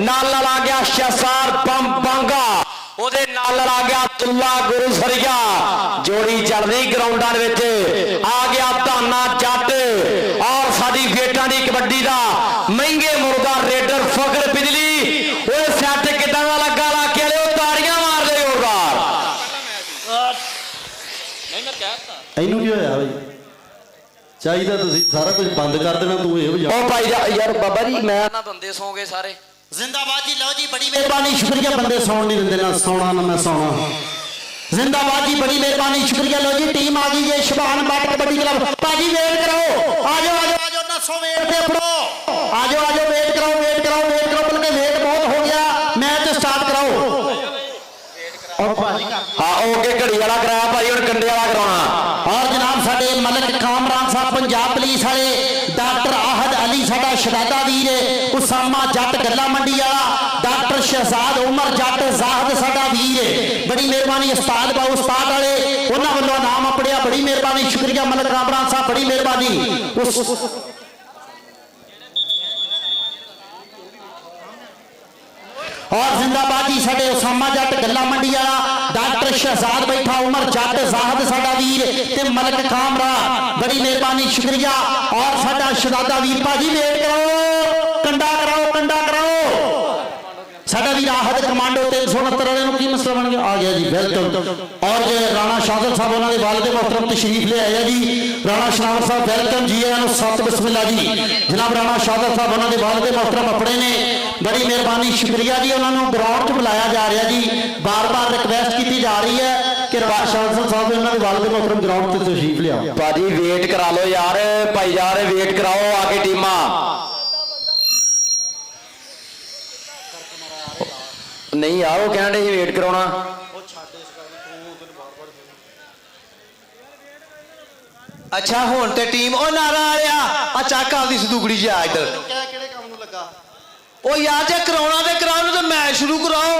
ਨਾਲ ਆ ਗਿਆ ਸ਼ਹਿਸਾਰ ਬੰਮ ਬਾਂਗਾ, ਉਹਦੇ ਨਾਲ ਆ ਗਿਆ ਦੁੱਲਾ ਗੁਰੂ ਸਰੀਆ। ਜੋੜੀ ਚੱਲਦੀ ਗਰਾਊਂਡਾਂ ਦੇ ਵਿੱਚ ਆ ਗਿਆ ਧਾਨਾ ਜੱਟ। ਔਰ ਸਾਡੀ ਵੇਟਾਂ ਦੀ ਕਬੱਡੀ ਦਾ ਮਹਿੰਗੇ ਮੁਰਗਾ ਰੇਡਰ ਫਖਰ ਬਿਜਲੀ। ਉਹ ਸੈੱਟ ਕਿਦਾਂ ਦਾ ਲੱਗਾ, ਲਾ ਕੇ ਲਿਓ ਤਾੜੀਆਂ ਮਾਰ ਲਿਓ ਜ਼ੋਰਦਾਰ। ਇਹਨੂੰ ਕੀ ਹੋਇਆ ਬਈ? ਚਾਹੀਦਾ ਤੁਸੀਂ ਸਾਰਾ ਕੁਝ ਬੰਦ ਕਰ ਦੇਣਾ, ਤੂੰ ਇਹ ਵਜਾ। ਉਹ ਭਾਈ ਯਾਰ ਬਾਬਾ ਜੀ ਮੈਂ ਨਾ ਬੰਦੇ ਸੌਂ ਗਏ ਸਾਰੇ। ਜ਼ਿੰਦਾਬਾਦ ਜੀ, ਲਓ ਜੀ, ਬੜੀ ਮਿਹਰਬਾਨੀ ਸ਼ੁਕਰੀਆ। ਬੰਦੇ ਸੌਣ ਨਹੀਂ ਦਿੰਦੇ, ਨਾ ਸੌਣਾ ਨਾ ਮੈਂ ਸੌਣਾ। ਜ਼ਿੰਦਾਬਾਦ ਜੀ, ਬੜੀ ਮਿਹਰਬਾਨੀ ਸ਼ੁਕਰੀਆ। ਲੋ ਜੀ ਟੀਮ ਆ ਗਈ ਜੇ ਸ਼ਬਾਨ ਬੱਟ ਕਬੱਡੀ ਕਲੱਬ। ਭਾਜੀ ਵੇਟ ਕਰੋ, ਆ ਜਾਓ ਆਜੋ ਨੱਸੋ ਵੇਟ ਤੇ ਫੜੋ। ਆ ਜਾਓ ਵੇਟ ਕਰੋ ਬਲਕਿ ਵੇਟ ਬਹੁਤ ਹੋ ਗਿਆ। ਮੈਚ ਸਟਾਰਟ ਕਰਾਓ। ਹਾਂ ਓਕੇ, ਘੜੀ ਵਾਲਾ ਕਰਾਇਆ ਭਾਈ, ਹੁਣ ਕੰਡੇ ਵਾਲਾ ਕਰਾਉਣਾ। ਔਰ ਜਨਾਬ ਸਾਡੇ ਮਲਕ ਕਾਮਰਾਨ ਸਾਹਿਬ ਪੰਜਾਬ ਪੁਲਿਸ ਵਾਲੇ, ਡਾਕਟਰ ਆਹਦ ਅਲੀ ਸਾਡਾ ਸ਼ਹਾਦਾ ਵੀਰ, ਉਸਾਮਾ ਜੱਟ ਗੱਲਾ ਮੰਡੀ ਵਾਲਾ, ਡਾਕਟਰ ਸ਼ਹਿਜ਼ਾਦ ਉਮਰ ਜੱਟ ਜ਼ਾਹਦ ਸਾਡਾ ਵੀਰ। ਬੜੀ ਮਿਹਰਬਾਨੀ ਉਸਤਾਦ ਬਾਉ ਉਸਤਾਦ ਵਾਲੇ, ਉਹਨਾਂ ਵੱਲੋਂ ਨਾਮ ਆਪੜਿਆ। ਬੜੀ ਮਿਹਰਬਾਨੀ ਸ਼ੁਕਰੀਆ ਮਲਕ ਕਾਮਰਾਨ ਸਾਹਿਬ, ਬੜੀ ਮਿਹਰਬਾਨੀ। और जिंदाबाद जी साडे उसामा जट गल्ला मंडी वाला, डॉक्टर शहजाद बैठा, उमर जट जाहद साडा वीर ते मलक कामरा, बड़ी मेहरबानी शुक्रिया। और साडा शहजादा वीर भाजी वेट करो, कंडा कराओ साडा वीर आहद कमांडो 369 वाले की मसला बन गया, आ गया जी वेलकम। और राणा शादर साहब उन्होंने वालिद मोहतरम तशरीफ ले आया जी। राणा शादर साहब वेलकम जी, सत बिस्मिल्लाह जी। जनाब राणा शादर साहब उन्होंने वालिद मोहतरम अपने ने, बड़ी मेहरबानी शुक्रिया जी। उन्होंने ग्राउंड च बुलाया जा रहा जी, बार बार रिक्वेस्ट की जा रही है कि राणा शादर साहब उन्होंने वालिद मोहतरम ग्राउंड से तशरीफ लिया। भाजी वेट करा लो यार, भाई यार वेट कराओ आगे टीमा। नहीं यार वो कहने ही वेट कराना। अच्छा हुण ते टीम ओ नारा आ रहा आ ਚੱਕ ਆਪਦੀ ਸੰਦੂਕੜੀ ਜੀ ਆ ਇੱਧਰ। ਕਿਹੜੇ ਕੰਮ ਨੂੰ ਲੱਗਾ? ਉਹ ਯਾਰ ਜੇ ਕਰਾਉਣਾ ਤੇ ਕਰਾਉਣ ਤੇ ਮੈਚ ਸ਼ੁਰੂ ਕਰਾਓ।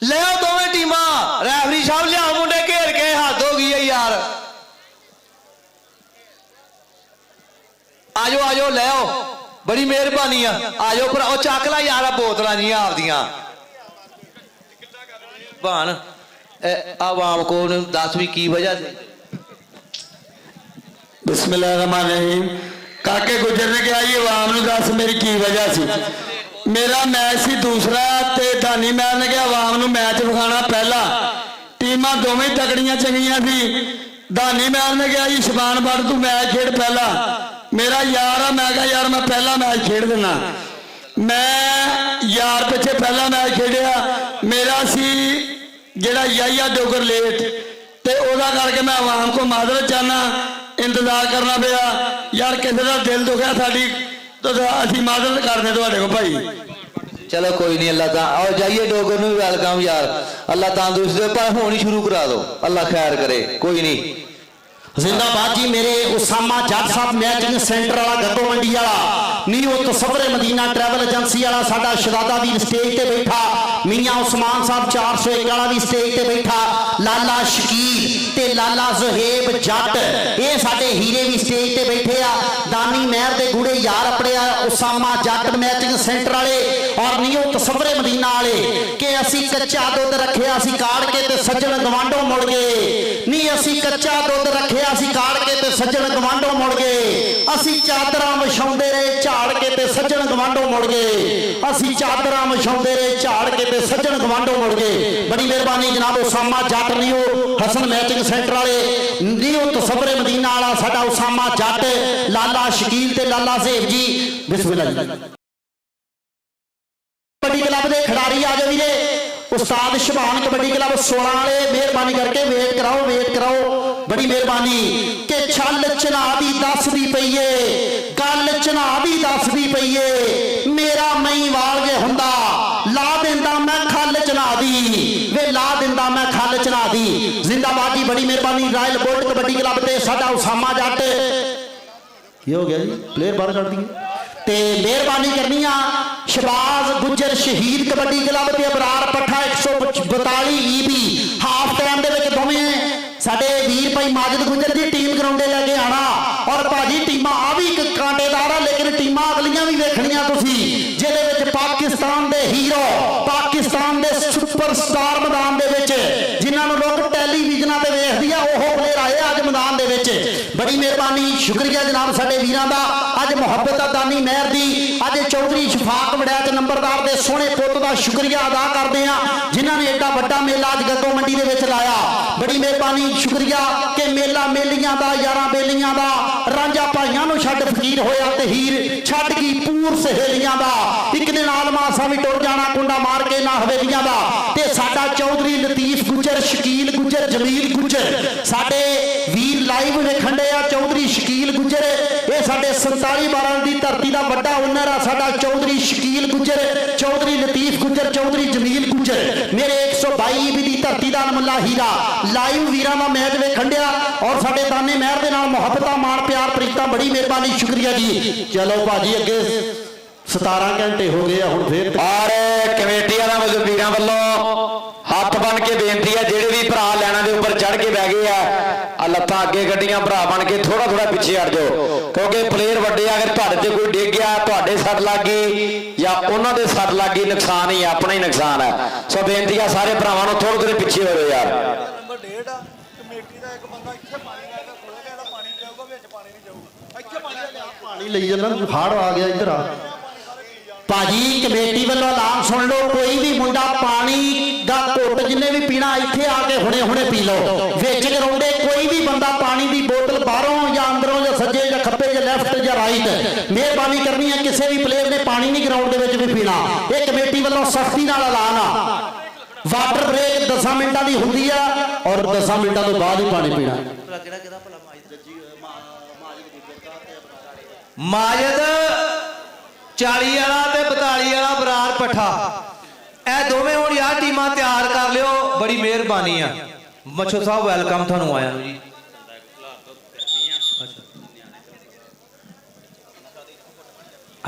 ਲੈ ਆਓ ਦੋਵੇਂ ਟੀਮਾਂ, ਰੈਫਰੀ ਸਾਹਿਬ ਲਿਆਓ ਮੁੰਡੇ, ਘੇਰ ਕੇ ਹੱਦ ਹੋ ਗਈ ਹੈ ਯਾਰ। ਆਜੋ ਲੈ ਆਓ, बड़ी मेहरबानी आ जाओ भरा, चक ला यार बोतल जी आपदियां भान आवाम को दस भी की वजह से। बिस्मिल्लाहिर्रहमानिर्रहीम। काके गुजर ने कहा ये आवाम नूं दस मेरी की वजह सी। मेरा मैच सी दूसरा ते दानी मैर ने कहा आवाम नूं मैच विखाना पहला। टीमां दोवें तगड़ियां चंगियां सी। दानी मैर ने कहा जी शबान बट तू मैच खेड पहला। मेरा यार आ, मैं कहा यार मैं पहला मैच खेड देना। मैं यार पिछे पहला मैच खेडिया, मेरा सी जिहड़ा याया डोगर लेट ते ओदा करके मैं आवाम को माजरत चाहना, इंतजार करना पिया यार, किसी का दिल दुखिया साडी तो असीं माजरत करने तुहाडे को भाई। चलो कोई नहीं, अल्लाह आओ जाइए डोगर नूं वेलकम यार, अल्लाह तंदुरुस्त दे, पर हुण ही शुरू करा दो, अल्लाह खैर करे, कोई नहीं। जिंदाबाद जी मेरे उसामा जट साहब मैचिंग सेंटर वाला गद्दो मंडी वाला, नीओ तसव्वुर मदीना ट्रैवल एजेंसी वाला साडा शहजादा भी स्टेज ते बैठा, मियां उस्मान साहब 401 वाला भी स्टेज ते बैठा, लाला शकीर ते लाला ज़ुहैब जट ये साडे हीरे भी स्टेज ते बैठे आ। दानी महर दे गुड़े यार अपने उसामा जट मैचिंग सेंटर वाले और नीओ तसव्वुर मदीना वाले कि असी कच्चा दुध रखे, असी काड़ के ते सज्जन गवांढों मुड़ गए, नहीं असी कच्चा दुध रखे असी काड़ के ते सज्जन गवांढों मुड़ गए, असी चादरां विछाउंदे रहे झाड़ के ते ਸੱਜਣ ਗਵਾਂਢੋਂ ਮੁੜ ਗਏ, ਅਸੀਂ ਚਾਦਰਾਂ ਵਿਛਾਉਂਦੇ ਰਹੇ ਝਾੜ ਕੇ ਤੇ ਸੱਜਣ ਗਵਾਂਢੋਂ ਮੁੜ ਗਏ। ਬੜੀ ਮਿਹਰਬਾਨੀ ਜਨਾਬ ਉਸਾਮਾ ਜੱਟ ਨਿਓ ਹਸਨ ਮੈਚਿੰਗ ਸੈਂਟਰ ਵਾਲੇ ਨਿਓ ਤਸਵਰੇ ਮਦੀਨਾ ਵਾਲਾ ਸਾਡਾ ਉਸਾਮਾ ਜੱਟ, ਲਾਲਾ ਸ਼ਕੀਲ ਤੇ ਲਾਲਾ ਜ਼ੇਬ ਜੀ, ਬਿਸਮਿਲ੍ਲਾ ਜੀ। ਕਬੱਡੀ ਕਲੱਬ ਦੇ ਖਿਡਾਰੀ ਆ ਜਾਓ ਵੀਰੇ, ਉਸਤਾਦ ਸ਼ਬਾਨ ਕਬੱਡੀ ਕਲੱਬ 16 ਵਾਲੇ, ਮਿਹਰਬਾਨੀ ਕਰਕੇ ਵੇਟ ਕਰਾਓ ਬੜੀ ਮਿਹਰਬਾਨੀ। ਕਿ ਛੱਲ ਚਨਾ ਦੀ ਦੱਸਦੀ ਪਈਏ, ਗੱਲ ਚਨਾ ਦੀ ਦੱਸਦੀ ਪਈਏ, ਮੇਰਾ ਮਈ ਵਾਲ ਜੇ ਹੁੰਦਾ ਲਾ ਦਿੰਦਾ ਮੈਂ ਖੱਲ ਚਨਾ ਦੀ, ਵੇ ਲਾ ਦਿੰਦਾ ਮੈਂ ਖੱਲ ਚਨਾ ਦੀ। ਜ਼ਿੰਦਾਬਾਦ ਜੀ, ਬੜੀ ਮਿਹਰਬਾਨੀ। ਰਾਇਲ ਬੋਲਟ ਕਬੱਡੀ ਕਲੱਬ ਤੇ ਸਾਡਾ ਉਸਾਮਾ ਜੱਟ, ਕੀ ਹੋ ਗਿਆ ਜੀ, ਪਲੇਅਰ ਬਾਹਰ ਕੱਢ ਦਈਏ ਤੇ ਮਿਹਰਬਾਨੀ ਕਰਨੀ ਆ। ਸ਼ਬਾਜ਼ ਗੁੱਜਰ ਸ਼ਹੀਦ ਕਬੱਡੀ ਕਲੱਬ ਤੇ ਅਬਰਾਰ ਪੱਠਾ 142 EB ਹਾਫ ਟਾਈਮ ਦੇ ਵਿੱਚ ਦੋਵੇਂ ਸਾਡੇ ਵੀਰ ਭਾਈ ਮਾਜਦ ਗੁੱਜਰ ਦੀ ਟੀਮ ਗਰਾਊਂਡੇ ਲੈ ਕੇ ਆਣਾ। ਔਰ ਭਾਜੀ ਟੀਮਾਂ ਆ ਵੀ ਇੱਕ ਕਾਂਟੇਦਾਰ ਆ, ਲੇਕਿਨ ਟੀਮਾਂ ਅਗਲੀਆਂ ਵੀ ਵੇਖਣੀਆਂ ਤੁਸੀਂ, ਜਿਹਦੇ ਵਿੱਚ ਪਾਕਿਸਤਾਨ ਦੇ ਹੀਰੋ, ਪਾਕਿਸਤਾਨ ਦੇ ਸੁਪਰਸਟਾਰ ਮੈਦਾਨ ਦੇ ਵਿੱਚ, ਜਿਨ੍ਹਾਂ ਨੂੰ ਲੋਕ ਟੈਲੀਵਿਜ਼ਨਾਂ ਤੇ ਵੇਖਦੀ ਆ, ਉਹ ਪਲੇਅਰ ਆਏ ਅੱਜ ਮੈਦਾਨ ਦੇ ਵਿੱਚ। ਬੜੀ ਮਿਹਰਬਾਨੀ, ਸ਼ੁਕਰੀਆ ਜਨਾਬ ਸਾਡੇ ਵੀਰਾਂ ਦਾ। ਅੱਜ ਮੁਹੱਬਤ ਅਦਾਨੀ ਮਹਿਰ ਦੀ, ਅੱਜ ਚੌਧਰੀ ਸ਼ਫਾਕ ਵੜੈਚ ਨੰਬਰਦਾਰ ਦੇ ਸੋਹਣੇ ਪੁੱਤ ਦਾ ਸ਼ੁਕਰੀਆ ਅਦਾ ਕਰਦੇ ਆ, ਜਿਨ੍ਹਾਂ ਨੇ ਏਡਾ ਵੱਡਾ ਮੇਲਾ ਅੱਜ ਗੱਗੋ ਮੰਡੀ ਦੇ ਵਿੱਚ ਲਾਇਆ। ਬੜੀ ਮਿਹਰਬਾਨੀ, ਸ਼ੁਕਰੀਆ ਕਿ ਮੇਲਾ ਮੇਲੀਆਂ ਦਾ, ਯਾਰਾਂ ਬੇਲੀਆਂ ਦਾ, ਰਾਂਝਾ ਭਾਈਆਂ ਨੂੰ ਛੱਡ ਫਕੀਰ ਹੋਇਆ ਤੇ ਹੀਰ ਛੱਡ ਗਈ ਪੂਰ ਸਹੇਲੀਆਂ ਦਾ, ਇੱਕ ਦਿਨ ਆਲਮਾਸਾ ਵੀ ਟੁਰ ਜਾਣਾ ਕੁੰਡਾ ਮਾਰ ਕੇ ਨਾ ਹਵੇਲੀਆਂ ਦਾ। ਤੇ ਸਾਡਾ ਚੌਧਰੀ ਲਤੀਫ ਗੁੱਜਰ, ਸ਼ਕੀਲ ਗੁੱਜਰ, ਜਮੀਲ ਗੁੱਜਰ ਸਾਡੇ ਵੀਰ ਲਾਈਵ ਵੇਖਣ ਦੇ ਆ। ਚੌਧਰੀ ਸ਼ਕੀਲ ਗੁੱਜਰ ਇਹ ਸਾਡੇ 47-12 ਦੀ ਧਰਤੀ ਦਾ ਵੱਡਾ ਓਨਰ ਆ, ਸਾਡਾ ਚੌਧਰੀ ਸ਼ਕੀਲ ਗੁੱਜਰ, ਚੌਧਰੀ ਲਤੀਫ ਗੁੱਜਰ, ਚੌਧਰੀ ਜਮੀਲ ਗੁੱਜਰ, ਮੇਰੇ 122 EB ਦੀ ਧਰਤੀ ਦਾ ਅਨਮੁੱਲਾ ਹੀਰਾ। ਲਾਈਵ ਵੀਰਾਂ ਦਾ ਮੈਚ ਵੇਖਣ ਡਿਆ ਔਰ ਸਾਡੇ ਦਾਨੇ ਮਹਿਰ ਦੇ ਨਾਲ ਮੁਹੱਬਤਾਂ, ਮਾਣ ਪਿਆਰ, ਪ੍ਰੀਤਾਂ, ਬੜੀ ਮਿਹਰਬਾਨੀ, ਸ਼ੁਕਰੀਆ ਜੀ। ਚਲੋ ਭਾਜੀ ਅੱਗੇ 17 ਘੰਟੇ ਹੋ ਗਏ ਆ ਹੁਣ ਫੇਰ। ਔਰ ਕਮੇਟੀਆਂ ਦਾ ਵੀਰਾਂ ਵੱਲੋਂ ਹੱਥ ਬਣ ਕੇ ਬੇਨਤੀ ਹੈ, ਜਿਹੜੇ ਵੀ ਭਰਾ ਲੈਣਾ ਦੇ ਉੱਪਰ ਚੜ ਕੇ ਬਹਿ ਗਏ ਆ ਲੱਤਾਂ ਅੱਗੇ ਗੱਡੀਆਂ, ਭਰਾ ਬਣ ਕੇ ਥੋੜਾ ਪਿੱਛੇ ਹਟ ਜਾਓ, ਕਿਉਂਕਿ ਪਲੇਅਰ ਵੱਡੇ ਆ, ਅਗਰ ਤੁਹਾਡੇ ਤੇ ਕੋਈ ਡਿੱਗ ਗਿਆ, ਤੁਹਾਡੇ ਸੱਟ ਲੱਗ ਗਈ ਜਾਂ ਉਹਨਾਂ ਦੇ ਸੱਟ ਲੱਗ ਗਈ, ਨੁਕਸਾਨ ਹੀ ਆਪਣਾ ਹੀ ਨੁਕਸਾਨ ਹੈ। ਸੋ ਬੇਨਤੀ ਆ ਸਾਰੇ ਭਰਾਵਾਂ ਨੂੰ ਥੋੜੇ ਪਿੱਛੇ ਹੋ ਜਾਓ ਯਾਰ। ਨੰਬਰ 1.5 ਆ ਕਮੇਟੀ ਦਾ, ਇੱਕ ਬੰਦਾ ਇੱਥੇ ਪਾਣੀ ਲਾਏਗਾ, ਥੋੜਾ ਜਿਹਾ ਪਾਣੀ ਜਾਊਗਾ, ਵਿੱਚ ਪਾਣੀ ਨਹੀਂ ਜਾਊਗਾ, ਇੱਥੇ ਪਾਣੀ ਲਈ ਜਾਂਦਾ, ਹੜ ਆ ਗਿਆ ਇੱਧਰ ਆ ਭਾਜੀ। ਕਮੇਟੀ ਵੱਲੋਂ ਐਲਾਨ ਸੁਣ ਲਓ, ਕੋਈ ਵੀ ਮੁੰਡਾ ਪਾਣੀ ਦਾ ਘੁੱਟ ਜਿੰਨੇ ਵੀ ਪੀਣਾ ਇੱਥੇ ਆ ਕੇ ਹੁਣੇ ਪੀ ਲਓ। ਵਿੱਚ ਗਰਾਉਂਡੇ ਕੋਈ ਵੀ ਬੰਦਾ ਪਾਣੀ ਦੀ ਬੋਤਲ ਬਾਹਰੋਂ ਜਾਂ ਅੰਦਰੋਂ ਜਾਂ ਸੱਜੇ ਜਾਂ ਖੱਬੇ ਜਾਂ ਲੈਫਟ ਜਾਂ ਰਾਈਟ, ਮਿਹਰਬਾਨੀ ਕਰਨੀ ਹੈ, ਕਿਸੇ ਵੀ ਪਲੇਅਰ ਨੇ ਪਾਣੀ ਨਹੀਂ ਗਰਾਊਂਡ ਦੇ ਵਿੱਚ ਵੀ ਪੀਣਾ। ਇਹ ਕਮੇਟੀ ਵੱਲੋਂ ਸਖਤੀ ਨਾਲ ਐਲਾਨ ਆ। ਵਾਟਰ ਬ੍ਰੇਕ 10 ਮਿੰਟਾਂ ਦੀ ਹੁੰਦੀ ਆ ਔਰ 10 ਮਿੰਟਾਂ ਤੋਂ ਬਾਅਦ ਹੀ ਪਾਣੀ ਪੀਣਾ। ਮਾਜਦ 40 ਵਾਲਾ ਤੇ 42 ਵਾਲਾ ਬਰਾਰ ਪੱਠਾ, ਇਹ ਦੋਵੇਂ ਹੁਣ ਯਾਰ ਟੀਮਾਂ ਤਿਆਰ ਕਰ ਲਿਓ, ਬੜੀ ਮਿਹਰਬਾਨੀ ਆ। ਮੱਛੋ ਸਾਹਿਬ ਵੈਲਕਮ ਤੁਹਾਨੂੰ ਆਇਆ ਨੂੰ ਜੀ।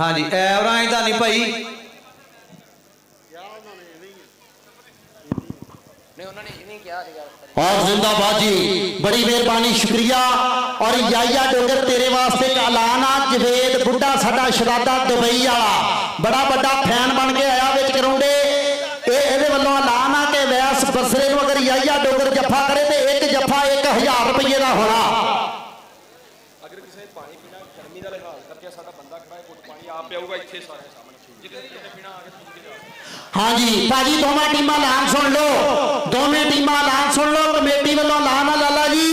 ਹਾਂਜੀ ਐਵਰਾਂ ਦਾ ਨਹੀਂ ਭਾਈ, और जिंदाबाद जी, बड़ी मेहरबानी, शुक्रिया। और याया डोगर तेरे वास्ते एक ऐलान आ, जवेद बुढ़ा साडा शरादा दुबई वाला बड़ा बड़ा फैन बन के आया विच ग्राउंडे, ਇਹਦੇ ਵੱਲੋਂ ਐਲਾਨ ਆ ਕਿ ਵੈਸ ਬਸਰੇ ਨੂੰ ਅਗਰ ਯਾਇਆ ਡੋਗਰ ਜੱਫਾ ਕਰੇ ਤੇ ਇੱਕ ਜੱਫਾ 1000 ਰੁਪਏ ਦਾ ਹੋਣਾ। ਅਗਰ ਕਿਸੇ ਪਾਣੀ ਪੀਣਾ ਗਰਮੀ ਦਾ ਲਿਹਾਜ਼ ਕਰਕੇ ਸਾਡਾ ਬੰਦਾ ਖੜਾ ਹੈ, ਘੁੱਟ ਪਾਣੀ ਆਪ ਪਿਆਊਗਾ ਇੱਥੇ ਸਾਰੇ ਸਾਹਮਣੇ, ਜਿਹਦੇ ਪੀਣਾ ਆ ਕੇ हाँ जी भाजी, दोवें टीमां ऐलान सुन लो, दोवें टीमां ऐलान सुन लो। कमेटी वालों ऐलान है लाला जी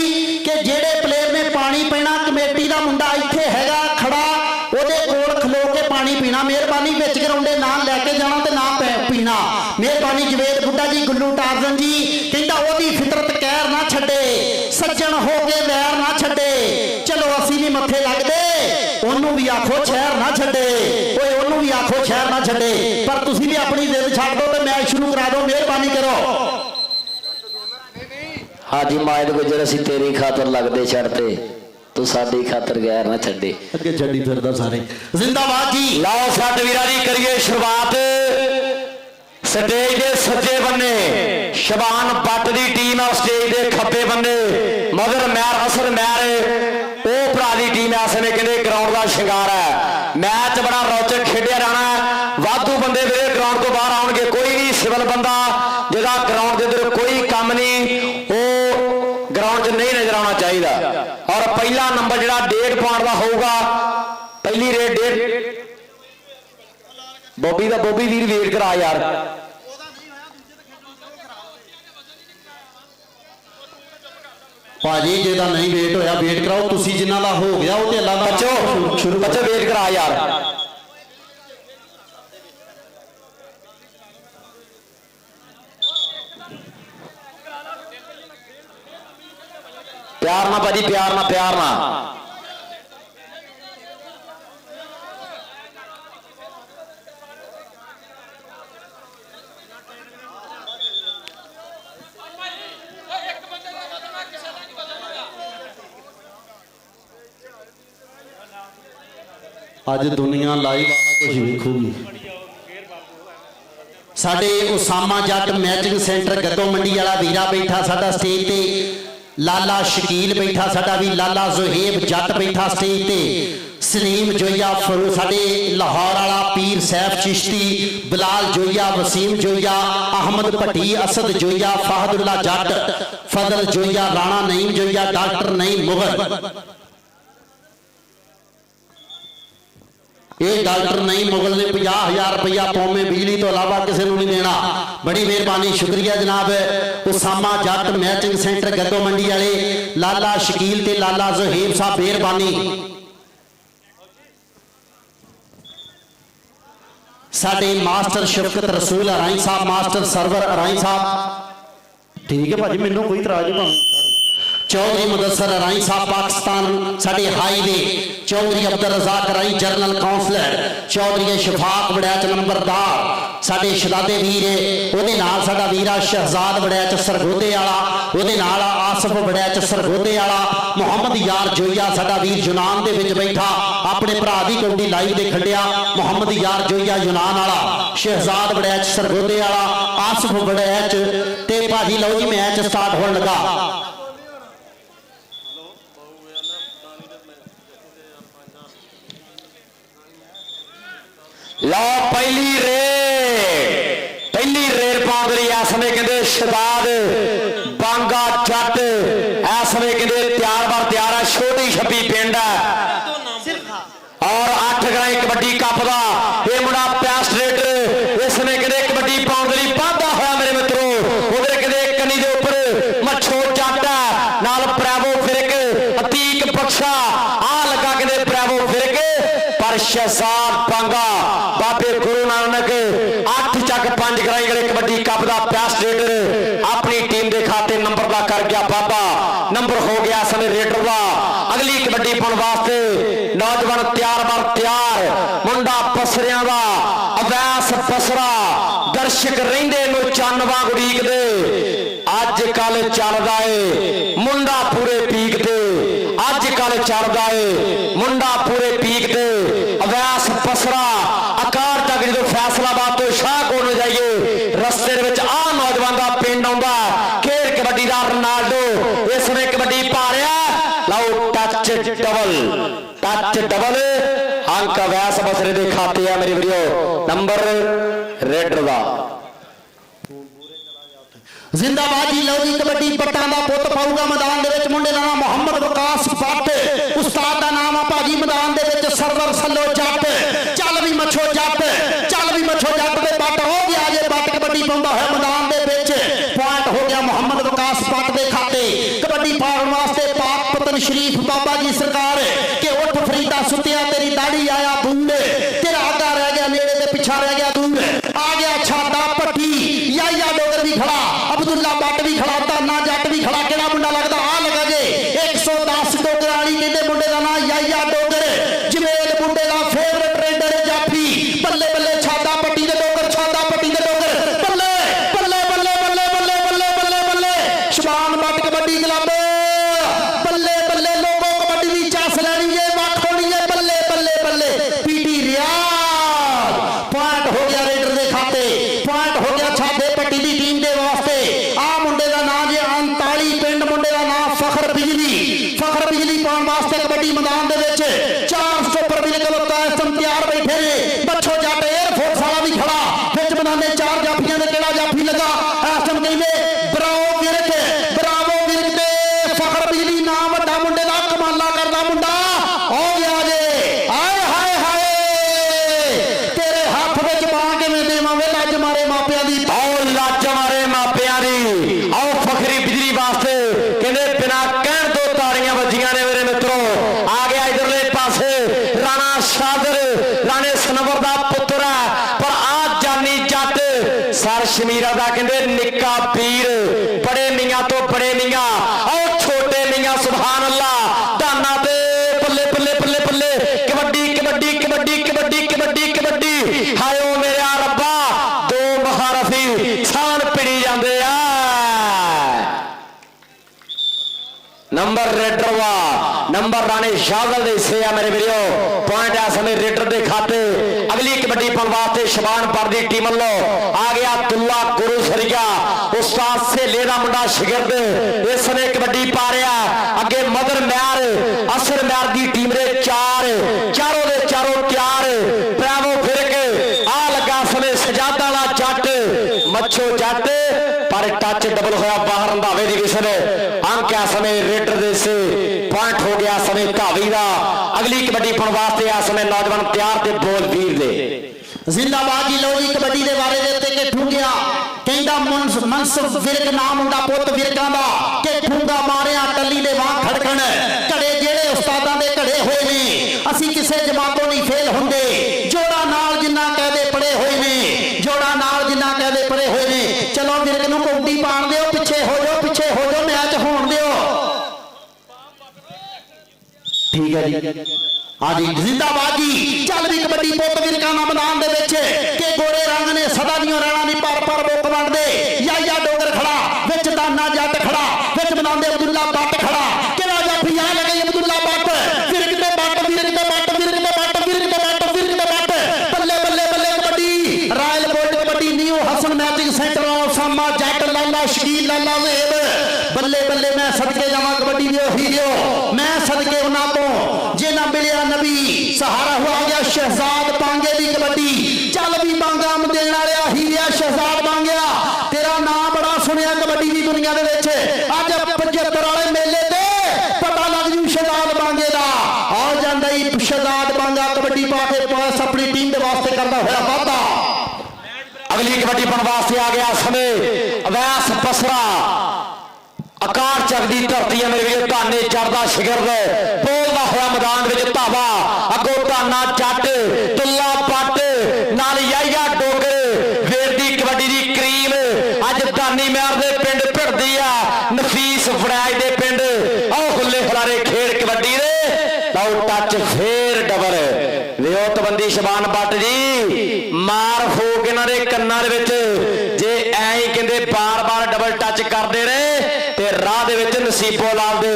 कि जेड़े प्लेयर ने पानी पीना, कमेटी का मुंडा इत्थे हैगा खड़ा, ओदे कोल खलो के पानी पीना। मेहरबानी विच ग्राउंडे ना लैके जाना ते ना पीना। मेहरबानी। जवेद बुड्ढा जी, गुल्लू टार्जन जी कहंदा ओदी फितरत कहर ना छड्डे, सज्जन हो के वैर ना छड्डे। चलो असीं भी मत्थे लगदे, ओनू भी आखो शहर ना छड्डे, ओए ओनू भी आखो शहर ना छड्डे, पर तुसीं भी अपनी दिल छड्ड दो ते मैच शुरू करा दो। मेहरबानी करो। हाजी मायद गुजर, असीं तेरी खातर लगदे छड्डते, तू साडी खातर गैर ना छड्डे। अगे छड्डी फिरदा सारे। जिंदाबाद जी। लाओ सट वीरा जी करिए शुरुआत। स्टेज के सज्जे बन्ने शबान भट्ट की टीम है, स्टेज के खब्बे बन्ने मगर मैर असर मैर ਉਹ ਭਰਾ ਦੀ ਟੀਮ ਇਸ ਵੇਲੇ ਕਹਿੰਦੇ ਗਰਾਊਂਡ ਦਾ ਸ਼ਿੰਗਾਰ ਹੈ। ਮੈਚ ਬੜਾ ਰੌਚਕ ਖੇਡਿਆ ਜਾਣਾ, ਵਾਧੂ ਬੰਦੇ ਵੀਰੇ ਗਰਾਊਂਡ ਤੋਂ ਬਾਹਰ ਆਉਣਗੇ। ਕੋਈ ਵੀ ਸਿਵਲ ਬੰਦਾ ਜਿਹਦਾ ਗਰਾਊਂਡ ਦੇ ਅੰਦਰ ਕੋਈ ਕੰਮ ਨਹੀਂ, ਉਹ ਗਰਾਊਂਡ 'ਚ ਨਹੀਂ ਨਜ਼ਰ ਆਉਣਾ ਚਾਹੀਦਾ। ਔਰ ਪਹਿਲਾ ਨੰਬਰ ਜਿਹੜਾ 1.5 ਪੁਆਇੰਟ ਦਾ ਹੋਊਗਾ, ਪਹਿਲੀ ਰੇਡ 1.5 ਬੋਬੀ ਦਾ ਬੋਬੀ ਵੀਰ ਵੇਟ ਕਰਾ ਯਾਰ। ਭਾਜੀ ਜੇ ਦਾ ਨਹੀਂ ਵੇਟ ਹੋਇਆ ਵੇਟ ਕਰਾਓ ਤੁਸੀਂ, ਜਿਨ੍ਹਾਂ ਦਾ ਹੋ ਗਿਆ ਉਹ ਤੇ ਅੱਲਾ ਦਾ ਬੱਚੋ ਸ਼ੁਰੂ ਬੱਚੋ ਵੇਟ ਕਰਾ ਯਾਰ। ਪਿਆਰ ਨਾਲ ਭਾਜੀ, ਪਿਆਰ ਨਾਲ, ਪਿਆਰ ਨਾਲ। ਅੱਜ ਦੁਨੀਆ ਲਾਈਵ ਕੁਝ ਵੇਖੂਗੀ। ਸਾਡੇ ਉਸਾਮਾ ਜੱਟ ਮੈਚਿੰਗ ਸੈਂਟਰ ਗੱਦੋਂ ਮੰਡੀ ਵਾਲਾ ਵੀਰਾ ਬੈਠਾ ਸਾਡਾ ਸਟੇਜ ਤੇ, ਲਾਲਾ ਸ਼ਕੀਲ ਬੈਠਾ ਸਾਡਾ ਵੀ, ਲਾਲਾ ਜ਼ੁਹੇਬ ਜੱਟ ਬੈਠਾ ਸਟੇਜ ਤੇ, ਸਲੀਮ ਜੋਈਆ ਫਰੂ ਸਾਡੇ ਲਾਹੌਰ ਵਾਲਾ, ਪੀਰ ਸੈਫ ਚਿਸ਼ਤੀ, ਬਲਾਲ ਜੋਈਆ, ਵਸੀਮ ਜੋਈਆ, ਅਹਮਦ ਭੱਟੀ, ਅਸਦ ਜੋਈਆ, ਫਾਹਦੁੱਲਾ ਜੱਟ, ਫਜ਼ਲ ਜੋਈਆ, ਰਾਣਾ ਨਈਮ ਜੋਈਆ, ਡਾਕਟਰ ਨਈਮ ਮੁਗਲ। ਇਹ ਡਾਕਟਰ ਨਹੀਂ ਮੁਗਲ ਨੇ 50,000 ਰੁਪਇਆ ਕੌਮੇ ਬਿਜਲੀ ਤੋਂ ਇਲਾਵਾ ਕਿਸੇ ਨੂੰ ਨਹੀਂ ਦੇਣਾ। ਬੜੀ ਮਿਹਰਬਾਨੀ, ਸ਼ੁਕਰੀਆ ਜਨਾਬ। ਉਸਾਮਾ ਜੱਟ ਮੈਚਿੰਗ ਸੈਂਟਰ ਗੱਦੋਂ ਮੰਡੀ ਵਾਲੇ ਲਾਲਾ ਸ਼ਕੀਲ ਤੇ ਲਾਲਾ ਜ਼ੁਹੇਬ ਸਾਹਿਬ, ਮਿਹਰਬਾਨੀ। ਸਾਡੇ ਮਾਸਟਰ ਸ਼ਫਕਤ ਰਸੂਲ ਅਰਾਈ ਸਾਹਿਬ, ਮਾਸਟਰ ਸਰਵਰ ਅਰਾਈ ਸਾਹਿਬ, ਠੀਕ ਹੈ ਭਾਜੀ, ਮੈਨੂੰ ਕੋਈ ਇਤਰਾਜ਼ ਨਹੀਂ। चौधरी मुदस्सर राई साहब पाकिस्तान साडे हाईवे, चौधरी अब्दुल रज़ाक राई जनरल काउंसलर, चौधरी शफाक वड़ैच नंबरदार साडे शहजादे वीर, ਉਹਦੇ ਨਾਲ ਸਾਡਾ ਵੀਰਾ ਸ਼ਹਿਜ਼ਾਦ ਵੜੈਚ ਸਰਗੋਦੇ ਵਾਲਾ, ਉਹਦੇ ਨਾਲ ਆਸਫ ਵੜੈਚ ਸਰਗੋਦੇ ਵਾਲਾ, ਮੁਹੰਮਦ ਯਾਰ ਜੋਈਆ ਸਾਡਾ ਵੀਰ ਯੂਨਾਨ ਦੇ ਵਿੱਚ ਬੈਠਾ, ਆਪਣੇ ਭਰਾ ਦੀ ਕੌਡੀ ਲਾਈਵ ਦੇ ਖੰਡਿਆ, ਮੁਹੰਮਦ ਯਾਰ ਜੋਈਆ ਯੂਨਾਨ ਵਾਲਾ, ਸ਼ਹਿਜ਼ਾਦ ਵੜੈਚ ਸਰਗੋਦੇ ਵਾਲਾ, ਆਸਫ ਵੜੈਚ ਤੇ ਭਾਜੀ ਲਓ ਜੀ ਮੈਚ ਸਟਾਰਟ ਹੋਣ ਲੱਗਾ। लो पहली रेड पाउंड रही इस समय कहते शहजाद बांगा जट इस समय कहते तैयार बार तैयार है। छोटी छब्बी पिंड है और 8 ग्रां कबड्डी कप का यह मुंडा पैस्ट रेडर इस समय कहते कबड्डी पाउंड रही बाधा होया मेरे मित्रों। उधर कहते कनी के उपर मच्छो जट है नाल प्रैवो फिरक अतीक बख्शा आ लगा कहते प्रैवो फिरक पर शहजाद बांगा बाबे गुरु नानक 8 ਚੱਕ 5 ਗਰਾਈ गले कबड्डी कप का पैस्ट रेडर अपनी टीम के खाते नंबर का कर गया बाबा। नंबर हो गया समय रेडर का। अगली कबड्डी पाने वास्ते नौजवान तैयार बार तैयार, मुंडा पसरिया का अवैस पसरा, दर्शक रेंदे नु चन्न वांग उड़ीकदे। अज कल चलदा है मुंडा पूरे पीक ते, अज कल चलदा है मुंडा पूरे पीक ते। अवैस पसरा आकार तक जो फैसलाबाद तो शाहकोट में जाइए रस्ते आ नौजवान का पिंड आउंदा खेल कबड्डी का रोनाल्डो इस समय कबड्डी पा रहा। लो टच डबल अंक अवैस बसरे के खाते है मेरे वीडियो नंबर रेडर का। जिंदाबाद जी। लो जी कबड्डी पट्टां दा पुੱਤ पाऊगा मैदान दे विच। मुंडे दा नाम मोहम्मद वकास भट्ट, उस्ताद दा नाम आ भाजी मैदान दे विच सरवर सल्लो जट। चल भी मच्छो जट, चल भी मच्छो जट दे बट हो गया जे बट कबड्डी पाउंदा है मैदान दे विच। पॉइंट हो गया मोहम्मद वकास भट्ट दे खाते। कबड्डी पाउण वास्ते पाक पतन शरीफ बाबा जी सरकार के उठ फरीदा सुतिया तेरी दाढ़ी आया दूर, तेरा आगा रह गया नेड़े ते पिछा रह गया दूर। आ गया छाता पट्टी या डोगर भी खड़ा, अब्दुल्ला बट भी खड़ा, ताना जट भी खड़ा। केड़ा मुंडा लगदा आ लगा जे 110 डोगर वाली कहते मुंडे का नाम या डोगर। जमेल मुंडे का फेवरेट रेडर जाफी। बल्ले बल्ले छाता पट्टी दे डोगर, छाता पट्टी दे डोगर। बल्ले बल्ले बल्ले बल्ले बल्ले बल्ले बल्ले बल्ले शबान बट कबड्डी क्लब। बल्ले बल्ले लोगों कबड्डी दी चस लैनी है, वट होनी है। बल्ले बल्ले बल्ले पीटी रियाज। पॉइंट हो गया रेडर दे खाते, पॉइंट हो गया छाते पट्टी दी टीम दे वास्ते। आ मुंडे का नाम जे 39 पिंड, मुंडे का नाम फखर बिजली। फखर बिजली पाउण वास्ते कबड्डी मैदान दे विच 4 सुपर बिल्कुल कायम तैयार बैठे ने। बच्छो जट एयरफोर्स वाला भी खड़ा विच मैदान दे 4 जाफियां दे केड़ा जाफी लगा इस टाइम कहंदे ब्रावो विरक, ब्रावो विरक ते फखर बिजली नाम वड्डा मुंडे दा कमाला करदा मुंडा हो गया जे। हाय हाय हाय तेरे हाथ विच ਸ਼ਮੀਰਾ ਦਾ ਕਹਿੰਦੇ ਨਿੱਕਾ ਵੀਰ ਬੜੇ ਮੀਆਂ ਤੋਂ ਬੜੇ ਮੀਆਂ ਆਓ ਛੋਟੇ ਮੀਆਂ ਸੁਭਾਨ ਅੱਲਾ ਦਾਨਾ ਤੇ ਬੱਲੇ ਬੱਲੇ ਬੱਲੇ ਬੱਲੇ ਕਬੱਡੀ ਕਬੱਡੀ ਕਬੱਡੀ ਕਬੱਡੀ ਕਬੱਡੀ ਕਬੱਡੀ ਹਾਇਓ ਮੇਰਾ ਰੱਬਾ ਦੋ ਮਹਾਰਥੀ ਸਾਨ ਪਿੜੀ ਜਾਂਦੇ ਆ नंबर रेडर वा नंबर राणे शागल दे हिस्से आ मेरे वीरो पॉइंट आ समय रेडर दे खाते अगली कबड्डी पाने वास्ते शबान पर दी टीम लो आ गया दुल्ला गुरु सरिया उस्ताद से लेदा मुंडा शिगिर्द इस समय कबड्डी पा रहा अगे मदर मैर असर मैर दी टीम दे चारों दे चारों तैयार प्रावो फिर के आ लगा समय सजादा वाला जट मच्छो जट पर टच डबल होया बाहर रंधावे दी विसल अंक आ समय रेडर दे से पॉइंट हो गया समय धावी दा अगली कबड्डी पाने वास्ते आ समय नौजवान तैयार ते बोल वीर दे जिंदाबाद जी लो जी कबड्डी दे बारे दे उत्ते कि ठूंगिया कहंदा मनसुख विरक नाम हुंदा पुੱਤ विरकां दा कि ठूंगा मारिया टल्ली दे वां खड़कण घड़े जेड़े उस्तादां दे घड़े होए ने ਅਸੀਂ ਕਿਸੇ जमातों नहीं फेल हुंदे जोड़ा नाल जिन्ना कहदे पड़े होए ने जोड़ा नाल जिन्ना कहदे पड़े होए ने चलो विरक नूं कौडी पाण दिओ पिछे हो जाओ मैच होण दिओ ठीक है जी हाँ जी जिंदाबाद जी चल भी कबड्डी पुੱਤ विरकां दा मैदान दे विच के गोरे रंग ने सदा दियां राणा नहीं पर मुक वंडदे या डोगर खड़ा विच दाना जट खड़ा विच बनांदे अब्दुल्ला बट खड़ा किहड़ा जाफी आ लगे अब्दुल्ला बट विरक दे बट विरक दे बट विरक दे बट विरक दे बट विरक दे बट बल्ले बल्ले बल्ले kabaddi royal gold kabaddi new Hasan matching centre सामा जट लाला शकील लाला वेब बल्ले बल्ले मैं सदके जावां कबड्डी दी ओही दिओ मैं सदके उन्हां तो जे ना मिलिया नबी सहारा हुआ गया शहजाद बांगे दी कबड्डी चल भी बांगा देने वाला ही है शहजाद बांगिया तेरा नाम बड़ा सुनिया कबड्डी की दुनिया दे विच अज 75 वाले मेले ते पता लग जू शहजाद बांगे दा आ जांदा ही शहजाद बांगा कबड्डी पा के पास अपनी टीम दे वास्ते करदा होया वादा अगली कबड्डी पाने वास्ते आ गया समय अवैस बसरा आकार चकदी धरती है मेरे वीर धाने चढ़दा शिगिर्द बोलदा होया मैदान विच धावा अगो धाना जट तुल्ला पट नाल याया डोगर वीर दी कबड्डी दी करीम अज धानी मैर दे पिंड भिड़दी आ नफीस फड़ैज दे पिंड आओ हुल्ले हुलारे खेड़ कबड्डी दे लाओ टच फेर डबल वियोतबंदी शबान बट जी मार फूक इन्हां दे कन्नां दे विच जे ऐ ही कहंदे बार-बार डबल टच करदे रहे ते राह दे विच नसीबो लाल दे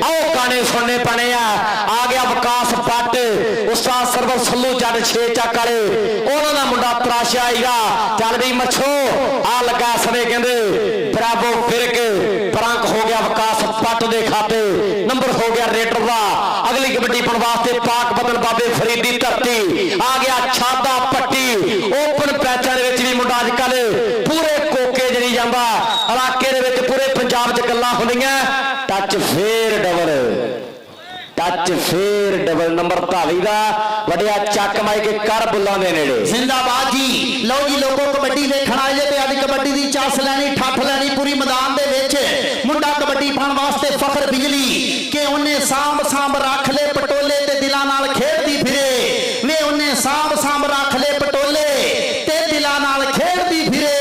आओ गाने सुनने पने आ गया विकास भट्ट उस्ताद सरवर सल्लू जट 6 ਚੱਕ वाले उन्हां दा मुंडा तराशा आईगा चल भी मच्छो आ लगा समय कहंदे बराबो फिरक परंक हो गया विकास भट्ट दे खाते नंबर हो गया रेडर दा अगली कबड्डी पाने वास्ते पाक बदल बाबे फरीद दी धरती आ गया छादा पट्टी ओपन पैचां दे विच भी मुंडा अजकल पूरे कोके जड़ी जांदा इलाके दे विच पूरे पंजाब च गल्लां हुंदियां टच फेर डबल नंबर धावी दा वडिया चक माई के कर बुल्लां दे नेड़े जिंदाबाद जी लो जी लोगों कबड्डी देखण आए जे ते अज कबड्डी दी चस लैनी ठठ लैनी पूरी मैदान दे विच मुंडा कबड्डी पाण वास्ते फखर बिजली के उन्हें सांभ रख ले पटोले ते दिलां नाल खेडदी फिरे वे उन्हें सांभ रख ले पटोले ते दिलां नाल खेडदी फिरे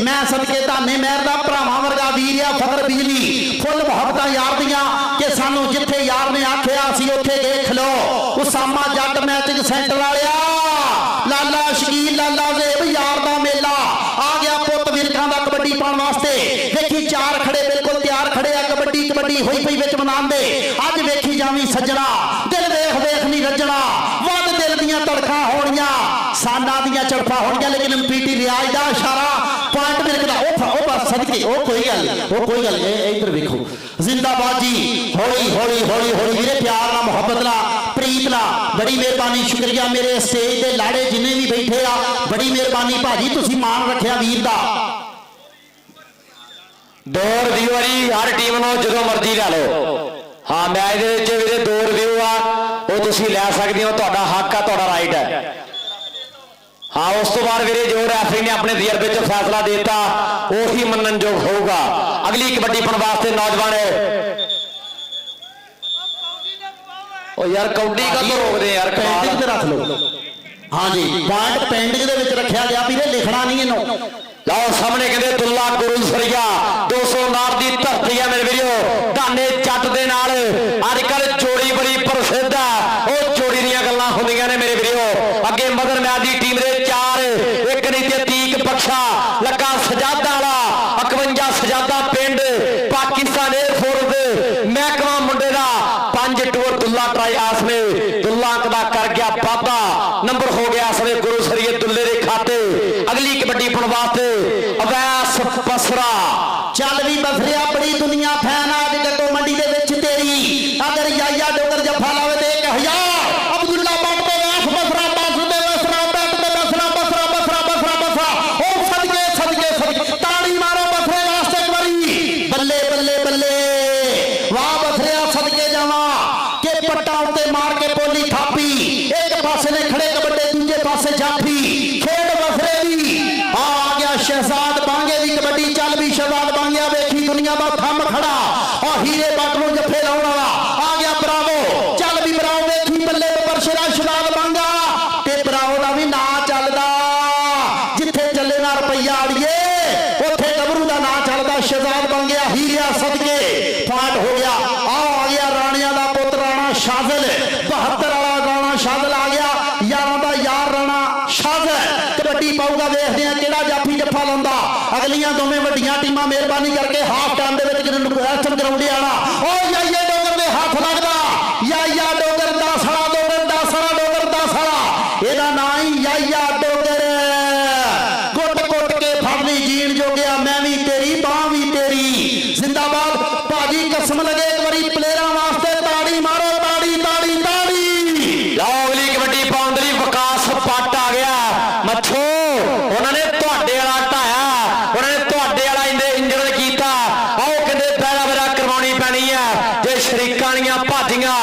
मैं सदके धाने महर दा भरावां वर्गा वीर आ फखर बिजली फुल मुहब्बतां यार दियां कि सानू जिथे यार ने आखिया असीं उत्थे गए खलो उसामा जट मैचिंग सेंटर वालिया लाला शकील लाला वेब यार दा मेला आ गया पुੱਤ विरकां दा कबड्डी पाण वास्ते वेखी चार खड़े बिल्कुल तैयार खड़े आ कबड्डी होई पई विच मैदान दे अज वेखी जावी सज्जणा दिल देख नहीं रज्जणा वध दिल दियां धड़कां होणियां साना दियां चड़फां होणियां लेकिन पीटी रियाज दा इशारा पॉइंट विरक दा ओ बस सदके ओ कोई गल इधर वेखो जिंदाबाद जी हौली वीरे प्यार ना मुहब्बत ना प्रीत ना बड़ी मेहरबानी शुक्रिया मेरे स्टेज दे लाड़े जिन्ने भी बैठे आ बड़ी मेहरबानी भाजी तुसी मान रखिया वीर दा दो रिव्यू हर टीम नो जो मर्जी लै लो हाँ मैच दे विच वीरे दो रिव्यू आ वो तुसी लै सकदे हो तुहाडा हक आ तुहाडा राइट है हाँ उस तो बाद वीरे जो रैफरी ने अपने तजर्बे च फैसला देता उही मननयोग होगा अगली कबड्डी पाने वास्ते नौजवान ओ यार कौडी कद रोकदे यार पेंडिंग ते रख लो हाँ जी पॉइंट पेंडिंग दे विच रखिया गया वीरे लिखना नहीं इन्हों ਲਓ ਸਾਹਮਣੇ ਕਹਿੰਦੇ ਦੁੱਲਾ ਗੁਰੂ ਸਰੀਆ 200 ਨਾਰ ਦੀ ਧਰਤੀ ਹੈ ਮੇਰੇ ਵੀਰੋ। ਧਾਨੇ ਜੱਟ ਦੇ ਨਾਲ ਅੱਜ ਕੱਲ ਜੋੜੀ ਬੜੀ ਪ੍ਰਸਿੱਧ ਆ, ਉਹ ਜੋੜੀ ਦੀਆਂ ਗੱਲਾਂ ਹੁੰਦੀਆਂ ਨੇ ਮੇਰੇ ਵੀਰੋ। ਅੱਗੇ ਮਦਨ ਮੈਚ ਦੀ ਟੀਮ ਦੇ 4 ਇੱਕ ਨਹੀਂ ਤੇ ਤੀਕ ਬਖਸ਼ਾ ਲੱਗਾ ਸਜਾਦਾ ਵਾਲਾ 51 ਸਜਾਦਾ ਪਿੰਡ ਪਾਕਿਸਤਾਨ 에ਅਰਫੋਰਸ ਮਹਿਕਮਾ ਮੁੰਡੇ ਦਾ 5 ਟੂਰ ਦੁੱਲਾ ਟਰਾਈ ਆਸ ਨੇ ਦੁੱਲਾ ਦਾ ਕਰ ਗਿਆ ਵਾਧਾ। ਨੰਬਰ ਹੋ ਗਿਆ ਇਸ ਵੇਲੇ ਗੁਰੂ ਸਰੀਏ ਦੁੱਲੇ ਦੇ ਖਾਤੇ। ਅਗਲੀ ਕਬੱਡੀ ਪਾਉਣ ਵਾਸਤੇ ਅਵੈਸ ਬਸਰਾ। ਚੱਲ ਵੀ ਬਸਰਿਆ ਬੜੀ ਦੁਨੀਆ ਫੈਨ ਅੱਜ ਗੱਗੋ ਮੰਡੀ ਦੇ ਵਿੱਚ ਤੇਰੀ। ਅਗਰ ਯਾਇਆ ਡੋਗਰ ਜੱਫਾ ਲਾਵੇ ਤੇ 1000 ਅਬਦੁੱਲਾ ਬੱਟ ਤੇ ਵੈਸ ਬਸਰਾ ਬੱਸ ਦੇ ਬਸਰਾ ਬੱਟ ਤੇ ਬਸਰਾ ਬਸਰਾ ਬਸਰਾ ਬਸਰਾ ਬਸਰਾ ਉਹ ਸਦਕੇ ਸਦਕੇ ਸਦਕੇ ਤਾੜੀ ਮਾਰੋ ਬਸਰੇ ਵਾਸਤੇ ਇੱਕ ਵਾਰੀ। ਬੱਲੇ ਬੱਲੇ ਬੱਲੇ ਵਾਹ ਬਸਰਿਆ ਸਦਕੇ ਜਾਵਾਂ ਕਿ ਪੱਟਾਂ ਉੱਤੇ ਮਾਰ ਕੇ ਪੋਲੀ ਥਾਪੀ। ਇੱਕ ਪਾਸੇ ਨੇ ਖੜੇ ਕਬੱਡੇ ਦੂਜੇ ਪਾਸੇ ਜਾਫੀ। ਖੇਡ ਬਸਰੇ ਦੀ ਆ ਗਿਆ ਸ਼ਹਿਜ਼ਾਦ ਬਾਂਗੇ ਦੀ ਕਬੱਡੀ। ਚੱਲ ਵੀ ਸ਼ਹਿਜ਼ਾਦ ਬਾਂਗਿਆ ਵੇਖੀ ਦੁਨੀਆ ਦਾ ਥੰਮ ਖੜਾ ਔਰ ਹੀਰੇ ਬੱਟ ਨੂੰ ਜੱਫੇ ਲਾਉਣ ਵਾਲਾ ਆ ਗਿਆ ਬਰਾਵੋ। ਚੱਲ ਵੀ ਬਰਾਵੋ ਵੇਖੀ ਬੱਲੇ ਪਰਸ਼ਰਾ ਸ਼ਹਿਜ਼ਾਦ ਬਾਂਗਾ ਤੇ ਬਰਾਵੋ ਦਾ ਵੀ ਨਾਂ ਚੱਲਦਾ। ਜਿੱਥੇ ਚੱਲੇ ਨਾ ਰੁਪਈਆ ਆੜੀਏ ਉੱਥੇ ਗੱਭਰੂ ਦਾ ਨਾਂ ਚੱਲਦਾ। ਸ਼ਹਿਜ਼ਾਦ ਬਾਂਗਿਆ ਹੀਰਿਆ ਸਦਕੇ ਫਾਟ ਹੋ ਗਿਆ। ਆ ਗਿਆ ਰਾਣਿਆਂ ਦਾ ਪੁੱਤ ਰਾਣਾ ਸ਼ਾਜ਼ਲ 72 ਵਾਲਾ ਰਾਣਾ ਸ਼ਾਜ਼ਲ ਆ ਗਿਆ। ਯਾਰਾਂ ਦਾ ਯਾਰ ਰਾਣਾ ਸ਼ਾਜ਼ਲ ਕਬੱਡੀ ਪਾਊਗਾ। ਵੇਖਦੇ ਆ ਕਿਹੜਾ ਜਾਫੀ ਜੱਫਾ ਲਾਉਂਦਾ। ਅਗਲੀਆਂ ਦੋਵੇਂ ਵੱਡੀਆਂ ਟੀਮਾਂ ਮਿਹਰਬਾਨੀ ਕਰਕੇ ਹਾਫ ਟਾਈਮ ਦੇ ਵਿੱਚ ਜਦੋਂ ਐਸਟਨ ਗਰਾਊਂਡ ਆਣਾ ਉਹ ਯਾਇਆ ਡੋਗਰ ਦੇ ਹੱਥ ਲੱਗਦਾ। ਯਾਇਆ ਡੋਗਰ ਦਾ ਸਾਲਾ ਡੋਗਰ ਦਾ ਸਾਲਾ ਡੋਗਰ ਦਾ ਸਾਲਾ ਇਹਦਾ ਨਾਂ ਹੀ ਯਾਇਆ ਡੋਗਰ। ਗੁੱਟ ਗੁੱਟ ਕੇ ਫੜ ਲਈ ਜੀਣ ਜੋਗਿਆ ਮੈਂ ਵੀ ਤੇਰੀ ਬਾਹ ਵੀ ਤੇਰੀ। ਜ਼ਿੰਦਾਬਾਦ ਭਾਜੀ ਕਸਮ ਲਗੇ ਇੱਕ ਵਾਰੀ ਪਲੇਅਰਾਂ ਵਾਸਤੇ ਤਾੜੀ ਮਾਰੋ ਤਾੜੀ ਤਾੜੀ ਤਾੜੀ। ਲਓ ਅਗਲੀ ਕਬੱਡੀ ਪਾਉਣ ਦੇ ਲਈ ਵਿਕਾਸ ਪੱਟ ਆ ਗਿਆ ਮੱਛੋ। ਉਹਨਾਂ ਨੇ ਤੁਹਾਡੇ ਵਾਲਾ ਢਾਇਆ, ਉਹਨਾਂ ਨੇ ਤੁਹਾਡੇ ਵਾਲਾ ਇੰਜਣ ਕੀਤਾ। ਆਓ ਕਹਿੰਦੇ ਬੈਲਾ ਬੈਲਾ ਕਰਵਾਉਣੀ ਪੈਣੀ ਆ। ਜੇ ਸ਼ਰੀਕਾਂ ਦੀਆਂ ਭਾਜੀਆਂ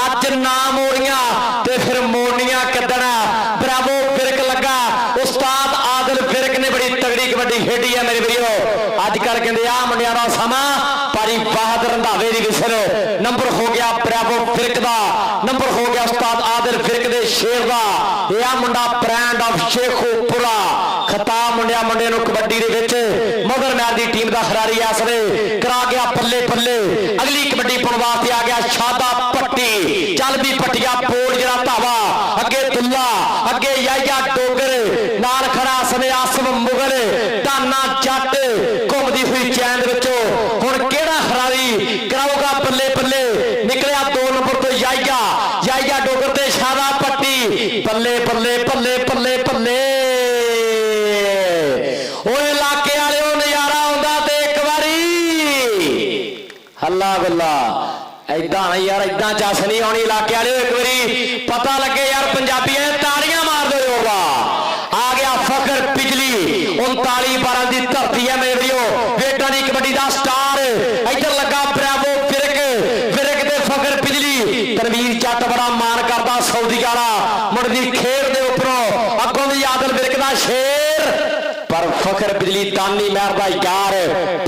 ਅੱਜ ਨਾ ਮੋੜੀਆਂ ਤੇ ਫਿਰ ਮੋੜਨੀਆਂ ਕਿੱਦਣ। ਬਰਾਵੋ ਫਿਰਕ ਲੱਗਾ ਉਸਤਾਦ ਆਦਿਲ ਫਿਰਕ ਨੇ ਬੜੀ ਤਗੜੀ ਕਬੱਡੀ ਖੇਡੀ ਆ ਮੇਰੇ ਵੀਰੋ। ਅੱਜ ਕੱਲ ਕਹਿੰਦੇ ਆ ਮੁੰਡਿਆਂ ਦਾ ਸਮਾਂ ਭਾਰੀ ਬਹਾਦਰ ਰੰਧਾਵੇ ਦੀ ਵਿਸਰ। ਨੰਬਰ ਹੋ ਗਿਆ ਬਰਾਵੋ ਫਿਰਕ ਦਾ, ਨੰਬਰ ਹੋ ਗਿਆ ਉਸਤਾਦ ਆਦਿਲ ਫਿਰਕ ਦੇ ਸ਼ੇਰ ਦਾ। ਇਹ ਆ ਮੁੰਡਾ ਬ੍ਰਾਂਡ ਆਫ ਸ਼ੇਖੂਪੁਰਾ ਖਤਾਬ ਮੁੰਡੇ ਨੂੰ ਕਬੱਡੀ ਦੇ ਵਿੱਚ ਮਗਰ ਮੈਚ ਦੀ ਟੀਮ ਦਾ ਖਿਡਾਰੀ ਇਸ ਵੇ ਕਰਾ ਗਿਆ ਪੱਲੇ ਪੱਲੇ। ਅਗਲੀ ਕਬੱਡੀ ਪਾਉਣ ਵਾਸਤੇ ਆ ਗਿਆ ਸ਼ਾਦਾ ਪੱਟੀ। ਚੱਲ ਵੀ ਪੱਟੀਆ ਬੋੜ ਜਿਹੜਾ ਧਾਵਾ। ਅੱਗੇ ਦੁੱਲਾ ਅੱਗੇ ਯਾਇਆ ਡੋਗਰ ਨਾਲ ਖੜਾ ਸਮੇਂ ਆਸਮ ਮੁਗਲ ਧਾਨਾ ਜੱਟ ਘੁੰਮਦੀ ਹੋਈ ਚੈਨ ਦੇ ਵਿੱਚੋਂ ਹੁਣ ਕਿਹੜਾ ਖਿਡਾਰੀ ਕਰਾਊਗਾ ਪੱਲੇ ਪੱਲੇ। ਨਿਕਲਿਆ 2 ਨੰਬਰ ਤੋਂ ਯਾਇਆ ਡੋਗਰ ਤੇ ਸ਼ਾਦਾ ਪੱਟੀ। ਬੱਲੇ ਬੱਲੇ ਬੱਲੇ ਬੱਲੇ ਬੱਲੇ ਓਏ ਇਲਾਕੇ ਵਾਲਿਓ ਨਜ਼ਾਰਾ ਆਉਂਦਾ ਤੇ ਇੱਕ ਵਾਰੀ ਹੱਲਾ ਬੱਲਾ। ਐਦਾਂ ਨਹੀਂ ਯਾਰ, ਐਦਾਂ ਜੱਸ ਨਹੀਂ ਆਉਣੀ ਇਲਾਕੇ ਵਾਲਿਓ। ਇੱਕ ਵਾਰੀ ਪਤਾ ਲੱਗੇ ਯਾਰ ਪੰਜਾਬੀਆਂ ਤਾੜੀਆਂ ਮਾਰ ਦਿਓ ਯੋਗਾ। ਆ ਗਿਆ ਫਖਰ ਬਿਜਲੀ 39-12 ਦੀ ਧਰਤੀ ਹੈ ਮੇਰੇ ਵੀਰੋ। ਵੇਟਾਂ ਦੀ ਕਬੱਡੀ ਦਾ ਸਟਾਰ ਇੱਧਰ ਲੱਗਾ ਬਰਾਵੋ ਫਿਰਕ ਤੇ ਫਖਰ ਬਿਜਲੀ। ਤਨਵੀਰ ਜੱਟ ਬੜਾ ਮਾਣ ਕਰਦਾ ਸੌਦੀ ਵਾਲਾ ਮੁੰਡੇ ਦੀ ਖੇਡ ਦੇ ਉੱਪਰੋਂ। ਅੱਗੋਂ ਦੀ ਆਦਲ ਫਿਰਕ ਦਾ ਸ਼ੇਰ ਪਰ ਫਖਰ ਬਿਜਲੀ ਤਾਨੀ ਮਹਿਰ ਦਾ ਯਾਰ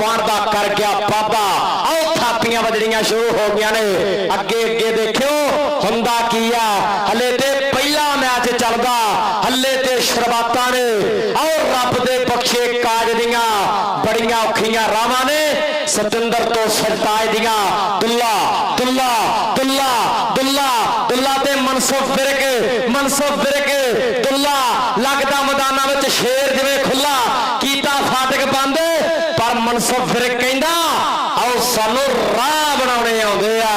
ਪਾਣਦਾ ਕਰ ਗਿਆ ਬਾਬਾ। ਆਓ ਥਾਪੀਆਂ ਵੱਜਣੀਆਂ ਸ਼ੁਰੂ ਹੋ ਗਈਆਂ ਨੇ। ਅੱਗੇ ਅੱਗੇ ਦੇਖਿਓ ਹੁੰਦਾ ਕੀ ਆ। ਹਲੇ ਤੇ ਪਹਿਲਾ ਮੈਚ ਚੱਲਦਾ, ਹਲੇ ਤੇ ਸ਼ੁਰੂਆਤਾਂ ਨੇ। ਆਓ ਰੱਬ ਦੇ ਬਖਸ਼ੇ ਕਾਜ ਦੀਆਂ ਬੜੀਆਂ ਔਖੀਆਂ ਰਾਵਾਂ ਨੇ। ਸਤਿੰਦਰ ਤੋਂ ਸਰਤਾਜ ਦੀਆਂ ਦੁੱਲਾ ਦੁੱਲਾ ਦੁੱਲਾ ਦੁੱਲਾ ਦੁੱਲਾ ਤੇ ਮਨਸੂਬ ਫਿਰਕ ਦੁੱਲਾ ਲੱਗਦਾ ਮੈਦਾਨਾਂ ਵਿੱਚ ਸ਼ੇਰ ਜਿਵੇਂ ਖੁੱਲਾ ਕੀਤਾ ਫਾਟਕ ਬੰਦ। ਪਰ ਮਨਸੂਬ ਫਿਰਕ ਕਹਿੰਦਾ ਆਓ ਸਾਨੂੰ ਰਾਹ ਬਣਾਉਣੇ ਆਉਂਦੇ ਆ,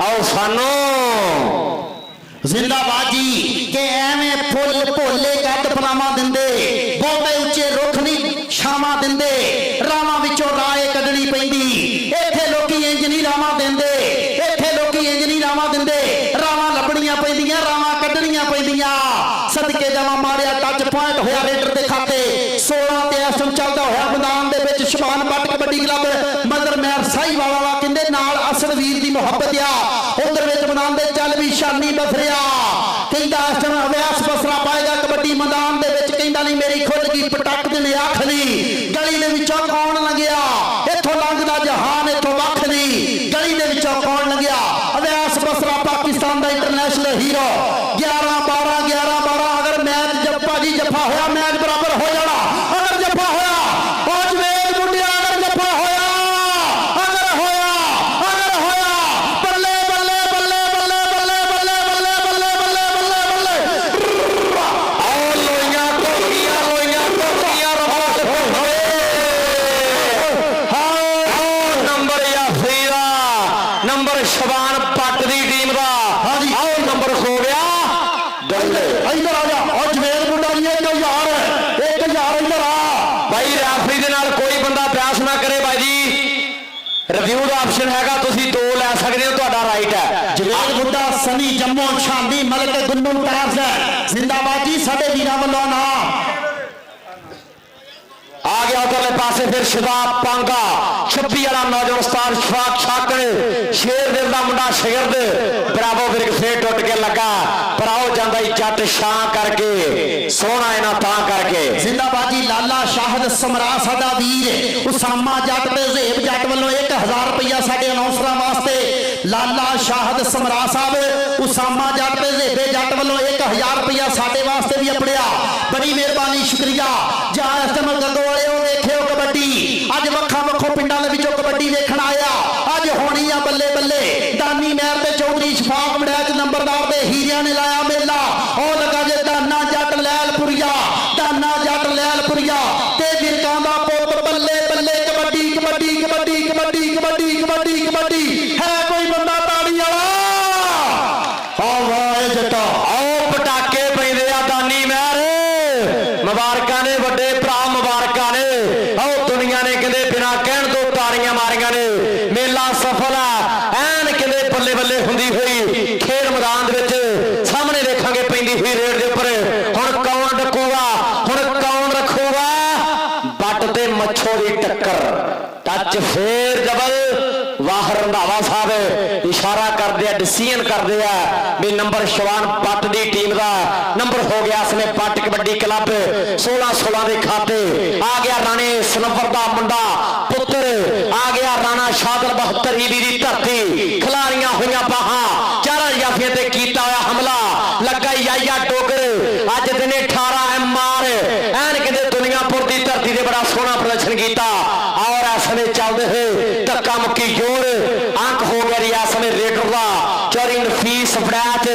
ਆਓ ਸਾਨੂੰ ਜ਼ਿੰਦਾਬਾਦ ਜੀ ਕਿ ਐਵੇਂ ਫੁੱਲ ਭੋਲੇ ਕੱਦ ਪਨਾਮਾ ਦਿੰਦੇ ਬਹੁਤੇ ਉੱਚੇ ਰੁੱਖ ਨਹੀਂ ਛਾਵਾਂ ਦਿੰਦੇ। ਰਾਵਾਂ ਵਿੱਚੋਂ ਰਾਏ ਕੱਢਣੀ ਪੈਂਦੀ। ਇੱਥੇ ਲੋਕੀ ਇੰਜ ਨਹੀਂ ਰਾਵਾਂ ਦਿੰਦੇ, ਇੱਥੇ ਲੋਕੀ ਇੰਜ ਨਹੀਂ ਰਾਵਾਂ ਦਿੰਦੇ। ਰਾਵਾਂ ਲੱਭਣੀਆਂ ਪੈਂਦੀਆਂ, ਰਾਵਾਂ ਕੱਢਣੀਆਂ ਪੈਂਦੀਆਂ। ਸਦਕੇ ਜਾਵਾਂ ਮਾਰਿਆ ਟੱਚ ਪੁਆਇੰਟ ਹੋਇਆ ਰੇਡਰ ਦੇ ਖਾਤੇ 16 ਤੇ ਐਸਮ ਚੱਲਦਾ ਹੋਇਆ ਮੈਦਾਨ ਦੇ ਵਿੱਚ ਸ਼ਬਾਨ ਬੱਟ ਕਬੱਡੀ ਕਲੱਬ ਮਦਰ ਮੈਰ ਸਾਹੀਵਾਲ ਵਾਲਾ ਕਹਿੰਦੇ ਨਾਲ ਅਸਲ ਵੀਰ ਦੀ ਮੁਹੱਬਤ ਆ। ਉਧਰ ਵਿੱਚ ਮੈਦਾਨ ਦੇ ਚੱਲ ਵੀ ਸ਼ਾਨੀ ਬਸਰਿਆ ਕਹਿੰਦਾ ਇਸ ਟਾਈਮ ਅਵਿਆਸ ਬਸਰਾ ਪਾਏਗਾ ਕਬੱਡੀ ਮੈਦਾਨ ਦੇ ਵਿੱਚ। ਕਹਿੰਦਾ ਨਹੀਂ ਮੇਰੀ ਖੁੱਲ ਗਈ ਪਟਕ ਦੇ ਅੱਖ ਨਹੀਂ। ਗਲੀ ਦੇ ਵਿੱਚੋਂ ਕੌਣ ਲੰਘਿਆ ਇੱਥੋਂ ਲੰਘਦਾ ਜਹਾਨ ਇੱਥੋਂ ਵੱਖ ਨਹੀਂ। ਗਲੀ ਦੇ ਵਿੱਚੋਂ ਕੌਣ ਲੰਘਿਆ ਅਵਿਆਸ ਬਸਰਾ ਪਾਕਿਸਤਾਨ ਦਾ ਇੰਟਰਨੈਸ਼ਨਲ ਹੀਰੋ। 11-12 11-12 ਅਗਰ ਮੈਚ ਭਾਜੀ ਜੱਫਾ ਹੋਇਆ ਮੈਚ ਬਰਾਬਰ ਹੋ ਜਾਣਾ। ਅਗਰ ਜੱਫਾ ਹੋਇਆ ਇੱਧਰ ਆ ਜਾ। ਉਹ ਜਵੇਦ ਮੁੰਡਾ ਜੀ 1000 1000 ਇੱਧਰ ਆ ਭਾਈ। ਰੈਫਰੀ ਦੇ ਨਾਲ ਕੋਈ ਬੰਦਾ ਬਿਆਸ ਨਾ ਕਰੇ ਬਾਈ ਜੀ। ਰਿਵਿਊ ਦਾ ਆਪਸ਼ਨ ਹੈਗਾ, ਤੁਸੀਂ 2 ਲੈ ਸਕਦੇ ਹੋ, ਤੁਹਾਡਾ ਰਾਈਟ ਹੈ। ਜਵੇਦ ਮੁੰਡਾ ਸਨੀ ਜੰਮੋ ਸ਼ਾਂਦੀ ਮਲਕ ਗੁੰਨੂ ਟਾਸ ਹੈ ਜ਼ਿੰਦਾਬਾਦ ਜੀ ਸਾਡੇ ਵੀਰਾਂ ਵੱਲੋਂ ਨਾ ਆ ਗਿਆ ਉਧਰਲੇ ਪਾਸੇ ਫਿਰ ਸ਼ਬਾਬ ਪਾਂਗਾ 26 ਵਾਲਾ ਨੌਜਵਾਨ ਉਸਤਾਦ ਸ਼ਫਾਕ ਛਾਕੜ ਸ਼ੇਰ ਦਿਲ ਦਾ ਮੁੰਡਾ ਸ਼ਗਿਰਦ ਬਰਾਵੋ ਫਿਰ ਫੇਰ ਟੁੱਟ ਕੇ ਲੱਗਾ ਪਰ ਆਓ ਜਾਂਦਾ ਹੀ ਜੱਟ ਸ਼ਾਂ ਕਰਕੇ ਸੋਹਣਾ ਇਹਨਾਂ ਤਾਂ ਕਰਕੇ ਜ਼ਿੰਦਾਬਾਦ ਜੀ ਲਾਲਾ ਸ਼ਾਹਦ ਸਮਰਾ ਸਾਡਾ ਵੀਰ ਉਸਾਮਾ ਜੱਟ ਤੇ ਜ਼ੇਬ ਜੱਟ ਵੱਲੋਂ 1000 ਰੁਪਇਆ ਸਾਡੇ ਅਨਾਉਂਸਰਾਂ ਵਾਸਤੇ ਲਾਲਾ ਸ਼ਾਹਦ ਸਮਰਾ ਸਾਹਿਬ ਉਸਾਮਾ ਜੱਟ ਤੇ ਜ਼ੇਬੇ ਜੱਟ ਵੱਲੋਂ 1000 ਰੁਪਇਆ ਸਾਡੇ ਵਾਸਤੇ ਵੀ ਆਪੜਿਆ ਬੜੀ ਮਿਹਰਬਾਨੀ ਸ਼ੁਕਰੀਆ। ਜਾਂ ਇਸ ਟਾਈਮ ਗੰਗੋਵਾਲਿਓ ਵੇਖਿਓ ਕਬੱਡੀ ਅੱਜ ਵੱਖਾਂ ਵੱਖੋਂ ਪਿੰਡਾਂ ਦੇ ਵਿੱਚੋਂ ਕਬੱਡੀ ਵੇਖਣ ਆਇਆ ਅੱਜ ਹੋਣੀ ਆ ਬੱਲੇ ਬੱਲੇ ਦਾਨੀ ਮਹਿਰ ਤੇ ਚੌਧਰੀ ਸ਼ਫਾਕ ਮੜੈਚ ਨੰਬਰਦਾਰ ਦੇ ਹੀਰਿਆਂ ਨੇ ਲਾਇਆ ਮੇਲਾ ਉਹ ਲੱਗਾ ਜੇ ਦਾਨਾ ਜੱਟ ਲੈਲਪੁਰੀਆ ਦਾਨਾ ਜੱਟ ਲੈਲਪੁਰੀਆ ਤੇ ਵਿਰਕਾਂ ਦਾ ਪੁੱਤ ਬੱਲੇ ਬੱਲੇ ਕਬੱਡੀ ਕਬੱਡੀ ਕਬੱਡੀ ਕਬੱਡੀ ਕਬੱਡੀ ਕਬੱਡੀ ਕਬੱਡੀ ਹੈ ਕੋਈ ਬੰਦਾ ਤਾੜੀ ਵਾਲਾ ਹਾਂ ਵਾਹ ਜੱਟਾ ਆਓ ਪਟਾਕੇ ਪੈਂਦੇ ਆ ਦਾਨੀ ਮਹਿਰ ਮੁਬਾਰਕਾਂ ਨੇ ਵੱਡੇ ਭਰਾ ਮੁਬਾਰਕਾਂ ਨੇ ਆਓ ਦੁਨੀਆ ਨੇ ਕਹਿੰਦੇ ਬਿਨਾ ਕਹਿਣ ਤੋਂ ਤਾੜੀਆਂ ਮਾਰੀਆਂ ਨੇ ਮੇਲਾ ਸਫਲ ਆ ਐਨ ਕਹਿੰਦੇ ਬੱਲੇ ਬੱਲੇ ਹੁੰਦੀ ਹੋਈ ਖੇਡ ਮੈਦਾਨ ਦੇ ਵਿੱਚ ਸਾਹਮਣੇ ਦੇਖਾਂਗੇ ਪੈਂਦੀ ਹੋਈ ਰੇਡ ਦੇ ਉੱਪਰ ਹੁਣ ਕੌਣ ਡਕੂਗਾ ਹੁਣ ਕੌਣ ਰੱਖੂਗਾ ਬੱਟ ਤੇ ਮੱਛੋ ਦੀ ਟੱਕਰ ਟੱਚ ਫੇਰ ਡਬਲ ਵਾਹ ਰੰਧਾਵਾ ਸਾਹਿਬ ਇਸ਼ਾਰਾ ਕਰਦੇ ਆ ਡਿਸੀਜਨ ਕਰਦੇ ਆ ਵੀ ਨੰਬਰ ਸ਼ਵਾਨ ਪੱਟ ਦੀ ਟੀਮ ਦਾ ਨੰਬਰ ਹੋ ਗਿਆ ਇਸਨੇ ਪੱਟ ਕਬੱਡੀ ਕਲੱਬ 16 ਦੇ ਖਾਤੇ ਆ ਗਿਆ ਰਾਣੇ ਸਨਵਰ ਦਾ ਮੁੰਡਾ ਪੁੱਤਰ ਆ ਗਿਆ ਰਾਣਾ ਸ਼ਾਦਲ 72 ਈਬੀ ਦੀ ਧਰਤੀ ਖਿਲਾਰੀਆਂ ਹੋਈਆਂ ਬਾਹਾਂ ਚਾਰਾਂ ਜਾਫੀਆਂ ਤੇ ਕੀਤਾ ਹੋਇਆ ਹਮਲਾ ਲੱਗਾ ਯਾਇਆ ਡੋਗਰ ਅੱਜ ਦਿਨੇ 18 ਐਮਆਰ ਐਨ ਕਹਿੰਦੇ ਦੁਨੀਆਪੁਰ ਦੀ ਧਰਤੀ ਤੇ ਬੜਾ ਸੋਹਣਾ ਪ੍ਰਦਰਸ਼ਨ ਕੀਤਾ ਔਰ ਇਸ ਸਮੇਂ ਚੱਲਦੇ ਹੋਏ ਧੱਕਾ ਮੁੱਕੀ ਜੋਰ ਅੰਕ ਹੋ ਗਿਆ ਜੀ ਇਸ ਸਮੇਂ ਰੇਡਰ ਦਾ ਚੋਰੀ ਨਫੀਸ ਵੜੈਚ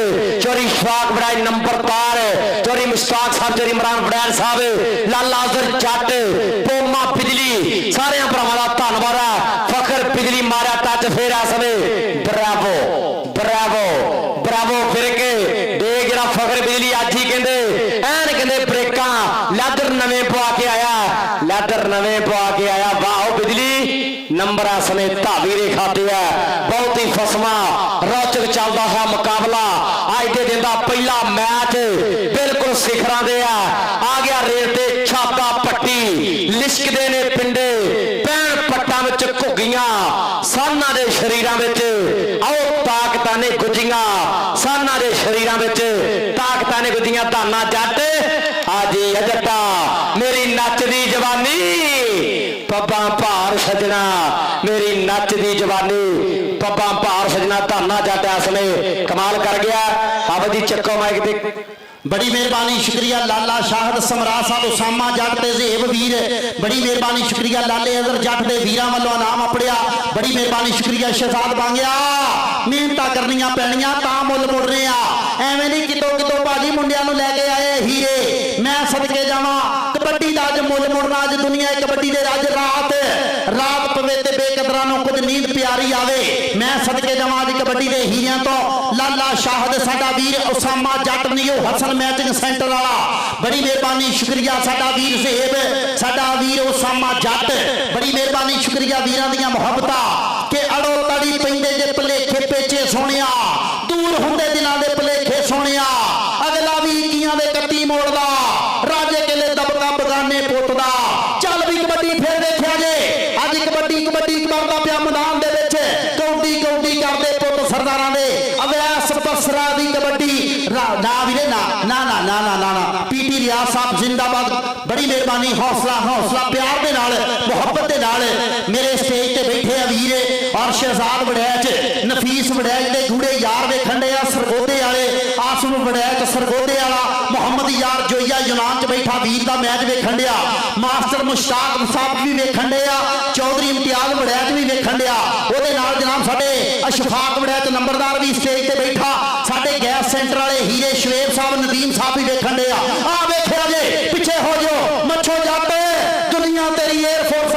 ਚੋਰੀ ਸ਼ਵਾਕ ਵੜਾਈ ਨੰਬਰਦਾਰ ਚੋਰੀ ਮੁਸ਼ਤਾਕ ਸਾਹਿਬ ਚੋਰੀ ਇਮਰਾਨ ਵੜੈਚ ਸਾਹਿਬ ਲਾਲਾ ਅਜ਼ਰ ਜੱਟ ਪੋਮਾ ਬਿਜਲੀ ਸਾਰਿਆਂ ਭਰਾਵਾਂ ਦਾ ਧੰਨਵਾਦ ਹੈ ਫਖਰ ਬਿਜਲੀ ਮਾਰਿਆ ਟੱਚ ਫੇਰ ਇਸ ਸਮੇਂ ਬਰਾਵੋ ਬਰਾਵੋ ਬਰਾਵੋ ਫਿਰ ਕੇ ਦੇ ਜਿਹੜਾ ਫਖਰ ਬਿਜਲੀ ਅੱਜ ਹੀ ਕਹਿੰਦੇ ਐਨ ਕਹਿੰਦੇ ਬ੍ਰੇਕਾਂ ਲੈਦਰ ਨਵੇਂ ਪਵਾ ਕੇ ਆਇਆ ਲੈਦਰ ਨਵੇਂ ਪਵਾ ਕੇ ਆਇਆ ਵਾਹ ਬਿਜਲੀ ਨੰਬਰ ਸਮੇਂ ਧਾਵੀ ਦੇ ਖਾਤੇ ਆ ਬਹੁਤ ਹੀ ਫਸਮਾ ਰੌਚਕ ਚੱਲਦਾ ਹੋਇਆ ਮੁਕਾਬਲਾ ਅੱਜ ਦੇ ਦਿਨ ਦਾ ਪਹਿਲਾ ਮੈਚ ਬਿਲਕੁਲ ਸਿਖਰਾਂ ਦੇ ਆ ਗਿਆ ਰੇਲ ਤੇ ਛਾਪਾ ਪੱਟੀ ਲਿਸ਼ਕਦੇ ਨੇ ਪਿੰਡੇ ਪੈਣ ਪੱਟਾਂ ਵਿੱਚ ਘੁੱਗੀਆਂ ਸਾਨਾਂ ਦੇ ਸ਼ਰੀਰਾਂ ਵਿੱਚ ਆਓ ਤਾਕਤਾਂ ਨੇ ਗੁੱਜੀਆਂ ਸਾਨਾਂ ਦੇ ਸ਼ਰੀਰਾਂ ਵਿੱਚ ਤਾਕਤਾਂ ਨੇ ਗੁੱਜੀਆਂ ਧਾਨਾ ਜੱਟ ਆਜੀ ਅਜੱਟਾ ਮੇਰੀ ਨੱਚਦੀ ਜਵਾਨੀ ਪੱਬਾਂ ਭਾਰ ਸਜਣਾ ਮੇਰੀ ਨੱਚਦੀ ਜਵਾਨੀ ਪੱਬਾਂ ਭਾਰ ਸਜਣਾ ਧਾਨਾ ਜੱਟ ਅਸਲੇ ਕਮਾਲ ਕਰ ਗਿਆ ਆਪ ਜੀ ਚੱਕੋ ਮਾਈਕ ਤੇ बड़ी मेहरबानी शुक्रिया लाला शाहद समरा साहब उसामा जट ते जेब वीर बड़ी मेहरबानी शुक्रिया लाले अजर जट दे वीरां वालों नाम अपड़िया बड़ी मेहरबानी शुक्रिया शहजाद बांगिया मेहनतां करनियां पैणियां तां मुल मुड़ रहे आ एवें नहीं कितों कितों भाजी मुंडियां नूं लैके आए हीरे मैं सदके जावां कबड्डी दा अज मुल मुड़ना अज दुनिया कबड्डी दे अज रात रात पवे ते बेकदरां नूं कुछ नींद प्यारी आवे मैं सदके जावां अज कबड्डी दे हीरियां तो लाला शाहद साडा वीर उसामा जट नहीं हसन मैचिंग सेंटर वाला बड़ी मेहरबानी शुक्रिया साडा वीर सेब साडा वीर उसामा जट बड़ी मेहरबानी शुक्रिया वीरां दियां मुहब्बतां के अड़ो तड़ी पैंदे जे भलेखे पेचे सोहणिया दूर हुंदे दिलां दे भलेखे सोहणिया अगला भी इक्कियां दे 31 मोड़दा राजे केले दबका बगाने पोतदा चल भी कबड्डी फिर देखिया जे अज कबड्डी कबड्डी करदा पिया मैदान दे विच कौडी कौडी करदे पुੱਤ सरदारां दे अवैस बसरा दी कबड्डी ना वीरे ना ना ना ना ना ना ना पीटी रियाज साहब जिंदाबाद बड़ी मेहरबानी हौसला हौसला प्यार दे नाल मुहब्बत दे नाल मेरे स्टेज ते बैठे आ वीरे और शहजाद वड़ैच नफीस वड़ैच दे गूढ़े यार वेखण दे आ सरगोदे वाले आसम वड़ैच सरगोदे वाला मोहम्मद यार जोइया यूनान च बैठा वीर दा मैच वेखण दिया मास्टर मुश्ताक साहब भी वेखण दे आ चौधरी इम्तियाज वड़ैच भी वेखण दिया ओदे नाल जनाब साडे अशफाक वड़ैच नंबरदार भी स्टेज ते बैठा साडे गैस सेंटर वाले हीरे शवेब साहब नदीम साहब भी वेखण दे आ वेखिया जे पिछे हो जाओ मच्छो जट दुनिया तेरी एयरफोर्स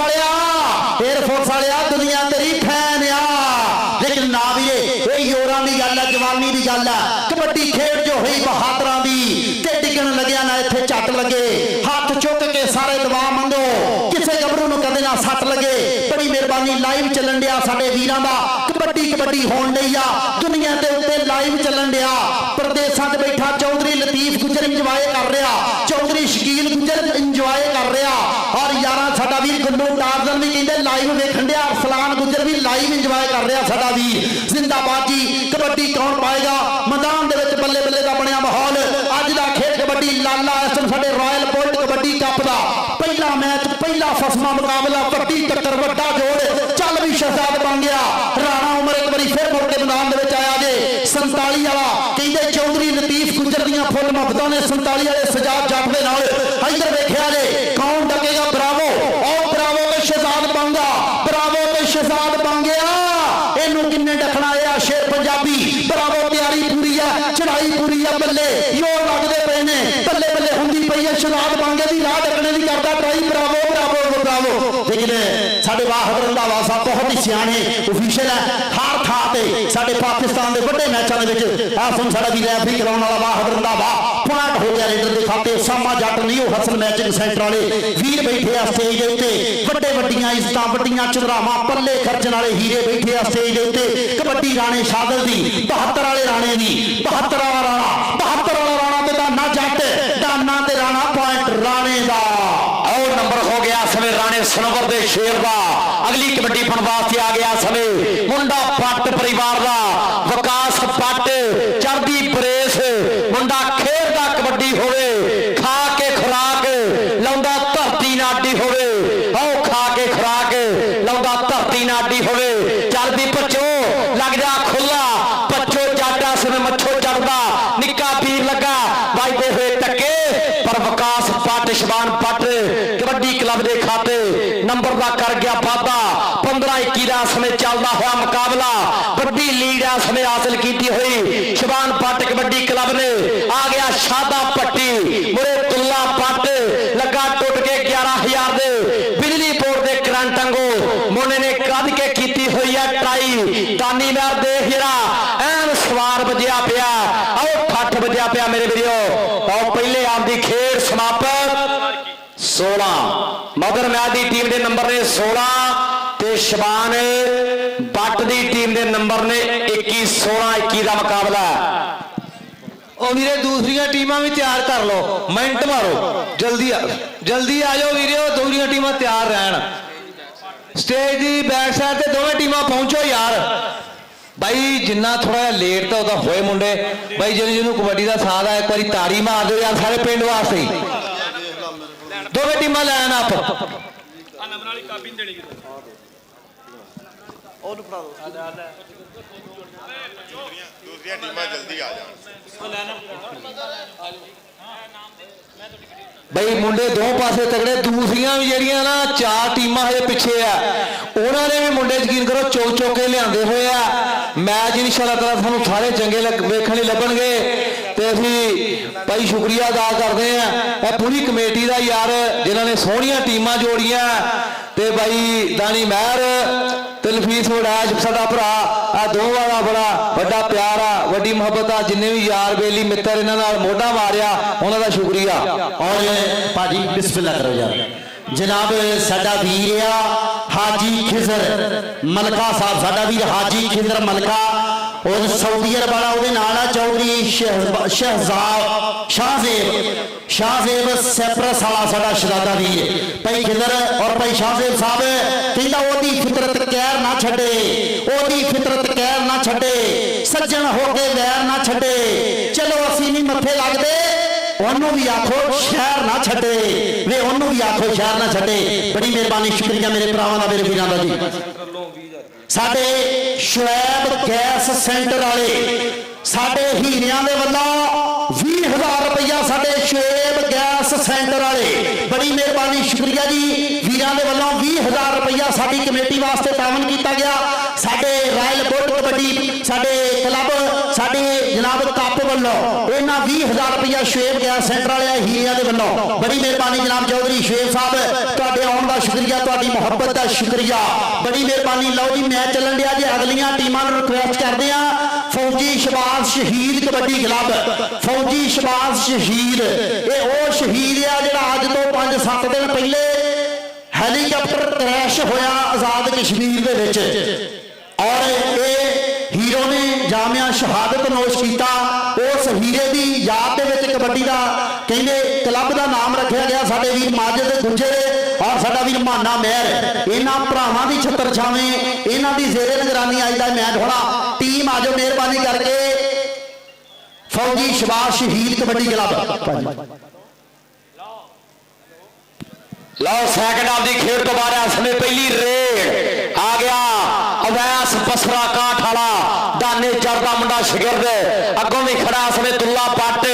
वालिया दुनिया तेरी फैन आ लेकिन ना वीरे ये योरां दी गल है जवानी दी गल है कबड्डी खेड जो हुई बहादुरां दी ਵੀਰਾਂ ਦਾ ਕਬੱਡੀ ਹੋਣ ਲਈ ਆ ਦੁਨੀਆ ਦੇ ਉੱਤੇ ਲਾਈਵ ਚੱਲਣ ਡਿਆ ਪ੍ਰਦੇਸ਼ਾਂ 'ਚ ਬੈਠਾ ਚੌਧਰੀ ਲਤੀਫ ਗੁੱਜਰ ਇੰਜੋਏ ਕਰ ਰਿਹਾ ਚੌਧਰੀ ਸ਼ਕੀਲ ਗੁੱਜਰ ਇੰਜੋਏ ਕਰ ਰਿਹਾ ਔਰ ਯਾਰਾਂ ਸਾਡਾ ਵੀਰ ਗੁੱਲੂ ਟਾਰਜ਼ਨ ਵੀ ਕਹਿੰਦੇ ਲਾਈਵ ਵੇਖਣ ਡਿਆ ਅਰਸਲਾਨ ਗੁੱਜਰ ਵੀ ਲਾਈਵ ਇੰਜੋਏ ਕਰ ਰਿਹਾ ਸਾਡਾ ਵੀਰ ਜ਼ਿੰਦਾਬਾਦ ਜੀ ਕਬੱਡੀ ਕੌਣ ਪਾਏਗਾ ਮੈਦਾਨ ਦੇ ਵਿੱਚ ਬੱਲੇ ਬੱਲੇ ਦਾ ਬਣਿਆ ਮਾਹੌਲ ਅੱਜ ਦਾ ਖੇਡ ਕਬੱਡੀ ਲਾਲਾ ਇਸ ਟਾਈਮ ਸਾਡੇ ਰਾਇਲ ਬੋਲਟ ਕਬੱਡੀ ਕੱਪ ਦਾ ਪਹਿਲਾ ਮੈਚ ਪਹਿਲਾ ਫਸਮਾ ਮੁਕਾਬਲਾ ਵੱਡੀ ਟੱਕਰ ਵੱਡਾ ਜੋੜ ਚੱਲ ਵੀ ਸ਼ਹਿਜ਼ਾਦ ਬਣ ਗਿਆ ਰਾਣਾ ਉਮਰ ਇੱਕ ਵਾਰੀ ਫਿਰ ਮੁੜ ਕੇ ਮੈਦਾਨ ਦੇ ਵਿੱਚ ਆਇਆ ਜੇ 47 ਵਾਲਾ ਕਹਿੰਦੇ ਚੌਧਰੀ ਲਤੀਫ ਗੁੱਜਰ ਦੀਆਂ ਫੁੱਲ ਮੁਹੱਬਤਾਂ ਨੇ 47 ਵਾਲੇ ਸਜਾਦ ਜੱਟ ਦੇ ਨਾਲ ਇੱਧਰ ਵੇਖਿਆ ਜੇ ਕੌਣ ਡਕੇਗਾ ਬਰਾਵੋ ਉਹ ਬਰਾਵੋ ਤੇ ਸ਼ਹਿਜ਼ਾਦ ਬੰਗਾ ਬਰਾਵੋ ਤੇ ਸ਼ਹਿਜ਼ਾਦ ਬੰਗਿਆ ਇਹਨੂੰ ਕਿੰਨੇ ਡੱਕਣਾ ਆ ਸ਼ੇਰ ਪੰਜਾਬੀ ਬਰਾਵੋ ਤਿਆਰੀ ਪੂਰੀ ਆ ਚੜਾਈ ਪੂਰੀ ਆ ਬੱਲੇ ਯੋਰ ਲੱਗਦੇ ਪਏ ਨੇ ਬੱਲੇ ਬੱਲੇ ਹੁੰਦੀ ਪਈ ਹੈ ਸ਼ਹਿਜ਼ਾਦ ਬੰਗੇ ਦੀ ਰਾਹ ਡੱਕਣੇ ਦੀ ਕਰਦਾ ਟਰਾਈ ਬਰਾਵੋ ਬਰਾਵੋ ਬਰਾਵੋ ਲੇਕਿਨ ਸਾਡੇ ਵਾਹਦ ਰੰਧਾਵਾ ਸਾਹਿਬ ਬਹੁਤ ਹੀ ਸਿਆਣੇ ਅਫੀਸ਼ੀਅਲ ਹੈ ਹਰ ਥਾਂ ਤੇ ਸਾਡੇ ਪਾਕਿਸਤਾਨ ਦੇ ਵੱਡੇ ਮੈਚਾਂ ਦੇ ਵਿੱਚ ਆਹ ਸੁਣ ਸਾਡਾ ਵੀ ਰੈਫਰੀ ਕਰਾਉਣ ਵਾਲਾ ਵਾਹਦ ਰੰਧਾਵਾ ਪੁਆਇੰਟ ਹੋ ਗਿਆ ਰੇਡਰ ਦੇ ਖਾਤੇ ਸਾਮਾ ਜੱਟ ਨਹੀਂ ਉਹ ਹਸਨ ਮੈਚਿੰਗ ਸੈਂਟਰ ਵਾਲੇ ਵੀਰ ਬੈਠੇ ਆ ਸਟੇਜ ਦੇ ਉੱਤੇ ਵੱਡੇ ਵੱਡੀਆਂ ਇੱਜ਼ਤਾਂ ਵੱਡੀਆਂ ਚੰਦਰਾਵਾਂ ਪੱਲੇ ਖਰਚਣ ਵਾਲੇ ਹੀਰੇ ਬੈਠੇ ਆ ਸਟੇਜ ਦੇ ਉੱਤੇ ਕਬੱਡੀ ਰਾਣੇ ਸ਼ਾਦਲ ਦੀ 72 ਵਾਲੇ ਰਾਣੇ ਦੀ 72 ਵਾਲਾ ਰਾਣਾ ਤੇ ਦਾਨਾ ਜੱਟ ਦਾਨਾ ਤੇ ਰਾਣਾ ਪੁਆਇੰਟ ਰਾਣੇ ਦਾ और नंबर हो गया समय राणे सनोवर दे शेर दा अगली कबड्डी फन वास्ते आ गया समय मुंडा पट परिवार दा विकास पट चढ़दी परेश मुंडा खेलदा कबड्डी होवे खा के खुराक लाउंदा धरती नाडी होवे ओ खा के खुराक लाउंदा धरती नाडी होवे चलदी पचो लग जा खुला पचो जाटा समय मच्छो चढ़दा निक्का पीर लगा वाजदे हुए टके पर विकास पट शबान पट कबड्डी क्लब के खाते नंबर का कर गया वाधा 15-21 का समय चलता हुआ मुकाबला बड़ी लीड आ समय हासिल की हुई शबान पट कबड्डी क्लब ने आ गया शादा पट्टी मुरे तुला पट लगा टुट के 11,000 दे बिजली बोर्ड के करंट अंगो मोने ने कद के की हुई है ट्राई दानी मैर देख जरा एन सवार बजया पिया आओ ठठ बजया पिया मेरे वीडियो और पहले आपकी खेड समापत 16 मगर मैच की टीम के नंबर ने 16 ते शबान बट की टीम के नंबर ने 21 16-21 का मुकाबला ਉਹ ਵੀਰੇ ਦੂਸਰੀਆਂ ਟੀਮਾਂ ਵੀ ਤਿਆਰ ਕਰ ਲਓ ਮਿੰਟ ਮਾਰੋ ਜਲਦੀ ਆ ਜਾਓ ਵੀਰਿਓ ਦੂਸਰੀਆਂ ਟੀਮਾਂ ਤਿਆਰ ਰਹਿਣ ਸਟੇਜ ਦੀ ਬੈਕ ਸਾਈਡ ਤੇ ਦੋਵੇਂ ਟੀਮਾਂ ਪਹੁੰਚੋ ਯਾਰ ਬਾਈ ਜਿੰਨਾ ਥੋੜਾ ਜਿਹਾ ਲੇਟ ਤਾਂ ਉਹਦਾ ਹੋਏ ਮੁੰਡੇ ਬਾਈ ਜਿਹਨੂੰ ਕਬੱਡੀ ਦਾ ਸਾਥ ਆ ਇੱਕ ਵਾਰੀ ਤਾੜੀ ਮਾਰ ਦਿਓ ਯਾਰ ਸਾਰੇ ਪਿੰਡ ਵਾਸਤੇ ਹੀ ਦੋਵੇਂ ਟੀਮਾਂ ਲੈਣ ਆਪ ਆ ਨੰਬਰ ਵਾਲੀ ਕਾਪੀ ਨਹੀਂ ਦੇਣੀ ਉਹਨੂੰ ਫੜਾ ਦਿਓ ਦੂਸਰੀਆਂ ਟੀਮਾਂ ਜਲਦੀ ਆ ਜਾਣ ਬਈ ਮੁੰਡੇ ਦੋ ਪਾਸੇ ਤਗੜੇ ਦੂਸਰੀਆਂ ਵੀ ਜਿਹੜੀਆਂ ਨਾ 4 ਟੀਮਾਂ ਹਜੇ ਪਿੱਛੇ ਆ ਉਹਨਾਂ ਨੇ ਵੀ ਮੁੰਡੇ ਯਕੀਨ ਕਰੋ ਚੁੱਕ ਕੇ ਲਿਆਂਦੇ ਹੋਏ ਆ ਮੈਚ ਇਨਸ਼ਾਅੱਲਾ ਤਾਲਾ ਤੁਹਾਨੂੰ ਸਾਰੇ ਚੰਗੇ ਵੇਖਣ ਲਈ ਲੱਭਣਗੇ ਤੇ ਅਸੀਂ ਭਾਈ ਸ਼ੁਕਰੀਆ ਅਦਾ ਕਰਦੇ ਆ ਇਹ ਪੂਰੀ ਕਮੇਟੀ ਦਾ ਯਾਰ ਜਿਨ੍ਹਾਂ ਨੇ ਸੋਹਣੀਆਂ ਟੀਮਾਂ ਜੋੜੀਆਂ ਤੇ ਬਾਈ ਦਾਨੀ ਮਹਿਰ ਤੇ ਲਫੀਸ ਵੜਾਜ ਸਾਡਾ ਭਰਾ ਆ ਦੋਵਾਂ ਦਾ ਬੜਾ ਵੱਡਾ ਪਿਆਰ ਆ ਵੱਡੀ ਮੁਹੱਬਤ ਆ ਜਿੰਨੇ ਵੀ ਯਾਰ ਬੇਲੀ ਮਿੱਤਰ ਇਹਨਾਂ ਨਾਲ ਮੋਢਾ ਮਾਰਿਆ ਉਹਨਾਂ ਦਾ ਸ਼ੁਕਰੀਆ और भाजी बिस्मिल्लाह करो यार जनाब साडा वीर आ हाजी खिजर मलका साहब साडा वीर हाजी खिजर मलका और सऊदी अरब वाला ਉਹਦੇ ਨਾਲ ਆ ਚੌਧਰੀ शाहजेब सैप्रस वाला साडा शहजादा वीर भाई खिजर और भाई शाहजेब साहब ਕਹਿੰਦਾ ਉਹਦੀ ਫਿਤਰਤ ਕਹਿਰ ਨਾ ਛੱਡੇ ਉਹਦੀ ਫਿਤਰਤ ਕਹਿਰ ਨਾ ਛੱਡੇ ਸੱਜਣ ਹੋ ਕੇ ਵੈਰ ਨਾ ਛੱਡੇ ਚਲੋ ਅਸੀਂ ਨਹੀਂ ਮੱਥੇ ਲੱਗਦੇ ਉਹਨੂੰ ਵੀ ਆਖੋ ਸ਼ਹਿਰ ਨਾ ਛੱਡੇ ਵੇ ਉਹਨੂੰ ਵੀ ਆਖੋ ਸ਼ਹਿਰ ਨਾ ਛੱਡੇ ਬੜੀ ਮਿਹਰਬਾਨੀ ਸ਼ੁਕਰੀਆ ਮੇਰੇ ਭਰਾਵਾਂ ਦਾ ਮੇਰੇ ਵੀਰਾਂ ਦਾ ਜੀ ਸਾਡੇ ਸ਼ੁਐਬ ਗੈਸ ਸੈਂਟਰ ਵਾਲੇ ਸਾਡੇ ਹੀਰਿਆਂ ਦੇ ਵੱਲੋਂ 20,000 ਰੁਪਇਆ ਸਾਡੇ ਸ਼ੁਐਬ ਗੈਸ ਸੈਂਟਰ ਵਾਲੇ ਬੜੀ ਮਿਹਰਬਾਨੀ ਸ਼ੁਕਰੀਆ ਜੀ ਵੀਰਾਂ ਦੇ ਵੱਲੋਂ 20,000 ਰੁਪਇਆ ਸਾਡੀ ਕਮੇਟੀ ਵਾਸਤੇ ਤਾਵਨ ਕੀਤਾ ਗਿਆ ਸਾਡੇ ਰਾਇਲ ਬੋਟ ਕਬੱਡੀ ਸਾਡੇ ਕਲੱਬ ਸਾਡੇ ਜਨਾਬ ਕੱਪ ਵੱਲੋਂ ਇਹਨਾਂ 20,000 ਰੁਪਇਆ ਸ਼ੁਐਬ ਗੈਸ ਸੈਂਟਰ ਵਾਲੇ ਹੀਰਿਆਂ ਦੇ ਵੱਲੋਂ ਬੜੀ ਮਿਹਰਬਾਨੀ ਜਨਾਬ ਚੌਧਰੀ ਸ਼ੁਐਬ ਸਾਹਿਬ ਤੁਹਾਡੇ ਆਉਣ ਦਾ ਸ਼ੁਕਰੀਆ ਤੁਹਾਡੀ ਮੁਹੱਬਤ ਦਾ ਸ਼ੁਕਰੀਆ ਬੜੀ ਮਿਹਰਬਾਨੀ ਲਓ ਜੀ ਮੈਚ ਚੱਲਣ ਡਿਆ ਜੇ ਅਗਲੀਆਂ ਟੀਮਾਂ ਨੂੰ ਰਿਕੁਐਸਟ ਕਰਦੇ ਆ ਫੌਜੀ ਸ਼ਬਾਜ਼ ਸ਼ਹੀਦ ਕਬੱਡੀ ਕਲੱਬ ਫੌਜੀ ਸ਼ਬਾਜ਼ ਸ਼ਹੀਦ ਇਹ ਉਹ ਸ਼ਹੀਦ ਆ ਜਿਹੜਾ ਅੱਜ ਤੋਂ 5-7 ਦਿਨ ਪਹਿਲੇ ਹੈਲੀਕਾਪਟਰ ਕ੍ਰੈਸ਼ ਹੋਇਆ ਆਜ਼ਾਦ ਕਸ਼ਮੀਰ ਦੇ ਵਿੱਚ ਔਰ ਇਹ ਹੀਰੋ ਨੇ ਜਾਮਿਆ ਸ਼ਹਾਦਤ ਨੋਸ਼ ਕੀਤਾ। ਉਸ ਹੀਰੇ ਦੀ ਯਾਦ ਦੇ ਵਿੱਚ ਕਬੱਡੀ ਦਾ ਕਹਿੰਦੇ ਕਲੱਬ ਦਾ ਨਾਮ ਰੱਖਿਆ ਗਿਆ ਸਾਡੇ ਵੀਰ ਮਾਜਿਦ ਗੁੱਜਰ ਔਰ ਸਾਡਾ ਵੀਰ ਮਾਨਾ ਮਹਿਰ। ਇਹਨਾਂ ਭਰਾਵਾਂ ਦੀ ਛਤਰ ਛਾਵੇਂ, ਇਹਨਾਂ ਦੀ ਜ਼ੇਰੇ ਨਿਗਰਾਨੀ ਅੱਜ ਦਾ ਮੈਚ ਹੋਣਾ। ਟੀਮ ਆਜੋ ਮਿਹਰਬਾਨੀ ਕਰਕੇ। ਫੌਜੀ ਸ਼ਬਾਸ਼ ਸ਼ਹੀਦ ਕਬੱਡੀ ਕਲੱਬ ਲਓ ਸੈਕਿੰਡ ਹਾਫ ਦੀ ਖੇਡ ਤੋਂ ਬਾਅਦ ਇਸ ਸਮੇਂ ਪਹਿਲੀ ਰੇਡ ਆ ਗਿਆ। ਅਵੈਸ ਬਸਰਾ ਕਾਠ ਵਾਲਾ ਦਾਨੇ ਚੜਦਾ ਮੁੰਡਾ ਸ਼ਗਿਰਦ ਅੱਗੋਂ ਵੀ ਖੜਾ ਇਸ ਸਮੇਂ ਦੁੱਲਾ ਪੱਟ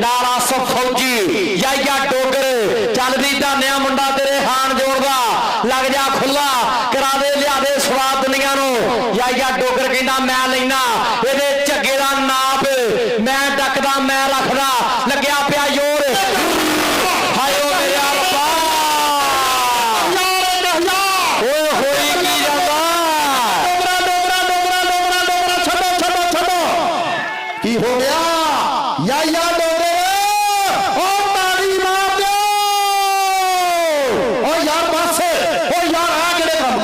ਨਾਲ ਆਸਫ ਫੌਜੀ ਯਾਇਆ ਡੋਗਰ ਚੱਲਦੀ ਦਾਨਿਆ ਮੁੰਡਾ ਤੇਰੇ ਹਾਨ ਜੋੜਦਾ ਲੱਗ ਜਾ ਖੁੱਲਾ ਕਰਾ ਦੇ ਲਿਆ ਦੇ ਸਵਾਦ ਦੁਨੀਆ ਨੂੰ। ਯਾਇਆ ਡੋਗਰ ਕਹਿੰਦਾ ਮੈਂ ਲੈਣਾ ਇਹਦੇ ਝੱਗੇ ਦਾ ਨਾਪ ਮੈਂ ਡੱਕਦਾ ਮੈਂ ਰੱਖਦਾ ਲੱਗਿਆ ਪਿਆ ਜ਼ੋਰ ਹਾਏ ਓ ਮੇਰੇ ਰੱਬਾ ਕੀ ਹੋ ਗਿਆ ਯਾਇਆ ਡੋਰੇ ਓ ਤਾੜੀ ਮਾਰ ਦਿਓ ਓ ਯਾਰ ਬਸ ਓ ਯਾਰ ਆ ਕਿਹੜੇ ਕੰਮ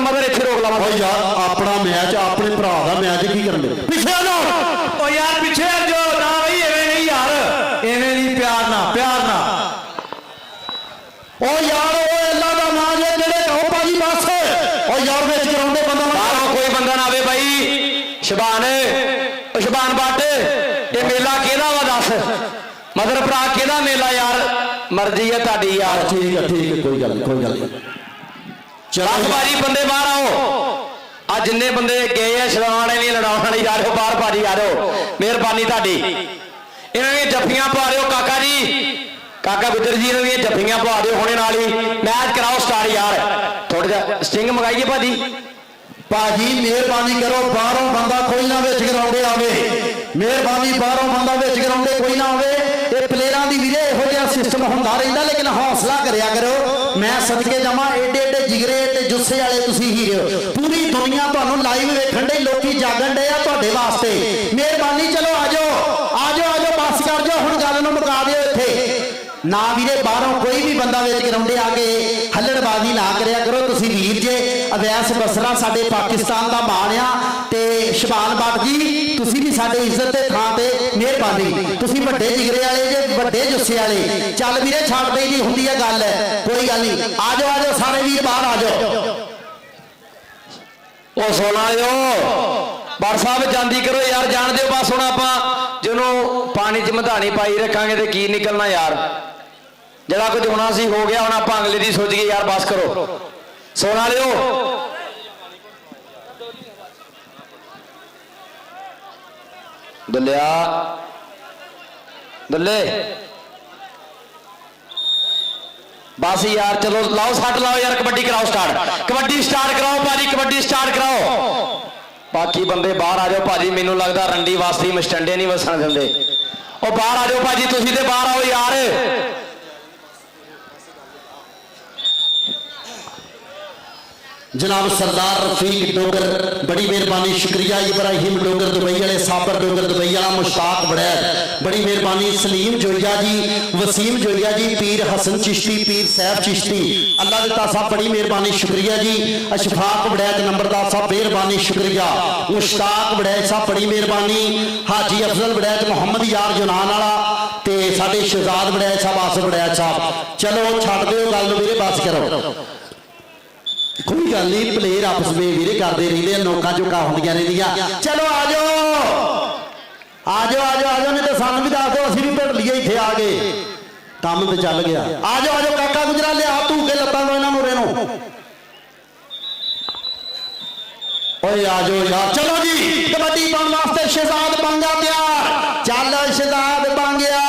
ਮਦਰ ਇੱਥੇ ਰੋਕ ਲਾਵਾ। ਓ ਯਾਰ ਆਪਣਾ ਮੈਚ ਆਪਣੇ ਭਰਾ ਦਾ ਮੈਚ ਕੀ ਕਰਨ ਦੇ ਪਿੱਛੇ ਆ ਜਾਓ ਓ ਯਾਰ ਪਿੱਛੇ ਜੋ ਨਾ ਬਈ ਐਵੇਂ ਨਹੀਂ ਯਾਰ, ਐਵੇਂ ਨਹੀਂ, ਪਿਆਰ ਨਾਲ ਓ ਯਾਰ ਓ ਅੱਲਾ ਦਾ ਨਾਮ ਜੇ ਜਿਹੜੇ ਕਹੋ ਭਾਜੀ ਬਸ ਓ ਯਾਰ ਵਿੱਚ ਕਰਾਉਂਦੇ ਬੰਦਾ ਬਾਹਰੋਂ ਕੋਈ ਬੰਦਾ ਨਾ ਆਵੇ ਬਾਈ। ਸ਼ਬਾਨ ਬੱਟ ਇਹ ਮੇਲਾ ਕਿਹਦਾ ਵਾ ਦੱਸ ਮਦਰ ਭਰਾ ਕਿਹਦਾ ਮੇਲਾ ਯਾਰ ਮਰਜ਼ੀ ਹੈ ਤੁਹਾਡੀ ਯਾਰ। ਠੀਕ ਹੈ ਕੋਈ ਗੱਲ ਨਹੀਂ ਚਲੋ ਬਾਰੀ ਬੰਦੇ ਬਾਹਰ ਆਓ। ਆ ਜਿੰਨੇ ਬੰਦੇ ਗਏ ਆ ਛਡਾਉਣ ਵਾਲੇ ਨਹੀਂ ਲੜਾਉਣ ਵਾਲੇ ਜਾ ਰਹੇ ਹੋ ਬਾਹਰ ਭਾਜੀ ਆ ਰਹੇ ਹੋ ਮਿਹਰਬਾਨੀ ਤੁਹਾਡੀ। ਇਹਨਾਂ ਦੀਆਂ ਜੱਫੀਆਂ ਪਾ ਦਿਓ ਕਾਕਾ ਜੀ, ਕਾਕਾ ਗੁੱਜਰ ਜੀ ਇਹਨਾਂ ਦੀਆਂ ਜੱਫੀਆਂ ਪਾ ਦਿਓ ਹੁਣੇ ਨਾਲ ਹੀ ਮੈਚ ਕਰਾਓ ਸਟਾਰਟ ਯਾਰ। ਥੋੜਾ ਜਿਹਾ ਸਟਿੰਗ ਮੰਗਾਈਏ ਭਾਜੀ ਮਿਹਰਬਾਨੀ ਕਰੋ ਬਾਹਰੋਂ ਬੰਦਾ ਕੋਈ ਨਾ ਵਿੱਚ ਗਰਾਉਂਡੇ ਆਵੇ। ਮਿਹਰਬਾਨੀ ਬਾਹਰੋਂ ਬੰਦਾ ਵਿੱਚ ਗਰਾਉਂਡੇ ਕੋਈ ਨਾ ਆਵੇ। ਇਹ ਪਲੇਅਰਾਂ ਦੀ ਵੀਰੇ ਇਹੋ ਜਿਹਾ ਸਿਸਟਮ ਹੁੰਦਾ ਰਹਿੰਦਾ ਲੇਕਿਨ ਹੌਸਲਾ ਕਰਿਆ ਕਰੋ। ਮੈਂ ਸਦਕੇ ਜਾਵਾਂ ਏਡੇ ਏਡੇ ਜਿਗਰੇ ਤੇ ਜੁੱਸੇ ਵਾਲੇ ਤੁਸੀਂ ਹੀਰੇ ਹੋ। ਪੂਰੀ ਦੁਨੀਆ ਤੁਹਾਨੂੰ ਲਾਈਵ ਵੇਖਣ ਦੇ ਲੋਕੀ ਜਾਗਣ ਦੇ ਆ ਤੁਹਾਡੇ ਵਾਸਤੇ। ਮਿਹਰਬਾਨੀ ਚਲੋ ਆਜੋ ਬਸ ਕਰ ਜਾਓ ਹੁਣ ਗੱਲ ਨੂੰ ਮੁਕਾ ਦਿਓ ਇੱਥੇ ਨਾ ਵੀਰੇ। ਬਾਹਰੋਂ ਕੋਈ ਵੀ ਬੰਦਾ ਵਿੱਚ ਗਰਾਉਂਡੇ ਆ ਕੇ ਹੱਲੜਬਾਜ਼ੀ ਨਾ ਕਰਿਆ ਕਰੋ। ਤੁਸੀਂ ਵੀਰ ਜੇ ਅਵੈਸ ਬਸਰਾ ਸਾਡੇ ਪਾਕਿਸਤਾਨ ਦਾ ਮਾਣ ਆ ਤੇ ਸ਼ਬਾਨ ਬੱਟ ਜੀ ਤੁਸੀਂ ਵੀ ਸਾਡੇ ਇੱਜ਼ਤ ਦੇ ਥਾਂ ਤੇ ਮਿਹਰਬਾਨੀ। ਤੁਸੀਂ ਵੱਡੇ ਜਿਗਰੇ ਵਾਲੇ ਜੇ ਵੱਡੇ ਜੁੱਸੇ ਵਾਲੇ। ਚੱਲ ਵੀਰੇ ਛੱਡ ਦੇ ਜੀ ਹੁੰਦੀ ਹੈ ਗੱਲ ਕੋਈ ਗੱਲ ਨਹੀਂ। ਆਜੋ ਸਾਰੇ ਵੀਰ ਬਾਹਰ ਆਜੋ। ਉਹ ਸੋਨਾ ਜੋ ਬਾਰ ਸਾਹਿਬ ਜਾਂਦੀ ਕਰੋ ਯਾਰ ਜਾਣ ਦਿਓ ਬਸ। ਹੁਣ ਆਪਾਂ ਜਿਹਨੂੰ ਪਾਣੀ 'ਚ ਮਧਾਣੀ ਪਾਈ ਰੱਖਾਂਗੇ ਤੇ ਕੀ ਨਿਕਲਣਾ ਯਾਰ। ਜਿਹੜਾ ਕੁਝ ਹੋਣਾ ਸੀ ਹੋ ਗਿਆ, ਹੁਣ ਆਪਾਂ ਅਗਲੇ ਦੀ ਸੋਚ ਕੇ ਯਾਰ ਬਸ ਕਰੋ। ਸੋਨਾ ਲਿਓ ਦੁੱਲੇ ਬਸ ਯਾਰ ਚਲੋ ਲਾਓ ਸੱਟ ਲਾਓ ਯਾਰ। ਕਬੱਡੀ ਕਰਾਓ ਸਟਾਰਟ, ਕਬੱਡੀ ਸਟਾਰਟ ਕਰਾਓ ਭਾਜੀ, ਕਬੱਡੀ ਸਟਾਰਟ ਕਰਾਓ। ਬਾਕੀ ਬੰਦੇ ਬਾਹਰ ਆ ਜਾਓ ਭਾਜੀ। ਮੈਨੂੰ ਲੱਗਦਾ ਰੰਡੀ ਵਾਸਤੇ ਮਸਟੰਡੇ ਨਹੀਂ ਵਸਣ ਦਿੰਦੇ। ਉਹ ਬਾਹਰ ਆ ਜਾਓ ਭਾਜੀ, ਤੁਸੀਂ ਤੇ ਬਾਹਰ ਆਓ ਯਾਰ। जनाब सरदार रफीक डोगर बड़ी मेहरबानी शुक्रिया। इब्राहिम डोगर दुबई वाले, साबर डोगर दुबई वाला, मुश्ताक बड़ैर बड़ी मेहरबानी। सलीम जोरिया जी, वसीम जोरिया जी, पीर हसन चिश्ती, पीर सैफ चिश्ती अल्लाह दिता साहब बड़ी मेहरबानी शुक्रिया जी। अशफाक बड़ैत नंबरदार साहब मेहरबानी शुक्रिया। मुश्ताक बड़ैत साहब बड़ी मेहरबानी। हाजी अफजल बड़ैत, मुहम्मद यार जुनान वाला ते साडे शहजाद बड़ैत साहब, आसिफ बड़ैत साहब। चलो छड्ड दिओ गल वीरे बस करो। कोई गल नहीं, प्लेयर आपस में वीरे करते रहते नोका झोंका होंदियां रहंदियां। चलो आजो नहीं तो सानू भी दस दो असीं भी भिड़ लीए इत्थे आ गए काम तो चल गया। आजो काका गुजरा लिया तू के लत्तां दो इन्हां मुरे नूं। ओए आजो यार चलो जी कबड्डी पाउण वास्ते शहजाद बांगा तैयार। चल शहजाद बांगिया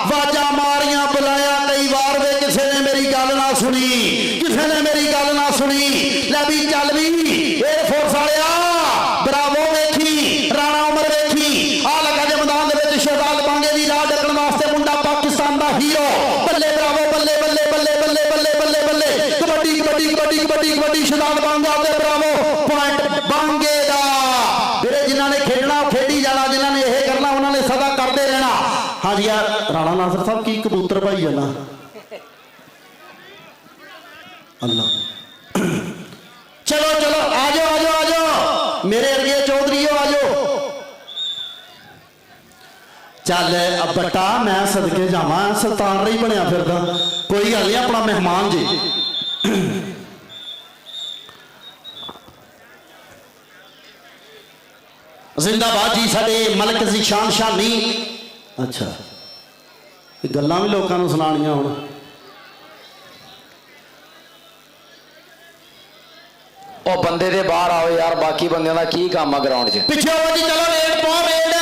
वाजा मारियां बुलाया कई बार वे किसी ने मेरी गल ना सुनी, किसी ने मेरी गल ना सुनी। लै भी चल भी एयरफोर्स वालिया ब्रावो वेखी, राणा उमर वेखी आ लगा जे मैदान दे विच शहजाद बांगे दी राह डकण वास्ते मुंडा पाकिस्तान दा हीरो। बल्ले ब्रावो बल्ले बल्ले बल्ले बल्ले बल्ले बल्ले बल्ले कबड्डी कबड्डी कबड्डी कबड्डी कबड्डी शहजाद बांगा ते ब्रावो पॉइंट बांगे दा। फिर जिन्हां ने खेडना खेडी जाना, जिन्हां ने यह करना उन्होंने सदा करते रहना। हाँ जी यार राणा नासर साहब की कबूतर भाई जाना अल्लाह। चलो चलो आ जाओ आ जाओ आ जाओ मेरे अर्गे चौधरीओ आ जाओ। चल अब बट्टा मैं सदके जावा सुल्तान रही बनया फिरदा कोई गल नहीं अपना मेहमान जी। जिंदाबाद जी साडे मलक ज़ीशान शानी। अच्छा गल्लां भी लोकां नूं सुनाणियां हुण। ਉਹ ਬੰਦੇ ਦੇ ਬਾਹਰ ਆਓ ਯਾਰ ਬਾਕੀ ਬੰਦਿਆਂ ਦਾ ਕੀ ਕੰਮ ਆ ਗਰਾਊਂਡ 'ਚ ਪਿੱਛੇ ਹੋ ਜੀ ਚਲੋ ਰੇਡ ਪਾਓ ਰੇਡ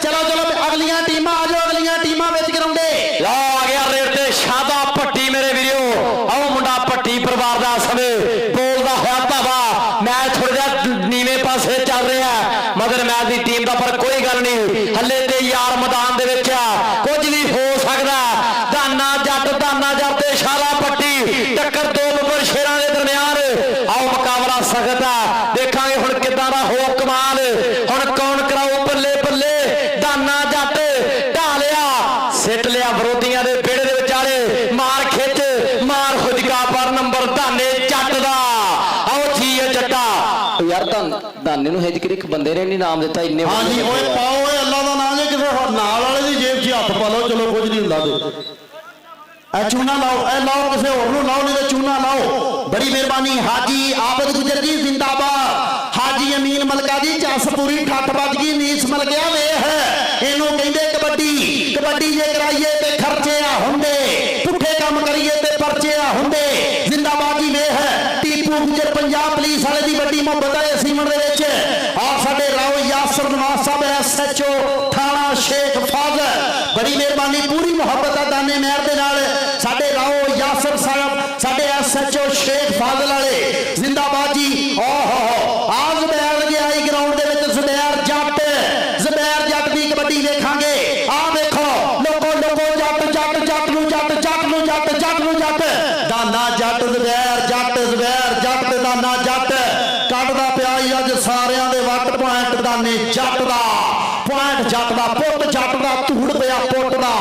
ਚਲੋ ਚਲੋ ਅਗਲੀਆਂ ਟੀਮਾਂ ਆ ਜਾਓ ਅਗਲੀਆਂ ਟੀਮਾਂ ਵਿੱਚ ਕਰਾਉਂਦੇ ਲਓ ਆ ਗਿਆ ਰੇਡ ਤੇ ਸ਼ਾਦਾ ਭੱਟੀ ਮੇਰੇ ਵੀਰੋ ਆਓ ਮੁੰਡਾ ਭੱਟੀ ਪਰਿਵਾਰ ਦਾ ਸਮੇਂ ਬੋਲਦਾ ਹੋਇਆ ਭਾਵਾ ਮੈਚ ਥੋੜਾ ਜਿਹਾ ਨੀਵੇਂ ਪਾਸੇ ਚੱਲ ਰਿਹਾ ਮਗਰ ਮੈਚ ਦੀ ਟੀਮ ਦਾ ਪਰ ਕੋਈ ਗੱਲ ਨਹੀਂ ਹੱਲੇ ਤੇ ਯਾਰ ਮੈਦਾਨ ਦੇ ਵਿੱਚ ਆ ਕੁਝ ਵੀ ਹੋ ਸਕਦਾ ਦਾਨਾ ਜੱਟ ਤੇ ਸ਼ਾਦਾ ਭੱਟੀ ਟੱਕਰ ਦੋ ਬੱਬਰ ਸ਼ੇਰਾਂ ਦੇ ਦਰਮਿਆਨ ਆਓ ਮੁਕਾਬਲਾ ਸਖਤ ਆ ਦੇਖਾਂਗੇ ਹੁਣ ਕਿੱਦਾਂ ਦਾ ਹੋ ਕਮਾਲ ਹੁਣ ਕੌਣ ਕਰਾਊ ਬੱਲੇ ਬੱਲੇ ਦਾਨਾ ਜੱਟ ਢਾਲਿਆ ਸਿੱਟ ਲਿਆ ਵਿਰੋਧੀਆਂ ਦੇ ਵਿਹੜੇ ਦੇ ਵਿਚਾਲੇ ਮਾਰ ਖਿੱਚ ਮਾਰ ਹੁਜਕਾ ਪਰ ਨੰਬਰ ਦਾਨੇ ਜੱਟ ਦਾ ਆਓ ਜੀ ਜੱਟਾ ਯਾਰ ਦਾਨੇ ਨੂੰ ਹਿੱਜ ਕੇ ਇੱਕ ਬੰਦੇ ਨੇ ਨਹੀਂ ਨਾਮ ਦਿੱਤਾ ਇੰਨੇ ਹਾਂ ਜੀ ਓਏ ਪਾਓ ਓਏ ਅੱਲਾ ਦਾ ਨਾਮ ਜੇ ਕਿਸੇ ਨਾਲ ਵਾਲੇ ਦੀ ਜੇਬ 'ਚ ਹੱਥ ਪਾ ਲਓ ਚਲੋ ਕੁਝ ਨਹੀਂ ਹੁੰਦਾ ਤੇ ਇਹ ਚੂਨਾ ਲਾਓ ਇਹ ਲਾਓ ਕਿਸੇ ਹੋਰ ਨੂੰ ਲਾਓ ਨਹੀਂ ਤੇ ਚੂਨਾ ਲਾਓ ਬੜੀ ਮਿਹਰਬਾਨੀ ਹਾਜੀ ਆਬਦ ਗੁਜਰ ਜੀ ਜ਼ਿੰਦਾਬਾਦ ਹਾਜੀ ਅਮੀਨ ਮਲਕਾ ਜੀ ਚੱਸ ਪੂਰੀ ਠੱਠ ਵੱਜ ਗਈ ਨੀਸ ਮਲ ਗਿਆ ਵੇਖ ਇਹਨੂੰ ਕਹਿੰਦੇ ਕਬੱਡੀ ਕਬੱਡੀ ਜੇ ਕਰਾਈਏ ਤੇ ਖਰਚੇ ਆ ਹੁੰਦੇ ਪੁੱਠੇ ਕੰਮ ਕਰੀਏ ਤੇ ਪਰਚੇ ਆ ਹੁੰਦੇ ਜ਼ਿੰਦਾਬਾਦ ਜੀ ਵੇਖ ਟੀਪੂ ਗੁਜਰ ਪੰਜਾਬ ਪੁਲਿਸ ਵਾਲੇ ਦੀ ਵੱਡੀ ਮੁਹੱਬਤ ਹੈ ਸੀਮਨ ਦੇ ਵਿੱਚ ਆਪ ਸਾਡੇ ਰਾਓ ਯਾਸਰ ਨਵਾਜ਼ ਸਾਹਿਬ ਐਸਐਚਓ ਥਾਣਾ ਸ਼ੇਖ ਫਾਜ਼ਲ ਬੜੀ ਮਿਹਰਬਾਨੀ ਪੂਰੀ ਮੁਹੱਬਤ ਆ ਦਾਨੇ ਮਹਿਰ ਦੇ ਨਾਲ ਸਾਡੇ ਰਾਓ ਯਾਸਰ ਸਾਹਿਬ ਸਾਡੇ ਐਸਐਚਓ ਸ਼ੇਖ ਫਾਜ਼ਲ ਵਾਲੇ ਜ਼ਿੰਦਾਬਾਦ ਜੀ ਓਹ ਆ ਜ਼ਬੈਰ ਗਿਆ ਹੀ ਗਰਾਊਂਡ ਦੇ ਵਿੱਚ ਜ਼ਬੈਰ ਜੱਟ ਦੀ ਕਬੱਡੀ ਵੇਖਾਂਗੇ ਆ ਵੇਖੋ ਲੋਕੋ ਜੱਟ ਨੂੰ ਜੱਟ ਦਾਨਾ ਜੱਟ ਜ਼ਬੈਰ ਜੱਟ ਤੇ ਦਾਨਾ ਜੱਟ ਕੱਢਦਾ ਪਿਆ ਹੀ ਅੱਜ ਸਾਰਿਆਂ ਦੇ ਵੱਟ ਪੁਆਇੰਟ ਦਾਨੇ ਜੱਟ ਦਾ ਪੁਆਇੰਟ ਜੱਟ ਦਾ ਪੁੱਤ ਜੱਟ ਦਾ ਧੂੜ ਪਿਆ ਪੁੱਟ ਦਾ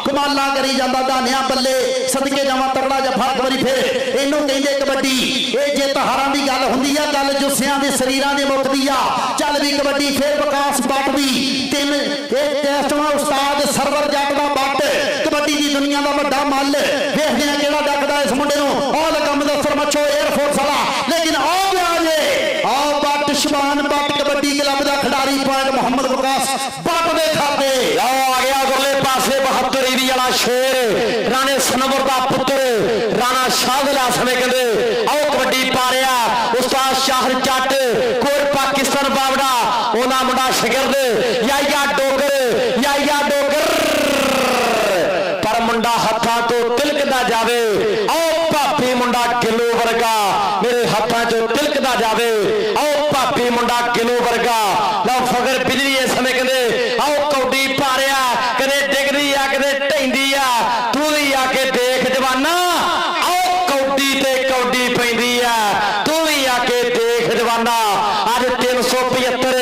ਕਮਾਲਾਂ ਕਰੀ ਜਾਂਦਾ ਦਾਨਿਆਂ ਬੱਲੇ ਸਦਕੇ ਜਾਵਾਂ ਤਕੜਾ ਜਿਹਾ ਫਰਕ ਵਾਰੀ ਫੇਰ ਇਹਨੂੰ ਕਹਿੰਦੇ ਕਬੱਡੀ ਇਹ ਜਿੱਤ ਹਾਰਾਂ ਦੀ ਗੱਲ ਹੁੰਦੀ ਆ ਗੱਲ ਜੁੱਸਿਆਂ ਦੇ ਸਰੀਰਾਂ ਦੇ ਮੁੱਕਦੀ ਆ ਚੱਲ ਵੀ ਕਬੱਡੀ ਫੇਰ ਵਿਕਾਸ ਬੱਟ ਦੀ ਤਿੰਨ ਇਹ ਟੈਸਟਵਾ ਉਸਤਾਦ ਸਰਵਰ ਜੱਟ ਦਾ ਬੱਟ ਕਬੱਡੀ ਦੀ ਦੁਨੀਆ ਦਾ ਵੱਡਾ ਮੱਲ ਵੇਖਦੇ ਆ ਕਿਹੜਾ ਡੱਕਦਾ ਇਸ ਮੁੰਡੇ ਨੂੰ ਆਹ ਲਗਮ ਦਾ ਸਰਮੱਛੋ 에ਅਰਫੋਰਸ ਵਾਲਾ ਲੇਕਿਨ ਆਹ ਪਿਆ ਜੇ ਆਹ ਬੱਟ ਸ਼ਬਾਨ ਬੱਟ ਕਬੱਡੀ ਕਲੱਬ ਦਾ ਖਿਡਾਰੀ ਪੁਆਇੰਟ ਮੁਹੰਮਦ ਵਿਕਾਸ ਬੱਟ ਦੇ ਖਾਤੇ ਆਓ ਆ ਗਿਆ ਗੁਰਲੇ ਪਾਸੇ 72 ਈਵੀ ਵਾਲਾ ਸ਼ੇਰ ਰਾਣੇ ਸਨਵਰ ਦਾ ਪੁੱਤਰ ਰਾਣਾ ਸ਼ਾਹਦਲਾ ਸਮੇਂ ਕਹਿੰਦੇ ਆਓ ਕਬੱਡੀ ਪਾ ਰਿਹਾ ਉਸਤਾਦ ਸ਼ਾਹਰ ਜੱਟ ਕੋਰ ਪਾਕਿਸਤਾਨ ਬਾਵੜਾ ਉਹਨਾਂ ਮੁੰਡਾ ਸ਼ਗਿਰਦ ਯਾਇਆ ਡੋਗਰ ਪਰ ਮੁੰਡਾ ਹੱਥਾਂ ਤੋਂ ਤਿਲਕਦਾ ਜਾਵੇ ਆਓ ਭਾਪੀ ਮੁੰਡਾ ਕਿਲੋ ਵਰਗਾ ਮੇਰੇ ਹੱਥਾਂ 'ਚੋਂ ਤਿਲਕਦਾ ਜਾਵੇ ਆਓ ਭਾਪੀ ਮੁੰਡਾ ਕਿਲੋ ਵਰਗਾ ਲਓ ਫਗਰ ਬਿਜਲੀ ਇਸ ਸਮੇਂ ਕਹਿੰਦੇ ਆਓ ਕੌਡੀ ਪਾ ਰਿਹਾ ਕਦੇ ਡਿੱਗਦੀ ਆ ਕਦੇ ਢੈਂਦੀ ਆ ਤੂੰ ਵੀ ਆ ਕੇ ਦੇਖ ਜਵਾਨਾ ਆਓ ਕੌਡੀ ਤੇ ਕੌਡੀ ਪੈਂਦੀ ਆ ਤੂੰ ਵੀ ਆ ਕੇ ਦੇਖ ਜਵਾਨਾ ਅੱਜ 375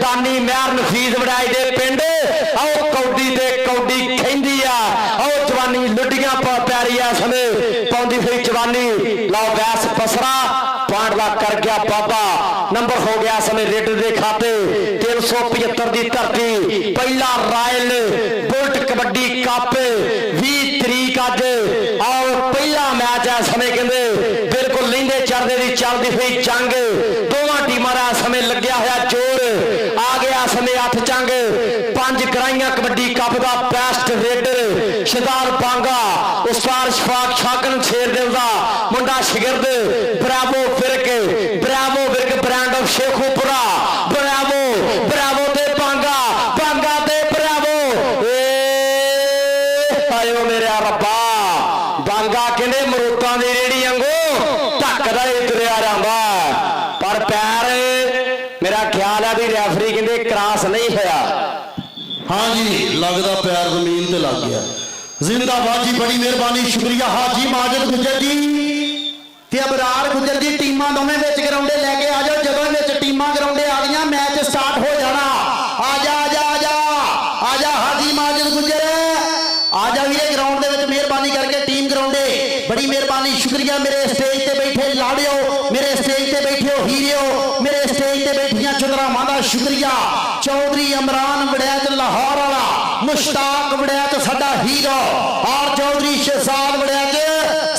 ਦਾਨੀ ਮਹਿਰ ਨਫੀਸ ਵੜਾਈ ਦੇ ਪਿੰਡ ਆਓ ਕੌਡੀ ਤੇ ਕੌਡੀ ਖੈਂਦੀ ਆ ਆਓ ਜਵਾਨੀ ਲੁੱਡੀਆਂ ਪਾ ਪਿਆਰੀ ਆ ਸਮੇਂ ਪਾਉਂਦੀ ਹੋਈ ਜਵਾਨੀ ਲਓ ਵੈਸ ਬਸਰਾ ਪੁਆਇੰਟ ਦਾ ਕਰ ਗਿਆ ਬਾਬਾ ਨੰਬਰ ਹੋ ਗਿਆ ਸਮੇਂ ਰੇਡਰ ਦੇ ਖਾਤੇ 375 ਦੀ ਧਰਤੀ ਪਹਿਲਾ ਰਾਇਲ ਬੁਲਟ ਕਬੱਡੀ ਕੱਪ 20 ਤਰੀਕ ਅੱਜ ਆਓ ਪਹਿਲਾ ਮੈਚ ਹੈ ਸਮੇਂ ਕਹਿੰਦੇ ਬਿਲਕੁਲ ਲਹਿੰਦੇ ਚੜਦੇ ਦੀ ਚੱਲਦੀ ਹੋਈ ਜੰਗ ਦੋਵਾਂ ਟੀਮਾਂ ਦਾ ਸਮੇਂ ਲੱਗਿਆ ਹੋਇਆ ਜ਼ੋਰ ਆ ਗਿਆ ਸਮੇਂ 8 ਜੰਗ 5 ਕਰਾਈਆਂ ਕਬੱਡੀ ਕੱਪ ਦਾ ਬੈਸਟ ਰੇਡਰ ਸ਼ਦਾਰ ਬਾਂਗਾ ਉਸਤਾਦ ਸ਼ਫਾਕ ਸ਼ਾਕਨ ਸ਼ੇਰਦਿਲ ਦਾ ਮੁੰਡਾ ਸ਼ਗਿਰਦ Bravo ਫਿਰਕ brand of Sheikhupura Bravo ਤੇ ਬਾਂਗਾ ਤੇ ਬਰਾਵੋ ਆਇਓ ਮੇਰੇ ਰੱਬਾ ਬਾਂਗਾ ਕਹਿੰਦੇ ਮਰੂਤਾਂ ਦੀ ਰੇੜੀ ਵਾਂਗੂ ਧੱਕਦਾ ਹੀ ਤੁਰਿਆ ਜਾਂਦਾ ਪਰ ਪੈਰ ਮੇਰਾ ਖਿਆਲ ਆ ਵੀ ਰੈਫਰੀ ਕਹਿੰਦੇ ਕ੍ਰਾਸ ਨਹੀਂ ਹੋਇਆ हाँ जी लगता पैर जमीन ते लग गया जिंदाबाद जी बड़ी मेहरबानी शुक्रिया हाजी माजिद गुजर जी ते अबरार गुजर जी टीमां दोवें विच ग्राउंडे लेके आ जाओ जदों विच टीमां ग्राउंडे आ गईयां मैच स्टार्ट हो जाना आ जा हाजी माजिद गुजर आ जा वीरे ग्राउंड दे विच मेहरबानी करके टीम ग्राउंडे बड़ी मेहरबानी शुक्रिया मेरे स्टेज ते बैठे लाड़ियो मेरे स्टेज ते बैठे ਹੀਰਿਓ ਮੇਰੇ ਸਟੇਜ ਤੇ ਬੈਠੀਆਂ ਚੁਦਰਾਵਾਂ ਦਾ ਸ਼ੁਕਰੀਆ। ਚੌਧਰੀ ਇਮਰਾਨ ਵੜੈਚ ਲਾਹੌਰ ਵਾਲਾ, ਮੁਸ਼ਤਾਕ ਵੜੈਚ ਸਾਡਾ ਹੀਰੋ, ਔਰ ਚੌਧਰੀ ਸ਼ਹਿਜ਼ਾਦ ਵੜੈਚ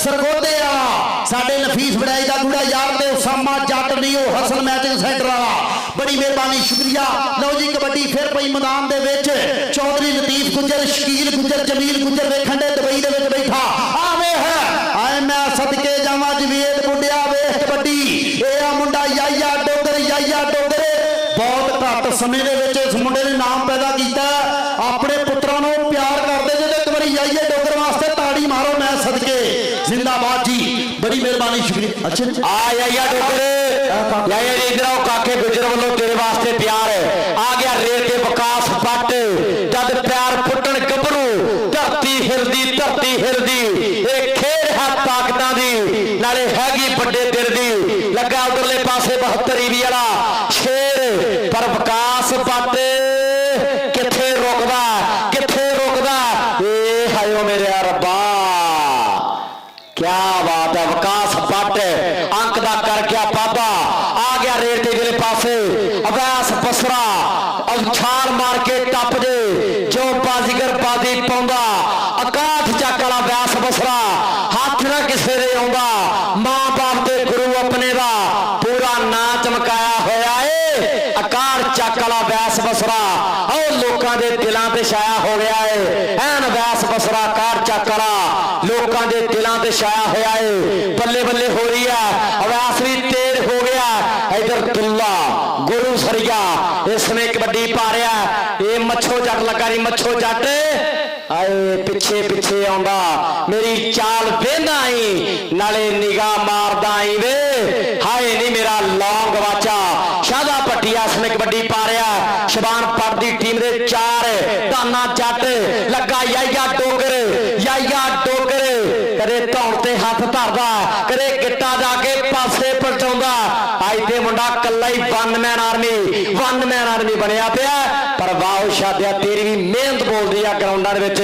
ਸਰਗੋਧੇ ਵਾਲਾ, ਸਾਡੇ ਨਫੀਸ ਵੜੈਚ ਦਾ ਗੂੜਾ ਯਾਰ ਤੇ ਉਸਾਮਾ ਜੱਟ ਨਹੀਂ ਉਹ ਹਸਨ ਮੈਚਿੰਗ ਸੈਂਟਰ ਵਾਲਾ, ਬੜੀ ਮਿਹਰਬਾਨੀ ਸ਼ੁਕਰੀਆ। ਲਓ ਜੀ ਕਬੱਡੀ ਫਿਰ ਪਈ ਮੈਦਾਨ ਦੇ ਵਿੱਚ। ਚੌਧਰੀ ਲਤੀਫ ਗੁੱਜਰ, ਸ਼ਕੀਲ ਗੁੱਜਰ, ਜਮੀਲ ਗੁੱਜਰ ਵੇਖਣ ਦੇ ਦੁਬਈ ਦੇ ਵਿੱਚ ਬੈਠਾ ਆਵੇ ਹੈ ਆਏ ਮੈਂ ਸਦਕੇ ਜਾਵਾਂ ਜਵੇਦ ਮੁੰਡਿਆ ਵੇਖ ਕਬੱਡੀ। ਇਹ ਆ ਮੁੰਡਾ ਯਾਇਆ ਡੋਗਰ, ਯਾਇਆ ਡੋਗਰ ਬਹੁਤ ਘੱਟ ਸਮੇਂ ਦੇ ਵਿੱਚ ਇਸ ਮੁੰਡੇ ਨੇ ਨਾਮ ਪੈਦਾ ਕੀਤਾ। ਆਪਣੇ ਪੁੱਤਰਾਂ ਨੂੰ ਪਿਆਰ ਕਰਦੇ ਜੇ ਇੱਕ ਵਾਰੀ ਯਾਇਆ ਡੋਗਰ ਵਾਸਤੇ ਤਾੜੀ ਮਾਰੋ ਮੈਂ ਸਦਕੇ ਜ਼ਿੰਦਾਬਾਦ ਜੀ, ਬੜੀ ਮਿਹਰਬਾਨੀ ਸ਼ੁਕਰੀਆ। ਅੱਛਾ ਆ ਯਾਇਆ ਡੋਗਰ, ਯਾਇਆ ਜੀ ਇਧਰ ਆਓ, ਕਾਕੇ ਗੁਜਰ ਵੱਲੋਂ ਤੇਰੇ ਵਾਸਤੇ ਪਿਆਰ ਆ ਗਿਆ। ਰੇਤ ਤੇ ਵਿਕਾਸ ਪੱਟ ਜਦ ਪਿਆਰ ਫੁੱਟਣ ਗੱਭਰੂ, ਧਰਤੀ ਹਿਰਦੀ ਇਹ ਖੇਡ ਹੈ ਤਾਕਤਾਂ ਦੀ, ਨਾਲੇ ਹੈਗੀ ਵੱਡੇ ਦਿਲ ਦੀ। ਲੱਗਾ ਉਧਰਲੇ ਪਾਸੇ 72 ਈਵੀ ਵਾਲਾ ਸ਼ੇਰ, ਪਰ ਵਿਕਾਸ ਪੱਟ ਕਿੱਥੇ ਰੁਕਦਾ ਏ ਹਾਇਓ ਮੇਰੇ ਰੱਬਾ, ਕਿਆ ਬਾਤ ਹੈ। ਵਿਕਾਸ ਪੱਟ ਅੰਕ ਦਾ ਕਰ ਗਿਆ ਬਾਬਾ, ਆ ਗਿਆ ਰੇਟ ਦੇ ਜਿਹੜੇ ਪਾਸੇ ਅਵੈਸ ਬਸਰਾ, ਛਾਲ ਮਾਰ ਕੇ ਟੱਪ ਦੇ ਜੋ ਬਾਜ਼ੀਗਰ ਬਾਜ਼ੀ ਪਾਉਂਦਾ। ਅਕਾਠ ਚੱਕ ਵਾਲਾ ਵੈਸ ਬਸਰਾ, ਹੱਥ ਨਾ ਕਿਸੇ ਦੇ ਆਉਂਦਾ, ਮਾਂ ਬਾਪ ਤੇ ਗੁਰੂ ਆਪਣੇ ਦਾ ਪੂਰਾ ਨਾਂ ਚਮਕਾਇਆ ਹੋਇਆ ਏ। ਅਕਾਠ ਚੱਕ ਵਾਲਾ ਵੈਸ ਬਸਰਾ ਉਹ ਲੋਕਾਂ ਦੇ ਦਿਲਾਂ ਤੇ ਛਾਇਆ ਹੋ ਗਿਆ ਏ। ਐਨ ਵੈਸ ਬਸਰਾ ਅਕਾਠ ਚੱਕ ਵਾਲਾ ਲੋਕਾਂ ਦੇ ਦਿਲਾਂ ਤੇ ਛਾਇਆ ਹੋਇਆ ਏ। ਬੱਲੇ ਬੱਲੇ ਹੋ ਰਹੀ ਹੈ, ਅਵੈਸ ਵੀ ਤੇਜ਼ ਹੋ ਗਿਆ। ਇਧਰ ਦੁੱਲਾ ਗੁਰੂ ਸਰੀਆ ਇਸਨੇ ਕਬੱਡੀ ਪਾ ਰਿਹਾ। ਇਹ ਮੱਛੋ ਜੱਟ ਲੱਗਾ ਜੀ, ਮੱਛੋ ਜੱਟ ਆਏ ਪਿੱਛੇ ਆਉਂਦਾ, ਮੇਰੀ ਚਾਲ ਵੇਂਦਾ ਆਈ ਨਾਲੇ ਨਿਗਾਹ ਮਾਰਦਾ ਆਈ ਵੇ, ਹਾਏ ਨਹੀਂ ਮੇਰਾ ਲੌਂਗ ਵਾਚਾ। ਸ਼ਾਦਾ ਪੱਟੀਆ ਇਸਨੇ ਕਬੱਡੀ ਪਾ ਰਿਹਾ। ਸ਼ਬਾਨ ਪੱਟ ਦੀ ਟੀਮ ਦੇ 4 ਧਾਨਾ ਜੱਟ ਲੱਗਾ। ਯਾਇਆ ਡੋਗਰ ਕਦੇ ਧੌਣ ਤੇ ਹੱਥ ਧਰਦਾ, ਕਦੇ ਗਿੱਟਾ ਜਾ ਕੇ ਪਾਸੇ ਪਹੁੰਚਾਉਂਦਾ। ਅੱਜ ਤੇ ਮੁੰਡਾ ਕੱਲਾ ਹੀ ਵਨ ਮੈਨ ਆਰਮੀ ਬਣਿਆ ਪਿਆ। ਪਰ ਵਾਓ ਸ਼ਾਦਿਆ ਤੇਰੀ ਵੀ ਮਿਹਨਤ ਬੋਲਦੀ ਆ ਗਰਾਊਂਡਾਂ ਦੇ ਵਿੱਚ।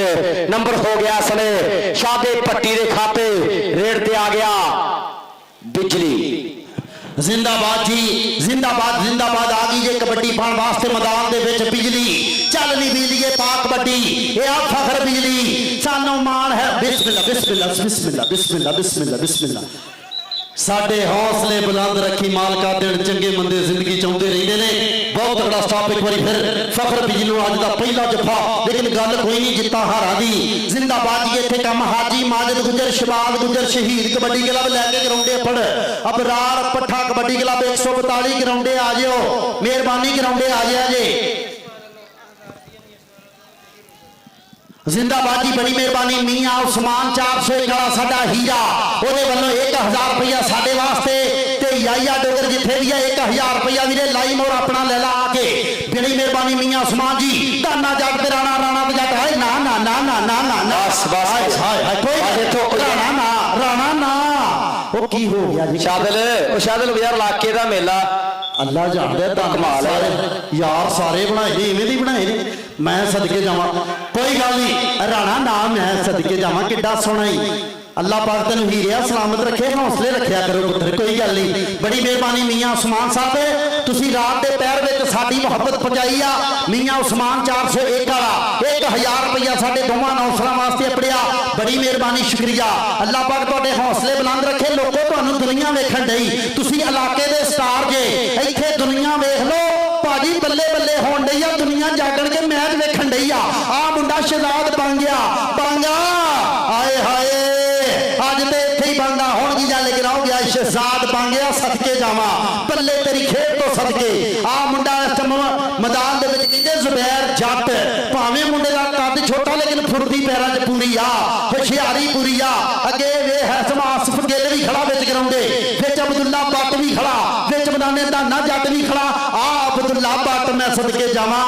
ਨੰਬਰ ਹੋ ਗਿਆ ਇਸਨੇ ਸ਼ਾਦੇ ਪੱਟੀ ਦੇ ਖਾਤੇ, ਰੇਡ ਤੇ ਆ ਗਿਆ ਬਿਜਲੀ। ਜ਼ਿੰਦਾਬਾਦ ਜੀ, ਜ਼ਿੰਦਾਬਾਦ ਆ ਗਈ ਜੇ ਕਬੱਡੀ ਪਾਉਣ ਵਾਸਤੇ ਮੈਦਾਨ ਦੇ ਵਿੱਚ ਬਿਜਲੀ। ਚੱਲ ਨਹੀਂ ਬਿਜਲੀਏ ਪਾ ਕਬੱਡੀ, ਇਹ ਆ ਫਖਰ ਬਿਜਲੀ, ਸਾਨੂੰ ਮਾਣ ਹੈ। ਬਿਸਮਿਲ੍ਲਾ। ਸਾਡੇ ਹੌਸਲੇ ਬੁਲੰਦ ਰੱਖੀ ਮਾਲਕਾ, ਦਿਨ ਚੰਗੇ ਮੰਦੇ ਜ਼ਿੰਦਗੀ ਚਾਹੁੰਦੇ ਰਹਿੰਦੇ ਨੇ। ਬਹੁਤ ਤਕੜਾ ਸਟਾਪ ਇੱਕ ਵਾਰੀ ਫਿਰ ਫਖਰ ਬਿਜਲੀ ਨੂੰ ਅੱਜ ਦਾ ਪਹਿਲਾ ਜੱਫਾ, ਲੇਕਿਨ ਗੱਲ ਕੋਈ ਨਹੀਂ ਜਿੱਤਾਂ ਹਾਰਾਂ ਦੀ। ਜ਼ਿੰਦਾਬਾਦ ਜੀ ਇੱਥੇ ਕੰਮ ਹਾਜੀ ਮਾਜਦ ਗੁੱਜਰ, ਸ਼ਬਾਦ ਗੁੱਜਰ ਸ਼ਹੀਦ ਕਬੱਡੀ ਕਲੱਬ ਲੈ ਕੇ ਗਰਾਉਂਡੇ ਫੜ। ਅਬਰਾਰ ਪੱਠਾ ਕਬੱਡੀ ਕਲੱਬ 142 ਗਰਾਉਂਡੇ ਆ ਜਿਓ, ਮਿਹਰਬਾਨੀ ਗਰਾਉਂਡੇ ਆ ਜਿਆ ਜੇ। ਜ਼ਿੰਦਾਬਾਦ ਜੀ, ਬੜੀ ਮਿਹਰਬਾਨੀ। ਮੀਆਂ ਉਸਮਾਨ 401 ਵਾਲਾ ਸਾਡਾ ਹੀਰਾ, ਉਹਦੇ ਵੱਲੋਂ 1000 ਰੁਪਇਆ ਸਾਡੇ ਵਾਸਤੇ। ਤੇ ਯਾਇਆ ਡੋਗਰ ਜਿੱਥੇ ਵੀ ਹੈ 1000 ਰੁਪਇਆ ਵੀਰੇ ਲਾਈ ਮੋਰ ਆਪਣਾ ਲੈ ਲਾ ਆ ਕੇ। ਬੜੀ ਮਿਹਰਬਾਨੀ ਮੀਆਂ ਉਸਮਾਨ ਜੀ। ਧਾਨਾ ਜੱਟ ਤੇ ਰਾਣਾ ਤੇ ਜੱਟ ਹੈ ਨਾ ਉਹ ਕੀ ਹੋ ਗਿਆ ਜੀ? ਸ਼ਾਦਲ ਯਾਰ ਇਲਾਕੇ ਦਾ ਮੇਲਾ ਅੱਲਾ ਜਾਣਦਾ ਤਾਂ ਕਮਾਲ ਹੈ ਯਾਰ, ਸਾਰੇ ਬਣਾਏ ਨੇ ਇਵੇਂ ਦੇ ਬਣਾਏ ਨੇ। ਮੈਂ ਸਦਕੇ ਜਾਵਾਂ, ਕੋਈ ਗੱਲ ਨਹੀਂ ਰਾਣਾ ਨਾ, ਮੈਂ ਸਦਕੇ ਜਾਵਾਂ। ਕਿੱਡਾ ਸੋਹਣਾ ਹੀ ਅੱਲਾ ਪਾਕ ਤੈਨੂੰ ਹੀਰਿਆ ਸਲਾਮਤ ਰੱਖੇ, ਹੌਸਲੇ ਰੱਖਿਆ ਕਰੋ ਪੁੱਤਰ, ਕੋਈ ਗੱਲ ਨਹੀਂ। ਬੜੀ ਮਿਹਰਬਾਨੀ ਮੀਆਂ ਉਸਮਾਨ ਸਾਹਿਬ, ਤੁਸੀਂ ਰਾਤ ਦੇ ਪੈਰ ਵਿੱਚ ਸਾਡੀ ਮੁਹੱਬਤ ਪਹੁੰਚਾਈ ਆ। ਮੀਆਂ ਉਸਮਾਨ 401 ਵਾਲਾ 1000 ਰੁਪਇਆ ਸਾਡੇ ਦੋਵਾਂ ਨੌਸਰਾਂ ਵਾਸਤੇ ਪੜਿਆ, ਬੜੀ ਮਿਹਰਬਾਨੀ ਸ਼ੁਕਰੀਆ। ਅੱਲਾ ਪਾਕ ਤੁਹਾਡੇ ਹੌਸਲੇ ਬੁਲੰਦ ਰੱਖੇ। ਲੋਕੋ ਤੁਹਾਨੂੰ ਦੁਨੀਆ ਵੇਖਣ ਡਈ, ਤੁਸੀਂ ਇਲਾਕੇ ਦੇ ਸਟਾਰ ਜੇ, ਇੱਥੇ ਦੁਨੀਆ ਵੇਖ ਲਓ ਭਾਜੀ, ਬੱਲੇ ਬੱਲੇ ਹੋਣ ਡਈ ਆ ਦੁਨੀਆ, ਜਾਗਣ ਕੇ ਮੈਚ ਵੇਖਣ ਡਈ ਆ। ਆ ਮੁੰਡਾ ਸ਼ਹਿਜ਼ਾਦ ਬਣ ਗਿਆ, ਆਏ ਹਾਏ ਅੱਜ ਤੇ ਇੱਥੇ ਹੀ ਬਣਦਾ ਹੁਣ ਕੀ ਜਾ ਲੇਕਿਨ ਆਉ ਗਿਆ ਸ਼ਹਿਜ਼ਾਦ ਬਣ ਗਿਆ। ਸਦਕੇ ਜਾਵਾਂ ਬੱਲੇ ਤੇਰੀ ਖੇਡ ਤੋਂ ਸਦਕੇ। ਆ ਮੁੰਡਾ ਇਸ ਮੈਦਾਨ ਦੇ ਵਿੱਚ ਕਹਿੰਦੇ ਜ਼ੁਬੈਰ ਜੱਟ, ਭਾਵੇਂ ਮੁੰਡੇ ਦਾ ਕੱਦ ਛੋਟਾ ਲੇਕਿਨ ਫੁਰਤੀ ਪੈਰਾਂ 'ਚ ਪੂਰੀ ਆ, ਹੁਸ਼ਿਆਰੀ ਪੂਰੀ ਆ। ਅੱਗੇ ਵੇ ਹਸਮ ਆਸਫ ਗਿੱਲ ਵੀ ਖੜਾ ਵਿੱਚ ਗਰਾਉਂਡੇ ਵਿੱਚ, ਅਬਦੁੱਲਾ ਬੱਟ ਵੀ ਖੜਾ ਵਿੱਚ, ਮੈਦਾਨੇ ਧਾਨਾ ਜੱਟ ਵੀ ਖੜਾ। ਆ ਅਬਦੁੱਲਾ ਬੱਟ ਮੈਂ ਸਦਕੇ ਜਾਵਾਂ।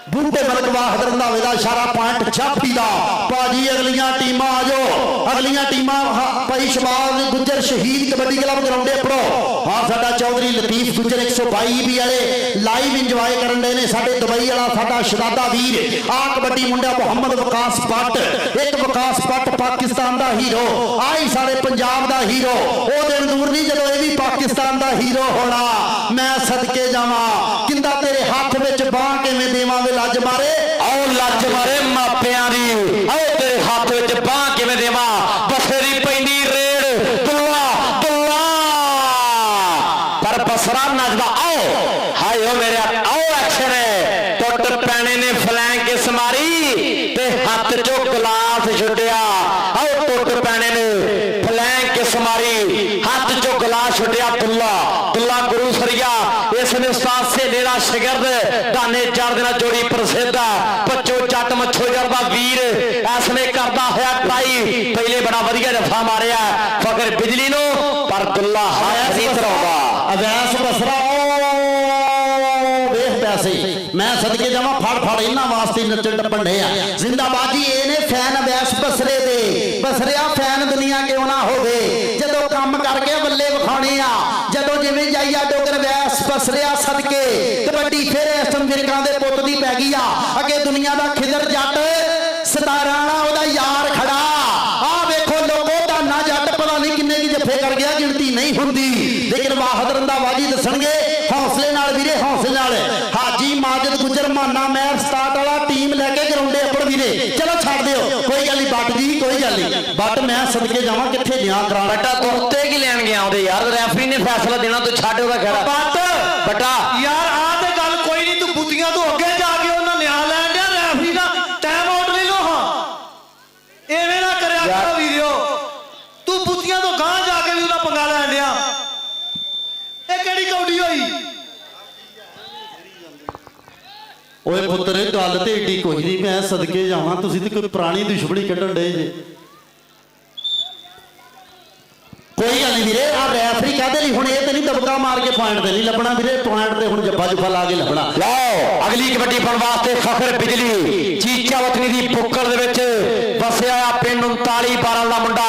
ਬੁੱਢੇ ਮਲਕ ਵਾਹਿਦ ਰੰਧਾਵੇ ਦਾ ਇਸ਼ਾਰਾ ਪੁਆਇੰਟ ਜਾਫੀ ਦਾ। ਭਾਜੀ ਅਗਲੀਆਂ ਟੀਮਾਂ ਆ ਜਾਓ, ਅਗਲੀਆਂ ਟੀਮਾਂ ਭਾਈ ਸ਼ਬਾਦ ਗੁੱਜਰ ਸ਼ਹੀਦ ਕਬੱਡੀ ਕਲੱਬ ਗਰਾਉਂਡੇ ਪੜੋ। ਹਾਂ ਸਾਡਾ ਚੌਧਰੀ ਲਤੀਫ ਗੁੱਜਰ 122 ਵੀ ਵਾਲੇ ਲਾਈਵ ਇੰਜੋਏ ਕਰਨ ਦੇ ਨੇ। ਸਾਡੇ ਦੁਬਈ ਵਾਲਾ ਸਾਡਾ ਸ਼ਦਾਦਾ ਵੀਰ, ਆ ਕਬੱਡੀ ਮੁੰਡਾ ਮੁਹੰਮਦ ਵਿਕਾਸ ਪੱਟ, ਇੱਕ ਵਿਕਾਸ ਪੱਟ ਪਾਕਿਸਤਾਨ ਦਾ ਹੀਰੋ, ਆਈ ਸਾਡੇ ਪੰਜਾਬ ਦਾ ਹੀਰੋ। ਉਹਦੇ ਮਨਜ਼ੂਰ ਨਹੀਂ ਜਦੋਂ ਇਹ ਵੀ ਪਾਕਿਸਤਾਨ ਦਾ ਹੀਰੋ ਹੋਣਾ। ਮੈਂ ਸਦਕੇ ਜਾਵਾਂ ਕਿੰਦਾ ਤੇਰੇ ਹੱਥ ਵਿੱਚ ਬਾਹ ਕਿਵੇਂ ਦੇਵਾਂ ਵੇ ਲੱਜ ਮਾਰੇ। ਆਓ ਲੱਜ ਮਾਰੇ ਮਾਪਿਆਂ ਦੀ, ਆਓ ਤੇਰੇ ਹੱਥ ਵਿੱਚ ਬਾਹ ਕਿਵੇਂ ਦੇਵਾਂ। ਬਸੇਰੀ ਪੈਂਦੀ ਰੇਡ ਦੁੱਲਾ ਦੁੱਲਾ ਪਰ ਬਸਰਾ ਨੱਚਦਾ। ਆਓ ਹਾਏ ਓ ਮੇਰੇ ਆਓ ਐਕਸ਼ਨ ਹੈ। ਟੁੱਟ ਪੈਣੇ ਨੇ ਫਲੈਂਕ ਕਿਸ ਮਾਰੀ ਤੇ ਹੱਥ ਚੋਂ ਗਲਾਸ ਛੁੱਟਿਆ। ਆਓ ਟੁੱਟ ਪੈਣੇ ਨੇ ਫਲੈਂਕ ਕਿਸ ਮਾਰੀ ਹੱਥ ਚੋਂ ਗਲਾਸ ਛੁੱਟਿਆ। ਦੁੱਲਾ ਦੁੱਲਾ ਗੁਰੂ ਸਰੀਆ ਇਸ ਨੇ ਉਸਤਾਦ ਸਹੇਲੇ ਦਾ ਸ਼ਾਗਿਰਦ ਦਾਨੇ ਚਾਰ ਦਿਨਾਂ ਜੋੜੀ ਪ੍ਰਸਿੱਧ ਆ। ਬੱਚੋ ਜੱਟ ਮੱਛੋ ਦਾ ਵੀਰ ਇਸ ਨੇ ਕਰਦਾ ਹੋਇਆ ਟਾਈ ਪਹਿਲੇ ਬੜਾ ਵਧੀਆ ਰਫਾ ਮਾਰਿਆ ਫਕਰ ਬਿਜਲੀ ਨੂੰ ਪਰ ਦੁੱਲਾ ਹੱਥ ਨਹੀਂ ਧਰਾਉਂਦਾ। ਅਵੈਸ ਬਸਰਾ ਵੇਖ ਪੈਸੇ ਮੈਂ ਸਦਕੇ ਜਾਵਾਂ ਫੜ ਇਹਨਾਂ ਵਾਸਤੇ ਨੱਚਣ ਟੱਪਣ ਡੇ ਆ। ਜ਼ਿੰਦਾਬਾਦੀ ਇਹ ਨੇ ਫੈਨ ਅਵੈਸ ਬਸਰੇ ਦੇ। ਬਸਰਿਆ ਫੈਨ ਦੁਨੀਆ ਕਿਉਂ ਨਾ ਹੋਵੇ ਜਦੋਂ ਕੰਮ ਕਰਕੇ ਬੱਲੇ ਵਿਖਾਉਣੇ ਆ। ਜਦੋਂ ਜਿਵੇਂ ਜਾਈਆ ਡੋਗਰ ਵੈਸ ਬਸਰਿਆ ਸਦਕੇ ਕਬੱਡੀ ਫਿਰ ਐਸਟਨ ਵਿਰਕਾਂ ਦੇ ਪੁੱਤ ਦੀ ਪੈ ਗਈ ਆ। ਅੱਗੇ ਦੁਨੀਆ ਦਾ ਖਿਦਰ ਜੱਟ 17 ਵਾਲਾ ਉਹਦਾ ਯਾਰ ਖੜਾ। ਆਹ ਵੇਖੋ ਲੋਗੋ ਦਾ ਨਾ ਜੱਟ ਪਤਾ ਨਹੀਂ ਕਿੰਨੇ ਕੀ ਜੱਫੇ ਕਰ ਗਿਆ ਗਿਣਤੀ ਨਹੀਂ ਹੁੰਦੀ ਲੇਕਿਨ ਵਾਹਦ ਰੰਧਾਵਾ ਜੀ ਦੱਸਣਗੇ ਹੌਸਲੇ ਨਾਲ ਵੀਰੇ ਹੌਸਲੇ ਨਾਲ। ਹਾਜੀ ਮਾਜਦ ਗੁਜਰ ਮਾਨਾ ਮਹਿਰ ਸਟਾਰਟ ਵਾਲਾ ਟੀਮ ਲੈ ਕੇ ਗਰਾਉਂਡੇ ਅੱਪੜ ਵੀਰੇ ਚਲੋ ਛੱਡ ਦਿਓ ਕੋਈ ਗੱਲ ਨਹੀਂ ਬੱਟ ਜੀ ਕੋਈ ਗੱਲ ਨਹੀਂ ਬੱਟ ਮੈਂ ਸਦਕੇ ਜਾਵਾਂ ਕਿੱਥੇ ਗਿਆ ਕਰਾਂ। ਬਟਾ ਕੁੱਤੇ ਕੀ ਲੈਣ ਗਿਆ ਉਹਦੇ ਯਾਰ ਰੈਫਰੀ ਨੇ ਫੈਸਲਾ ਦੇਣਾ ਤੂੰ ਛੱਡ ਉਹਦਾ ਖੜਾ। ਬੱਟ ਬਟਾ ਯਾਰ ਆ ਤੇ ਗੱਲ ਕੋਈ ਨਹੀਂ ਤੂੰ ਬੁੱਤੀਆਂ ਤੋਂ ਅੱਗੇ ਜਾ ਕੇ ਉਹਨਾਂ ਨਿਆਂ ਲੈਣ ਡਿਆ ਰੈਫਰੀ ਦਾ ਟਾਈਮ ਆਊਟ ਲੈ ਲੋ। ਹਾਂ ਐਵੇਂ ਨਾ ਕਰਿਆ ਕਰੋ ਵੀਰਿਓ ਤੂੰ ਬੁੱਤੀਆਂ ਤੋਂ ਗਾਂ ਜਾ ਕੇ ਵੀ ਉਹਦਾ ਪੰਗਾ ਲੈਣ ਡਿਆ। ਇਹ ਕਿਹੜੀ ਕੌਡੀ ਹੋਈ। ਓਏ ਪੁੱਤਰ ਗੱਲ ਤੇ ਏਡੀ ਕੋਈ ਨਹੀਂ ਮੈਂ ਸਦਕੇ ਜਾਵਾਂ ਤੁਸੀਂ ਤੇ ਕੋਈ ਪੁਰਾਣੀ ਦੁਸ਼ਮਣੀ ਕੱਢਣ ਡੇ ਜੇ। ਕੋਈ ਗੱਲ ਨਹੀਂ ਵੀਰੇ ਆ ਰੈਫਰੀ ਕਾਹਦੇ ਲਈ ਹੁਣ ਇਹ ਤੇ ਨਹੀਂ ਦਬਕਾ ਮਾਰ ਕੇ ਪੁਆਇੰਟ ਤੇ ਨਹੀਂ ਲੱਭਣਾ ਵੀਰੇ ਪੁਆਇੰਟ ਤੇ ਹੁਣ ਜੱਫਾ ਜੁਫਾ ਲਾ ਕੇ ਲੱਭਣਾ। ਲਓ ਅਗਲੀ ਕਬੱਡੀ ਪਾਉਣ ਵਾਸਤੇ ਫਖਰ ਬਿਜਲੀ ਚੀਚਾ ਵਤਨੀ ਦੀ ਪੁੱਕਲ ਦੇ ਵਿੱਚ ਵਸਿਆ ਆ ਪਿੰਡ 39 12 ਦਾ ਮੁੰਡਾ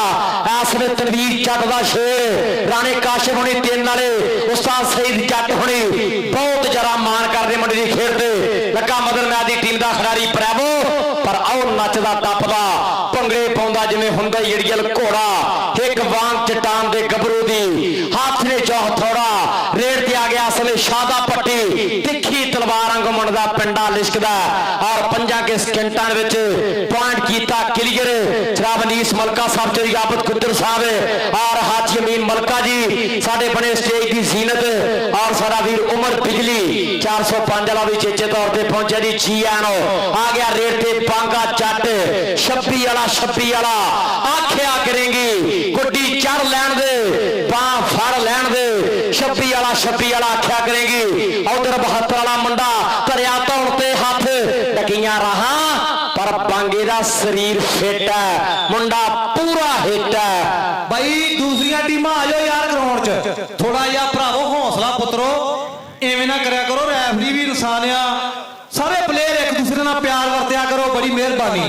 ਇਸ ਵੇ ਤਨਵੀਰ ਜੱਟ ਦਾ ਸ਼ੇਰ ਰਾਣੇ ਕਾਸ਼ਿਮ ਹੁਣੀ ਤਿੰਨ ਵਾਲੇ ਉਸਤਾਦ ਸਈਦ ਜੱਟ ਹੁਣੀ ਬਹੁਤ ਜਰਾ ਮਾਣ ਕਰਦੇ ਮੁੰਡੇ ਦੀ ਖੇਡ ਤੇ ਲੱਗਾ ਮਦਨ ਮੈਦ ਦੀ ਟੀਮ ਦਾ ਖਿਡਾਰੀ ਪ੍ਰੈਵੋ ਪਰ ਆਓ ਨੱਚਦਾ ਟੱਪਦਾ ਭੰਗੜੇ ਪਾਉਂਦਾ ਜਿਵੇਂ ਹੁੰਦਾ ਈੜੀਅਲ ਘੋੜਾ ਇੱਕ ਵਾਂਗ ਚਟਾਨ ਦੇ ਗੱਭਰੂ ਦੀ ਹੱਥ ਨੇ ਚੌਹ ਥੋੜਾ ਰੇਡ ਤੇ ਆ ਗਿਆ ਅਸਲੇ ਸ਼ਾਦਾ ਪੱਟੀ ਤਿੱਖੀ ਤਲਵਾਰ ਵਾਂਗ ਮੁੰਡਾ ਪਿੰਡਾ ਲਿਸ਼ਕਦਾ ਔਰ 5 ਸਕਿੰਟਾਂ ਵਿੱਚ ਪੁਆਇੰਟ ਕੀਤਾ ਕਲੀਅਰ ਜਨਾਬਨੀਸ ਮਲਕਾ ਸਾਹਿਬ ਚੋਰੀ ਆਬਦ ਗੁੱਜਰ ਸਾਹਿਬ ਔਰ ਹਾਜੀ ਅਮੀਨ ਮਲਕਾ ਜੀ ਸਾਡੇ ਬਣੇ ਸਟੇਜ ਦੀ ਜ਼ੀਨਤ ਔਰ ਸਾਡਾ ਵੀਰ ਉਮਰ ਬਿਜਲੀ 405 ਵਾਲਾ ਵੀ ਚੇਚੇ ਤੌਰ ਤੇ ਪਹੁੰਚਿਆ ਜੀ ਚੀਆਨੋ ਆ ਗਿਆ ਰੇਡ ਤੇ ਬਾਂਗਾ ਜੱਟ 26 ਵਾਲਾ ਆਖਿਆ ਕਰੇਂਗੀ ਗੁੱਡੀ ਚੜ ਲੈਣ ਦੇ ਬਾਹ ਫੜ ਲੈਣ ਦੇ 26 ਵਾਲਾ ਆਖਿਆ ਕਰੇਗੀ ਉਧਰ 72 ਵਾਲਾ ਮੁੰਡਾ ਧਰਿਆ ਧੌਣ ਤੇ ਹੱਥ ਟਕੀਆਂ ਰਹਾ ਪਰ ਬਾਂਗੇ ਦਾ ਸਰੀਰ ਫਿੱਟ ਹੈ ਮੁੰਡਾ ਪੂਰਾ ਹਿੱਟ ਹੈ। ਬਾਈ ਦੂਸਰੀਆਂ ਟੀਮਾਂ ਆ ਜਾਓ ਯਾਰ ਗਰਾਊਂਡ 'ਚ ਥੋੜਾ ਜਿਹਾ ਭਰਾਵੋ ਹੌਸਲਾ ਪੁੱਤਰੋ ਐਵੇਂ ਨਾ ਕਰਿਆ ਕਰੋ ਰੈਫਰੀ ਵੀ ਇਨਸਾਨ ਆ ਸਾਰੇ ਪਲੇਅਰ ਇੱਕ ਦੂਸਰੇ ਨਾਲ ਪਿਆਰ ਵਰਤਿਆ ਕਰੋ ਬੜੀ ਮਿਹਰਬਾਨੀ।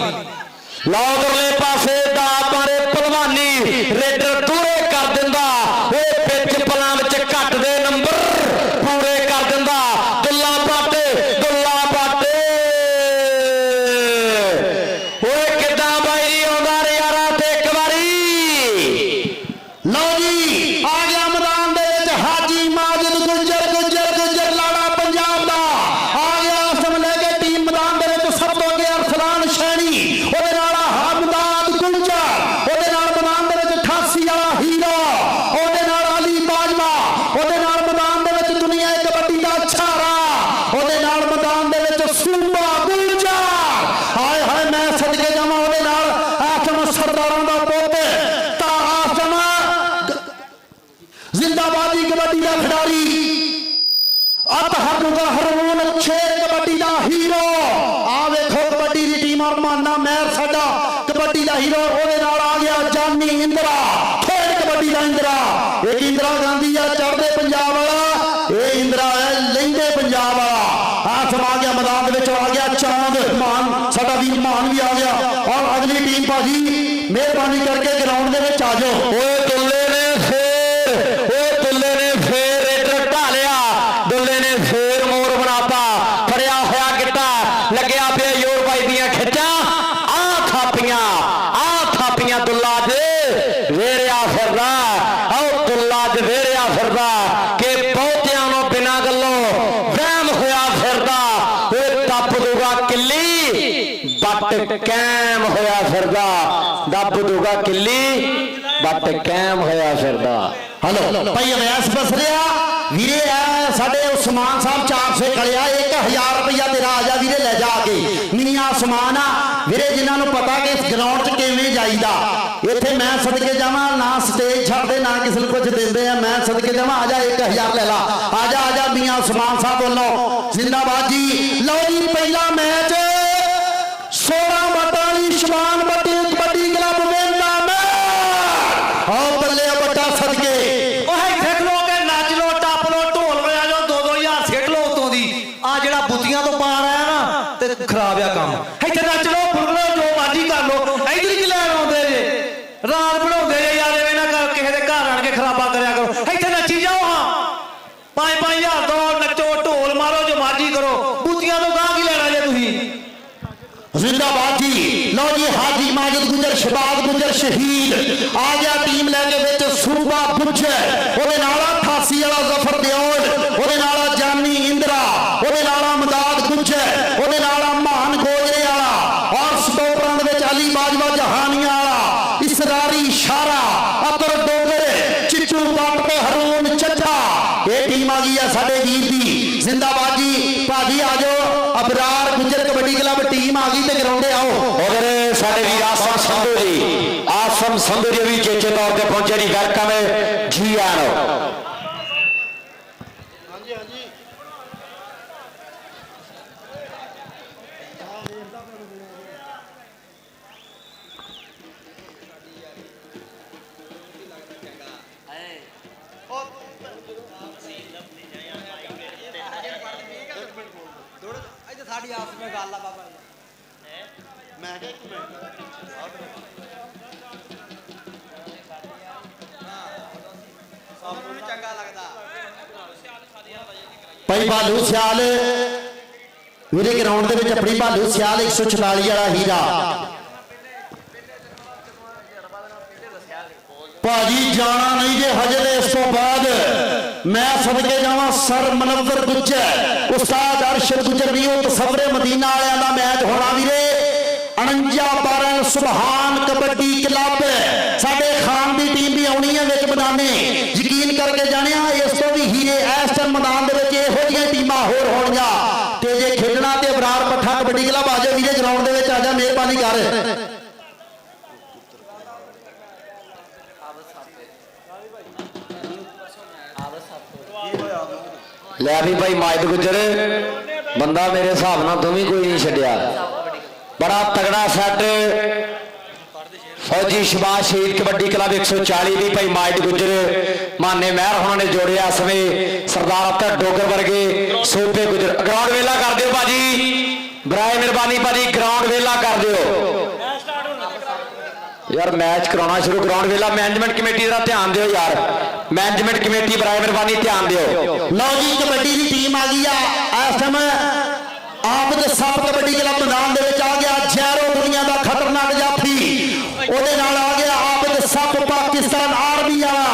ਲਓ ਉਧਰਲੇ ਪਾਸੇ ਦਾ ਮਾਰੇ ਭਲਵਾਨੀ ਰੇਡਰ ਦੂਰੇ ਕਰ ਦਿੰਦਾ ਉਹ ਵਿੱਚ ਪਲਾਂ ਵਿੱਚ ਘੱਟ ਦੇ ਨੰਬਰ ਪੂਰੇ ਕਰ ਦਿੰਦਾ ਦੁੱਲਾ ਬਾਟੇ ਓਏ ਕਿੱਦਾਂ ਬਾਈ ਆਉਂਦਾ ਰਿਆਰਾ ਤੇ ਇੱਕ ਵਾਰੀ ਲਓ ਜੀ ਆ ਗਿਆ ਮੈਦਾਨ ਦੇ ਵਿੱਚ ਹਾਜੀ ਮਾਜਦ ਗੁੱਜਰ ਲਾੜਾ ਪੰਜਾਬ ਦਾ ਆ ਗਿਆ ਸਮ ਲੈ ਕੇ ਟੀਮ ਮੈਦਾਨ ਦੇ ਵਿੱਚ ਸਭ ਤੋਂ ਅੱਗੇ ਅਰਸਲਾਨ ਸ਼ੈਣੀ ਉਹਦੇ ਨਾਲ ਹਮਦਾਦ ਗੁਲਜਰ ਉਹਦੇ ਨਾਲ ਮੈਦਾਨ ਦੇ ਵਿੱਚ 88 ਵਾਲਾ ਹੀਰੋ ਉਹਦੇ ਨਾਲ ਅਲੀ ਬਾਜਵਾ ਉਹਦੇ ਨਾਲ ਮੈਦਾਨ ਦੇ ਵਿੱਚ ਦੁਨੀਆ ਕਬੱਡੀ ਦਾ ਛਾਰਾ ਉਹਦੇ ਨਾਲ ਮੈਦਾਨ ਦੇ ਵਿੱਚ ਸੂਬਾ ਗੁਲਜਰ ਹਾਏ ਹਾਏ ਮੈਂ ਸਦਕੇ ਜਾਵਾਂ ਉਹਦੇ ਨਾਲ ਆਸਮ ਸਰਦਾਰਾਂ ਦਾ ਪੁੱਤ ਤਾਂ ਆਸਮ ਜ਼ਿੰਦਾਬਾਦੀ ਕਬੱਡੀ ਦਾ ਖਿਡਾਰੀ ਅਤਹਰ ਹਰਮੋਨ ਸ਼ੇਰ ਕਬੱਡੀ ਦਾ ਹੀਰੋ ਆ ਵੇਖੋ ਕਬੱਡੀ ਦੀ ਟੀਮ ਅਰਮਾਨਾ ਮਹਿਰ ਸਾਡਾ ਕਬੱਡੀ ਦਾ ਹੀਰੋ ਉਹਦੇ ਨਾਲ ਆ ਗਿਆ ਜਾਨੀ ਇੰਦਰਾ ਖੇਡ ਕਬੱਡੀ ਦਾ ਇੰਦਰਾ ਇੱਕ ਇੰਦਰਾ ਗਾਂਧੀ ਆ ਚੜ੍ਹਦੇ ਪੰਜਾਬ ਵਾਲਾ ਇਹ ਇੰਦਰਾ ਹੈ ਲਹਿੰਦੇ ਪੰਜਾਬ ਵਾਲਾ ਆ ਸਮਾ ਗਿਆ ਮੈਦਾਨ ਦੇ ਵਿੱਚ ਆ ਗਿਆ ਚਾਂਦ ਮਾਨ ਸਾਡਾ ਵੀਰ ਮਾਨ ਵੀ ਆ ਗਿਆ ਔਰ ਅਗਲੀ ਟੀਮ ਭਾਜੀ ਮਿਹਰਬਾਨੀ ਕਰਕੇ ਗਰਾਊਂਡ ਦੇ ਵਿੱਚ ਆ ਜਾਓ। ਓਏ ਦੁੱਲੇ ਨੇ ਫੇਰ ਰੇਡਰ ਢਾਲਿਆ ਦੁੱਲੇ ਨੇ ਫੇਰ ਮੋਰ ਬਣਾਤਾ ਫੜਿਆ ਹੋਇਆ ਗਿੱਟਾ ਲੱਗਿਆ ਪਿਆ ਯੋਰ ਬਾਈ ਦੀਆਂ ਖਿੱਚਾਂ ਆ ਥਾਪੀਆਂ ਦੁੱਲਾ ਦੇ ਵੇਰਿਆ ਫਿਰਦਾ ਆਓ ਦੁੱਲਾ ਕਾਇਮ ਹੋਇਆ ਫਿਰਦਾ ਦੱਬ ਦੂਗਾ ਕਿੱਲੀ ਬੱਟ ਕਾਇਮ ਹੋਇਆ ਫਿਰਦਾ। ਹਲੋ ਭਾਈ ਅਵੈਸ ਬਸਰਿਆ ਵੀਰੇ ਆ ਸਾਡੇ ਉਸਮਾਨ ਸਾਹਿਬ 400 ਕਲਿਆ 1000 ਰੁਪਇਆ ਤੇਰਾ ਆ ਜਾ ਵੀਰੇ ਲੈ ਜਾ ਕੇ ਨੀਆਂ ਸਮਾਨ ਆ ਵੀਰੇ ਜਿਨ੍ਹਾਂ ਨੂੰ ਪਤਾ ਕਿ ਇਸ ਗਰਾਊਂਡ 'ਚ ਕਿਵੇਂ ਜਾਈਦਾ ਇੱਥੇ ਮੈਂ ਸਦਕੇ ਜਾਵਾਂ ਨਾ ਸਟੇਜ ਛੱਡਦੇ ਨਾ ਕਿਸੇ ਨੂੰ ਕੁਝ ਦਿੰਦੇ ਆ ਮੈਂ ਸਦਕੇ ਜਾਵਾਂ ਆ ਜਾ 1000 ਲੈ ਲਾ ਆ ਜਾ ਮੀਆਂ ਉਸਮਾਨ ਸਾਹਿਬ ਵੱਲੋਂ ਜ਼ਿੰਦਾਬਾਦ ਜੀ। ਲਓ ਜੀ ਪਹਿਲਾ ਮੈਚ 16 ਬੱਟਾਂ ਵਾਲੀ ਸ਼ਮਾਨ ਬੱਟੀ ਕਬੱਡੀ ਕਲੱਬ ਵੇਂਦਾ ਮੈਚ ਆਓ ਬੱਲੇ ਬੱਟਾ ਸਦਕੇ ਉਹ ਇੱਥੇ ਖਲੋ ਕੇ ਨੱਚ ਲੋ ਟੱਪ ਲੋ ਢੋਲ ਵਜਾ ਜੋ 2-2000 ਸਿੱਟ ਲੋ ਉਤੋਂ ਦੀ ਆ ਜਿਹੜਾ ਬੁੱਤੀਆਂ ਤੋਂ ਪਾਰ ਆਇਆ ਨਾ ਤੇ ਖਰਾਬ ਆ ਕੰਮ। ਇੱਥੇ ਨੱਚ ਲੋ ਫੁੱਲ ਲੋ ਜੋ ਮਰਜ਼ੀ ਕਰ ਲੋ ਇੱਧਰ ਕੀ ਲੈਣ ਆਉਂਦੇ ਜੇ ਰਾਤ ਬਣਾਉਂਦੇ ਜੇ ਯਾਰ ਐਵੇਂ ਨਾ ਕਰ ਕਿਸੇ ਦੇ ਘਰ ਆਣ ਕੇ ਖਰਾਬਾ ਕਰਿਆ ਕਰੋ ਇੱਥੇ ਨੱਚੀ ਜਾਓ ਹਾਂ 5-5000 ਦੋ ਨੱਚੋ ਢੋਲ ਮਾਰੋ ਜੋ ਮਰਜ਼ੀ ਕਰੋ ਬੁੱਤੀਆਂ ਤੋਂ ਗਾਹ ਕੀ ਲੈਣਾ ਜੇ ਤੁਸੀਂ। ਜ਼ਿੰਦਾਬਾਦ ਜੀ। ਲਓ ਜੀ ਹਾਜੀ ਮਾਜਿਦ ਗੁਜਰ ਸ਼ਬਾਦ ਗੁਜਰ ਸ਼ਹੀਦ ਆ ਗਿਆ ਟੀਮ ਲੈ ਕੇ ਵਿੱਚ ਸੂਬਾ ਬੁੱਝਰ ਉਹਦੇ ਨਾਲ 88 ਵਾਲਾ ਜ਼ਫਰ ਦਿਓਲ ਉਹਦੇ ਨਾਲ ਜਾਨੀ ਇੰਦਰਾ ਉਹਦੇ ਨਾਲ ਮਦਾਦ ਗੁਜਰ ਉਹਦੇ ਨਾਲ ਮਾਨ ਗੋਜਰੇ ਵਾਲਾ ਔਰ ਸਟੋਪਰਾਂ ਦੇ ਵਿੱਚ ਅਲੀ ਬਾਜਵਾ ਜਹਾਨੀਆਂ ਵਾਲਾ ਇਸਰਾਰੀ ਇਸ਼ਾਰਾ ਅਤਰ ਡੋਗਰ ਚਿੱਟੂ ਬੱਟ ਤੇ ਹਰੂਨ ਚੱਠਾ ਇਹ ਟੀਮ ਆ ਗਈ ਆ ਸਾਡੇ ਵੀਰ ਦੀ। ਜ਼ਿੰਦਾਬਾਦ ਜੀ ਭਾਜੀ ਆ ਜਾਓ ਅਬਰਾਰ ਗੁਜਰ ਕਬੱਡੀ ਕਲੱਬ ਟੀਮ ਆ ਗਈ ਤੇ ਗਰਾਉਂਡੇ ਆਓ। ਉਧਰ ਸਾਡੇ ਵੀਰ ਆਸਮ ਸੰਧੂ ਜੀ ਵੀ ਚੇਚੇ ਤੌਰ ਤੇ ਪਹੁੰਚੇ ਜੀ ਵੈਲਕਮ ਹੈ ਜੀ ਆਇਆਂ। ਸਾਡੀ ਆਪਸ ਵਿੱਚ ਗੱਲ ਆ ਬਾਬਾ ਜੀ ਮੈਂ ਕਿਹਾ ਇੱਕ ਮਿੰਟ ਸਭ ਨੂੰ ਚੰਗਾ ਲੱਗਦਾ ਭਾਈ ਭਾਲੂ ਸਿਆਲ ਵੀਰੇ ਗਰਾਊਂਡ ਦੇ ਵਿੱਚ ਆਪਣੀ ਭਾਲੂ ਸਿਆਲ 144 ਵਾਲਾ ਹੀਰਾ ਭਾਜੀ ਜਾਣਾ ਨਹੀਂ ਜੇ ਹਜੇ ਦੇ ਇਸ ਤੋਂ ਬਾਅਦ ਮੈਂ ਸਦਕੇ ਜਾਵਾਂ ਸਰ ਮਨਵਰ ਗੁੱਜਰ ਉਸਤਾਦ ਅਰਸ਼ਦ ਗੁੱਜਰ ਵੀ ਉਹ ਤਸਵਰੇ ਮਦੀਨਾ ਵਾਲਿਆਂ ਦਾ ਮੈਚ ਹੋਣਾ ਵੀਰੇ 49-12 ਸੁਭਾਨ ਕਬੱਡੀ ਕਲੱਬ ਸਾਡੇ ਖਾਨ ਦੀ ਟੀਮ ਵੀ ਆਉਣੀ ਹੈ ਵਿੱਚ ਮੈਦਾਨੇ ਯਕੀਨ ਕਰਕੇ ਜਾਣਿਆ ਇਸ ਤੋਂ ਵੀ ਹੀਰੇ ਇਸ ਟਾਈਮ ਮੈਦਾਨ ਦੇ ਵਿੱਚ ਇਹੋ ਜਿਹੀਆਂ ਟੀਮਾਂ ਹੋਰ ਹੋਣਗੀਆਂ ਤੇ ਜੇ ਖੇਡਣਾ ਤੇ ਅਬਰਾਰ ਪੱਠਾ ਕਬੱਡੀ ਕਲੱਬ ਆ ਜਾ ਵੀਰੇ ਗਰਾਊਂਡ ਦੇ ਵਿੱਚ ਆ ਜਾ ਮਿਹਰਬਾਨੀ ਕਰ। ਲੈ ਵੀ ਭਾਈ ਮਾਜਿਦ ਗੁਜਰ ਬੰਦਾ ਮੇਰੇ ਹਿਸਾਬ ਨਾਲ ਤੂੰ ਵੀ ਕੋਈ ਨਹੀਂ ਛੱਡਿਆ ਬੜਾ ਤਗੜਾ ਸੈੱਟ ਫੌਜੀ ਸ਼ਬਾਸ਼ ਸ਼ਹੀਦ ਕਬੱਡੀ ਕਲੱਬ 140 ਦੀ ਭਾਈ ਮਾਜਿਦ ਗੁਜਰ ਮਾਨੇ ਮਹਿਰ ਹੋਣਾ ਨੇ ਜੋੜਿਆ ਸਮੇਂ ਸਰਦਾਰ ਅਤਰ ਡੋਗਰ ਵਰਗੇ ਸੋਪੇ ਗੁਜਰ ਗਰਾਊਂਡ ਵੇਲਾ ਕਰ ਦਿਓ ਭਾਜੀ ਬਰਾਏ ਮਿਹਰਬਾਨੀ ਭਾਜੀ ਗਰਾਊਂਡ ਵੇਲਾ ਕਰ ਦਿਓ ਯਾਰ ਮੈਚ ਕਰਾਉਣਾ ਸ਼ੁਰੂ ਗਰਾਊਂਡ ਵੇਲਾ ਮੈਨੇਜਮੈਂਟ ਕਮੇਟੀ ਦਾ ਧਿਆਨ ਦਿਓ ਯਾਰ ਮੈਨੇਜਮੈਂਟ ਕਮੇਟੀ ਬਰਾਏ ਮਿਹਰਬਾਨੀ ਧਿਆਨ ਦਿਓ। ਲਓ ਜੀ ਕਬੱਡੀ ਦੀ ਟੀਮ ਆ ਗਈ ਆ ਇਸ ਟਾਈਮ ਆਪ ਦੇ ਸੱਪ ਕਬੱਡੀ ਕਲੱਬ ਮੈਦਾਨ ਦੇ ਵਿੱਚ ਆ ਗਿਆ ਜ਼ੈਰੋ ਦੁਨੀਆ ਦਾ ਖਤਰਨਾਕ ਜਾਫੀ ਉਹਦੇ ਨਾਲ ਆ ਗਿਆ ਆਪ ਦੇ ਸੱਪ ਪਾਕਿਸਤਾਨ ਆਰਮੀ ਵਾਲਾ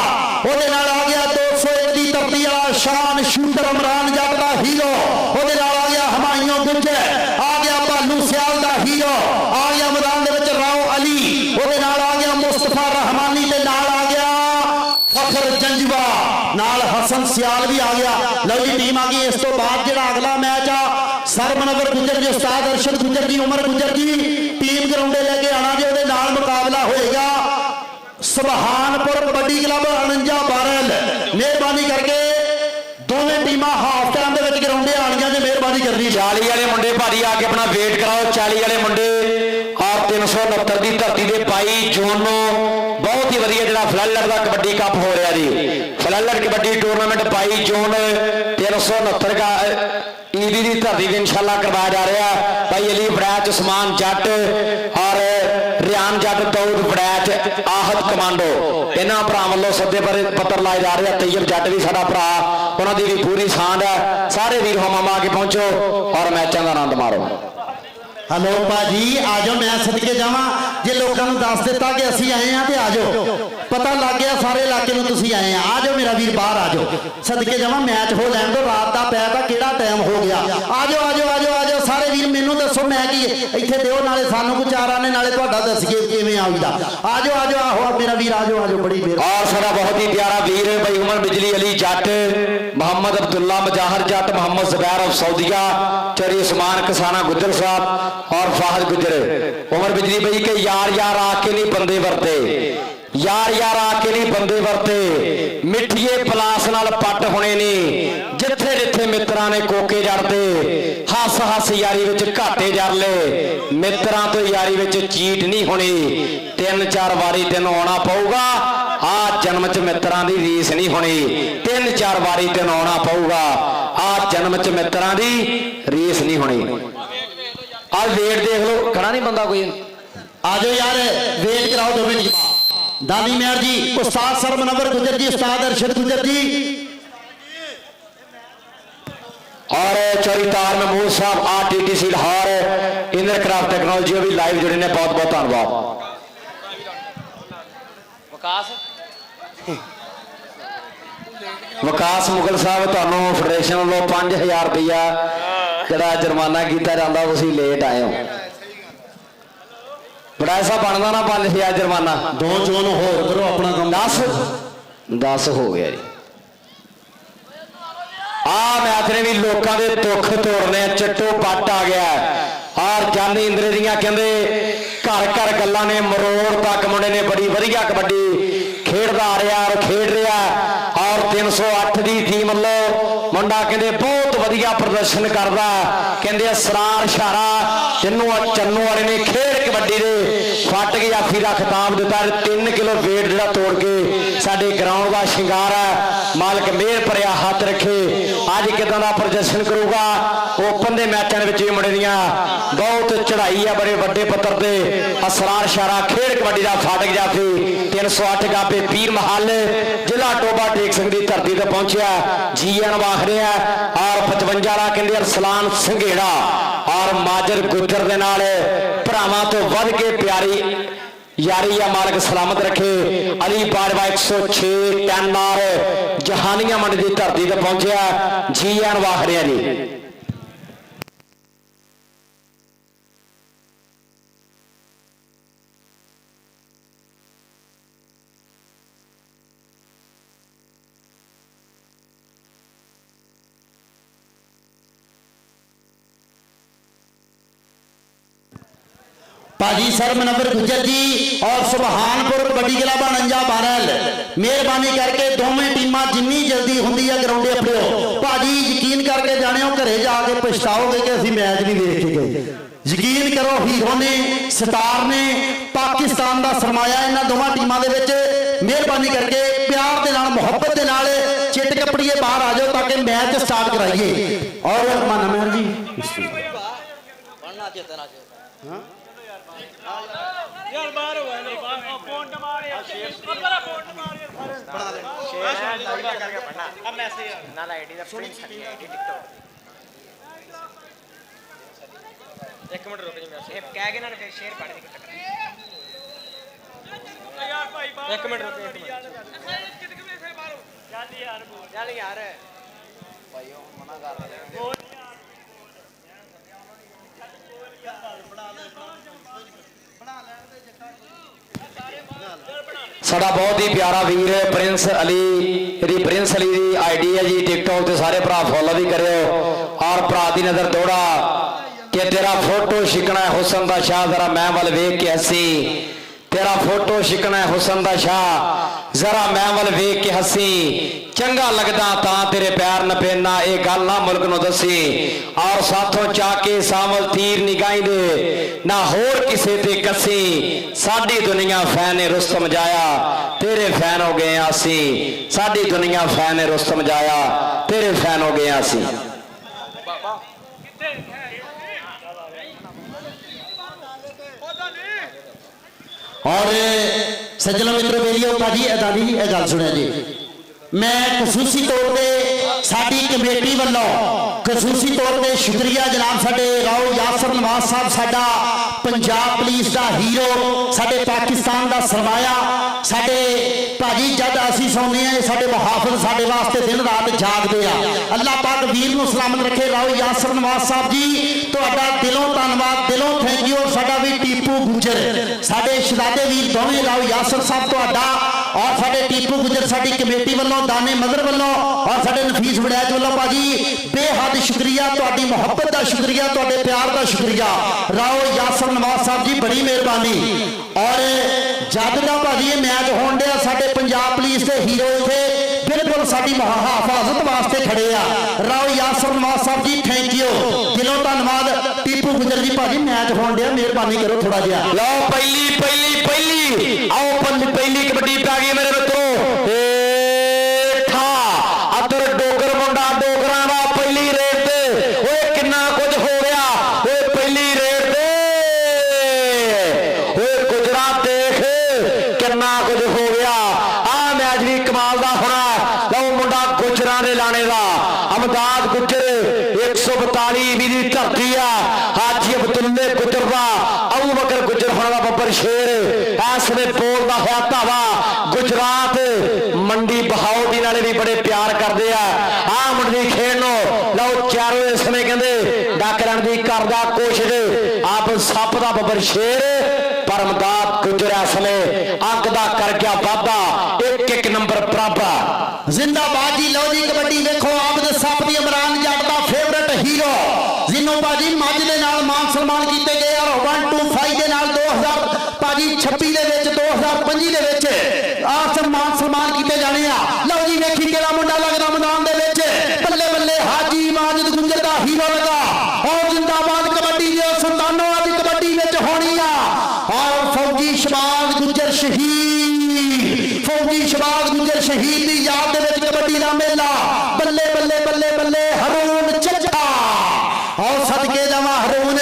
ਉਹਦੇ ਨਾਲ ਆ ਗਿਆ 201 ਦੀ ਧਰਤੀ ਵਾਲਾ ਸ਼ਾਨ ਸ਼ੂਟਰ ਇਮਰਾਨ ਜੱਟ ਦਾ ਹੀਰੋ ਉਹਦੇ ਨਾਲ ਆ ਗਿਆ ਹਮਾਇਉਂ ਗੁੱਜਰ ਆ ਗਿਆ ਭਾਲੂ ਸਿਆਲ ਦਾ ਹੀਰੋ ਆ ਗਿਆ ਮੈਦਾਨ ਦੇ ਵਿੱਚ ਰਾਓ ਅਲੀ ਉਹਦੇ ਨਾਲ ਆ ਗਿਆ ਮੁਸਤਫਾ ਰਹਿਮਾਨੀ ਦੇ ਨਾਲ ਆ ਗਿਆ ਫਖਰ ਜੰਜਵਾ ਨਾਲ ਹਸਨ ਸਿਆਲ ਵੀ ਆ ਗਿਆ। ਲਓ ਜੀ ਟੀਮ ਆ ਗਈ ਇਸ ਤੋਂ ਬਾਅਦ ਜਿਹੜਾ ਅਗਲਾ ਮੈਚ ਆ ਸਰ ਮਨਵਰ ਗੁੱਜਰ ਜੀ ਉਸਤਾਦ ਅਰਸ਼ਦ ਗੁੱਜਰ ਜੀ ਉਮਰ ਗੁੱਜਰ ਜੀ ਟੀਮ ਗਰਾਉਂਡੇ ਲੈ ਕੇ ਆਣਾ ਜੀ ਉਹਦੇ ਨਾਲ ਮੁਕਾਬਲਾ ਹੋਏਗਾ ਸੁਭਾਨਪੁਰ ਕਬੱਡੀ ਕਲੱਬ 49-12 ਮਿਹਰਬਾਨੀ ਕਰਕੇ ਦੋਵੇਂ ਟੀਮਾਂ ਹਾਫ ਟਾਈਮ ਦੇ ਵਿੱਚ ਗਰਾਉਂਡੇ ਆਣੀਆਂ ਜੇ ਮਿਹਰਬਾਨੀ ਕਰਨੀ। 40 ਵਾਲੇ ਮੁੰਡੇ ਭਾਜੀ ਆ ਕੇ ਆਪਣਾ ਵੇਟ ਕਰਾਓ 40 ਵਾਲੇ ਮੁੰਡੇ ਔਰ 369 ਦੀ ਧਰਤੀ ਦੇ 22 ਜੂਨ ਨੂੰ ਬਹੁਤ ਹੀ ਵਧੀਆ ਜਿਹੜਾ ਫਲੱਲਰ ਦਾ ਕਬੱਡੀ ਕੱਪ ਹੋ ਰਿਹਾ ਜੀ ਫਲੱਲਰ ਕਬੱਡੀ ਟੂਰਨਾਮੈਂਟ 22 ਜੂਨ 369 ਦਾ ईदी की धरती में इंशाल्लाह करवाया जा रहा है भाई अली बड़ैच उस्मान जट और रियान जट दाऊद बड़ैच आहत कमांडो इन्होंने भरा वालों सदे पत्र लाए जा रहे हैं तैयब जट भी साडा भरा उन्होंने भी पूरी सांड है सारे वीर होम आके पहुंचो और मैचों का आनंद मारो। ਹਲੋ ਭਾਜੀ ਆ ਜਾਓ, ਮੈਂ ਸਦਕੇ ਜਾਵਾਂ। ਜੇ ਲੋਕਾਂ ਨੂੰ ਦੱਸ ਦਿੱਤਾ ਕਿ ਅਸੀਂ ਆਏ ਆ ਤੇ ਆ ਜਾਓ, ਪਤਾ ਲੱਗ ਗਿਆ ਸਾਰੇ ਇਲਾਕੇ ਨੂੰ ਤੁਸੀਂ ਆਏ ਆ ਜਾਓ ਮੇਰਾ ਵੀਰ, ਬਾਹਰ ਆ ਜਾਓ, ਸਦਕੇ ਜਾਵਾਂ। ਮੈਚ ਹੋ ਲੈਣ ਦਿਓ, ਰਾਤ ਦਾ ਪੈ ਤਾਂ ਕਿਹੜਾ ਟਾਈਮ ਹੋ ਗਿਆ। ਆ ਜਾਓ ਆ ਜਾਓ ਆ ਜਾਓ ਆ ਜਾਓ ਸਾਰੇ ਵੀਰ, ਮੈਨੂੰ ਦੱਸੋ ਮੈਂ ਕੀ ਇੱਥੇ ਦਿਓ, ਨਾਲੇ ਸਾਨੂੰ ਕੋਈ ਚਾਰ ਆਨੇ, ਨਾਲੇ ਤੁਹਾਡਾ ਦੱਸੀਏ ਕਿਵੇਂ ਆਉਂਦਾ। ਆ ਜਾਓ ਆ ਜਾਓ, ਆਹੋ ਮੇਰਾ ਵੀਰ ਆ ਜਾਓ ਆ ਜਾਓ, ਬੜੀ ਦੇਰ। और सारा बहुत ही प्यारा वीर भाई उमर बिजली अली जट, मोहम्मद अब्दुल्ला मजाहर जट, मोहम्मद जुबैर ऑफ सऊदिया, चरी उस्मान कसाना गुज्जर साहब और फाहद गुज्जर। उमर बिजली भाई के यार यार आके नहीं बंदे वरते, यार यार आके नहीं बंदे वरते, मिठिए पलास नाल पट होने ने, जिथे जिथे मित्रां ने कोके जड़ते, हस हस यारी विच घाटे जड़ ले, मित्रां तो यारी विच चीट नहीं होनी, 3-4 वारी तेन आना पऊगा, आ जन्म च मित्रां दी रीस नहीं होनी, 3-4 वारी तेन आना पऊगा, आ जन्म च मित्रां दी रीस नहीं होनी। आ वेट देख लो, खड़ा नहीं बंदा कोई। आ जाओ यार, वेट कराओ 2 मिनट। दानी मेहर जी, उस्ताद सर मुनव्वर गुजर जी, उस्ताद अरशद गुजर जी और चौरीतार महमूद साहब RTTC Lahore, Indra craft technology भी लाइव जुड़े ने, बहुत बहुत धन्यवाद। विकास मुगल साहब ਤੁਹਾਨੂੰ ਫੈਡਰੇਸ਼ਨ ਵੱਲੋਂ 5000 ਰੁਪਇਆ ਜਿਹੜਾ ਜੁਰਮਾਨਾ ਕੀਤਾ ਜਾਂਦਾ, ਤੁਸੀਂ ਲੇਟ ਆਏ ਹੋ। ਬੜਾ ਐਸਾ ਬਣਦਾ ਨਾ 5000 ਜੁਰਮਾਨਾ। 2 ਜੋਨ ਹੋਰ ਕਰੋ ਆਪਣਾ ਕੰਮ। 10 ਹੋ ਗਿਆ ਜੀ। ਆ ਮੈਚ ਨੇ ਵੀ ਲੋਕਾਂ ਦੇ ਦੁੱਖ ਤੋੜਨੇ, ਚੱਟੋ ਪੱਟ ਆ ਗਿਆ। ਔਰ ਜਾਨੀ ਇੰਦਰੇ ਦੀਆਂ ਕਹਿੰਦੇ ਘਰ ਘਰ ਗੱਲਾਂ ਨੇ, ਮਰੋੜ ਤੱਕ ਮੁੰਡੇ ਨੇ ਬੜੀ ਵਧੀਆ ਕਬੱਡੀ ਖੇਡਦਾ ਆ ਰਿਹਾ ਔਰ ਖੇਡ ਰਿਹਾ। ਔਰ 308 ਦੀ ਟੀਮ ਵੱਲੋਂ ਮੁੰਡਾ ਕਹਿੰਦੇ ਬਹੁਤ ਵਧੀਆ ਪ੍ਰਦਰਸ਼ਨ ਕਰਦਾ, ਕਹਿੰਦੇ ਅਸਰਾਰ ਇਸ਼ਾਰਾ ਚੰਨੂ ਵਾਲੇ ਨੇ ਖੇਡ ਕਬੱਡੀ ਦੇ ਫੱਟ ਕੇ ਆਖੀ ਦਾ ਖਿਤਾਬ ਦਿੱਤਾ। 3 ਕਿਲੋ weight ਜਿਹੜਾ ਤੋੜ ਕੇ ਸਾਡੇ ਗਰਾਊਂਡ ਦਾ ਸ਼ਿੰਗਾਰ ਹੈ, ਮਾਲਕ ਮਿਹਰ ਭਰਿਆ ਹੱਥ ਰੱਖੇ। ਅੱਜ ਕਿਦਾਂ ਦਾ ਪ੍ਰਦਰਸ਼ਨ ਕਰੂਗਾ। ਓਪਨ ਦੇ ਮੈਚਾਂ ਦੇ ਵਿੱਚ ਵੀ ਮੁੰਡੇ ਦੀਆਂ ਬਹੁਤ ਚੜ੍ਹਾਈ ਆ, ਬੜੇ ਵੱਡੇ ਪੱਧਰ ਤੇ। ਅਸਰਾਰ ਇਸ਼ਾਰਾ ਖੇਡ ਕਬੱਡੀ ਦਾ ਫਾਟਕ ਜਾਫੀ 308 ਗਾਬੇ ਪੀਰ ਮਹੱਲ ਜ਼ਿਲ੍ਹਾ ਟੋਬਾ ਟੇਕ ਸਿੰਘ ਦੀ ਧਰਤੀ ਤੇ ਪਹੁੰਚਿਆ। ਜੀਐਨ ਵਾਖ ਰਿਹਾ ਔਰ 55 ਵਾਲਾ ਕਹਿੰਦੇ ਅਰਸਲਾਨ ਸੰਘੇੜਾ ਔਰ ਮਾਜਰ ਗੁੱਜਰ ਦੇ ਨਾਲ ਭਰਾਵਾਂ ਤੋਂ ਵੱਧ ਕੇ ਪਿਆਰੀ यारी या मालिक सलामत रखे। अली बारवा 106 टैनार जहानिया मंडी की धरती से पहुंचा। जी एन वाखड़िया जी। भाजी सर मुनव्वर गुजर जी और सुबहानपुर कबड्डी क्लब 49 बारल मेहरबानी करके दोवें टीमां जिन्नी जल्दी होंदी है ग्राउंडे अपड़ो। भाजी यकीन करके जाने घरे जाके पछताओगे कि असीं मैच नहीं वेख के गए। यकीन करो हीरो ने स्टार ने पाकिस्तान का सरमाया इन्हां दोवां टीमां दे विच। मेहरबानी करके प्यार दे नाल मुहब्बत दे नाल चिट कपड़िए बाहर आ जाओ ताकि मैच स्टार्ट कराइए। और माना मेहर जी यार बाहर हो गए फोन मार यार अपना फोन मार यार बना दे शेयर करके पढ़ना अब मैसेज ना आईडी दा प्रिंट आईडी टिकटॉक 1 मिनट रुक जी मैसेज कह के ना फिर शेयर पढ़ दे यार भाई बाहर 1 मिनट रुक कितने से बाहर चल यार भाई मना कर रहे हैं साडा बहुत ही प्यारा वीर प्रिंस अली प्रिंस अली दी आईडी है जी टिकटॉक ते सारे भरा फॉलो भी करियो। और भरा दी नजर दौड़ा कि तेरा फोटो शिकना है हुसन दा शाह जरा मैं वाल वेख के हसी। तेरा फोटो शिकना है हुसन दा शाह जरा मैं वाल वेख के हसी। चंगा लगदा तां तेरे प्यार न पेना ये गल ना मुल्क नु दसी। और साथों चाके सावल तीर निगाही दे ना होर किसे ते कसी। साडी दुनिया फैन ने रुस्तम जाया तेरे फैन हो गए आसी। साडी दुनिया फैन ने रुस्तम जाया तेरे फैन हो गए आसी। और सज्जनों मित्रों बेलियो भाजी अदानी गल सुनिया जी। मैं खसूसी तौर पर साडी कमेटी वालों ਖਸੂਸੀ ਤੌਰ ਤੇ ਸ਼ੁਕਰੀਆ ਜਨਾਬ ਸਾਡੇ ਰਾਓ ਯਾਸਰ ਨਵਾਜ਼ ਸਾਹਿਬ, ਸਾਡਾ ਪੰਜਾਬ ਪੁਲਿਸ ਦਾ ਹੀਰੋ, ਸਾਡੇ ਪਾਕਿਸਤਾਨ ਦਾ ਸਰਮਾਇਆ, ਸਾਡੇ ਭਾਜੀ ਜਦ ਅਸੀਂ ਸੌਂਦੇ ਆ ਸਾਡੇ ਮੁਹਾਫਿਜ਼ ਸਾਡੇ ਵਾਸਤੇ ਦਿਨ ਰਾਤ ਜਾਗਦੇ ਆ। ਅੱਲਾਹ ਪਾਕ ਵੀਰ ਨੂੰ ਸਲਾਮਤ ਰੱਖੇ। ਰਾਓ ਯਾਸਰ ਨਵਾਜ਼ ਸਾਹਿਬ ਜੀ ਤੁਹਾਡਾ ਦਿਲੋਂ ਧੰਨਵਾਦ, ਦਿਲੋਂ ਥੈਂਕ ਯੂ। ਸਾਡਾ ਵੀ ਟੀਪੂ ਗੁੱਜਰ, ਸਾਡੇ ਸ਼ਹਜ਼ਾਦੇ ਵੀਰ ਦੋਵੇਂ ਰਾਓ ਯਾਸਰ ਸਾਹਿਬ ਤੁਹਾਡਾ ਔਰ ਸਾਡੇ ਟੀਪੂ ਗੁੱਜਰ ਸਾਡੀ ਕਮੇਟੀ ਵੱਲੋਂ, ਦਾਨੇ ਮਦਰ ਵੱਲੋਂ ਔਰ ਸਾਡੇ ਨਫੀਸ ਵੜੈਚ ਵੱਲੋਂ ਭਾਜੀ ਬੇਹੱਦ ਸ਼ੁਕਰੀਆ, ਤੁਹਾਡੀ ਮੁਹੱਬਤ ਦਾ ਸ਼ੁਕਰੀਆ, ਤੁਹਾਡੇ ਪਿਆਰ ਦਾ ਸ਼ੁਕਰੀਆ। ਰਾਓ ਯਾਸਰ ਨਵਾਜ਼ ਸਾਹਿਬ ਜੀ ਬੜੀ ਮਿਹਰਬਾਨੀ। ਔਰ ਜਦ ਦਾ ਭਾਜੀ ਇਹ ਮੈਚ ਹੋਣ ਡਿਆ ਸਾਡੇ ਪੰਜਾਬ ਪੁਲਿਸ ਦੇ ਹੀਰੋ ਇੱਥੇ ਬਿਲਕੁਲ ਸਾਡੀ ਹਿਫਾਜ਼ਤ ਵਾਸਤੇ ਖੜੇ ਆ। ਰਾਓ ਯਾਸਰ ਨਵਾਜ਼ ਸਾਹਿਬ ਜੀ ਥੈਂਕ ਯੂ, ਦਿਲੋਂ ਧੰਨਵਾਦ। ਟੀਪੂ ਗੁੱਜਰ ਜੀ ਭਾਜੀ ਮੈਚ ਹੋਣ ਡਿਆ, ਮਿਹਰਬਾਨੀ ਕਰੋ ਥੋੜਾ ਜਿਹਾ। ਲਓ ਪਹਿਲੀ ਆਓ ਪਹਿਲੀ ਕਬੱਡੀ ਪੈ ਗਈ ਮੇਰੇ ਮਿੱਤਰੋ। ਅਦਰ ਡੋਗਰ ਮੁੰਡਾ ਡੋਗਰਾਂ ਦਾ ਪਹਿਲੀ ਰੇਡ ਤੇ ਓਏ ਕਿੰਨਾ ਕੁਝ ਹੋ ਗਿਆ। ਓਏ ਪਹਿਲੀ ਰੇਡ ਤੇ ਓਏ ਗੁਜਰਾਤ ਦੇਖ ਕਿੰਨਾ ਕੁਝ ਹੋ ਗਿਆ। ਆਹ ਮੈਚ ਵੀ ਕਮਾਲ ਦਾ ਹੋਣਾ। ਲਓ ਮੁੰਡਾ ਗੁਜਰਾਂ ਦੇ ਲਾਣੇ ਦਾ ਅਮਦਾਦ ਗੁੱਜਰ 142 ਵੀ ਦੀ ਧਰਤੀ ਆ। ਹਾਜੀ ਅਬਦੁੱਲੇ ਗੁੱਜਰ ਦਾ ਅਬੂ ਬਕਰ ਗੁੱਜਰ ਹੋਣਾ ਦਾ ਬੱਬਰ ਸ਼ੇਰ ਇਸ ਵੇਲੇ ਬੋਲਦਾ ਹੋਇਆ ਧਾਵਾ। ਗੁਜਰਾਤ ਮੰਡੀ ਬਹਾਉ ਦੀ ਨਾਲੇ ਵੀ ਬੜੇ ਪਿਆਰ ਕਰਦੇ ਆ ਆਹ ਮੁੰਡੇ ਖੇਡ ਨੂੰ। ਲਓ ਚਾਰੋਂ ਇਸ ਸਮੇਂ ਕਹਿੰਦੇ ਡੱਕ ਲੈਣ ਦੀ ਕਰਦਾ ਕੋਸ਼ਿਸ਼। ਆਪ ਸੱਪ ਦਾ ਬੱਬਰ ਸ਼ੇਰ ਪਰ ਅਮਦਾਦ ਗੁੱਜਰ ਇਸ ਸਮੇਂ ਅੱਗ ਦਾ ਕਰ ਗਿਆ ਵਾਧਾ। ਇੱਕ ਨੰਬਰ ਬਰਾਬਰ ਜ਼ਿੰਦਾਬਾਦ ਜੀ। ਲਓ ਜੀ ਕਬੱਡੀ ਵੇਖੋ ਆਬਦ ਸੱਪ ਦੀ ਇਮਰਾਨ ਜੱਟ ਦਾ ਫੇਵਰਟ ਹੀਰੋ ਜਿਹਨੂੰ ਭਾਜੀ ਮੱਝ ਦੇ ਨਾਲ ਮਾਨ ਸਨਮਾਨ ਕੀਤੇ ਗਏ ਔਰ 125 ਦੇ ਨਾਲ 2026 ਦੇ ਵਿੱਚ 2025 ਦੇ ਵਿੱਚ ਆਹ ਸਨਮਾਨ ਕੀਤੇ ਜਾਣੇ ਆ। ਲਓ ਜੀ ਵੇਖੀ ਕਿਹੜਾ ਮੁੰਡਾ ਲੱਗਦਾ ਮੈਦਾਨ ਦੇ ਵਿੱਚ। ਬੱਲੇ ਬੱਲੇ ਹਾਜੀ ਮਾਜਿਦ ਗੁੱਜਰ ਦਾ ਹੀਰੋ ਲਗਾ। ਔਰ ਜ਼ਿੰਦਾਬਾਦ ਕਬੱਡੀ ਦੇ ਸੰਤਾਨੋ ਅੱਜ ਕਬੱਡੀ ਵਿੱਚ ਹੋਣੀ ਆ। ਔਰ ਫੌਜੀ ਸ਼ਬਾਜ਼ ਗੁੱਜਰ ਸ਼ਹੀਦ, ਫੌਜੀ ਸ਼ਬਾਜ਼ ਗੁੱਜਰ ਸ਼ਹੀਦ ਦੀ ਯਾਦ ਦੇ ਵਿੱਚ ਕਬੱਡੀ ਦਾ ਮੇਲਾ। ਬੱਲੇ ਬੱਲੇ ਬੱਲੇ ਬੱਲੇ ਹਰੂਨ ਚੱਠਾ ਔਰ ਸਦਕੇ ਜਾਵਾਂ ਹਰੂਨ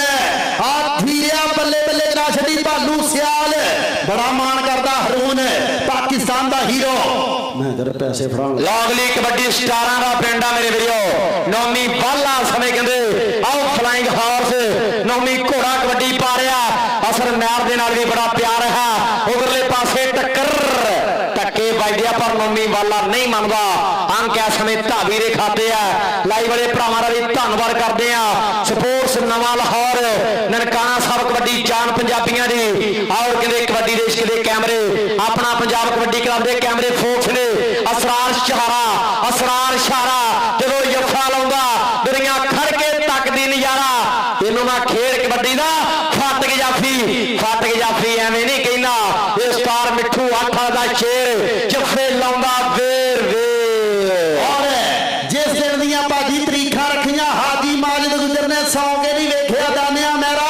ਆ ਧੀਰਿਆ ਬੱਲੇ ਬੱਲੇ ਕਰਾ ਛੱਡੀ ਭਾਲੂ ਸਿਆਲ ਬੜਾ ਮਾਣ ਕਰਦਾ ਹਰੂਨ ਪਾਕਿਸਤਾਨ ਦਾ ਹੀਰੋ। ਮੈਂ ਤੇਰੇ ਪੈਸੇ ਫੜਾਉਣ ਲੌਂਗਲੀ ਕਬੱਡੀ ਸਟਾਰਾਂ ਦਾ ਪਿੰਡ ਆ ਮੇਰੇ ਵੀਰੋ। ਨੌਮੀ ਬਾਲਾ ਸਮੇਂ ਕਹਿੰਦੇ ਆਓ ਫਲਾਈਂਗ ਹਾਰਸ ਨੌਮੀ ਘੋੜਾ ਕਬੱਡੀ ਪਾ ਰਿਹਾ। ਅਸਰ ਮੈਰ ਦੇ ਨਾਲ ਵੀ ਬੜਾ ਪਿਆਰ ਹੈ। ਉਗਰਲੇ ਪਾਸੇ ਟੱਕੇ ਵੱਜਦੇ ਆ ਪਰ ਨੌਮੀ ਬਾਲਾ ਨਹੀਂ ਮੰਨਦਾ। ਅੰਕ ਇਸ ਸਮੇਂ ਧਾਵੀ ਦੇ ਖਾਤੇ ਆ। ਲਾਈ ਵਾਲੇ ਭਰਾਵਾਂ ਦਾ ਵੀ ਧੰਨਵਾਦ ਕਰਦੇ ਆ। ਸਪੋਰਟਸ ਨਵਾਂ ਲਾਹੌਰ ਨਨਕਾਣਾ ਸਾਹਿਬ ਕਬੱਡੀ ਜਾਨ ਪੰਜਾਬੀਆਂ ਦੀ। ਔਰ ਕਹਿੰਦੇ ਕਬੱਡੀ ਦੇ ਇਸ਼ਕ ਦੇ ਕੈਮਰੇ ਆਪਣਾ ਪੰਜਾਬ ਕਬੱਡੀ ਕਲੱਬ ਦੇ ਕੈਮਰੇ ਫੋਕਸ ਨੇ। ਅਸਰਾਰ ਸ਼ਹਾਰਾ ਜਦੋਂ ਜੱਫਾ ਲਾਉਂਦਾ ਦੁਨੀਆ ਖੜ ਕੇ ਤੱਕਦੀ ਨਜ਼ਾਰਾ। ਇਹਨੂੰ ਮੈਂ ਖੇਡ ਕਬੱਡੀ ਦਾ ਫੱਟ ਕੇ ਜਾਫੀ ਐਵੇਂ ਨਹੀਂ ਕਹਿੰਦਾ। ਇਹ ਸਟਾਰ ਮਿੱਠੂ ਆਠਾ ਦਾ ਸ਼ੇਰ ਜੱਫੇ ਲਾਉਂਦਾ ਵੇਰ ਔਰ ਜਿਸ ਦਿਨ ਦੀਆਂ ਭਾਜੀ ਤਰੀਖਾਂ ਰੱਖੀਆਂ ਹਾਜੀ ਮਾਜਿਦ ਗੁੱਜਰ ਨੇ ਸੌਂ ਕੇ ਨਹੀਂ ਵੇਖਿਆ ਦਾਨਿਆ ਮੇਰਾ।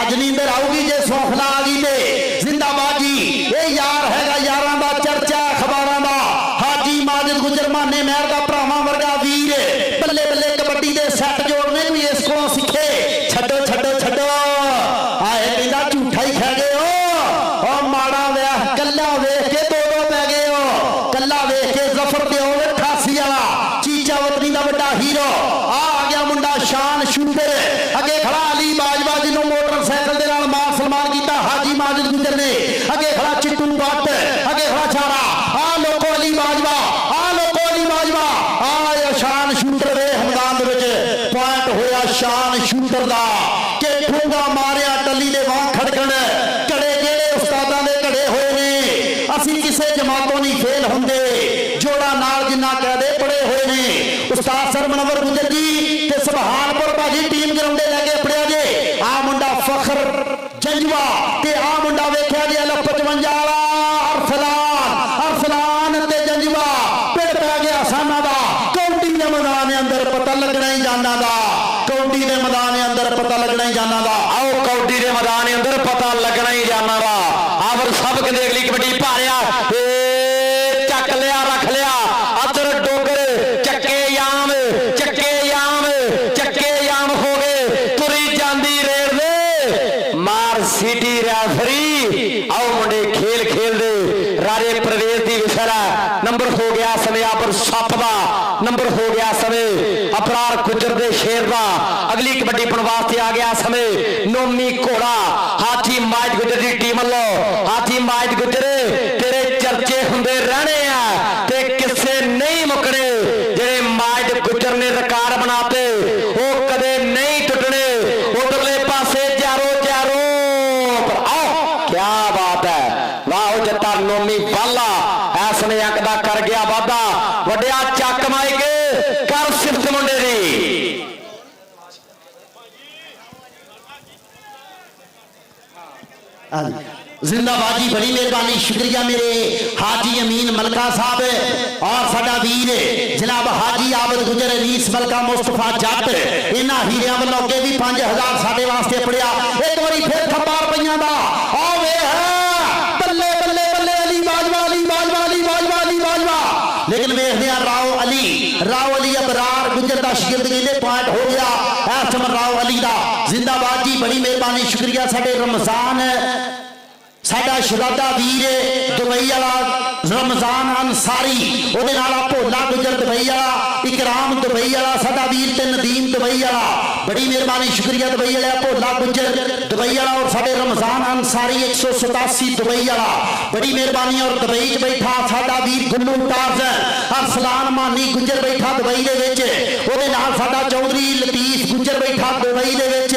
ਅੱਜ ਨੀਂਦਰ ਆਊਗੀ ਜੇ ਸੌਖਲਾ ਆ ਗਈ ਤੇ। ਜ਼ਿੰਦਾਬਾਦ ਜੀ ਇਹ ਯਾਰ ਹੈਗਾ ਯਾਰਾਂ ਦਾ ਚਰਚਾ ਅਖਬਾਰਾਂ ਦਾ। ਹਾਜੀ ਮਾਜਿਦ ਗੁੱਜਰ ਮਾਨੇ ਮਹਿਰ ਦਾ ਭਰਾਵਾਂ ਵਰਗਾ ਵੀਰ। ਬੱਲੇ ਬੱਲੇ ਕਬੱਡੀ ਦੇ ਸੈੱਟ ਜੋੜਨੇ ਵੀ ਇਸ ਕੋਲੋਂ ਸਿੱਖੇ। ਛੱਡੋ ਆਏ ਕਹਿੰਦਾ ਝੂਠਾ ਹੀ ਖਾ ਗਏ ਉਹ ਮਾੜਾ ਵਿਆਹ ਕੱਲਾ ਵੇਖ ਕੇ ਦੋ ਪੈ ਗਏ ਹੋ। ਕੱਲਾ ਵੇਖ ਕੇ ਜ਼ਫਰ ਦਿਓ 88 ਵਾਲਾ ਚੀਚਾ ਵਤਨੀ ਦਾ ਵੱਡਾ ਹੀਰੋ ਆ ਗਿਆ ਮੁੰਡਾ ਸ਼ਾਨ ਸ਼ੂਟਰ। ਅੱਗੇ ਖੜਾ ਅਲੀ ਬਾਜਵਾ ਜਿਹਨੂੰ ਮੋਟਰਸਾਈਕਲ ਦੇ ਨਾਲ ਮਾਨ ਸਨਮਾਨ ਕੀਤਾ ਹਾਜੀ ਮਾਜਿਦ ਗੁੱਜਰ ਨੇ। ਅੱਗੇ ਖੜਾ ਚਿੱਟੂ ਬੱਟ, ਅੱਗੇ ਖੜਾ ਛਾਰਾ ਆ ਲੋਕੋ ਅਲੀ ਬਾਜਵਾ ਆ ਸ਼ਾਨ ਸ਼ੂਟਰ ਦੇ ਹਮਦਾਨ ਦੇ ਵਿੱਚ ਪੁਆਇੰਟ ਹੋਇਆ ਸ਼ਾਨ ਸ਼ੂਟਰ ਦਾ ਕਿ ਠੂੰਗਾ ਮਾਰਿਆ ਟੱਲੀ ਦੇ ਵਾਂਗ ਖੜਕਣ। ਘੜੇ ਜਿਹੜੇ ਉਸਤਾਦਾਂ ਦੇ ਘੜੇ ਹੋਏ ਨੇ ਅਸੀਂ ਕਿਸੇ ਜਮਾਤੋਂ ਨਹੀਂ ਫੇਲ ਹੁੰਦੇ। ਜੋੜਾ ਨਾਲ ਜਿੰਨਾ ਕਹਦੇ ਪੜੇ ਹੋਏ ਨੇ ਉਸਤਾਦ ਸਰ ਮਨਵਰ ਗੁੱਜਰ ਜੀ ਤੇ ਸੁਭਾਨਪੁਰ ਭਾਜੀ ਟੀਮ ਗਰਾਉਂਡੇ ਲੈ ਕੇ ਪੜਿਆ ਜੇ। ਆ ਮੁੰਡਾ ਫਖਰ ਜੰਜਵਾ ਤੇ ਆ ਮੁੰਡਾ ਵੇਖਿਆ ਜੇ 55 ਵਾਲਾ ਅਰਸਲਾਨ ਤੇ ਜੰਜਵਾ ਪਿੰਡ ਪੈ ਗਿਆ ਸਾਨਾ ਦਾ। ਕੌਂਡੀ ਦੇ ਮੈਦਾਨ ਅੰਦਰ ਪਤਾ ਲੱਗਣਾ ਹੀ ਜਾਨਾ ਦਾ। ਕੌਂਡੀ ਦੇ ਮੈਦਾਨ ਅੰਦਰ ਪਤਾ ਲੱਗਣਾ ਹੀ ਜਾਨਾ ਦਾ। ਆਓ ਕੌਡੀ ਦੇ ਮੈਦਾਨ ਅੰਦਰ ਪਤਾ ਲੱਗਣਾ ਹੀ ਜਾਨਾ ਦਾ। ਆਵਰ ਸਭ ਕਹਿੰਦੇ ਅਗਲੀ ਕਬੱਡੀ ਭਾਰਿਆ ਚੱਕ ਲਿਆ ਰੱਖ ਲਿਆ। ਅਦਰ ਡੋਗਰ ਚੱਕੇ ਯਾਮ ਹੋ ਗਏ। ਤੁਰੀ ਜਾਂਦੀ ਰੇਡ ਦੇ ਮਾਰ ਸਿਟੀ ਰੈਫਰੀ। ਆਓ ਮੁੰਡੇ ਖੇਲ ਖੇਲਦੇ ਰਾਜੇ ਪ੍ਰਵੇਸ਼ ਦੀ ਵਿਸਰ ਨੰਬਰ ਹੋ ਗਿਆ ਸਮੇਂ ਆਬਰ ਸੱਪ ਦਾ ਨੰਬਰ ਹੋ ਗਿਆ ਸਮੇਂ ਅਪਰਾਰ ਗੁੱਜਰ ਦੇ ਸ਼ੇਰ ਦਾ ਅਗਲੀ ਕਬੱਡੀ ਪਾਉਣ ਵਾਸਤੇ ਆ ਗਿਆ ਸਮੇਂ ਨੋਮੀ ਘੋੜਾ ਹਾਥੀ ਮਾਜ ਗੁੱਜਰ ਦੀ ਟੀਮ ਵੱਲੋਂ ਹਾਥੀ ਮਾਜ ਗੁੱਜਰ ਤੇਰੇ ਚਰਚੇ ਹੁੰਦੇ ਰਹਿਣੇ ਆ ਤੇ ਕਿਸੇ ਨਹੀਂ ਮੁੱਕਣੇ ਜਿਹੜੇ ਮਾਜ ਗੁੱਜਰ ਨੇ ਰਿਕਾਰਡ ਬਣਾਤੇ ਉਹ ਕਦੇ ਨਹੀਂ ਟੁੱਟਣੇ ਉਧਰਲੇ ਪਾਸੇ ਜਾਰੋ क्या बात है वाह जत्ता नोमी बाला ऐसने अंक दा कर गया वादा वड्या चक माई के कर सिफत मुंडे दी जिंदाबाद जी, बड़ी मेहरबानी, शुक्रिया मेरे हाजी अमीन मलका साहब और साडा वीर जनाब हाजी आबद गुजर अनीस मलका मुस्तफा जट इन्हां हीरियां वालों अगे भी 5000 साडे वास्ते पड़िया एक बारी फिर थप्पा रुपइयां दा आ वे बल्ले बल्ले बल्ले अली बाजवा अली बाजवा अली बाजवा अली बाजवा लेकिन वेखदे आ राव अली अबरार गुजर दा शागिर्द कहंदे पॉइंट हो गया इस समय राव अली दा। जिंदाबाद जी, बड़ी मेहरबानी, शुक्रिया साडे रमजान साडा शरादा वीर दुबई वाला रमजान अंसारी ओदे नाल भोला गुजर दुबई वाला इकराम दुबई वाला साडा वीर ते नदीम दुबई वाला बड़ी मेहरबानी, शुक्रिया दुबई वाला भोला गुजर दुबई वाला और साडे रमजान अंसारी 187 दुबई वाला बड़ी मेहरबानी। और दुबई च बैठा साडा वीर गुल्लू ताज अरसलान मानी गुजर बैठा दुबई दे विच ओदे नाल साडा चौधरी लतीफ गुजर बैठा दुबई दे विच।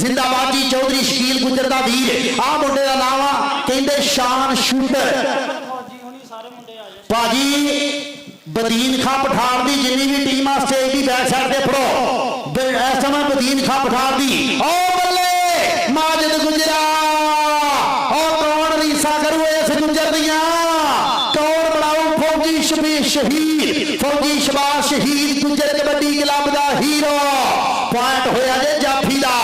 जिंदाबाद जी, चौधरी शकील गुजर दा वीर आ मुंडे दा नाम आ कहते शान शूटर भाजी बदीन खां पठार दी जिन्नी भी टीम आ स्टेज की बैक साइड ते फड़ो इस समय बदीन खां पठार दी ओ बल्ले माजिद गुजरा और कौन रीसा करू इस गुजर दियां कौन बनाऊ फौजी शहीद फौजी शबाश शहीद गुजर कबड्डी क्लब दा हीरो पॉइंट होया जे जाफी दा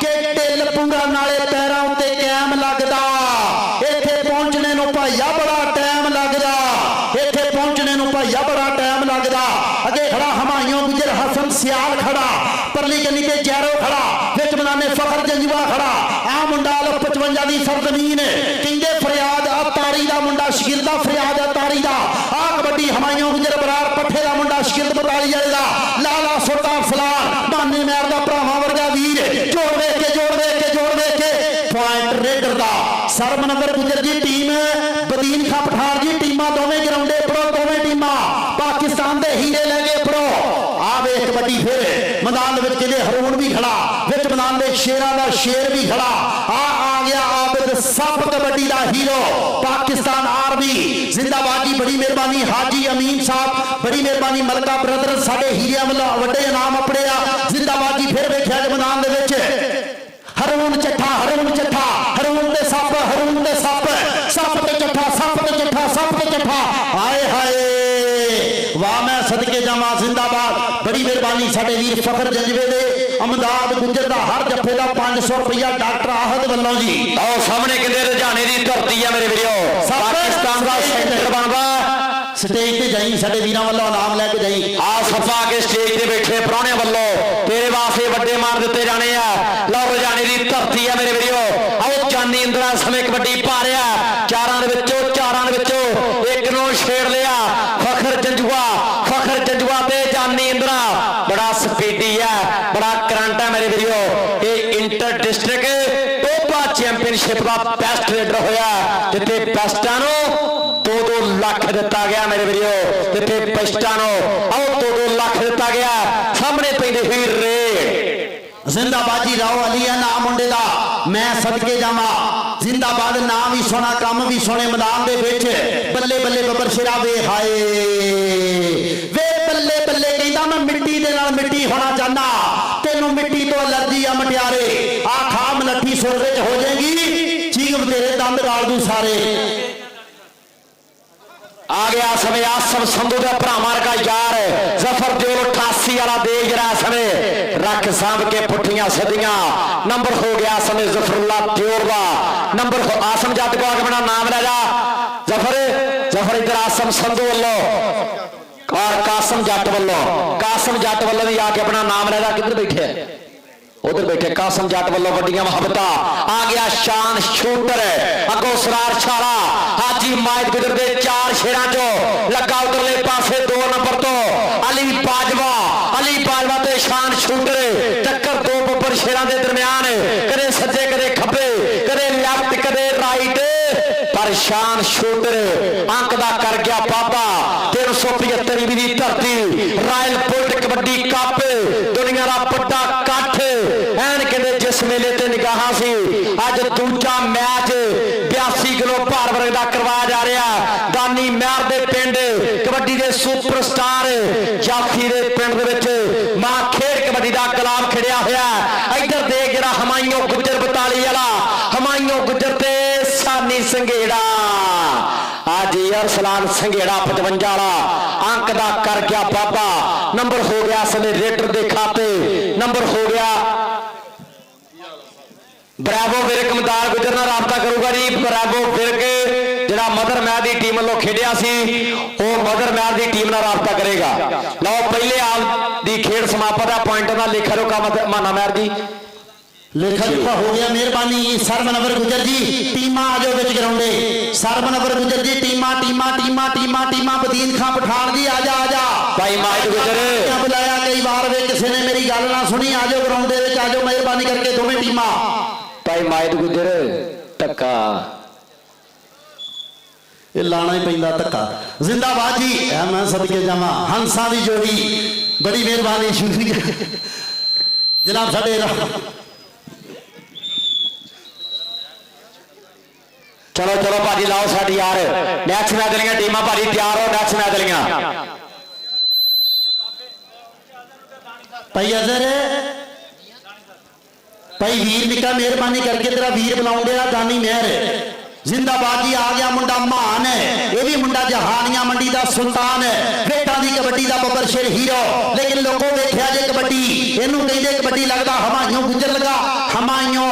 के ढिल पूरा नाले पैरां उत्ते कायम लगदा इत्थे पहुंचने नूं भाईया बड़ा टाइम लगदा इत्थे पहुंचने नूं भाईया बड़ा टाइम लगदा अगे खड़ा हमायूं गुजर हसन सियाल खड़ा परली गली ते जैरो खड़ा विच बनाने फखर जंजुआ खड़ा आ मुंडा 55 दी सरजमीन कहंदे फरियाद अतारी दा मुंडा शागिर्दा फरियाद अतारी दा आ कबड्डी हमायूं गुजर बरार पट्ठे दा मुंडा शागिर्द बताली वाले दा लाला सुल्तान फलान बानी मैर दा भरावां वर्गा वीर जोड़ वेख के पॉइंट रेडर दा सरमनगर गुजर जी टीम बदीन खां पठार जी टीमां दोवें ग्राउंडे पड़ो दोवें टीमां पाकिस्तान दे हीरे लगे पड़ो आ वे कबड्डी फिर मैदान विच कहंदे हरून भी खड़ा विच मैदान दे शेरां दा शेर भी खड़ा आ गया आबिद सब कबड्डी दा हीरो पाकिस्तान आर्मी। जिंदाबाद जी, बड़ी मेहरबानी हाजी अमीन साहब, बड़ी मेहरबानी मलका ब्रदर साडे हीरियां वालों वड्डे इनाम अपने आ। जिंदाबाद जी, फिर वेखिया मैदान दे विच हरून चट्ठा हरून दे सप सप ते चट्ठा हाय हाय वाह मैं सदके जावां। जिंदाबाद, बड़ी मेहरबानी साडे वीर फखर जंजवे दे अमदाद गुजर दा हर जफे दा 500 रुपया डॉक्टर आहद वल्लों जी। आओ सामने किंदे रजाने दी धरती है मेरे वीरो पाकिस्तान दा सेंटर बनदा स्टेज ते जाई साडे वीरां वालों इनाम लेके जाई आ सफा के स्टेज ते बैठे प्राणे वालों तेरे वास्ते वड्डे मार दिते जाने आ लो रजाने दी धरती है मेरे वीरो। आओ जानी इंद्रा समय कबड्डी पा रहा चारां दे विचों एक नो छेड़ लिया फखर जंजुआ ते जानी इंद्रा बड़ा स्पीडी है बड़ा करंट है मेरे वीरो। ये इंटर डिस्ट्रिक्ट टोपा चैंपियनशिप का बेस्ट रेडर होया जिथे बेस्टां नूं 2-2 लाख दिता गया मेरे वीरो जिथे बेस्टां नूं आओ 2-2 लाख दिता गया सामने पैंदे हुई रेड। जिंदाबाद जी, राव अली है नाम मुंडे दा मैं सदके जावां। जिंदाबाद, नाम भी सोना काम भी सोने मैदान दे विच बल्ले बल्ले बबर शेरा वे हाय वे बल्ले बल्ले कहंदा मैं मिट्टी दे नाल मिट्टी होना चाहना तेनू मिट्टी तो एलर्जी आ मटियारे आ खा मलट्ठी सुर विच हो जाएगी चीख तेरे दंद गाल दू सारे। आ गया समय आसम संधू का भरावां का यार जफर दियोल 88 वाला देख रहा समय रख सांभ के पुठियां सदियां नंबर हो गया समय जफरुल्ला दियोल का नंबर आसम जट को आगे अपना नाम ले जा जफर इधर आसम संधू वालों और कासम जट वालों भी आके अपना नाम ले जा किधर बैठे उधर बैठे कासम जट वालों वड्डियां मुहब्बतां आ गया शान शूटर अगो सरार छाला ਹਾਜੀ ਮਾਇਦ ਗੁਜਰ ਦੇ 4 ਸ਼ੇਰਾਂ ਚੋਂ ਲੱਗਾ ਉਧਰਲੇ ਪਾਸੇ 2 ਨੰਬਰ ਤੋਂ ਅਲੀ ਬਾਜਵਾ ਤੇ ਸ਼ਾਨ ਸ਼ੂਟਰ ਟੱਕਰ 2 ਬੱਬਰ ਸ਼ੇਰਾਂ ਦੇ ਦਰਮਿਆਨ ਕਦੇ ਸੱਜੇ ਕਦੇ ਖੱਬੇ ਕਦੇ ਲੈਫਟ ਕਦੇ ਰਾਈਟ ਪਰ ਸ਼ਾਨ ਸ਼ੂਟਰ ਅੰਕ ਦਾ ਕਰ ਗਿਆ ਬਾਬਾ 375 ਦੀ ਧਰਤੀ ਰਾਇਲ ਬੁਲਟ ਕਬੱਡੀ ਕੱਪ ਦੁਨੀਆ ਦਾ ਵੱਡਾ ਇਕੱਠ ਐਨ ਕਹਿੰਦੇ ਜਿਸ ਮੇਲੇ ਤੇ ਨਿਗਾਹਾਂ ਸੀ ਅੱਜ ਦੂਜਾ ਮੈਚ 82 ਕਿਲੋ ਭਾਰ ਵਰਗ ਦਾ ਕਰਵਾਇਆ ਜਾ ਰਿਹਾ ਦਾਨੀ ਮਹਿਰ ਦੇ ਪਿੰਡ ਕਬੱਡੀ ਦੇ ਸੁਪਰਸਟਾਰ ਜਾਫੀ ਦੇ ਪਿੰਡ ਦੇ ਵਿੱਚ ਮਾਂ ਖੇਡ ਕਬੱਡੀ ਦਾ ਗੁਲਾਮ ਖੜਿਆ ਹੋਇਆ ਇੱਧਰ ਦੇ ਜਿਹੜਾ ਹਮਾਇਓ ਗੁੱਜਰ 42 ਵਾਲਾ ਹਮਾਇਓ ਗੁੱਜਰ ਤੇ ਸਾਨੀ ਸੰਘੇੜਾ ਅੱਜ ਅਰਸਲਾਨ ਸੰਘੇੜਾ 55 ਵਾਲਾ ਅੰਕ ਦਾ ਕਰ ਗਿਆ ਬਾਬਾ ਨੰਬਰ ਹੋ ਗਿਆ ਸਮੇਂ ਰੇਡਰ ਦੇ ਖਾਤੇ ਨੰਬਰ ਹੋ ਗਿਆ ਬਰਾਵੋ ਵਿਰਕ ਮਦਾਰ ਗੁਜਰ ਨਾਲ ਰਾਬਤਾ ਕਰੂਗਾ ਜੀ ਬਰਾਵੋ ਵਿਰਕ ਜਿਹੜਾ ਮਦਰ ਮੈਚ ਦੀ ਟੀਮ ਵੱਲੋਂ ਖੇਡਿਆ ਸੀ ਉਹ ਮਦਰ ਮੈਚ ਦੀ ਟੀਮ ਨਾਲ ਰਾਬਤਾ ਕਰੇਗਾ ਲਓ ਪਹਿਲੇ ਆਪ ਦੀ ਖੇਡ ਸਮਾਪਤ ਦਾ ਪੁਆਇੰਟ ਦਾ ਲੇਖਾ ਰੋਕਾ ਮਾਨਾ ਮਹਿਰ ਜੀ ਲੇਖਾ ਜੁਖਾ ਹੋ ਗਿਆ ਮਿਹਰਬਾਨੀ ਸਰਬਨਵਰ ਗੁਜਰ ਜੀ ਟੀਮਾਂ ਆ ਜਾਓ ਵਿੱਚ ਗਰਾਉਂਡੇ ਸਰਬਨਵਰ ਗੁਜਰ ਜੀ ਟੀਮਾਂ ਬਦੀਨ ਖਾਂ ਪਠਾਨ ਜੀ ਆ ਜਾ ਭਾਈ ਮਾਇਦ ਗੁਜਰ ਬੁਲਾਇਆ ਕਈ ਵਾਰ ਵੇ ਕਿਸੇ ਨੇ ਮੇਰੀ ਗੱਲ ਨਾ ਸੁਣੀ ਆ ਜਾਓ ਗਰਾਉਂਡ ਦੇ ਵਿੱਚ ਆ ਜਾਓ ਮਿਹਰਬਾਨੀ ਕਰਕੇ ਦੋਵੇਂ ਟੀਮਾਂ ਭਾਈ ਮਾਇਦ ਗੁਜਰ ਟੱਕਾ ਇਹ ਲਾਣਾ ਹੀ ਪੈਂਦਾ ਧੱਕਾ ਜ਼ਿੰਦਾਬਾਦ ਜੀ ਮੈਂ ਸਦਕੇ ਜਾਵਾਂ ਹੰਸਾਂ ਦੀ ਜੋੜੀ ਬੜੀ ਮਿਹਰਬਾਨੀ ਸ਼ੁਕਰੀਆ ਜਨਾਬ ਸਾਡੇ ਚਲੋ ਭਾਜੀ ਲਾਓ ਸਾਡੀ ਯਾਰ ਨੈਕਸਟ ਮੈਚ ਦੀਆਂ ਟੀਮਾਂ ਭਾਜੀ ਤਿਆਰ ਹੋ ਨੈਕਸਟ ਮੈਚ ਦੀਆਂ ਭਾਈ ਅਜ਼ਰ ਭਾਈ ਵੀਰ ਨਿੱਕਾ ਮਿਹਰਬਾਨੀ ਕਰਕੇ ਤੇਰਾ ਵੀਰ ਬੁਲਾਉਂਦੇ ਆ ਦਾਨੀ ਮਹਿਰ ਜ਼ਿੰਦਾਬਾਦ ਜੀ ਆ ਗਿਆ ਮੁੰਡਾ ਮਹਾਨ ਹੈ ਇਹ ਵੀ ਮੁੰਡਾ ਜਹਾਨੀਆਂ ਮੰਡੀ ਦਾ ਸੁਲਤਾਨ ਹੈ ਵੇਟਾਂ ਦੀ ਕਬੱਡੀ ਦਾ ਬੱਬਰ ਸ਼ੇਰ ਹੀਰੋ ਲੇਕਿਨ ਲੋਕੋ ਵੇਖਿਆ ਜੇ ਕਬੱਡੀ ਇਹਨੂੰ ਕਹਿੰਦੇ ਕਬੱਡੀ ਲੱਗਦਾ ਹਮਾਇਓ ਗੁੱਜਰ ਲਗਾ ਹਮਾਇਓ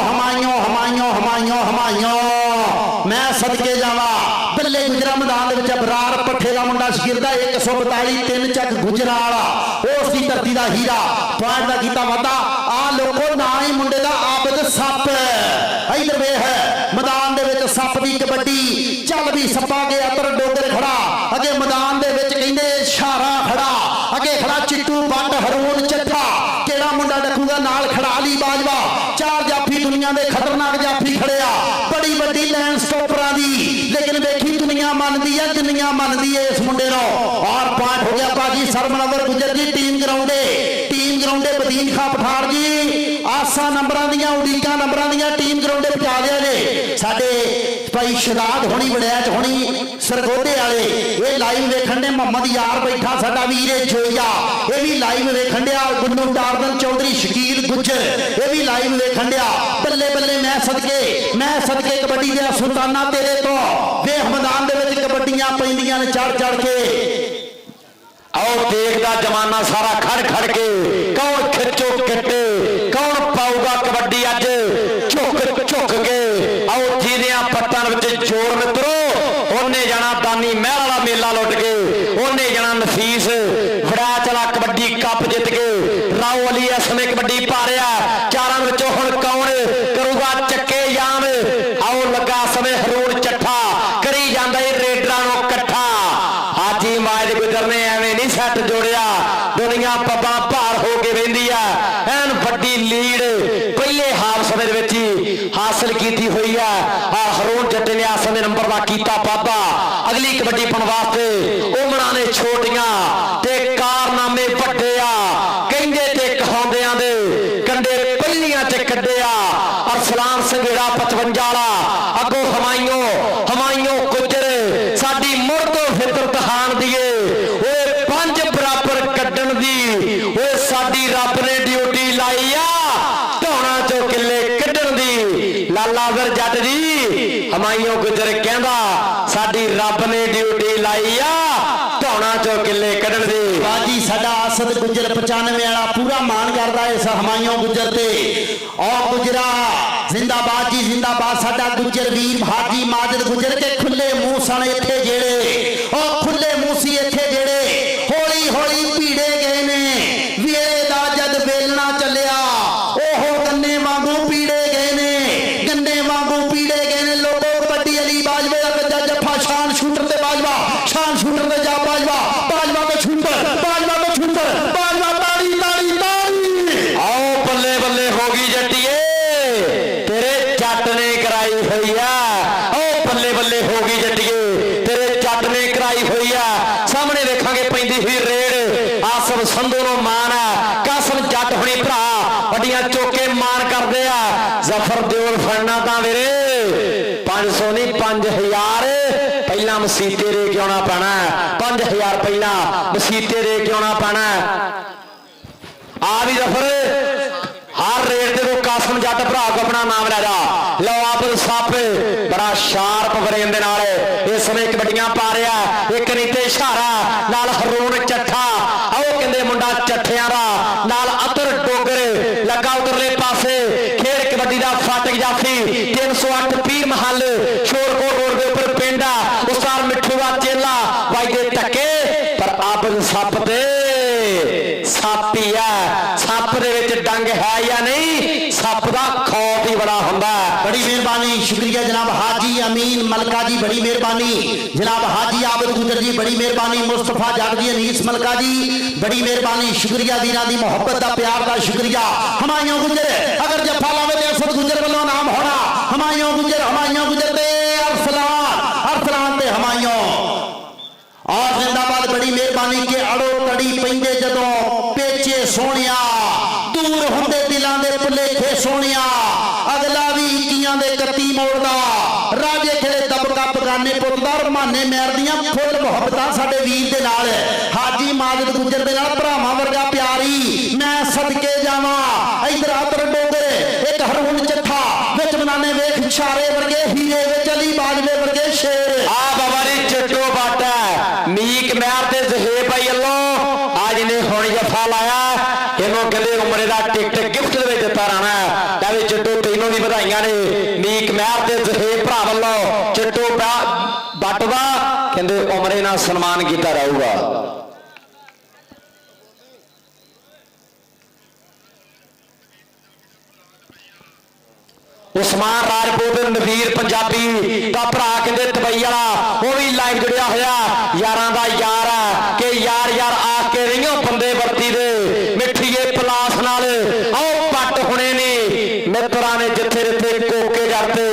ਮੈਂ ਸਦਕੇ ਜਾਵਾਂ ਬੱਲੇ ਗੁਜਰਾ ਮੈਦਾਨ ਦੇ ਵਿੱਚ ਬਰਾਰ ਪੱਠੇ ਦਾ ਮੁੰਡਾ ਸ਼ਗਿਰਦਾ 142 3 ਚੱਕ ਗੁਜਰਾ ਵਾਲਾ ਉਸ ਦੀ ਧਰਤੀ ਦਾ ਹੀਰਾ ਪੁਆਇੰਟ ਦਾ ਕੀਤਾ ਵਾਧਾ ਆ ਲੋਕੋ ਨਾ ਹੀ ਮੁੰਡੇ ਦਾ ਆਬਦ ਸੱਪ ਇਧਰ ਵੇ ਹੈ ਮੈਦਾਨ ਦੇ ਵਿੱਚ ਸੱਪ ਦੀ ਕਬੱਡੀ ਚੱਲ ਵੀ ਸੱਪਾ ਕੇ ਅਤਰ ਡੋਗਰ ਖੜਾ ਅੱਗੇ ਮੈਦਾਨ ਦੇ ਵਿੱਚ ਕਹਿੰਦੇ ਇਸ਼ਾਰਾ ਖੜਾ ਅੱਗੇ ਖੜਾ ਚਿੱਟੂ ਬੰਡ ਹਰੂਨ ਚੱਠਾ ਕਿਹੜਾ ਮੁੰਡਾ ਡੱਕੂਗਾ ਨਾਲ ਖੜਾ ਲਈ ਬਾਜਵਾ 4 ਜਾਫੀ ਦੁਨੀਆ ਦੇ ਖਤਰਨਾਕ ਜਾਫੀ ਖੜਿਆ ਬੜੀ ਵੱਡੀ ਲੈਂਡ ਸਟੋਪਰਾਂ ਦੀ ਲੇਕਿਨ ਵੇਖੀ ਦੁਨੀਆ ਮੰਨਦੀ ਹੈ ਇਸ ਮੁੰਡੇ ਨੂੰ ਔਰ ਪੁਆਇੰਟ ਹੋ ਗਿਆ ਬਾਜੀ ਸਰਮਨਵਰ ਗੁਜਰ ਜੀ ਟੀਮ ਗਰਾਉਂਡੇ ਬਦੀਨ ਖਾਂ ਪਠਾਰ ਜੀ ਆਸਾਂ ਨੰਬਰਾਂ ਦੀਆਂ ਉਡੀਕਾਂ ਨੰਬਰਾਂ ਦੀਆਂ ਟੀਮ ਗਰਾਉਂਡੇ ਪਹੁੰਚਾ ਦਿਆ ਜੇ ਸਾਡੇ ਭਾਈ ਸ਼ਰਾਦ ਹੋਣੀ ਵੜੈਚ ਹੋਣੀ ਸਰਗੋਡੇ ਵਾਲੇ ਇਹ ਲਾਈਵ ਵੇਖਣ ਦੇ ਮੁਹੰਮਦ ਯਾਰ ਬੈਠਾ ਸਾਡਾ ਵੀਰੇ ਜੋਈਆ ਇਹ ਵੀ ਲਾਈਵ ਵੇਖਣ ਡਿਆ ਗੁੰਨੂ ਟਾਰਦਨ ਚੌਧਰੀ ਸ਼ਕੀਲ ਗੁੱਜਰ ਇਹ ਵੀ ਲਾਈਵ ਵੇਖਣ ਡਿਆ ਬੱਲੇ ਮੈਂ ਸਦਕੇ ਕਬੱਡੀ ਦੇ ਸੁਲਤਾਨਾ ਤੇਰੇ ਤੋਂ ਵੇਖ ਮੈਦਾਨ ਦੇ ਵਿੱਚ ਕਬੱਡੀਆਂ ਪੈਂਦੀਆਂ ਨੇ ਚੜ ਕੇ ਆਓ ਦੇਖਦਾ ਜਮਾਨਾ ਸਾਰਾ ਖੜ ਕੇ ਕੌਣ ਖਿੱਚੋ ਕਿੱਟੇ ਕੌਣ ਪਾਊਗਾ ਕਬੱਡੀ ਅੱਜ ਝੁਕ ਕੇ ਆਓ ਜਿਹਦਿਆਂ ਪੱਟਾਂ ਵਿੱਚ ਜੋਰ ਮਿੱਤਰੋ ਉਹਨੇ ਜਾਣਾ ਦਾਨੀ ਮਹਿਰ ਵਾਲਾ ਮੇਲਾ ਲੁੱਟ ਕੇ ਉਹਨੇ ਜਾਣਾ ਨਫੀਸ ਫੜਾ ਚਲਾ ਕਬੱਡੀ ਕੱਪ ਜਿੱਤ ਕੇ ਰਾਓ ਅਲੀ ਇਸ ਸਮੇਂ ਕਬੱਡੀ ਪਾ ਰਿਹਾ ਚਾਰਾਂ ਵਿੱਚੋਂ ਹੁਣ ਕੌਣ ਕਰੂਗਾ ਚੱਕੇ ਜਾਮ ਆਓ ਲੱਗਾ ਸਮੇਂ ਹਰੂਣ ਚੱਠਾ ਕਰੀ ਜਾਂਦਾ ਇਹ ਰੇਡਰਾਂ ਨੂੰ ਇਕੱਠਾ ਹਾਜੀ ਮਾਇਦ ਗੁਜਰ ਨੇ ਐਵੇਂ ਨਹੀਂ ਸੈੱਟ ਜੋੜਿਆ ਦੁਨੀਆ ਪੱਬਾਂ ਭਾਰ ਹੋ ਕੇ ਵਹਿੰਦੀ ਆ ਐਨ ਵੱਡੀ ਲੀਡ ਪਹਿਲੇ ਹਾਫ ਸਮੇਂ ਦੇ ਵਿੱਚ ਹੀ ਹਾਸਲ ਕੀਤੀ ਹੋਈ ਆ ਹਰੂਣ ਜੱਟੇ ਨੇ ਆਸ ਦੇ ਨੰਬਰ ਦਾ ਕੀਤਾ ਵਾਧਾ ਅਗਲੀ ਕਬੱਡੀ ਪਾਉਣ ਵਾਸਤੇ ਉਮਰਾਂ ਨੇ ਛੋਟੀਆਂ ਤੇ ਕਾਰਨਾਮੇ ਵੱਡੇ ਆ ਕਹਿੰਦੇ ਤੇ ਕਹਾਉਂਦਿਆਂ ਦੇ ਕੰਡੇ ਪਹਿਲੀਆਂ ਤੇ ਕੱਢਿਆ ਅਰਸਲਾਨ ਸੰਘੇੜਾ 55 ਵਾਲਾ ਅੱਗੋਂ ਹਮਾਇਓ ਗੁੱਜਰ ਸਾਡੀ ਮੁੜ ਤੋਂ ਫਿਤਰਤ ਹਾਨ ਦੀਏ ਓਏ 5 ਬਰਾਬਰ ਕੱਢਣ ਦੀ ਓਏ ਸਾਡੀ ਰੱਬ ਨੇ ਡਿਊਟੀ ਲਾਈ ਆ ਢੋਣਾ ਚੋਂ ਕਿੱਲੇ ਕੱਢਣ ਦੀ ਲਾਲਾ ਵਰ ਜੱਟ ਜੀ ਹਮਾਇਓ ਗੁੱਜਰ ਕਹਿੰਦਾ ਸਾਡੀ ਰੱਬ ਨੇ ਡਿਊਟੀ ਲਾਈ ਆ ਢੋਣਾ ਚੋਂ ਕਿੱਲੇ ਕੱਢਣ ਦੀ ਬਾਜੀ ਸਾਡਾ ਆਸਦ ਗੁੱਜਰ 95 ਵਾਲਾ ਪੂਰਾ ਮਾਣ ਕਰਦਾ ਇਸ ਹਮਾਇਓ ਗੁੱਜਰ ਤੇ ਔਰ ਗੁਜਰਾ ਜ਼ਿੰਦਾਬਾਦ ਜੀ ਜ਼ਿੰਦਾਬਾਦ ਸਾਡਾ ਗੁੱਜਰ ਵੀਰ ਹਾਜੀ ਮਾਜਦ ਗੁੱਜਰ ਕੇ ਖੁੱਲੇ ਮੂੰਹ ਸਣ ਇੱਥੇ ਜਿਹੜੇ ਉਹ ਖੁੱਲੇ ਮੂੰਹ ਸੀ ਇੱਥੇ ਜਿਹੜੇ ਹੌਲੀ ਭੀੜੇ ਗਏ ਨੇ ਵੇਲੇ ਦਾ ਜਦ ਵੇਲਣਾ ਚੱਲਿਆ ਉਹ ਗੰਨੇ ਵਾਂਗੂ ਪੀੜੇ ਗਏ ਨੇ ਲੋਕੋ ਕਬੱਡੀ ਅਲੀ ਬਾਜਵੇ ਦਾ ਗੱਜਾ ਜੱਫਾ शान शूटर ते बाजवा, शान शूटर ते जा बाजवा, बाजवा ते शूटर, बाजवा ते शूटर, बाजवा ताड़ी ताड़ी ताड़ी। आओ बल्ले बल्ले होगी जट्टिए तेरे जट ने कराई हुई है। ओ बल्ले बल्ले होगी जट्टिए तेरे जट ने कराई हुई है। सामने देखांगे पैंदी हुई रेड आसम संधू नु मान है। कासम जट हुणी भरा वड्डियां चौके मान करदे आ। जफर दियोल फड़ना तां वीरे 500 नहीं 5000 पहला मसीते दे के आउणा पैणा। 5000 पहला मसीते दे के आउणा पैणा। आ भी जफर हर रेट ते कासम जट भरा को अपना नाम लै जा। लो आप सप बड़ा शार्प बरेन दे नाल इस समय कबड्डियां पा रहा। एक नीते इशारा नाल हरून चट्ठा आओ कहंदे मुंडा चट्ठियां दा नाल अतर डोगर लगा उधरले पासे खेल कबड्डी दा फाटक जाफी 308 पीर महल शोरकोट रोड दे ऊपर पिंडा उस्ताद मिठू दा चेला वाइदे टके पर आबद सप ते सप ही है। सप दे विच डंग है या नहीं, सप दा खौफ ही बड़ा हुंदा। बड़ी मेहरबानी, शुक्रिया जनाब हाजी अमीन मलका जी, बड़ी मेहरबानी जनाब हाजी आबिद गुजर जी, बड़ी मेहरबानी मुस्तफा जग जी, अनीस मलका जी, बड़ी मेहरबानी, शुक्रिया वीरां दी मोहब्बत दा प्यार दा शुक्रिया। हमायूं गुजर अगर जफा लावे ते असद गुजर वालों नाम होना। हमायूं गुजर ते अरसलान ते हमायूं और जिंदाबाद। बड़ी मेहरबानी के अड़ो तड़ी पैंदे जदों पेचे सोनिया दूर हुंदे दिलां दे भुलेखे सोनिया अगला भी इक्कियां दे 31 मोड़दा राजे खेड़े दबका बगाने पुरदा रमाने मैर दियां फुल मुहब्बतां साडे वीर दे नाल हाजी माजिद गुजर दे नाल भरावां वर्गा प्यारी मैं सदके जावां। इधर आतर डोगरे एक हरून चट्ठा विच बनाने वेख इशारे वर्गे हीरे विच अली बाजवे वर्गे शेर। आ बाबा दी चट्टो बाटा मीक मैर ते जहे भाई अल्लाह आज ने हुण जफा लाया। इन्हों कहते उमरे का टिकट गिफ्ट दे विच दिता रहना। लै चट्टो तीनों दी बधाइयां ने मीक मैर ते जहे भरा वल्लों चट्टो बट दा कहते उमरे नाल सन्मान किया रहूगा। उस्मान राजपूत नवीर पंजाबी का भरा कहते दुबई वाला वो भी लाइव जुड़िया होया यारां दा यार है कि यार यार आके रहियो बंदे वर्ती दे मिठीए पलास नाल आओ पट हुणे ने मित्रां ने जिथे जिथे कोके जरते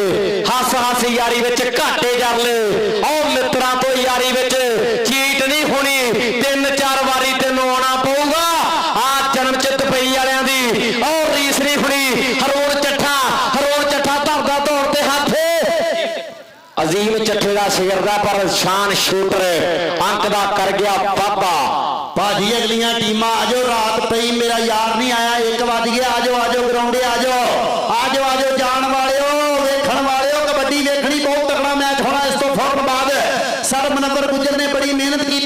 हस हस यारी विच घाटे जर ले। आओ मित्रां तो यारी विच चीट नहीं होनी 3-4 वारी तैनूं आउणा पऊगा। आ जन्म च दुबई वालियां दी और रीस नहीं होनी। हरून चट्ठा धरदा दौड़ते हाथ अजीम चट्ठे का शेर दा पर शान शूटर अंक दा कर गया बाबा। भाजी अगलियां टीमां आजो रात पई मेरा यार नहीं आया 1 बज गया। आजो ग्राउंडे आजो जान वालिओ वेखण वालिओ कबड्डी वेखणी बहुत तगड़ा मैच होना। इस तो फौरन बाद सर मनवर गुजर ने बड़ी मेहनत की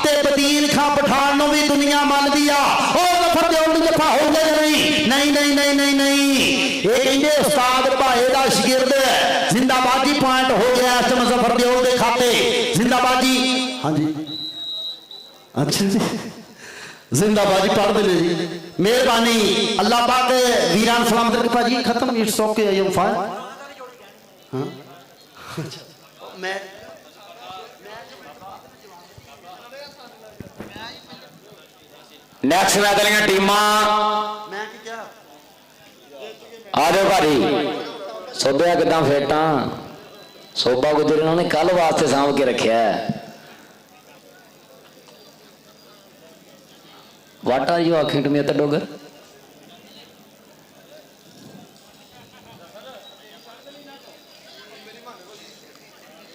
ते बदीन खां पठान नूं भी दुनिया मनदी आ। ओ जफर दियोल नूं जफा हो गया नहीं ये कहंदे उस्ताद भाए दा शागिर्द जिंदाबाद जी पॉइंट हो गया इस जफर दियोल दे खाते जिंदाबाद जी। हाँ जी अच्छा जी जिंदाबाद जी पढ़ दे जी मेहरबानी अल्लाह पाक वीरान सलामत रखे। भाजी खत्म it's okay I am fine. हाँ मैं नेक्स्ट मैच वाली टीमां आ जाओ भारी सोधिया किदा फेटा सोबा गुजर इन्होंने कल वास्ते सांभ के रखा है। What are you talking to me at the Dogar?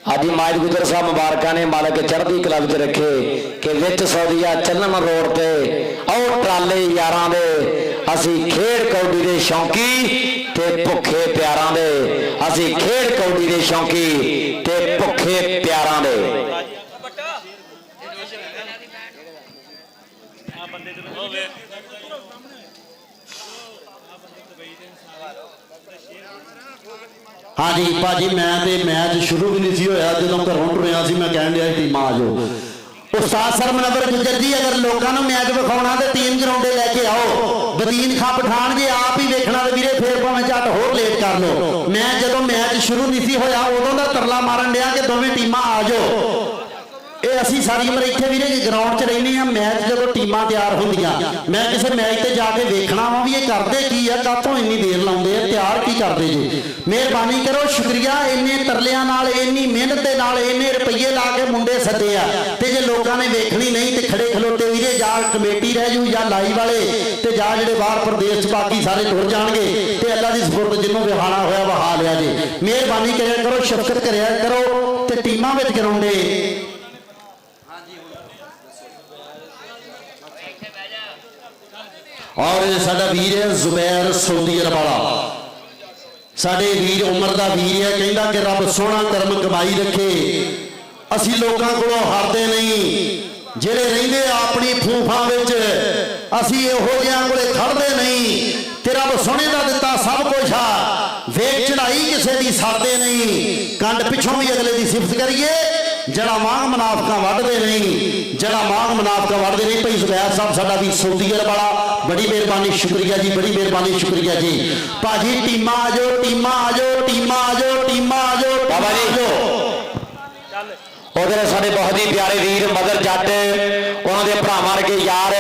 हाजी माज गुजर साहब मुबारका ने मालक चढ़ती कला विच रखे कि विच सौदिया चलन रोड ते आओ ट्राले यारां दे असी खेड कौडी दे शौकी ते भुखे प्यारां दे असी खेड कौडी दे शौकी ते भुखे प्यारां दे। हाँ जी भाजी मैं मैच शुरू भी नहीं सी होया जो घरों टुरिया सी मैं कह दिया टीम आ जाओ। उस्ताद सर मनवर गुजर जी अगर लोगों को मैच विखाना तो 3 ग्राउंडे लैके आओ। बदीन खां पठान जी आप ही वेखना तो वीरे फिर भावें झट होर लेट ਕਰ ਲਓ। ਮੈਂ ਜਦੋਂ ਮੈਚ ਸ਼ੁਰੂ ਨਹੀਂ ਸੀ ਹੋਇਆ ਉਦੋਂ ਦਾ ਤਰਲਾ ਮਾਰਨ ਡਿਆ ਕਿ ਦੋਵੇਂ ਟੀਮਾਂ ਆ ਜਾਓ। ਇਹ ਅਸੀਂ ਸਾਰੀ ਉਮਰ ਇੱਥੇ ਵੀਰੇ ਗਰਾਊਂਡ 'ਚ ਰਹਿੰਦੇ ਆ। ਮੈਚ ਜਦੋਂ ਟੀਮਾਂ ਤਿਆਰ ਹੁੰਦੀਆਂ, ਮੈਂ ਕਿਸੇ ਮੈਚ ਤੇ ਜਾ ਕੇ ਵੇਖਣਾ ਵਾ ਵੀ ਇਹ ਕਰਦੇ ਕੀ ਆ, ਕਾਹਤੋਂ ਇੰਨੀ ਦੇਰ ਲਾਉਂਦੇ ਆ, ਤਿਆਰ ਕੀ ਕਰਦੇ ਜੀ। ਮਿਹਰਬਾਨੀ ਕਰੋ, ਸ਼ੁਕਰੀਆ। ਇੰਨੇ ਤਰਲਿਆਂ ਨਾਲ, ਇੰਨੀ ਮਿਹਨਤ ਦੇ ਨਾਲ, ਇੰਨੇ ਰੁਪਈਏ ਲਾ ਕੇ ਮੁੰਡੇ ਸੱਦੇ ਆ, ਤੇ ਜੇ ਲੋਕਾਂ ਨੇ ਵੇਖਣੀ ਨਹੀਂ ਤੇ ਖੜੇ ਖਲੋਤੇ ਵੀਰੇ ਜਾਂ ਕਮੇਟੀ ਰਹਿ ਜੂ ਜਾਂ ਲਾਈਵ ਵਾਲੇ ਤੇ ਜਾਂ ਜਿਹੜੇ ਬਾਹਰ ਪ੍ਰਦੇਸ਼ 'ਚ ਬਾਕੀ ਸਾਰੇ ਟੁਰ ਜਾਣਗੇ ਤੇ ਅੱਲਾ ਦੀ ਸਪੋਰਟ ਜਿਹਨੂੰ ਵਿਹਾਣਾ ਹੋਇਆ ਵਹਾ ਲਿਆ ਜੀ। ਮਿਹਰਬਾਨੀ ਕਰਿਆ ਕਰੋ, ਸ਼ਫਕਤ ਕਰਿਆ ਕਰੋ ਤੇ ਟੀਮਾਂ ਵਿੱਚ ਕਰਾਉਂਦੇ। ਔਰ ਸਾਡਾ ਵੀਰ ਹੈ ਜ਼ੁਬੈਰ ਸੌਦੀ ਅਰਬ ਵਾਲਾ, ਸਾਡੇ ਵੀਰ ਉਮਰ ਦਾ ਵੀਰ ਹੈ। ਕਹਿੰਦਾ ਕਿ ਰੱਬ ਸੋਹਣਾ ਕਰਮ ਕਮਾਈ ਰੱਖੇ, ਅਸੀਂ ਲੋਕਾਂ ਕੋਲੋਂ ਹਾਰਦੇ ਨਹੀਂ, ਜਿਹੜੇ ਰਹਿੰਦੇ ਆਪਣੀ ਫੂਫਾਂ ਵਿੱਚ, ਅਸੀਂ ਇਹੋ ਜਿਹਿਆਂ ਕੋਲੇ ਖੜਦੇ ਨਹੀਂ। ਤੇ ਰੱਬ ਸੋਹਣੇ ਦਾ ਦਿੱਤਾ ਸਭ ਕੁਝ ਆ, ਵੇਖ ਚੜਾਈ ਕਿਸੇ ਦੀ ਸਾਦੇ ਨਹੀਂ। ਕੰਡ ਪਿੱਛੋਂ ਵੀ ਅਗਲੇ ਦੀ ਸਿਫਤ ਕਰੀਏ, ਜੜਾ ਮਾਂਗ ਮੁਨਾਫਕਾਂ ਵੱਢਦੇ ਨਹੀਂ, ਜੜਾ ਮਾਂਗ ਮੁਨਾਫਕਾਂ ਵੱਢਦੇ ਨਹੀਂ। ਭਾਈ ਜ਼ੁਬੈਰ ਸਾਹਿਬ ਸਾਡਾ ਵੀ ਸੌਦੀ ਅਰਬ ਵਾਲਾ, ਬੜੀ ਮਿਹਰਬਾਨੀ, ਸ਼ੁਕਰੀਆ ਜੀ, ਬੜੀ ਮਿਹਰਬਾਨੀ, ਸ਼ੁਕਰੀਆ ਜੀ। ਭਾਜੀ ਟੀਮਾਂ ਆ ਜਾਓ, ਟੀਮਾਂ ਆ ਜਾਓ, ਟੀਮਾਂ ਆ ਜਾਓ, ਟੀਮਾਂ ਆ ਜਾਓ ਬਾਬਾ ਜੀ। ਉਹਦੇ ਸਾਡੇ ਬਹੁਤ ਹੀ ਪਿਆਰੇ ਵੀਰ ਮਦਰ ਜੱਟ, ਉਹਨਾਂ ਦੇ ਭਰਾਵਾਂ ਵਰਗੇ ਯਾਰ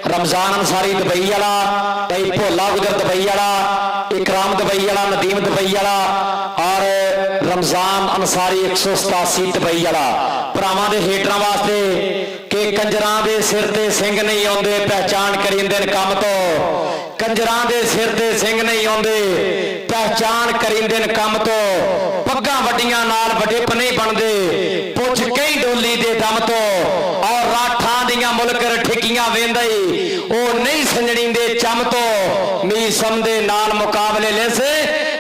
ਰਮਜ਼ਾਨ ਅੰਸਾਰੀ ਦੁਬਈ ਵਾਲਾ, ਤੇ ਭੋਲਾ ਗੁਜਰ ਦੁਬਈ ਵਾਲਾ, ਇਕਰਾਮ ਦੁਬਈ ਵਾਲਾ, ਨਦੀਮ ਦੁਬਈ ਵਾਲਾ, ਔਰ ਰਮਜ਼ਾਨ ਅੰਸਾਰੀ 187 ਦੁਬਈ ਵਾਲਾ। ਭਰਾਵਾਂ ਦੇ ਹੇਟਰਾਂ ਵਾਸਤੇ ਕਿ ਕੰਜਰਾਂ ਦੇ ਸਿਰ ਤੇ ਸਿੰਘ ਨਹੀਂ ਆਉਂਦੇ, ਪਹਿਚਾਣ ਕਰੀਂਦੇ ਨੇ ਕੰਮ ਤੋਂ। ਕੰਜਰਾਂ ਦੇ ਸਿਰ ਤੇ ਸਿੰਘ ਨਹੀਂ ਆਉਂਦੇ, ਪਹਿਚਾਣ ਕਰੀਂਦੇ ਨੇ ਕੰਮ ਤੋਂ। ਪੱਗਾਂ ਵੱਡੀਆਂ ਨਾਲ ਵਡਿੱਪ ਨਹੀਂ ਬਣਦੇ, ਪੁੱਛ ਕਈ ਡੋਲੀ ਦੇ ਦਮ ਤੋਂ। ਔਰ ਰਾਠਾਂ ਦੀਆਂ ਮੁਲਕ ਠਿੱਕੀਆਂ ਵੇਂਦੇ, ਉਹ ਨਹੀਂ ਸੰਜਣੀ ਦੇ ਚਮ ਤੋਂ। ਮੀਸਮ ਦੇ ਨਾਲ ਮੁਕਾਬਲੇ ਲੈਸੇ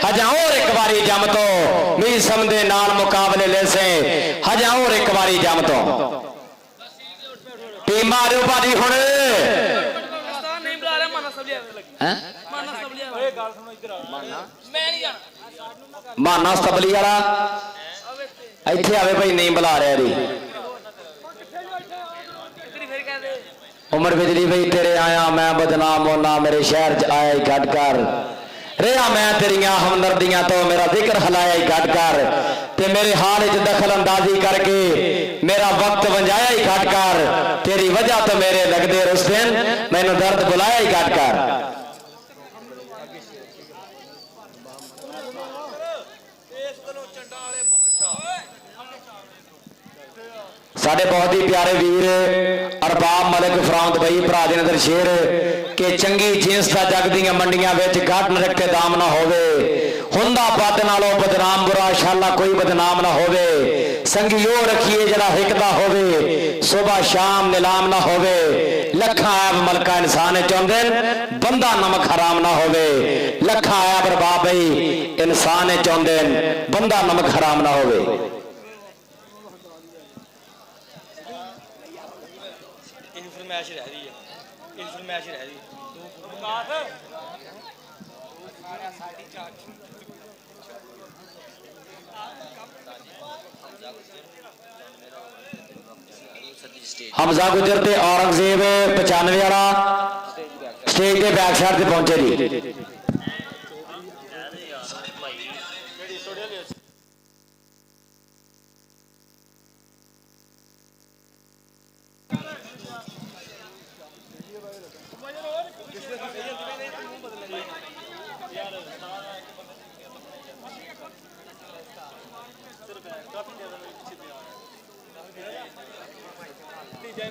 ਹਜਾਂ ਹੋਰ ਇੱਕ ਵਾਰੀ ਜਮ ਤੋਂ। ਮੀਸਮ ਦੇ ਨਾਲ ਮੁਕਾਬਲੇ ਲੈਸੇ ਹਜਾਂ ਹੋਰ ਇੱਕ ਵਾਰੀ ਜਮ ਤੋਂ। ਟੀਮਾਂ ਆਜੋ ਭਾਜੀ ਹੁਣ। ਨਹੀਂ ਬੁਲਾ ਰਿਹਾ ਮਾਨਾ ਸਭ ਲਿਆ ਲੱਗੀ ਹੈ ਮਾਨਾ ਸਭ ਲਿਆ। ਓਏ ਗੱਲ ਸੁਣੋ ਇੱਧਰ ਆ। ਮੈਂ ਨਹੀਂ ਜਾਣਾ। ਮਾਨਾ ਸਤਬਲੀ ਵਾਲਾ ਇੱਥੇ ਆਵੇ ਭਾਈ, ਨਹੀਂ ਬੁਲਾ ਰਿਹਾ ਜੀ। ਉਮਰ ਬਿਜਲੀ ਬਈ ਤੇਰੇ ਆਇਆ ਮੈਂ ਬਦਨਾਮ ਹੋਣਾ, ਮੇਰੇ ਸ਼ਹਿਰ 'ਚ ਆਇਆ ਹੀ ਗੱਡ ਕਰ ਰਿਹਾ ਮੈਂ ਤੇਰੀਆਂ ਹਮਦਰਦੀਆਂ ਤੋਂ, ਮੇਰਾ ਜ਼ਿਕਰ ਹਲਾਇਆ ਹੀ ਗੱਡ ਕਰ ਤੇ ਮੇਰੇ ਹਾਲ 'ਚ ਦਖਲ ਅੰਦਾਜ਼ੀ ਕਰਕੇ ਮੇਰਾ ਵਕਤ ਵੰਜਾਇਆ ਹੀ ਗੱਡ ਕਰ। ਤੇਰੀ ਵਜ੍ਹਾ ਤੋਂ ਮੇਰੇ ਲੱਗਦੇ ਰੁਸਦਨ, ਮੈਨੂੰ ਦਰਦ ਬੁਲਾਇਆ ਹੀ ਗੱਡ ਕਰ। ਸਾਡੇ ਬਹੁਤ ਹੀ ਪਿਆਰੇ ਵੀਰ ਅਰਬਾਬ ਮਲਿਕ ਫਰਾਮ ਦੁਬਈ, ਭਰਾ ਦੇ ਨਦਰ ਸ਼ੇਰ, ਕਿ ਚੰਗੀ ਜਿੰਸ ਦਾ ਜਗ ਦੀਆਂ ਮੰਡੀਆਂ ਵਿੱਚ ਗੱਡ ਨਰਕੇ ਦਾਮ ਨਾ ਹੋਵੇ। ਹੁੰਦਾ ਬਦ ਨਾਲੋਂ ਬਦਨਾਮ ਬੁਰਾ, ਸ਼ਾਲਾ ਕੋਈ ਬਦਨਾਮ ਨਾ ਹੋਵੇ। ਸੰਗੀ ਉਹ ਰੱਖੀਏ ਜਿਹੜਾ ਹਿੱਕਦਾ ਹੋਵੇ, ਸੁਬਹ ਸ਼ਾਮ ਨਿਲਾਮ ਨਾ ਹੋਵੇ। ਲੱਖਾਂ ਐਬ ਮਲਕਾ ਇਨਸਾਨ ਚਾਹੁੰਦੇ, ਬੰਦਾ ਨਮਕ ਹਰਾਮ ਨਾ ਹੋਵੇ। ਲੱਖਾਂ ਐਬ ਅਰਬਾਬ ਬਈ ਇਨਸਾਨ ਚਾਹੁੰਦੇ, ਬੰਦਾ ਨਮਕ ਹਰਾਮ ਨਾ ਹੋਵੇ। ਫਰਮਾਇਸ਼ ਰਹਿ ਰਹੀ ਹੈ, ਫਰਮਾਇਸ਼ ਰਹਿ ਰਹੀ ਹਮਜ਼ਾ ਗੁਜਰ ਤੇ ਔਰੰਗਜ਼ੇਬ 95 ਵਾਲਾ ਸਟੇਜ ਦੇ ਬੈਕ ਸਾਈਡ ਤੇ ਪਹੁੰਚੇ ਜੀ।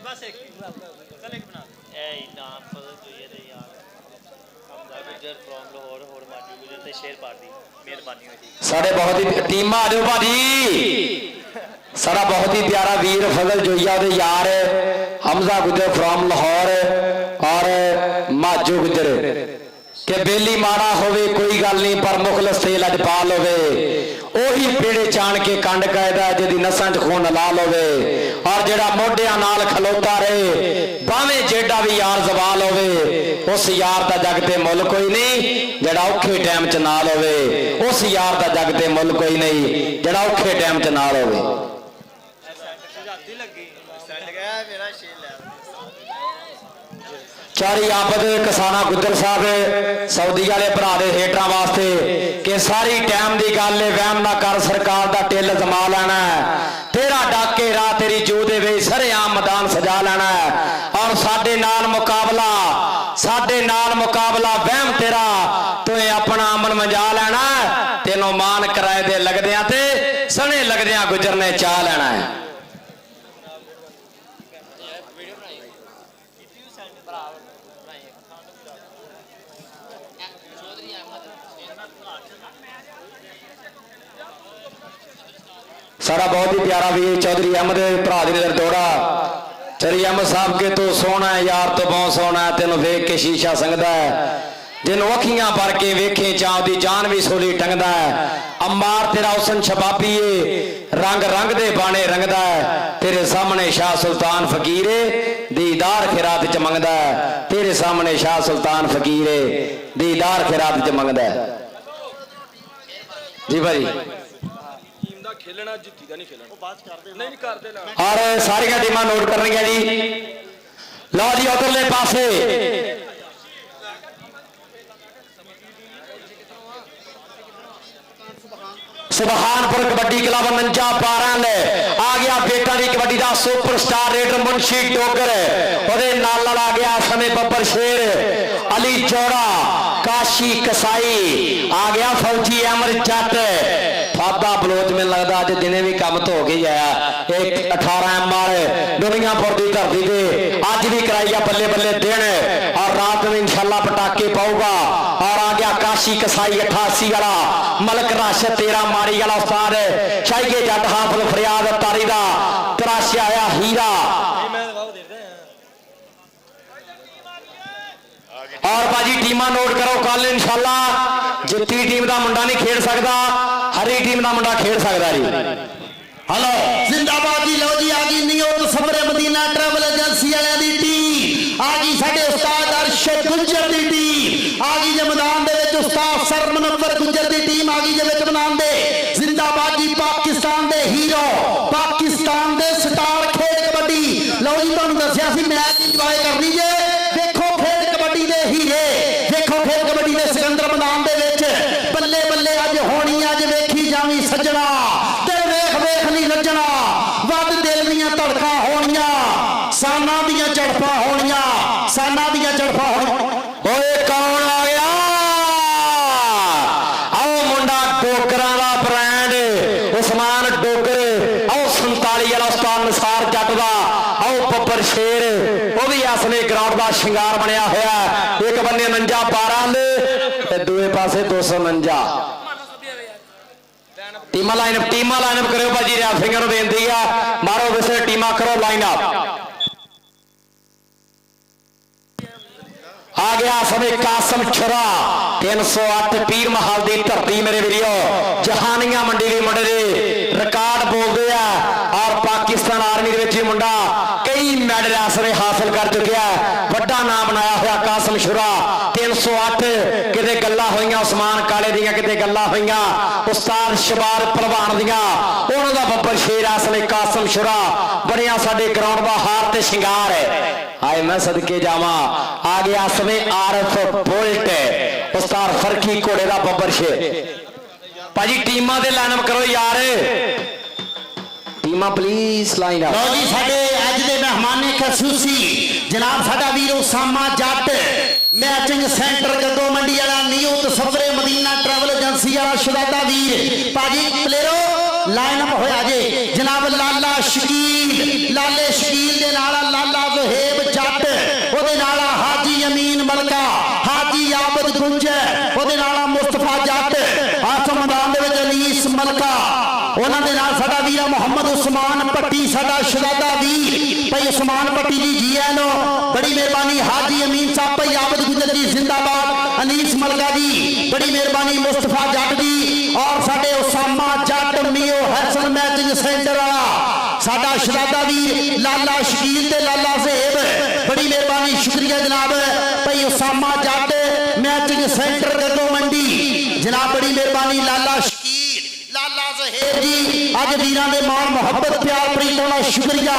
बस एक चल एक बना ए नाम फजल જોઈએ ਤੇ ਯਾਰ ਹਮਜ਼ਾ ਗੁਜਰ ਫਰੋਮ ਲਾਹੌਰ ਹੋਰ ਮਾਜੀ ਗੁਜਰ ਤੇ ਸ਼ੇਰ ਪਾਰਟੀ ਮਿਹਰਬਾਨੀ ਹੋਈ। ਸਾਡੇ ਬਹੁਤ ਹੀ ਟੀਮਾਂ ਆ ਜਾਓ ਭਾਜੀ। ਸਾਡਾ ਬਹੁਤ ਹੀ ਪਿਆਰਾ ਵੀਰ ਫਜ਼ਲ ਜੋਈਆ ਦੇ ਯਾਰ ਹਮਜ਼ਾ ਗੁਜਰ ਫਰੋਮ ਲਾਹੌਰ ਔਰ ਮਾਜੂ ਗੁਜਰ ਕਿ ਬੇਲੀ ਮਾੜਾ ਹੋਵੇ ਕੋਈ ਗੱਲ ਨਹੀਂ, ਪਰ ਮੁਖਲਸ ਤੇ ਲਜਪਾਲ ਹੋਵੇ। ਉਹੀ ਪੇੜੇ ਚਾਣ ਕੇ ਕੰਡ ਕਾਇਦਾ ਜਿਹਦੀ ਨਸਾਂ 'ਚ ਖੂਨ ਲਾਲ ਹੋਵੇ, ਔਰ ਜਿਹੜਾ ਮੋਢਿਆਂ ਨਾਲ ਖਲੋਤਾ ਰਹੇ ਬਾਵੇਂ ਜਿਹੜਾ ਵੀ ਯਾਰ ਜ਼ਵਾਲ ਹੋਵੇ। ਉਸ ਯਾਰ ਦਾ ਜਗ ਤੇ ਮੁੱਲ ਕੋਈ ਨਹੀਂ ਜਿਹੜਾ ਔਖੇ ਟਾਈਮ 'ਚ ਨਾਲ ਹੋਵੇ। ਉਸ ਯਾਰ ਦਾ ਜਗ ਤੇ ਮੁੱਲ ਕੋਈ ਨਹੀਂ ਜਿਹੜਾ ਔਖੇ ਟਾਈਮ 'ਚ ਨਾਲ ਹੋਵੇ। ਚਾਰੀ ਆਬਦ ਕਿਸਾਨਾ ਗੁੱਜਰ ਸਾਹਿਬ ਸੌਦੀ ਵਾਲੇ ਭਰਾ ਦੇ ਹੇਟਰਾਂ ਵਾਸਤੇ ਕਿ ਸਾਰੀ ਟਾਈਮ ਦੀ ਗੱਲ ਏ, ਵਹਿਮ ਨਾ ਕਰ, ਸਰਕਾਰ ਦਾ ਟਿੱਲ ਜਮਾ ਲੈਣਾ ਤੇਰਾ ਡਾਕੇ ਰਾਹ ਤੇਰੀ ਜੂ ਦੇ ਵਿੱਚ ਸਰੇਆਮ ਮੈਦਾਨ ਸਜਾ ਲੈਣਾ ਔਰ ਸਾਡੇ ਨਾਲ ਮੁਕਾਬਲਾ ਵਹਿਮ ਤੇਰਾ ਤੂੰ ਆਪਣਾ ਅਮਨ ਮੰਜਾ ਲੈਣਾ ਤੈਨੂੰ ਮਾਨ ਕਿਰਾਏ ਦੇ ਲੱਗਦਿਆਂ ਤੇ ਸਣੇ ਲੱਗਦਿਆਂ ਗੁੱਜਰ ਨੇ ਚਾਹ ਲੈਣਾ ਹੈ। सारा बहुत ही प्यारा भी चौधरी अहमद भरा दी नजर दौड़ा चौधरी अहमद साहब के तो सोना है यार तो बहुत सोना है तेन वेख के शीशा संगदा है जिन अखियां भर के वेखे चाह दी जान भी सोली टंगदा है अम्बार तेरा हुसन शबाबी है रंग रंग दे बाने रंगदा है तेरे सामने शाह सुल्तान फकीर दीदार खिरात च मंगदा है तेरे सामने शाह सुल्तान फकीर दीदार खिरात च मंगदा है। जी भाई खेलना जिੱਤੀ ਦਾ ਨਹੀਂ खेलना ਉਹ ਬਾਅਦ ਕਰਦੇ ਨਹੀਂ ਕਰਦੇ ਨਾ और सारियां टीमां नोट करनियां जी लो जी उधरले पासे सुबहानपुर कबड्डी क्लब 49 ले आ गया बेटा दी कबड्डी दा सुपरस्टार रेडर मुंशी डोगर ओदे नाल आ गया समय बब्बर शेर अली जोड़ा काशी कसाई आ गया फौजी अमर जट फादा बलोच में लगता अज दिने भी कम धो के आया एक 18 एमआर दुनियापुर की धरती से अज भी कराइया बल्ले बल्ले दिन और रात में इंशाल्लाह पटाके पाऊगा और आ गया काशी कसाई 88 वाला मलक राशद 13 मारी वाला उस्ताद शाही के जट हाफिज फरियाद तारी का तराशिया आया हीरा और बाजी टीमां नोट करो कल इंशाल्लाह जित्ती टीम का मुंडा नहीं खेल सकता हरी टीम का मुंडा खेल सकता जी। हेलो जिंदाबाद जी लो जी आ गई नियत सफरे मदीना ट्रैवल एजेंसी वाले दी टीम आ गई साडे उस्ताद अरशद गुज्जर दी टीम आ गई जे मैदान दे विच उस्ताद सर मुनव्वर गुज्जर दी टीम आ गई जे विच मैदान दे जिंदाबाद जी पाकिस्तान दे हीरो पाकिस्तान दे स्टार खेल कबड्डी लो जी तुहानू दस्सिया सी मैच इंजॉय करनी जे देखो खेल कबड्डी दे हीरे देखो खेल कबड्डी दे सिकंदर मैदान दे विच बल्ले बल्ले अज होनी अज वेखी जावी सज्जणा धड़का होनिया साना दियां झड़फा होनिया साना दियां झड़फा ओए कौन आ गया आओ मुंडा डोगरा दा ब्रांड उस्मान डोगर आओ 47 वाला उस्ताद निसार जट दा आओ बब्बर शेर वो भी असले ग्राउंड का शिंगार बनया होया एक बन्ने 49 ले ते दूए पासे 249 टीमा लाइनअप करो भाजी रेफरिंग बेनती है मारो विसे टीमा करो लाइनअप आ गया समय कासम छुरा 308 पीर महल की धरती मेरे वीडियो जहानिया मंडी की मुंडे रिकॉर्ड बोलते हैं और पाकिस्तान आर्मी के मुंडा कई मैडल इसने हासिल कर चुका है बड़ा नाम बनाया हुआ कासम छुरा 308 किते गल्लां होईयां उस्मान काले दियां किते गल्लां होईयां उस्ताद शबार परवान दियां उन्हां दा बब्बर शेर इसने कासम छुरा बड़िया साडे ग्राउंड दा हार ते शिंगार है आए मैं सदके जावा आ गया समय आरफ बुल्ट उस्ताद फरकी घोड़े दा बब्बर शेर भाजी टीमां दे लाइनअप करो यार टीमां प्लीज लाइन अप लो जी साडे अज दे मेहमाने खसूसी जनाब साडा वीर उसामा जट मैचिंग सेंटर गद्दो मंडी वाला नियत सफरे मदीना ट्रैवल एजेंसी वाला शहजादा वीर भाजी प्लेयरो लाइनअप होया जे जनाब लाला शकील लाले शकील दे नाल लाला ज़ुहैब जट ओदे नाल हाजी अमीन मलका हाजी आबद गुंजर ओदे नाल मुस्तफा जट आसम मैदान दे विच अनीस मलका उन्हां दे नाल साडा वीर मोहम्मद उस्मान पट्टी साडा शहजादा वीर भाई उस्मान पट्टी जी जी नो बड़ी मेहरबानी हाजी अमीन साहब भाई आबद गुंजर जी जिंदाबाद अनीस मलका जी बड़ी मेहरबानी मुस्तफा जट जी और साडे उसामा जट मियो हसन मैचिंग सेंटर वाला साडा शहजादा वीर लाला शकील ते लाला ज़ुहैब बड़ी मेहरबानी शुक्रिया जनाब भाई उसामा जट मैचिंग सेंटर गद्दो मंडी जनाब बड़ी मेहरबानी लाला शकील लाला ज़ुहैब ਸਾਹਿਬ ਜੀ ਅੱਜ ਵੀਰਾਂ ਦੇ ਮਾਣ ਮੁਹੱਬਤ ਪਿਆਰ ਪ੍ਰੀਤਾਂ ਦਾ ਸ਼ੁਕਰੀਆ।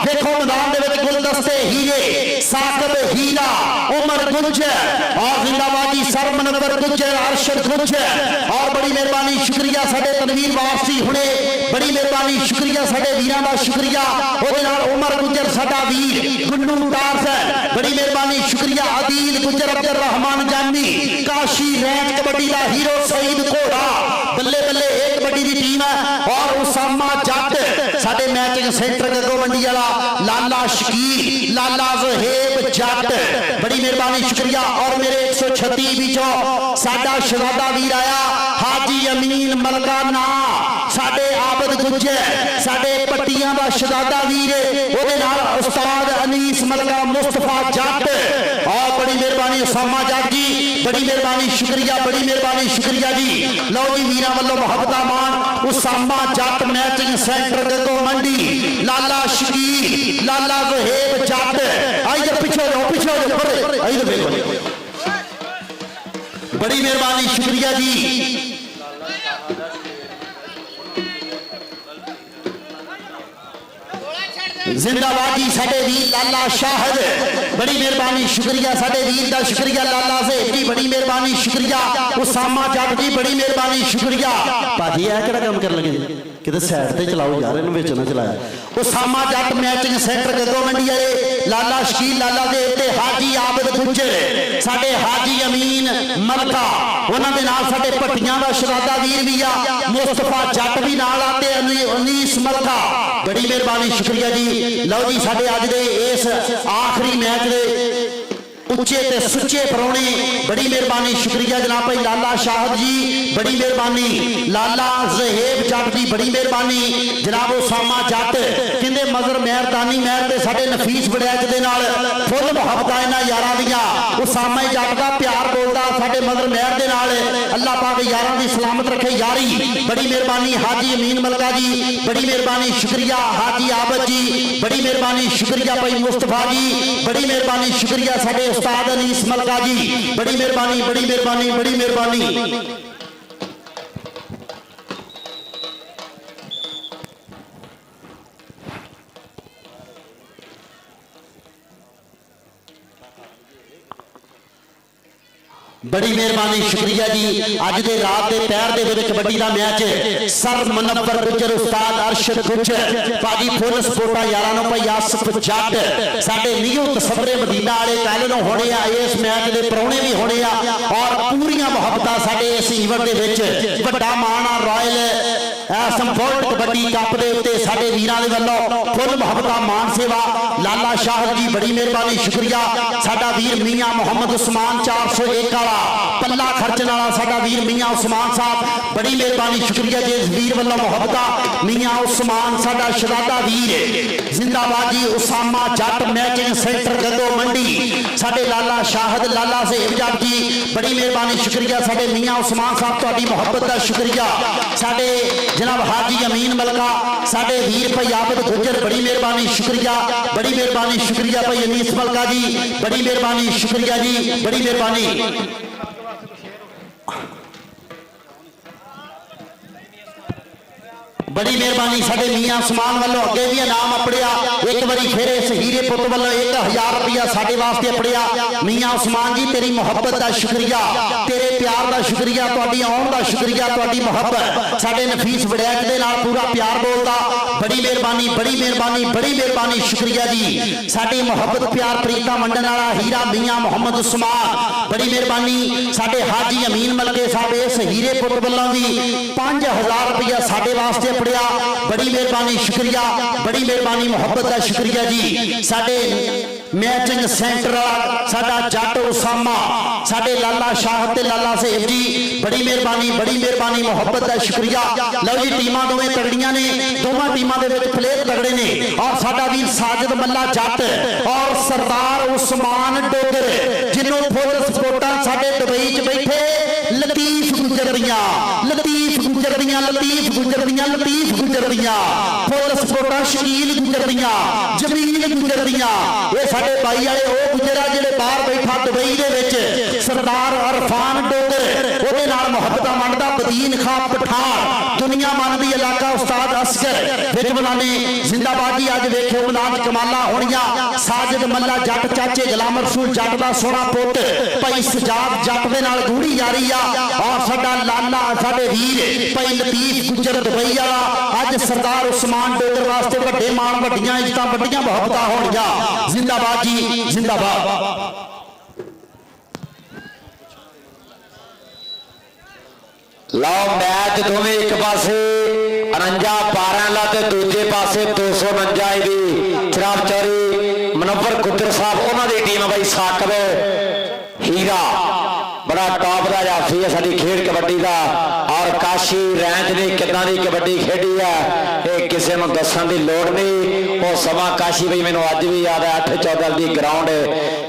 ਵੇਖੋ ਮੈਦਾਨ ਦੇ ਵਿੱਚ ਗੁਲਦਸਤੇ ਹੀਰੇ, ਸਾਕਬ ਹੀਰਾ, ਉਮਰ ਗੁੱਜਰ और जिंदाबाद जी सरमनवर गुज्जर, अरशद गुज्जर और बड़ी मेहरबानी शुक्रिया साडे तनवीर वासी हुणे, बड़ी मेहरबानी शुक्रिया साडे वीरां दा शुक्रिया। ओदे नाल उमर गुज्जर साडा वीर, गुन्नू दास बड़ी मेहरबानी शुक्रिया। आदिल गुज्जर, अब्दुल रहमान जानी, काशी रैंक कबड्डी दा हीरो सईद घोड़ा, बल्ले बल्ले एक कबड्डी दी टीम है। और उसामा जट साडे मैचिंग सेंटर गगो मंडी वाला, लाला शकीर, लाला ज़हेब जट, बड़ी मेहरबानी शुक्रिया। और मेरे 136 विचों साडा शहजादा वीर आया हाजी अमीन मलकाना, साडे आबद गुज्जर, साडे पट्टियां दा शहजादा वीर, ओदे नाल उस्ताद अनीस मलका, मुस्तफा जट और बड़ी मेहरबानी उसामा जट जी, बड़ी मेहरबानी शुक्रिया, बड़ी मेहरबानी शुक्रिया जी। लो जी वीरां वल्लों मुहब्बत दा मान उसामा जट मैचिंग सेंटर गगो मंडी, लाला शकीर, लाला ज़हेब जट। इधर पीछे जाओ, पीछे जाओ, इधर देखो, बड़ी मेहरबानी शुक्रिया जी। जिंदाबाद जी साडे वीर लाला शाहद, बड़ी मेहरबानी शुक्रिया साडे वीर दा शुक्रिया। लाला से जी बड़ी मेहरबानी शुक्रिया। उसामा जट जी बड़ी मेहरबानी शुक्रिया। ਭਾਜੀ ਇਹ ਕਿਹੜਾ ਕੰਮ ਕਰਨ ਲੱਗੇ ਜੀ? ਕਿਤੇ ਸਾਈਡ ਤੇ ਚਲਾਓ ਯਾਰ, ਇਹਨੂੰ ਵਿੱਚ ਨਾ ਚਲਾਇਆ। उसामा जट मैचिंग सेंटर गगो मंडी वाले, लाला शकील, लाला दे ते हाजी आबद गुज्जर, साडे हाजी अमीन मलका, उन्हां दे नाल साडे पट्टियां दा शहजादा वीर भी आ, मुस्तफा जट भी नाल आ ते अनीस मलका, बड़ी मेहरबानी शुक्रिया जी। लो जी साडे अज दे इस आखिरी मैच दे उच्चे ते सुच्चे परौने, बड़ी मेहरबानी शुक्रिया जनाब भाई लाला शाहद जी, बड़ी मेहरबानी। लाला ज़हेब जट जी बड़ी मेहरबानी। जनाब उसामा जट कहंदे मजर मेहरदानी मेहर ते साडे नफीस वड़ैच दे नाल फुल मुहब्बत इन्हां यारां दियां। उसामा जट दा प्यार बोलदा साडे मजर मेहर दे नाल, अल्लाह पाक यारां दी सलामत रखे यारी, बड़ी मेहरबानी। हाजी अमीन मलका जी बड़ी मेहरबानी शुक्रिया। हाजी आबद जी बड़ी मेहरबानी शुक्रिया। भाई मुस्तफा जी बड़ी मेहरबानी शुक्रिया। साडे उस्ताद अनीस मलका जी बड़ी मेहरबानी, बड़ी मेहरबानी, बड़ी मेहरबानी। बड़ी मेहरबानी शुक्रिया जी। अज दे रात के पैर दे विच कबड्डी दा मैच सर मुनव्वर गुज्जर, उस्ताद अरशद गुज्जर, भाजी फुल सपोर्टा यारां नूं, भाई आसफ जट, साडे नियत सबरे मदीना वाले कल नूं होणे आ, इस मैच दे परौणे भी होणे आ और पूरियां मुहब्बतां साडे इस इवेंट दे विच वड्डा मान आ। रॉयल संपोर्ट कबड्डी कप दे उत्ते साडे वीरां दे वल्लों फुल मुहब्बतां मान सेवा। लाला शाह जी बड़ी मेहरबानी शुक्रिया। साडा वीर मियां मोहम्मद उस्मान 401 वाला पल्ला खर्चण वाला साडा वीर मियां उस्मान साहब बड़ी मेहरबानी शुक्रिया जी। वीर वल्लों मुहब्बतां मियां उस्मान साडा शहजादा वीर, जिंदाबाद जी। उसामा जट मैचिंग सेंटर गगो मंडी, साडे लाला शाहद, लाला ज़हेब जट जी बड़ी मेहरबानी शुक्रिया। साडे मियां उस्मान साहब तुहाडी मुहब्बत दा शुक्रिया। साडे जनाब हाजी अमीन मलका, साडे वीर भाई आबद गुज्जर बड़ी मेहरबानी शुक्रिया, बड़ी मेहरबानी शुक्रिया। भाई अनीस मलका जी बड़ी मेहरबानी शुक्रिया जी, बड़ी मेहरबानी। बड़ी मेहरबानी साडे मियां उस्मान वालों अगे भी इनाम अपड़िया, एक बारी फिर इस हीरे पुत वालों 1000 रुपया साडे वास्ते अपड़िया। मियां उस्मान जी तेरी मुहब्बत का शुक्रिया, तेरे प्यार का शुक्रिया, तुहाडी आउण का शुक्रिया, तुहाडी मुहब्बत साडे नफीस वड़ैच दे नाल पूरा प्यार बोलदा। बड़ी मेहरबानी, बड़ी मेहरबानी, बड़ी मेहरबानी शुक्रिया जी। साडी मुहब्बत प्यार प्रीता मंडन वाला हीरा मियां मोहम्मद उस्मान बड़ी मेहरबानी। साडे हाजी अमीन मलके साहब इस हीरे पुत वालों भी 5000 रुपया साडे वास्ते बड़ी मेहरबानी शुक्रिया, बड़ी मेहरबानी मुहब्बत का शुक्रिया जी। साडे मैचिंग सेंटर साडा जट उसामा, साडे लाला शाह ते लाला ज़हेब जी बड़ी मेहरबानी, बड़ी मेहरबानी मुहब्बत का शुक्रिया। लो जी टीमां दोवें तगड़ियां ने, दोवां टीमां दे विच प्लेयर तगड़े ने और साडा वीर साजिद मल्ला जट और सरदार उस्मान डोगर जिन्हों फुल सपोर्टां साडे दुबई च बैठे लतीफ गुजर दियां, लतीफ गुजर दियां, लतीफ गुजर दियां, लतीफ गुजर दियां फुल सपोर्ट ਵੋਟਾਂ ਸ਼ਕੀਲ ਗੁੱਜਰ ਦੀਆਂ, ਜਮੀਲ ਗੁੱਜਰ ਦੀਆਂ। ਇਹ ਸਾਡੇ ਭਾਈ ਵਾਲੇ ਉਹ ਗੁੱਜਰ ਆ ਜਿਹੜੇ ਬਾਹਰ ਬੈਠਾ ਦੁਬਈ ਦੇ ਵਿੱਚ ਸਰਦਾਰ ਅਰਫਾਨ ਡੋਗਰ ਉਹਦੇ ਨਾਲ ਮੁਹੱਬਤਾਂ ਮੰਨਦਾ, ਬਦੀਨ ਖਾਂ ਪਠਾਨ ਦੁਨੀਆ ਮੰਨਦੀ ਇਲਾਕਾ ਉਸਤਾਦ ਅਸਗਰ ਵਿੱਚ ਬਨਾਨੀ ਜ਼ਿੰਦਾਬਾਦ ਜੀ। ਅੱਜ ਵੇਖਿਓ ਮੈਦਾਨ ਕਮਾਲਾਂ ਹੋਣੀਆਂ, ਸਾਜਦ ਮੱਲਾ ਜੱਟ ਚਾਚੇ ਗੁਲਾਮ ਰਸੂਲ ਜੱਟ ਦਾ ਸੋਹਣਾ ਪੁੱਤ, ਭਾਈ ਸਜਾਦ ਜੱਟ ਦੇ ਨਾਲ ਗੂੜੀ ਜਾਰੀ ਆ। ਔਰ ਸਾਡਾ ਲਾਲਾ ਸਾਡੇ ਵੀਰ ਭਾਈ ਲਤੀਫ ਗੁੱਜਰ ਦੁਬਈ ਵਾਲਾ ਅੱਜ ਸਰਦਾਰ ਉਸਮਾਨ ਡੋਗਰ ਵਾਸਤੇ ਵੱਡੇ ਮਾਣ, ਵੱਡੀਆਂ ਇੱਜ਼ਤਾਂ, ਵੱਡੀਆਂ ਮੁਹੱਬਤਾਂ ਹੋਣਗੀਆਂ। ਜ਼ਿੰਦਾਬਾਦ ਜੀ ਜ਼ਿੰਦਾਬਾਦ। ਲਓ ਮੈਚ ਦੋਵੇਂ ਇੱਕ ਪਾਸੇ 49 12 ਲਾ ਤੇ ਦੂਜੇ ਪਾਸੇ 249 ਦੀ ਸ਼ਰਾਬ ਚੋਰੀ ਮਨੱਵਰ ਗੁੱਜਰ ਸਾਹਿਬ ਉਹਨਾਂ ਦੀ ਟੀਮ ਬਾਈ ਸਾਕਬ ਹੀਰਾ ਬੜਾ ਟੌਪ ਦਾ ਜਾਫੀ ਹੈ ਸਾਡੀ ਖੇਡ ਕਬੱਡੀ ਦਾ। ਔਰ ਕਾਸ਼ੀ ਰੈਂਚ ਨੇ ਕਿੱਦਾਂ ਦੀ ਕਬੱਡੀ ਖੇਡੀ ਹੈ ਇਹ ਕਿਸੇ ਨੂੰ ਦੱਸਣ ਦੀ ਲੋੜ ਨਹੀਂ। ਉਹ ਸਮਾਂ ਕਾਸ਼ੀ ਬਈ ਮੈਨੂੰ ਅੱਜ ਵੀ ਯਾਦ ਹੈ 8-14 ਦੀ ਗਰਾਊਂਡ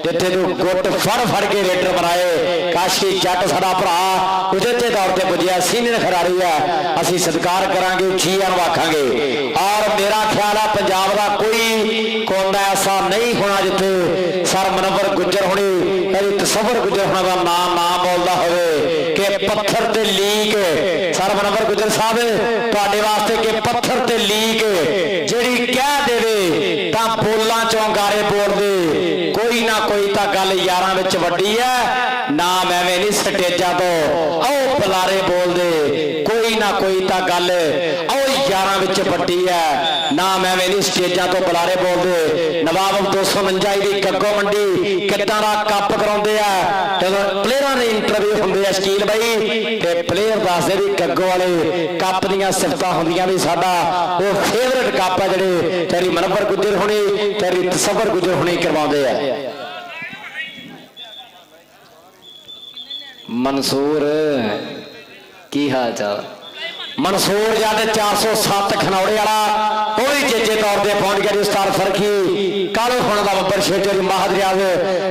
ਜਿੱਥੇ ਤੂੰ ਗੁੱਟ ਫੜ ਕੇ ਰੇਡਰ ਬਣਾਏ। ਕਾਸ਼ੀ ਜੱਟ ਸਾਡਾ ਭਰਾ ਉਚੇਚੇ ਤੌਰ ਤੇ ਪੁੱਜਿਆ, ਸੀਨੀਅਰ ਖਿਡਾਰੀ ਹੈ, ਅਸੀਂ ਸਤਿਕਾਰ ਕਰਾਂਗੇ, ਜੀ ਆਨ ਆਖਾਂਗੇ। ਔਰ ਮੇਰਾ ਖਿਆਲ ਹੈ ਪੰਜਾਬ ਦਾ ਕੋਈ ਕੋਨਾ ਐਸਾ ਨਹੀਂ ਹੋਣਾ ਜਿੱਥੇ ਸਰ ਮਨੱਵਰ ਗੁੱਜਰ ਹੋਣੀ ਤਸੱਵਰ ਗੁੱਜਰ ਹੋਣਾ ਦਾ ਨਾਮ ਨਾ ਬੋਲਦਾ ਹੋਵੇ ਕਿ ਪੱਥਰ ਤੇ ਲੀਕ। ਸਰ ਮਨੱਵਰ ਗੁੱਜਰ ਸਾਹਿਬ ਤੁਹਾਡੇ ਵਾਸਤੇ ਕਿ ਪੱਥਰ ਤੇ ਲੀਕ ਜਿਹੜੀ ਕਹਿ ਦੇਵੇ ਤਾਂ ਬੋਲਾਂ ਚੋਂ ਗਾਰੇ ਬੋਲਦੇ, ਕੋਈ ਨਾ ਕੋਈ ਤਾਂ ਗੱਲ ਯਾਰਾਂ ਵਿੱਚ ਵੱਡੀ ਹੈ। ਨਾਮ ਐਵੇਂ ਨਹੀਂ ਸਟੇਜਾਂ ਤੋਂ ਆਓ ਬੁਲਾਰੇ ਬੋਲਦੇ, ਕੋਈ ਨਾ ਕੋਈ ਤਾਂ ਗੱਲ ਆਓ ਯਾਰਾਂ ਵਿੱਚ ਵੱਡੀ ਹੈ। ਨਾਮ ਐਵੇਂ ਨਹੀਂ ਸਟੇਜਾਂ ਤੋਂ ਬੁਲਾਰੇ ਬੋਲਦੇ। ਨਵਾਬ 249 ਦੀ ਗੱਗੋ ਮੰਡੀ ਕਿੱਦਾਂ ਦਾ ਕੱਪ ਕਰਾਉਂਦੇ ਆ ਜਦੋਂ ਪਲੇਅਰਾਂ ਦੇ ਇੰਟਰਵਿਊ ਹੁੰਦੇ ਆ ਸ਼ਕੀਲ ਬਾਈ ਤੇ ਪਲੇਅਰ ਦੱਸਦੇ ਵੀ ਗੱਗੋ ਵਾਲੇ ਕੱਪ ਦੀਆਂ ਸਿਫਤਾਂ ਹੁੰਦੀਆਂ ਵੀ ਸਾਡਾ ਉਹ ਫੇਵਰੇਟ ਕੱਪ ਆ ਜਿਹੜੇ ਤੇਰੀ ਮਨੱਵਰ ਗੁੱਜਰ ਹੋਣੀ ਤੇਰੀ ਤਸੱਵਰ ਗੁੱਜਰ ਹੋਣੀ ਕਰਵਾਉਂਦੇ ਆ। ਮਨਸੂਰ ਕੀ ਹਾਲ ਚਾਲ? ਮਨਸੂਰ ਜਦ 407 ਖਨੌੜੇ ਵਾਲਾ ਉਹ ਵੀ ਚੇਚੇ ਤੌਰ ਤੇ ਪਹੁੰਚ ਗਿਆ ਜੀ। ਉਸਤਾਦ ਫਰਕੀ ਕਾਲੋ ਹੁਣ ਦਾ ਬੱਬਰ ਸ਼ੇਟਰ ਜੀ ਮਹਾਦਰਿਆਵ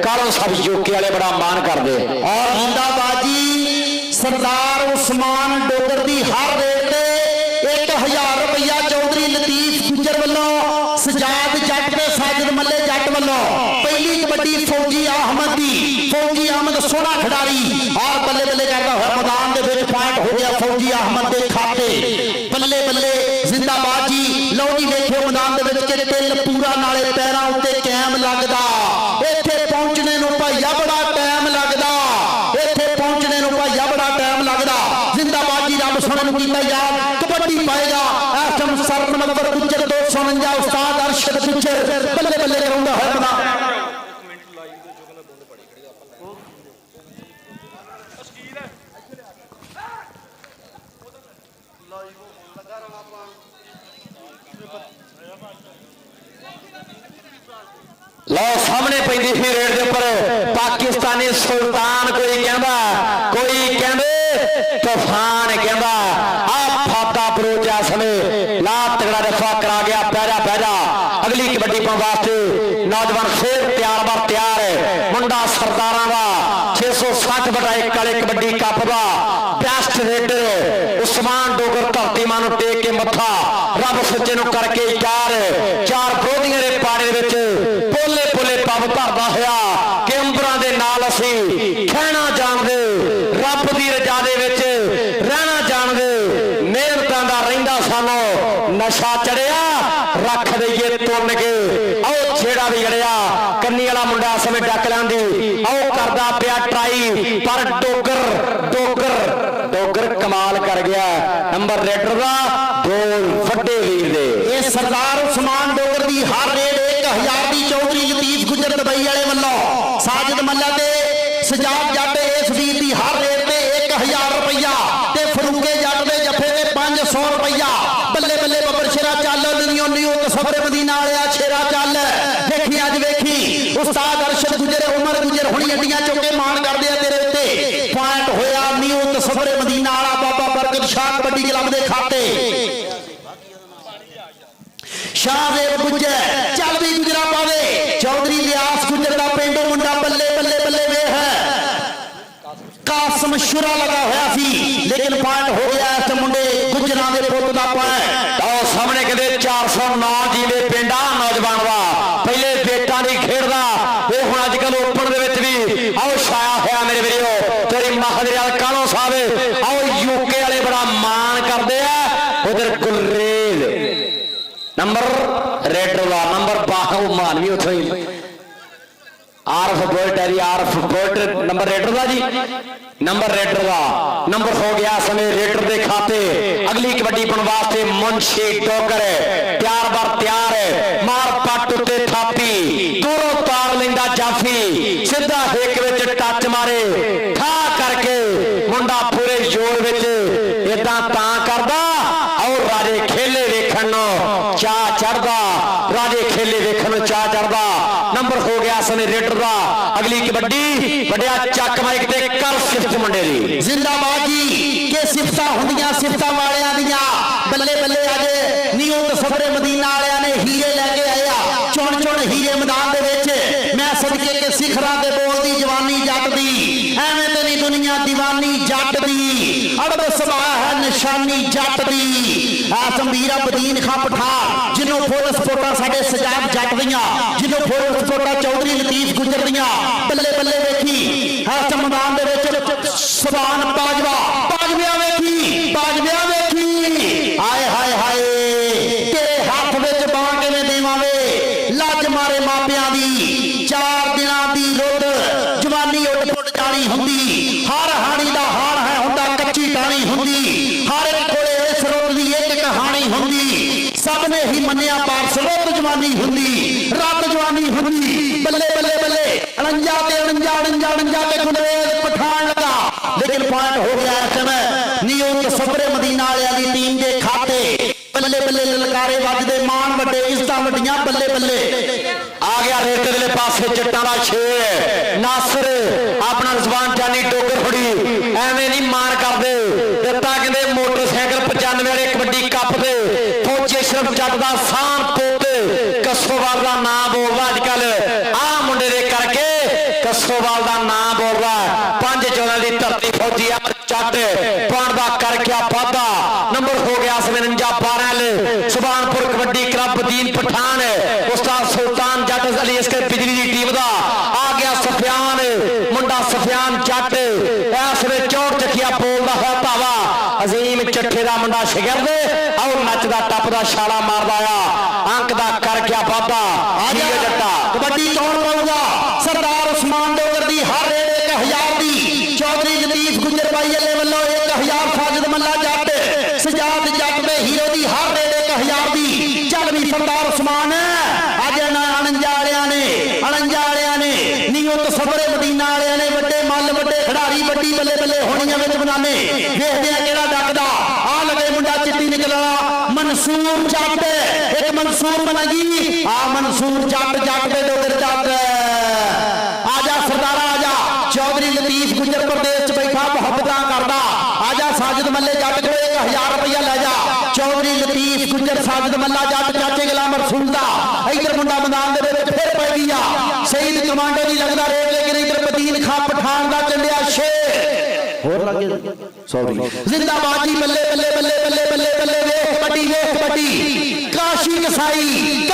ਕਾਲੋ ਸਭ ਯੂਕੇ ਵਾਲੇ ਬੜਾ ਮਾਣ ਕਰਦੇ। ਔਰ ਜ਼ਿੰਦਾਬਾਦ ਜੀ ਸਰਦਾਰ ਉਸਮਾਨ ਡੋਗਰ ਦੀ ਹਰ ਰੇਟ ਤੇ 1000 ਰੁਪਇਆ ਚੌਧਰੀ ਲਤੀਫ ਗੁੱਜਰ ਵੱਲੋਂ, ਸਜਾਦ ਜੱਟ ਤੇ ਸਾਜਦ ਮੱਲੇ ਜੱਟ ਵੱਲੋਂ। ਪਹਿਲੀ ਕਬੱਡੀ ਫੌਜੀ ਅਹਿਮਦ ਦੀ, ਫੌਜੀ ਅਹਿਮਦ ਸੋਹਣਾ ਖਿਡਾਰੀ ਔਰ ਬੱਲੇ ਬੱਲੇ ਕਰਦਾ ਹੋਇਆ ਮੈਦਾਨ ਦੇ ਵਿੱਚ ਪੁਆਇੰਟ ਹੋ ਗਿਆ ਫੌਜੀ ਅਹਿਮਦ ਦੇ ਖਾਤੇ। ਬੱਲੇ ਬੱਲੇ ਜ਼ਿੰਦਾਬਾਦ ਜੀ। ਲਓ ਜੀ ਵੇਖਿਓ ਮੈਦਾਨ ਦੇ ਵਿੱਚ ਕਿ ਦਿਲ ਪੂਰਾ ਨਾਲੇ ਪੈਰਾਂ ਉੱਤੇ ਕਾਇਮ ਲੱਗਦਾ। ਇੱਥੇ ਪਹੁੰਚਣੇ ਨੂੰ ਭਾਈਆ ਬੜਾ ਟਾਈਮ ਲੱਗਦਾ, ਇੱਥੇ ਪਹੁੰਚਣੇ ਨੂੰ ਭਾਈਆ ਬੜਾ ਟਾਈਮ ਲੱਗਦਾ। ਜ਼ਿੰਦਾਬਾਦ ਜੀ ਰੱਬ ਸੋਹਣੇ ਨੂੰ ਕੀਤਾ ਯਾਦ ਕਬੱਡੀ ਪਾਏਗਾ ਐਸਮ ਸਰ ਮਨੱਵਰ ਗੁੱਜਰ 249 ਉਸਤਾਦ ਅਰਸ਼ਦ ਗੁੱਜਰ ਬੱਲੇ ਬੱਲੇ ਕਰਾਉਂਦਾ ਹੋਇਆ ਮੈਦਾਨ। ਲਓ ਸਾਹਮਣੇ ਪੈਂਦੀ ਸੀ ਰੇਡ ਦੇ ਉੱਪਰ ਪਾਕਿਸਤਾਨੀ ਸੁਲਤਾਨ, ਕੋਈ ਕਹਿੰਦਾ ਕੋਈ ਕਹਿੰਦੇ ਤੂਫਾਨ ਕਹਿੰਦਾ ਆ ਫਾਤਾ ਬਰੋਜਾ ਸਮੇਂ ਲਾ ਤਗੜਾ ਰਫਾ ਕਰਾ ਗਿਆ। ਬਹਿ ਜਾ ਅਗਲੀ ਕਬੱਡੀ ਪਾਉਣ ਵਾਸਤੇ ਨੌਜਵਾਨ ਫੇਰ ਤਿਆਰ ਬਰ ਤਿਆਰ ਹੈ। ਮੁੰਡਾ ਸਰਦਾਰਾਂ ਦਾ 660/1 ਵਾਲੇ ਕਬੱਡੀ ਕੱਪ ਦਾ ਬੈਸਟ ਰੇਡਰ ਉਸਮਾਨ ਡੋਗਰ ਧਰਤੀ ਮਾਂ ਨੂੰ ਟੇਕ ਕੇ ਮੱਥਾ ਰੱਬ ਸੱਚੇ ਨੂੰ ਕਰਕੇ ਚਾਰ ਵਿਰੋਧੀਆਂ ਦੇ ਪਾੜੇ ਵਿੱਚ ਪੋਲੇ ਪੋਲੇ ਪੱਬ ਧਰਦਾ ਹੋਇਆ ਕਿ ਅੰਬਰਾਂ ਦੇ ਨਾਲ ਅਸੀਂ ਖਹਿਣਾ ਜਾਣਦੇ, ਰੱਬ ਦੀ ਰਜ਼ਾ ਦੇ ਵਿੱਚ ਰਹਿਣਾ ਜਾਣਦੇ। ਮਿਹਨਤਾਂ ਦਾ ਰਹਿੰਦਾ ਸਾਨੂੰ ਨਸ਼ਾ ਚੜਿਆ ਰੱਖ ਦਈਏ ਤੁੰਨ ਕੇ। ਆਓ ਛੇੜਾ ਵੀ ਗੜਿਆ ਕੰਨੀ ਵਾਲਾ ਮੁੰਡਾ ਸਮੇਂ ਡੱਕ ਲੈਂਦੀ ਆਓ ਕਰਦਾ ਪਿਆ ਟਰਾਈ ਪਰ ਡੋਗਰ ਕਮਾਲ ਕਰ ਗਿਆ। ਨੰਬਰ ਰੇਡਰ ਦਾ ਗੋਲ ਵੱਡੇ ਵੀਰ ਦੇ। ਇਹ ਸਰਦਾਰ ਉਸਮਾਨ ਡੋਗਰ ਦੀ ਹਰ ਰੇਡ 1000 ਦੀ ਚੌਧਰੀ ਲਤੀਫ ਗੁੱਜਰ ਦੁਬਈ ਵਾਲੇ ਵੱਲੋਂ, ਸਾਜਦ ਮੱਲਾ ਤੇ ਸਜਾਦ ਜੱਟ ਇਸ ਵੀਰ ਦੀ ਹਰ ਰੇਡ ਤੇ 1000 ਰੁਪਇਆ ਤੇ ਫਰੂਕੇ ਜੱਟ ਦੇ ਜੱਫੇ ਤੇ 500 ਰੁਪਇਆ। ਬੱਲੇ ਬੱਲੇ ਬੱਬਰ ਸ਼ੇਰਾ ਚੱਲ ਨਿਉ ਤਸਵਰੇ ਮਦੀਨਾ ਵਾਲਿਆ ਸ਼ੇਰਾ ਚੱਲ। ਵੇਖੀ ਅੱਜ ਵੇਖੀ ਉਸਤਾਦ ਅਰਸ਼ਦ ਗੁੱਜਰ ਉਮਰ ਗੁੱਜਰ ਹੁਣੀ ਅੱਡੀਆਂ ਚੁੱਕੇ ਮਾਣ ਕਰਦੇ ਆ ਤੇਰੇ ਉੱਤੇ। ਪੁਆਇੰਟ ਹੋਇਆ ਨਿਉ ਤਸਵਰੇ ਮਦੀਨਾ ਵਾਲਾ ਬਾਬਾ ਬਰਕਤ ਸ਼ਾਹ ਕਬੱਡੀ ਕਲੱਬ ਦੇ ਖਾਤੇ। ਸ਼ਾਹਜ਼ੇਬ ਗੁੱਜਰ ਚੱਲ ਵੀ ਗੁਜਰਾ ਪਾਵੇ ਚੌਧਰੀ ਲਿਆਸ ਗੁੱਜਰ ਦਾ ਪਿੰਡੋਂ ਮੁੰਡਾ ਬੱਲੇ ਬੱਲੇ ਬੱਲੇ ਵੇ ਹੈ। ਕਾਸਮ ਸ਼ੁਰਾ ਲਗਾ ਹੋਇਆ ਸੀ ਲੇਕਿਨ ਪੁਆਇੰਟ ਹੋ ਗਿਆ ਇਸ ਮੁੰਡੇ ਗੁੱਜਰਾਂ ਦੇ ਪੁੱਤ ਦਾ ਪੁਆਇੰਟ। ਆਓ ਸਾਹਮਣੇ ਕਹਿੰਦੇ 409 ਰੇਡਰ ਦਾ ਨੰਬਰ 12 ਮਾਨਵੀ ਉੱਥੋਂ ਹੀ ਆਰਫ ਬੋਲਟ ਹੈ ਜੀ ਆਰਫ ਬੋਲਟ ਨੰਬਰ ਰੇਡਰ ਦਾ ਜੀ ਨੰਬਰ ਰੇਡਰ ਦਾ ਨੰਬਰ ਹੋ ਗਿਆ ਸਮੇਂ ਰੇਡਰ ਦੇ ਖਾਤੇ ਅਗਲੀ ਕਬੱਡੀ ਪਾਉਣ ਵਾਸਤੇ ਮੁੰਸ਼ੀ ਡੋਗਰ ਤਿਆਰ ਬਰ ਤਿਆਰ ਮਾਰ ਪੱਟ ਉੱਤੇ ਥਾਪੀ ਦੂਰੋਂ ਤਾਰ ਲੈਂਦਾ ਜਾਫੀ ਸਿੱਧਾ ਹਿੱਕ ਵਿੱਚ ਟੱਚ ਮਾਰੇ ਠਾ ਕਰਕੇ ਮੁੰਡਾ ਪੂਰੇ ਜ਼ੋਰ ਵਿੱਚ ਇਦਾਂ ਤਾਂ ਕਰਦਾ ਔਰ ਰਾਜੇ ਖੇਲੇ ਵੇਖਣ ਨੂੰ ਚਾਹ ਚੜਦਾ ਰਾਜੇ ਖੇਲੇ ਵੇਖਣ ਨੂੰ ਚਾਹ ਚੜਦਾ ਨੰਬਰ ਹੋ ਗਿਆ ਸਮੇਂ ਰੇਡਰ ਦਾ ਅਗਲੀ ਕਬੱਡੀ ਵੱਡਿਆ ਚੱਕ ਮਾਈਕ ਤੇ ਕਰ ਸਿਫਤ ਮੁੰਡੇ ਦੀ ਜ਼ਿੰਦਾਬਾਦ ਜੀ ਕਿ ਸਿਫਤਾਂ ਹੁੰਦੀਆਂ ਸਿਫਤਾਂ ਵਾਲਿਆਂ ਦੀਆਂ ਬੱਲੇ ਬੱਲੇ ਅੱਜ ਨਿਊ ਤਸਵਰੇ ਮਦੀਨਾ ਵਾਲਿਆਂ ਨੇ ਹੀਰੇ ਲੈ ਕੇ ਆਏ ਆ ਚੁਣ ਚੁਣ ਹੀਰੇ ਮੈਦਾਨ ਦੇ ਵਿੱਚ ਮੈਂ ਸਦਕੇ ਕਿ ਸਿਖਰਾਂ ਤੇ ਬੋਲਦੀ ਜਵਾਨੀ ਜੱਟ ਦੀ ਐਵੇਂ ਤੇ ਨਹੀਂ ਦੁਨੀਆ ਦੀਵਾਨੀ ਜੱਟ ਦੀ ਅੜਬ ਸੁਭਾ ਹੈ ਨਿਸ਼ਾਨੀ ਜੱਟ ਦੀ ਆਸਮੀਰਾ ਬਦੀਨ ਖਾਂ ਪਠਾਨ ਜਿਹਨੂੰ ਫੁੱਲ ਸਪੋਰਟਾਂ ਸਾਡੇ ਸਜਾਦ ਜੱਟ ਦੀਆਂ ਜਿਹਨੂੰ ਫੁੱਲ ਸਪੋਰਟਾਂ ਚੌਧਰੀ ਲਤੀਫ ਗੁੱਜਰ ਦੀਆਂ ਬੱਲੇ ਬੱਲੇ ਵੇਖੀ ਇਸ ਮੈਦਾਨ ਦੇ ਵਿੱਚ ਸਬਾਨ ਬਾਜਵਾ ਵੇਖੀ ਹਾਏ ਹਾਏ ਹਾਏ ਤੇਰੇ ਹੱਥ ਵਿੱਚ ਬਾਂਹ ਕਿਵੇਂ ਦੇਵਾਂਵੇ ਲੱਜ ਮਾਰੇ ਮਾਪਿਆਂ ਦੀ 4 ਦਿਨਾਂ ਦੀ ਰੁੱਤ ਜਵਾਨੀ ਉੱਡ ਪੁੱਟ ਜਾਣੀ ਹੁੰਦੀ ਹਰ ਹਾਣੀ ਦਾ ਹਾਲ ਹੈ ਹੁੰਦਾ ਕੱਚੀ ਟਾਣੀ ਹੁੰਦੀ ਹਰ ਇੱਕ ਕੋਲੇ ਇਸ ਰੁੱਤ ਦੀ ਇੱਕ ਕਹਾਣੀ ਹੁੰਦੀ ਸਭ ਨੇ ਹੀ ਮੰਨਿਆ ਪਰ ਸਰੋਤ ਜਵਾਨੀ ਹੁੰਦੀ ਰੱਤ ਜਵਾਨੀ ਹੁੰਦੀ ਬੱਲੇ ਬੱਲੇ ਬੱਲੇ 49 ਤੇ ਗੁੰਦਰੇਜ ਪਠਾਨ ਲਗਾ ਲੇਕਿਨ ਪੁਆਇੰਟ ਹੋ ਗਿਆ ਇਸ ਸਮੇਂ ਨਿਊ ਤਸਵਰੇ ਮਦੀਨਾ ਵਾਲਿਆਂ ਦੀ ਟੀਮ ਦੇ ਖਾਤੇ ਬੱਲੇ ਬੱਲੇ ਲਲਕਾਰੇ ਵੱਜਦੇ ਮਾਣ ਵੱਡੇ ਇਜ਼ਤਾਂ ਵੱਡੀਆਂ ਬੱਲੇ ਬੱਲੇ ਆ ਗਿਆ ਰੇਤੇ ਦੇ ਪਾਸੇ ਜੱਟਾਂ ਦਾ ਸ਼ੇਰ ਨਾਸਰ ਆਪਣਾ ਜ਼ਬਾਨ ਜਾਨੀ ਡੋਗਰ ਫੜੀ ਐਵੇਂ ਨਹੀਂ ਮਾਰ ਕਰਦੇ ਦਿੱਤਾ ਕਹਿੰਦੇ ਮੋਟਰਸਾਈਕਲ 95 ਵਾਲੇ ਕਬੱਡੀ ਕੱਪ ਦੇ ਫੌਜੀ ਸ਼ਰਫ ਜੱਟ ਦਾ ਸਾਨ ਪੁੱਤ ਕਸੋਵਾਲ ਦਾ ਨਾਂ ਬੋਲਦਾ ਅੱਜ ਕੱਲ ਆਹ ਮੁੰਡੇ ਦੇ ਕਰਕੇ ਕਸੋਵਾਲ ਦਾ ਨਾਂ ਬੋਲਦਾ 5-14 ਦੀ ਧਰਤੀ ਫੌਜੀ ਆ ਜੱਟ ਪਾਣ ਦਾ ਕਰ ਗਿਆ ਵਾਧਾ ਨੰਬਰ ਹੋ ਗਿਆ 52-12 ਸੁਬਾਨਪੁਰ ਕਬੱਡੀ ਕਲੱਬ ਦੀਨ ਪਠਾਨ ਉਸਤਾਦ ਸੁਲਤਾਨ ਜੱਟ ਅਲੀ ਇਸਕੇ ਬਿਜਲੀ ਦੀ ਟੀਮ ਦਾ ਆ ਗਿਆ ਸਫਿਆਨ ਮੁੰਡਾ ਸਫਿਆਨ ਜੱਟ ਇਸ ਵੇਲੇ ਚੌੜ ਚੱਕਿਆ ਬੋਲਦਾ ਹੋਇਆ ਧਾਵਾ ਅਜ਼ੀਮ ਚੱਠੇ ਦਾ ਮੁੰਡਾ ਸ਼ਗਿਰਦ ਔਰ ਨੱਚਦਾ ਟੱਪਦਾ ਛਾਲਾ ਮਾਰਦਾ ਆ ਅੰਕ ਦਾ ਕਰ ਗਿਆ ਵਾਧਾ ਆ ਗਿਆ ਜੱਟਾ ਕਬੱਡੀ ਕੌਣ ਪਾਊਗਾ ਸਰਦਾਰ ਉਸਮਾਨ ਡੋਗਰ ਦੀ ਹਰ ਰੇਡ 1000 ਦੀ ਚੌਧਰੀ ਲਤੀਫ ਗੁੱਜਰ ਬਾਈ ਅੱਲੇ ਵੱਲੋਂ 1000 ਸਾਜਦ ਮੱਲਾ ਜੱਟ ਸਜਾਦ ਜੱਟ ਦੇ ਹੀਰੋ ਦੀ ਹਰ ਰੇਡ 1000 ਦੀ ਚੱਲ ਵੀ ਸਰਦਾਰ ਉਸਮਾਨ ਅੱਜ ਅਣੰਜਾ ਵਾਲਿਆਂ ਨੇ ਨਿਊ ਤਸਵਰੇ ਮਦੀਨਾ ਵਾਲਿਆਂ ਨੇ ਵੱਡੇ ਮੱਲ ਵੱਡੇ ਖਿਡਾਰੀ ਵੱਡੀ ਬੱਲੇ ਬੱਲੇ ਹੋਣੀਆਂ ਵਿੱਚ ਬਣਾਣੇ ਵੇਖਦੇ ਆ ਕਿਹੜਾ ਡੱਕਦਾ ਆ ਲਗੇ ਮੁੰਡਾ ਚਿੱਟੀ ਨਿਕਲਣਾ ਮਨਸੂਰ ਜੱਟ ਇੱਕ ਮਨਸੂਰ ਬਣਾਗੀ ਆ ਮਨਸੂਰ ਜੱਟ ਦੇ ਡੋਗਰ ਜੱਟ ਆਜਾ ਸਰਦਾਰਾ ਆਜਾ ਚੌਧਰੀ ਲਤੀਫ ਗੁੱਜਰ ਪ੍ਰਦੇਸ਼ ਚ ਬੈਠਾ ਮੁਹੱਬਤਾਂ ਕਰਦਾ ਆਜਾ ਸਾਜਦ ਮੱਲੇ ਜੱਟ ਕੋਲ 1000 ਰੁਪਇਆ ਲੈ ਜਾ ਚੌਧਰੀ ਲਤੀਫ ਗੁੱਜਰ ਸਾਜਦ ਮੱਲਾ ਜੱਟ ਚਾਚੇ ਗੁਲਾਮ ਰਸੂਲ ਦਾ ਇਧਰ ਮੁੰਡਾ ਮੈਦਾਨ ਦੇ ਵਿੱਚ ਫਿਰ ਪੈ ਗਈ ਆ ਸ਼ਹੀਦ ਕਮਾਂਡੋ ਦੀ ਲੱਗਦਾ ਰੇਡ ਲੇਕਿਨ ਇਧਰ ਬਦੀਨ ਖਾਂ ਪਠਾਨ ਦਾ ਚੱਲਿਆ ਸ਼ੇਰ ਹੋਰ ਲੱਗੇ ਸੌਰੀ ਜ਼ਿੰਦਾਬਾਦ ਜੀ ਬੱਲੇ ਬੱਲੇ ਬੱਲੇ ਬੱਲੇ ਬੱਲੇ ਬੱਲੇ ਵੇਖ ਕਬੱਡੀ ਕਾਸ਼ੀ ਕਸਾਈ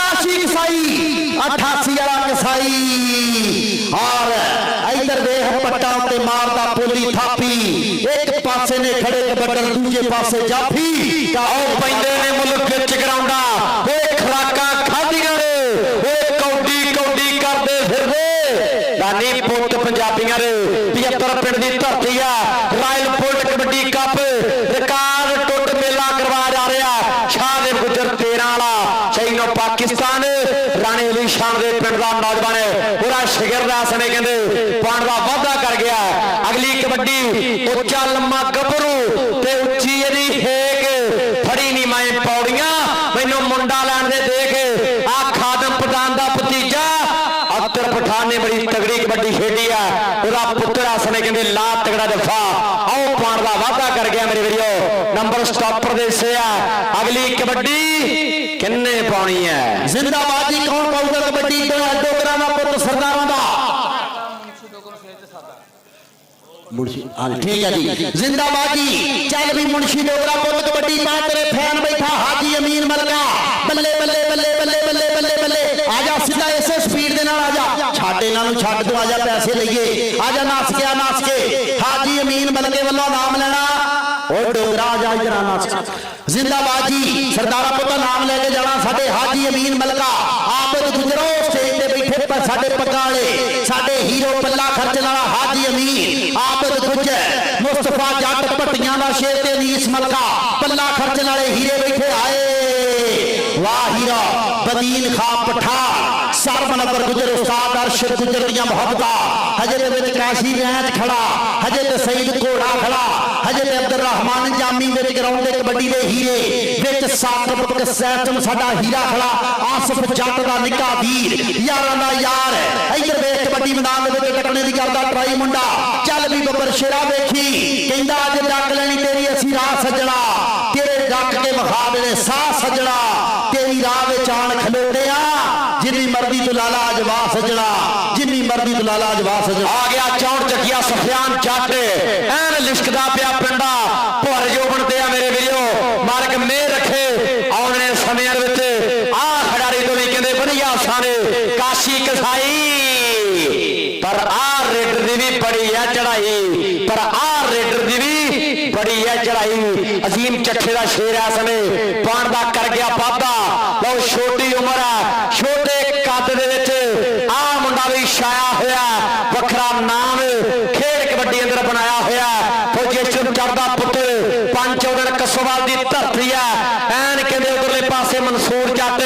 88 ਵਾਲਾ ਕਸਾਈ ਔਰ ਇਧਰ ਵੇਖ ਪੱਟਾਂ ਉੱਤੇ ਮਾਰਦਾ ਪੋਲੀ ਥਾਪੀ ਇੱਕ ਪਾਸੇ ਨੇ ਖੜੇ ਕਬੱਡਰ ਦੂਜੇ ਪਾਸੇ ਜਾਫੀ ਤਾਂ ਉਹ ਪੈਂਦੇ ਨੇ ਮੁਲਕ ਵਿੱਚ ਗਰਾਉਂਡਾ ਇਹ ਖਰਾਕਾਂ ਖਾਧੀਆਂ ਨੇ ਇਹ ਕੌਡੀ ਕਰਦੇ ਫਿਰਦੇ ਦਾਨੀ ਪੁੱਤ ਪੰਜਾਬੀਆਂ ਦੇ 75 ਪਿੰਡ ਦੀ ਧਰਤੀ ਆ ਰਾਇਲ ਪੁਲਟ ਕਬੱਡੀ ਕੱਪ ਰਿਕਾਰਡ ਟੁੱਟ ਮੇਲਾ ਕਰਵਾ ਜਾ ਰਿਹਾ ਸ਼ਾਹਦੇਵ ਗੁੱਜਰ 13 ਵਾਲਾ ਚੈਨੋ ਪਾਕਿਸਤਾਨ ਰਾਣੇ ਅਲੀ ਸ਼ਾਨ ਦੇ ਪਿੰਡ ਦਾ ਨੌਜਵਾਨ ਪੂਰਾ ਸ਼ਗਿਰਦ ਦਾ ਸਮੇਂ ਕਹਿੰਦੇ ਪਾਉਣ ਦਾ ਵਾਅਦਾ ਕਰ ਗਿਆ ਅਗਲੀ ਕਬੱਡੀ ਉੱਚਾ ਲੰਮਾ ਗੱਭਰੂ ਤੇ ਉੱਚੀ ਇਹਦੀ ਹੇਕ ਫੜੀ ਨਹੀਂ ਮੈਂ ਪੌੜੀਆਂ ਮੈਨੂੰ ਮੁੰਡਾ ਲੈਣ ਦੇ ਦੇਖ ਆ ਖਾਦਮ ਪਠਾਨ ਦਾ ਭਤੀਜਾ ਅਖਤਰ ਪਠਾਨ ਨੇ ਬੜੀ ਤਗੜੀ ਕਬੱਡੀ ਖੇਡੀ ਆ ਉਹਦਾ ਪੁੱਤਰ ਆ ਸਮੇਂ ਕਹਿੰਦੇ ਲਾ ਤਗੜਾ ਜੱਫਾ ਆਓ ਪਾਉਣ ਦਾ ਵਾਅਦਾ ਕਰ ਗਿਆ ਮੇਰੇ ਵੀਰੋ ਨੰਬਰ ਸਟਾਪਰ ਦੇ ਸੇ ਆ ਅਗਲੀ ਕਬੱਡੀ ਕਿੰਨੇ ਪਾਉਣੀ ਹੈ ਜ਼ਿੰਦਾਬਾਦ ਜੀ ਕੌਣ ਪਾਊਗਾ ਕਬੱਡੀ ਡੋਗਰਾਂ ਦਾ ਪੁੱਤ ਸਰਦਾਰਾਂ ਦਾ ਮੁਨਸ਼ੀ ਹਾਂ ਠੀਕ ਹੈ ਜੀ ਜ਼ਿੰਦਾਬਾਦ ਜੀ ਚੱਲ ਵੀ ਮੁਨਸ਼ੀ ਡੋਗਰਾ ਪੁੱਤ ਕਬੱਡੀ ਪਾ ਤੇਰੇ ਫੈਨ ਬੈਠਾ ਹਾਜੀ ਅਮੀਨ ਮਲਕਾ ਬੱਲੇ ਬੱਲੇ ਬੱਲੇ ਬੱਲੇ ਬੱਲੇ ਬੱਲੇ ਬੱਲੇ ਆ ਜਾ ਸਿੱਧਾ ਇਸੇ ਸਪੀਡ ਦੇ ਨਾਲ ਆ ਜਾ ਛੱਡ ਇਹਨਾਂ ਨੂੰ ਛੱਡ ਤੂੰ ਆ ਜਾ ਪੈਸੇ ਲਈਏ ਆ ਜਾ ਨੱਸ ਕੇ ਹਾਜੀ ਅਮੀਨ ਮਲਕੇ ਵੱਲੋਂ ਨਾਮ ਲੈਣਾ ਉਹ ਡੋਗਰਾ ਆ ਜਾ ਇਧਰ ਆ ਨੱਸ जिंदाबाद जी सरदारा पुत्र नाम लेके जाना साडे हाजी अमीन मलका आबद गुजरो स्टेज ते बैठे पर साडे पकाले साडे हीरो पल्ला खर्चण वाला हाजी अमीन आबद गुजर मुस्तफा जट भट्टियां दा शेर ते अनीस मलका पल्ला खर्चण वाले हीरे बैठे आए वाह हीरा बदीन खा पठान सरमनबर गुजर उस्ताद अरशद गुजर दियां मोहब्बतां हजे ते विच काशी रैंच खड़ा हजे ते सईद घोड़ा खड़ा हजे ते अब्दुल रहमान जामी मेरे ग्राउंड दे कबड्डी दे हीरे विच साकिब कसैटम साडा हीरा खड़ा आसिफ जट दा निक्का वीर यारां दा यार इधर वेख कबड्डी मैदान दे विच टकने दी करदा ट्राई मुंडा चल भी बब्बर शेरा वेखी कहंदा अज डक लेनी तेरी असी राह सजणा तेरे डक के विखा देने साह सजणा तेरी राह विच आण खलोते आ जिन्नी मर्जी तू लाला अजवा सजणा जिन्नी मर्जी तू लाला अजवा सजणा आ गया चौड़ चकिया सफियान जट ऐन लिशकदा पिया पिंडा भुर जोबन ते मेरे वीरो मालक मेहर रखे आने समय आ खिडारी तो भी कहते वधिया सारे काशी कसाई पर आ रेडर दी भी बड़ी है चढ़ाई पर आ रेडर दी भी बड़ी है चढ़ाई अजीम चट्ठे का शेर है समय पान का कर गया वाधा लो छोटी उम्र है छोटे कद दे आ मुंडा भी छाया होया वखरा नाम खेल कबड्डी अंदर बनाया होया फौजी चढ़दा पुत्र 5 कसोवाल की धरती है ऐन कहते उधरले पासे मंसूर जट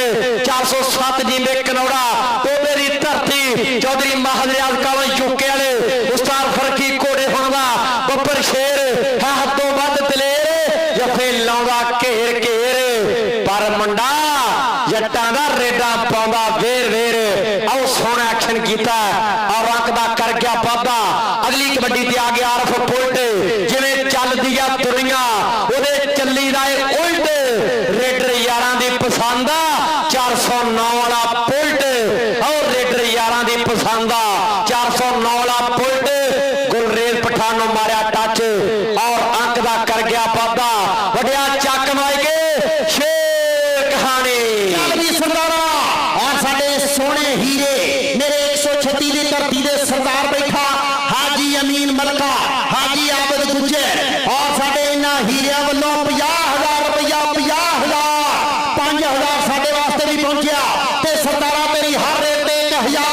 407 जिंदे कनौड़ा ओदे दी धरती चौधरी महादरियाल कालों यूके वाले उस्ताद फरकी घोड़े होंदा बब्बर शेर है हदों वध दलेर जफे लाउंदा घेर घेर पर मुंडा जट्टां दा रेडा पाउंदा वेर वेर आओ सोहना एक्शन कीता और अंक दा कर गया वाधा अगली कबड्डी ते आ गया आरफ पुलट जिवें चलदी आ तुरियां ओदे चली दा उल्ट रेडर यारां दी पसंद 409 वाला पुलट और रेडर यारां दी पसंद 409 वाला पुलट गुलरेज पठान नूं मारिया टच और अंक दा कर गया वाधा वड्या चक मार के शेर कहानी सरदारा और साडे सोहने हीरे मेरे 136 दी धरती दे सरदार बैठा हाजी अमीन मलका हाजी आबद गुजर और साडे इन्हां हीरियां वल्लों 50,000 रुपया 50,000 5,000 साडे वास्ते भी पहुंचिया ते सरदारा तेरी हर रेट ते 1,000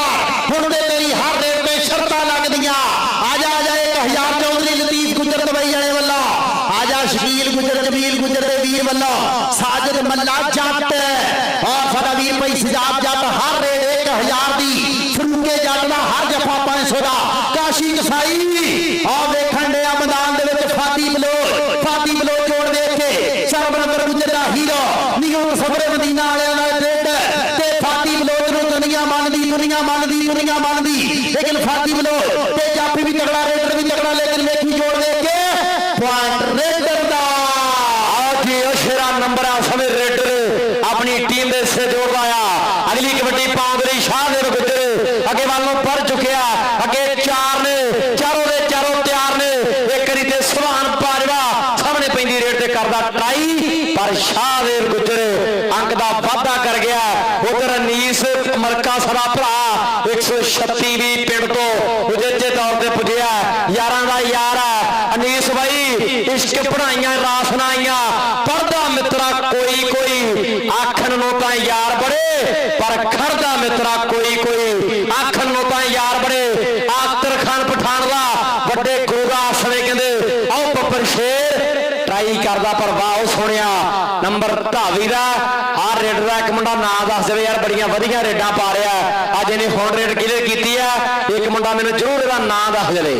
हुण ते तेरी हर रेट ते शर्तां लगदियां आजा आजा 1,000 चौधरी लतीफ गुजर दवाई वाले वल्लों आजा शकील गुजर जमील गुजर दे वीर वल्लों साजिद मल्ला जट और साडा वीर भाई सजाद जट हर रेट 1,000 दी फरूके जट दा हर जफा 500 दा काशी कसाई और देखण दे मैदान दे विच फाती बलो जोड़ देख के सरबनगर गुजर दा हीरो नियम सबरे मदीना वालियां दा रेड ते फाती बलो नूं दुनिया मानदी लेकिन फाती बलो ते जाफी भी तगड़ा रेडर भी तगड़ा लेकिन वेखी जोड़ देख के पॉइंट रेडर दा आज शेरा नंबर आ समय रेडर अपनी टीम दे से जोड़ आया अगली कबड्डी पाउंदरी शाह दे गुजर अगे वालों बढ़ चुकिया अगे चार ने चारों दे चारों तैयार ने एक करी ते सुभान बाजवा सामने पैंदी रेड ते करदा ट्राई पर शाह दे गुजर अंक दा वाधा कर गया उधर अनीस मलका सदा भरा 136 भी पिंड तो उजेचे तौर ते पुजिया यारां दा यार अनीस भाई इश्क पढ़ाइयां रासनाइयां पढ़दा मित्रा कोई आखन नूं तां यार बड़े पर खड़दा मित्रा कोई आखन नूं तां यार बड़े आतर खान पठान दा वड्डे गुरु दा आसरे कहंदे आओ बब्बर शेर ट्राई करदा पर वाह सोहणिया नंबर धावी दा आ रेडर दा एक मुंडा नां दस देवे यार बड़ियां वधिया रेडां पा रिहा अज इहने हुण रेड क्लीयर कीती है एक मुंडा मैनूं जरूर इहदा नां दस देवे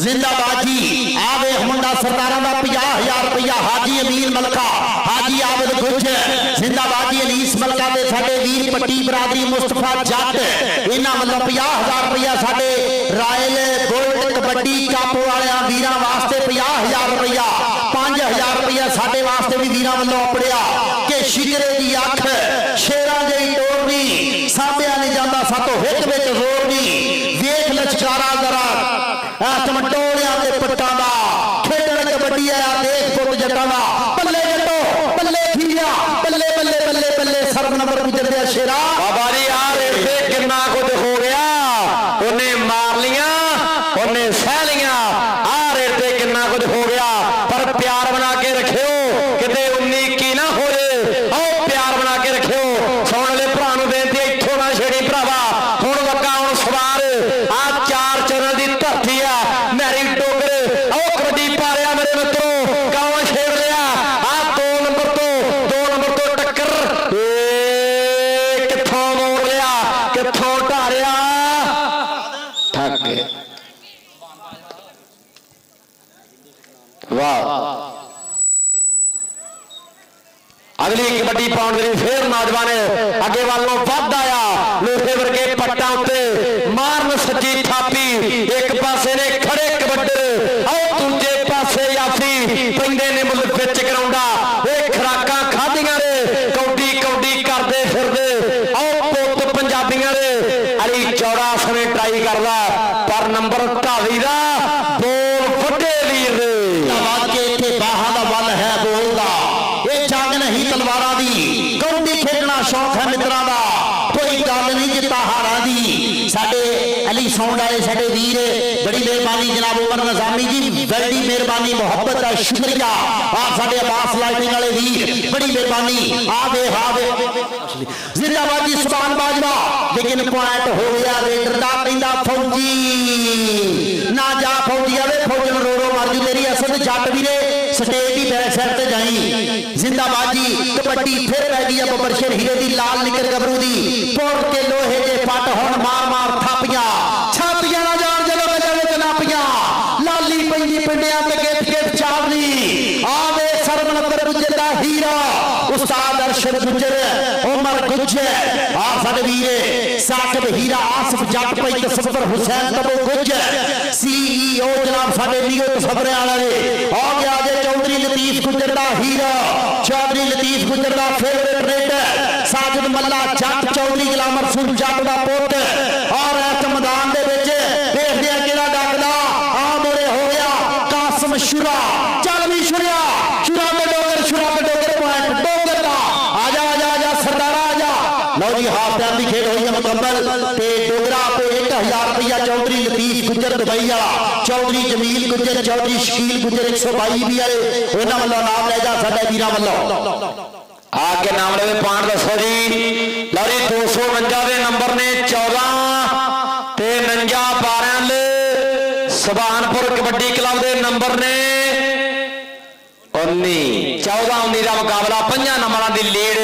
जिंदाबाद जी आ वेख मुंडा सरदारां दा 50,000 रुपया हाजी अमीन मलका हाजी आबद गुजर जिंदाबाद जी अनीस मलका दे साडे वीर पट्टी बरादरी मुस्तफा जट इन्हां वल्लों 50,000 रुपया साडे रायल गोल्ड कबड्डी कप वालियां वीरां वास्ते 50,000 रुपया 5,000 रुपया साडे वास्ते भी वीरां वल्लों अपड़िया कि शिकरे दी अख शेरां जेही टोरनी साबिया नहीं जांदा सातों हित विच जोर नहीं वेख लचकारा जरा टमटोलियां ते पट्टां दा खेडण कबड्डी आ देख पुत जट्टां दा बल्ले जट्टो बल्ले खीरिया बल्ले बल्ले बल्ले बल्ले सरबनगर गुजर दे शेरा बाबा जी यार इसे कितना कुछ हो गया उन्हें मार लिया उन्हें सह लिया आ रेट कितना कुछ हो गया पर प्यार बना के रखियो किते 19 ਕਿੱਥੋਂ ਮੋੜ ਲਿਆ, ਕਿੱਥੋਂ ਢਾਰਿਆ ਠੱਗ। ਵਾਹ, ਅਗਲੀ ਕਬੱਡੀ ਪਾਉਣ ਦੇ ਲਈ ਫੇਰ ਨੌਜਵਾਨ ਅੱਗੇ ਵੱਲੋਂ ਵੱਧ ਆਇਆ, ਲੋਹੇ ਵਰਗੇ ਪੱਟਾਂ ਉੱਤੇ ਮਾਰਨ ਸੱਜੀ ਥਾਪੀ, ਇੱਕ ਪਾਸੇ ਨੇ ਖੜੇ ਕਬੱਡੇ, ਆਓ ਦੂਜੇ ਪਾਸੇ ਜਾਫੀ ਪੈਂਦੇ ਨੇ ਮੁੱਲ ਵਿੱਚ ਗਰਾਉਂਡਾ, ਇਹ ਖਰਾਕਾਂ ਖਾਧੀਆਂ ਨੇ ਕੌਡੀ ਕੌਡੀ ਕਰਦੇ ਫਿਰਦੇ, ਆਓ ਪੁੱਤ ਪੰਜਾਬੀਆਂ ਦੇ ਅਲੀ ਚੌੜਾ ਸਮੇਂ ਟਰਾਈ ਕਰਦਾ ਪਰ ਨੰਬਰ ਢਾਵੀ ਦਾ ਬੋਲ ਵੱਡੇ ਵੀਰ ਦੇ ਆਵਾਜ਼ ਕੇ ਇੱਥੇ ਬਾਹਾਂ ਦਾ ਵੱਲ ਹੈ ਬੋਲਦਾ, ਇਹ ਜੰਗ ਨਹੀਂ ਤਲਵਾਰਾਂ ਦੀ, ਕੌਡੀ ਖੇਡਣਾ ਸ਼ੌਕ ਹੈ ਮਿੱਤਰਾਂ ਦਾ, ਕੋਈ ਗੱਲ ਨਹੀਂ ਜਿੱਤਾ ਹਾਰਾਂ ਦੀ। ਸਾਡੇ ਅਲੀ ਸੌਂਡ ਵਾਲੇ ਸਾਡੇ ਵੀਰ ਬੜੀ ਮਿਹਰਬਾਨੀ ਜਨਾਬ ਉਮਰ ਨਿਜ਼ਾਮੀ ਜੀ, ਬੜੀ ਮਿਹਰਬਾਨੀ ਮੁਹੱਬਤ ਦਾ ਸ਼ੁਕਰੀਆ। ਆਪ ਸਾਡੇ ਅਬਾਸ ਲਾਈਟਿੰਗ ਵਾਲੇ ਵੀਰ ਬੜੀ ਮਿਹਰਬਾਨੀ। ਆਵੇ ਜ਼ਿੰਦਾਬਾਦ ਜੀ ਸੁਭਾਨ ਬਾਜਵਾ, ਲੇਕਿਨ ਪੁਆਇੰਟ ਹੋ ਗਿਆ ਰੇਡਰ ਦਾ, ਕਹਿੰਦਾ ਫੌਜੀ ਨਾ ਜਾ ਫੌਜੀ ਆਵੇ ਫੌਜ ਨੂੰ ਰੋੜੋ ਮਾਰ ਜੂ ਤੇਰੀ ਅਸਲ ਜੱਟ ਵੀਰੇ, ਸਟੇਜ ਦੀ ਬੈਕ ਸਾਈਡ ਤੇ ਜਾਈ। ਜ਼ਿੰਦਾਬਾਦ ਜੀ, ਕਬੱਡੀ ਫਿਰ ਪੈ ਗਈ ਆ ਬੱਬਰ ਸ਼ੇਰ ਹੀਰੇ ਦੀ, ਲਾਲ ਨਿਕਰ ਗੱਭਰੂ ਦੀ, ਪੋੜ ਕੇ ਲੋਹੇ ਦੇ ਪੱਟ ਹੁਣ ਮਾਰ ਮਾਰ ਥਾਪੀਆਂ, ਛਾਪੀਆਂ ਨਾ ਜਾਣ ਜਦੋਂ ਗੱਲਾਂ ਵਿੱਚ ਨਾਪੀਆਂ, ਲਾਲੀ ਪੈਂਦੀ ਪਿੰਡਿਆਂ ਤੇ ਗੇਟ ਗੇਟ ਚਾਵਲੀ, ਆਵੇ ਸਰਮਨਤਰ ਗੁੱਜਰ ਦਾ ਹੀਰਾ, ਉਸਤਾਦ ਅਰਸ਼ਦ ਗੁੱਜਰ, ਉਮਰ ਗੁੱਜਰ, ਆ ਸਾਡੇ ਵੀਰੇ ਸਾਕਬ ਹੀਰਾ, ਆਸਫ ਜੱਟ ਪਈ ਤਸੱਵਰ ਹੁਸੈਨ ਤਬੋ ਗੁੱਜਰ, CEO ਜਨਾਬ ਸਾਡੇ ਲੀਓ ਤਸੱਵਰਿਆਂ ਵਾਲੇ, ਆ ਗਿਆ ਜੇ ਚੌਧਰੀ ਲਤੀਫ ਗੁੱਜਰ ਦਾ ਹੀਰਾ, ਚੌਧਰੀ ਲਤੀਫ ਗੁੱਜਰ ਦਾ ਫੇਵਰੇਟ ਰੇਡਰ, ਸਾਜਦ ਮੱਲਾ ਜੱਟ ਚੌਧਰੀ ਗੁਲਾਮ ਰਸੂਲ ਜੱਟ ਦਾ ਪੁੱਤ, ਔਰ ਇਸ ਮੈਦਾਨ ਦੇ ਵਿੱਚ ਦੇਖਦੇ ਆ ਕਿਹੜਾ ਡੱਕਦਾ, ਆ ਮੋਰੇ ਹੋ ਗਿਆ ਕਾਸਮ ਸ਼ੁਰਾ, ਚੱਲ ਵੀ ਸ਼ੁਰਿਆ, ਸ਼ੁਰਾ ਤੇ ਡੋਗਰ ਪੁਆਇੰਟ ਡੋਗਰ ਦਾ, ਆ ਜਾ ਸਰਦਾਰਾ ਆ ਜਾ। ਲਓ ਜੀ ਹਾਫ ਟਾਈਮ ਦੀ ਖੇਡ ਹੋਈ ਹੈ ਮੁਕੰਮਲ, ਤੇ ਡੋਗਰਾ ਤੇ 1000 ਰੁਪਇਆ ਚੌਧਰੀ ਲਤੀਫ ਗੁੱਜਰ ਦੁਬਈ ਵਾਲਾ, ਚੌਧਰੀ ਜਮੀਲ ਗੁੱਜਰ, ਚੌਧਰੀ ਸ਼ਕੀਲ ਗੁੱਜਰ 122 ਵੀ ਵਾਲੇ, ਉਹਨਾਂ ਵੱਲੋਂ ਨਾਮ ਲੈ ਜਾ ਸਾਡੇ ਵੀਰਾਂ ਵੱਲੋਂ। ਆ ਕੇ ਨਾਮ ਲੈ ਪੁਆਇੰਟ ਦੱਸੋ ਜੀ। ਲਓ ਜੀ 249 ਦੇ ਨੰਬਰ ਨੇ 14 ਤੇ 49 12 ਸੁਭਾਨਪੁਰ ਕਬੱਡੀ ਕਲੱਬ ਦੇ ਨੰਬਰ ਨੇ 19 14 19 ਦਾ ਮੁਕਾਬਲਾ, 5 ਨੰਬਰਾਂ ਦੀ ਲੀਡ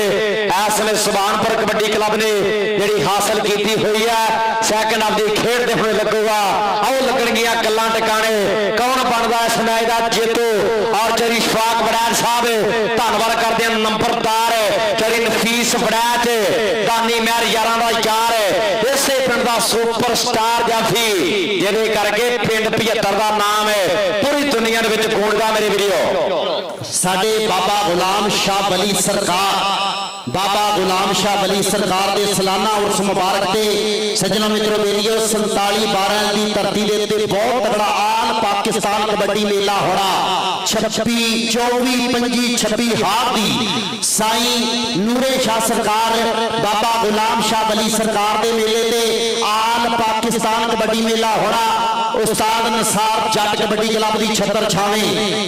ਇਸ ਵੇਲੇ ਸੁਭਾਨਪੁਰ ਕਬੱਡੀ ਕਲੱਬ ਨੇ ਜਿਹੜੀ ਹਾਸਲ ਕੀਤੀ ਹੋਈ ਹੈ। ਸੈਕੰਡ ਹਾਫ ਦੀ ਖੇਡ ਦੇ ਹੋਏ ਲੱਗੂਗਾ, ਆਓ ਲੱਗਣਗੀਆਂ ਗੱਲਾਂ ਟਿਕਾਣੇ, ਕੌਣ ਬਣਦਾ ਇਸ ਮੈਚ ਦਾ ਜੇਤੂ। ਔਰ ਜਿਹੜੀ ਸ਼ਫਾਕ ਬੜੈਚ ਸਾਹਿਬ ਧੰਨਵਾਦ ਕਰਦੇ ਹਨ, ਨੰਬਰਦਾਰ ਜਿਹੜੀ ਨਫੀਸ ਬੜੈਚ, ਦਾਨੀ ਮਹਿਰ ਯਾਰਾਂ ਦਾ ਯਾਰ, ਇਸੇ ਪਿੰਡ ਦਾ ਸੁਪਰਸਟਾਰ ਜਾਫੀ, ਜਿਹਦੇ ਕਰਕੇ ਪਿੰਡ 75 ਦਾ ਨਾਮ ਹੈ ਪੂਰੀ ਦੁਨੀਆ ਦੇ ਵਿੱਚ ਗੂੰਜਦਾ ਮੇਰੇ ਵੀਰੋ। ਸਾਡੇ ਬਾਬਾ ਗੁਲਾਮ ਸ਼ਾਹ ਬਲੀ ਸਰਕਾਰ, ਬਾਬਾ ਗੁਲਾਮ ਸ਼ਾਹ ਬਲੀ ਸਰਕਾਰ ਦੇ ਸਾਲਾਨਾ ਉਰਸ ਮੁਬਾਰਕ ਤੇ ਸੱਜਣੋ ਮਿੱਤਰੋ ਬੇਲੀਓ 47 12 ਦੀ ਧਰਤੀ ਦੇ ਉੱਤੇ ਬਹੁਤ ਤਗੜਾ ਆਲ ਪਾਕਿਸਤਾਨ ਕਬੱਡੀ ਮੇਲਾ ਹੋਣਾ, 26 24 25 26 ਹਾਰ ਦੀ ਸਾਈਂ ਨੂਰੇ ਸ਼ਾਹ ਸਰਕਾਰ ਬਾਬਾ ਗੁਲਾਮ ਸ਼ਾਹ ਬਲੀ ਸਰਕਾਰ ਦੇ ਮੇਲੇ ਤੇ ਆਲ ਪਾਕਿਸਤਾਨ ਕਬੱਡੀ ਮੇਲਾ ਹੋਣਾ। ਉਸਤਾਦ ਨਸਾਰ ਜੱਟ ਕਬੱਡੀ ਕਲੱਬ ਦੀ ਛੱਤਰ ਛਾਵੇਂ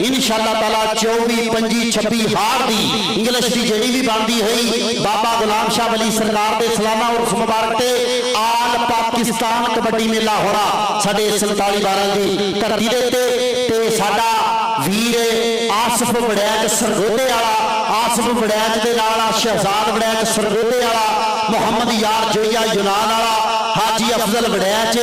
ਇਨਸ਼ਾਅੱਲਾ ਤਾਲਾ 24 25 26 ਹਾਰ ਦੀ ਇੰਗਲਿਸ਼ ਦੀ ਜਿਹੜੀ ਵੀ ਬਣਦੀ ਹੋਈ ਬਾਬਾ ਗੁਲਾਮ ਸ਼ਾਹ ਬਲੀ ਸਰਕਾਰ ਦੇ ਸਾਲਾਨਾ ਉਰਸ ਮੁਬਾਰਕ ਤੇ ਆਲ ਪਾਕਿਸਤਾਨ ਕਬੱਡੀ ਮੇਲਾ ਹੋਣਾ ਸਾਡੇ 47 12 ਦੀ ਧਰਤੀ ਦੇ ਉੱਤੇ। ਤੇ ਸਾਡਾ ਵੀਰ ਆਸਫ ਵੜੈਚ ਸਰਗੋਧੇ ਵਾਲਾ, ਆਸਫ ਵੜੈਚ ਦੇ ਨਾਲ ਸ਼ਹਿਜ਼ਾਦ ਵੜੈਚ ਸਰਗੋਧੇ ਵਾਲਾ, ਮੁਹੰਮਦ ਯਾਰ ਜੋਈਆ ਯੂਨਾਨ ਵਾਲਾ, ਹਾਜੀ ਅਫਜ਼ਲ ਵੜੈਚ,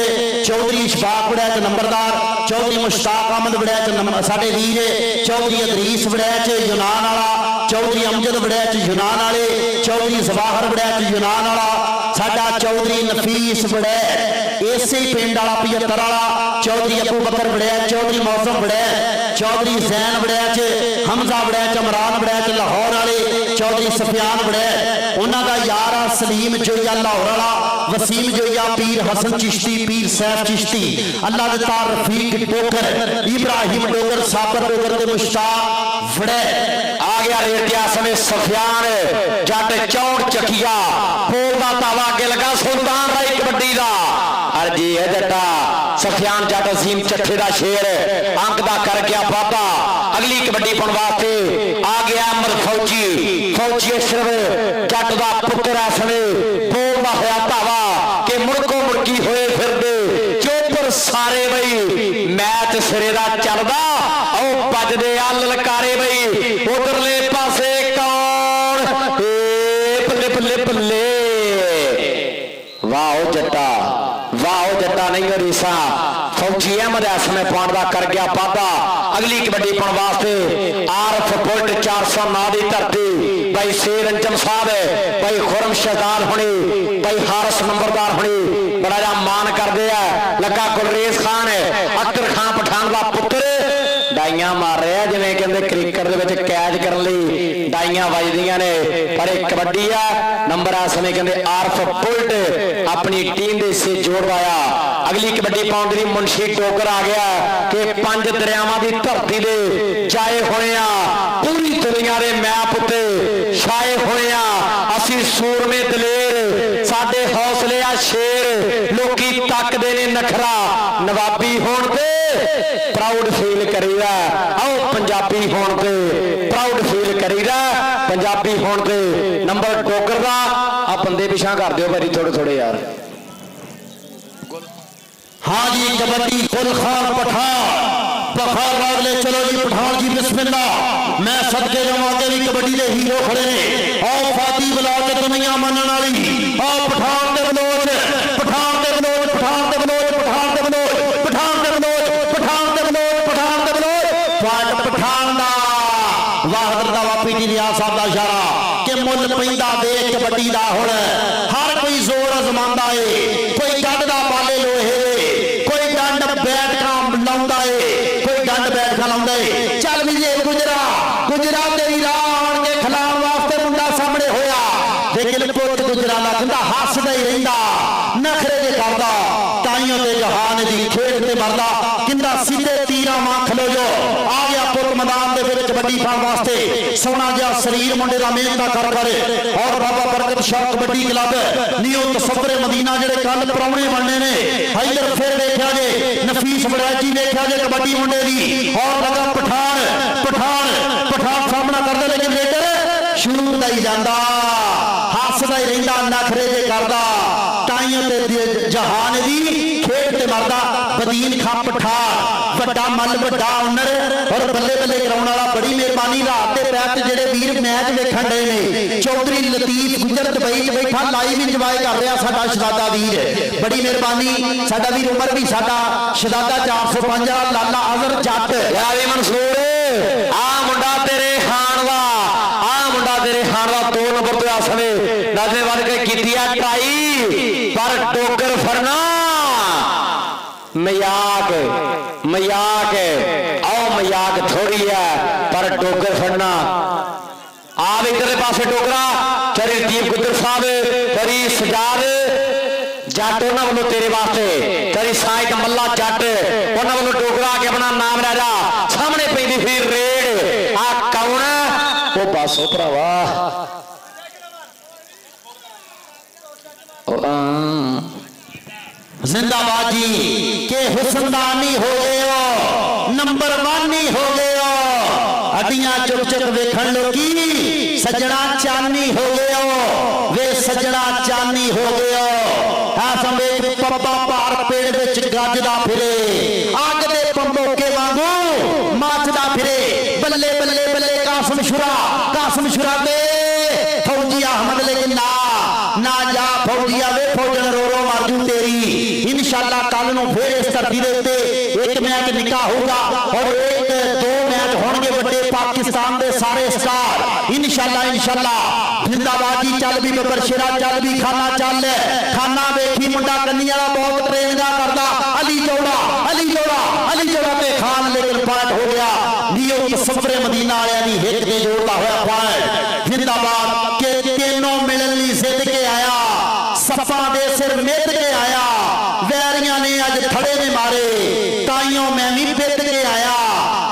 ਚੌਧਰੀ ਇਸ਼ਫਾਕ ਵੜੈਚ ਨੰਬਰਦਾਰ, ਚੌਧਰੀ ਮੁਸ਼ਤਾਕ ਅਹਿਮਦ ਵੜੈਚ ਸਾਡੇ ਵੀਰ, ਚੌਧਰੀ ਅਦਰੀਸ ਵੜੈਚ ਯੂਨਾਨ ਵਾਲਾ, ਚੌਧਰੀ ਅਮਜਦ ਵੜੈਚ ਯੂਨਾਨ ਵਾਲੇ, ਚੌਧਰੀ ਜ਼ਵਾਹਰ ਵੜੈਚ ਯੂਨਾਨ ਵਾਲਾ, ਸਾਡਾ ਚੌਧਰੀ ਨਫੀਸ ਵੜੈਚ ਇਸੇ ਪਿੰਡ ਵਾਲਾ 75 ਵਾਲਾ, ਚੌਧਰੀ ਅਬੂ ਬਕਰ ਵੜੈਚ, ਚੌਧਰੀ ਮੌਸਮ ਵੜੈਚ, ਚੌਧਰੀ ਜ਼ੈਨ ਵੜੈਚ, ਹਮਜ਼ਾ ਵੜੈਚ, ਇਮਰਾਨ ਵੜੈਚ ਲਾਹੌਰ ਵਾਲੇ, ਚੌਧਰੀ ਸਫਿਆਨ ਵੜੈਚ, ਉਹਨਾਂ ਦਾ ਯਾਰ ਆ ਸਲੀਮ ਜੋਈਆ ਲਾਹੌਰ ਵਾਲਾ, ਵਸੀਮ ਜੋਈਆ, ਪੀਰ ਹਸਨ चिश्ती, पीर सैफ चिश्ती, अल्लाह दे तार रफीक डोगर, इब्राहिम डोगर, साबर डोगर ते मुश्ताक वड़े। आ गया रेटिया समय सफियान जट चौड़ चकिया, बोल दा तावा अगे लगा सुल्तान राई कबड्डी दा, अर जी है जट्टा सफियान जट असीम चट्ठे दा शेर अंक दा कर गया बाबा। अगली कबड्डी पाउण वास्ते आ गया अमर फौजी, फौजी अशरफ जट दा पुत्र है समय बोल दा होया तावा कि मुड़को मुड़की होए फिरदे चोपर सारे बई मैच सिरे दा चलदा, आओ भजदे आ ललकारे बई उधरले पासे कौन, बल्ले बल्ले बल्ले ਵਾਹ ਜੱਟਾ, ਵਾਹ ਜੱਟਾ ਨਹੀਂ ਰੀਸਾ। ਫੌਜੀ ਅਹਿਮਦ ਇਸ ਸਮੇਂ ਪੁਆਇੰਟ ਦਾ ਕਰ ਗਿਆ ਵਾਧਾ। ਅਗਲੀ ਕਬੱਡੀ ਪਾਉਣ ਵਾਸਤੇ ਆਰਫ ਬੁਲਟ 409 ਦੀ ਧਰਤੀ ਭਾਈ ਸ਼ੇਰ ਅੰਜਮ ਸਾਹਿਬ, ਭਾਈ ਖੁਰਮ ਸ਼ਹਿਜ਼ਾਦ ਹੁਣੀ, ਭਾਈ ਹਾਰਸ ਨੰਬਰਦਾਰ ਹੁਣੀ ਬੜਾ ਜਿਹਾ ਮਾਣ ਕਰਦੇ ਆ। ਲੱਗਾ ਗੁਲਰੇਜ਼ ਖਾਨ, ਅਖਤਰ ਖਾਨ ਪਠਾਨ ਦਾ ਪੁੱਤਰ ਡਾਈਆਂ ਮਾਰ ਰਿਹਾ, ਜਿਵੇਂ ਕਹਿੰਦੇ ਕ੍ਰਿਕਟ ਦੇ ਵਿੱਚ ਕੈਚ ਕਰਨ ਲਈ ਡਾਈਆਂ ਵੱਜਦੀਆਂ ਨੇ। ਪਰ ਇਹ ਕਬੱਡੀ ਆ। ਨੰਬਰ ਆ ਸਮੇਂ ਕਹਿੰਦੇ ਆਰਫ ਬੁਲਟ ਆਪਣੀ ਟੀਮ ਦੇ ਹਿੱਸੇ ਜੋੜਵਾਇਆ। ਅਗਲੀ ਕਬੱਡੀ ਪਾਉਣ ਦੇ ਲਈ ਮੁਨਸ਼ੀ ਟੋਕਰ ਆ ਗਿਆ ਕਿ 5 ਦਰਿਆਵਾਂ ਦੀ ਧਰਤੀ ਦੇ ਜਾਏ ਹੋਏ ਆ, ਪੂਰੀ ਦੁਨੀਆ ਦੇ ਮੈਪ ਉੱਤੇ ਛਾਏ ਹੋਏ ਆ। ਅਸੀਂ ਸੂਰਮੇ ਦਲੇਰ, ਸਾਡੇ ਹੌਸਲੇ ਆ ਸ਼ੇਰ। ਲੋਕੀ ਤੱਕਦੇ ਨੇ ਨਖਰਾ, ਨਵਾਬੀ ਹੋਣ ਤੇ ਪ੍ਰਾਊਡ ਫੀਲ ਕਰੀਦਾ। ਆਓ ਪੰਜਾਬੀ ਹੋਣ ਤੇ ਪ੍ਰਾਊਡ ਫੀਲ ਕਰੀਦਾ, ਪੰਜਾਬੀ ਹੋਣ ਤੇ। ਨੰਬਰ ਟੋਕਰ ਦਾ ਆ ਬੰਦੇ ਪਿਛਾਂ ਕਰ ਦਿਓ ਭਾਈ ਥੋੜੇ ਥੋੜੇ ਯਾਰ। हाँ जी कबड्डी गुलखान पठान बखार रागले चलो जी पठान जी बिस्मिल्लाह। मैं सदके जावांगे भी कबड्डी के हीरो खड़े ने। आओ फाती बुला के दुनिया मनन वाली, आओ पठान दे बलोच, पठान दे बलोच, पठान दे बलोच, पठान दे बलोच, पठान दे बलोच, पठान दे बलोच, पठान दे बलोच। पाट पठान दा वाहदर दा वापी जी रियाज साहब दा इशारा कि मुल पैंदा देख कबड्डी दा हुण हर कोई जोर अजमांदा है। कोई डंड दा पाले लोहे लाउंदा है, कोई डंड बैठा लाउंदा है। चल विजय गुजरा, गुजरा तेरी राह के खिलाफ वास्ते मुंडा सामने होया, लेकिन पुत गुजरा लगदा हसदा ही रहिंदा, नखरे दे करदा। ताइयों ते जहान दी खेड ते मरदा, किंदा सीधे तीरा मां खलो जो आ गया पुत मैदान दे विच कबड्डी पाउण वास्ते। सोना जिहा शरीर मुंडे दा मेहनत कर और बाबा बरकत शाह कबड्डी क्लब न्यू तसव्वुर मदीना जेड़े कल प्राहुणे बनने ने। इधर फिर देखा जे नफीस बड़ैची देखा जे कबड्डी मुंडे दी और लगा पठान पठान पठान सामना करदे, लेकिन लेकर शुरू दा ही जांदा, हसदा ही रहिंदा, नखरे जे करदा। ताइयों ते जहान दी खेड ते मरदा। बदीन खां पठान वड्डा मल वड्डा हुनर और बल्ले बल्ले कराउण वाला, बड़ी मेहरबानी। रात दे पैर ते जेड़े वीर मैच वेखण डे ने, चौधरी लतीफ गुजर दुबई च बैठा लाइव इंजॉय कर रहा साडा शहजादा वीर, बड़ी मेहरबानी। साडा वीर उमर भी साडा शहजादा 405 वाला लाला अजहर जट यारी मंसूर आ मुंडा तेरे खान दा, आ मुंडा तेरे खान दा 2 नंबर ते आसने नजरे वध के कीती आ ट्राई, पर टोकर फरना मजाक मजाक। आओ मजाक थोड़ी है, पर टोकर फड़ना। आप इधर पासे टोकरा चरी दीप गुजर साहब, चरी सजाद जट उन्होंने वालों तेरे वास्ते, चरी साइड मल्ला जट उन्होंने वालों टोकरा के अपना नाम ले जा। सामने पैंदी फिर रेड आ कौन वो बस ओ भरावा जिंदाबाद जी के हुसनदानी हो गए हो, नंबर 1 ही हो गए हो। हड्डियां चुक चुक देखण लोगी, सजना चानी हो गए हो, वे सजना चानी हो गए हो। समझ पप्पा पार पेड़ विच गजदा फिरे, अग दे पंबोके वांगू मचदा फिरे। बल्ले बल्ले बल्ले कासम शुरा दे फौजी अहमद, लेकिन ना जा फौजिया वे फौजन रो रो मारजू तेरी। इंशाअल्लाह कल नूं फिर इस धरती दे उत्ते एक मैच निका होगा और 1-2 मैच होणगे वड्डे पाकिस्तान दे सारे स्टार। इंशाअल्लाह जिंदाबाद जी। चल भी बबर शेरा, चल भी खाना, चल खाना वेखी मुंडा कन्नी वाला बहुत ट्रेनिंगा करदा। अली जोड़ा ते खान, लेकिन पॉइंट हो गया न्यू तसव्वुर मदीना वालियां दी हिट के जोड़दा होया पॉइंट। जिंदाबाद के तीनों मिलन लई जिद के आया, सफा दे सिर मिट के आया। वैरियां ने अज थड़े ने मारे, ताइयों मैं भी पिट के आया,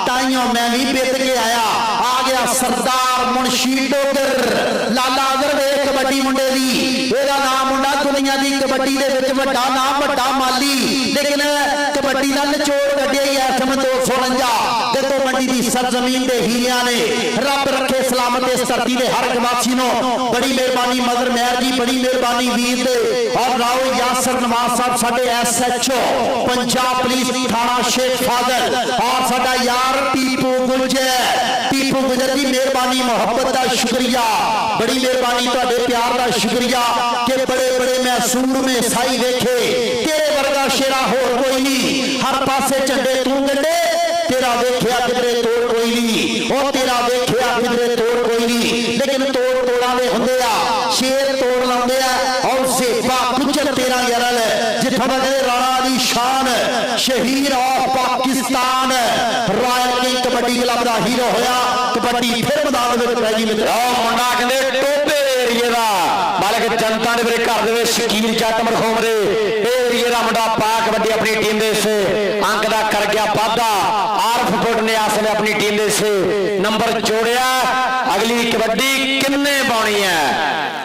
ताइयों मैं भी पिट के आया। आ गया सरदार मुंशी डोगर लाला अजहर वे कबड्डी मुंडे दी, एदा नाम मुंडा दुनिया दी कबड्डी दे विच वड्डा नाम, वड्डा माली, लेकिन कबड्डी दा निचोड़ कड्ढिया ही एफएम 249 ते तो मंडी दी सरजमीन दे हीरियां ने। रब रखे सलामत इस धरती दे हर गवासी नो। बड़ी मेहरबानी मदर मेहर जी, बड़ी मेहरबानी वीर दे और राव यासर नवाज साहब साडे SHO पंजाब पुलिस थाना शेख फादल और साडा यार टीपू गुजर जी, मेहरबानी मोहब्बत का शुक्रिया, बड़ी मेहरबानी तुहाडे प्यार का शुक्रिया कि बड़े बड़े ਸੂਰਮੇ ਸਾਈ ਵੇਖੇ ਤੇਰੇ ਵਰਗਾ ਸ਼ੇਰਾ ਹੋਰ ਕੋਈ ਨਹੀਂ ਹਰ ਪਾਸੇ ਝੰਡੇ ਤੂੰ ਗੱਡੇ ਤੇਰਾ ਵੇਖਿਆ ਕਿਧਰੇ ਤੋੜ ਕੋਈ ਨਹੀਂ ਉਹ ਤੇਰਾ ਵੇਖਿਆ ਕਿਧਰੇ ਤੋੜ ਕੋਈ ਨਹੀਂ ਲੇਕਿਨ ਤੋੜਾਂ ਦੇ ਹੁੰਦੇ ਆ ਸ਼ੇਰ ਤੋੜ ਲਾਉਂਦੇ ਆ ਔਰ ਸੇਪਾ ਗੁੱਜਰ ਤੇਰਾ ਯਾਰਲ ਜਿੱਥੋਂ ਦਾ ਕਹਿੰਦੇ ਰਾਣਾ ਦੀ ਸ਼ਾਨ ਸ਼ਹੀਦ of Pakistan royal king kabaddi club the hero ਹੋਇਆ ਕਬੱਡੀ ਫਿਰ ਮੈਦਾਨ ਦੇ ਵਿੱਚ ਪੈ ਗਈ ਮਿੱਤਰ ਉਹ ਮੁੰਡਾ ਕਹਿੰਦੇ ਟੋਪੇ ਏਰੀਏ ਦਾ ਮਾਲਕ ਜਨਤਾ ਦੇ ਵੀਰੇ ਘਰ ਦੇ ਵਿੱਚ ਸ਼ਕੀਰ ਜੱਟ ਮਰਖੂਮ ਦੇ ਏਰੀਏ ਦਾ ਮੁੰਡਾ ਪਾ ਕਬੱਡੀ ਆਪਣੀ ਟੀਮ ਦੇ ਹਿੱਸੇ ਅੰਕ ਦਾ ਕਰ ਗਿਆ ਵਾਧਾ ਆਰਫ ਪੁੱਟ ਨੇ ਆਸ ਨੇ ਆਪਣੀ ਟੀਮ ਦੇ ਹਿੱਸੇ ਨੰਬਰ ਜੋੜਿਆ ਅਗਲੀ ਕਬੱਡੀ ਕਿੰਨੇ ਪਾਉਣੀ ਹੈ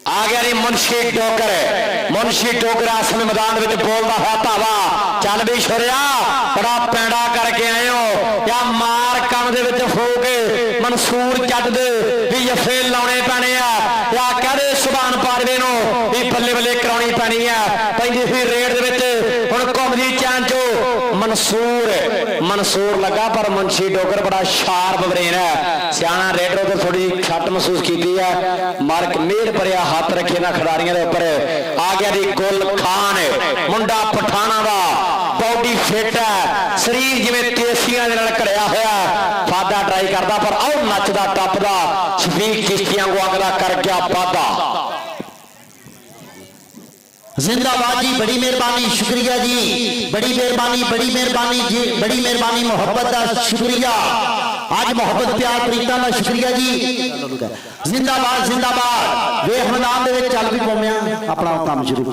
ਆ ਗਿਆ ਜੀ ਮੁਨਸ਼ੀ ਟੋਕਰ ਆਸਮੇ ਮੈਦਾਨ ਵਿੱਚ ਬੋਲਦਾ ਹੋਇਆ ਧਾਵਾ ਚੱਲ ਵੀ ਛੁਰਿਆ ਬੜਾ ਪੈਂਡਾ ਕਰਕੇ ਆਇਓ ਜਾਂ ਮਾਰ ਕੰਨ ਦੇ ਵਿੱਚ ਫੋ ਕੇ ਮਨਸੂਰ ਜੱਟ ਦੇ ਵੀ ਜੱਫੇ ਲਾਉਣੇ ਪੈਣੇ ਆ ਜਾਂ ਕਹਦੇ ਸੁਭਾਨ ਪਾਰਵੇ ਨੂੰ ਵੀ ਬੱਲੇ ਬੱਲੇ ਕਰਾਉਣੀ ਪੈਣੀ ਆ ਪੈਂਦੀ ਸੀ ਰੇਡ ਦੇ ਵਿੱਚ ਹੁਣ ਘੁੰਮਦੀ ਚੈਨ ਚੋ ਮਨਸੂਰ ਲੱਗਾ ਪਰ ਮੁਨਸ਼ੀ ਟੋਕਰ ਬੜਾ ਸ਼ਾਰਪ ਬਰੇਨ ਹੈ ਸਿਆਣਾ ਰੇਡਰ ਤੇ ਥੋੜੀ ਛੱਟ ਮਹਿਸੂਸ ਕੀਤੀ ਆ ਮਾਰਕ ਮੇਰ ਭਰਿਆ ਹੱਥ ਰੱਖੇ ਨਾ ਖਿਡਾਰੀਆਂ ਦੇ ਉੱਪਰ ਆ ਗਿਆ ਜੀ ਗੁੱਲ ਖਾਨ ਮੁੰਡਾ ਪਠਾਣਾ ਦਾ ਬੌਡੀ ਫਿੱਟ ਹੈ ਸਰੀਰ ਜਿਵੇਂ ਤੇਸੀਆਂ ਦੇ ਨਾਲ ਘੜਿਆ ਹੋਇਆ ਫਾਦਾ ਟਰਾਈ ਕਰਦਾ ਪਰ ਆਉ ਨੱਚਦਾ ਟੱਪਦਾ ਸ਼ਫੀਕ ਚਿਸ਼ਤੀਆਂ ਵਾਂਗ ਦਾ ਕਰ ਗਿਆ ਵਾਦਾ जिंदाबाद जी बड़ी मेहरबानी शुक्रिया जी बड़ी मेहरबानी जी बड़ी मेहरबानी मोहब्बत का शुक्रिया आज मोहब्बत प्यार प्रीता का शुक्रिया जी जिंदाबाद वे मैदान दे विच चल भी पौंदे अपना काम शुरू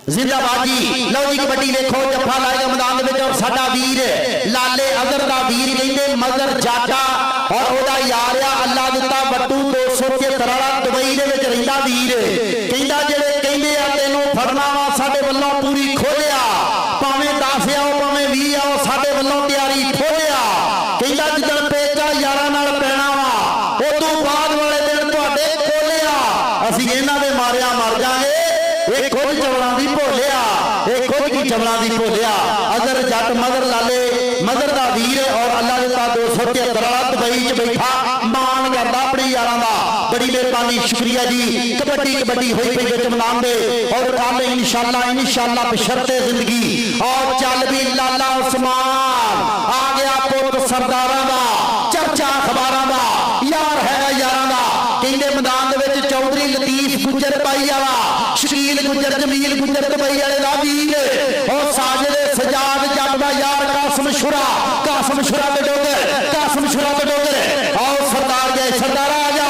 जिंदाबाद जी लो जी कबड्डी देखो जफा लाएगा मैदान दे विच और साडा वीर लाले अगर दा वीर कहंदे मगर जाटा और ओदा यार आ अल्लाह दिता बट्टू 273 वाला दुबई दे विच रहिंदा वीर कहंदा जेड़े कहंदे आ तैनूं फड़ना वा साडे वल्लों पूरी खोलिया भावें 10 आओ भावें 20 आओ साडे वल्लों तैयारी खोलिया कहंदा जिदन पेचा यारां नाल पैना वा उदों बाद वाले दिन तुहाडे खोलिया असीं इन्हां दे मारिया मर जाएंगे ये खुद चवलां दी भोलिया ये खुद की चवलां दी भोलिया अगर जट मगर लाले मगर दा वीर और अल्लाह दिता 273 वाला दुबई च बैठा मान करदा अपने यारां दा बड़ी मेहरबानी शुक्रिया जी कबड्डी होई पई विच मैदान दे और कल इंशाअल्लाह बशर्ते जिंदगी और चल भी लाला उस्मान आ गया पुत सरदारां दा चर्चा अखबारां दा यार है यारां दा कहंदे मैदान दे विच चौधरी लतीफ गुजर पाई वाला शकील गुजर जमील गुजर दुबई वाले दा वीर और साजिद सजाद जट दा यार कासम शुरा ते डोगर और सरदार गए सरदार आ जा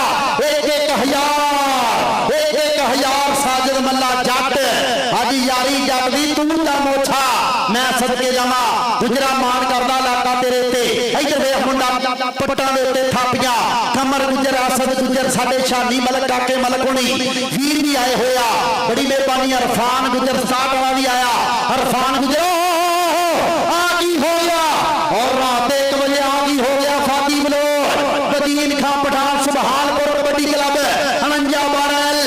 एक हजार साजिद मल्ला जट अज यारी जट दी तू दा मोछा मैं सदके जावा गुजरा मान करदा लाका तेरे ते इधर वेख मुंडा पट्टां दे उत्ते थापियां कमर गुजर असद गुजर साडे शानी मलक काके मलक होनी वीर भी आए होया बड़ी मेहरबानी अरफान गुजर 60 वाला भी आया अरफान गुजर आगी हो गया और रात 1 बजे आगी हो गया फाती बलोच बदीन खां पठान सुभानपुर कबड्डी क्लब 49 बारल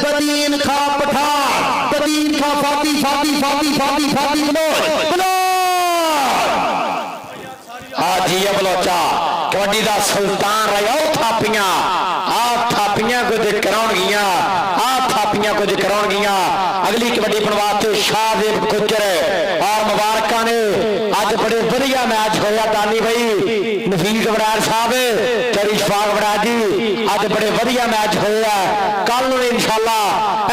बदीन खां पठान बदीन खां फाती बलोच जी बलोचा कबड्डी का सुल्तान रहा थापियां कुछ कराउणगियां कुछ कराउणगियां अगली कबड्डी पाउण वास्ते शाहदेव गुजर और मुबारकां ने अज बड़े वधिया मैच होया दानी भाई नफीस बराड़ साहब चरी शफाक बराड़ जी अज बड़े वधिया मैच होया कल नूं इंशाअल्लाह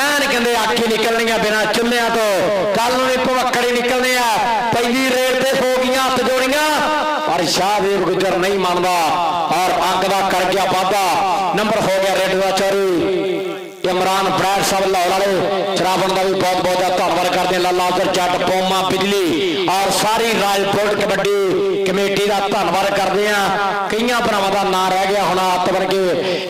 ऐन कहंदे आखी निकलणियां बिना चुल्लियां तो कल नूं भवक्कड़ निकलने आ पहली रेड ते हो गईयां हथ जोड़ियां पर शाहदेव गुजर नहीं मानता और अंक का कर गया वाधा नंबर हो गया रेड का चोरी इमरान बराड़ साहब लाहौर वाले चरावन का भी बहुत बहुत धन्यवाद करते हैं लाला जट पोमा बिजली और सारी राजकोट कबड्डी कमेटी का धन्यवाद करते हैं कई भरावां का नाम रह गया होना हत्थ वर्गे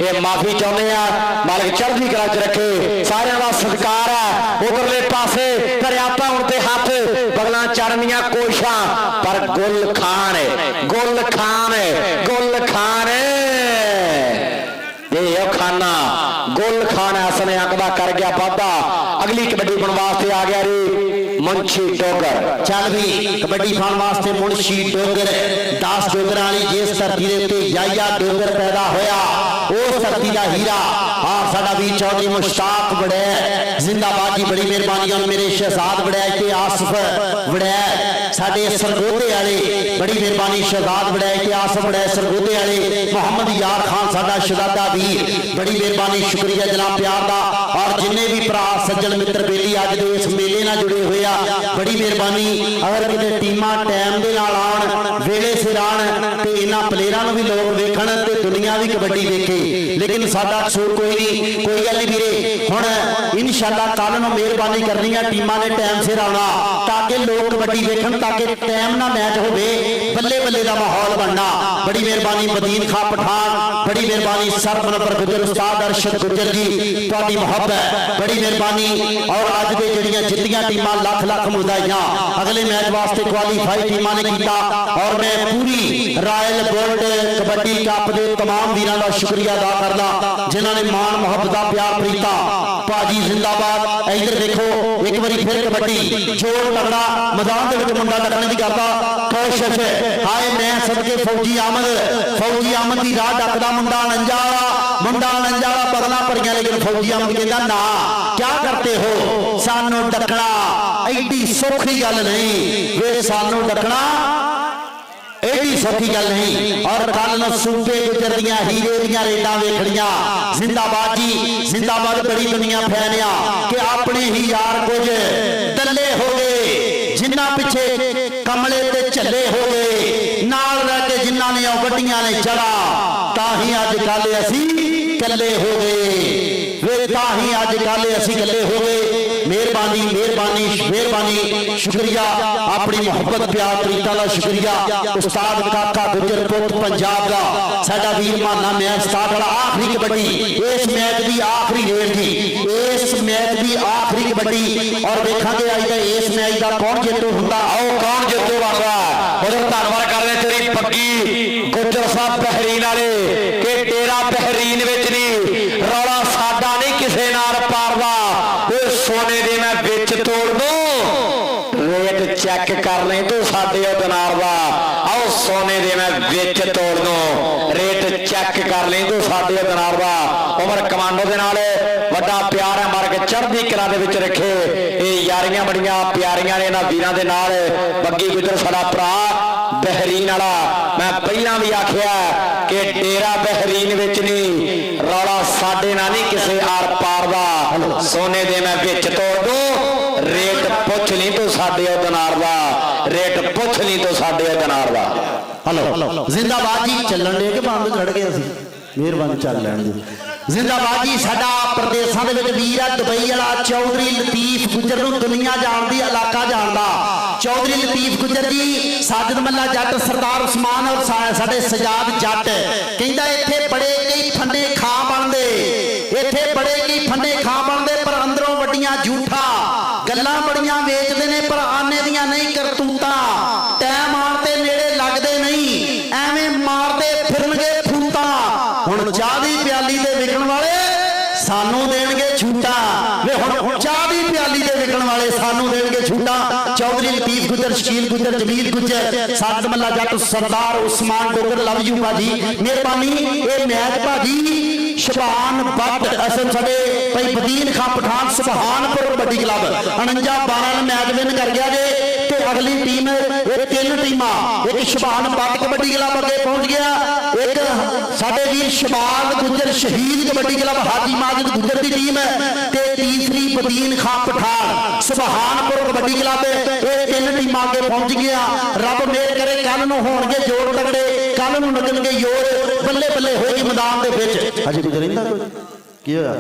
ये माफी चाहते हैं मालिक चढ़दी कला च रखे सारिਆਂ का सत्कार है उधरले पासे दरियाता होते हथ बगलां चढ़नियां कोशिशां पर गुल खान खाना गुल खान हसने अंक का कर गया वाधा अगली कबड्डी पाउण वास्ते आ गया रे मुंशी डोगर चल भी कबड्डी पाउण वास्ते मुंशी डोगर 10 डोगर वाली जिस धरती दे उत्ते याया डोगर पैदा होया उस धरती का हीरा हाँ साडा वीर चौधरी मुश्ताक वड़ैल जिंदाबाद जी, बड़ी मेहरबानी। और मेरे शहजाद वड़ैल के आसफ वड़ैल साडे सरगोधे वाले, बड़ी मेहरबानी। शहजाद वड़ैल के आसफ वड़ैल सरगोधे वाले, मोहम्मद यार खान साडा शहजादा वीर, बड़ी मेहरबानी। शुक्रिया जनाब प्यार दा। और जिन्ने भी भरा सज्जन मित्र बेली अज दे इस मेले नाल जुड़े हुए आ, बड़ी मेहरबानी। अगर किते टीमां टाइम दे नाल आउण, वेले सिर आउण ते इन्हां प्लेयरां नूं भी लोग वेखण ते दुनिया भी कबड्डी देखे, लेकिन साडा कसूर कोई नहीं, कोई गल नहीं वीरे। हुण इंशाअल्लाह कल नूं मेहरबानी करनी है, टीमां ने टाइम सिर आउणा ताकि लोग कबड्डी देखण, ताकि टाइम ना मैच होवे, बल्ले बल्ले का माहौल बनना। बड़ी मेहरबानी मदीन खां पठान, बड़ी मेहरबानी। सरमनपर गुजर उस्ताद अरशद गुजर जी तुहाडी मुहब्बत, बड़ी मेहरबानी। और अज दे जिहड़ियां जित्तियां टीमां लख लख मुदाइयां, अगले मैच वास्ते क्वालीफाई टीमां ने कीता। और मैं पूरी रॉयल गोल्ड कबड्डी कप दे तमाम वीरां दा शुक्रिया अदा करदा जिन्हां ने मान मुहब्बत प्यार प्रीता। भाजी जिंदाबाद। इधर देखो एक बारी फिर कबड्डी जोर तगड़ा मैदान दे विच मुंडा टकने की करदा कोशिश। हाय मैं सदके फौजी आमद की राह डकदा मुंडा नंजा वाला बदला भरिया, लेकिन फौजी आमद कहता ना क्या करते हो, सानू डकना एडी सौखी गल नहीं, वे सानू डकना एडी सौखी गल नहीं। और कल सूबे गुजर दियां हीरे दियां रेडां वेखणियां। जिंदाबाद जी जिंदाबाद। बड़ी दुनिया फैलिया कि अपने ही यार कुछ दल्ले हो गए, जिन्ना पिछे कमले ते झल्ले हो गए, नाल रह के जिन्ना ने वड्डियां ने चढ़ा, ताही अज कल असी कल्ले हो गए, वे ताही अज कल असी कल्ले हो गए। मेहरबानी मेहरबानी मेहरबानी। शुक्रिया अपनी मोहब्बत प्यार प्रीता का शुक्रिया। उस्ताद काका गुजर पुत पंजाब का साडा वीर माना मैच स्टार्ट वाला आखिरी कबड्डी, इस मैच की आखिरी रेड थी, इस मैच की आखिरी कबड्डी। और देखांगे अज का इस मैच का कौन जेतू हुंदा, आओ कौन जेतू बनदा। और धन्यवाद करदे तेरी पक्की गुजर साहब बहरीन वाले कि तेरा बहरीन विच नहीं रौला साडा नहीं किसे नाल पारदा, सोने दे मैं बिच तोड़ दूं, रेट चेक कर ले तू साडे दिनार दा। आओ सोने दे मैं बिच तोड़ दूं, रेट चेक कर ले तू साडे दिनार दा। उमर कमांडो दे नाल वड्डा प्यार है, मार के चढ़दी कला दे विच रखे। ये यारियां बड़ियां प्यारियां ने इन्हां वीरां दे नाल। बग्गी गुजर साडा भरा बहरीन वाला, मैं पहला भी आखिया कि डेरा बहरीन विच नहीं रौला साडे नाल नहीं किसे आर पार दा, सोने दे मैं बिच तोड़ दूं, रेट पुछ ली तू साडे दिनार दा, रेट पुछ ली तू साडे दिनार दा। हेलो जिंदाबाद जी। चलन दे के बंद चढ़ गए असीं, मेहरबानी चल लैण जी। जिंदाबाद जी। साडा प्रदेशां दे विच वीर आ दुबई वाला चौधरी लतीफ गुजर नूं दुनिया जानदी, इलाका जानदा। चौधरी लतीफ गुजर जी साजिद मल्ला जट, सरदार उस्मान और साडे सजाद जट कहंदा इत्थे बड़े कई फन्ने खां बनदे, इत्थे बड़े कई फन्ने खां बनदे, पर अंदरों वड्डियां झूठा गल्लां बड़ियां वेचदे ने, पर आने दियां नहीं करतूतां, टैम आण ते नेड़े लगदे नहीं, एवें मारदे फिरनगे फूतां। हुण चाह दी प्याली दे विकण वाले सानू देणगे छूटा, वे हुण चाह दी प्याली दे विकण वाले सानू देणगे छूटा। चौधरी लतीफ गुजर, शकील गुजर, जमील गुजर, साजिद मल्ला जट, सरदार उस्मान डोगर, लव यू भाजी, मेहरबानी। ये मैच भाजी शबान बट असल साडे भाई Badeen Khan Pathan Subhanpur kabaddi club 49-12 match win कर गया जे। ते अगली टीम ये तीन टीमां, एक शबान बट कबड्डी क्लब अगे पहुंच गया, एक साडे वीर शबान गुजर शहीद कबड्डी क्लब हाजी माजिद गुजर की टीम, ते तीसरी बदीन खां पठान सुभानपुर कबड्डी क्लब। ये तीन टीमां अगे पहुंच गया। रब मेहर करे कल नूं होणगे जोर तगड़े, कल नूं लगणगे जोर, बल्ले बल्ले होएगी मैदान दे विच। अजे कुछ रहिंदा कोई की होया?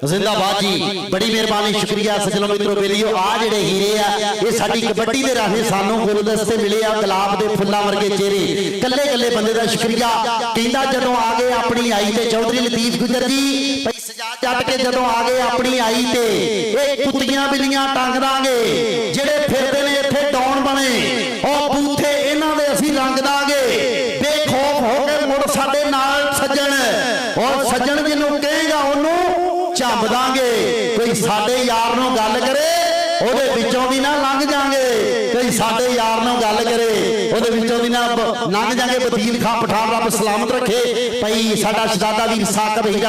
जिंदाबाद जी। बड़ी मेहरबानी शुक्रिया सज्जनों मित्रों बेलियो। आ जेडे हीरे आ ये साडी कबड्डी दे राहे सानू गुलदस्ते मिले आ, गुलाब दे फुल्लां वर्गे चेहरे, कल्ले कल्ले बंदे दा शुक्रिया। कहंदा जदों आ गए अपनी आई ते चौधरी लतीफ गुजर जी भाई सजाद जट के जदों आ गए अपनी आई ते ये कुत्तियां बिल्लियां टंग दांगे, जेडे ਫਿਰਦੇ ਨੇ ਇੱਥੇ ਡਾਉਣ ਬਣੇ ਉਹ ਬੂਥੇ ਇਹਨਾਂ ਦੇ ਅਸੀਂ ਰੰਗ ਦਾਂਗੇ ਬੇਖੌਫ ਹੋ ਕੇ ਮੁੜ ਸਾਡੇ ਨਾਲ ਸੱਜਣ ਔਰ ਸੱਜਣ ਜਿਹਨੂੰ ਕਹੇਗਾ ਉਹਨੂੰ ਝੰਬ ਦਾਂਗੇ ਕੋਈ ਸਾਡੇ ਯਾਰ ਨੂੰ ਗੱਲ ਕਰੇ ਉਹਦੇ ਵਿੱਚੋਂ ਦੀ ਨਾ ਲੰਘ ਜਾਾਂਗੇ ਕੋਈ ਸਾਡੇ ਯਾਰ ਨੂੰ ਗੱਲ ਕਰੇ ਉਹਦੇ ਵਿੱਚੋਂ ਦੀ ਨਾ ਲੰਘ ਜਾਾਂਗੇ। ਵਕੀਲ ਖਾਂ ਪਠਾਨ ਰੱਬ ਸਲਾਮਤ ਰੱਖੇ। ਭਾਈ ਸਾਡਾ ਸ਼ਹਜ਼ਾਦਾ ਵੀਰ ਸਾਕਬ ਹੀਰਾ